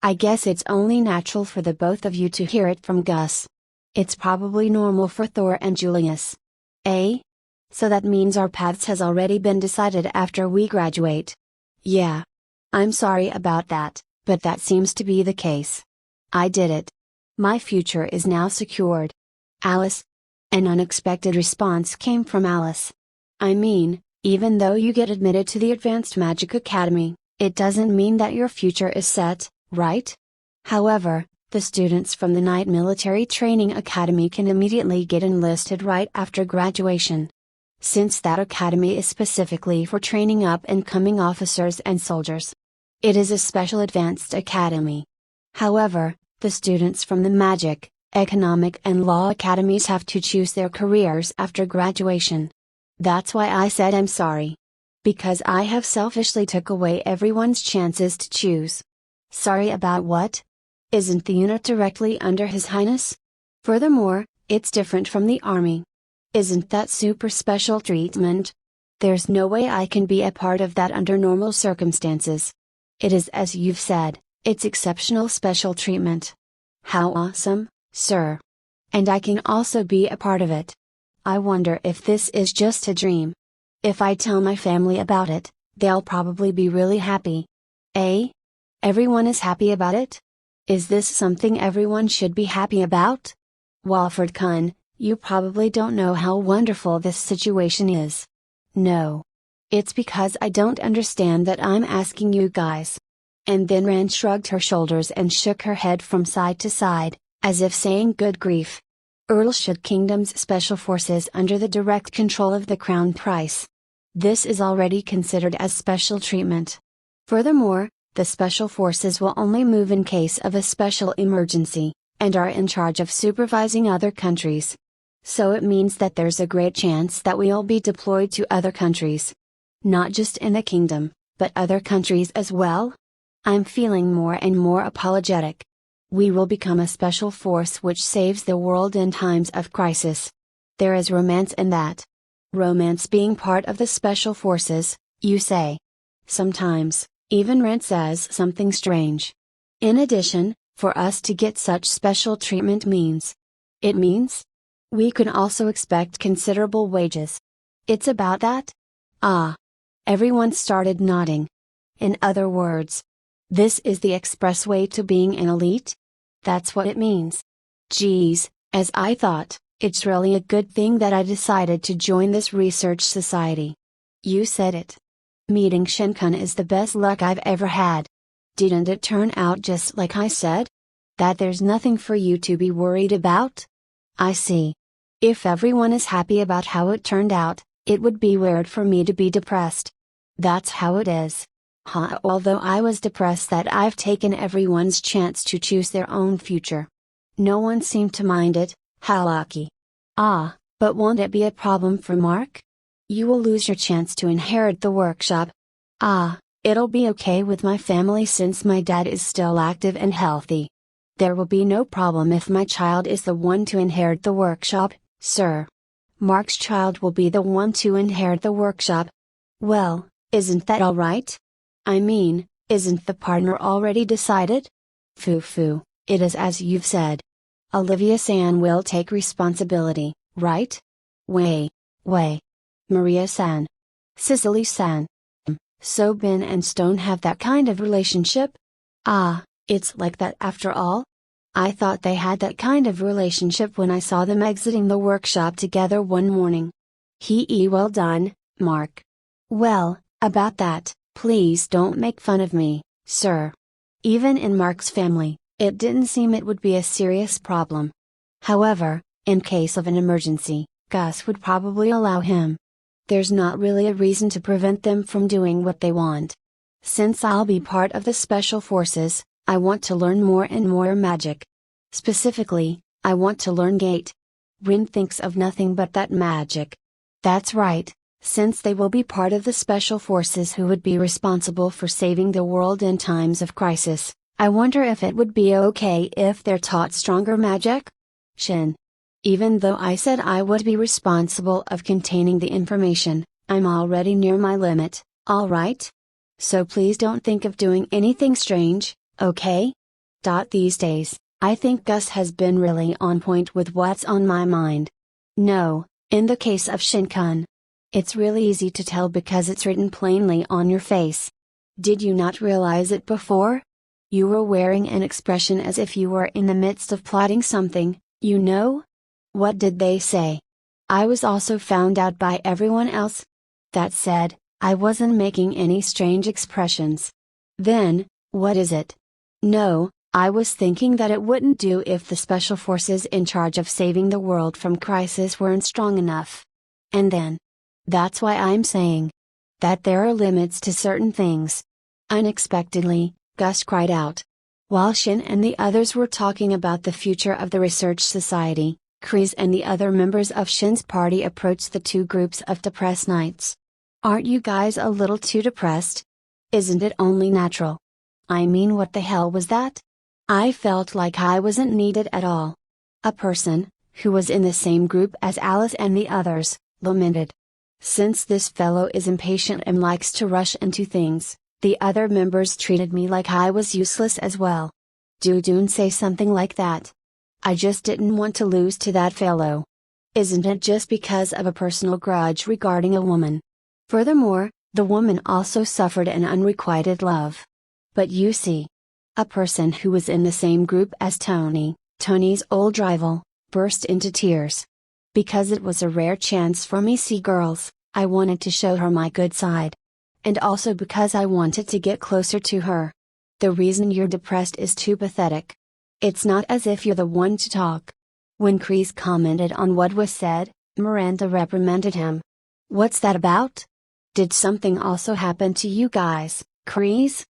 I guess it's only natural for the both of you to hear it from Gus. It's probably normal for Thor and Julius. So that means our paths has already been decided after we graduate. Yeah. I'm sorry about that, but that seems to be the case. I did it. My future is now secured. Alice? An unexpected response came from Alice. I mean, even though you get admitted to the Advanced Magic Academy, it doesn't mean that your future is set, right? However, the students from the Night Military Training Academy can immediately get enlisted right after graduation. Since that academy is specifically for training up and coming officers and soldiers. It is a special advanced academy. However, the students from the Magic, Economic and Law academies have to choose their careers after graduation. That's why I said I'm sorry. Because I have selfishly took away everyone's chances to choose. Sorry about what? Isn't the unit directly under His Highness? Furthermore, it's different from the army. Isn't that super special treatment? There's no way I can be a part of that under normal circumstances. It is as you've said, it's exceptional special treatment. How awesome, sir. And I can also be a part of it. I wonder if this is just a dream. If I tell my family about it, they'll probably be really happy. Everyone is happy about it? Is this something everyone should be happy about? Walford-kun, you probably don't know how wonderful this situation is. No. It's because I don't understand that I'm asking you guys. And then Ran shrugged her shoulders and shook her head from side to side, as if saying good grief. Earlshire Kingdom's special forces under the direct control of the Crown Prince. This is already considered as special treatment. Furthermore, the special forces will only move in case of a special emergency, and are in charge of supervising other countries. So it means that there's a great chance that we'll be deployed to other countries. Not just in the kingdom, but other countries as well? I'm feeling more and more apologetic. We will become a special force which saves the world in times of crisis. There is romance in that. Romance being part of the special forces, you say. Sometimes, even Rin says something strange. In addition, for us to get such special treatment means. It means? We can also expect considerable wages. It's about that? Ah. Everyone started nodding. In other words, this is the expressway to being an elite? That's what it means. Geez, as I thought, it's really a good thing that I decided to join this research society. You said it. Meeting Shinkun is the best luck I've ever had. Didn't it turn out just like I said? That there's nothing for you to be worried about? I see. If everyone is happy about how it turned out, it would be weird for me to be depressed. That's how it is. Although I was depressed that I've taken everyone's chance to choose their own future. No one seemed to mind it, how lucky. Ah, but won't it be a problem for Mark? You will lose your chance to inherit the workshop. Ah, it'll be okay with my family since my dad is still active and healthy. There will be no problem if my child is the one to inherit the workshop, sir. Mark's child will be the one to inherit the workshop. Well, isn't that all right? I mean, isn't the partner already decided? Foo, it is as you've said. Olivia-san will take responsibility, right? Wei. Maria-san. Cicely-san. So Ben and Stone have that kind of relationship? Ah, it's like that after all? I thought they had that kind of relationship when I saw them exiting the workshop together one morning. Well done, Mark. Well, about that, please don't make fun of me, sir. Even in Mark's family, it didn't seem it would be a serious problem. However, in case of an emergency, Gus would probably allow him. There's not really a reason to prevent them from doing what they want. Since I'll be part of the special forces, I want to learn more and more magic. Specifically, I want to learn Gate. Rin thinks of nothing but that magic. That's right, since they will be part of the special forces who would be responsible for saving the world in times of crisis. I wonder if it would be okay if they're taught stronger magic? Shin. Even though I said I would be responsible of containing the information, I'm already near my limit, alright? So please don't think of doing anything strange, okay? These days, I think Gus has been really on point with what's on my mind. No, in the case of Shinkun. It's really easy to tell because it's written plainly on your face. Did you not realize it before? You were wearing an expression as if you were in the midst of plotting something, you know? What did they say? I was also found out by everyone else. That said, I wasn't making any strange expressions. Then, what is it? No, I was thinking that it wouldn't do if the special forces in charge of saving the world from crisis weren't strong enough. And then. That's why I'm saying that there are limits to certain things. Unexpectedly, Gus cried out. While Shin and the others were talking about the future of the research society, Kreese and the other members of Shin's party approached the two groups of depressed knights. Aren't you guys a little too depressed? Isn't it only natural? I mean, what the hell was that? I felt like I wasn't needed at all. A person, who was in the same group as Alice and the others, lamented. Since this fellow is impatient and likes to rush into things, the other members treated me like I was useless as well. Don't say something like that. I just didn't want to lose to that fellow. Isn't it just because of a personal grudge regarding a woman? Furthermore, the woman also suffered an unrequited love. But you see, a person who was in the same group as Tony's old rival, burst into tears. Because it was a rare chance for me see girls, I wanted to show her my good side. And also because I wanted to get closer to her. The reason you're depressed is too pathetic. It's not as if you're the one to talk. When Kreese commented on what was said, Miranda reprimanded him. What's that about? Did something also happen to you guys, Kreese?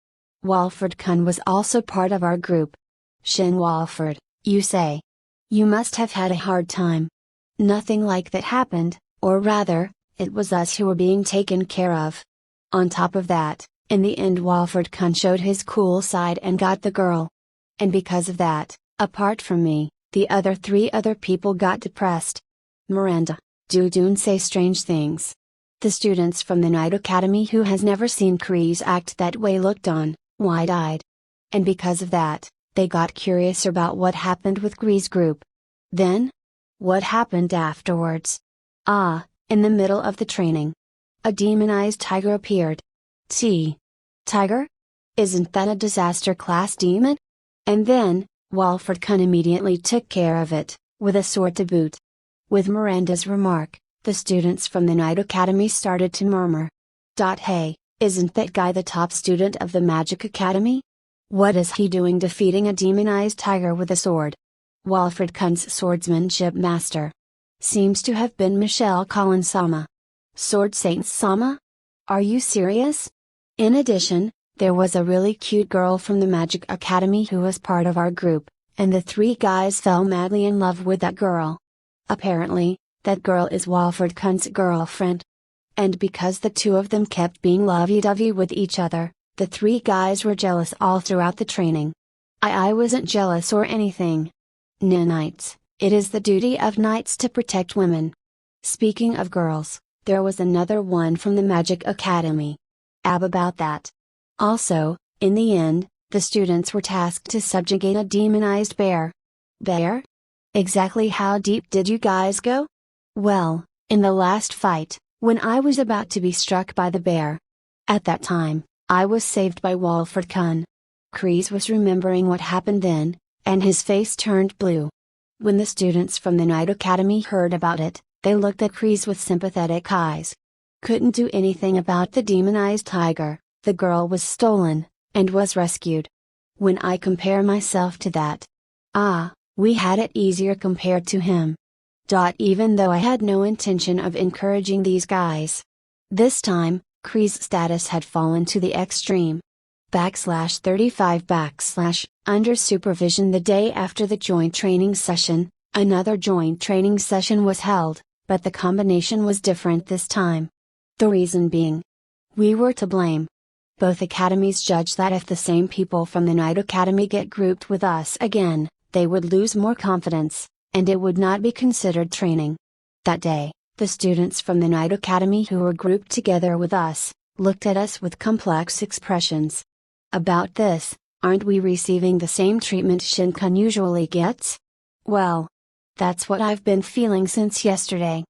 Walford-kun was also part of our group. Shin Walford, you say. You must have had a hard time. Nothing like that happened, or rather, it was us who were being taken care of. On top of that, in the end Walford-kun showed his cool side and got the girl. And because of that, apart from me, the other 3 other people got depressed. Miranda, do don't say strange things. The students from the Night Academy who has never seen Kreese act that way looked on, wide-eyed. And because of that, they got curious about what happened with Kreese group. Then? What happened afterwards? In the middle of the training, a demonized tiger appeared. Tiger? Isn't that a disaster class demon? And then, Walford-kun immediately took care of it, with a sword to boot. With Miranda's remark, the students from the Night Academy started to murmur. Hey, isn't that guy the top student of the Magic Academy? What is he doing defeating a demonized tiger with a sword? Walford-kun's swordsmanship master seems to have been Michelle Collins-sama. Sword Saint-sama? Are you serious? In addition, there was a really cute girl from the Magic Academy who was part of our group, and the three guys fell madly in love with that girl. Apparently, that girl is Walford-kun's girlfriend. And because the two of them kept being lovey-dovey with each other, the three guys were jealous all throughout the training. I wasn't jealous or anything. Knights, it is the duty of knights to protect women. Speaking of girls, there was another one from the Magic Academy. About that. Also, in the end, the students were tasked to subjugate a demonized bear. Bear? Exactly how deep did you guys go? Well, in the last fight, when I was about to be struck by the bear. At that time, I was saved by Walford-kun. Kreese was remembering what happened then, and his face turned blue. When the students from the Night Academy heard about it, they looked at Kreese with sympathetic eyes. Couldn't do anything about the demonized tiger, the girl was stolen, and was rescued. When I compare myself to that, we had it easier compared to him. Even though I had no intention of encouraging these guys. This time, Kreese's status had fallen to the extreme. /35 under supervision the day after the joint training session, another joint training session was held, but the combination was different this time. The reason being, we were to blame. Both academies judged that if the same people from the Night Academy get grouped with us again, they would lose more confidence, and it would not be considered training. That day, the students from the Night Academy who were grouped together with us, looked at us with complex expressions. About this, aren't we receiving the same treatment Shin-kun usually gets? Well, that's what I've been feeling since yesterday.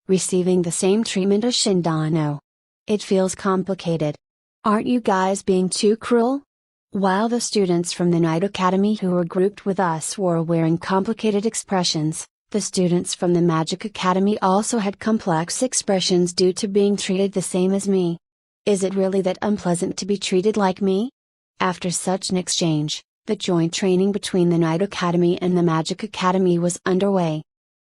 Receiving the same treatment as Shindano. It feels complicated. Aren't you guys being too cruel? While the students from the Night Academy who were grouped with us were wearing complicated expressions, the students from the Magic Academy also had complex expressions due to being treated the same as me. Is it really that unpleasant to be treated like me? After such an exchange, the joint training between the Night Academy and the Magic Academy was underway.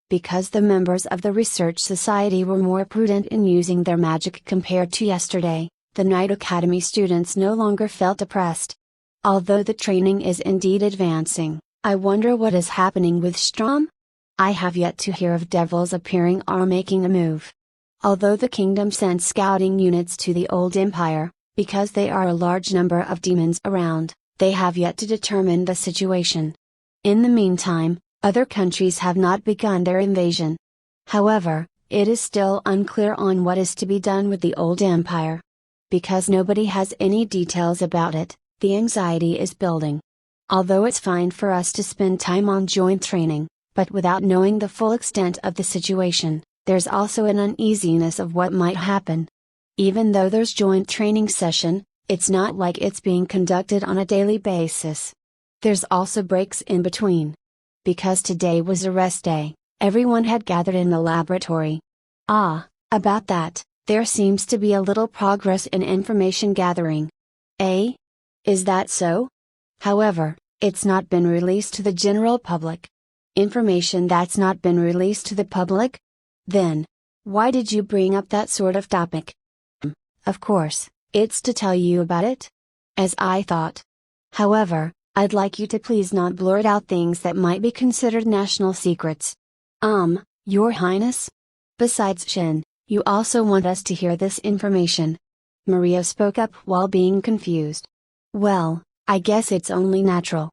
Because the members of the Research Society were more prudent in using their magic compared to yesterday, the Night Academy students no longer felt oppressed. Although the training is indeed advancing, I wonder what is happening with Strom? I have yet to hear of devils appearing or making a move. Although the kingdom sent scouting units to the old empire, because there are a large number of demons around, they have yet to determine the situation. In the meantime, other countries have not begun their invasion. However, it is still unclear on what is to be done with the old empire. Because nobody has any details about it, the anxiety is building. Although it's fine for us to spend time on joint training, but without knowing the full extent of the situation, there's also an uneasiness of what might happen. Even though there's joint training session, it's not like it's being conducted on a daily basis. There's also breaks in between. Because today was a rest day, everyone had gathered in the laboratory. About that, there seems to be a little progress in information gathering. Is that so? However, it's not been released to the general public. Information that's not been released to the public? Then, why did you bring up that sort of topic? Of course, it's to tell you about it. As I thought. However, I'd like you to please not blurt out things that might be considered national secrets. Your Highness? Besides Shin, you also want us to hear this information. Maria spoke up while being confused. Well, I guess it's only natural.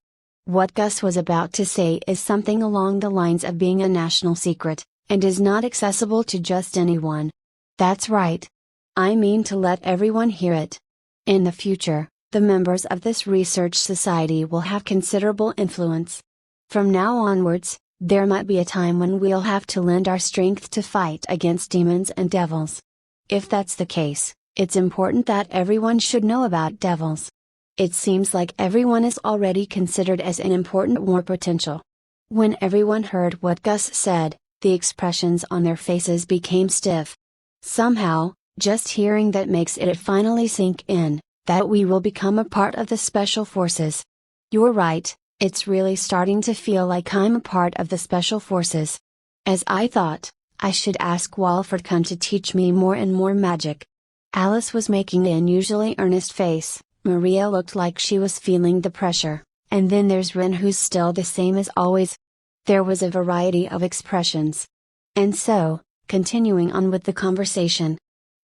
What Gus was about to say is something along the lines of being a national secret, and is not accessible to just anyone. That's right. I mean to let everyone hear it. In the future, the members of this research society will have considerable influence. From now onwards, there might be a time when we'll have to lend our strength to fight against demons and devils. If that's the case, it's important that everyone should know about devils. It seems like everyone is already considered as an important war potential. When everyone heard what Gus said, the expressions on their faces became stiff. Somehow, just hearing that makes it finally sink in, that we will become a part of the special forces. You're right, it's really starting to feel like I'm a part of the special forces. As I thought, I should ask Walford-kun to teach me more and more magic. Alice was making an unusually earnest face, Maria looked like she was feeling the pressure, and then there's Rin who's still the same as always. There was a variety of expressions. And so, continuing on with the conversation.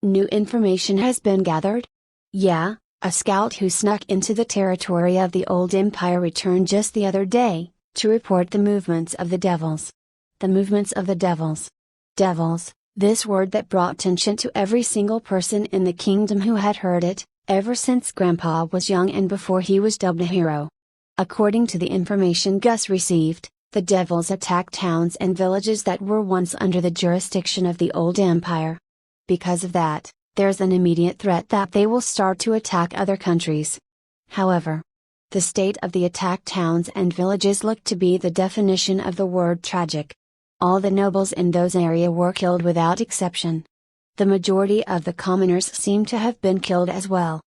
New information has been gathered? Yeah, a scout who snuck into the territory of the old empire returned just the other day, to report the movements of the devils. The movements of the devils. Devils, this word that brought tension to every single person in the kingdom who had heard it, ever since Grandpa was young and before he was dubbed a hero. According to the information Gus received, the devils attack towns and villages that were once under the jurisdiction of the old empire. Because of that, there's an immediate threat that they will start to attack other countries. However, the state of the attacked towns and villages looked to be the definition of the word tragic. All the nobles in those areas were killed without exception. The majority of the commoners seem to have been killed as well.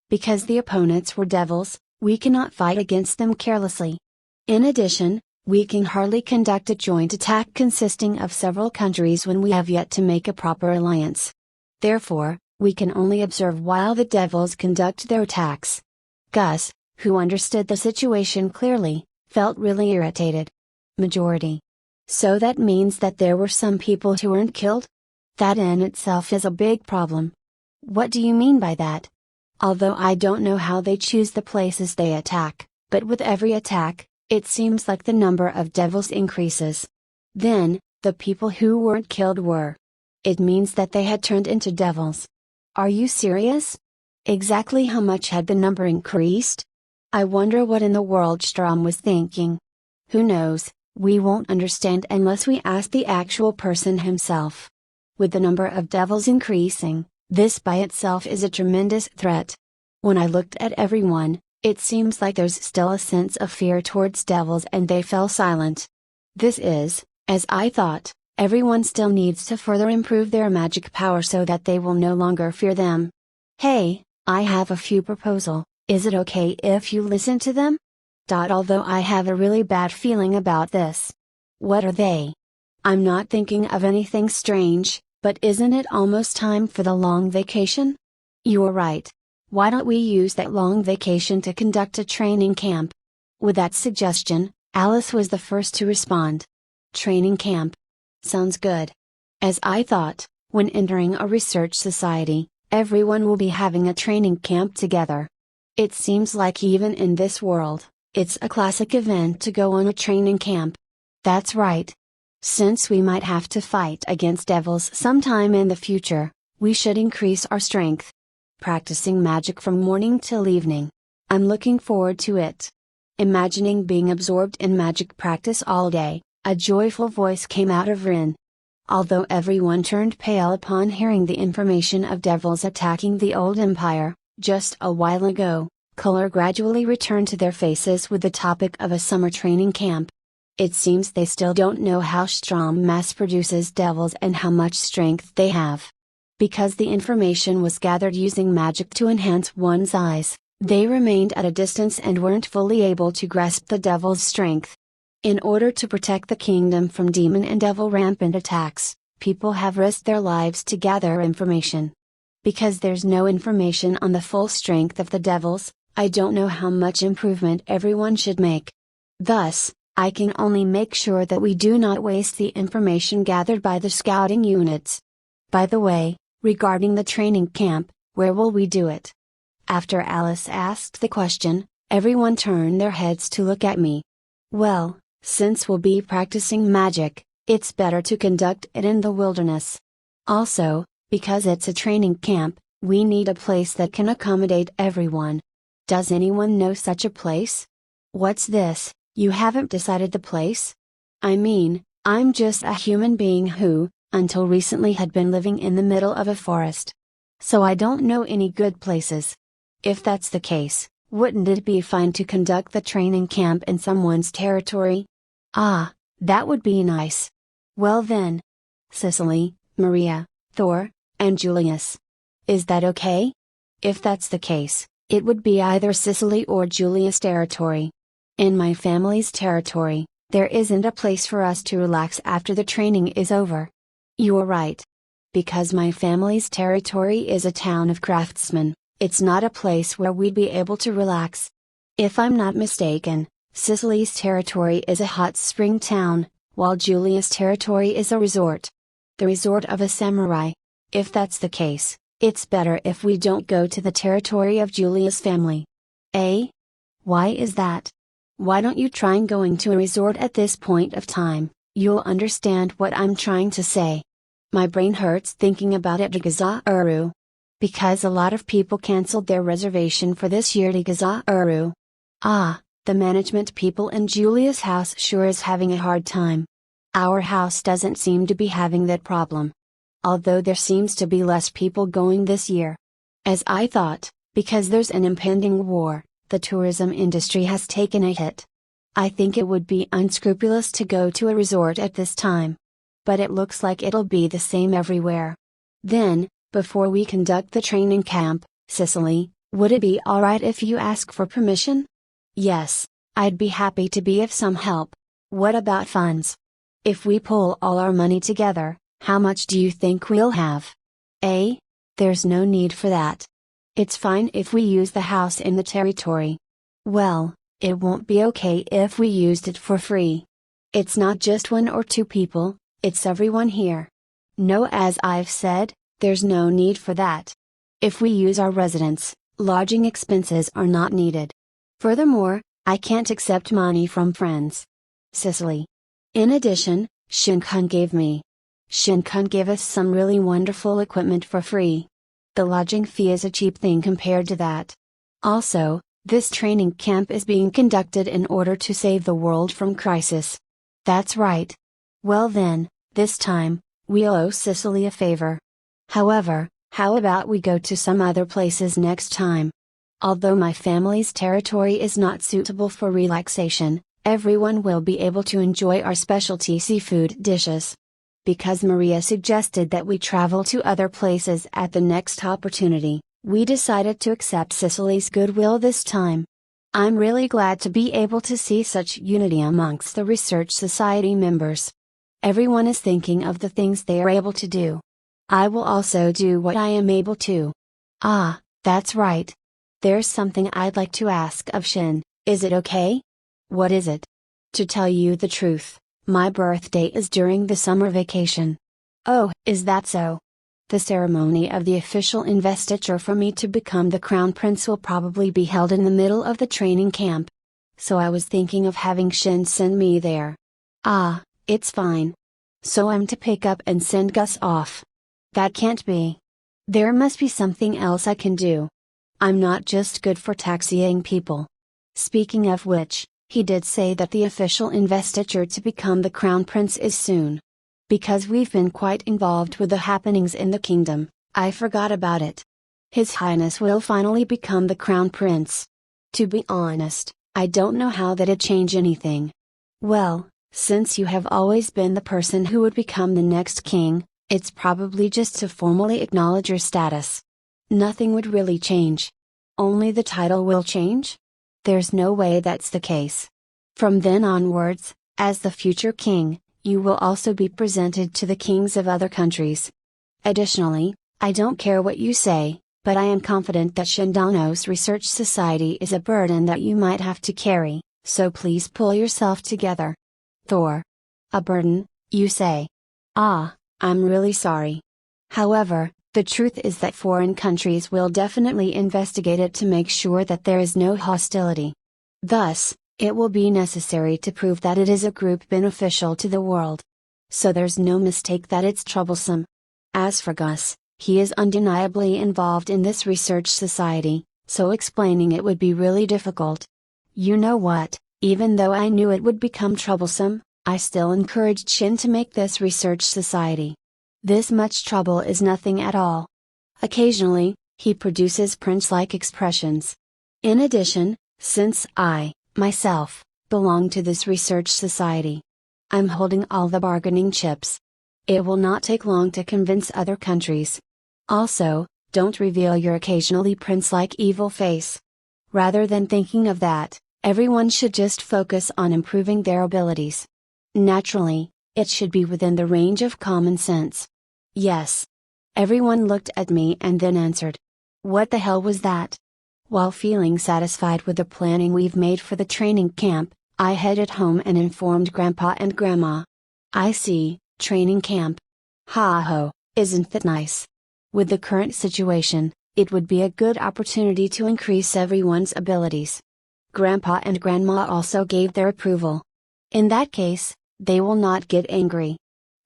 Because the opponents were devils, we cannot fight against them carelessly. In addition, we can hardly conduct a joint attack consisting of several countries when we have yet to make a proper alliance. Therefore, we can only observe while the devils conduct their attacks. Gus, who understood the situation clearly, felt really irritated. Majority. So that means that there were some people who weren't killed? That in itself is a big problem. What do you mean by that? Although I don't know how they choose the places they attack, but with every attack, it seems like the number of devils increases. Then, the people who weren't killed were. It means that they had turned into devils. Are you serious? Exactly how much had the number increased? I wonder what in the world Strom was thinking. Who knows, we won't understand unless we ask the actual person himself. With the number of devils increasing, this by itself is a tremendous threat. When I looked at everyone, it seems like there's still a sense of fear towards devils and they fell silent. This is, as I thought, everyone still needs to further improve their magic power so that they will no longer fear them. Hey, I have a few proposals, is it okay if you listen to them? Although I have a really bad feeling about this. What are they? I'm not thinking of anything strange, but isn't it almost time for the long vacation? You're right. Why don't we use that long vacation to conduct a training camp? With that suggestion, Alice was the first to respond. Training camp. Sounds good. As I thought, when entering a research society, everyone will be having a training camp together. It seems like even in this world, it's a classic event to go on a training camp. That's right. Since we might have to fight against devils sometime in the future, we should increase our strength. Practicing magic from morning till evening. I'm looking forward to it. Imagining being absorbed in magic practice all day, a joyful voice came out of Rin. Although everyone turned pale upon hearing the information of devils attacking the old empire, just a while ago, color gradually returned to their faces with the topic of a summer training camp. It seems they still don't know how Strom mass produces devils and how much strength they have. Because the information was gathered using magic to enhance one's eyes, they remained at a distance and weren't fully able to grasp the devil's strength. In order to protect the kingdom from demon and devil rampant attacks, people have risked their lives to gather information. Because there's no information on the full strength of the devils, I don't know how much improvement everyone should make. Thus, I can only make sure that we do not waste the information gathered by the scouting units. By the way, regarding the training camp, where will we do it? After Alice asked the question, everyone turned their heads to look at me. Well, since we'll be practicing magic, It's better to conduct it in the wilderness. Also, because it's a training camp, we need a place that can accommodate everyone. Does anyone know such a place? What's this, you haven't decided the place? I mean, I'm just a human being who, until recently had been living in the middle of a forest. So I don't know any good places. If that's the case, wouldn't it be fine to conduct the training camp in someone's territory? Ah, that would be nice. Well then. Cicely, Maria, Thor, and Julius. Is that okay? If that's the case, it would be either Cicely or Julius' territory. In my family's territory, there isn't a place for us to relax after the training is over. You're right. Because my family's territory is a town of craftsmen, it's not a place where we'd be able to relax. If I'm not mistaken, Cicely's territory is a hot spring town, while Julius' territory is a resort. The resort of a samurai. If that's the case, it's better if we don't go to the territory of Julius' family. Eh? Why is that? Why don't you try going to a resort at this point of time? You'll understand what I'm trying to say. My brain hurts thinking about it. Gazauru. Because a lot of people cancelled their reservation for this year to Gazauru. Ah, the management people in Julia's house sure is having a hard time. Our house doesn't seem to be having that problem. Although there seems to be less people going this year. As I thought, because there's an impending war, the tourism industry has taken a hit. I think it would be unscrupulous to go to a resort at this time. But it looks like it'll be the same everywhere. Then, before we conduct the training camp, Cicely, would it be alright if you ask for permission? Yes, I'd be happy to be of some help. What about funds? If we pull all our money together, how much do you think we'll have? Eh? There's no need for that. It's fine if we use the house in the territory. Well, it won't be okay if we used it for free. It's not just one or two people, it's everyone here. No, as I've said, there's no need for that. If we use our residence, lodging expenses are not needed. Furthermore, I can't accept money from friends. Cicely. In addition, Shinkun gave us some really wonderful equipment for free. The lodging fee is a cheap thing compared to that. Also, this training camp is being conducted in order to save the world from crisis. That's right. Well then, this time, we'll owe Cicely a favor. However, how about we go to some other places next time? Although my family's territory is not suitable for relaxation, everyone will be able to enjoy our specialty seafood dishes. Because Maria suggested that we travel to other places at the next opportunity, we decided to accept Cicely's goodwill this time. I'm really glad to be able to see such unity amongst the Research Society members. Everyone is thinking of the things they are able to do. I will also do what I am able to. Ah, that's right. There's something I'd like to ask of Shin, is it okay? What is it? To tell you the truth, my birthday is during the summer vacation. Oh, is that so? The ceremony of the official investiture for me to become the crown prince will probably be held in the middle of the training camp. So I was thinking of having Shin send me there. Ah, it's fine. So I'm to pick up and send Gus off. That can't be. There must be something else I can do. I'm not just good for taxiing people. Speaking of which, he did say that the official investiture to become the crown prince is soon. Because we've been quite involved with the happenings in the kingdom, I forgot about it. His Highness will finally become the crown prince. To be honest, I don't know how that'd change anything. Well, since you have always been the person who would become the next king, it's probably just to formally acknowledge your status. Nothing would really change. Only the title will change? There's no way that's the case. From then onwards, as the future king, you will also be presented to the kings of other countries. Additionally, I don't care what you say, but I am confident that Shindano's Research Society is a burden that you might have to carry, so please pull yourself together. Thor. A burden, you say? Ah, I'm really sorry. However, the truth is that foreign countries will definitely investigate it to make sure that there is no hostility. Thus, it will be necessary to prove that it is a group beneficial to the world. so there's no mistake that it's troublesome. As for Gus, he is undeniably involved in this research society, so explaining it would be really difficult. You know what, even though I knew it would become troublesome, I still encouraged Shin to make this research society. This much trouble is nothing at all. Occasionally, he produces prince-like expressions. In addition, since I, myself, belong to this research society, I'm holding all the bargaining chips. It will not take long to convince other countries. Also, don't reveal your occasionally prince-like evil face. Rather than thinking of that, everyone should just focus on improving their abilities. Naturally, it should be within the range of common sense. Yes. Everyone looked at me and then answered. What the hell was that? While feeling satisfied with the planning we've made for the training camp, I headed home and informed Grandpa and Grandma. I see, training camp. Ha ho, isn't that nice? With the current situation, it would be a good opportunity to increase everyone's abilities. Grandpa and Grandma also gave their approval. In that case, they will not get angry.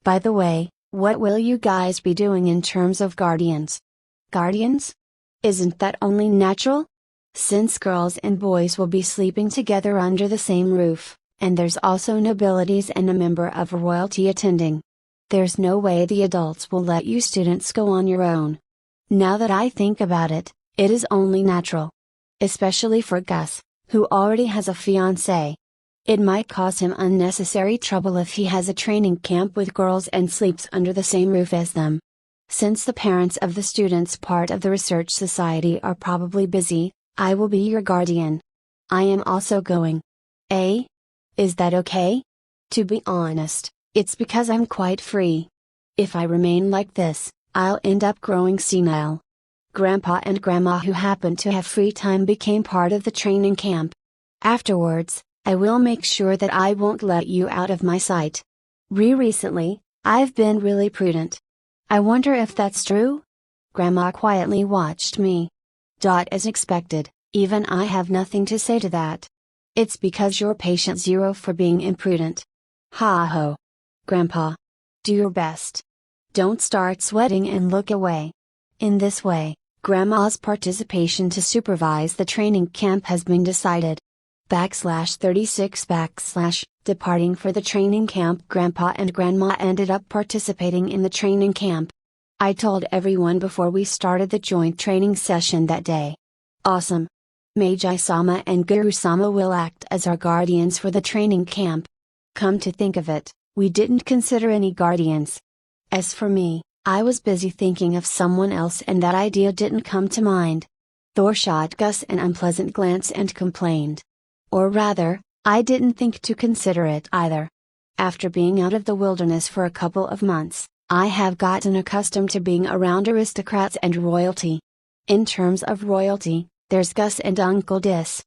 By the way, what will you guys be doing in terms of guardians? Guardians? Isn't that only natural? Since girls and boys will be sleeping together under the same roof, and there's also nobilities and a member of royalty attending. There's no way the adults will let you students go on your own. Now that I think about it, it is only natural. Especially for Gus, who already has a fiancée. It might cause him unnecessary trouble if he has a training camp with girls and sleeps under the same roof as them. Since the parents of the students part of the research society are probably busy, I will be your guardian. I am also going. Eh? Is that okay? To be honest, it's because I'm quite free. If I remain like this, I'll end up growing senile. Grandpa and Grandma, who happened to have free time, became part of the training camp. Afterwards, I will make sure that I won't let you out of my sight. Recently, I've been really prudent. I wonder if that's true? Grandma quietly watched me. As expected, even I have nothing to say to that. It's because you're patient zero for being imprudent. Ha ho. Grandpa. Do your best. Don't start sweating and look away. In this way, Grandma's participation to supervise the training camp has been decided. /36 Departing for the training camp. Grandpa and Grandma ended up participating in the training camp. I told everyone before we started the joint training session that day. Awesome. Meiji-sama and Guru-sama will act as our guardians for the training camp. Come to think of it, we didn't consider any guardians. As for me, I was busy thinking of someone else and that idea didn't come to mind. Thor shot Gus an unpleasant glance and complained. Or rather, I didn't think to consider it either. After being out of the wilderness for a couple of months, I have gotten accustomed to being around aristocrats and royalty. In terms of royalty, there's Gus and Uncle Dis.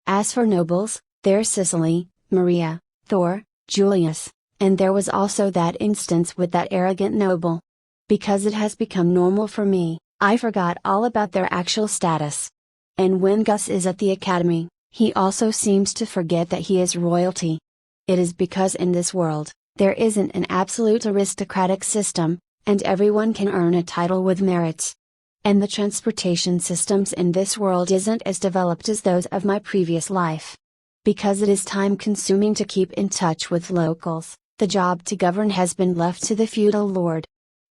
As for nobles, there's Cicely, Maria, Thor, Julius, and there was also that instance with that arrogant noble. Because it has become normal for me, I forgot all about their actual status. And when Gus is at the academy, he also seems to forget that he is royalty. It is because in this world, there isn't an absolute aristocratic system, and everyone can earn a title with merits. And the transportation systems in this world isn't as developed as those of my previous life. Because it is time-consuming to keep in touch with locals, the job to govern has been left to the feudal lord.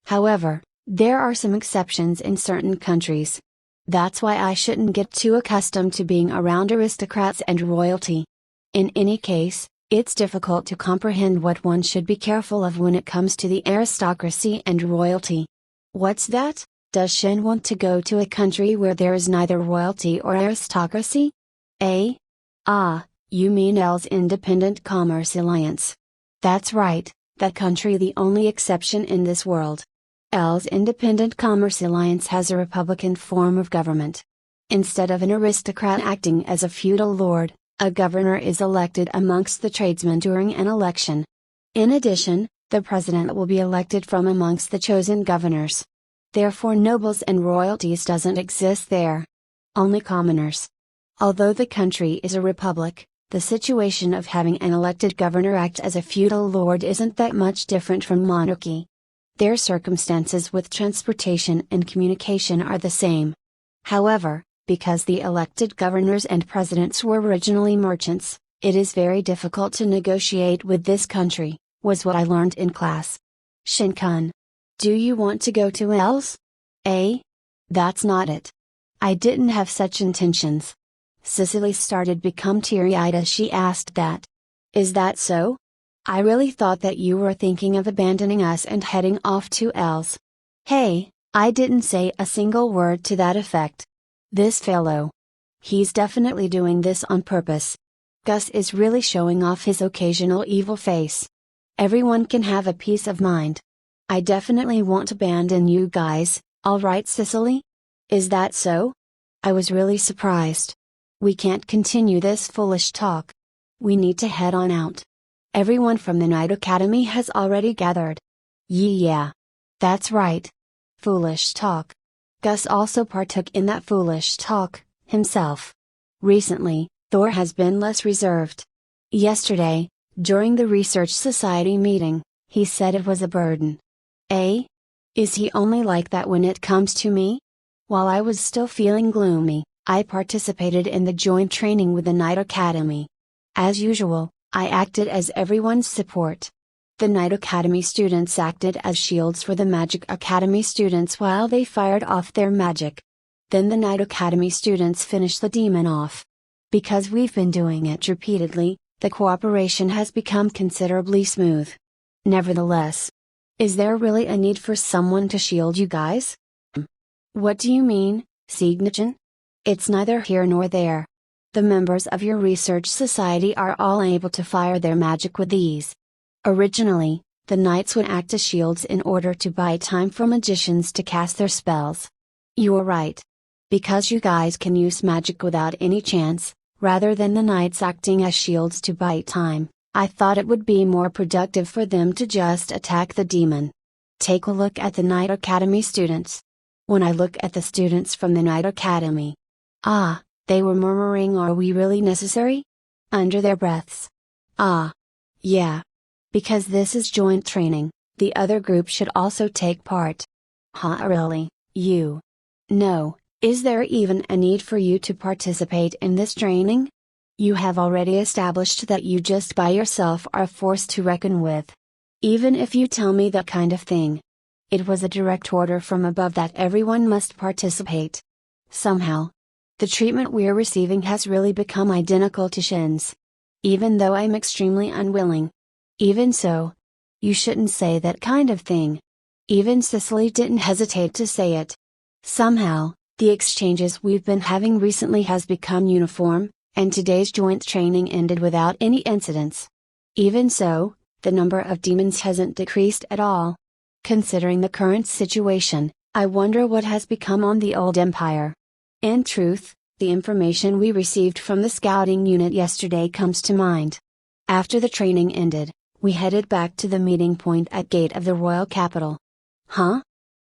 However, there are some exceptions in certain countries. That's why I shouldn't get too accustomed to being around aristocrats and royalty. In any case, it's difficult to comprehend what one should be careful of when it comes to the aristocracy and royalty. What's that? Does Shin want to go to a country where there is neither royalty or aristocracy? Eh? Ah, you mean L's Independent Commerce Alliance. That's right, that country, the only exception in this world. L's Independent Commerce Alliance has a republican form of government. Instead of an aristocrat acting as a feudal lord, a governor is elected amongst the tradesmen during an election. In addition, the president will be elected from amongst the chosen governors. Therefore nobles and royalties doesn't exist there. Only commoners. Although the country is a republic, The situation of having an elected governor act as a feudal lord isn't that much different from monarchy. Their circumstances with transportation and communication are the same. However, because the elected governors and presidents were originally merchants, it is very difficult to negotiate with this country, was what I learned in class. Shinkun. Do you want to go to Els? That's not it. I didn't have such intentions. Cicely started become teary-eyed as she asked that. Is that so? I really thought that you were thinking of abandoning us and heading off to Els. Hey, I didn't say a single word to that effect. This fellow. He's definitely doing this on purpose. Gus is really showing off his occasional evil face. Everyone can have a peace of mind. I definitely won't abandon you guys, alright Cicely? Is that so? I was really surprised. We can't continue this foolish talk. We need to head on out. Everyone from the Night Academy has already gathered. Yeah. That's right. Foolish talk. Gus also partook in that foolish talk, himself. Recently, Thor has been less reserved. Yesterday, during the Research Society meeting, he said it was a burden. Is he only like that when it comes to me? While I was still feeling gloomy, I participated in the joint training with the Night Academy. As usual, I acted as everyone's support. The Night Academy students acted as shields for the Magic Academy students while they fired off their magic. Then the Night Academy students finished the demon off. Because we've been doing it repeatedly, the cooperation has become considerably smooth. Nevertheless, is there really a need for someone to shield you guys? What do you mean, Signichin? It's neither here nor there. The members of your research society are all able to fire their magic with ease. Originally, the knights would act as shields in order to buy time for magicians to cast their spells. You're right. Because you guys can use magic without any chance, rather than the knights acting as shields to buy time, I thought it would be more productive for them to just attack the demon. Take a look at the Night Academy students. When I look at the students from the Night Academy. They were murmuring, "Are we really necessary?" Under their breaths. Yeah. Because this is joint training, the other group should also take part. Really, you? No, is there even a need for you to participate in this training? You have already established that you just by yourself are a force to reckon with. Even if you tell me that kind of thing. It was a direct order from above that everyone must participate. Somehow, the treatment we're receiving has really become identical to Shin's. Even though I'm extremely unwilling. Even so, you shouldn't say that kind of thing. Even Cicely didn't hesitate to say it. Somehow, the exchanges we've been having recently has become uniform, and today's joint training ended without any incidents. Even so, the number of demons hasn't decreased at all. Considering the current situation, I wonder what has become on the old empire. In truth, the information we received from the scouting unit yesterday comes to mind. After the training ended, we headed back to the meeting point at gate of the royal capital.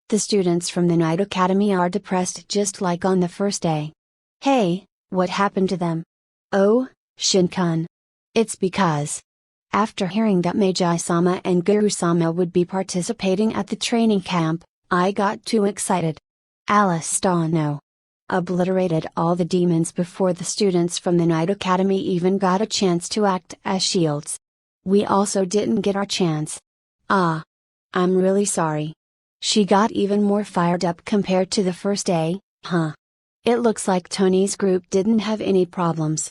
The students from the Night Academy are depressed just like on the first day. Hey, what happened to them? Oh, Shinkun. It's because, after hearing that Meiji-sama and Guru-sama would be participating at the training camp, I got too excited. Alice Stano obliterated all the demons before the students from the Night Academy even got a chance to act as shields. We also didn't get our chance. I'm really sorry. She got even more fired up compared to the first day, It looks like Tony's group didn't have any problems.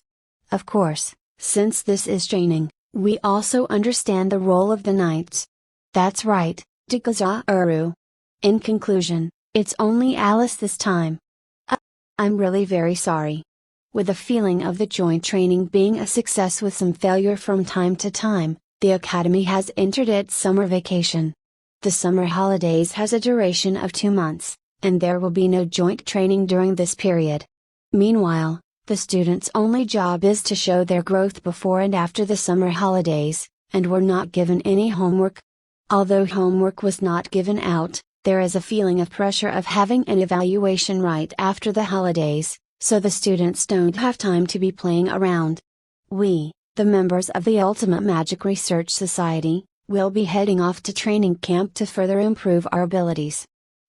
Of course, since this is training, we also understand the role of the knights. That's right, Dikazaru. In conclusion, it's only Alice this time. I'm really very sorry. With the feeling of the joint training being a success with some failure from time to time, the Academy has entered its summer vacation. The summer holidays has a duration of 2 months, and there will be no joint training during this period. Meanwhile, the students' only job is to show their growth before and after the summer holidays, and were not given any homework. Although homework was not given out, there is a feeling of pressure of having an evaluation right after the holidays, so the students don't have time to be playing around. We, the members of the Ultimate Magic Research Society, will be heading off to training camp to further improve our abilities.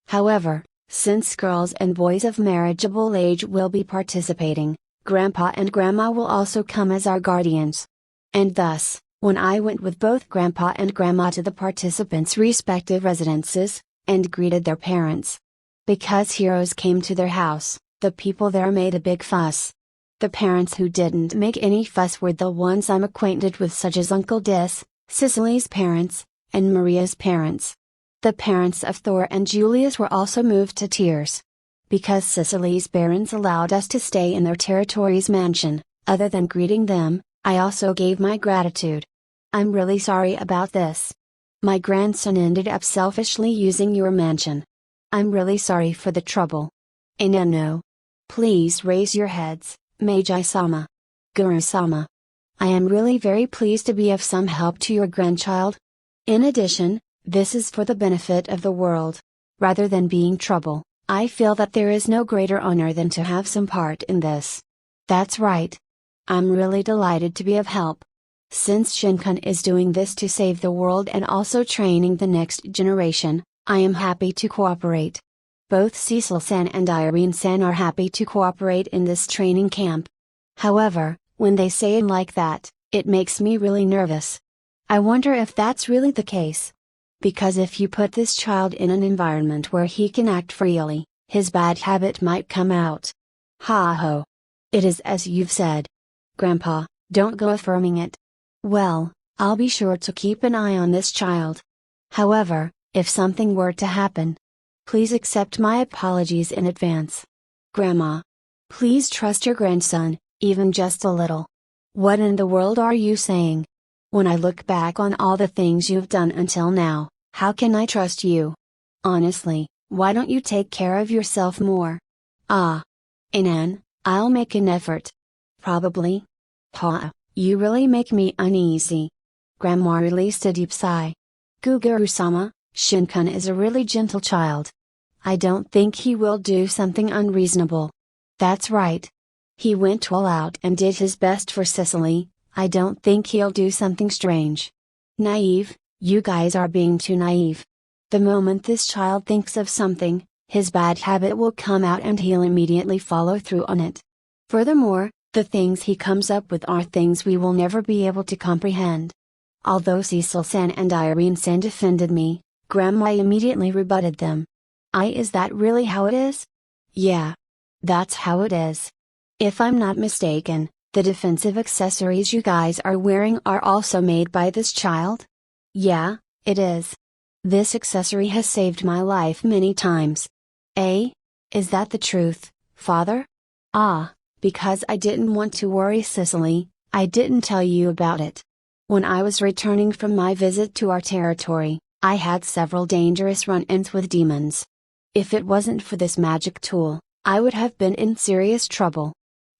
However, since girls and boys of marriageable age will be participating, Grandpa and Grandma will also come as our guardians. And thus, when I went with both Grandpa and Grandma to the participants' respective residences, and greeted their parents. Because heroes came to their house, the people there made a big fuss. The parents who didn't make any fuss were the ones I'm acquainted with, such as Uncle Dis, Cicely's parents, and Maria's parents. The parents of Thor and Julius were also moved to tears. Because Cicely's parents allowed us to stay in their territory's mansion, other than greeting them, I also gave my gratitude. I'm really sorry about this. My grandson ended up selfishly using your mansion. I'm really sorry for the trouble. Inano. Please raise your heads, Meiji-sama. Guru-sama. I am really very pleased to be of some help to your grandchild. In addition, this is for the benefit of the world. Rather than being trouble, I feel that there is no greater honor than to have some part in this. That's right. I'm really delighted to be of help. Since Shinkan is doing this to save the world and also training the next generation, I am happy to cooperate. Both Cecil-san and Irene-san are happy to cooperate in this training camp. However, when they say it like that, it makes me really nervous. I wonder if that's really the case. Because if you put this child in an environment where he can act freely, his bad habit might come out. Ha ho. It is as you've said. Grandpa, don't go affirming it. Well, I'll be sure to keep an eye on this child. However, if something were to happen, please accept my apologies in advance. Grandma. Please trust your grandson, even just a little. What in the world are you saying? When I look back on all the things you've done until now, how can I trust you? Honestly, why don't you take care of yourself more? Ah. Inan, I'll make an effort. Probably. Ha. You really make me uneasy. Grandma released a deep sigh. Guguru-sama, Shinkan is a really gentle child. I don't think he will do something unreasonable. That's right. He went all out and did his best for Cicely. I don't think he'll do something strange. Naive, you guys are being too naive. The moment this child thinks of something, his bad habit will come out and he'll immediately follow through on it. Furthermore, the things he comes up with are things we will never be able to comprehend. Although Cecil-san and Irene-san defended me, Grandma immediately rebutted them. Is that really how it is? Yeah. That's how it is. If I'm not mistaken, the defensive accessories you guys are wearing are also made by this child? Yeah, it is. This accessory has saved my life many times. Is that the truth, Father? Because I didn't want to worry Cicely, I didn't tell you about it. When I was returning from my visit to our territory, I had several dangerous run-ins with demons. If it wasn't for this magic tool, I would have been in serious trouble.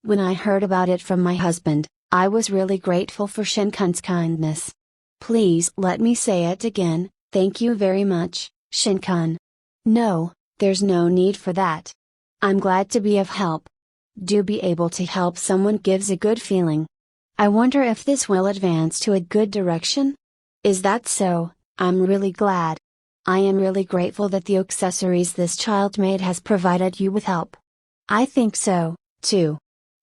When I heard about it from my husband, I was really grateful for Shinkan's kindness. Please let me say it again, thank you very much, Shinkan. No, there's no need for that. I'm glad to be of help. Do be able to help someone gives a good feeling. I wonder if this will advance to a good direction? Is that so? I'm really glad. I am really grateful that the accessories this child made has provided you with help. I think so, too.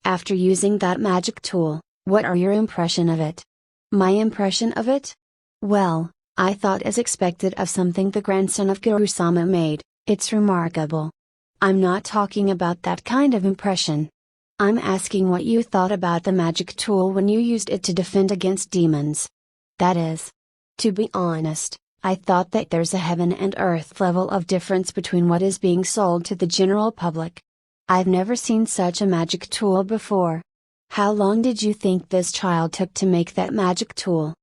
After using that magic tool, what are your impression of it? My impression of it? Well, I thought as expected of something the grandson of Guru-sama made, it's remarkable. I'm not talking about that kind of impression. I'm asking what you thought about the magic tool when you used it to defend against demons. That is. To be honest, I thought that there's a heaven and earth level of difference between what is being sold to the general public. I've never seen such a magic tool before. How long did you think this child took to make that magic tool?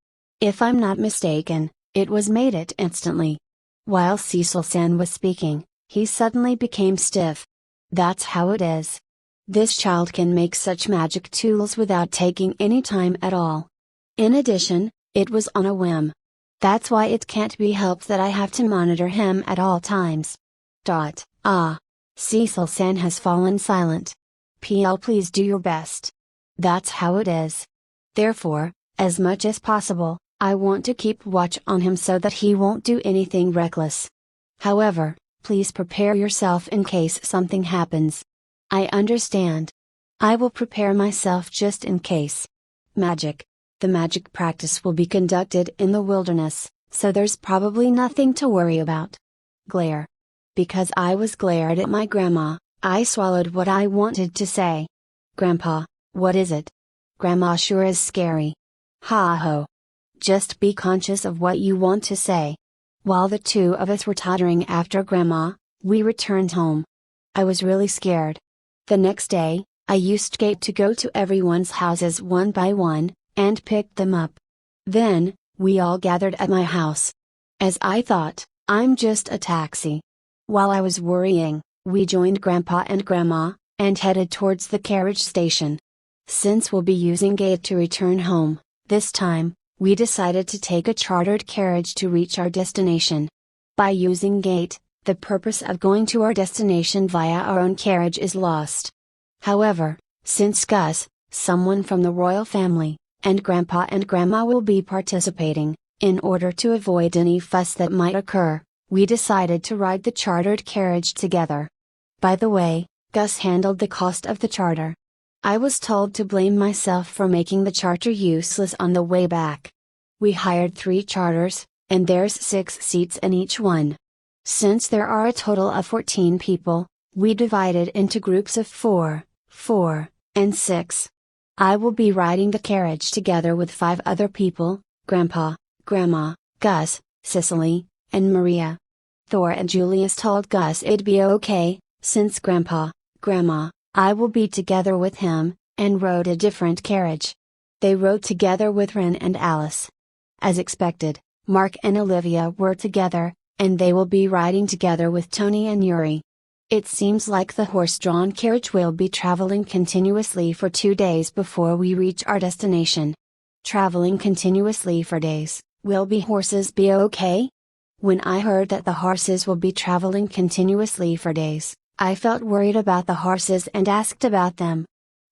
If I'm not mistaken, it was made it instantly. While Cecil-san was speaking, he suddenly became stiff. That's how it is. This child can make such magic tools without taking any time at all. In addition, it was on a whim. That's why it can't be helped that I have to monitor him at all times. Cecil-san has fallen silent. PL, please do your best. That's how it is. Therefore, as much as possible, I want to keep watch on him so that he won't do anything reckless. However, please prepare yourself in case something happens. I understand. I will prepare myself just in case. Magic. The magic practice will be conducted in the wilderness, so there's probably nothing to worry about. Glare. Because I was glared at my grandma, I swallowed what I wanted to say. Grandpa, what is it? Grandma sure is scary. Ha ho. Just be conscious of what you want to say. While the two of us were tottering after Grandma, we returned home. I was really scared. The next day, I used Gate to go to everyone's houses one by one, and pick them up. Then, we all gathered at my house. As I thought, I'm just a taxi. While I was worrying, we joined Grandpa and Grandma, and headed towards the carriage station. Since we'll be using Gate to return home, this time, we decided to take a chartered carriage to reach our destination. By using Gate, the purpose of going to our destination via our own carriage is lost. However, since Gus, someone from the royal family, and Grandpa and Grandma will be participating, in order to avoid any fuss that might occur, we decided to ride the chartered carriage together. By the way, Gus handled the cost of the charter. I was told to blame myself for making the charter useless on the way back. We hired 3 charters, and there's 6 seats in each one. Since there are a total of 14 people, we divided into groups of 4, 4, and 6. I will be riding the carriage together with 5 other people, Grandpa, Grandma, Gus, Cicely, and Maria. Thor and Julius told Gus it'd be okay, since Grandpa, Grandma, I will be together with him, and rode a different carriage. They rode together with Ren and Alice. As expected, Mark and Olivia were together, and they will be riding together with Tony and Yuri. It seems like the horse-drawn carriage will be traveling continuously for 2 days before we reach our destination. Traveling continuously for days, will the horses be okay? When I heard that the horses will be traveling continuously for days, I felt worried about the horses and asked about them.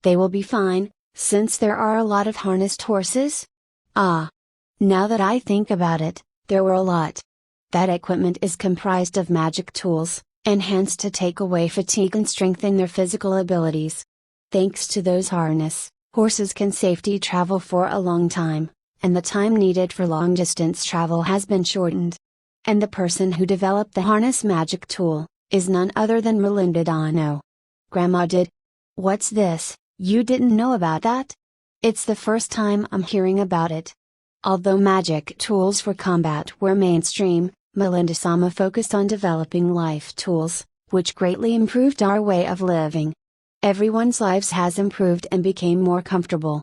They will be fine, since there are a lot of harnessed horses? Ah. Now that I think about it, there were a lot. That equipment is comprised of magic tools, enhanced to take away fatigue and strengthen their physical abilities. Thanks to those harness, horses can safely travel for a long time, and the time needed for long distance travel has been shortened. And the person who developed the harness magic tool, is none other than Melinda Dano. Grandma did. What's this, you didn't know about that? It's the first time I'm hearing about it. Although magic tools for combat were mainstream, Melinda-sama focused on developing life tools, which greatly improved our way of living. Everyone's lives has improved and became more comfortable.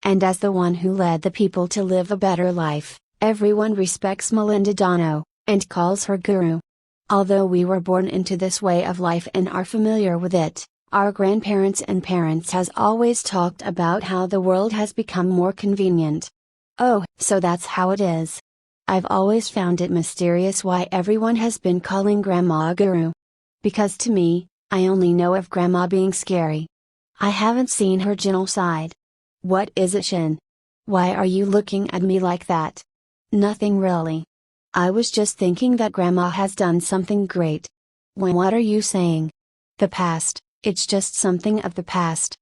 And as the one who led the people to live a better life, everyone respects Melinda Dano, and calls her guru. Although we were born into this way of life and are familiar with it, our grandparents and parents has always talked about how the world has become more convenient. Oh, so that's how it is. I've always found it mysterious why everyone has been calling Grandma a guru. Because to me, I only know of Grandma being scary. I haven't seen her gentle side. What is it, Shin? Why are you looking at me like that? Nothing really. I was just thinking that Grandma has done something great. What are you saying? The past, it's just something of the past.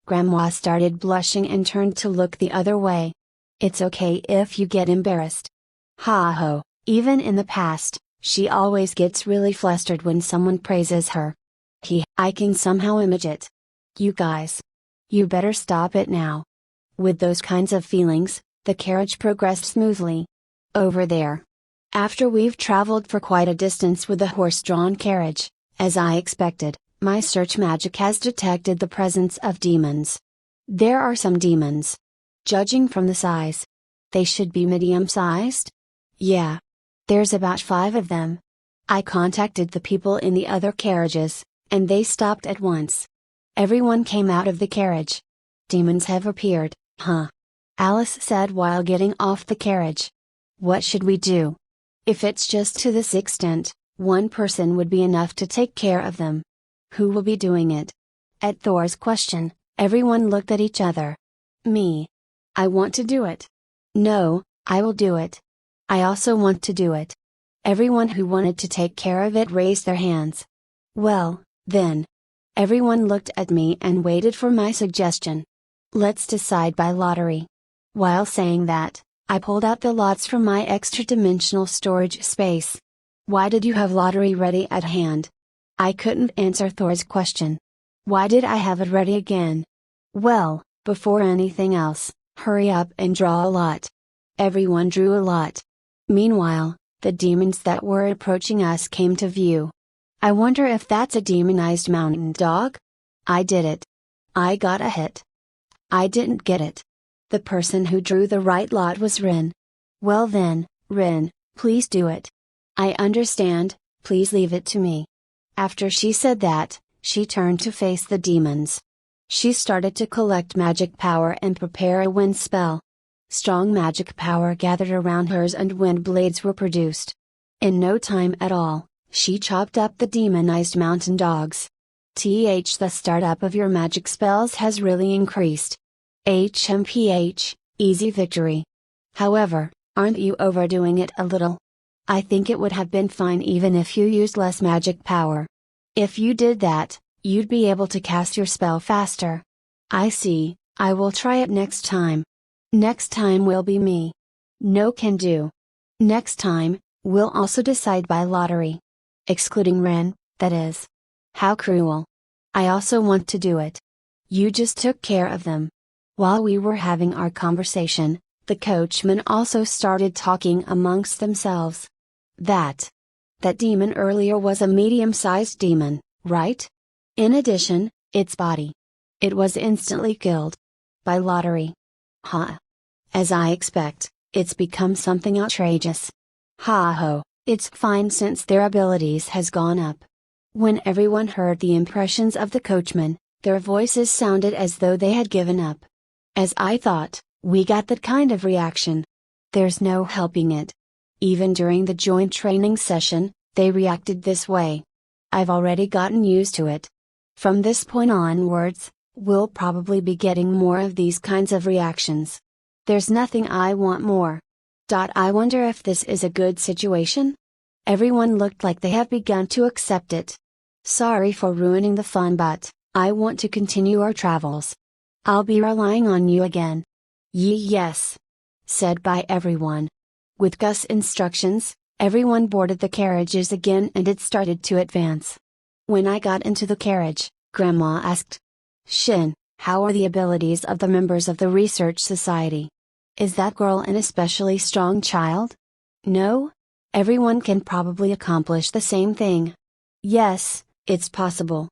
Grandma started blushing and turned to look the other way. It's okay if you get embarrassed. Ha ho, even in the past, she always gets really flustered when someone praises her. I can somehow image it. You guys. You better stop it now. With those kinds of feelings, the carriage progressed smoothly. Over there. After we've traveled for quite a distance with the horse-drawn carriage, as I expected, my search magic has detected the presence of demons. There are some demons. Judging from the size, they should be medium-sized? Yeah. There's about 5 of them. I contacted the people in the other carriages, and they stopped at once. Everyone came out of the carriage. Demons have appeared, huh? Alice said while getting off the carriage. What should we do? If it's just to this extent, one person would be enough to take care of them. Who will be doing it? At Thor's question, everyone looked at each other. Me. I want to do it. No, I will do it. I also want to do it. Everyone who wanted to take care of it raised their hands. Well, then. Everyone looked at me and waited for my suggestion. Let's decide by lottery. While saying that, I pulled out the lots from my extra-dimensional storage space. Why did you have lottery ready at hand? I couldn't answer Thor's question. Why did I have it ready again? Well, before anything else, hurry up and draw a lot. Everyone drew a lot. Meanwhile, the demons that were approaching us came to view. I wonder if that's a demonized mountain dog? I did it. I got a hit. I didn't get it. The person who drew the right lot was Rin. Well then, Rin, please do it. I understand, please leave it to me. After she said that, she turned to face the demons. She started to collect magic power and prepare a wind spell. Strong magic power gathered around hers and wind blades were produced. In no time at all, she chopped up the demonized mountain dogs. The startup of your magic spells has really increased. HMPH, easy victory. However, aren't you overdoing it a little? I think it would have been fine even if you used less magic power. If you did that, you'd be able to cast your spell faster. I see, I will try it next time. Next time will be me. No can do. Next time, we'll also decide by lottery. Excluding Ren, that is. How cruel. I also want to do it. You just took care of them. While we were having our conversation, the coachmen also started talking amongst themselves. That demon earlier was a medium-sized demon, right? In addition, its body. It was instantly killed. By lottery. Huh. As I expect, it's become something outrageous. Ha ho, it's fine since their abilities has gone up. When everyone heard the impressions of the coachman, their voices sounded as though they had given up. As I thought, we got that kind of reaction. There's no helping it. Even during the joint training session, they reacted this way. I've already gotten used to it. From this point onwards, we'll probably be getting more of these kinds of reactions. There's nothing I want more. I wonder if this is a good situation? Everyone looked like they have begun to accept it. Sorry for ruining the fun, but I want to continue our travels. I'll be relying on you again. Yes. Said by everyone. With Gus' instructions, everyone boarded the carriages again and it started to advance. When I got into the carriage, Grandma asked, Shin, how are the abilities of the members of the research society? Is that girl an especially strong child? No? Everyone can probably accomplish the same thing. Yes, it's possible.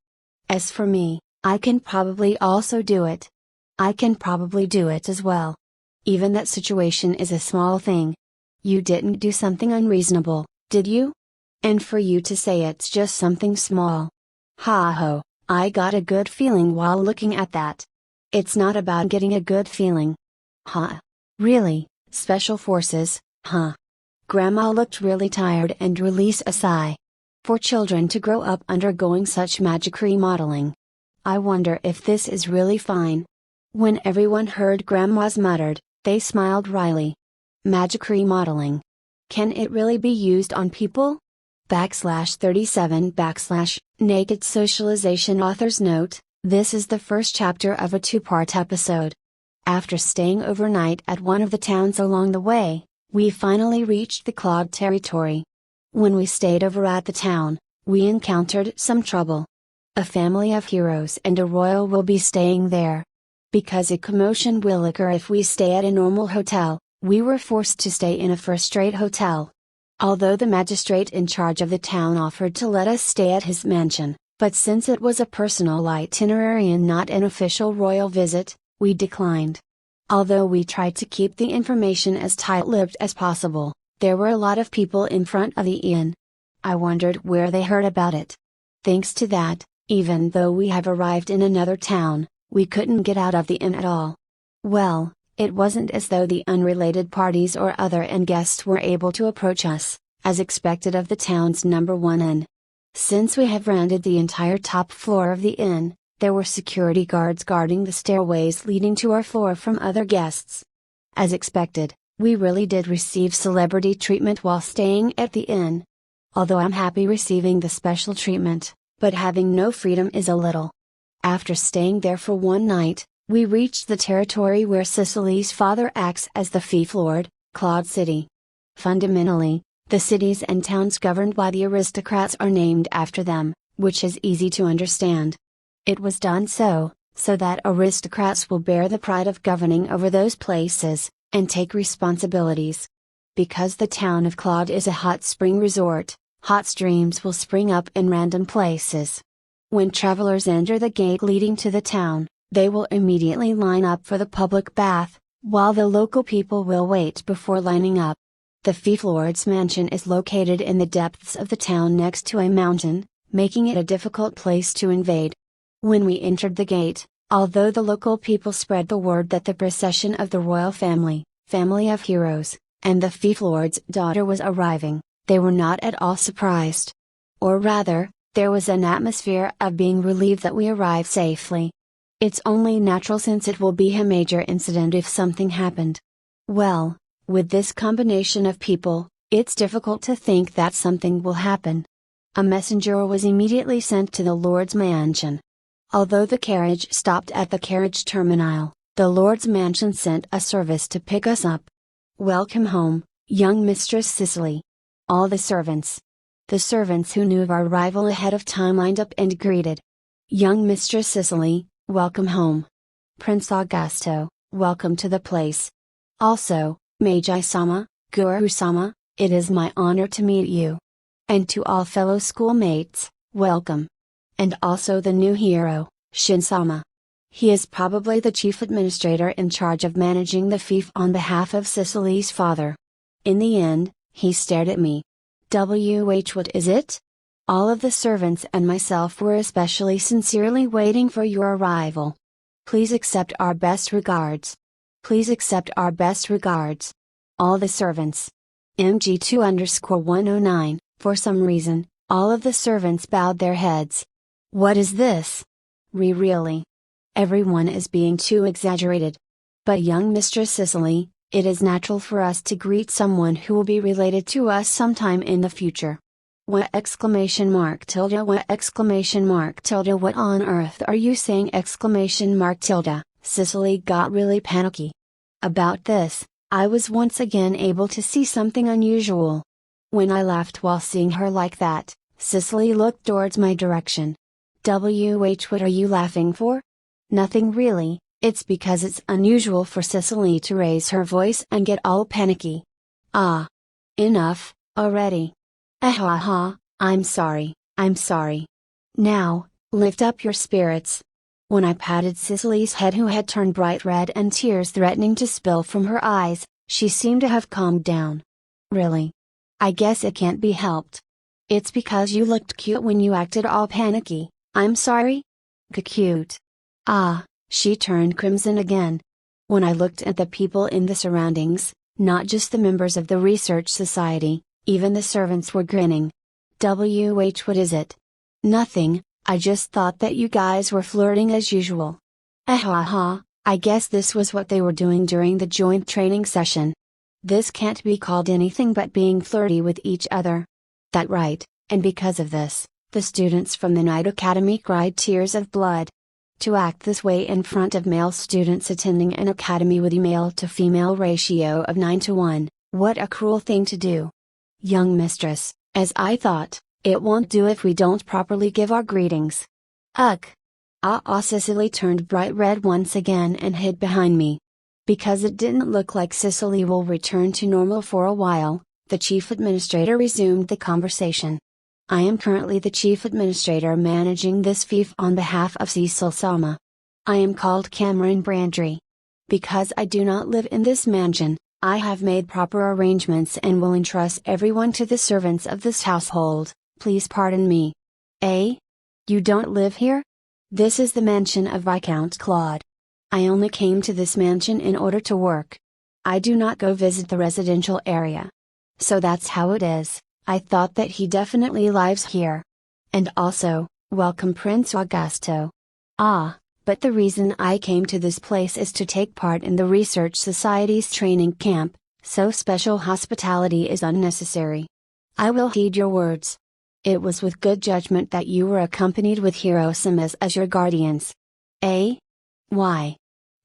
As for me, I can probably also do it. I can probably do it as well. Even that situation is a small thing. You didn't do something unreasonable, did you? And for you to say it's just something small. Ha ho, I got a good feeling while looking at that. It's not about getting a good feeling. Huh. Really, special forces, huh? Grandma looked really tired and released a sigh. For children to grow up undergoing such magic remodeling. I wonder if this is really fine. When everyone heard Grandma's muttered, they smiled wryly. Magic remodeling. Can it really be used on people? /37 / Naked Socialization Author's Note, this is the first chapter of a two-part episode. After staying overnight at one of the towns along the way, we finally reached the Cloud territory. When we stayed over at the town, we encountered some trouble. A family of heroes and a royal will be staying there. Because a commotion will occur if we stay at a normal hotel, we were forced to stay in a first-rate hotel. Although the magistrate in charge of the town offered to let us stay at his mansion, but since it was a personal itinerary and not an official royal visit, we declined. Although we tried to keep the information as tight-lipped as possible, there were a lot of people in front of the inn. I wondered where they heard about it. Thanks to that, even though we have arrived in another town, we couldn't get out of the inn at all. Well, it wasn't as though the unrelated parties or other inn guests were able to approach us, as expected of the town's #1 inn. Since we have rented the entire top floor of the inn, there were security guards guarding the stairways leading to our floor from other guests. As expected, we really did receive celebrity treatment while staying at the inn. Although I'm happy receiving the special treatment, but having no freedom is a little. After staying there for one night, we reached the territory where Sicily's father acts as the fief lord, Cloud City. Fundamentally, the cities and towns governed by the aristocrats are named after them, which is easy to understand. It was done so that aristocrats will bear the pride of governing over those places, and take responsibilities. Because the town of Claude is a hot spring resort, hot streams will spring up in random places. When travelers enter the gate leading to the town, they will immediately line up for the public bath, while the local people will wait before lining up. The fief lord's mansion is located in the depths of the town next to a mountain, making it a difficult place to invade. When we entered the gate, although the local people spread the word that the procession of the royal family of heroes, and the fief lord's daughter was arriving, they were not at all surprised. Or rather, there was an atmosphere of being relieved that we arrived safely. It's only natural since it will be a major incident if something happened. Well, with this combination of people, it's difficult to think that something will happen. A messenger was immediately sent to the Lord's mansion. Although the carriage stopped at the carriage terminal, the Lord's mansion sent a service to pick us up. Welcome home, young Mistress Cicely. All the servants who knew of our arrival ahead of time lined up and greeted. Young Mistress Cicely, welcome home. Prince Augusto, welcome to the place. Also, Meiji-sama, Guru-sama, it is my honor to meet you. And to all fellow schoolmates, welcome. And also the new hero, Shin-sama. He is probably the chief administrator in charge of managing the fief on behalf of Cicely's father. In the end, he stared at me. What is it? All of the servants and myself were especially sincerely waiting for your arrival. Please accept our best regards. Please accept our best regards. All the servants. MG2_109, for some reason, all of the servants bowed their heads. What is this? Really? Everyone is being too exaggerated. But young Mistress Cicely, it is natural for us to greet someone who will be related to us sometime in the future. What! What! What on earth are you saying? Cicely got really panicky. About this, I was once again able to see something unusual. When I laughed while seeing her like that, Cicely looked towards my direction. What are you laughing for? Nothing really, it's because it's unusual for Cicely to raise her voice and get all panicky. Ah! Enough, already. I'm sorry. Now, lift up your spirits. When I patted Cicely's head, who had turned bright red and tears threatening to spill from her eyes, she seemed to have calmed down. Really? I guess it can't be helped. It's because you looked cute when you acted all panicky. I'm sorry? Cute. Ah, she turned crimson again. When I looked at the people in the surroundings, not just the members of the research society, even the servants were grinning. What is it? Nothing, I just thought that you guys were flirting as usual. I guess this was what they were doing during the joint training session. This can't be called anything but being flirty with each other. That right, and because of this, the students from the Night Academy cried tears of blood. To act this way in front of male students attending an academy with a male to female ratio of 9:1, what a cruel thing to do. Young mistress, as I thought, it won't do if we don't properly give our greetings. Ugh! Cicely turned bright red once again and hid behind me. Because it didn't look like Cicely will return to normal for a while, the chief administrator resumed the conversation. I am currently the chief administrator managing this fief on behalf of Cecil-sama. I am called Cameron Brandry. Because I do not live in this mansion, I have made proper arrangements and will entrust everyone to the servants of this household. Please pardon me. Eh? You don't live here? This is the mansion of Viscount Claude. I only came to this mansion in order to work. I do not go visit the residential area. So that's how it is. I thought that he definitely lives here. And also, welcome Prince Augusto. Ah, but the reason I came to this place is to take part in the Research Society's training camp, so special hospitality is unnecessary. I will heed your words. It was with good judgment that you were accompanied with Hirosamas as your guardians. Eh? Why?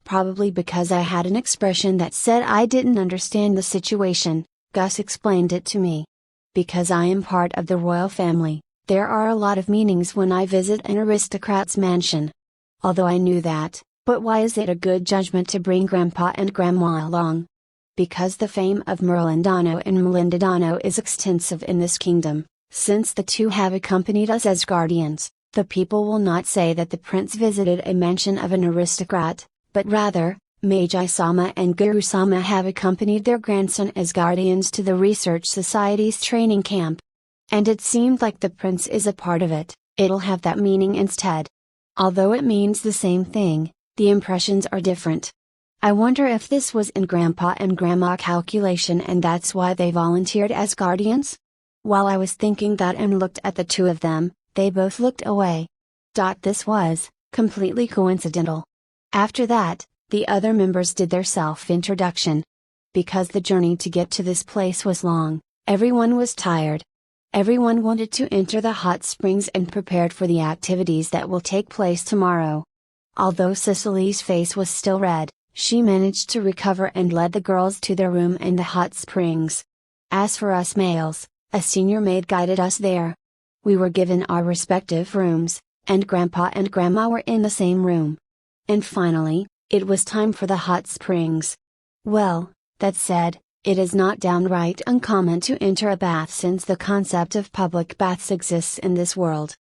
Probably because I had an expression that said I didn't understand the situation. Gus explained it to me. Because I am part of the royal family, there are a lot of meanings when I visit an aristocrat's mansion. Although I knew that, but why is it a good judgment to bring Grandpa and Grandma along? Because the fame of Merlindano and Melindano is extensive in this kingdom, since the two have accompanied us as guardians, the people will not say that the prince visited a mansion of an aristocrat, but rather, Meiji-sama and Guru-sama have accompanied their grandson as guardians to the Research Society's training camp. And it seemed like the prince is a part of it, it'll have that meaning instead. Although it means the same thing, the impressions are different. I wonder if this was in Grandpa and Grandma calculation and that's why they volunteered as guardians? While I was thinking that and looked at the two of them, they both looked away. This was completely coincidental. After that, the other members did their self-introduction. Because the journey to get to this place was long, everyone was tired. Everyone wanted to enter the hot springs and prepared for the activities that will take place tomorrow. Although Cicely's face was still red, she managed to recover and led the girls to their room in the hot springs. As for us males, a senior maid guided us there. We were given our respective rooms, and Grandpa and Grandma were in the same room. And finally, it was time for the hot springs. Well, that said, it is not downright uncommon to enter a bath since the concept of public baths exists in this world.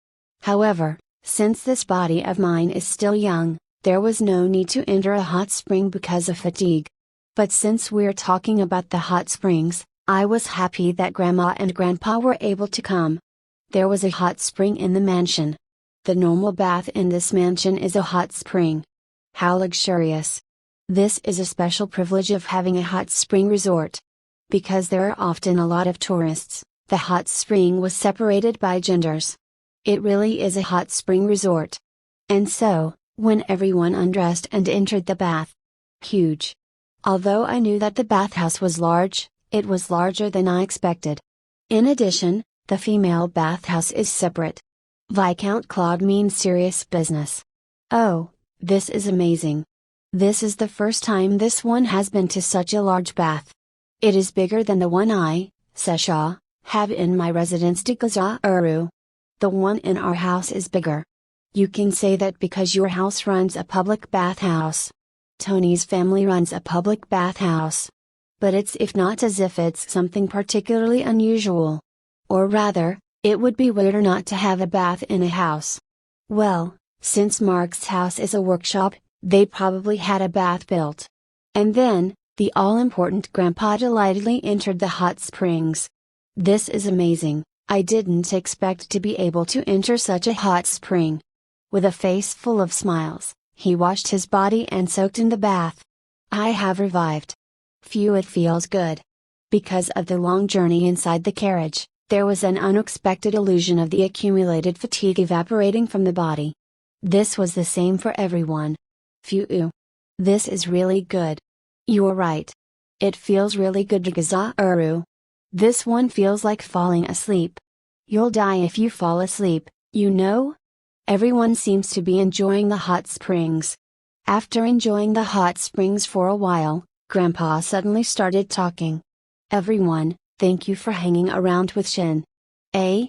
However, since this body of mine is still young, there was no need to enter a hot spring because of fatigue. But since we're talking about the hot springs, I was happy that Grandma and Grandpa were able to come. There was a hot spring in the mansion. The normal bath in this mansion is a hot spring. How luxurious! This is a special privilege of having a hot spring resort. Because there are often a lot of tourists, the hot spring was separated by genders. It really is a hot spring resort. And so, when everyone undressed and entered the bath. Huge. Although I knew that the bathhouse was large, it was larger than I expected. In addition, the female bathhouse is separate. Viscount Claude means serious business. Oh, this is amazing. This is the first time this one has been to such a large bath. It is bigger than the one I, Sesha, have in my residence to Gazauru. The one in our house is bigger. You can say that because your house runs a public bathhouse. Tony's family runs a public bathhouse. But it's if not as if it's something particularly unusual. Or rather, it would be weirder not to have a bath in a house. Well, since Mark's house is a workshop, they probably had a bath built. And then, the all-important Grandpa delightedly entered the hot springs. This is amazing, I didn't expect to be able to enter such a hot spring. With a face full of smiles, he washed his body and soaked in the bath. I have revived. Phew, it feels good. Because of the long journey inside the carriage, there was an unexpected illusion of the accumulated fatigue evaporating from the body. This was the same for everyone. Phew. This is really good. You're right. It feels really good to Gazauru. This one feels like falling asleep. You'll die if you fall asleep, you know? Everyone seems to be enjoying the hot springs. After enjoying the hot springs for a while, Grandpa suddenly started talking. Everyone, thank you for hanging around with Shin. Eh?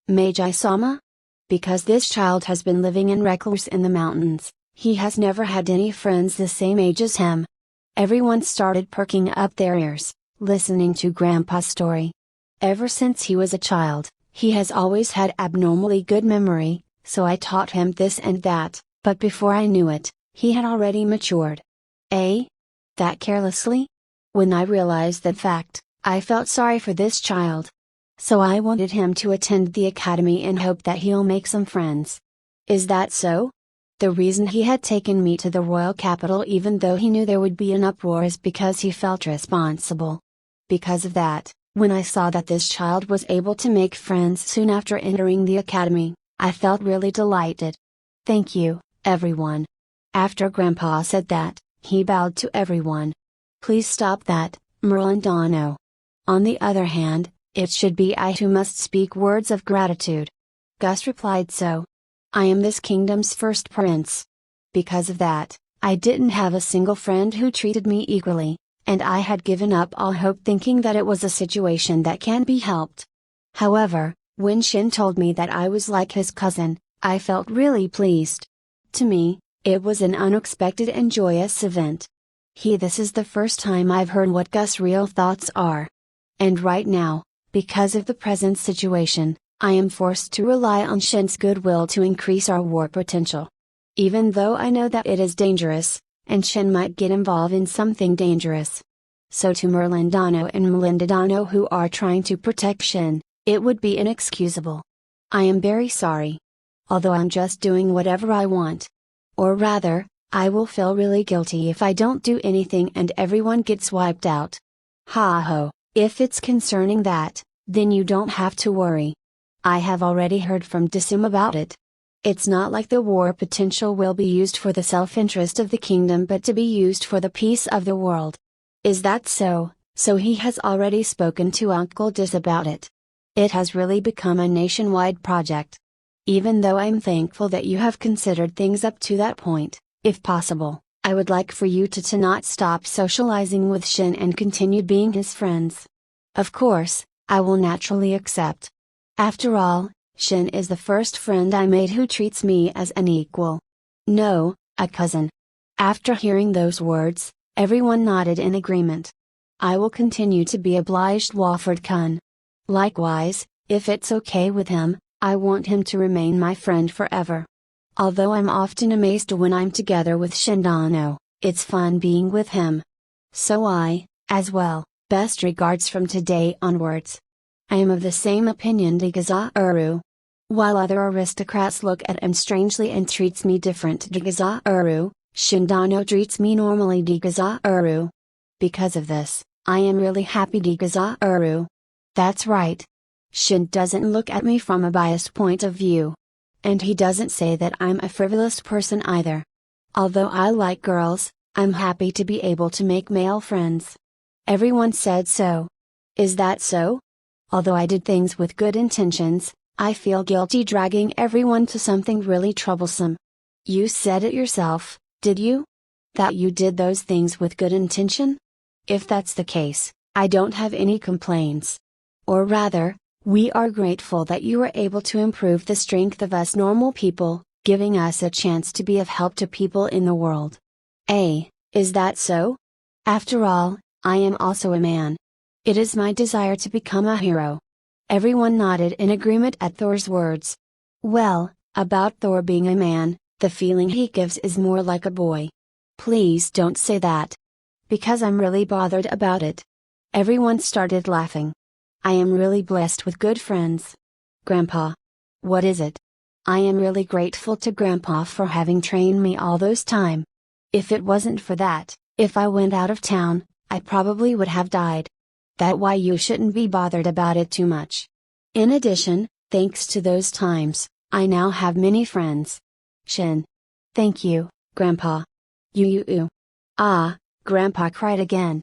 Meiji-sama? Because this child has been living in recluse in the mountains, he has never had any friends the same age as him. Everyone started perking up their ears, listening to Grandpa's story. Ever since he was a child, he has always had abnormally good memory, so I taught him this and that, but before I knew it, he had already matured. Eh? That carelessly? When I realized that fact, I felt sorry for this child. So I wanted him to attend the academy in hope that he'll make some friends. Is that so? The reason he had taken me to the royal capital even though he knew there would be an uproar is because he felt responsible. Because of that, when I saw that this child was able to make friends soon after entering the academy, I felt really delighted. Thank you, everyone. After Grandpa said that, he bowed to everyone. Please stop that, Merlin. On the other hand, it should be I who must speak words of gratitude. Gus replied so. I am this kingdom's first prince. Because of that, I didn't have a single friend who treated me equally, and I had given up all hope thinking that it was a situation that can't be helped. However, when Shin told me that I was like his cousin, I felt really pleased. To me, it was an unexpected and joyous event. This is the first time I've heard what Gus' real thoughts are. And right now, because of the present situation, I am forced to rely on Shin's goodwill to increase our war potential. Even though I know that it is dangerous, and Shin might get involved in something dangerous. So to Merlin and Melinda who are trying to protect Shin, it would be inexcusable. I am very sorry. Although I'm just doing whatever I want. Or rather, I will feel really guilty if I don't do anything and everyone gets wiped out. Ha ho, if it's concerning that, then you don't have to worry. I have already heard from Dasum about it. It's not like the war potential will be used for the self-interest of the kingdom but to be used for the peace of the world. Is that so? So he has already spoken to Uncle Dis about it. It has really become a nationwide project. Even though I'm thankful that you have considered things up to that point, if possible, I would like for you to not stop socializing with Shin and continue being his friends. Of course, I will naturally accept. After all, Shin is the first friend I made who treats me as an equal. No, a cousin. After hearing those words, everyone nodded in agreement. I will continue to be obliged Wofford-kun. Likewise, if it's okay with him, I want him to remain my friend forever. Although I'm often amazed when I'm together with Shindano, it's fun being with him. So as well, best regards from today onwards. I am of the same opinion Digazauru. While other aristocrats look at him strangely and treats me different Digazauru, Shindano treats me normally Digazauru. Because of this, I am really happy Digazauru. That's right. Shin doesn't look at me from a biased point of view. And he doesn't say that I'm a frivolous person either. Although I like girls, I'm happy to be able to make male friends. Everyone said so. Is that so? Although I did things with good intentions, I feel guilty dragging everyone to something really troublesome. You said it yourself, did you? That you did those things with good intention? If that's the case, I don't have any complaints. Or rather, we are grateful that you were able to improve the strength of us normal people, giving us a chance to be of help to people in the world. Is that so? After all, I am also a man. It is my desire to become a hero. Everyone nodded in agreement at Thor's words. Well, about Thor being a man, the feeling he gives is more like a boy. Please don't say that. Because I'm really bothered about it. Everyone started laughing. I am really blessed with good friends. Grandpa. What is it? I am really grateful to Grandpa for having trained me all those time. If it wasn't for that, if I went out of town, I probably would have died. That's why you shouldn't be bothered about it too much. In addition, thanks to those times, I now have many friends. Shin. Thank you, Grandpa. Grandpa cried again.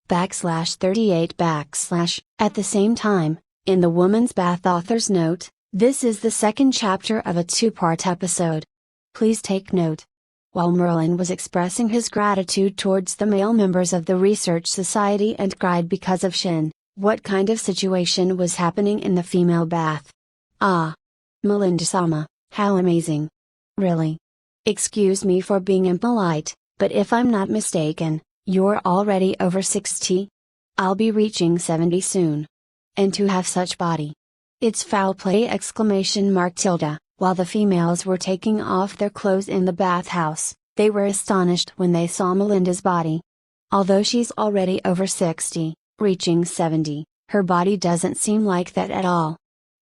/38 / At the same time, in the Woman's Bath author's note, this is the second chapter of a two-part episode. Please take note. While Merlin was expressing his gratitude towards the male members of the Research Society and cried because of Shin, what kind of situation was happening in the female bath? Melinda-sama, how amazing. Really. Excuse me for being impolite, but if I'm not mistaken, you're already over 60? I'll be reaching 70 soon. And to have such body. It's foul play ! While the females were taking off their clothes in the bathhouse, they were astonished when they saw Melinda's body. Although she's already over 60, reaching 70, her body doesn't seem like that at all.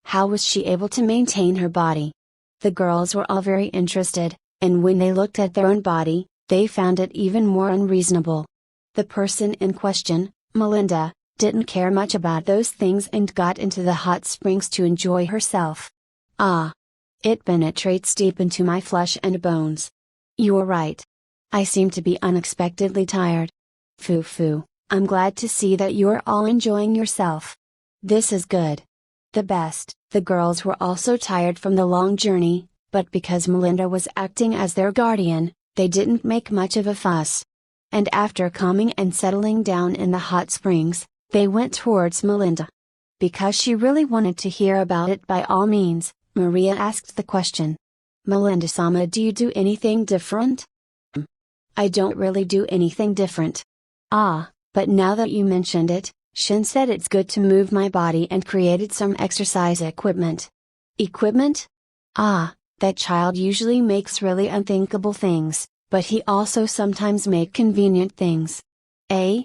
How was she able to maintain her body? The girls were all very interested, and when they looked at their own body, they found it even more unreasonable. The person in question, Melinda, didn't care much about those things and got into the hot springs to enjoy herself. It penetrates deep into my flesh and bones. You're right, I seem to be unexpectedly tired. Foo, I'm glad to see that you're all enjoying yourself. This is good. The best. The girls were also tired from the long journey, but because Melinda was acting as their guardian, they didn't make much of a fuss. And after calming and settling down in the hot springs, they went towards Melinda. Because she really wanted to hear about it by all means, Maria asked the question. Melinda-sama, do you do anything different? I don't really do anything different. Ah, but now that you mentioned it, Shin said it's good to move my body and created some exercise equipment. Equipment? Ah, that child usually makes really unthinkable things, but he also sometimes make convenient things. Eh?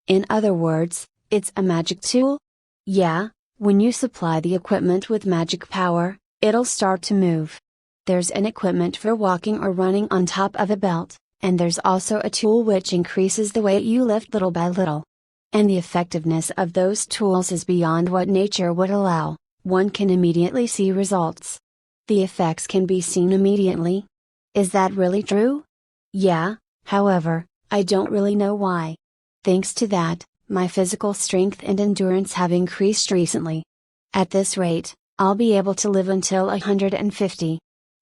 In other words, it's a magic tool? Yeah, when you supply the equipment with magic power, it'll start to move. There's an equipment for walking or running on top of a belt, and there's also a tool which increases the weight you lift little by little. And the effectiveness of those tools is beyond what nature would allow. One can immediately see results. The effects can be seen immediately. Is that really true? Yeah, however, I don't really know why. Thanks to that, my physical strength and endurance have increased recently. At this rate, I'll be able to live until 150.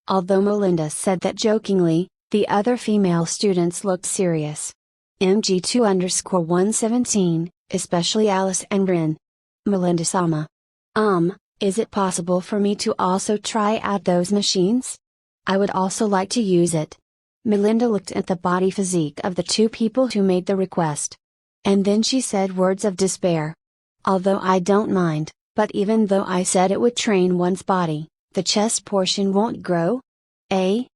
Although Melinda said that jokingly, the other female students looked serious. MG2_117, especially Alice and Rin. Melinda-sama. Is it possible for me to also try out those machines? I would also like to use it. Melinda looked at the body physique of the two people who made the request. And then she said words of despair. Although I don't mind, but even though I said it would train one's body, the chest portion won't grow? Eh?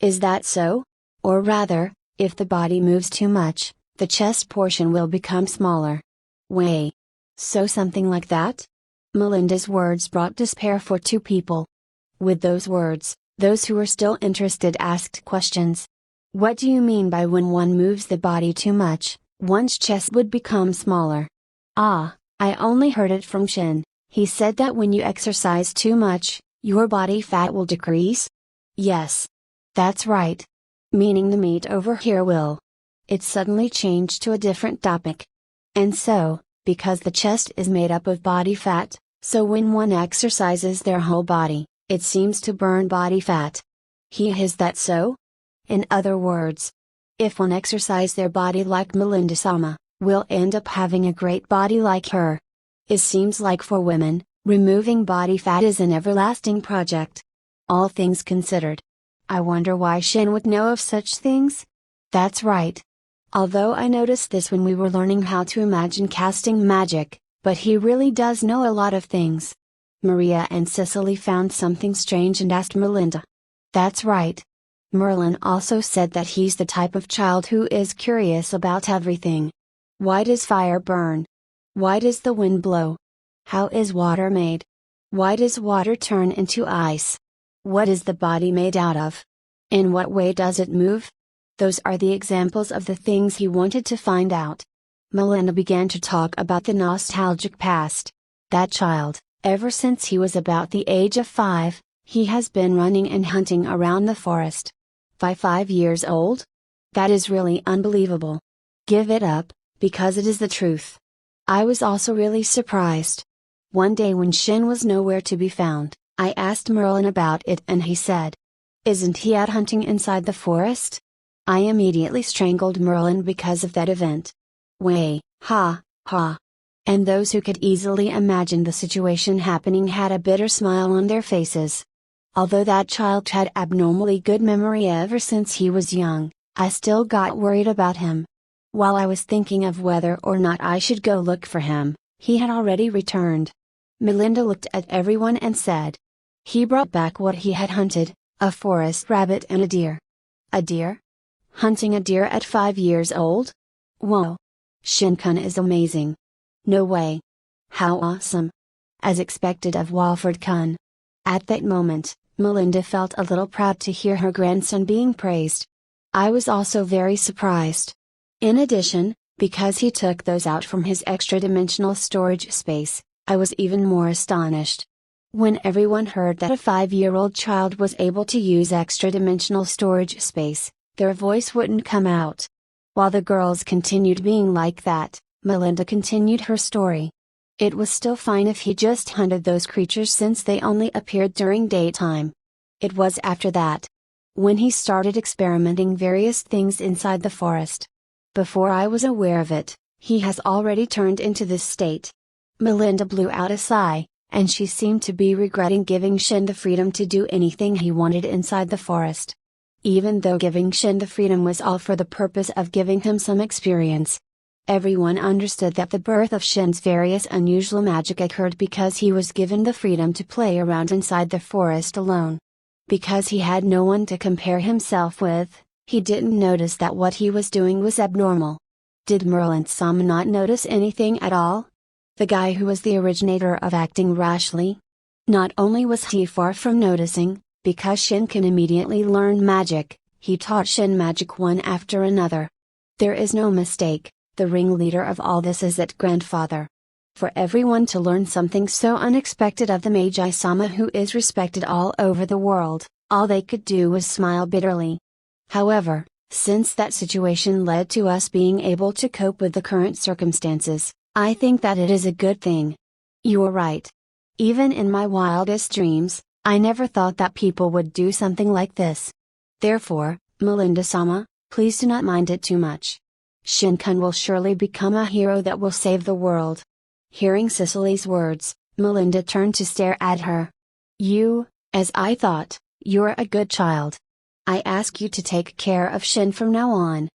Is that so? Or rather, if the body moves too much, the chest portion will become smaller. Way. So something like that? Melinda's words brought despair for two people. With those words, those who were still interested asked questions. What do you mean by when one moves the body too much, one's chest would become smaller? Ah, I only heard it from Shin. He said that when you exercise too much, your body fat will decrease? Yes. That's right. Meaning the meat over here will. It suddenly changed to a different topic. And so, because the chest is made up of body fat, so when one exercises their whole body, it seems to burn body fat. Is that so? In other words, if one exercise their body like Melinda-sama, we'll end up having a great body like her. It seems like for women, removing body fat is an everlasting project. All things considered. I wonder why Shin would know of such things? That's right. Although I noticed this when we were learning how to imagine casting magic, but he really does know a lot of things. Maria and Cicely found something strange and asked Melinda. That's right. Merlin also said that he's the type of child who is curious about everything. Why does fire burn? Why does the wind blow? How is water made? Why does water turn into ice? What is the body made out of? In what way does it move? Those are the examples of the things he wanted to find out. Melinda began to talk about the nostalgic past. That child, ever since he was about the age of 5, he has been running and hunting around the forest. By 5 years old? That is really unbelievable. Give it up, because it is the truth. I was also really surprised. One day when Shin was nowhere to be found, I asked Merlin about it and he said, "Isn't he out hunting inside the forest?" I immediately strangled Merlin because of that event. Way, ha, ha. And those who could easily imagine the situation happening had a bitter smile on their faces. Although that child had abnormally good memory ever since he was young, I still got worried about him. While I was thinking of whether or not I should go look for him, he had already returned. Melinda looked at everyone and said, "He brought back what he had hunted, a forest rabbit and a deer." A deer? Hunting a deer at 5 years old? Whoa! Shin-kun is amazing. No way. How awesome. As expected of Walford-kun. At that moment, Melinda felt a little proud to hear her grandson being praised. I was also very surprised. In addition, because he took those out from his extra-dimensional storage space, I was even more astonished. When everyone heard that a 5-year-old child was able to use extra-dimensional storage space, Their voice wouldn't come out. While the girls continued being like that, Melinda continued her story. It was still fine if he just hunted those creatures since they only appeared during daytime. It was after that, when he started experimenting various things inside the forest. Before I was aware of it, he has already turned into this state. Melinda blew out a sigh, and she seemed to be regretting giving Shin the freedom to do anything he wanted inside the forest. Even though giving Shin the freedom was all for the purpose of giving him some experience. Everyone understood that the birth of Shin's various unusual magic occurred because he was given the freedom to play around inside the forest alone. Because he had no one to compare himself with, he didn't notice that what he was doing was abnormal. Did Merlin-sama not notice anything at all? The guy who was the originator of acting rashly? Not only was he far from noticing, because Shin can immediately learn magic, he taught Shin magic one after another. There is no mistake, the ringleader of all this is that grandfather. For everyone to learn something so unexpected of the Magi-sama who is respected all over the world, all they could do was smile bitterly. However, since that situation led to us being able to cope with the current circumstances, I think that it is a good thing. You are right. Even in my wildest dreams, I never thought that people would do something like this. Therefore, Melinda-sama, please do not mind it too much. Shin-kun will surely become a hero that will save the world. Hearing Cicely's words, Melinda turned to stare at her. You, as I thought, you're a good child. I ask you to take care of Shin from now on.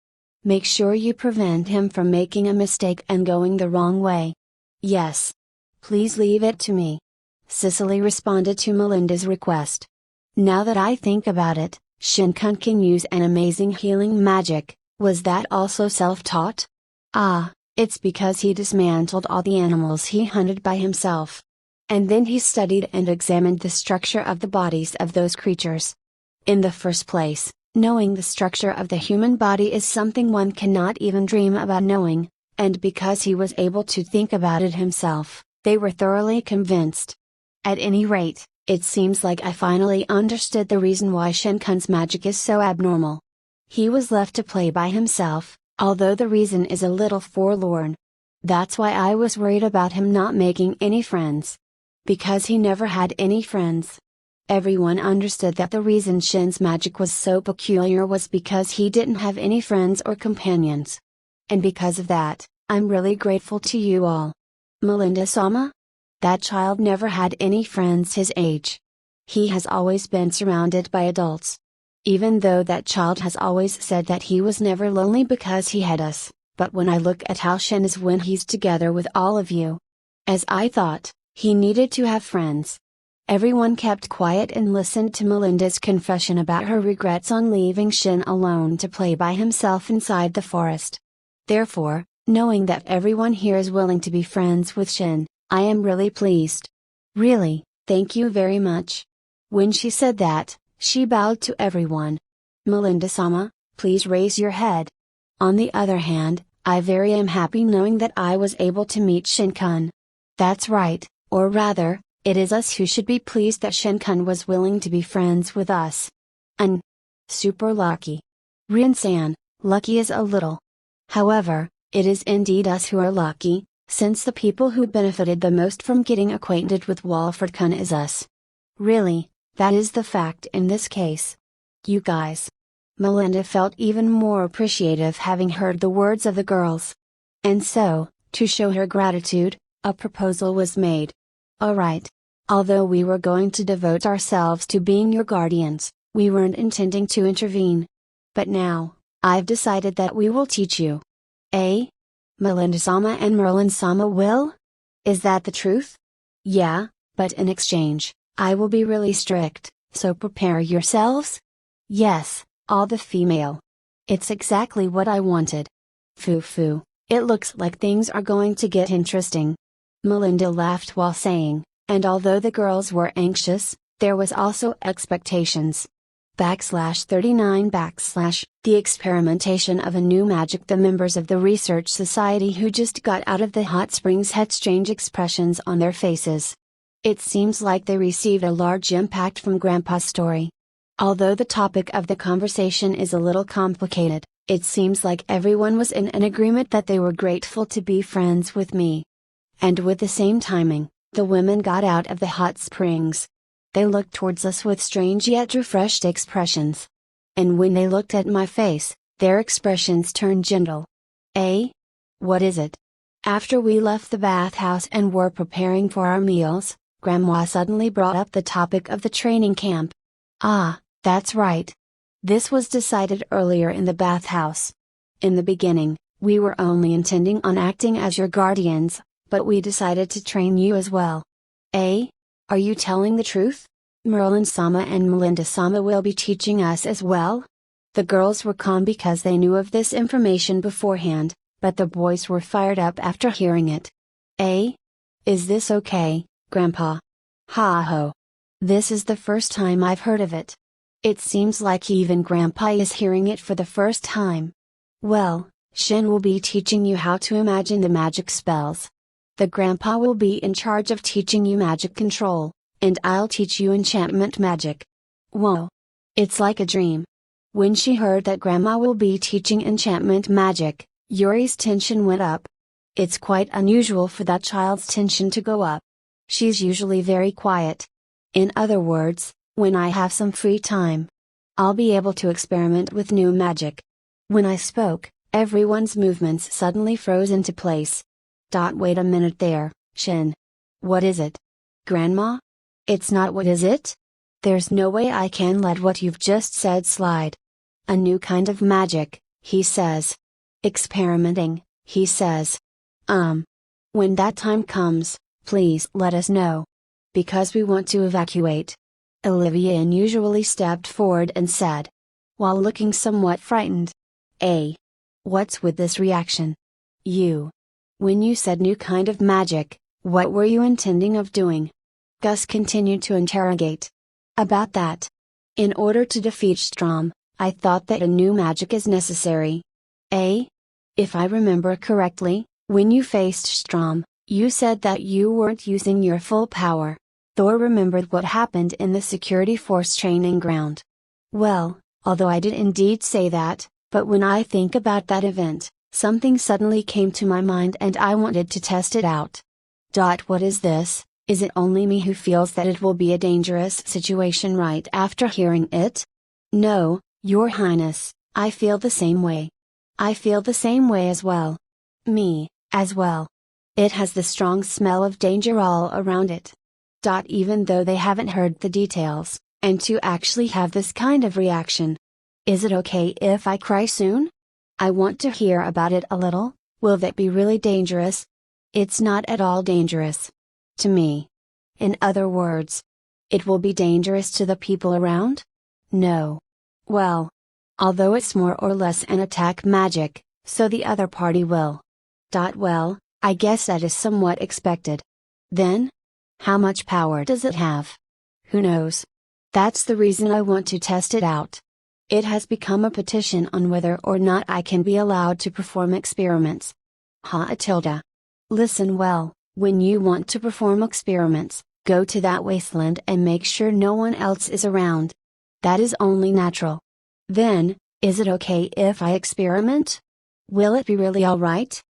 Make sure you prevent him from making a mistake and going the wrong way. Yes. Please leave it to me. Cicely responded to Melinda's request. Now that I think about it, Shin-kun can use an amazing healing magic. Was that also self-taught? Ah, it's because he dismantled all the animals he hunted by himself. And then he studied and examined the structure of the bodies of those creatures. In the first place, knowing the structure of the human body is something one cannot even dream about knowing, and because he was able to think about it himself, they were thoroughly convinced. At any rate, it seems like I finally understood the reason why Shin-kun's magic is so abnormal. He was left to play by himself, although the reason is a little forlorn. That's why I was worried about him not making any friends. Because he never had any friends. Everyone understood that the reason Shin's magic was so peculiar was because he didn't have any friends or companions. And because of that, I'm really grateful to you all. Melinda-sama? That child never had any friends his age. He has always been surrounded by adults. Even though that child has always said that he was never lonely because he had us, but when I look at how Shin is when he's together with all of you. As I thought, he needed to have friends. Everyone kept quiet and listened to Melinda's confession about her regrets on leaving Shin alone to play by himself inside the forest. Therefore, knowing that everyone here is willing to be friends with Shin, I am really pleased. Really, thank you very much. When she said that, she bowed to everyone. Melinda-sama, please raise your head. On the other hand, I very am happy knowing that I was able to meet Shin-kun. That's right, or rather, it is us who should be pleased that Shin-kun was willing to be friends with us. Super lucky. Rin-san, lucky is a little. However, it is indeed us who are lucky, since the people who benefited the most from getting acquainted with Walford-kun is us. Really, that is the fact in this case. You guys. Melinda felt even more appreciative having heard the words of the girls. And so, to show her gratitude, a proposal was made. Alright. Although we were going to devote ourselves to being your guardians, we weren't intending to intervene. But now, I've decided that we will teach you. Eh? Melinda-sama and Merlin-sama will? Is that the truth? Yeah, but in exchange, I will be really strict, so prepare yourselves? Yes, all the female. It's exactly what I wanted. Foo, it looks like things are going to get interesting. Melinda laughed while saying, and although the girls were anxious, there was also expectations. /39 / the experimentation of a new magic. The members of the research society who just got out of the hot springs had strange expressions on their faces. It seems like they received a large impact from Grandpa's story. Although the topic of the conversation is a little complicated, it seems like everyone was in an agreement that they were grateful to be friends with me. And with the same timing, the women got out of the hot springs. They looked towards us with strange yet refreshed expressions. And when they looked at my face, their expressions turned gentle. Eh? What is it? After we left the bathhouse and were preparing for our meals, Grandma suddenly brought up the topic of the training camp. Ah, that's right. This was decided earlier in the bathhouse. In the beginning, we were only intending on acting as your guardians, but we decided to train you as well. Eh? Are you telling the truth? Merlin-sama and Melinda-sama will be teaching us as well? The girls were calm because they knew of this information beforehand, but the boys were fired up after hearing it. Eh? Is this okay, Grandpa? Ha ho. This is the first time I've heard of it. It seems like even Grandpa is hearing it for the first time. Well, Shin will be teaching you how to imagine the magic spells. The Grandpa will be in charge of teaching you magic control, and I'll teach you enchantment magic. Whoa! It's like a dream. When she heard that Grandma will be teaching enchantment magic, Yuri's tension went up. It's quite unusual for that child's tension to go up. She's usually very quiet. In other words, when I have some free time, I'll be able to experiment with new magic. When I spoke, everyone's movements suddenly froze into place. Wait a minute there, Shin. What is it? Grandma? It's not what is it? There's no way I can let what you've just said slide. A new kind of magic, he says. Experimenting, he says. When that time comes, please let us know. Because we want to evacuate. Olivia unusually stepped forward and said. While looking somewhat frightened. What's with this reaction? When you said new kind of magic, what were you intending of doing? Gus continued to interrogate. About that. In order to defeat Strom, I thought that a new magic is necessary. If I remember correctly, when you faced Strom, you said that you weren't using your full power. Thor remembered what happened in the security force training ground. Well, although I did indeed say that, but when I think about that event, something suddenly came to my mind and I wanted to test it out. What is this? Is it only me who feels that it will be a dangerous situation right after hearing it? No, Your Highness, I feel the same way. I feel the same way as well. Me, as well. It has the strong smell of danger all around it. Even though they haven't heard the details, and to actually have this kind of reaction. Is it okay if I cry soon? I want to hear about it a little. Will that be really dangerous? It's not at all dangerous. To me. In other words, it will be dangerous to the people around? No. Well. Although it's more or less an attack magic, so the other party will. Well, I guess that is somewhat expected. Then? How much power does it have? Who knows? That's the reason I want to test it out. It has become a petition on whether or not I can be allowed to perform experiments. Listen well, when you want to perform experiments, go to that wasteland and make sure no one else is around. That is only natural. Then, is it okay if I experiment? Will it be really alright?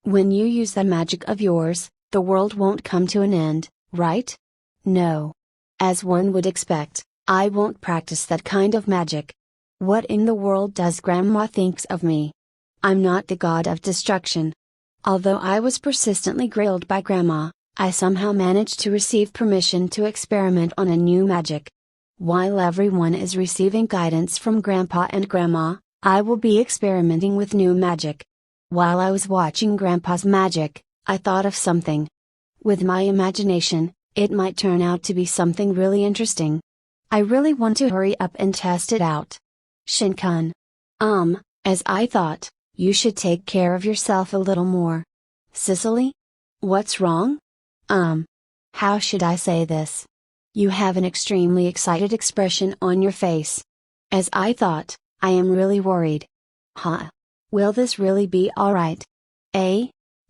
When you use that magic of yours, the world won't come to an end, right? No. As one would expect, I won't practice that kind of magic. What in the world does Grandma thinks of me? I'm not the god of destruction. Although I was persistently grilled by Grandma, I somehow managed to receive permission to experiment on a new magic. While everyone is receiving guidance from Grandpa and Grandma, I will be experimenting with new magic. While I was watching Grandpa's magic, I thought of something. With my imagination, it might turn out to be something really interesting. I really want to hurry up and test it out. Shin-kun. As I thought, you should take care of yourself a little more. Cicely? What's wrong? How should I say this? You have an extremely excited expression on your face. As I thought, I am really worried. Will this really be alright?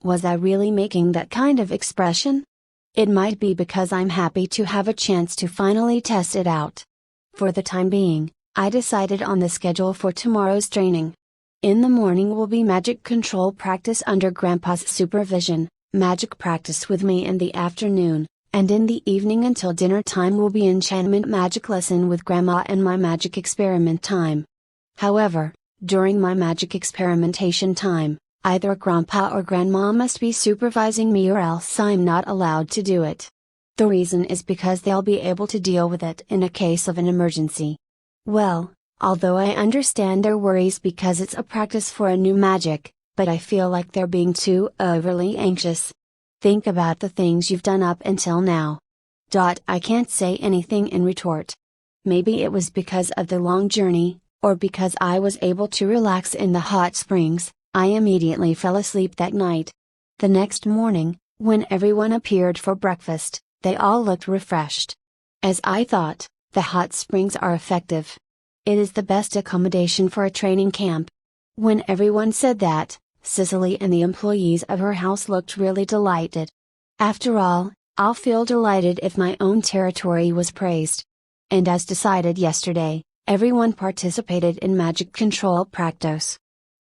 Was I really making that kind of expression? It might be because I'm happy to have a chance to finally test it out. For the time being, I decided on the schedule for tomorrow's training. In the morning will be magic control practice under Grandpa's supervision, magic practice with me in the afternoon, and in the evening until dinner time will be enchantment magic lesson with Grandma and my magic experiment time. However, during my magic experimentation time, either Grandpa or Grandma must be supervising me or else I'm not allowed to do it. The reason is because they'll be able to deal with it in a case of an emergency. Well, although I understand their worries because it's a practice for a new magic, but I feel like they're being too overly anxious. Think about the things you've done up until now. I can't say anything in retort. Maybe it was because of the long journey, or because I was able to relax in the hot springs. I immediately fell asleep that night. The next morning, when everyone appeared for breakfast, they all looked refreshed. As I thought, the hot springs are effective. It is the best accommodation for a training camp. When everyone said that, Cicely and the employees of her house looked really delighted. After all, I'll feel delighted if my own territory was praised. And as decided yesterday, everyone participated in magic control practice.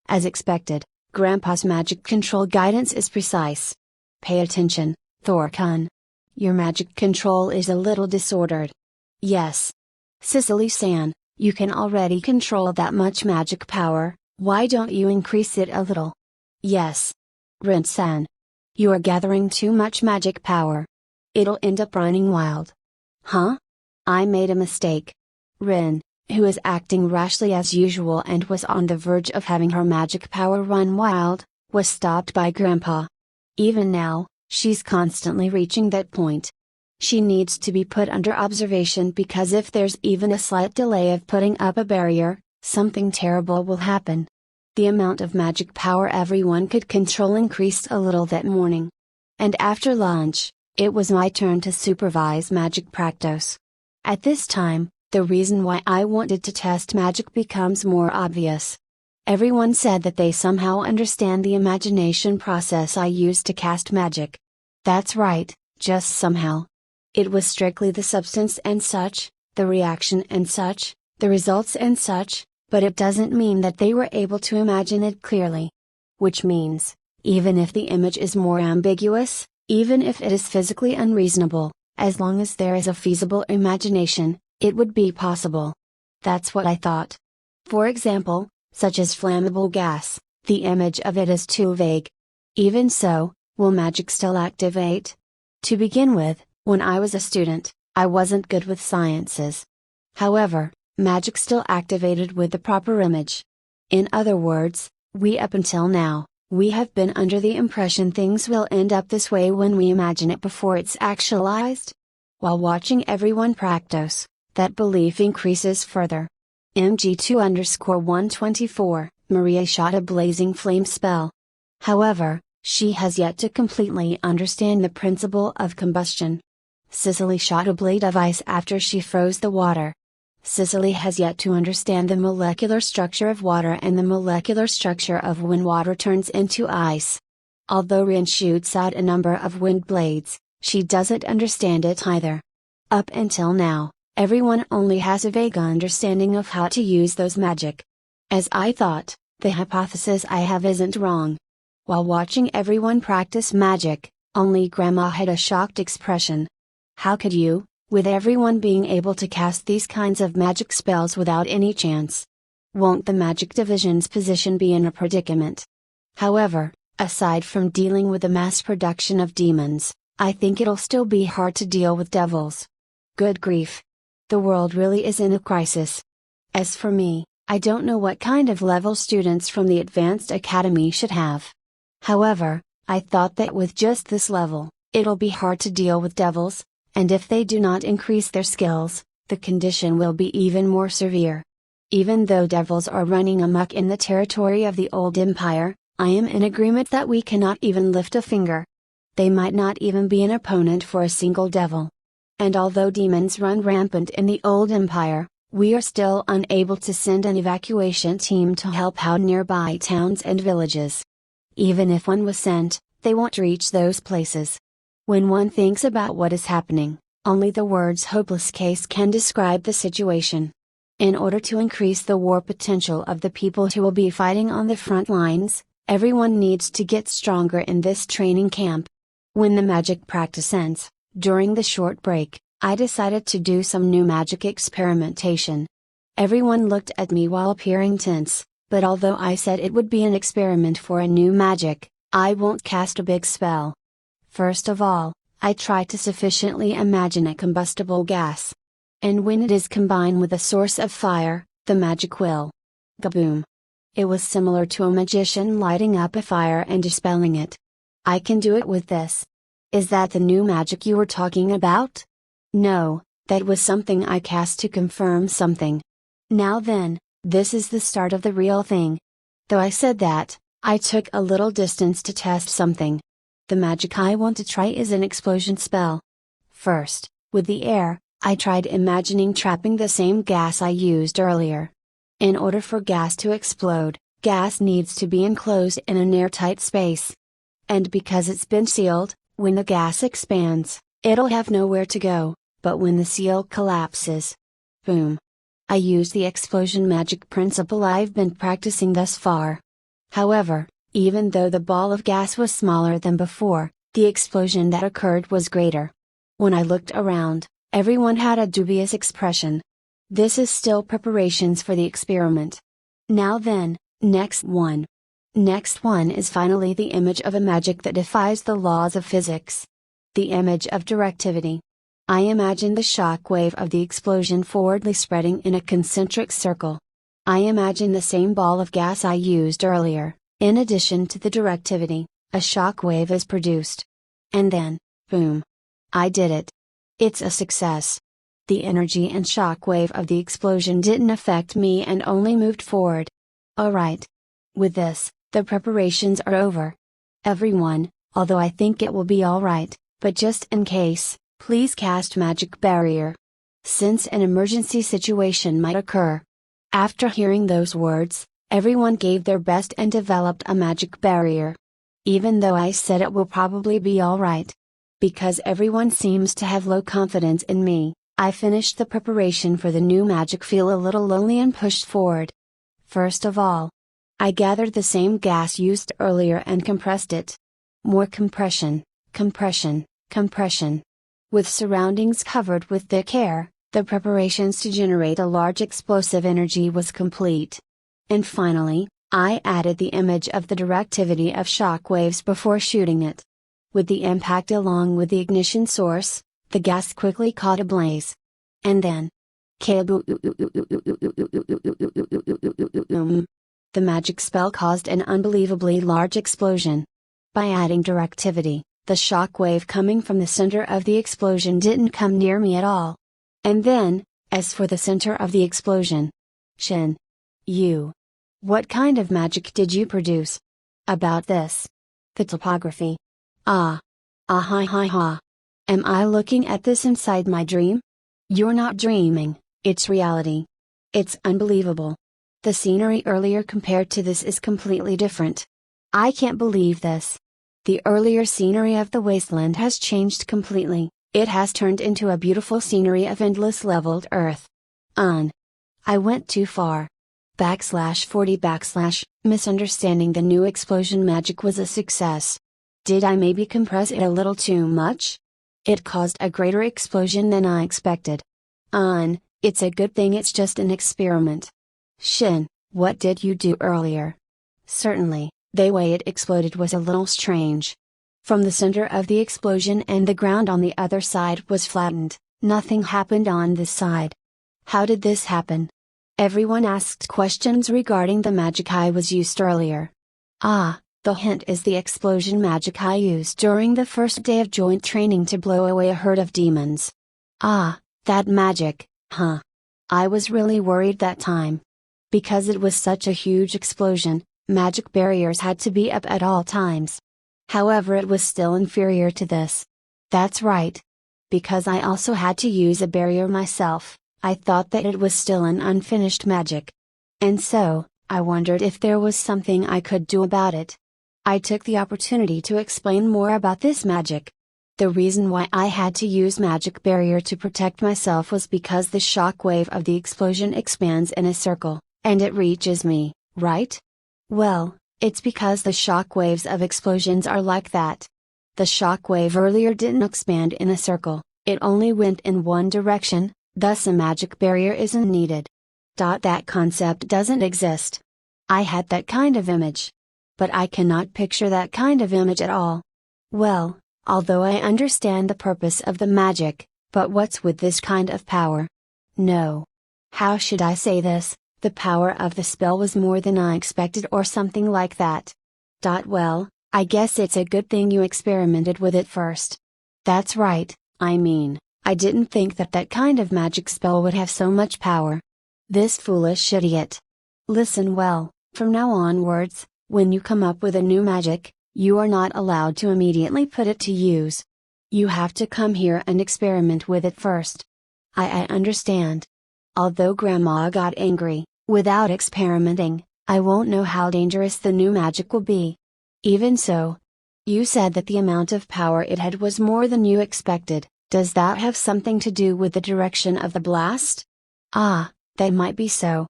As expected, Grandpa's magic control guidance is precise. Pay attention, Thor-kun. Your magic control is a little disordered. Yes. Cicely-san, you can already control that much magic power, why don't you increase it a little? Yes. Rin-san. You are gathering too much magic power. It'll end up running wild. Huh? I made a mistake. Rin, who is acting rashly as usual and was on the verge of having her magic power run wild, was stopped by Grandpa. Even now, she's constantly reaching that point. She needs to be put under observation because if there's even a slight delay of putting up a barrier, something terrible will happen. The amount of magic power everyone could control increased a little that morning. And after lunch, it was my turn to supervise magic practice. At this time, the reason why I wanted to test magic becomes more obvious. Everyone said that they somehow understand the imagination process I use to cast magic. That's right, just somehow. It was strictly the substance and such, the reaction and such, the results and such, but it doesn't mean that they were able to imagine it clearly. Which means, even if the image is more ambiguous, even if it is physically unreasonable, as long as there is a feasible imagination, it would be possible. That's what I thought. For example, such as flammable gas, the image of it is too vague. Even so, will magic still activate? To begin with, when I was a student, I wasn't good with sciences. However, magic still activated with the proper image. In other words, up until now, we have been under the impression things will end up this way when we imagine it before it's actualized. While watching everyone practice, that belief increases further. MG2_124, Maria shot a blazing flame spell. However, she has yet to completely understand the principle of combustion. Cicely shot a blade of ice after she froze the water. Cicely has yet to understand the molecular structure of water and the molecular structure of when water turns into ice. Although Rin shoots out a number of wind blades, she doesn't understand it either. Up until now, everyone only has a vague understanding of how to use those magic. As I thought, the hypothesis I have isn't wrong. While watching everyone practice magic, only Grandma had a shocked expression. How could you, with everyone being able to cast these kinds of magic spells without any chance? Won't the magic division's position be in a predicament? However, aside from dealing with the mass production of demons, I think it'll still be hard to deal with devils. Good grief. The world really is in a crisis. As for me, I don't know what kind of level students from the Advanced Academy should have. However, I thought that with just this level, it'll be hard to deal with devils, and if they do not increase their skills, the condition will be even more severe. Even though devils are running amok in the territory of the old empire, I am in agreement that we cannot even lift a finger. They might not even be an opponent for a single devil. And although demons run rampant in the old empire, we are still unable to send an evacuation team to help out nearby towns and villages. Even if one was sent, they won't reach those places. When one thinks about what is happening, Only the words hopeless case can describe the situation. In order to increase the war potential of the people who will be fighting on the front lines, everyone needs to get stronger in this training camp. When the magic practice ends, during the short break, I decided to do some new magic experimentation. Everyone looked at me while appearing tense, but although I said it would be an experiment for a new magic, I won't cast a big spell. First of all, I try to sufficiently imagine a combustible gas. And when it is combined with a source of fire, the magic will kaboom. It was similar to a magician lighting up a fire and dispelling it. I can do it with this. Is that the new magic you were talking about? No, that was something I cast to confirm something. Now then, this is the start of the real thing. Though I said that, I took a little distance to test something. The magic I want to try is an explosion spell. First, with the air, I tried imagining trapping the same gas I used earlier. In order for gas to explode, gas needs to be enclosed in an airtight space. And because it's been sealed, when the gas expands, it'll have nowhere to go, but when the seal collapses, boom. I used the explosion magic principle I've been practicing thus far. However, even though the ball of gas was smaller than before, the explosion that occurred was greater. When I looked around, everyone had a dubious expression. This is still preparations for the experiment. Now then, next one. Next one is finally the image of a magic that defies the laws of physics. The image of directivity. I imagine the shock wave of the explosion forwardly spreading in a concentric circle. I imagine the same ball of gas I used earlier. In addition to the directivity, a shock wave is produced. And then, boom. I did it. It's a success. The energy and shock wave of the explosion didn't affect me and only moved forward. Alright. With this, the preparations are over. Everyone, although I think it will be alright, but just in case, please cast magic barrier. Since an emergency situation might occur. After hearing those words, everyone gave their best and developed a magic barrier. Even though I said it will probably be alright. Because everyone seems to have low confidence in me, I finished the preparation for the new magic feel a little lonely and pushed forward. First of all, I gathered the same gas used earlier and compressed it. More compression, compression, compression. With surroundings covered with thick air, the preparations to generate a large explosive energy was complete. And finally, I added the image of the directivity of shock waves before shooting it. With the impact along with the ignition source, the gas quickly caught ablaze. And then, kaboom! The magic spell caused an unbelievably large explosion. By adding directivity, the shock wave coming from the center of the explosion didn't come near me at all. And then, as for the center of the explosion, Shin. What kind of magic did you produce? About this. The topography. Ah. Ah ha ha ha. Am I looking at this inside my dream? You're not dreaming, it's reality. It's unbelievable. The scenery earlier compared to this is completely different. I can't believe this. The earlier scenery of the wasteland has changed completely, it has turned into a beautiful scenery of endless leveled earth. I went too far. /40 misunderstanding the new explosion magic was a success. Did I maybe compress it a little too much? It caused a greater explosion than I expected. It's a good thing it's just an experiment. Shin, what did you do earlier? Certainly, the way it exploded was a little strange. From the center of the explosion and the ground on the other side was flattened, nothing happened on this side. How did this happen? Everyone asked questions regarding the magic I was used earlier. The hint is the explosion magic I used during the first day of joint training to blow away a herd of demons. That magic, huh? I was really worried that time. Because it was such a huge explosion, magic barriers had to be up at all times. However, it was still inferior to this. That's right. Because I also had to use a barrier myself, I thought that it was still an unfinished magic. And so, I wondered if there was something I could do about it. I took the opportunity to explain more about this magic. The reason why I had to use magic barrier to protect myself was because the shock wave of the explosion expands in a circle, and it reaches me, right? Well, it's because the shock waves of explosions are like that. The shock wave earlier didn't expand in a circle, it only went in one direction, thus a magic barrier isn't needed. That concept doesn't exist. I had that kind of image. But I cannot picture that kind of image at all. Well, although I understand the purpose of the magic, but what's with this kind of power? No. How should I say this? The power of the spell was more than I expected or something like that. Well, I guess it's a good thing you experimented with it first. That's right, I mean, I didn't think that that kind of magic spell would have so much power. This foolish idiot. Listen well, from now onwards, when you come up with a new magic, you are not allowed to immediately put it to use. You have to come here and experiment with it first. I understand. Although Grandma got angry, without experimenting, I won't know how dangerous the new magic will be. Even so, you said that the amount of power it had was more than you expected. Does that have something to do with the direction of the blast? Ah, that might be so.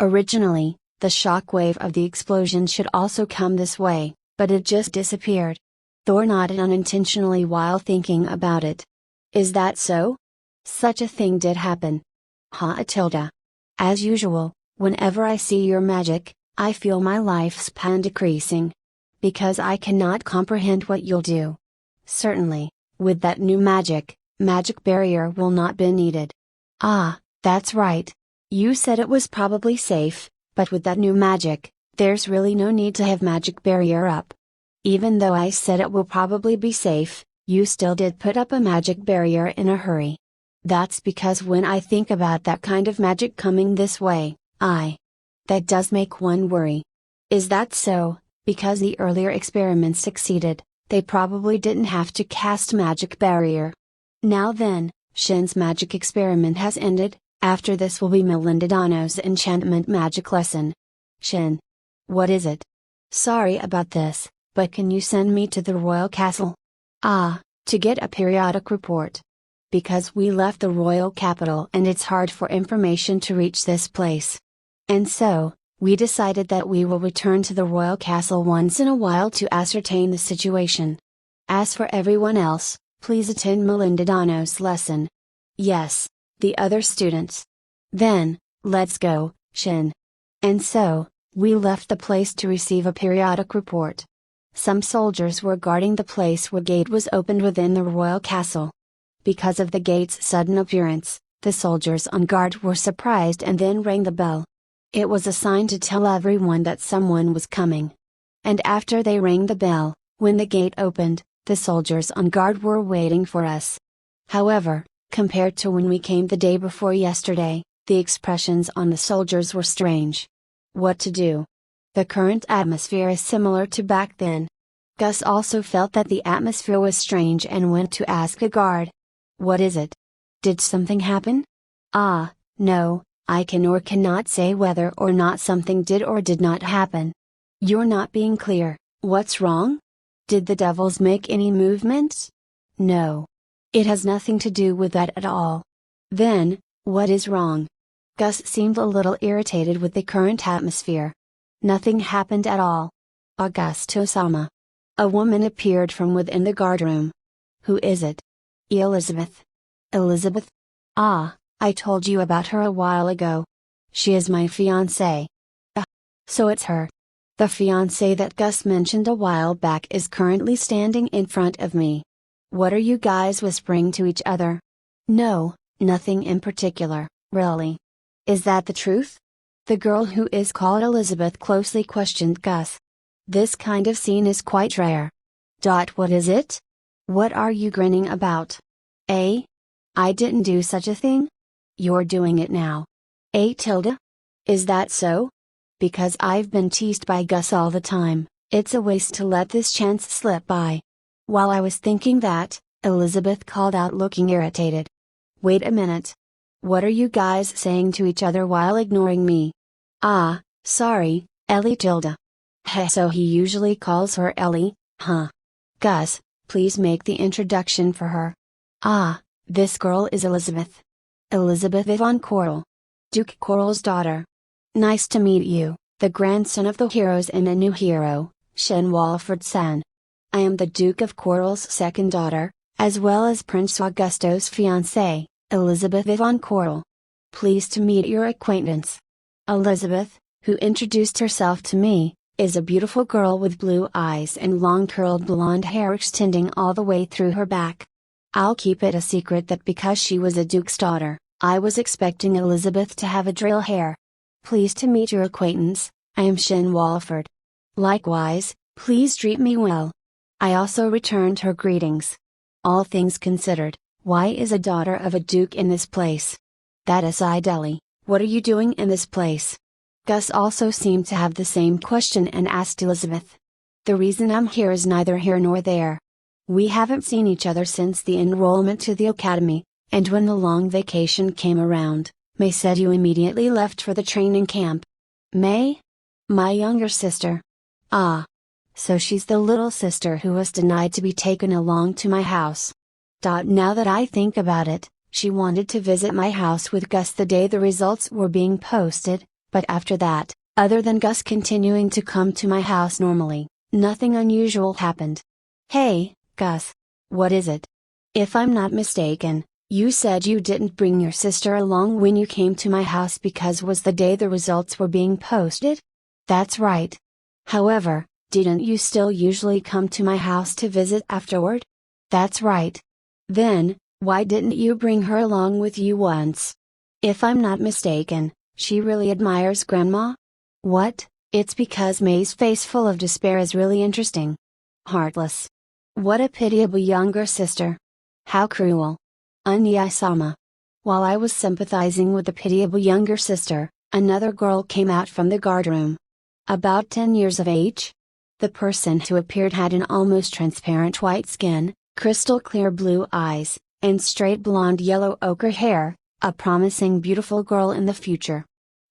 Originally, the shock wave of the explosion should also come this way, but it just disappeared. Thor nodded unintentionally while thinking about it. Is that so? Such a thing did happen. Tilda. As usual, whenever I see your magic, I feel my lifespan decreasing. Because I cannot comprehend what you'll do. Certainly, with that new magic barrier will not be needed. Ah, that's right. You said it was probably safe, but with that new magic, there's really no need to have magic barrier up. Even though I said it will probably be safe, you still did put up a magic barrier in a hurry. That's because when I think about that kind of magic coming this way, that does make one worry. Is that so? Because the earlier experiments succeeded, they probably didn't have to cast magic barrier. Now then, Shin's magic experiment has ended, after this will be Melinda Dano's enchantment magic lesson. Shin. What is it? Sorry about this, but can you send me to the royal castle? To get a periodic report. Because we left the royal capital and it's hard for information to reach this place. And so, we decided that we will return to the royal castle once in a while to ascertain the situation. As for everyone else, please attend Melinda Dano's lesson. Yes, the other students. Then, let's go, Shin. And so, we left the place to receive a periodic report. Some soldiers were guarding the place where gate was opened within the royal castle. Because of the gate's sudden appearance, the soldiers on guard were surprised and then rang the bell. It was a sign to tell everyone that someone was coming. And after they rang the bell, when the gate opened, the soldiers on guard were waiting for us. However, compared to when we came the day before yesterday, the expressions on the soldiers were strange. What to do? The current atmosphere is similar to back then. Gus also felt that the atmosphere was strange and went to ask a guard. What is it? Did something happen? No. I can or cannot say whether or not something did or did not happen. You're not being clear. What's wrong? Did the devils make any movements? No. It has nothing to do with that at all. Then, what is wrong? Gus seemed a little irritated with the current atmosphere. Nothing happened at all. Augusto-sama. A woman appeared from within the guardroom. Who is it? Elizabeth. Elizabeth? I told you about her a while ago. She is my fiancée. So it's her. The fiancée that Gus mentioned a while back is currently standing in front of me. What are you guys whispering to each other? No, nothing in particular, really. Is that the truth? The girl who is called Elizabeth closely questioned Gus. This kind of scene is quite rare. What is it? What are you grinning about? I didn't do such a thing? You're doing it now. Tilda? Is that so? Because I've been teased by Gus all the time, it's a waste to let this chance slip by. While I was thinking that, Elizabeth called out looking irritated. Wait a minute. What are you guys saying to each other while ignoring me? Sorry, Ellie Tilda. So he usually calls her Ellie, huh? Gus, Please make the introduction for her. Ah, this girl is Elizabeth. Elizabeth Yvonne Coral. Duke Coral's daughter. Nice to meet you, the grandson of the heroes and a new hero, Shin Walford-san. I am the Duke of Coral's second daughter, as well as Prince Augusto's fiancée, Elizabeth Yvonne Coral. Pleased to meet your acquaintance. Elizabeth, who introduced herself to me, is a beautiful girl with blue eyes and long curled blonde hair extending all the way through her back. I'll keep it a secret that because she was a duke's daughter, I was expecting Elizabeth to have a drill hair. Pleased to meet your acquaintance, I am Shin Walford. Likewise, please treat me well. I also returned her greetings. All things considered, why is a daughter of a duke in this place? That aside, Ellie, what are you doing in this place? Gus also seemed to have the same question and asked Elizabeth. The reason I'm here is neither here nor there. We haven't seen each other since the enrollment to the academy, and when the long vacation came around, May said you immediately left for the training camp. May? My younger sister. Ah. So she's the little sister who was denied to be taken along to my house. Now that I think about it, she wanted to visit my house with Gus the day the results were being posted, but after that, other than Gus continuing to come to my house normally, nothing unusual happened. Hey, Gus. What is it? If I'm not mistaken, you said you didn't bring your sister along when you came to my house because was the day the results were being posted? That's right. However, didn't you still usually come to my house to visit afterward? That's right. Then, why didn't you bring her along with you once? If I'm not mistaken, she really admires Grandma? What? It's because May's face full of despair is really interesting. Heartless. What a pitiable younger sister. How cruel. Anya-sama. While I was sympathizing with the pitiable younger sister, another girl came out from the guardroom. About 10 years of age? The person who appeared had an almost transparent white skin, crystal clear blue eyes, and straight blonde yellow ochre hair, a promising beautiful girl in the future.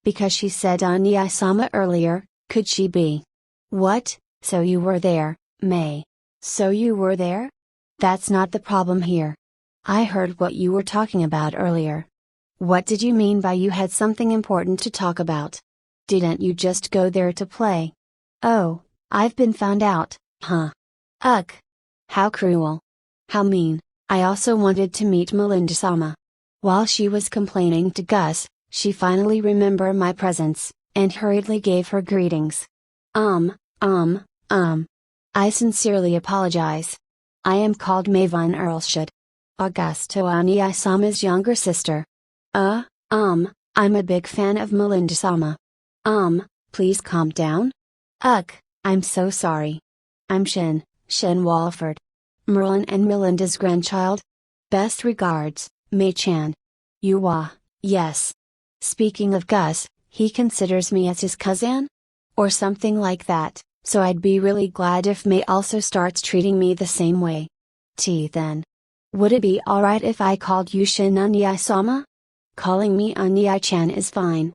Because she said Anya-sama earlier, could she be? What, so you were there, May? So you were there? That's not the problem here. I heard what you were talking about earlier. What did you mean by you had something important to talk about? Didn't you just go there to play? Oh, I've been found out, huh? Ugh. How cruel. How mean. I also wanted to meet Melinda-sama. While she was complaining to Gus, she finally remembered my presence, and hurriedly gave her greetings. I sincerely apologize. I am called May von Earlshot. Augusto Anya-sama's younger sister. I'm a big fan of Melinda-sama. Please calm down? Ugh, I'm so sorry. I'm Shin Walford. Merlin and Melinda's grandchild. Best regards, May-chan. Yes. Speaking of Gus, he considers me as his cousin? Or something like that, so I'd be really glad if May also starts treating me the same way. Then. Would it be alright if I called you Shin Anya-sama? Calling me Anya-chan is fine.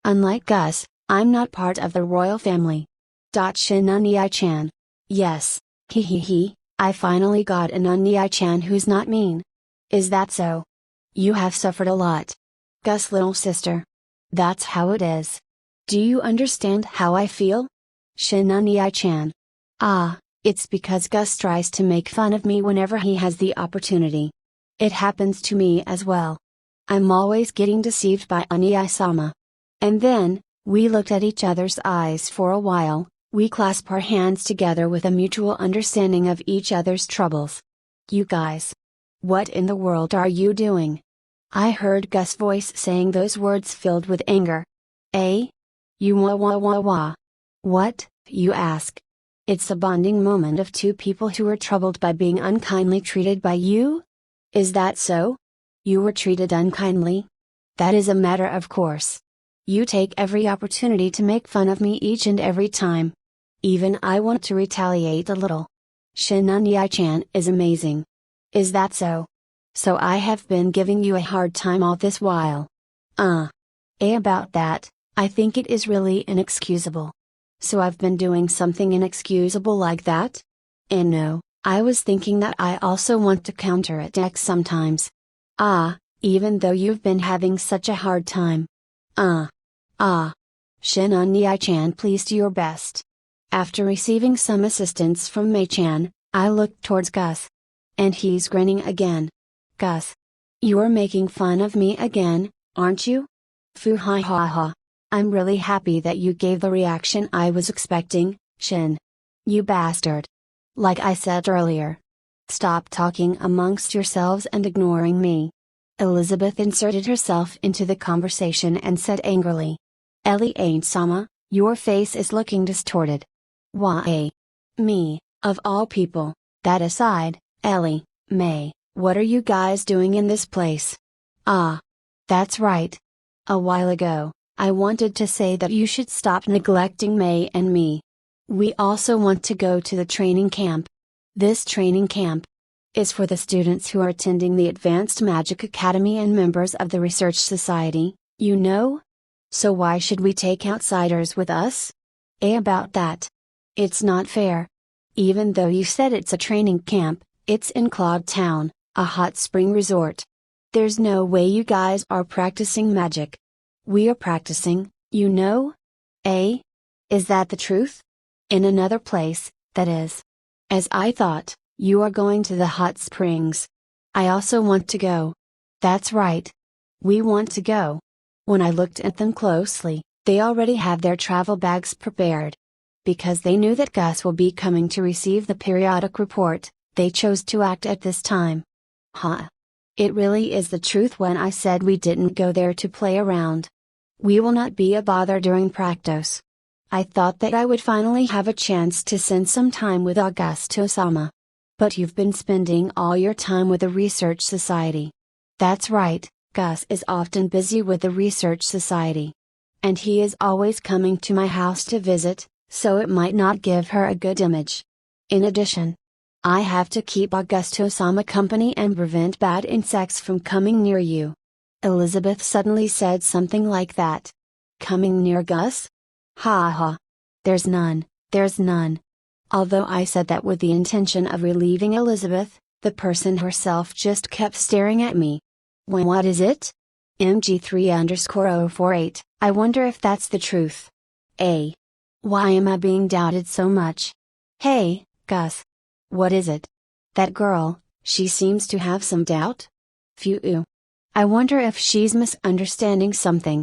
Unlike Gus, I'm not part of the royal family. Shin Anya-chan. Yes, I finally got an Anya-chan who's not mean. Is that so? You have suffered a lot. Gus' little sister. That's how it is. Do you understand how I feel? Shin Anya-chan. It's because Gus tries to make fun of me whenever he has the opportunity. It happens to me as well. I'm always getting deceived by Anya-sama. And then, we looked at each other's eyes for a while, we clasp our hands together with a mutual understanding of each other's troubles. You guys. What in the world are you doing? I heard Gus' voice saying those words filled with anger. You wah. What, you ask? It's a bonding moment of two people who are troubled by being unkindly treated by you? Is that so? You were treated unkindly? That is a matter of course. You take every opportunity to make fun of me each and every time. Even I want to retaliate a little. Shin Anya-chan is amazing. Is that so? So I have been giving you a hard time all this while. About that, I think it is really inexcusable. So I've been doing something inexcusable like that? No, I was thinking that I also want to counterattack sometimes. Even though you've been having such a hard time. Shinon-ni-chan, please do your best. After receiving some assistance from Mei-chan, I looked towards Gus. And he's grinning again. Gus. You're making fun of me again, aren't you? Foo ha ha ha. I'm really happy that you gave the reaction I was expecting, Shin. You bastard. Like I said earlier. Stop talking amongst yourselves and ignoring me. Elizabeth inserted herself into the conversation and said angrily. Ellie-sama, your face is looking distorted. Why? Me, of all people. That aside, Ellie, May, what are you guys doing in this place? That's right. A while ago, I wanted to say that you should stop neglecting May and me. We also want to go to the training camp. This training camp is for the students who are attending the Advanced Magic Academy and members of the Research Society, you know? So why should we take outsiders with us? About that. It's not fair. Even though you said it's a training camp, it's in Cloud Town, a hot spring resort. There's no way you guys are practicing magic. We are practicing, you know? Is that the truth? In another place, that is. As I thought, you are going to the hot springs. I also want to go. That's right. We want to go. When I looked at them closely, they already have their travel bags prepared. Because they knew that Gus will be coming to receive the periodic report, they chose to act at this time. It really is the truth when I said we didn't go there to play around. We will not be a bother during practice. I thought that I would finally have a chance to spend some time with Augusto-sama. But you've been spending all your time with the Research Society. That's right, Gus is often busy with the Research Society. And he is always coming to my house to visit, so it might not give her a good image. In addition, I have to keep Augusto-sama company and prevent bad insects from coming near you. Elizabeth suddenly said something like that. Coming near Gus? There's none. Although I said that with the intention of relieving Elizabeth, the person herself just kept staring at me. What is it? MG3_048, I wonder if that's the truth. Why am I being doubted so much? Hey, Gus. What is it? That girl, she seems to have some doubt? Phew. I wonder if she's misunderstanding something.